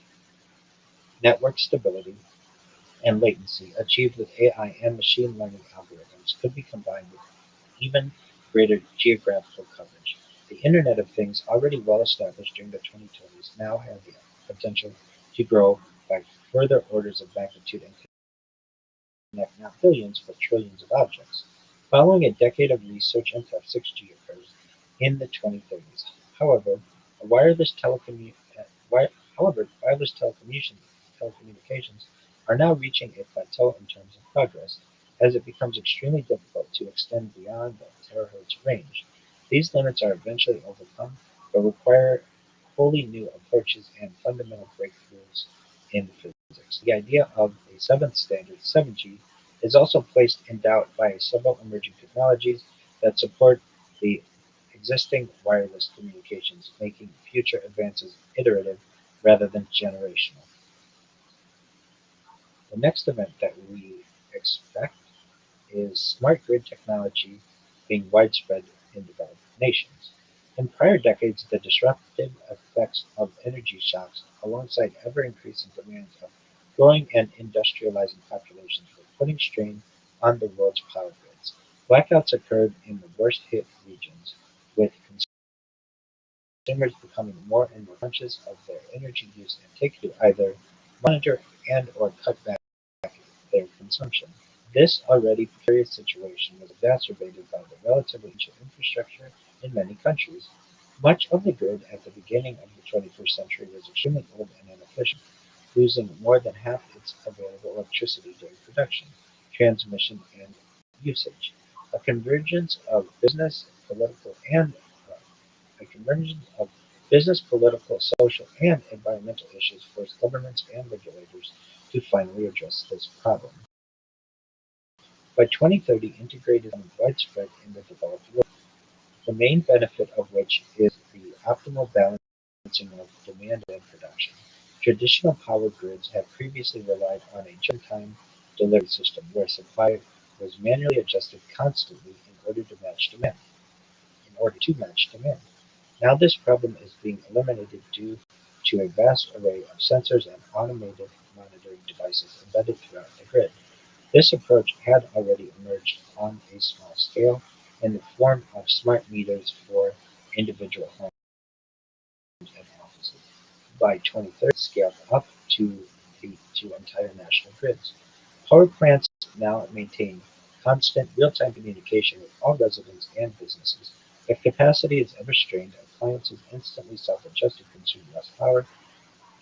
network stability and latency achieved with AI and machine learning algorithms could be combined with even greater geographical coverage. The Internet of Things, already well established during the 2020s, now had the potential to grow by further orders of magnitude and connect not billions but trillions of objects. Following a decade of research and tests, 6G occurs in the 2030s. However, wireless telecommu- wi- wireless telecommunications are now reaching a plateau in terms of progress, as it becomes extremely difficult to extend beyond the terahertz range. These limits are eventually overcome, but require wholly new approaches and fundamental breakthroughs in physics. The idea of a seventh standard, 7G, is also placed in doubt by several emerging technologies that support the existing wireless communications, making future advances iterative rather than generational. The next event that we expect is smart grid technology being widespread in developed nations. In prior decades, the disruptive effects of energy shocks, alongside ever increasing demands of growing and industrializing populations, were putting strain on the world's power grids. Blackouts occurred in the worst hit regions, with consumers becoming more and more conscious of their energy use and taking to either monitor and or cut back their consumption. This already precarious situation was exacerbated by the relatively ancient infrastructure in many countries. Much of the grid at the beginning of the 21st century was extremely old and inefficient, losing more than half its available electricity during production, transmission, and usage. A convergence of uh, political, social, and environmental issues forced governments and regulators to finally address this problem. By 2030, integrated is widespread in the developed world, the main benefit of which is the optimal balancing of demand and production. Traditional power grids have previously relied on a just-in-time delivery system where supply was manually adjusted constantly in order to match demand. Now this problem is being eliminated due to a vast array of sensors and automated monitoring devices embedded throughout the grid. This approach had already emerged on a small scale in the form of smart meters for individual homes and offices. By 2030, scaled up to entire national grids. Power plants now maintain constant real-time communication with all residents and businesses. If capacity is ever strained, appliances instantly self-adjust to consume less power,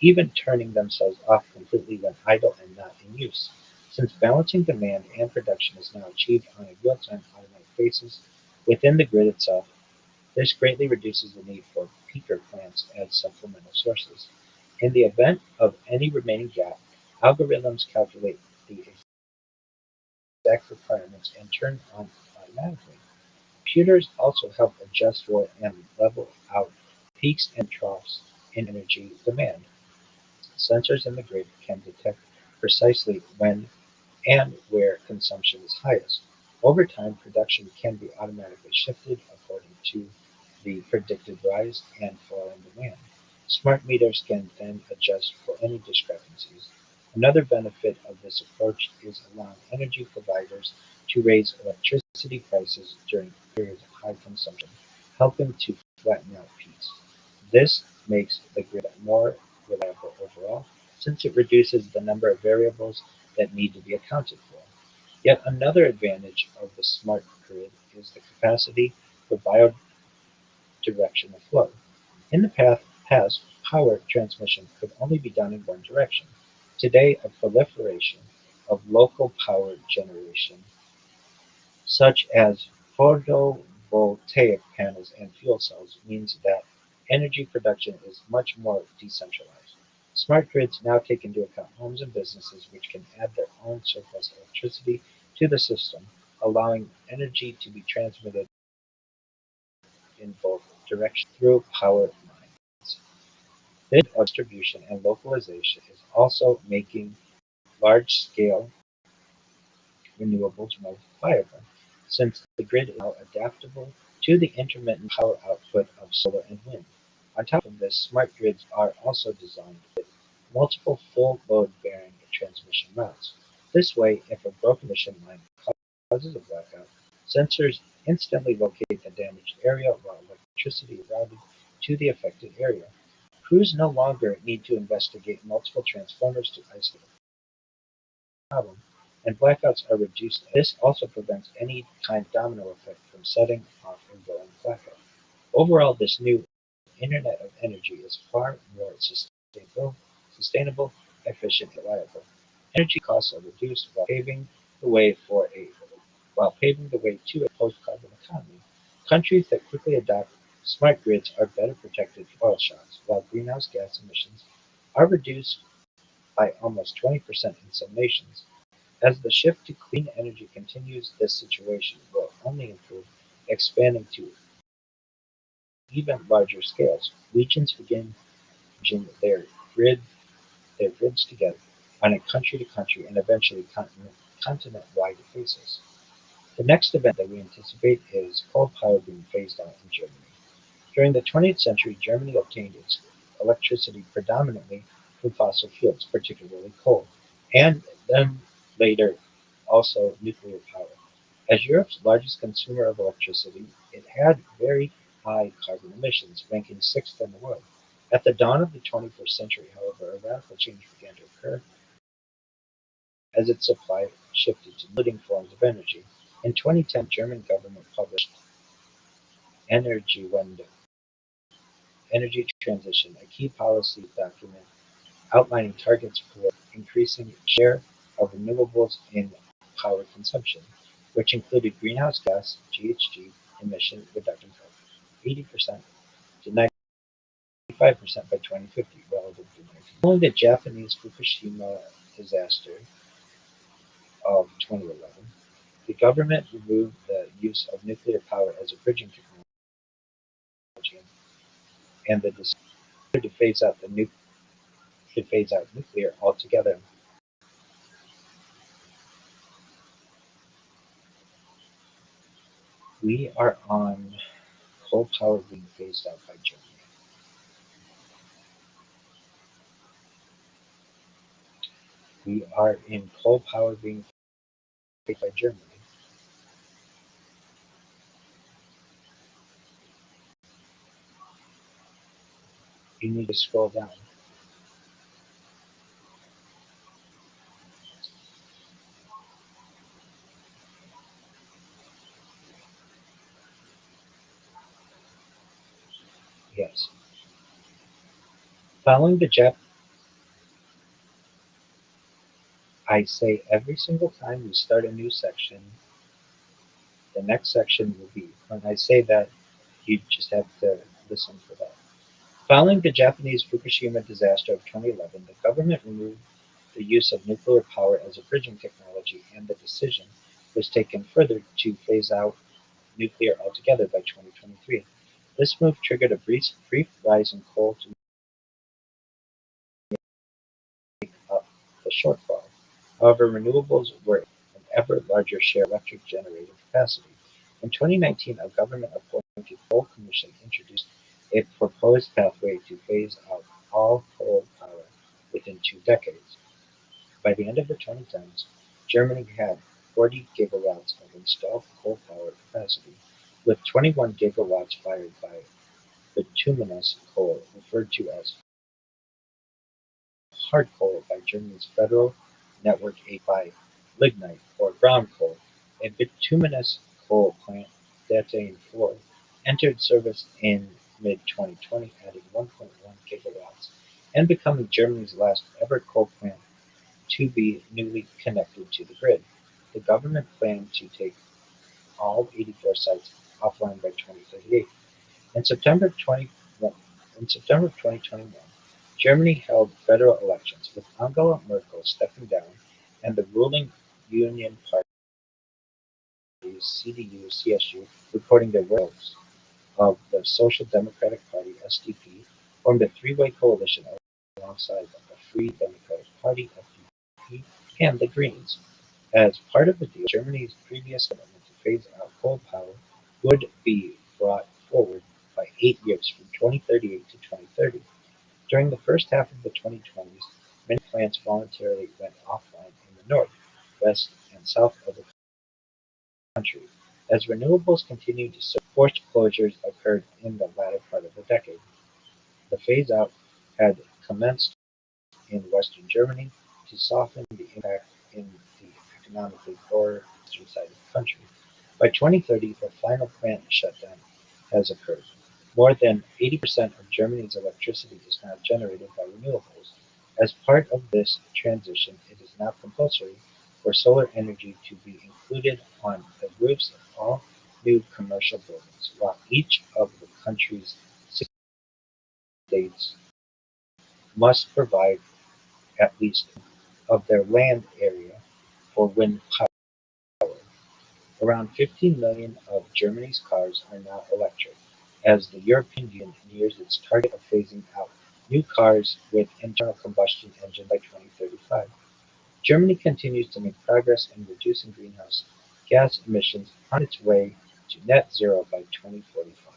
even turning themselves off completely when idle and not in use. Since balancing demand and production is now achieved on a real-time automatic basis within the grid itself, this greatly reduces the need for peaker plants as supplemental sources. In the event of any remaining gap, algorithms calculate the exact requirements and turn on automatically. Computers also help adjust for and level out peaks and troughs in energy demand. Sensors in the grid can detect precisely when and where consumption is highest. Over time, production can be automatically shifted according to the predicted rise and fall in demand. Smart meters can then adjust for any discrepancies. Another benefit of this approach is allowing energy providers to raise electricity prices during periods of high consumption, helping to flatten out peaks. This makes the grid more reliable overall, since it reduces the number of variables that need to be accounted for. Yet another advantage of the smart grid is the capacity for direction of flow. In the past, power transmission could only be done in one direction. Today, a proliferation of local power generation, such as photovoltaic panels and fuel cells, means that energy production is much more decentralized. Smart grids now take into account homes and businesses which can add their own surplus electricity to the system, allowing energy to be transmitted in both directions through power lines. This distribution and localization is also making large-scale renewables more viable, since the grid is now adaptable to the intermittent power output of solar and wind. On top of this, smart grids are also designed with multiple full load bearing transmission routes. This way, if a broken transmission line causes a blackout, sensors instantly locate the damaged area while electricity is routed to the affected area. Crews no longer need to investigate multiple transformers to isolate the problem, and blackouts are reduced. This also prevents any kind of domino effect from setting off a rolling blackout. Overall, this new Internet of Energy is far more sustainable, efficient, and reliable. Energy costs are reduced while paving the way to a post-carbon economy. Countries that quickly adopt smart grids are better protected from oil shocks, while greenhouse gas emissions are reduced by almost 20% in some nations. As the shift to clean energy continues, this situation will only improve, expanding to even larger scales. Regions begin merging their grids together on a country-to-country and eventually continent-wide basis. The next event that we anticipate is coal power being phased out in Germany. During the 20th century, Germany obtained its electricity predominantly from fossil fuels, particularly coal, and then later also nuclear power. As Europe's largest consumer of electricity, it had very high carbon emissions, ranking sixth in the world. At the dawn of the 21st century, however, a radical change began to occur as its supply shifted to living forms of energy. In 2010, German government published Energiewende, Energy Transition, a key policy document outlining targets for increasing the share of renewables in power consumption, which included greenhouse gas (GHG) emission reductions of 80% to 95% by 2050 relative to 1990. Following the Japanese Fukushima disaster of 2011, the government removed the use of nuclear power as a bridging technology, and the decision to phase out nuclear altogether. We are on coal power being phased out by Germany. We are in coal power being phased out by Germany. You need to scroll down. Yes. Following the Jap, I say every single time we start a new section, the next section will be. When I say that, you just have to listen for that. Following the Japanese Fukushima disaster of 2011, the government removed the use of nuclear power as a bridging technology, and the decision was taken further to phase out nuclear altogether by 2023. This move triggered a brief rise in coal to make up the shortfall. However, renewables were an ever larger share of electric generating capacity. In 2019, a government-appointed coal commission introduced a proposed pathway to phase out all coal power within 2 decades. By the end of the 2010s, Germany had 40 gigawatts of installed coal power capacity, with 21 gigawatts fired by bituminous coal, referred to as hard coal by Germany's Federal Network aided by lignite or brown coal. A bituminous coal plant, Datteln 4, entered service in mid-2020, adding 1.1 gigawatts and becoming Germany's last ever coal plant to be newly connected to the grid. The government planned to take all 84 sites offline by 2038. In September 2021, Germany held federal elections, with Angela Merkel stepping down and the ruling Union parties CDU-CSU reporting their results. Of the Social Democratic Party (SDP) formed a three-way coalition alongside the Free Democratic Party (FDP) and the Greens. As part of the deal, Germany's previous commitment to phase out coal power would be brought forward by 8 years, from 2038 to 2030. During the first half of the 2020s, many plants voluntarily went offline in the north, west, and south of the country. As renewables continued to surge, forced closures occurred in the latter part of the decade. The phase-out had commenced in western Germany to soften the impact in the economically poorer eastern side of the country. By 2030, the final plant shutdown has occurred. More than 80% of Germany's electricity is now generated by renewables. As part of this transition, it is now compulsory for solar energy to be included on the roofs of all new commercial buildings, while each of the country's 6 states must provide at least of their land area for wind power. Around 15 million of Germany's cars are now electric, as the European Union nears its target of phasing out new cars with internal combustion engines by 2035. Germany continues to make progress in reducing greenhouse gas emissions on its way to net zero by 2045.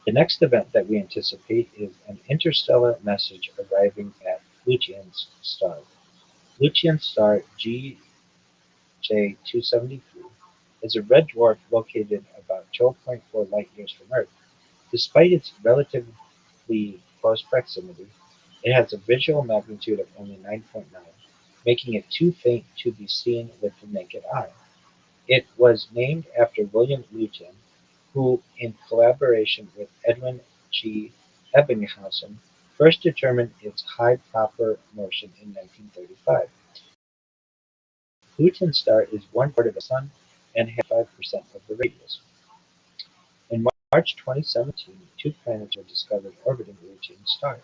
The next event that we anticipate is an interstellar message arriving at Lucian's star. Lucian's star GJ273 is a red dwarf located about 12.4 light-years from Earth. Despite its relatively close proximity, it has a visual magnitude of only 9.9, making it too faint to be seen with the naked eye. It was named after William Lucian, who, in collaboration with Edwin G. Ebbinghaus, first determined its high proper motion in 1935. Lucian's star is 1/4 of the Sun and has 5% of the radius. In March 2017, 2 planets were discovered orbiting Lucian's star.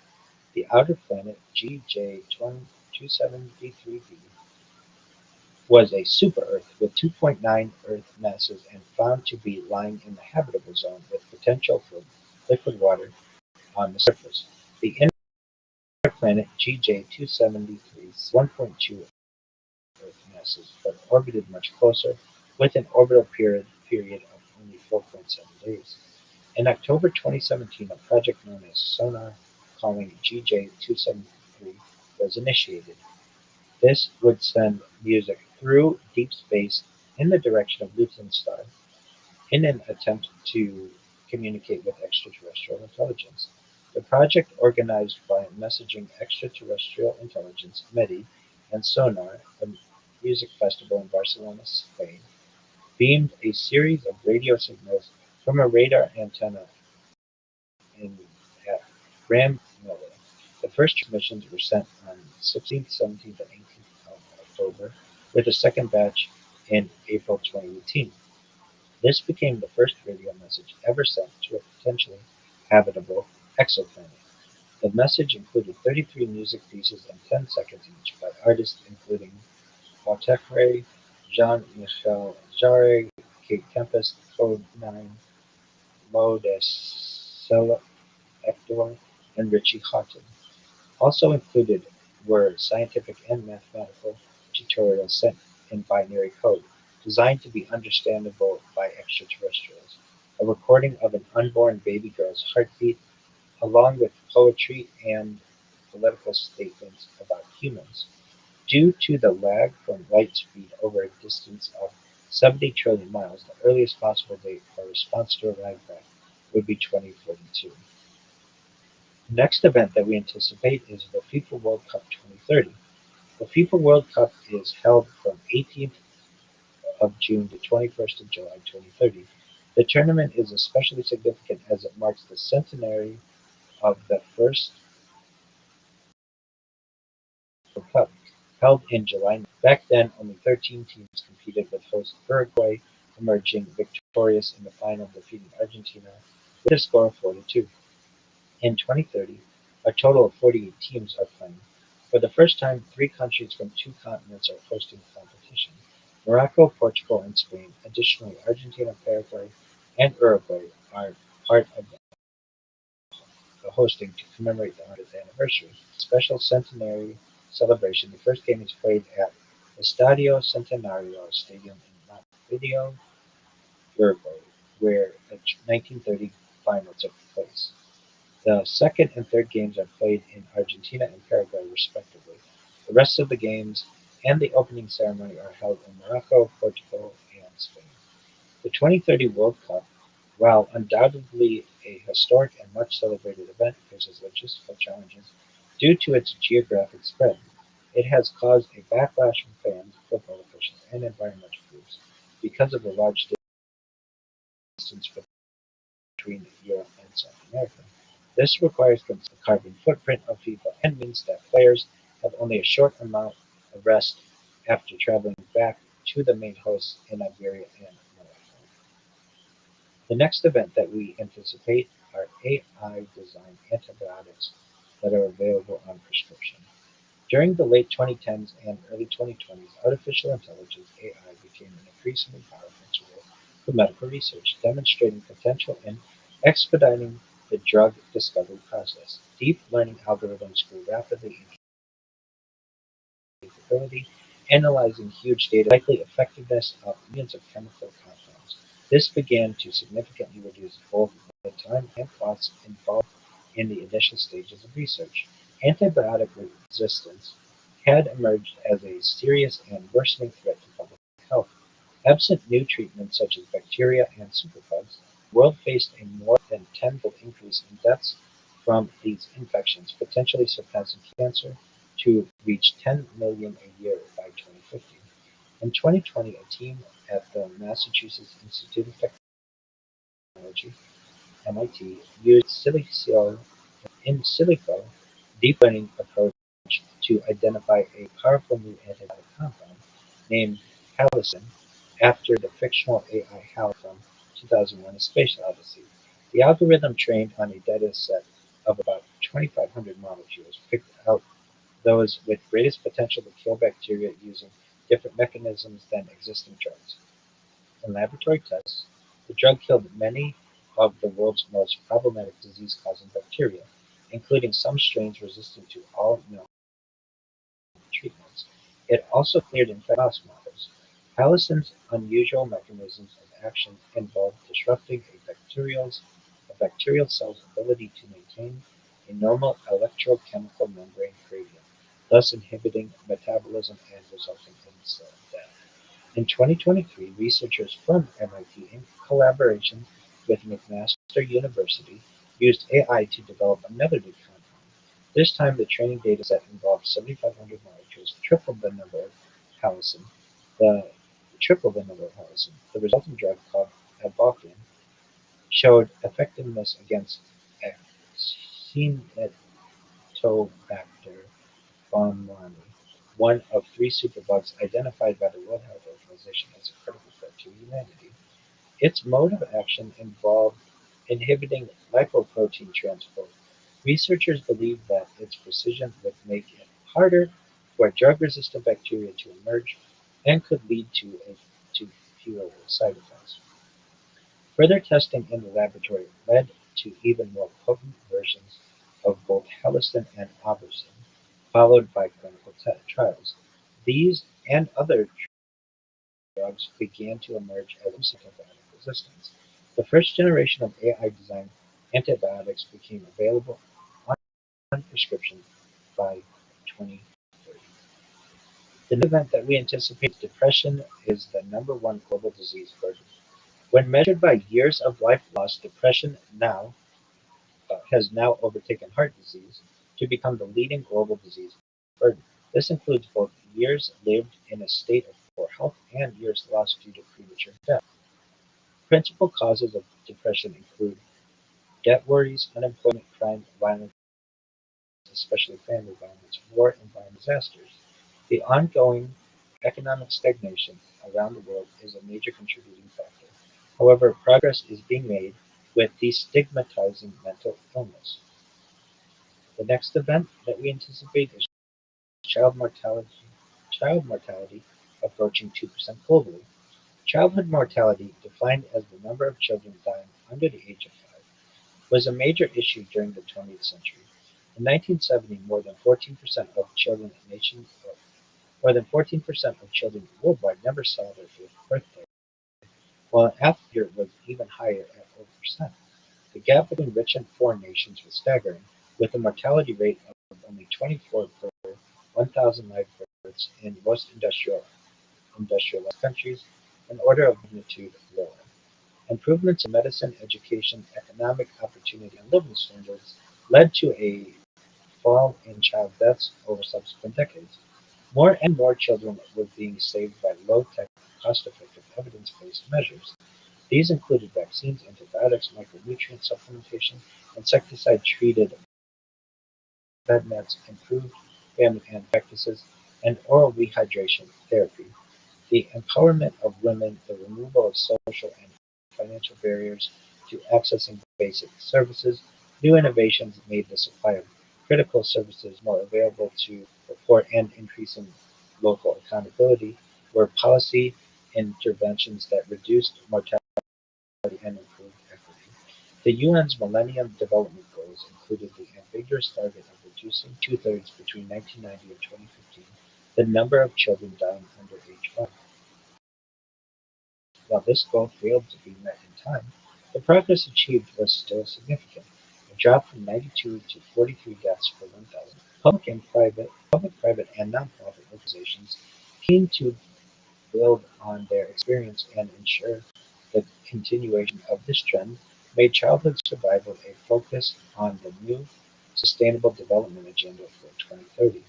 The outer planet, GJ273b, was a super-Earth with 2.9 Earth masses and found to be lying in the habitable zone with potential for liquid water on the surface. The inner planet, GJ273, 1.2 Earth masses, but orbited much closer, with an orbital period of only 4.7 days. In October 2017, a project known as Sonar calling GJ273 was initiated. This would send music through deep space in the direction of Lucian's star in an attempt to communicate with extraterrestrial intelligence. The project, organized by Messaging Extraterrestrial Intelligence (MEDI) and Sonar, the music festival in Barcelona, Spain, beamed a series of radio signals from a radar antenna at Ramilla. The first transmissions were sent on 16th, 17th, and 18th of October, with a second batch in April 2018. This became the first radio message ever sent to a potentially habitable exoplanet. The message included 33 music pieces and 10 seconds each by artists including Walter, Jean-Michel Jarre, Kate Tempest, Code 9, Mo de Hector, and Richie Hawtin. Also included were scientific and mathematical tutorials sent in binary code, designed to be understandable by extraterrestrials, a recording of an unborn baby girl's heartbeat, along with poetry and political statements about humans. Due to the lag from light speed over a distance of 70 trillion miles, the earliest possible date for a response to arrive back would be 2042. The next event that we anticipate is the FIFA World Cup 2030. The FIFA World Cup is held from 18th of June to 21st of July 2030. The tournament is especially significant as it marks the centenary of the first World Cup, held in July. Back then, only 13 teams competed, with host Uruguay emerging victorious in the final, defeating Argentina with a score of 4-2. In 2030, a total of 48 teams are playing. For the first time, three countries from two continents are hosting the competition: Morocco, Portugal, and Spain. Additionally, Argentina, Paraguay, and Uruguay are part of the hosting to commemorate the 100th anniversary. Special centenary celebration. The first game is played at Estadio Centenario Stadium in Montevideo, Uruguay, where the 1930 final took place. The second and third games are played in Argentina and Paraguay, respectively. The rest of the games and the opening ceremony are held in Morocco, Portugal, and Spain. The 2030 World Cup, while undoubtedly a historic and much celebrated event, faces logistical challenges due to its geographic spread. It has caused a backlash from fans, football officials, and environmental groups because of the large distance between Europe and South America. This requires the carbon footprint of FIFA and means that players have only a short amount of rest after traveling back to the main hosts in Iberia and Morocco. The next event that we anticipate are AI-designed antibiotics that are available on prescription. During the late 2010s and early 2020s, artificial intelligence (AI) became an increasingly powerful tool for medical research, demonstrating potential in expediting the drug discovery process. Deep learning algorithms grew rapidly in capability, analyzing huge data, likely effectiveness of millions of chemical compounds. This began to significantly reduce both the time and costs involved in the initial stages of research. Antibiotic resistance had emerged as a serious and worsening threat to public health. Absent new treatments such as bacteria and superbugs, the world faced a more than tenfold increase in deaths from these infections, potentially surpassing cancer to reach 10 million a year by 2050. In 2020, a team at the Massachusetts Institute of Technology (MIT) used in silico deep learning approach to identify a powerful new antibiotic compound named halicin after the fictional AI Hal from 2001: A Space Odyssey. The algorithm, trained on a dataset of about 2,500 molecules, picked out those with greatest potential to kill bacteria using different mechanisms than existing drugs. In laboratory tests, the drug killed many of the world's most problematic disease-causing bacteria, including some strains resistant to all known treatments. It also cleared infected mouse models. Halicin's unusual mechanisms of action involve disrupting a bacterial cell's ability to maintain a normal electrochemical membrane gradient, thus inhibiting metabolism and resulting in cell death. In 2023, researchers from MIT, in collaboration with McMaster University, used AI to develop another new compound. This time, the training dataset involved 7,500 molecules, halicin, the triple the number of halicin. The resulting drug, called Abalkin, showed effectiveness against Acinetobacter baumannii, one of three superbugs identified by the World Health Organization as a critical threat to humanity. Its mode of action involved inhibiting lipoprotein transport. Researchers believe that its precision would make it harder for drug-resistant bacteria to emerge and could lead to fewer side effects. Further testing in the laboratory led to even more potent versions of both halicin and abalkin, followed by clinical trials. These and other drugs began to emerge as antibiotic resistance. The first generation of AI-designed antibiotics became available on prescription by 2030. The new event that we anticipate: depression is the number one global disease burden. When measured by years of life lost, depression has now overtaken heart disease to become the leading global disease burden. This includes both years lived in a state of poor health and years lost due to premature death. Principal causes of depression include debt worries, unemployment, crime, violence, especially family violence, war, and environmental disasters. The ongoing economic stagnation around the world is a major contributing factor. However, progress is being made with destigmatizing mental illness. The next event that we anticipate is child mortality, child mortality approaching 2% globally. Childhood mortality, defined as the number of children dying under the age of 5, was a major issue during the 20th century. In 1970, more than 14% of children worldwide never saw their fifth birthday, while after year was even higher at 4%. The gap between rich and poor nations was staggering, with a mortality rate of only 24 per 1,000 live births in most industrialized countries, an order of magnitude lower. Improvements in medicine, education, economic opportunity, and living standards led to a fall in child deaths over subsequent decades. More and more children were being saved by low-tech, cost-effective, evidence-based measures. These included vaccines, antibiotics, micronutrient supplementation, insecticide-treated bed nets, improved family planning practices, and oral rehydration therapy. The empowerment of women, the removal of social and financial barriers to accessing basic services, new innovations made the supply of critical services more available to the poor, and increasing local accountability were policy interventions that reduced mortality and improved equity. The UN's Millennium Development Goals included the ambiguous target of reducing two-thirds between 1990 and 2015 the number of children dying under age 5. While this goal failed to be met in time, the progress achieved was still significant. It dropped from 92 to 43 deaths per 1,000. Public, private, and nonprofit organizations keen to build on their experience and ensure the continuation of this trend made childhood survival a focus on the new Sustainable Development Agenda for 2030.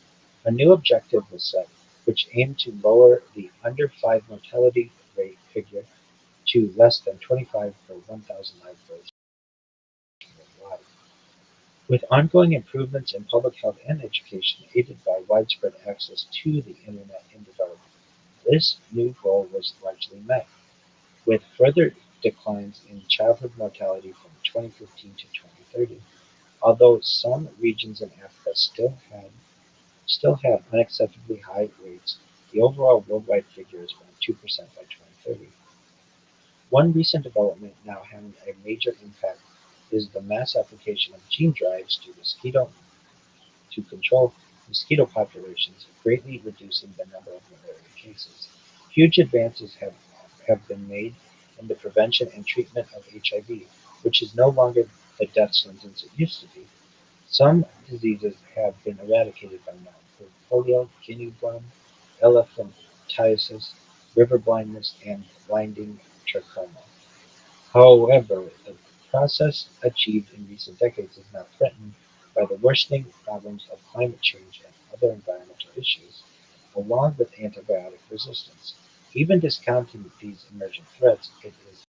A new objective was set, which aimed to lower the under 5 mortality rate figure to less than 25 per 1,000 live births worldwide. With ongoing improvements in public health and education aided by widespread access to the Internet in development, this new goal was largely met, with further declines in childhood mortality from 2015 to 2030. Although some regions in Africa still have unacceptably high rates, the overall worldwide figure is around 2% by 2030. One recent development now having a major impact is the mass application of gene drives to control mosquito populations, greatly reducing the number of malaria cases. Huge advances have been made in the prevention and treatment of HIV, which is no longer the death sentence it used to be. Some diseases have been eradicated by now, including polio, guinea worm, elephantiasis, river blindness, and blinding trachoma. However, the progress achieved in recent decades is now threatened by the worsening problems of climate change and other environmental issues, along with antibiotic resistance. Even discounting these emerging threats, it is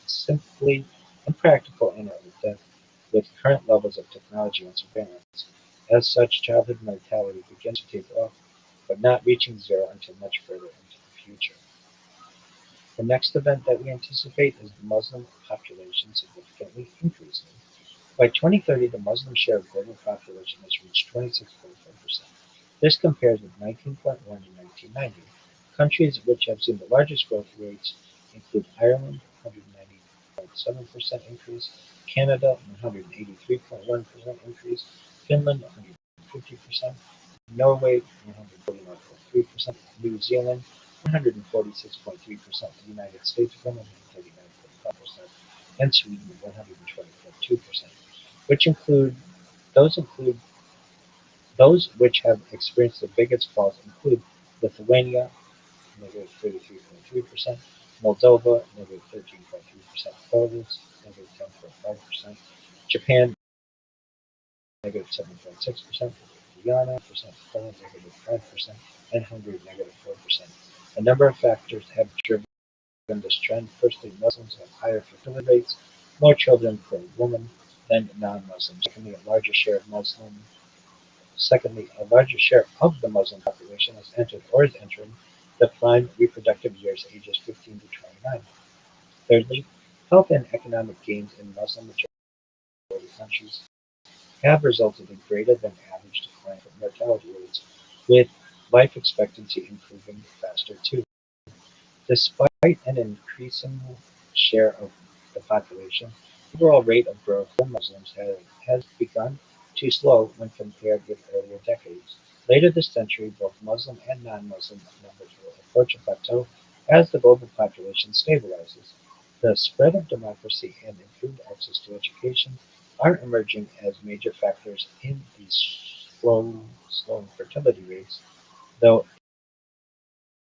simply impractical and with current levels of technology and surveillance. As such, childhood mortality begins to taper off, but not reaching zero until much further into the future. The next event that we anticipate is the Muslim population significantly increasing. By 2030, the Muslim share of global population has reached 26.4%. This compares with 19.1 in 1990. Countries which have seen the largest growth rates include Ireland, 190.7% increase, Canada, 183.1% increase, Finland, 150%, Norway, 141.3%, New Zealand, 146.3%, the United States, 139.5%, and Sweden, 120.2%, which include those which have experienced the biggest falls include Lithuania, negative 33.3%, Moldova, negative 13.3%, Belarus, negative 10.5%, Japan, negative 7.6%, Guyana, Poland, negative 5%, and Hungary, negative 4%. A number of factors have driven this trend, firstly, Muslims have higher fertility rates, more children per woman than non-Muslims. Secondly, a larger share of the Muslim population has entered or is entering the prime reproductive years, ages 15 to 29. Thirdly, health and economic gains in Muslim-majority countries have resulted in greater than average decline in mortality rates, with life expectancy improving faster too. Despite an increasing share of the population, the overall rate of growth for Muslims has begun to slow when compared with earlier decades. Later this century, both Muslim and non-Muslim numbers will approach a plateau as the global population stabilizes. The spread of democracy and improved access to education are emerging as major factors in these slowing fertility rates, though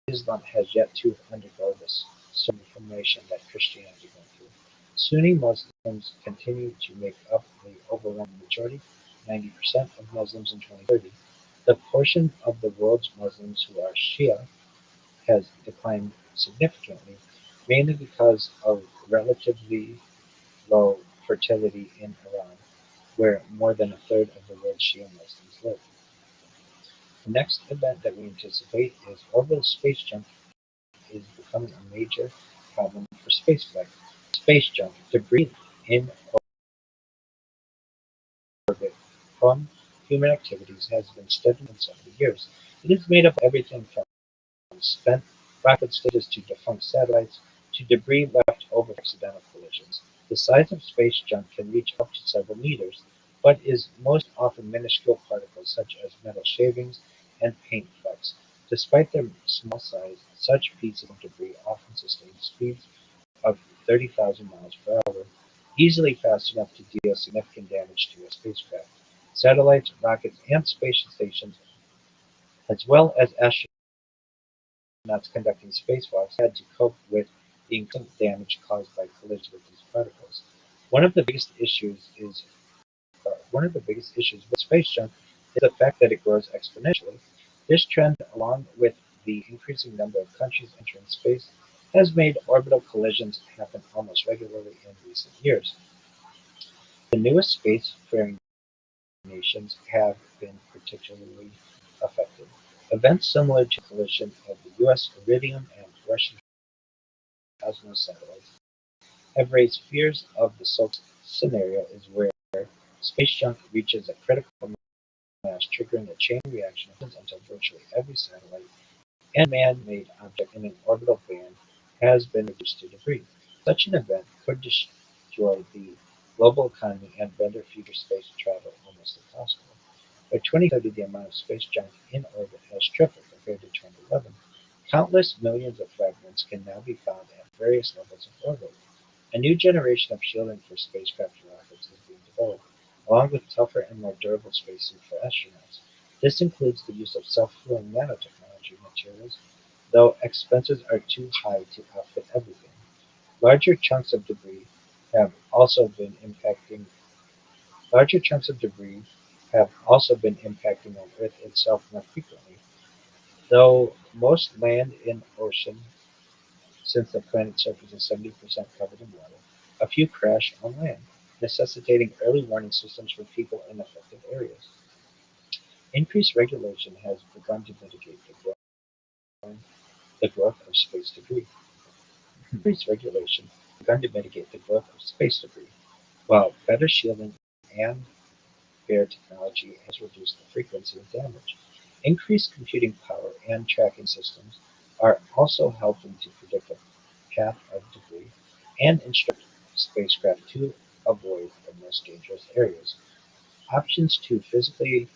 Islam has yet to undergo this sort of reformation that Christianity went through. Sunni Muslims continue to make up the overwhelming majority, 90% of Muslims in 2030. The portion of the world's Muslims who are Shia has declined significantly, mainly because of relatively low fertility in Iran, where more than a third of the world's Shia Muslims live. The next event that we anticipate is orbital space junk is becoming a major problem for spaceflight. Space junk, debris in orbit from human activities, has been studied in 70 years. It is made up of everything from spent rocket stages to defunct satellites to debris left over from accidental collisions. The size of space junk can reach up to several meters, but is most often minuscule particles such as metal shavings and paint flecks. Despite their small size, such pieces of debris often sustain speeds of 30,000 miles per hour, easily fast enough to deal significant damage to a spacecraft. Satellites, rockets, and space stations, as well as astronauts conducting spacewalks, had to cope with the increasing damage caused by collisions with these particles. One of the biggest issues is One of the biggest issues with space junk is the fact that it grows exponentially. This trend, along with the increasing number of countries entering space, has made orbital collisions happen almost regularly in recent years. The newest spacefaring nations have been particularly affected. Events similar to the collision of the U.S. Iridium and Russian Cosmos satellites have raised fears of the scenario is where space junk reaches a critical mass, triggering a chain reaction until virtually every satellite and man-made object in an orbital band has been reduced to debris. Such an event could destroy the global economy and render future space travel almost impossible. By 2030, the amount of space junk in orbit has tripled compared to 2011. Countless millions of fragments can now be found at various levels of orbit. A new generation of shielding for spacecraft and rockets is being developed, along with tougher and more durable spacesuits for astronauts. This includes the use of self-healing nanotechnology materials, though expenses are too high to outfit everything. Larger chunks of debris have also been impacting Larger chunks of debris have also been impacting on Earth itself more frequently, though most land and ocean, since the planet's surface is 70% covered in water. A few crash on land, necessitating early warning systems for people in affected areas. Increased regulation has begun to mitigate the growth of space debris. Increased regulation has begun to mitigate the growth of space debris, while better shielding and fair technology has reduced the frequency of damage. Increased computing power and tracking systems are also helping to predict the path of debris and instruct spacecraft to avoid the most dangerous areas. Options to physically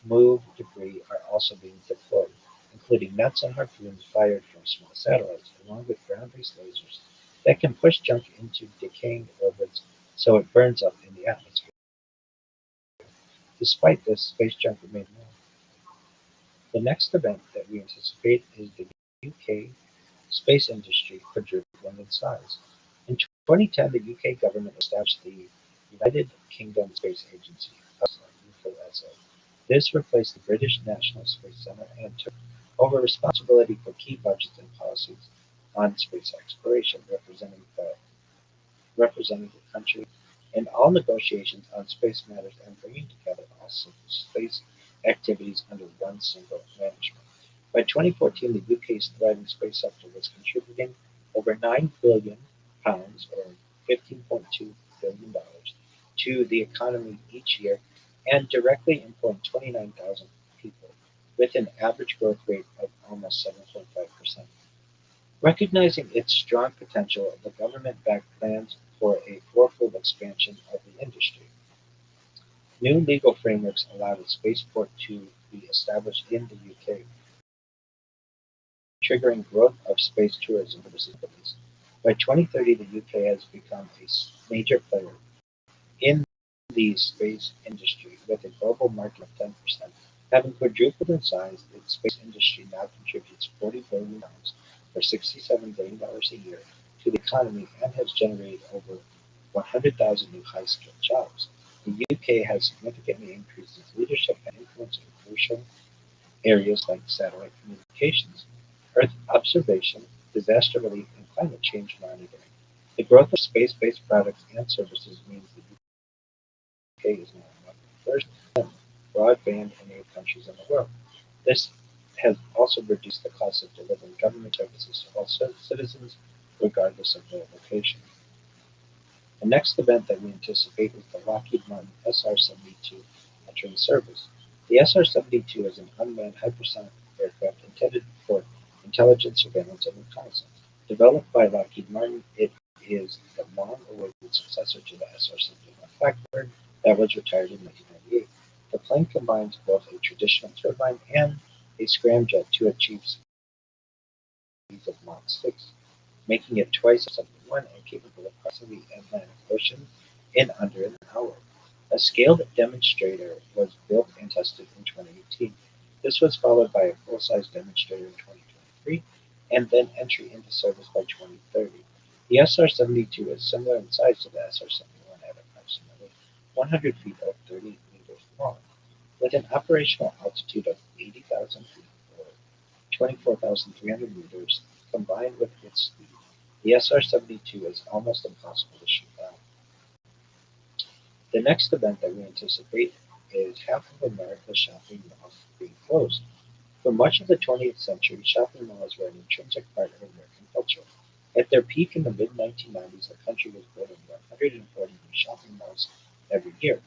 move debris are also being deployed, including nets and harpoons fired from small satellites, along with ground-based lasers that can push junk into decaying orbits so it burns up in the atmosphere. Despite this, space junk remains known. The next event that we anticipate is the UK space industry quadrupling in size. In 2010, the UK government established the United Kingdom Space Agency (USA). This replaced the British National Space Centre and took over responsibility for key budgets and policies. on space exploration, representing the country in all negotiations on space matters and bringing together all space activities under one single management. By 2014, the UK's thriving space sector was contributing over £9 billion, or $15.2 billion, to the economy each year and directly employing 29,000 people, with an average growth rate of almost 7.5%. Recognizing its strong potential, the government backed plans for a fourfold expansion of the industry. New legal frameworks allowed a spaceport to be established in the UK, triggering growth of space tourism overseas. By 2030, the UK has become a major player in the space industry, with a global market of 10%. Having quadrupled in size, the space industry now contributes £40 billion, or $67 billion a year, to the economy and has generated over 100,000 new high-skilled jobs. The UK has significantly increased its leadership and influence in crucial areas like satellite communications, Earth observation, disaster relief, and climate change monitoring. The growth of space-based products and services means the UK is now among the first 10 broadband-enabled countries in the world. This has also reduced the cost of delivering government services to all citizens, regardless of their location. The next event that we anticipate is the Lockheed Martin SR-72 entering service. The SR-72 is an unmanned hypersonic aircraft intended for intelligence, surveillance, and reconnaissance. Developed by Lockheed Martin, it is the long-awaited successor to the SR-71 Blackbird that was retired in 1998. The plane combines both a traditional turbine and a scramjet to achieve speeds of Mach 6, making it twice as one and capable of crossing the Atlantic Ocean in under an hour. A scaled demonstrator was built and tested in 2018. This was followed by a full-size demonstrator in 2023, and then entry into service by 2030. The SR-72 is similar in size to the SR-71 at approximately 100 feet or 30 meters long, with an operational altitude of 80,000 feet or 24,300 meters. Combined with its speed, the SR-72 is almost impossible to shoot down. The next event that we anticipate is half of America's shopping malls being closed. For much of the 20th century, shopping malls were an intrinsic part of American culture. At their peak in the mid-1990s, the country was building 140 new shopping malls every year.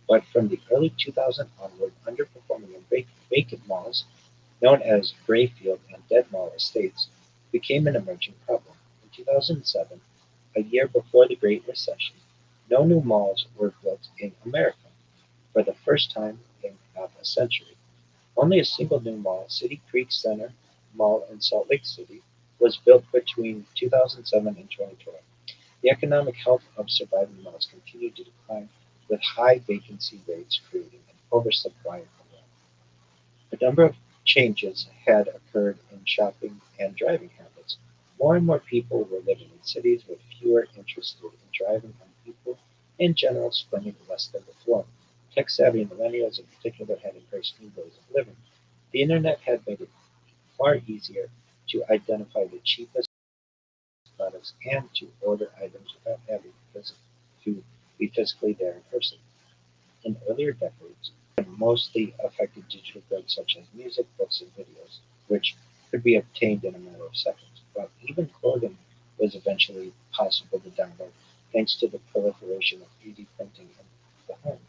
But from the early 2000s onward, underperforming and vacant malls, known as Grayfield and Dead Mall estates, became an emerging problem. In 2007, a year before the Great Recession, no new malls were built in America. For the first time in half a century, only a single new mall, City Creek Center Mall in Salt Lake City, was built between 2007 and 2012. The economic health of surviving malls continued to decline, with high vacancy rates creating an oversupply of land. A number of changes had occurred in shopping and driving habits. More and more people were living in cities with fewer interested in driving, and people in general spending less than before. Tech-savvy millennials in particular had embraced new ways of living. The internet had made it far easier to identify the cheapest products and to order items without having to be physically there in person. In earlier decades, it mostly affected digital goods such as music, books, and videos, which could be obtained in a matter of seconds. But even clothing was eventually possible to download thanks to the proliferation of 3D printing in the home.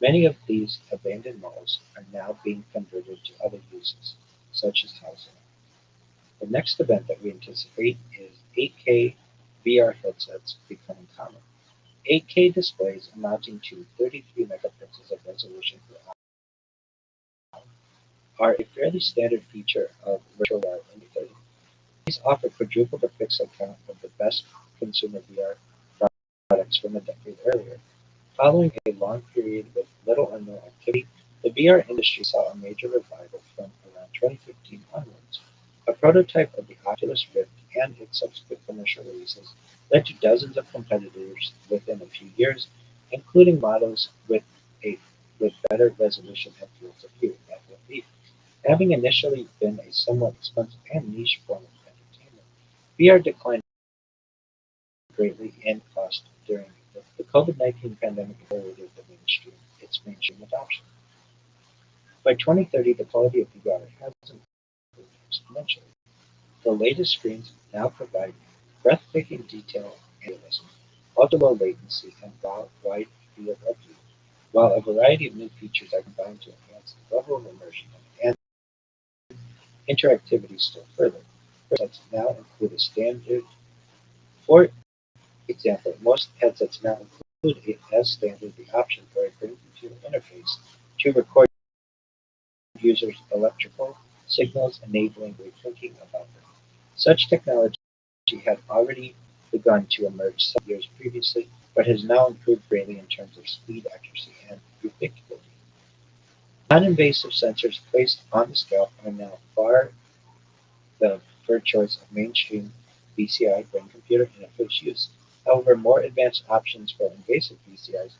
Many of these abandoned malls are now being converted to other uses, such as housing. The next event that we anticipate is 8K VR headsets becoming common. 8K displays amounting to 33 megapixels of resolution per eye are a fairly standard feature of virtual reality in 2030. These offer quadruple the pixel count of the best consumer VR products from a decade earlier. Following a long period with little or no activity, the VR industry saw a major revival from around 2015 onwards. A prototype of the Oculus Rift and its subsequent commercial releases led to dozens of competitors within a few years, including models with better resolution and field of view. Having initially been a somewhat expensive and niche form of entertainment, VR declined greatly in cost during the COVID-19 pandemic accelerated its mainstream adoption. By 2030, the quality of VR has improved exponentially. The latest screens now provide breathtaking detail and realism, ultra-low latency, and wide field of view, while a variety of new features are combined to enhance the level of immersion and interactivity still further. Headsets now include a standard, for example, most headsets now include as standard the option for a brain-computer interface to record users' electrical signals, enabling rethinking about them. Such technology had already begun to emerge some years previously, but has now improved greatly in terms of speed, accuracy, and predictability. Non-invasive sensors placed on the scalp are now far the preferred choice of mainstream BCI brain-computer interface use. However, more advanced options for invasive BCIs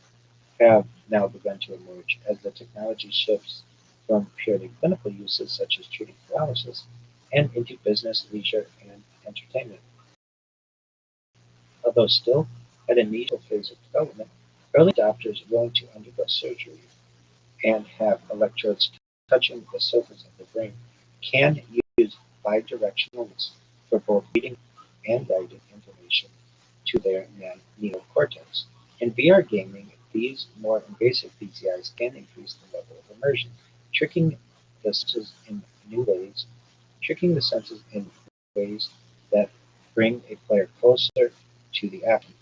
have now begun to emerge as the technology shifts from purely clinical uses such as treating paralysis and into business, leisure, and entertainment. Although still at a initial phase of development, early adopters willing to undergo surgery and have electrodes touching the surface of the brain can use bidirectional links for both reading and writing information to their neocortex. In VR gaming, these more invasive BCIs can increase the level of immersion, tricking the senses in new ways, tricking the senses in ways that bring a player closer to the action.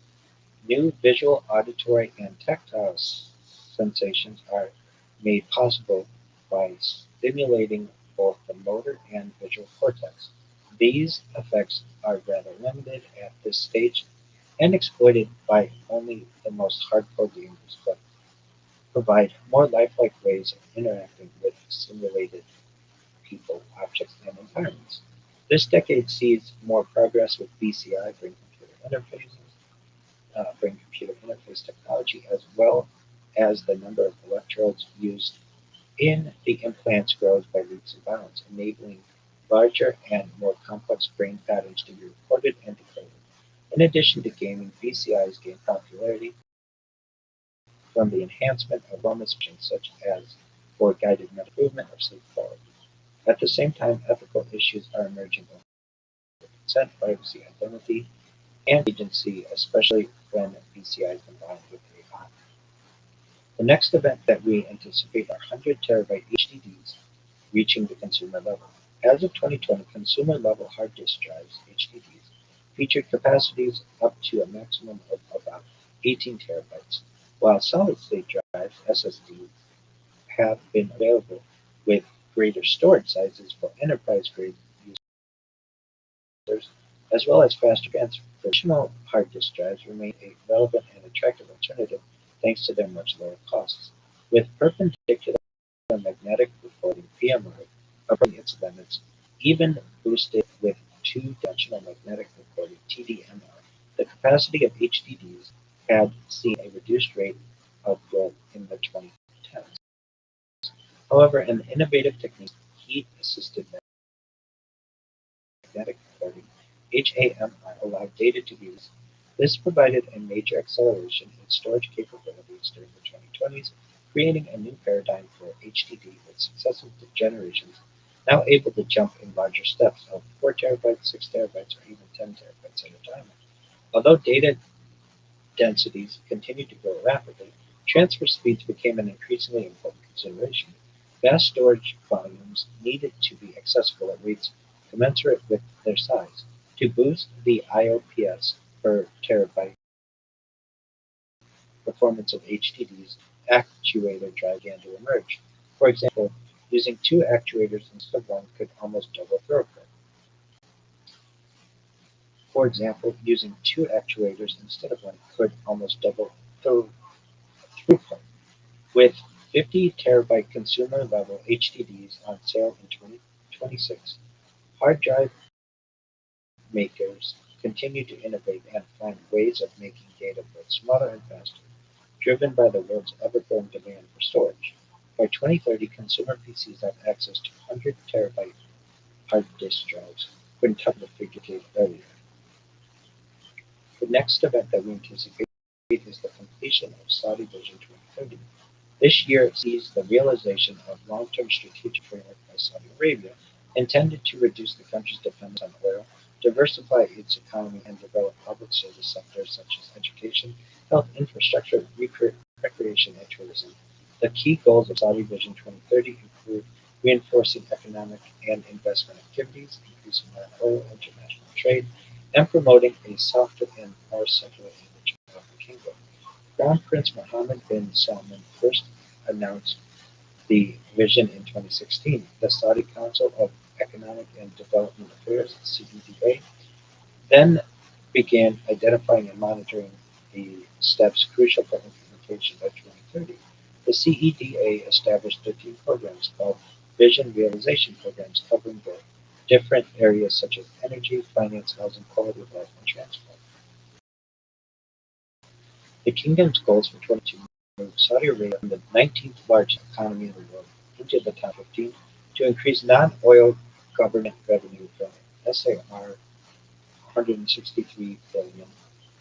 New visual, auditory, and tactile sensations are made possible by stimulating both the motor and visual cortex. These effects are rather limited at this stage and exploited by only the most hardcore gamers, but provide more lifelike ways of interacting with simulated people, objects, and environments. This decade sees more progress with BCI, brain computer interface technology, as well as the number of electrodes used in the implants grows by leaps and bounds, enabling larger and more complex brain patterns to be recorded and decoded. In addition to gaming, BCIs gain popularity from the enhancement of wellness functions such as for guided medical improvement or sleep quality. At the same time, ethical issues are emerging over consent, privacy, identity, and agency, especially when BCI is combined with AI. The next event that we anticipate are 100 terabyte HDDs reaching the consumer level. As of 2020, consumer level hard disk drives, HDDs, featured capacities up to a maximum of about 18 terabytes, while solid state drives, SSDs, have been available with greater storage sizes for enterprise grade users, as well as faster transfer. Traditional hard disk drives remain a relevant and attractive alternative thanks to their much lower costs. With perpendicular magnetic recording (PMR) approaching its limits, even boosted with two-dimensional magnetic recording (TDMR), the capacity of HDDs had seen a reduced rate of growth in the 2010s. However, an innovative technique, heat-assisted magnetic recording (HAMR), allowed data to be released. This provided a major acceleration in storage capabilities during the 2020s, creating a new paradigm for HDD with successive generations now able to jump in larger steps of 4 terabytes, 6 terabytes, or even 10 terabytes at a time. Although data densities continued to grow rapidly, transfer speeds became an increasingly important consideration. Vast storage volumes needed to be accessible at rates commensurate with their size. To boost the IOPS per terabyte performance of HDDs, actuator drives began to emerge. For example, using two actuators instead of one could almost double throughput. For example, using two actuators instead of one could almost double throughput. With 50 terabyte consumer level HDDs on sale in 2026, hard drive makers continue to innovate and find ways of making data both smaller and faster, driven by the world's ever-growing demand for storage. By 2030, consumer PCs have access to 100 terabyte hard disk drives, quintuple the figure earlier. The next event that we anticipate is the completion of Saudi Vision 2030. This year sees the realization of long-term strategic framework by Saudi Arabia, intended to reduce the country's dependence on oil, diversify its economy, and develop public service sectors such as education, health, infrastructure, recreation, and tourism. The key goals of Saudi Vision 2030 include reinforcing economic and investment activities, increasing non-oil international trade, and promoting a softer and more secular image of the kingdom. Crown Prince Mohammed bin Salman first announced the vision in 2016. The Saudi Council of Economic and Development Affairs (CEDA) then began identifying and monitoring the steps crucial for implementation by 2030. The CEDA established 13 programs called Vision Realization Programs covering the different areas such as energy, finance, housing, quality of life, and transport. The kingdom's goals for 2022 move Saudi Arabia from the 19th largest economy in the world into the top 15 to increase non-oil government revenue from SAR 163 billion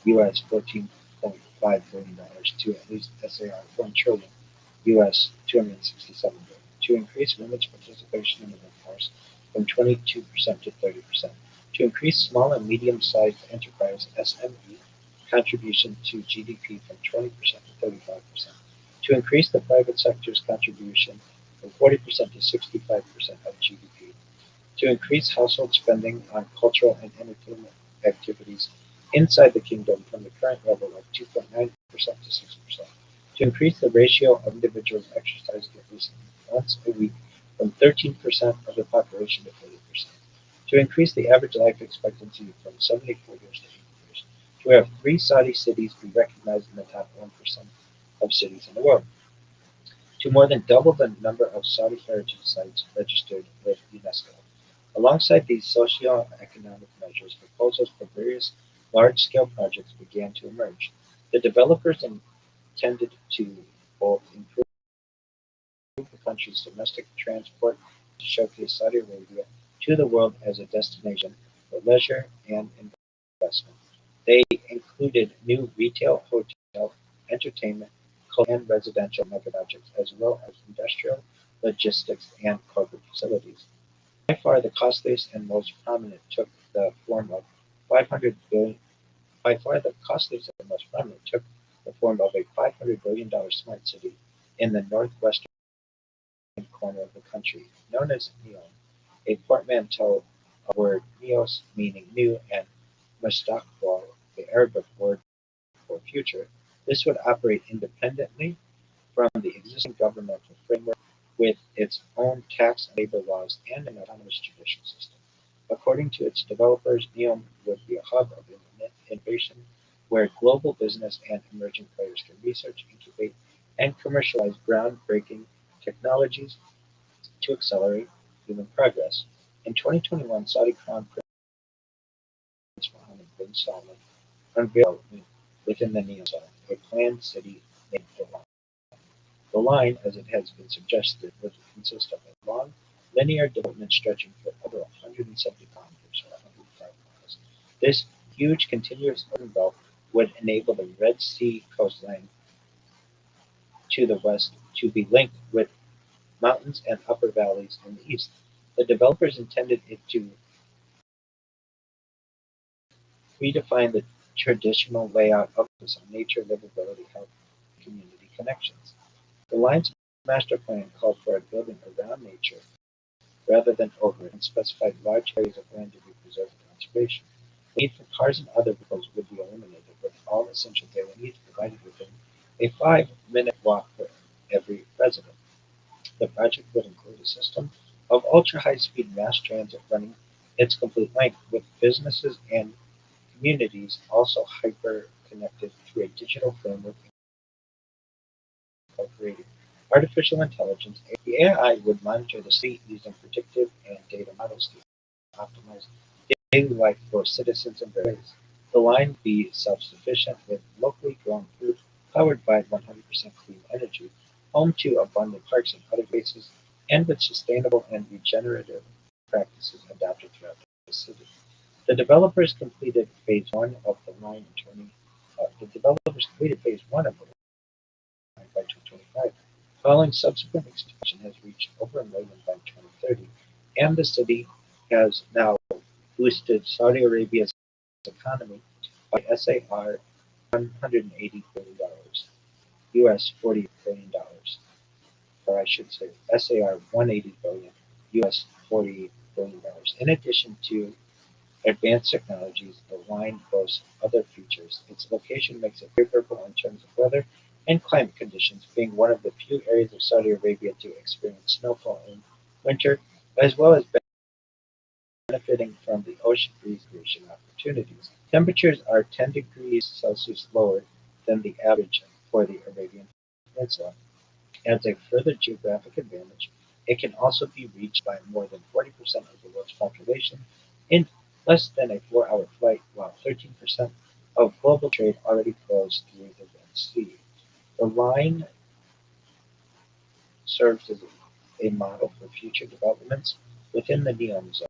US $14.5 billion to at least SAR 1 trillion US 267 billion, to increase women's participation in the workforce from 22% to 30%, to increase small and medium-sized enterprise (SME) contribution to GDP from 20% to 35%, to increase the private sector's contribution from 40% to 65% of GDP, to increase household spending on cultural and entertainment activities inside the kingdom from the current level of 2.9% to 6%, to increase the ratio of individuals exercising at least once a week from 13% of the population to 40%, to increase the average life expectancy from 74 years to 80 years, to have 3 Saudi cities be recognized in the top 1% of cities in the world, to more than double the number of Saudi heritage sites registered with UNESCO. Alongside these socio-economic measures, proposals for various large-scale projects began to emerge. The developers intended to both improve the country's domestic transport and to showcase Saudi Arabia to the world as a destination for leisure and investment. They included new retail, hotel, entertainment, cultural, and residential megaprojects, as well as industrial, logistics, and corporate facilities. By far the costliest and most prominent took the form of 500 billion. By far the costliest and most prominent took the form of a $500 billion smart city in the northwestern corner of the country, known as Neom, a portmanteau of the word "neos" meaning new and "mustaqbal," the Arabic word for future. This would operate independently from the existing governmental framework with its own tax and labor laws and an autonomous judicial system. According to its developers, NEOM would be a hub of innovation where global business and emerging players can research, incubate, and commercialize groundbreaking technologies to accelerate human progress. In 2021, Saudi Crown Prince Mohammed bin Salman unveiled within the NEOM zone a planned city named Dolan. The line, as it has been suggested, would consist of a long, linear development stretching for over 170 kilometers or 105 miles. This huge continuous urban belt would enable the Red Sea coastline to the west to be linked with mountains and upper valleys in the east. The developers intended it to redefine the traditional layout of focus on nature, livability, health, and community connections. The line's master plan called for a building around nature rather than over it and specified large areas of land to be preserved for conservation. The need for cars and other vehicles would be eliminated, with all essential daily needs provided within a 5-minute walk for every resident. The project would include a system of ultra-high-speed mass transit running its complete length, with businesses and communities also hyper-connected through a digital framework incorporating artificial intelligence. The AI would monitor the city using predictive and data models to optimize daily life for citizens in various ways. The line would be self-sufficient with locally grown food powered by 100% clean energy, home to abundant parks and other places, and with sustainable and regenerative practices adopted throughout the city. The developers completed phase one of the line in 20. The developers completed phase one of the line by 2025. Following subsequent expansion has reached over a million by 2030, and the city has now boosted Saudi Arabia's economy by SAR $180 billion, US $40 billion, or I should say SAR 180 billion, US $48 billion. In addition to advanced technologies, the line boasts other features. Its location makes it favorable in terms of weather and climate conditions, being one of the few areas of Saudi Arabia to experience snowfall in winter, as well as benefiting from the ocean breeze creation opportunities. Temperatures are 10 degrees Celsius lower than the average for the Arabian Peninsula. As a further geographic advantage, it can also be reached by more than 40% of the world's population in less than a 4-hour flight, while 13% of global trade already flows through the Red Sea. The line serves as a model for future developments within the NEOM zone,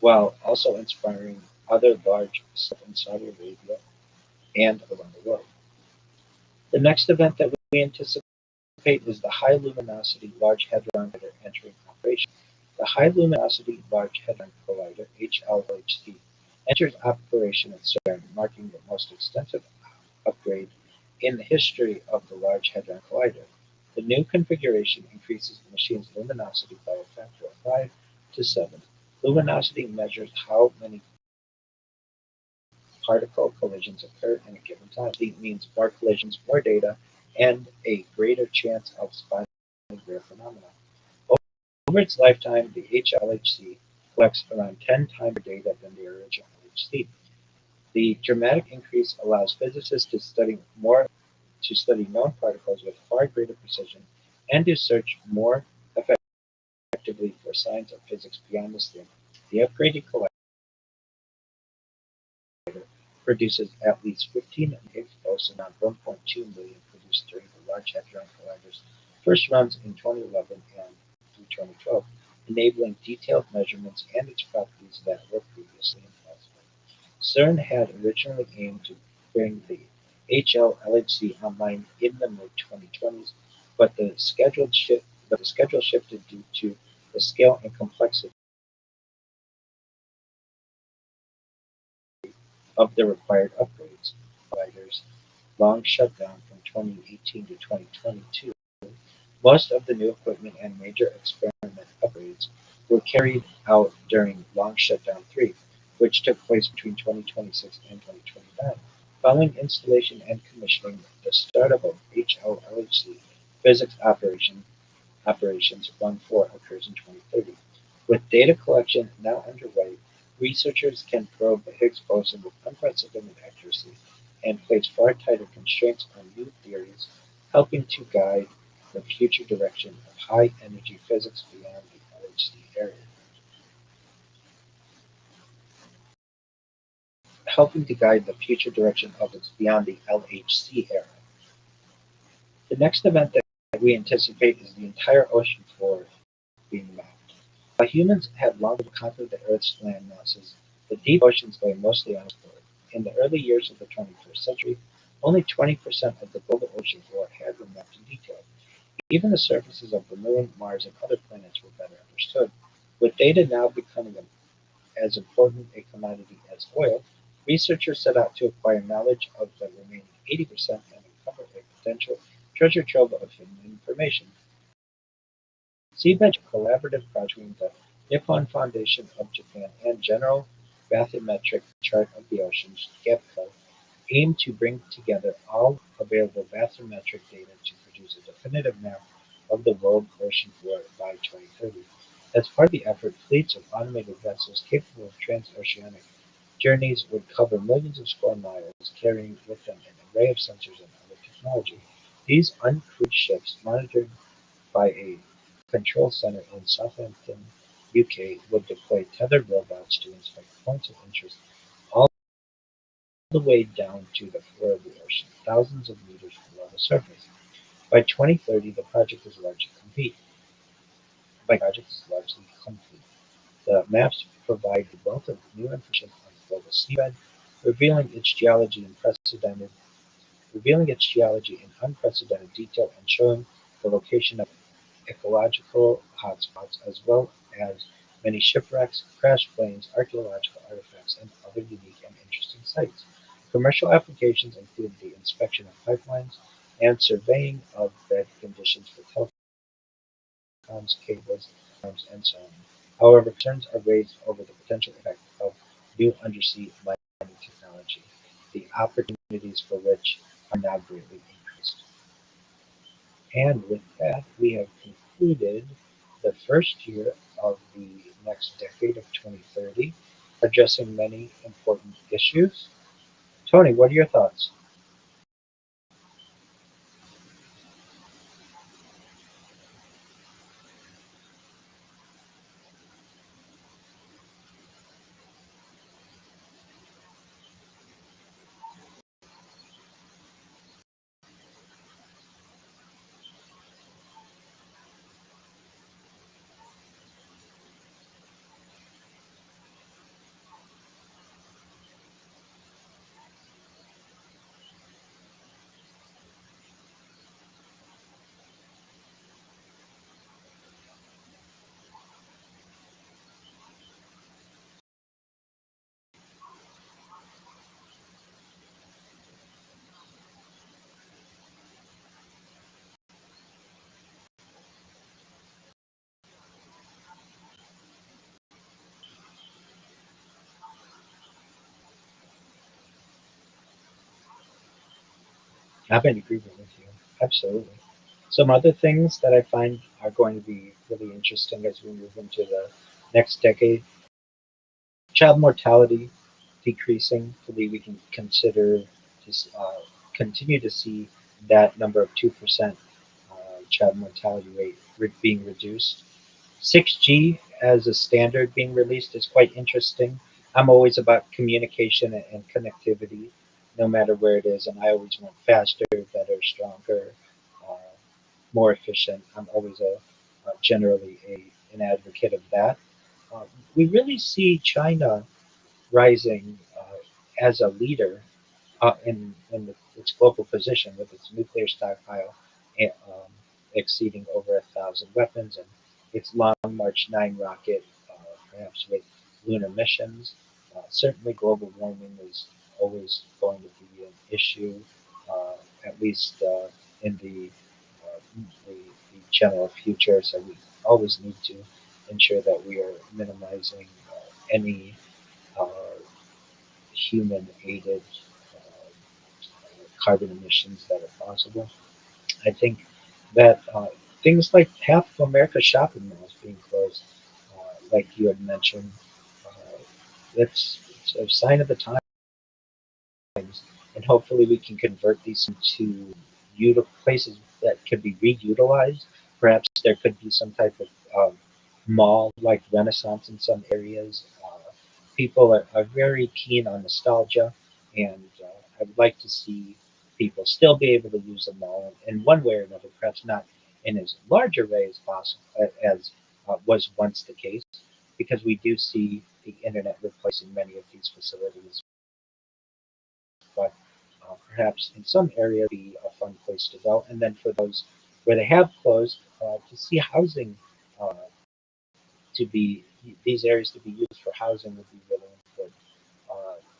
while also inspiring other large cities in Saudi Arabia and around the world. The next event that we anticipate is the High Luminosity Large Hadron Collider entering operation. The High Luminosity Large Hadron Collider (HLHC) enters operation at CERN, marking the most extensive upgrade in the history of the Large Hadron Collider. The new configuration increases the machine's luminosity by a factor of 5 to 7. Luminosity measures how many particle collisions occur in a given time. It means more collisions, more data, and a greater chance of spotting rare phenomena. Over its lifetime, the HLHC collects around 10 times more data than the original LHC. The dramatic increase allows physicists to study known particles with far greater precision and to search more effectively for signs of physics beyond the scale. The upgraded collider produces at least 15 Higgs bosons, around 1.2 million produced during the Large Hadron Collider's first runs in 2011 and through 2012, enabling detailed measurements and its properties that were previously impossible. CERN had originally aimed to bring the HLHC online in the mid-2020s, but the schedule shifted due to the scale and complexity of the required upgrades. Providers long shut down from 2018 to 2022. Most of the new equipment and major experiment upgrades were carried out during Long Shutdown 3, which took place between 2026 and 2029. Following installation and commissioning, the startup of HLHC physics operations Run 4 occurs in 2030. With data collection now underway, researchers can probe the Higgs boson with unprecedented accuracy and place far tighter constraints on new theories, helping to guide the future direction of high-energy physics beyond the LHC era. The next event that we anticipate is the entire ocean floor being mapped. While humans had long conquered the Earth's land masses, the deep oceans lay mostly unexplored. In the early years of the 21st century, only 20% of the global ocean floor had been mapped in detail. Even the surfaces of the Moon, Mars, and other planets were better understood. With data now becoming as important a commodity as oil, researchers set out to acquire knowledge of the remaining 80% and uncover a potential treasure trove of hidden information. Seabed, a collaborative project between the Nippon Foundation of Japan and General Bathymetric Chart of the Oceans (GABCO), aimed to bring together all available bathymetric data to produce a definitive map of the world ocean floor by 2030. As part of the effort, fleets of automated vessels capable of transoceanic journeys would cover millions of square miles, carrying with them an array of sensors and other technology. These uncrewed ships, monitored by a control center in Southampton, UK, would deploy tethered robots to inspect points of interest all the way down to the floor of the ocean, thousands of meters below the surface. By 2030, the project is largely complete. The maps provide a wealth of new information on the global seabed, revealing its geology in unprecedented detail and showing the location of ecological hotspots as well as many shipwrecks, crashed planes, archaeological artifacts, and other unique and interesting sites. Commercial applications include the inspection of pipelines and surveying of bed conditions for telecoms, cables, farms, and so on. However, concerns are raised over the potential impact of new undersea mining technology, the opportunities for which are now greatly increased. And with that, we have concluded the first year of the next decade of 2030, addressing many important issues. Tony, what are your thoughts? I'm in agreement with you. Absolutely. Some other things that I find are going to be really interesting as we move into the next decade: child mortality decreasing. Hopefully, we can consider just continue to see that number of 2% child mortality rate being reduced. 6G as a standard being released is quite interesting. I'm always about communication and connectivity, no matter where it is, and I always want faster, better, stronger, uh, more efficient. I'm always generally an advocate of that. Uh, we really see China rising as a leader its global position with its nuclear stockpile exceeding over 1,000 weapons and its Long March 9 rocket, perhaps with lunar missions. Certainly, global warming is always going to be an issue, at least in the general future. So we always need to ensure that we are minimizing any uh, human-aided carbon emissions that are possible. I think that things like half of America's shopping malls being closed, like you had mentioned, uh, it's a sign of the times, and hopefully we can convert these into places that could be reutilized. Perhaps there could be some type of mall like Renaissance in some areas. People are very keen on nostalgia, and I'd like to see people still be able to use the mall in one way or another, perhaps not in as large a way as possible as was once the case, because we do see the internet replacing many of these facilities. But perhaps in some areas be a fun place to go. And then for those where they have closed, to see housing uh, to be these areas to be used for housing would be really important.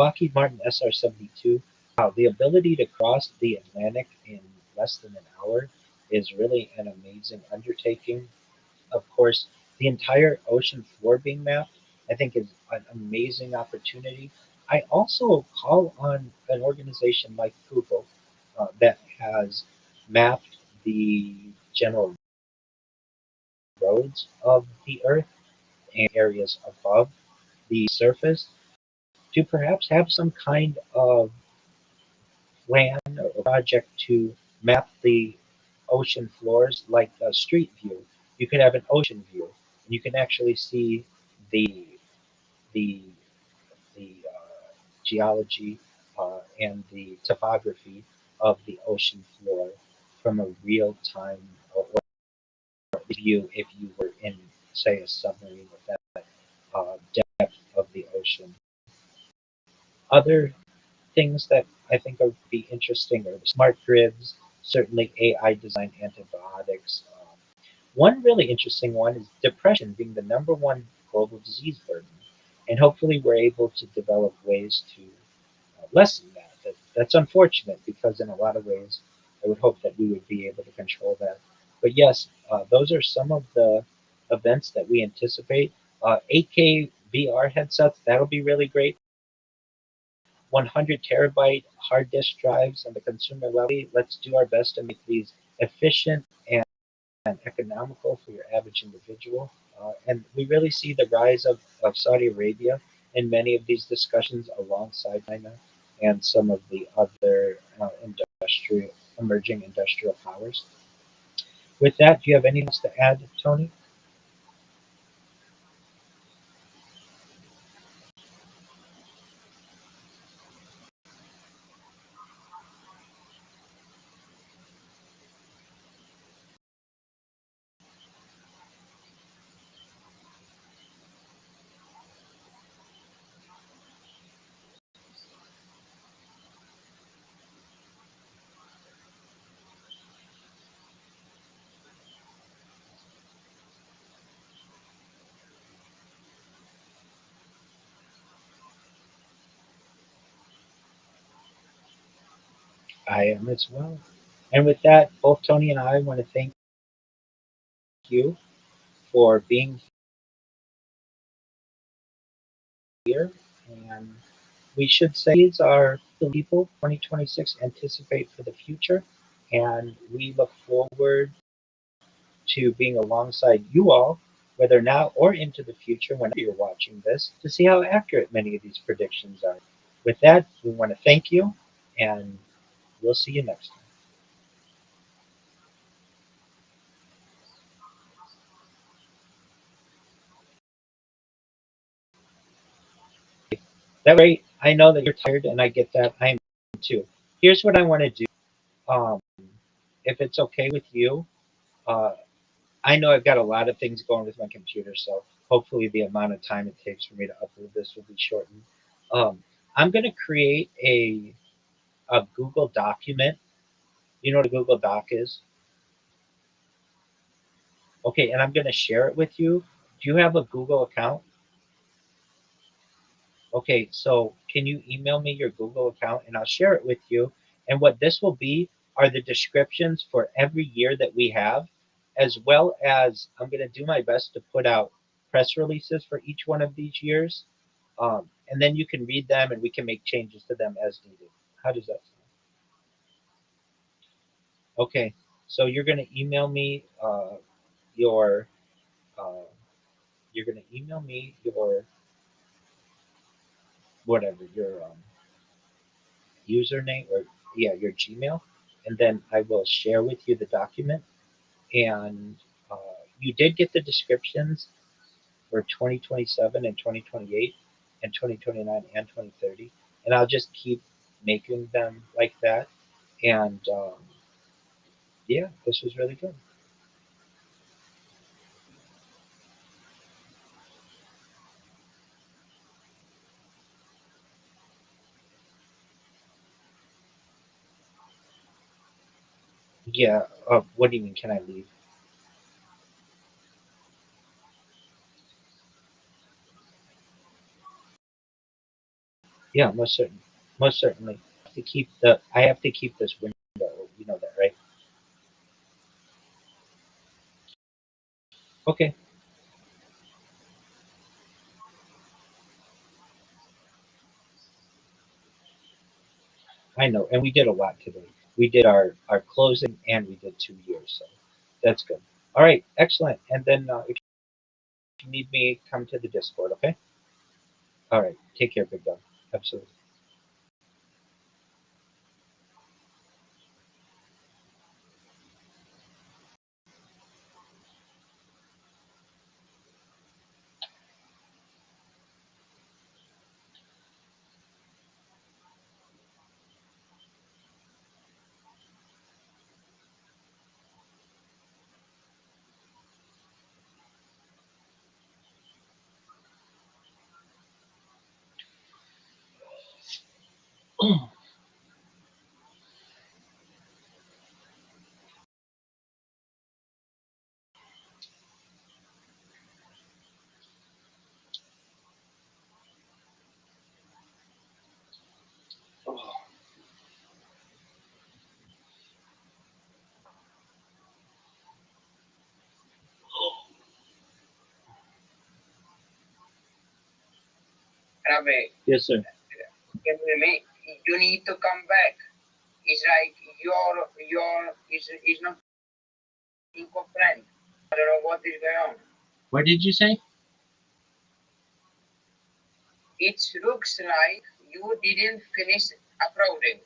Lockheed Martin SR-72, wow, the ability to cross the Atlantic in less than an hour is really an amazing undertaking. Of course, the entire ocean floor being mapped, I think, is an amazing opportunity. I also call on an organization like Google that has mapped the general roads of the Earth and areas above the surface to perhaps have some kind of plan or project to map the ocean floors like a street view. You could have an ocean view, and you can actually see the the geology and the topography of the ocean floor from a real time or view if you were in, say, a submarine with that. depth of the ocean. Other things that I think would be interesting are the smart grids, certainly AI designed antibiotics. One really interesting one is depression being the number one global disease burden. And hopefully we're able to develop ways to lessen that. That's unfortunate because in a lot of ways I would hope that we would be able to control that. But yes, those are some of the events that we anticipate. 8K VR headsets, that'll be really great. 100 terabyte hard disk drives on the consumer level. Let's do our best to make these efficient and economical for your average individual. And we really see the rise of Saudi Arabia in many of these discussions alongside China and some of the other emerging industrial powers. With that, do you have anything else to add, Tony? I am as well. And with that, both Tony and I want to thank you for being here. And we should say these are the people 2026 anticipate for the future. And we look forward to being alongside you all, whether now or into the future, whenever you're watching this, to see how accurate many of these predictions are. With that, we want to thank you, and we'll see you next time. That way, I know that you're tired, and I get that. I am too. Here's what I want to do. Um, if it's okay with you, uh, I know I've got a lot of things going with my computer, so hopefully the amount of time it takes for me to upload this will be shortened. I'm going to create a Google document. You know what a Google Doc is? Okay, and I'm going to share it with you. Do you have a Google account? Okay, so can you email me your Google account and I'll share it with you? And what this will be are the descriptions for every year that we have, as well as I'm going to do my best to put out press releases for each one of these years. And then you can read them and we can make changes to them as needed. How does that sound? Okay, so your uh, you're going to email me your whatever your username or yeah your Gmail, and then I will share with you the document. And uh, you did get the descriptions for 2027 and 2028 and 2029 and 2030, and I'll just keep making them like that. And yeah, this was really good. Yeah. What do you mean? Can I leave? Yeah, most certainly. Most certainly. I have to keep this window. You know that, right? Okay. I know, and we did a lot today. We did our closing and we did 2 years, so that's good. All right, excellent. And then if you need me, come to the Discord, okay? All right, take care, big dog. Absolutely. Rabbi, Yes, sir. you need to come back. It's like is not incomplete. I don't know what is going on. What did you say? It looks like you didn't finish uploading.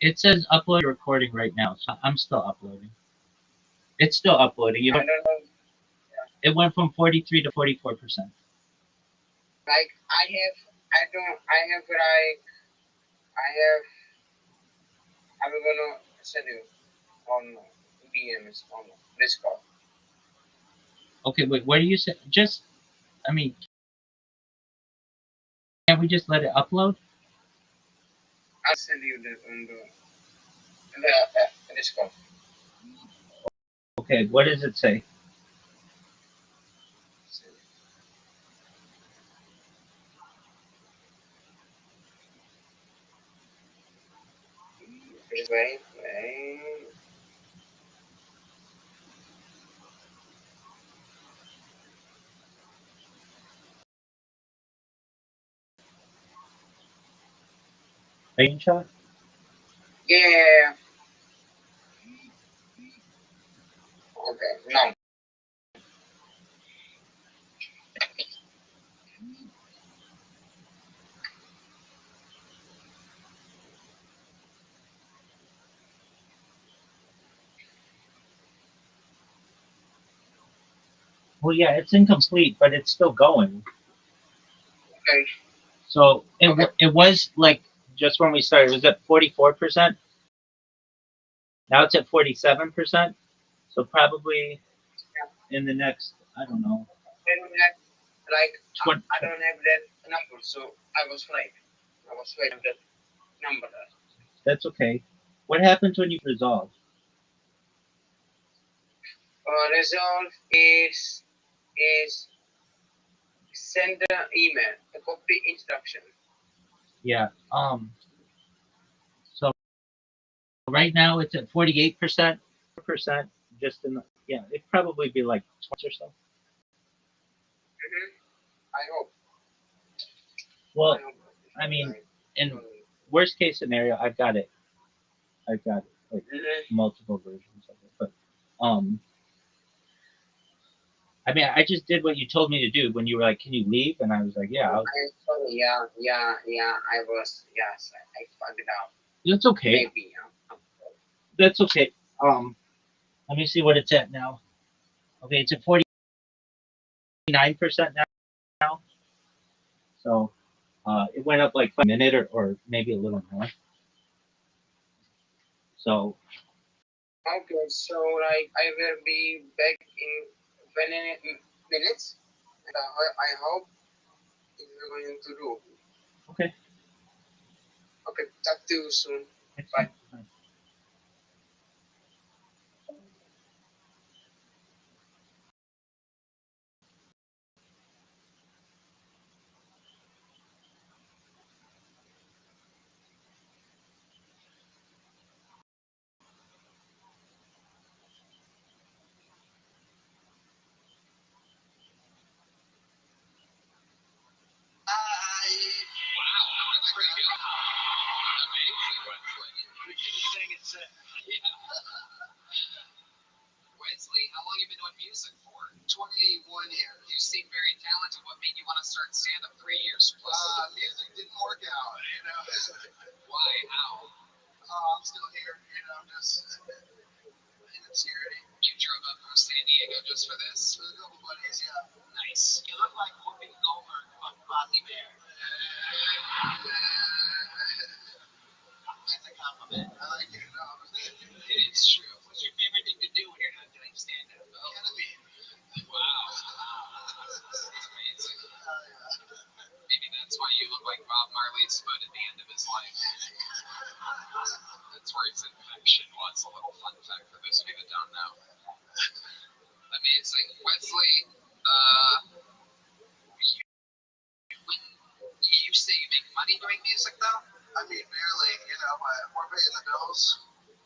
It says upload recording right now, so I'm still uploading. It's still uploading. You I know, don't know. it went from 43 to 44%. Like I have I'm gonna send you on DMs on Discord. Okay, wait. What do you say? Just, I mean, can't we just let it upload? I'll send you the Discord. Okay, what does it say? Wait. Screenshot? Yeah. Okay. No. Well, yeah, it's incomplete, but it's still going. Okay. So it was like just when we started, it was at 44%. Now it's at 47%. So probably in the next, I don't know. I don't have I don't have that number, so I was right. I was right with that number. That's okay. What happens when you resolve? Resolve is send the email, the copy instruction. Yeah. So right now it's at 48%. Just in the, yeah, it'd probably be like 20 or so. I hope. Well, I mean, in worst case scenario, I've got it like multiple versions of it. But I mean, I just did what you told me to do when you were like, "Can you leave?" And I was like, "Yeah." Sorry, yeah. I was, yes, I fucked out. It's okay. Maybe. That's okay. Let me see what it's at now. Okay, it's at 49% now. So it went up like a minute or maybe a little more. So Okay, so like I will be back in 20 minutes. And I hope it's going to do. okay. Okay, talk to you soon. Bye. Wesley, how long have you been doing music for? 21 years. You seem very talented. What made you want to start stand-up 3 years plus? Music didn't work out, Why? How? I'm still here, just in obscurity. You drove up from San Diego just for this? With a couple buddies, yeah. Nice. You look like Whoopi Goldberg on Fozzie Bear. That's a compliment. I like it. It is true. What's your favorite thing to do when you're not doing stand-up? Ketamine. Wow. That's amazing. Maybe that's why you look like Bob Marley's foot at the end of his life. That's where his infection was. A little fun fact for those of you that don't know. Amazing. Wesley, you say you make money doing music, though? I mean, barely. We're paying the bills.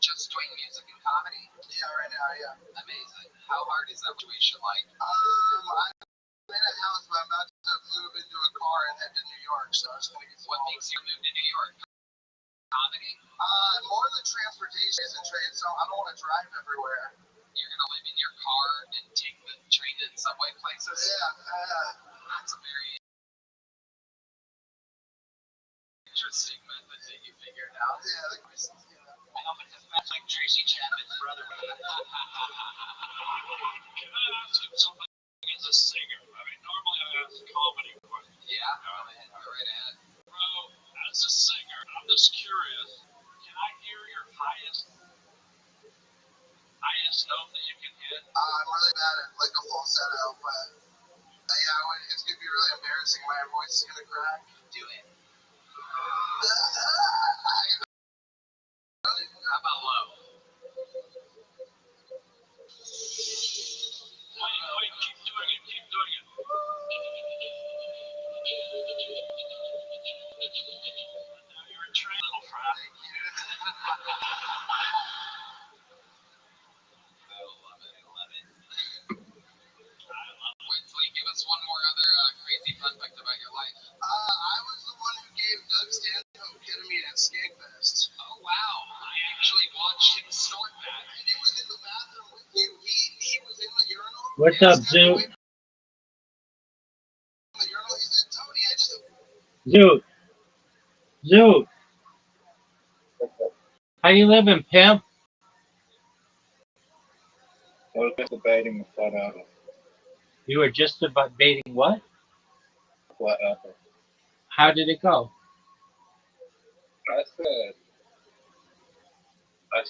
Just doing music and comedy? Yeah, right now, yeah. Amazing. How hard is that situation like? I a house, but I'm about to move into a car and head to New York. So I was going to get. What makes you move to New York? Comedy? More the transportation and trade. So I don't want to drive everywhere. You're going to live in your car and take the train and subway places? Yeah. That's a very interesting method that you figured out. Yeah. I know, but that's like Tracy Chapman's brother. Can I ask you something as a singer? I mean, normally I ask comedy questions. Yeah, go right ahead. Bro, as a singer, I'm just curious. Can I hear your highest note that you can hit? I'm really bad at like a falsetto, but yeah, it's gonna be really embarrassing. My voice is gonna crack. Do it. How about low? Wait, keep doing it, keep doing it. Now you're a trained little frat. Thank you. Winsley, give us one more other crazy fun fact about your life. I was the one who gave Doug Stanhope ketamine at Skankfest. Oh wow! I actually watched him snort that. And he was in the bathroom with you. He was in the urinal. What's up, Zoo? The urinal. He said, "Tony, I just." Zoo. How you living, pimp? I was just debating the flat apple. You were just debating what? Flat apple. How did it go? I said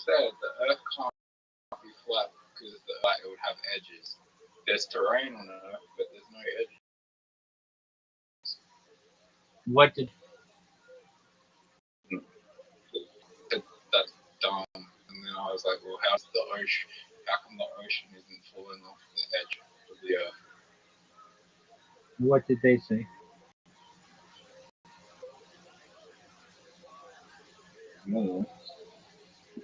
the Earth can't be flat because it would have edges. There's terrain on Earth, but there's no edges. What did? That's dumb. And then I was like, well, how's the ocean? How come the ocean isn't falling off the edge of the Earth? What did they say? No,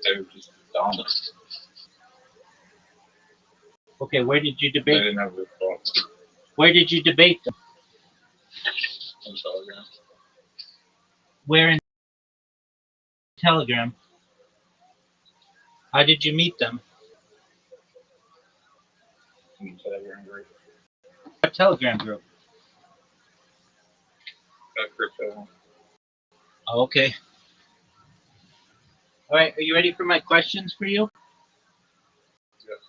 they were just dumb. Okay, where did you They debate? didn't have a response. Where did you debate them? On Telegram. Where in Telegram? How did you meet them? In Telegram group. What Telegram group? That crypto. Oh, okay. All right, are you ready for my questions for you? Yeah.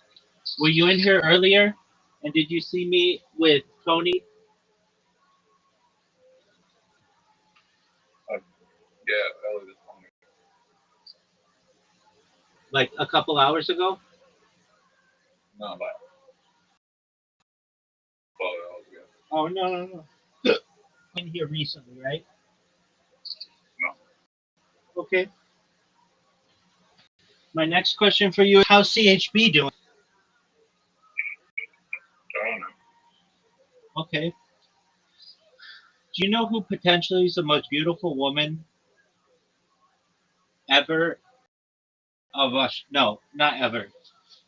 Were you in here earlier? And did you see me with Tony? Yeah, early this morning. Like a couple hours ago? No, like 12 hours ago. Oh, no. In here recently, right? No. Okay. My next question for you is, how's CHB doing? I don't know. Okay. Do you know who potentially is the most beautiful woman ever of us? No, not ever.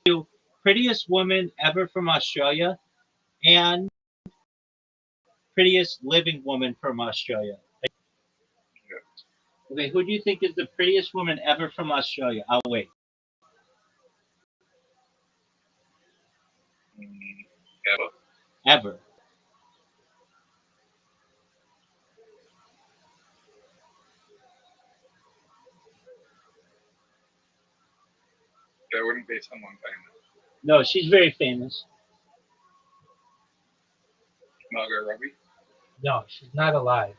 The prettiest woman ever from Australia and prettiest living woman from Australia. Okay, who do you think is the prettiest woman ever from Australia? I'll wait. Ever. Ever. There wouldn't be someone famous. No, she's very famous. Margot Robbie? No, she's not alive.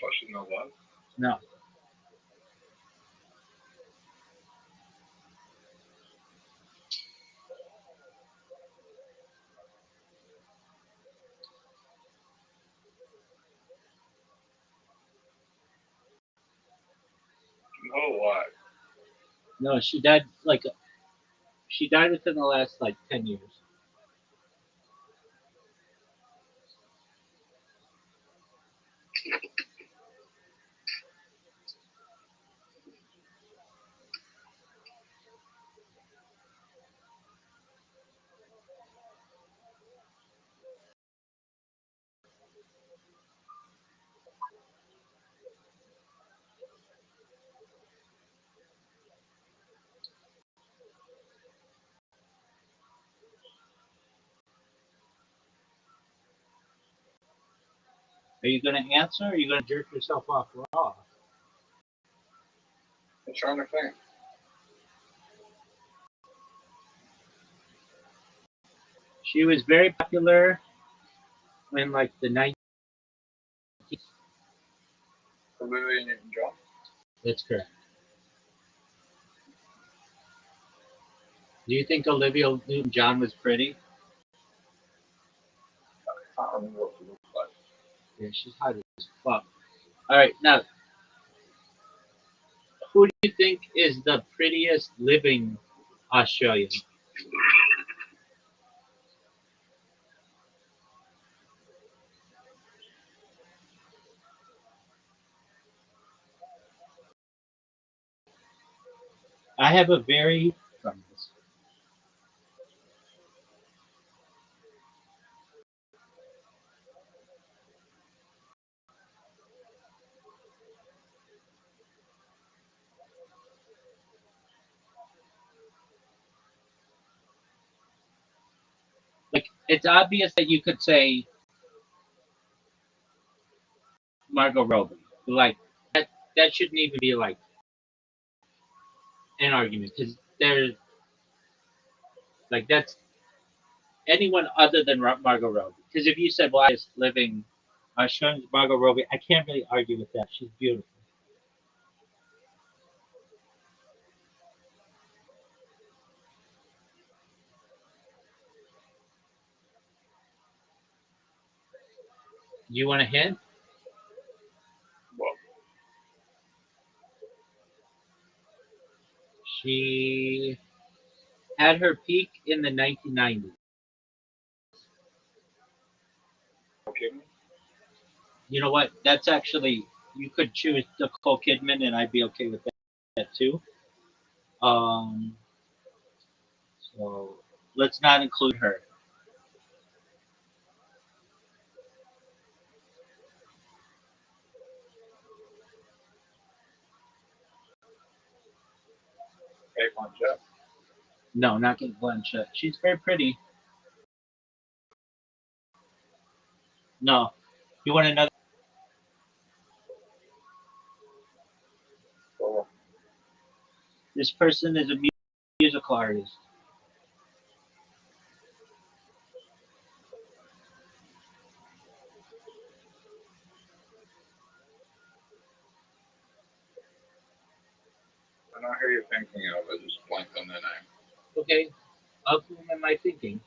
Oh, she's not alive? No. Not alive. No, she died within the last 10 years. Are you going to answer, or are you going to jerk yourself off raw? I'm trying to think. She was very popular in like the 90s. Olivia Newton-John. That's correct. Do you think Olivia Newton-John was pretty? I can't remember what she looks like. Yeah, she's hot as fuck. All right, now, who do you think is the prettiest living Australian? I have a very like, it's obvious that you could say Margot Robbie. Like that shouldn't even be like an argument, because there's like, that's anyone other than Margot Robbie. Because if you said, well, I was living Australian Margot Robbie, I can't really argue with that. She's beautiful. Do you want a hint? Well, She had her peak in the 1990s. okay. You know what? That's actually, you could choose Nicole Kidman, and I'd be okay with that too. Um, so let's not include her. Kate Blanchett. No, not Kate Blanchett. She's very pretty. No. You want another? So, This person is a musical artist. I don't know who you're thinking of. I just blanked on their name. Okay. Of whom am I thinking?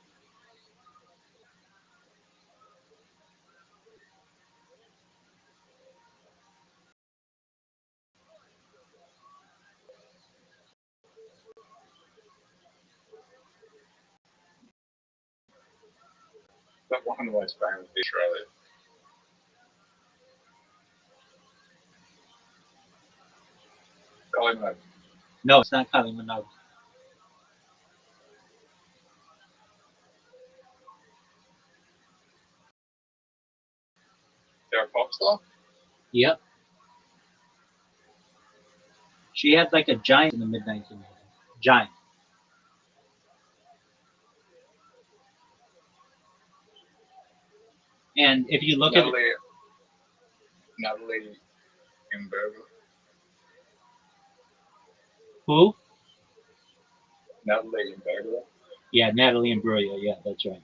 That one was famous in Australia. Kylie Minogue. No, it's not Kylie Minogue. They're a pop star? Yep. She had like a giant in the mid 1990s. Giant. And if you look at Natalie Imbruglia. who? Natalie Imbruglia. Yeah, Natalie Imbruglia. Yeah, that's right.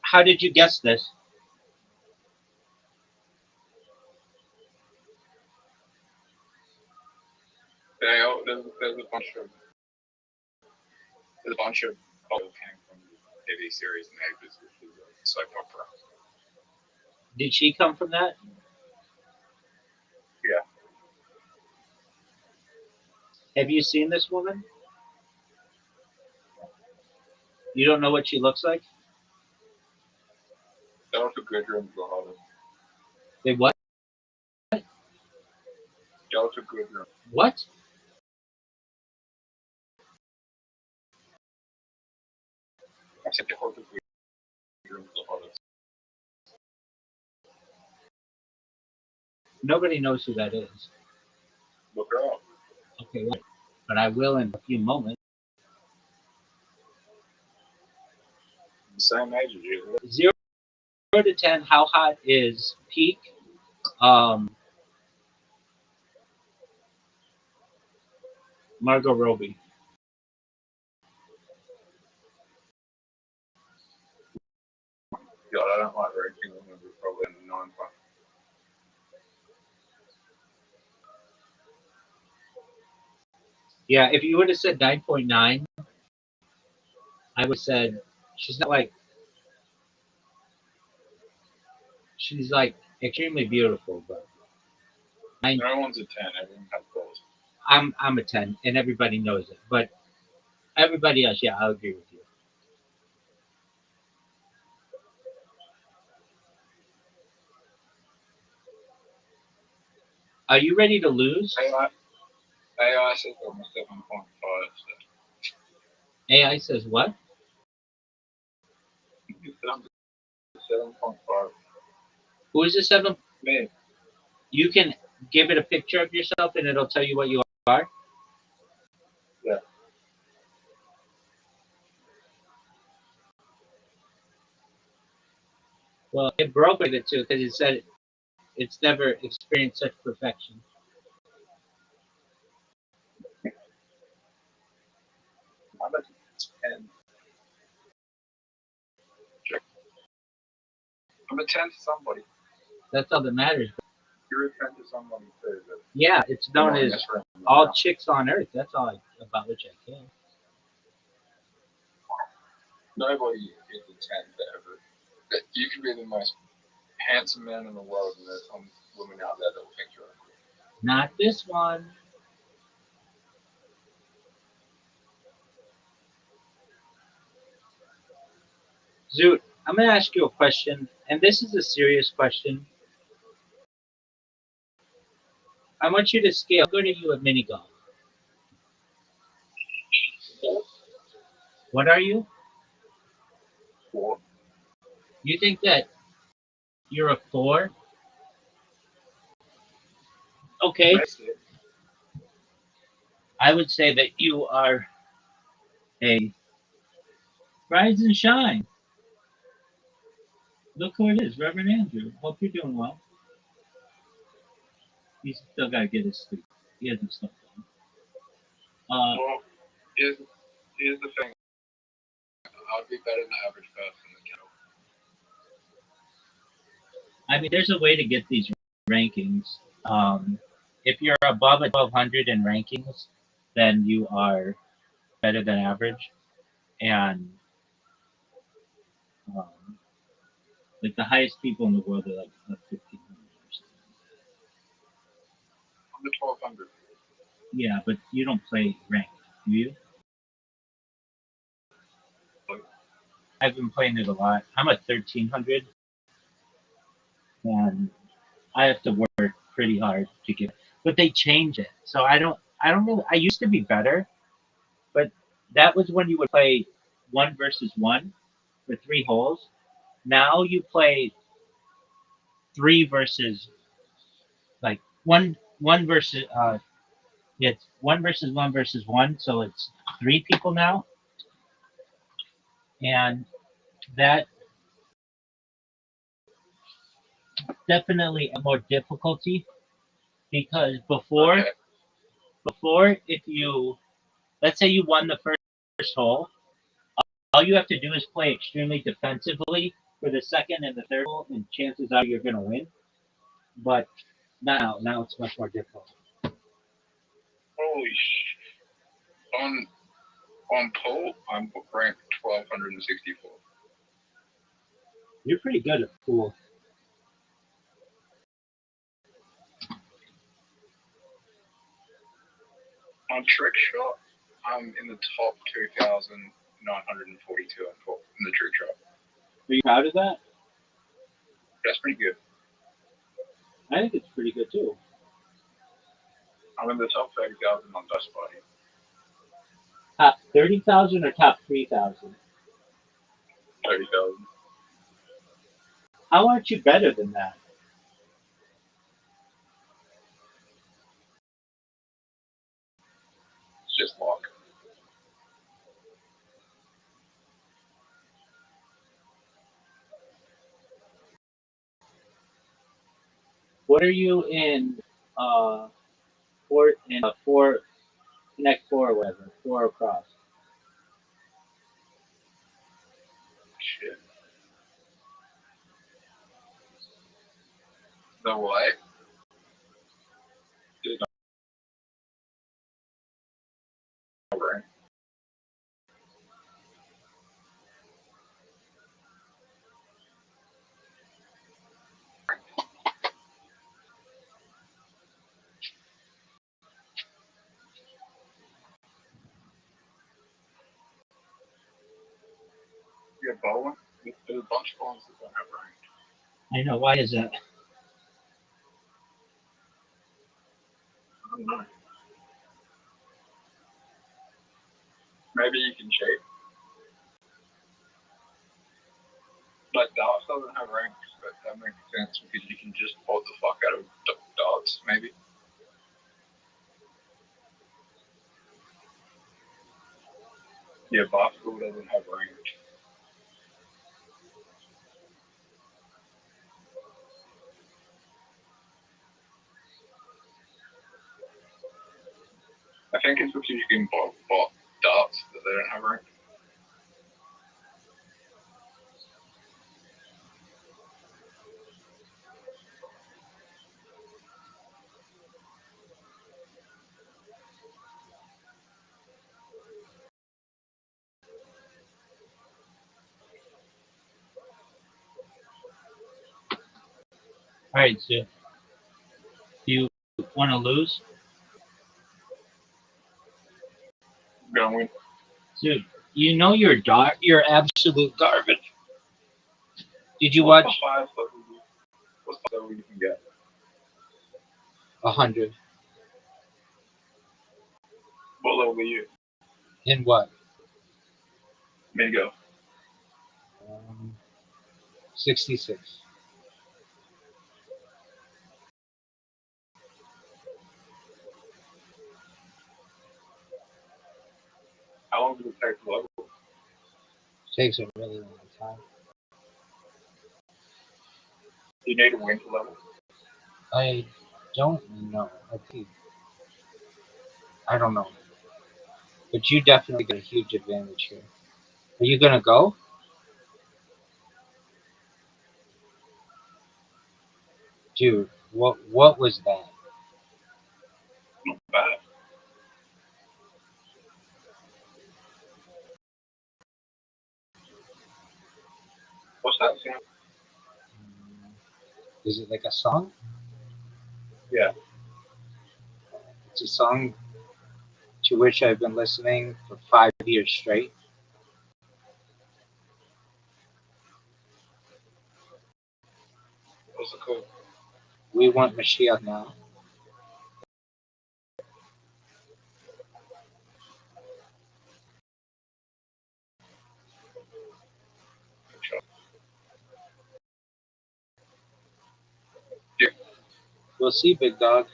How did you guess this? There's a bunch of people came from TV series and Neighbours, which is a soap opera. Did she come from that? Yeah. Have you seen this woman? You don't know what she looks like? Delta Goodrum's the hottest. They what? Delta Goodrum. What? I said Delta Goodrum's the hottest. Nobody knows who that is. Look her up. Okay, well, but I will in a few moments. the same age as you. 0 to 10, how hot is peak? Margot Robbie. God, I don't like ranking them. We're probably in the 9 point. Yeah, if you would have said 9.9, I would have said she's not like, she's like extremely beautiful, but No one's a 10. Everyone has balls. I'm a 10, and everybody knows it. But everybody else, yeah, I'll agree with you. Are you ready to lose? AI says I'm a 7.5. So. AI says what? 7.5. Who is the 7? Me. You can give it a picture of yourself, and it'll tell you what you are? Yeah. Well, it broke with it too, because it said it's never experienced such perfection. I'm a 10. I'm a 10 to somebody. That's all that matters. You're a 10 to somebody too. Yeah, it's known as all chicks on earth. That's all about which I care. Nobody is a 10 to ever. You can be the most handsome man in the world, and there's some women out there that will think you're ugly. Not this one. Zoot, I'm going to ask you a question, and this is a serious question. I want you to scale. How good are you at mini golf? What are you? 4. You think that you're a 4? Okay. I would say that you are a rise and shine. Look who it is, Reverend Andrew. Hope you're doing well. He's still got to get his sleep. He hasn't slept on. Well, here's the thing. I'd be better than the average person that can. I mean, there's a way to get these rankings. If you're above a 1200 in rankings, then you are better than average. And like the highest people in the world are like 1500 or something. I'm the 1200. Yeah, but you don't play ranked, do you? I've been playing it a lot. I'm at 1300, and I have to work pretty hard to get. But they change it, so I don't really. I used to be better, but that was when you would play 1 versus 1 for 3 holes. Now you play 3 versus like one versus it's 1 versus 1 versus 1, so it's 3 people now, and that definitely a more difficulty because before if you let's say you won the first hole, all you have to do is play extremely defensively for the second and the third hole, and chances are you're going to win. But now it's much more difficult. Holy shit. On poll, I'm ranked 1264. You're pretty good at pool. On trick shot, I'm in the top 2,942 in the trick shot. Are you proud of that? That's pretty good. I think it's pretty good too. I'm in the top 30,000 on Dust Party. Top 30,000 or top 3,000? 30,000. How aren't you better than that? It's just luck. What are you in? Four, connect four, or whatever, four across. Shit. The what? Dude, no brain. Yeah, bowling. There's a bunch of bowls that don't have range. I know. Why is that? I don't know. Maybe you can shape. Like dots doesn't have range, but that makes sense because you can just pull the fuck out of dots, maybe. Yeah, basketball doesn't have range. I think it's because you can bought darts that they don't have range. All right, so do you want to lose? Going. Dude, you know you're absolute garbage. Did you watch? What's the highest level you can get? 100. What level are you? In what? Mingo. 66. How long does it take to level? Takes a really long time. Do you need a win to level? I don't know. I don't know. But you definitely got a huge advantage here. Are you gonna go? Dude, what was that? Not bad. What's that sound? Is it like a song? Yeah. It's a song to which I've been listening for 5 years straight. What's it called? We want Mashiach now. Yeah. We'll see, big dog.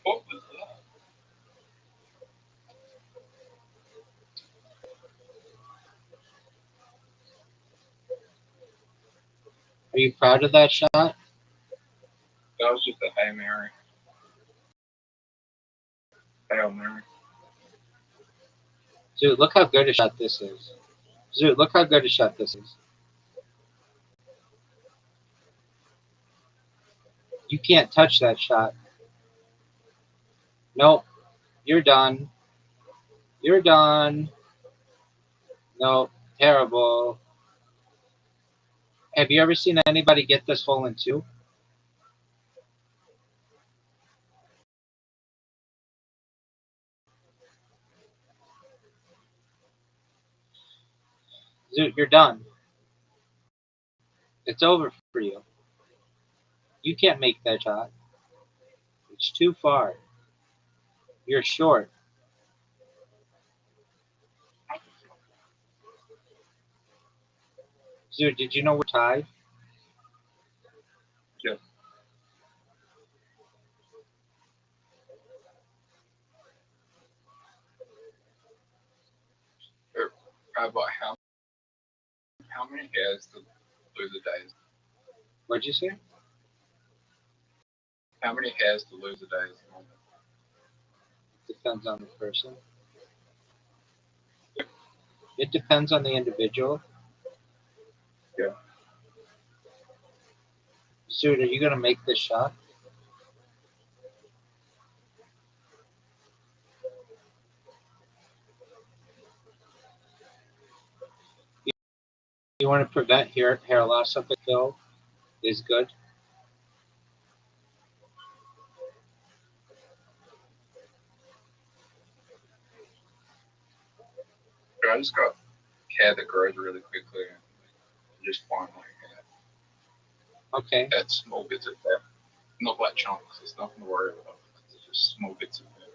What was that? Are you proud of that shot? That was just a Hail Mary. Hail Mary. Dude, look how good a shot this is. Dude, look how good a shot this is. You can't touch that shot. Nope. You're done. You're done. Nope. Terrible. Have you ever seen anybody get this hole in two? Dude, you're done. It's over for you. You can't make that shot. It's too far. You're short. Dude, did you know we're tied? Yeah. How about how many hairs the loser days? What'd you say? How many hairs the loser days? Depends on the person. It depends on the individual. Yeah. Dude, are you gonna make this shot? You want to prevent hair loss of the fill is good. I just got hair that grows really quickly and just fine like hair. Okay. That's small bits of hair. Not like chunks, there's nothing to worry about. It's just small bits of hair.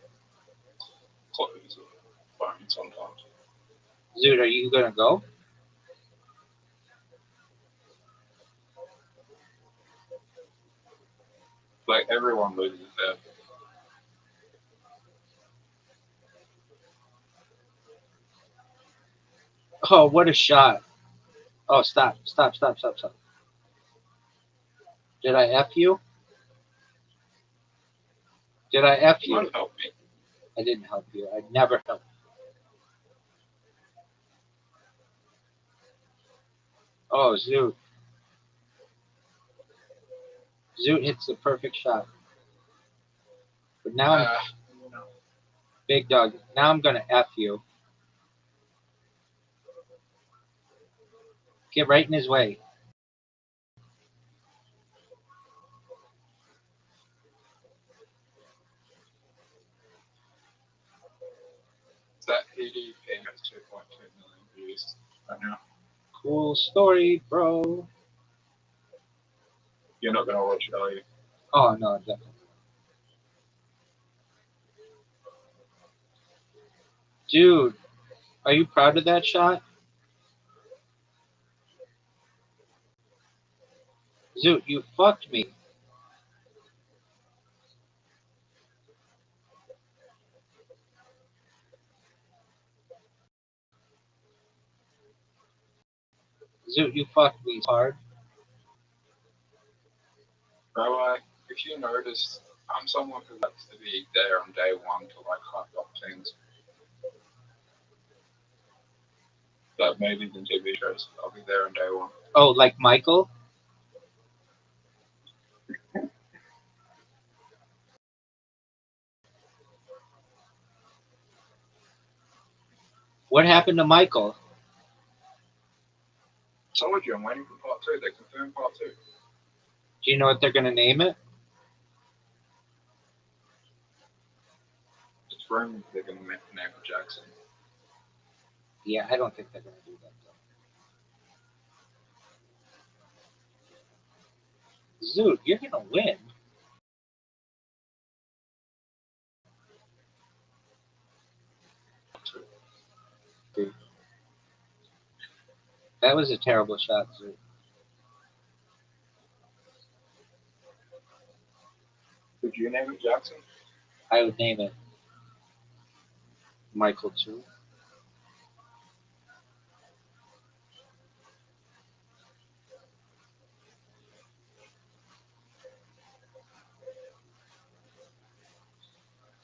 Clothes or bone sometimes. Dude, are you gonna go? Like everyone loses hair. Oh, what a shot. Oh, stop. Did I F you? Did I F You you? might help me. I didn't help you. I never helped you. Oh, Zoot. Zoot hits the perfect shot. But now I'm big dog. Now I'm gonna F you. Get right in his way. That EDP has 2.2 million views right now. Cool story, bro. You're not gonna watch it, are you? Oh no, definitely. Dude, are you proud of that shot? Zoot, you fucked me. Zoot, you fucked me hard. Rabbi, if you notice, I'm someone who likes to be there on day one to like hype up things. Like movies and TV shows, I'll be there on day one. Oh, like Michael? What happened to Michael? Told you, I'm waiting for part 2. They confirmed part 2. Do you know what they're gonna name it? It's rumored they're gonna name it Jackson. Yeah, I don't think they're gonna do that though. Zoot, you're gonna win. That was a terrible shot, Zoot. Would you name it Jackson? I would name it Michael too.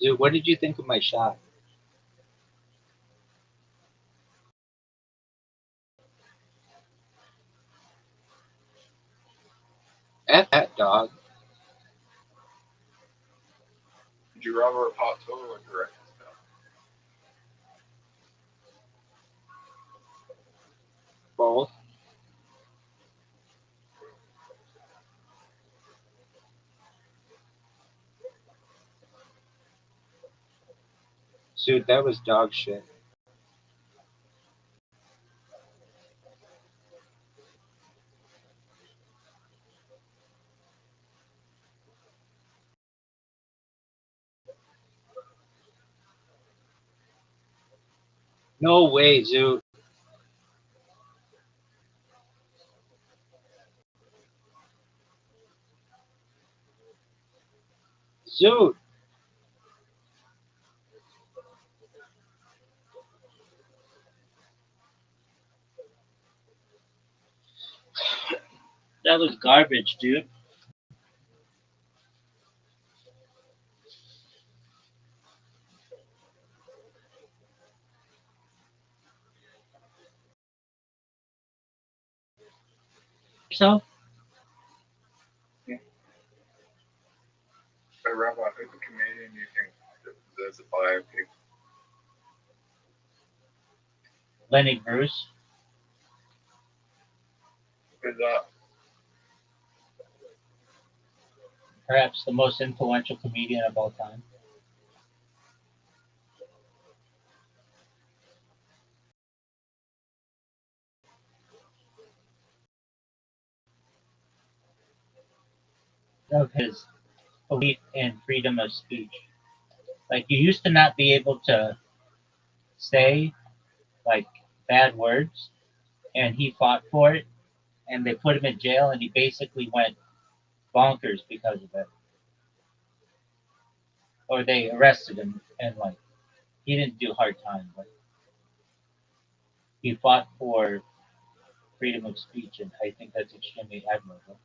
Zoot, what did you think of my shot? F that dog. Would you rather a part 2 or a direct stuff? Both. Zoot, that was dog shit. No way, Zoot. Zoot. That was garbage, dude. So, Hey, Rabbi, who's the comedian you think that deserves a biopic? Lenny Bruce. Who's that? Perhaps the most influential comedian of all time. Of his belief in freedom of speech. Like, you used to not be able to say, like, bad words, and he fought for it, and they put him in jail, and he basically went bonkers because of it. Or they arrested him, and, like, he didn't do hard time, but he fought for freedom of speech, and I think that's extremely admirable.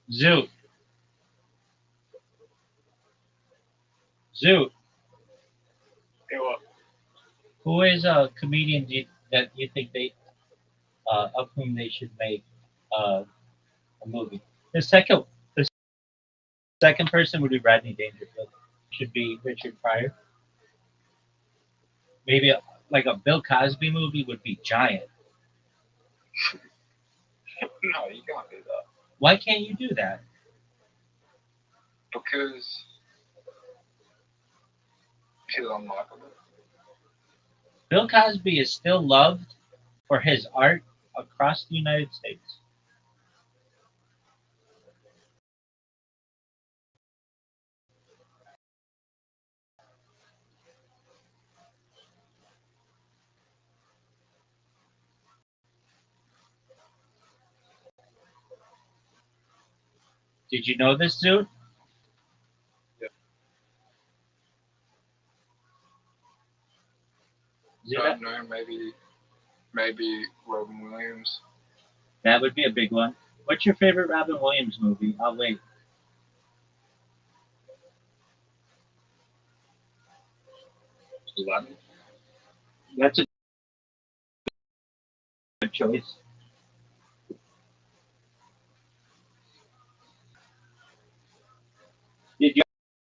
Zoot. Zoot. Hey, what? Who is a comedian that you think of whom they should make a movie? The second person would be Rodney Dangerfield. Should be Richard Pryor. Maybe like a Bill Cosby movie would be giant. No, you can't do that. Why can't you do that? Because he's unlikable. Bill Cosby is still loved for his art across the United States. Did you know this, dude? I don't know, maybe Robin Williams. That would be a big one. What's your favorite Robin Williams movie? I'll wait. Aladdin. That's a good choice. Did you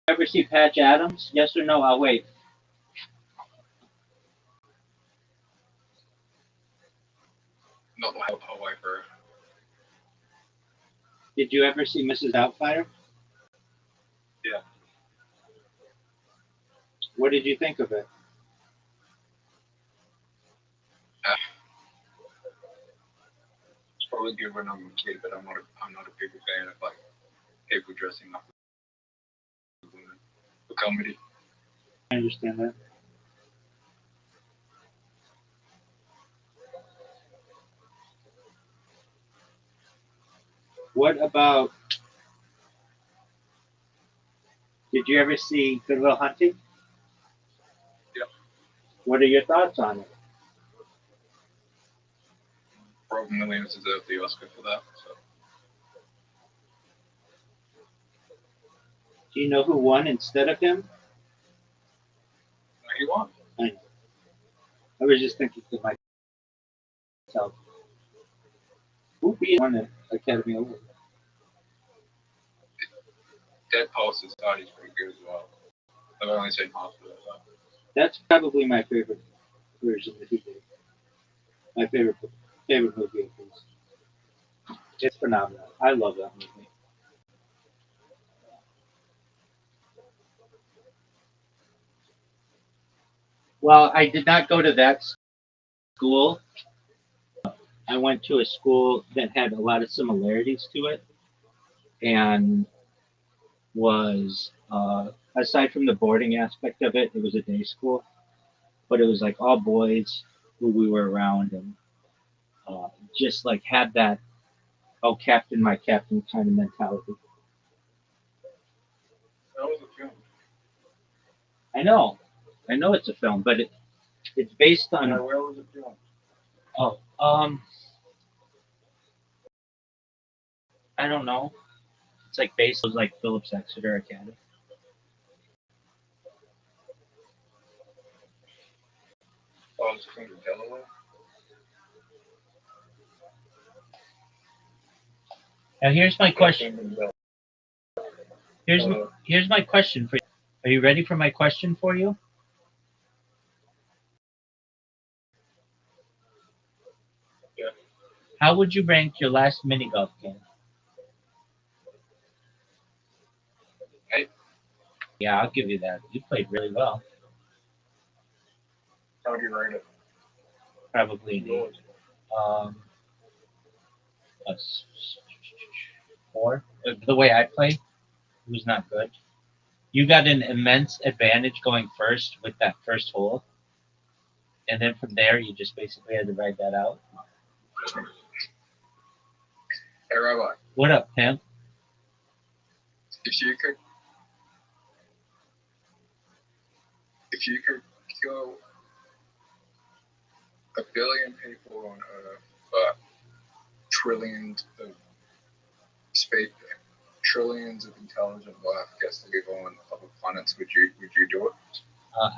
ever see Patch Adams? Yes or no? I'll wait. Not the whole way through. Did you ever see Mrs. Doubtfire? Yeah. What did you think of it? It's probably good when I'm a kid, but I'm not a big fan of like people dressing up as women for comedy. I understand that. What about? Did you ever see Good Will Hunting? Yeah. What are your thoughts on it? Robin Williams deserved the Oscar for that. So. Do you know who won instead of him? No, he won. I was just thinking to myself, who won an Academy Award? Dead Poet Society is pretty good as well. I've only seen half of it. Though. That's probably my favorite version that he did. My favorite movie of his. It's phenomenal. I love that movie. Well, I did not go to that school. I went to a school that had a lot of similarities to it and was Aside from the boarding aspect of it, it was a day school, but it was like all boys who we were around, and just like had that "oh captain, my captain" kind of mentality. That was a film. I know it's a film, but it's based on. Where was it filmed? Oh, I don't know. It's like based on like Phillips Exeter Academy. Oh, it's filmed in Delaware. Now here's my question. Filmed in Delaware. Here's my question for you. Are you ready for my question for you? Yeah. How would you rank your last mini golf game? Hey. Yeah, I'll give you that. You played really well. How do you rate it? Probably an 8. A 4. The way I play, it was not good. You got an immense advantage going first with that first hole, and then from there you just basically had to ride that out. Hey, Rabbi, What up, pimp? if you could kill a billion people on Earth, but trillions of space, trillions of intelligent life gets to live on other planets, would you do it?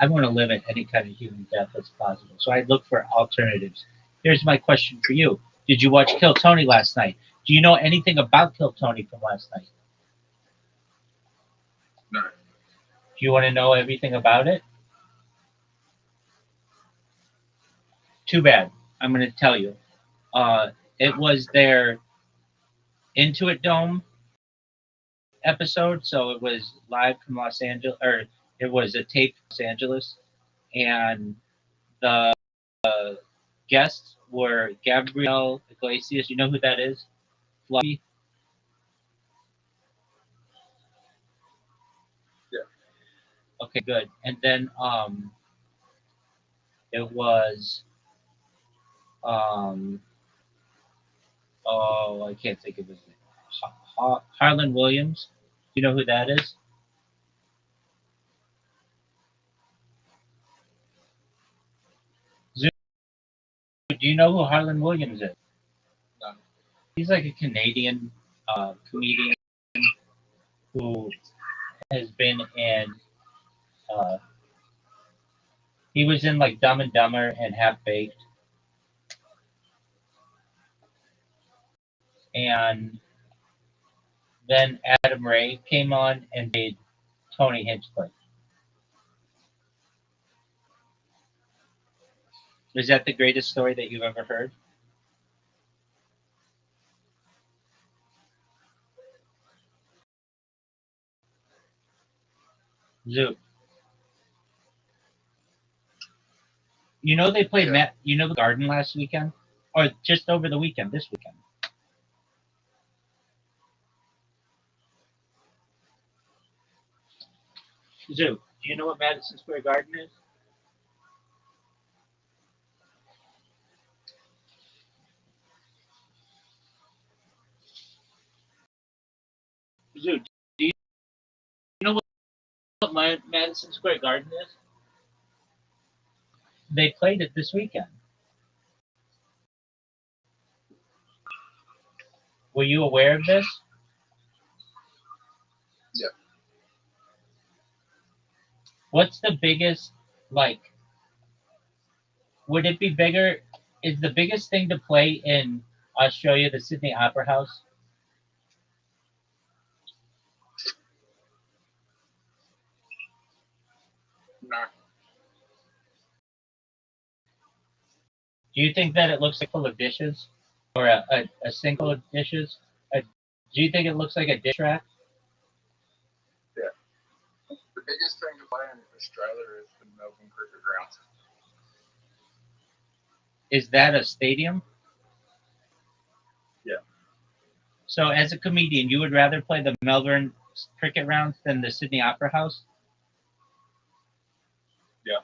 I want to limit any kind of human death as possible, so I look for alternatives. Here's my question for you: did you watch Kill Tony last night? Do you know anything about Kill Tony from last night? No. Do you want to know everything about it? Too bad. I'm going to tell you. It was their Intuit Dome episode, so it was live from Los Angeles, or it was a tape from Los Angeles, and the guests were Gabriel Iglesias. You know who that is? Fluffy. Yeah. Okay, good. And then it was oh, I can't think of his name. Harlan Williams. You know who that is? Zoom. Do you know who Harlan Williams is? No. He's like a Canadian comedian who has been in. He was in like Dumb and Dumber and Half Baked, and then Adam Ray came on and made Tony Hinchcliffe. Is that the greatest story that you've ever heard? Zoo. You know they played the Garden last weekend, or just over the weekend, this weekend. Zoo. Do you know what Madison Square Garden is? Zoo. Do you know what Madison Square Garden is? They played it this weekend. Were you aware of this? Yeah. What's the biggest, like, would it be bigger? Is the biggest thing to play in Australia the Sydney Opera House? No. Do you think that it looks like full of dishes? Or a sink full of dishes? Do you think it looks like a dish rack? Yeah. The biggest thing to play in Australia is the Melbourne Cricket Ground. Is that a stadium? Yeah. So as a comedian, you would rather play the Melbourne cricket rounds than the Sydney Opera House? Yeah.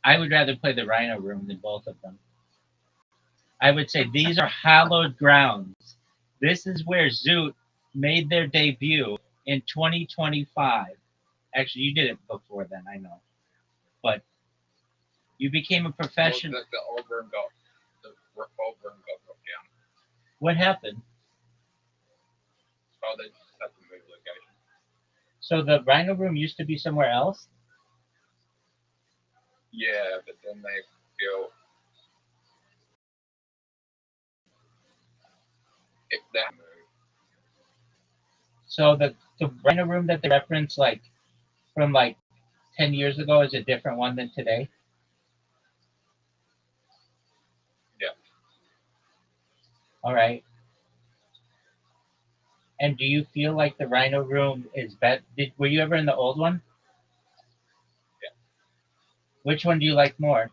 I would rather play the Rhino Room than both of them. I would say these are hallowed grounds. This is where Zoot made their debut in 2025. Actually, you did it before then, I know. But you became a professional. Well, the old room got knocked down. What happened? Oh, they just had to move location. So the Rhino Room used to be somewhere else? Yeah, but then they built that move. So the Rhino Room that they reference like from like 10 years ago is a different one than today? Yeah. All right. And do you feel like the Rhino Room is better? Were you ever in the old one? Yeah. Which one do you like more?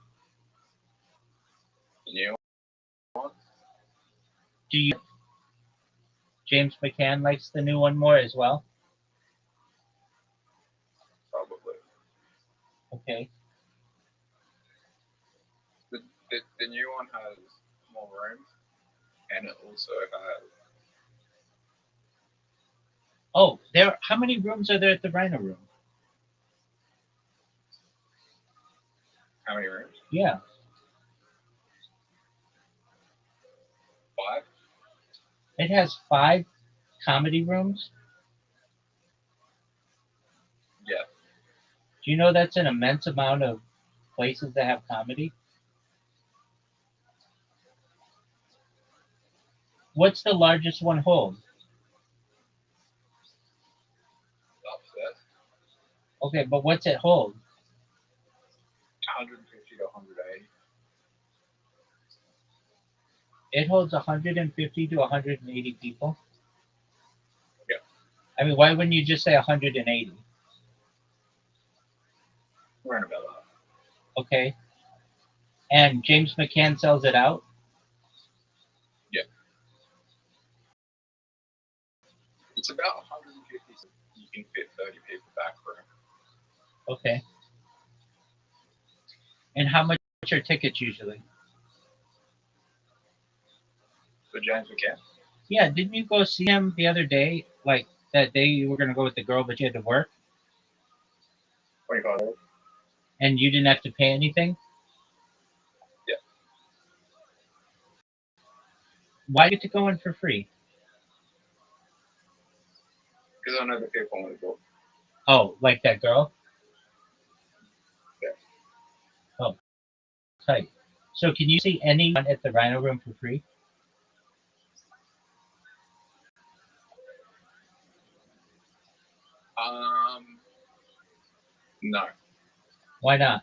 The new one? Do you? James McCann likes the new one more as well? Probably. Okay. The new one has more room, and it also has. Oh, how many rooms are there at the Rhino Room? How many rooms? Yeah. 5? It has 5 comedy rooms? Yeah. Do you know that's an immense amount of places that have comedy? What's the largest one hold? Upstairs. Okay, but what's it hold? 150 to 180. It holds 150 to 180 people. Yeah. I mean, why wouldn't you just say 180? We're in about that. Okay. And James McCann sells it out? Yeah. It's about 150, so you can fit 30 people back room. Okay. And how much are tickets usually? For James McCann? Yeah, didn't you go see him the other day? Like that day you were going to go with the girl, but you had to work? $25. And you didn't have to pay anything? Yeah. Why get to go in for free? Because I know the people want to go. Oh, like that girl? Yeah. Oh, tight. So can you see anyone at the Rhino Room for free? No. Why not?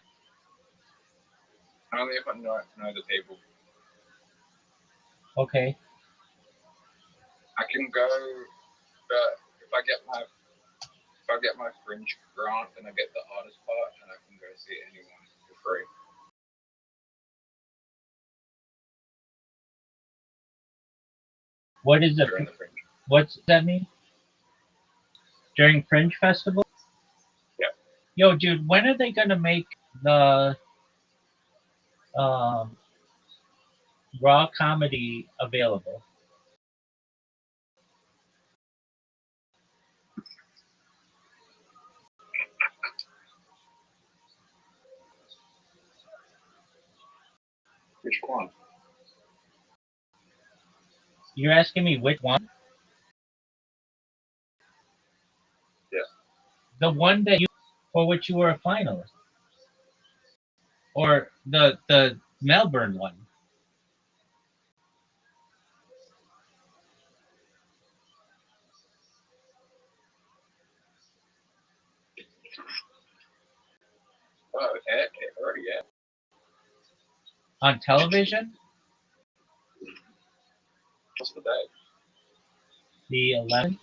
Only if I know the people. Okay. I can go, but if I get my fringe grant, then I get the artist part, and I can go see anyone for free. What is During the fringe. what's that mean? During Fringe Festival? Yeah. Yo, dude, when are they gonna make the raw comedy available? Which one? You're asking me which one? Yeah. The one for which you were a finalist, or the Melbourne one? Oh, it already, yeah. On television? What's the date? The 11th?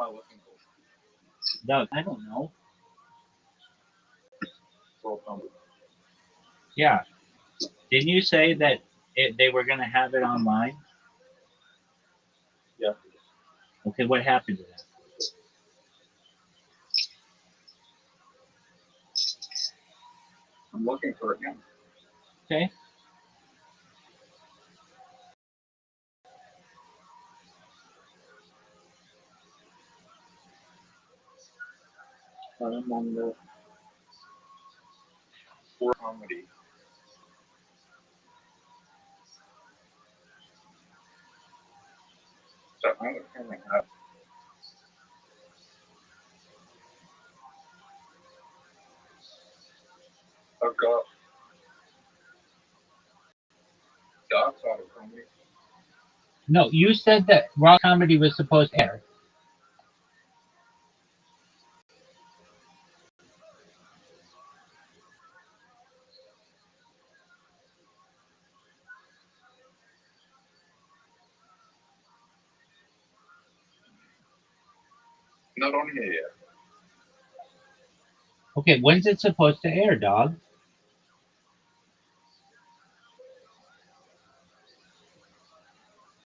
am I looking for? Doug, I don't know. Roll comedy. Yeah. Didn't you say that they were going to have it online? Yeah. Okay, what happened to that? I'm looking for it now. Okay. I'm on the for comedy. So I don't currently have. I've got docs out of comedy. No, you said that Raw Comedy was supposed to air. Not on here yet. Okay, when's it supposed to air, dog?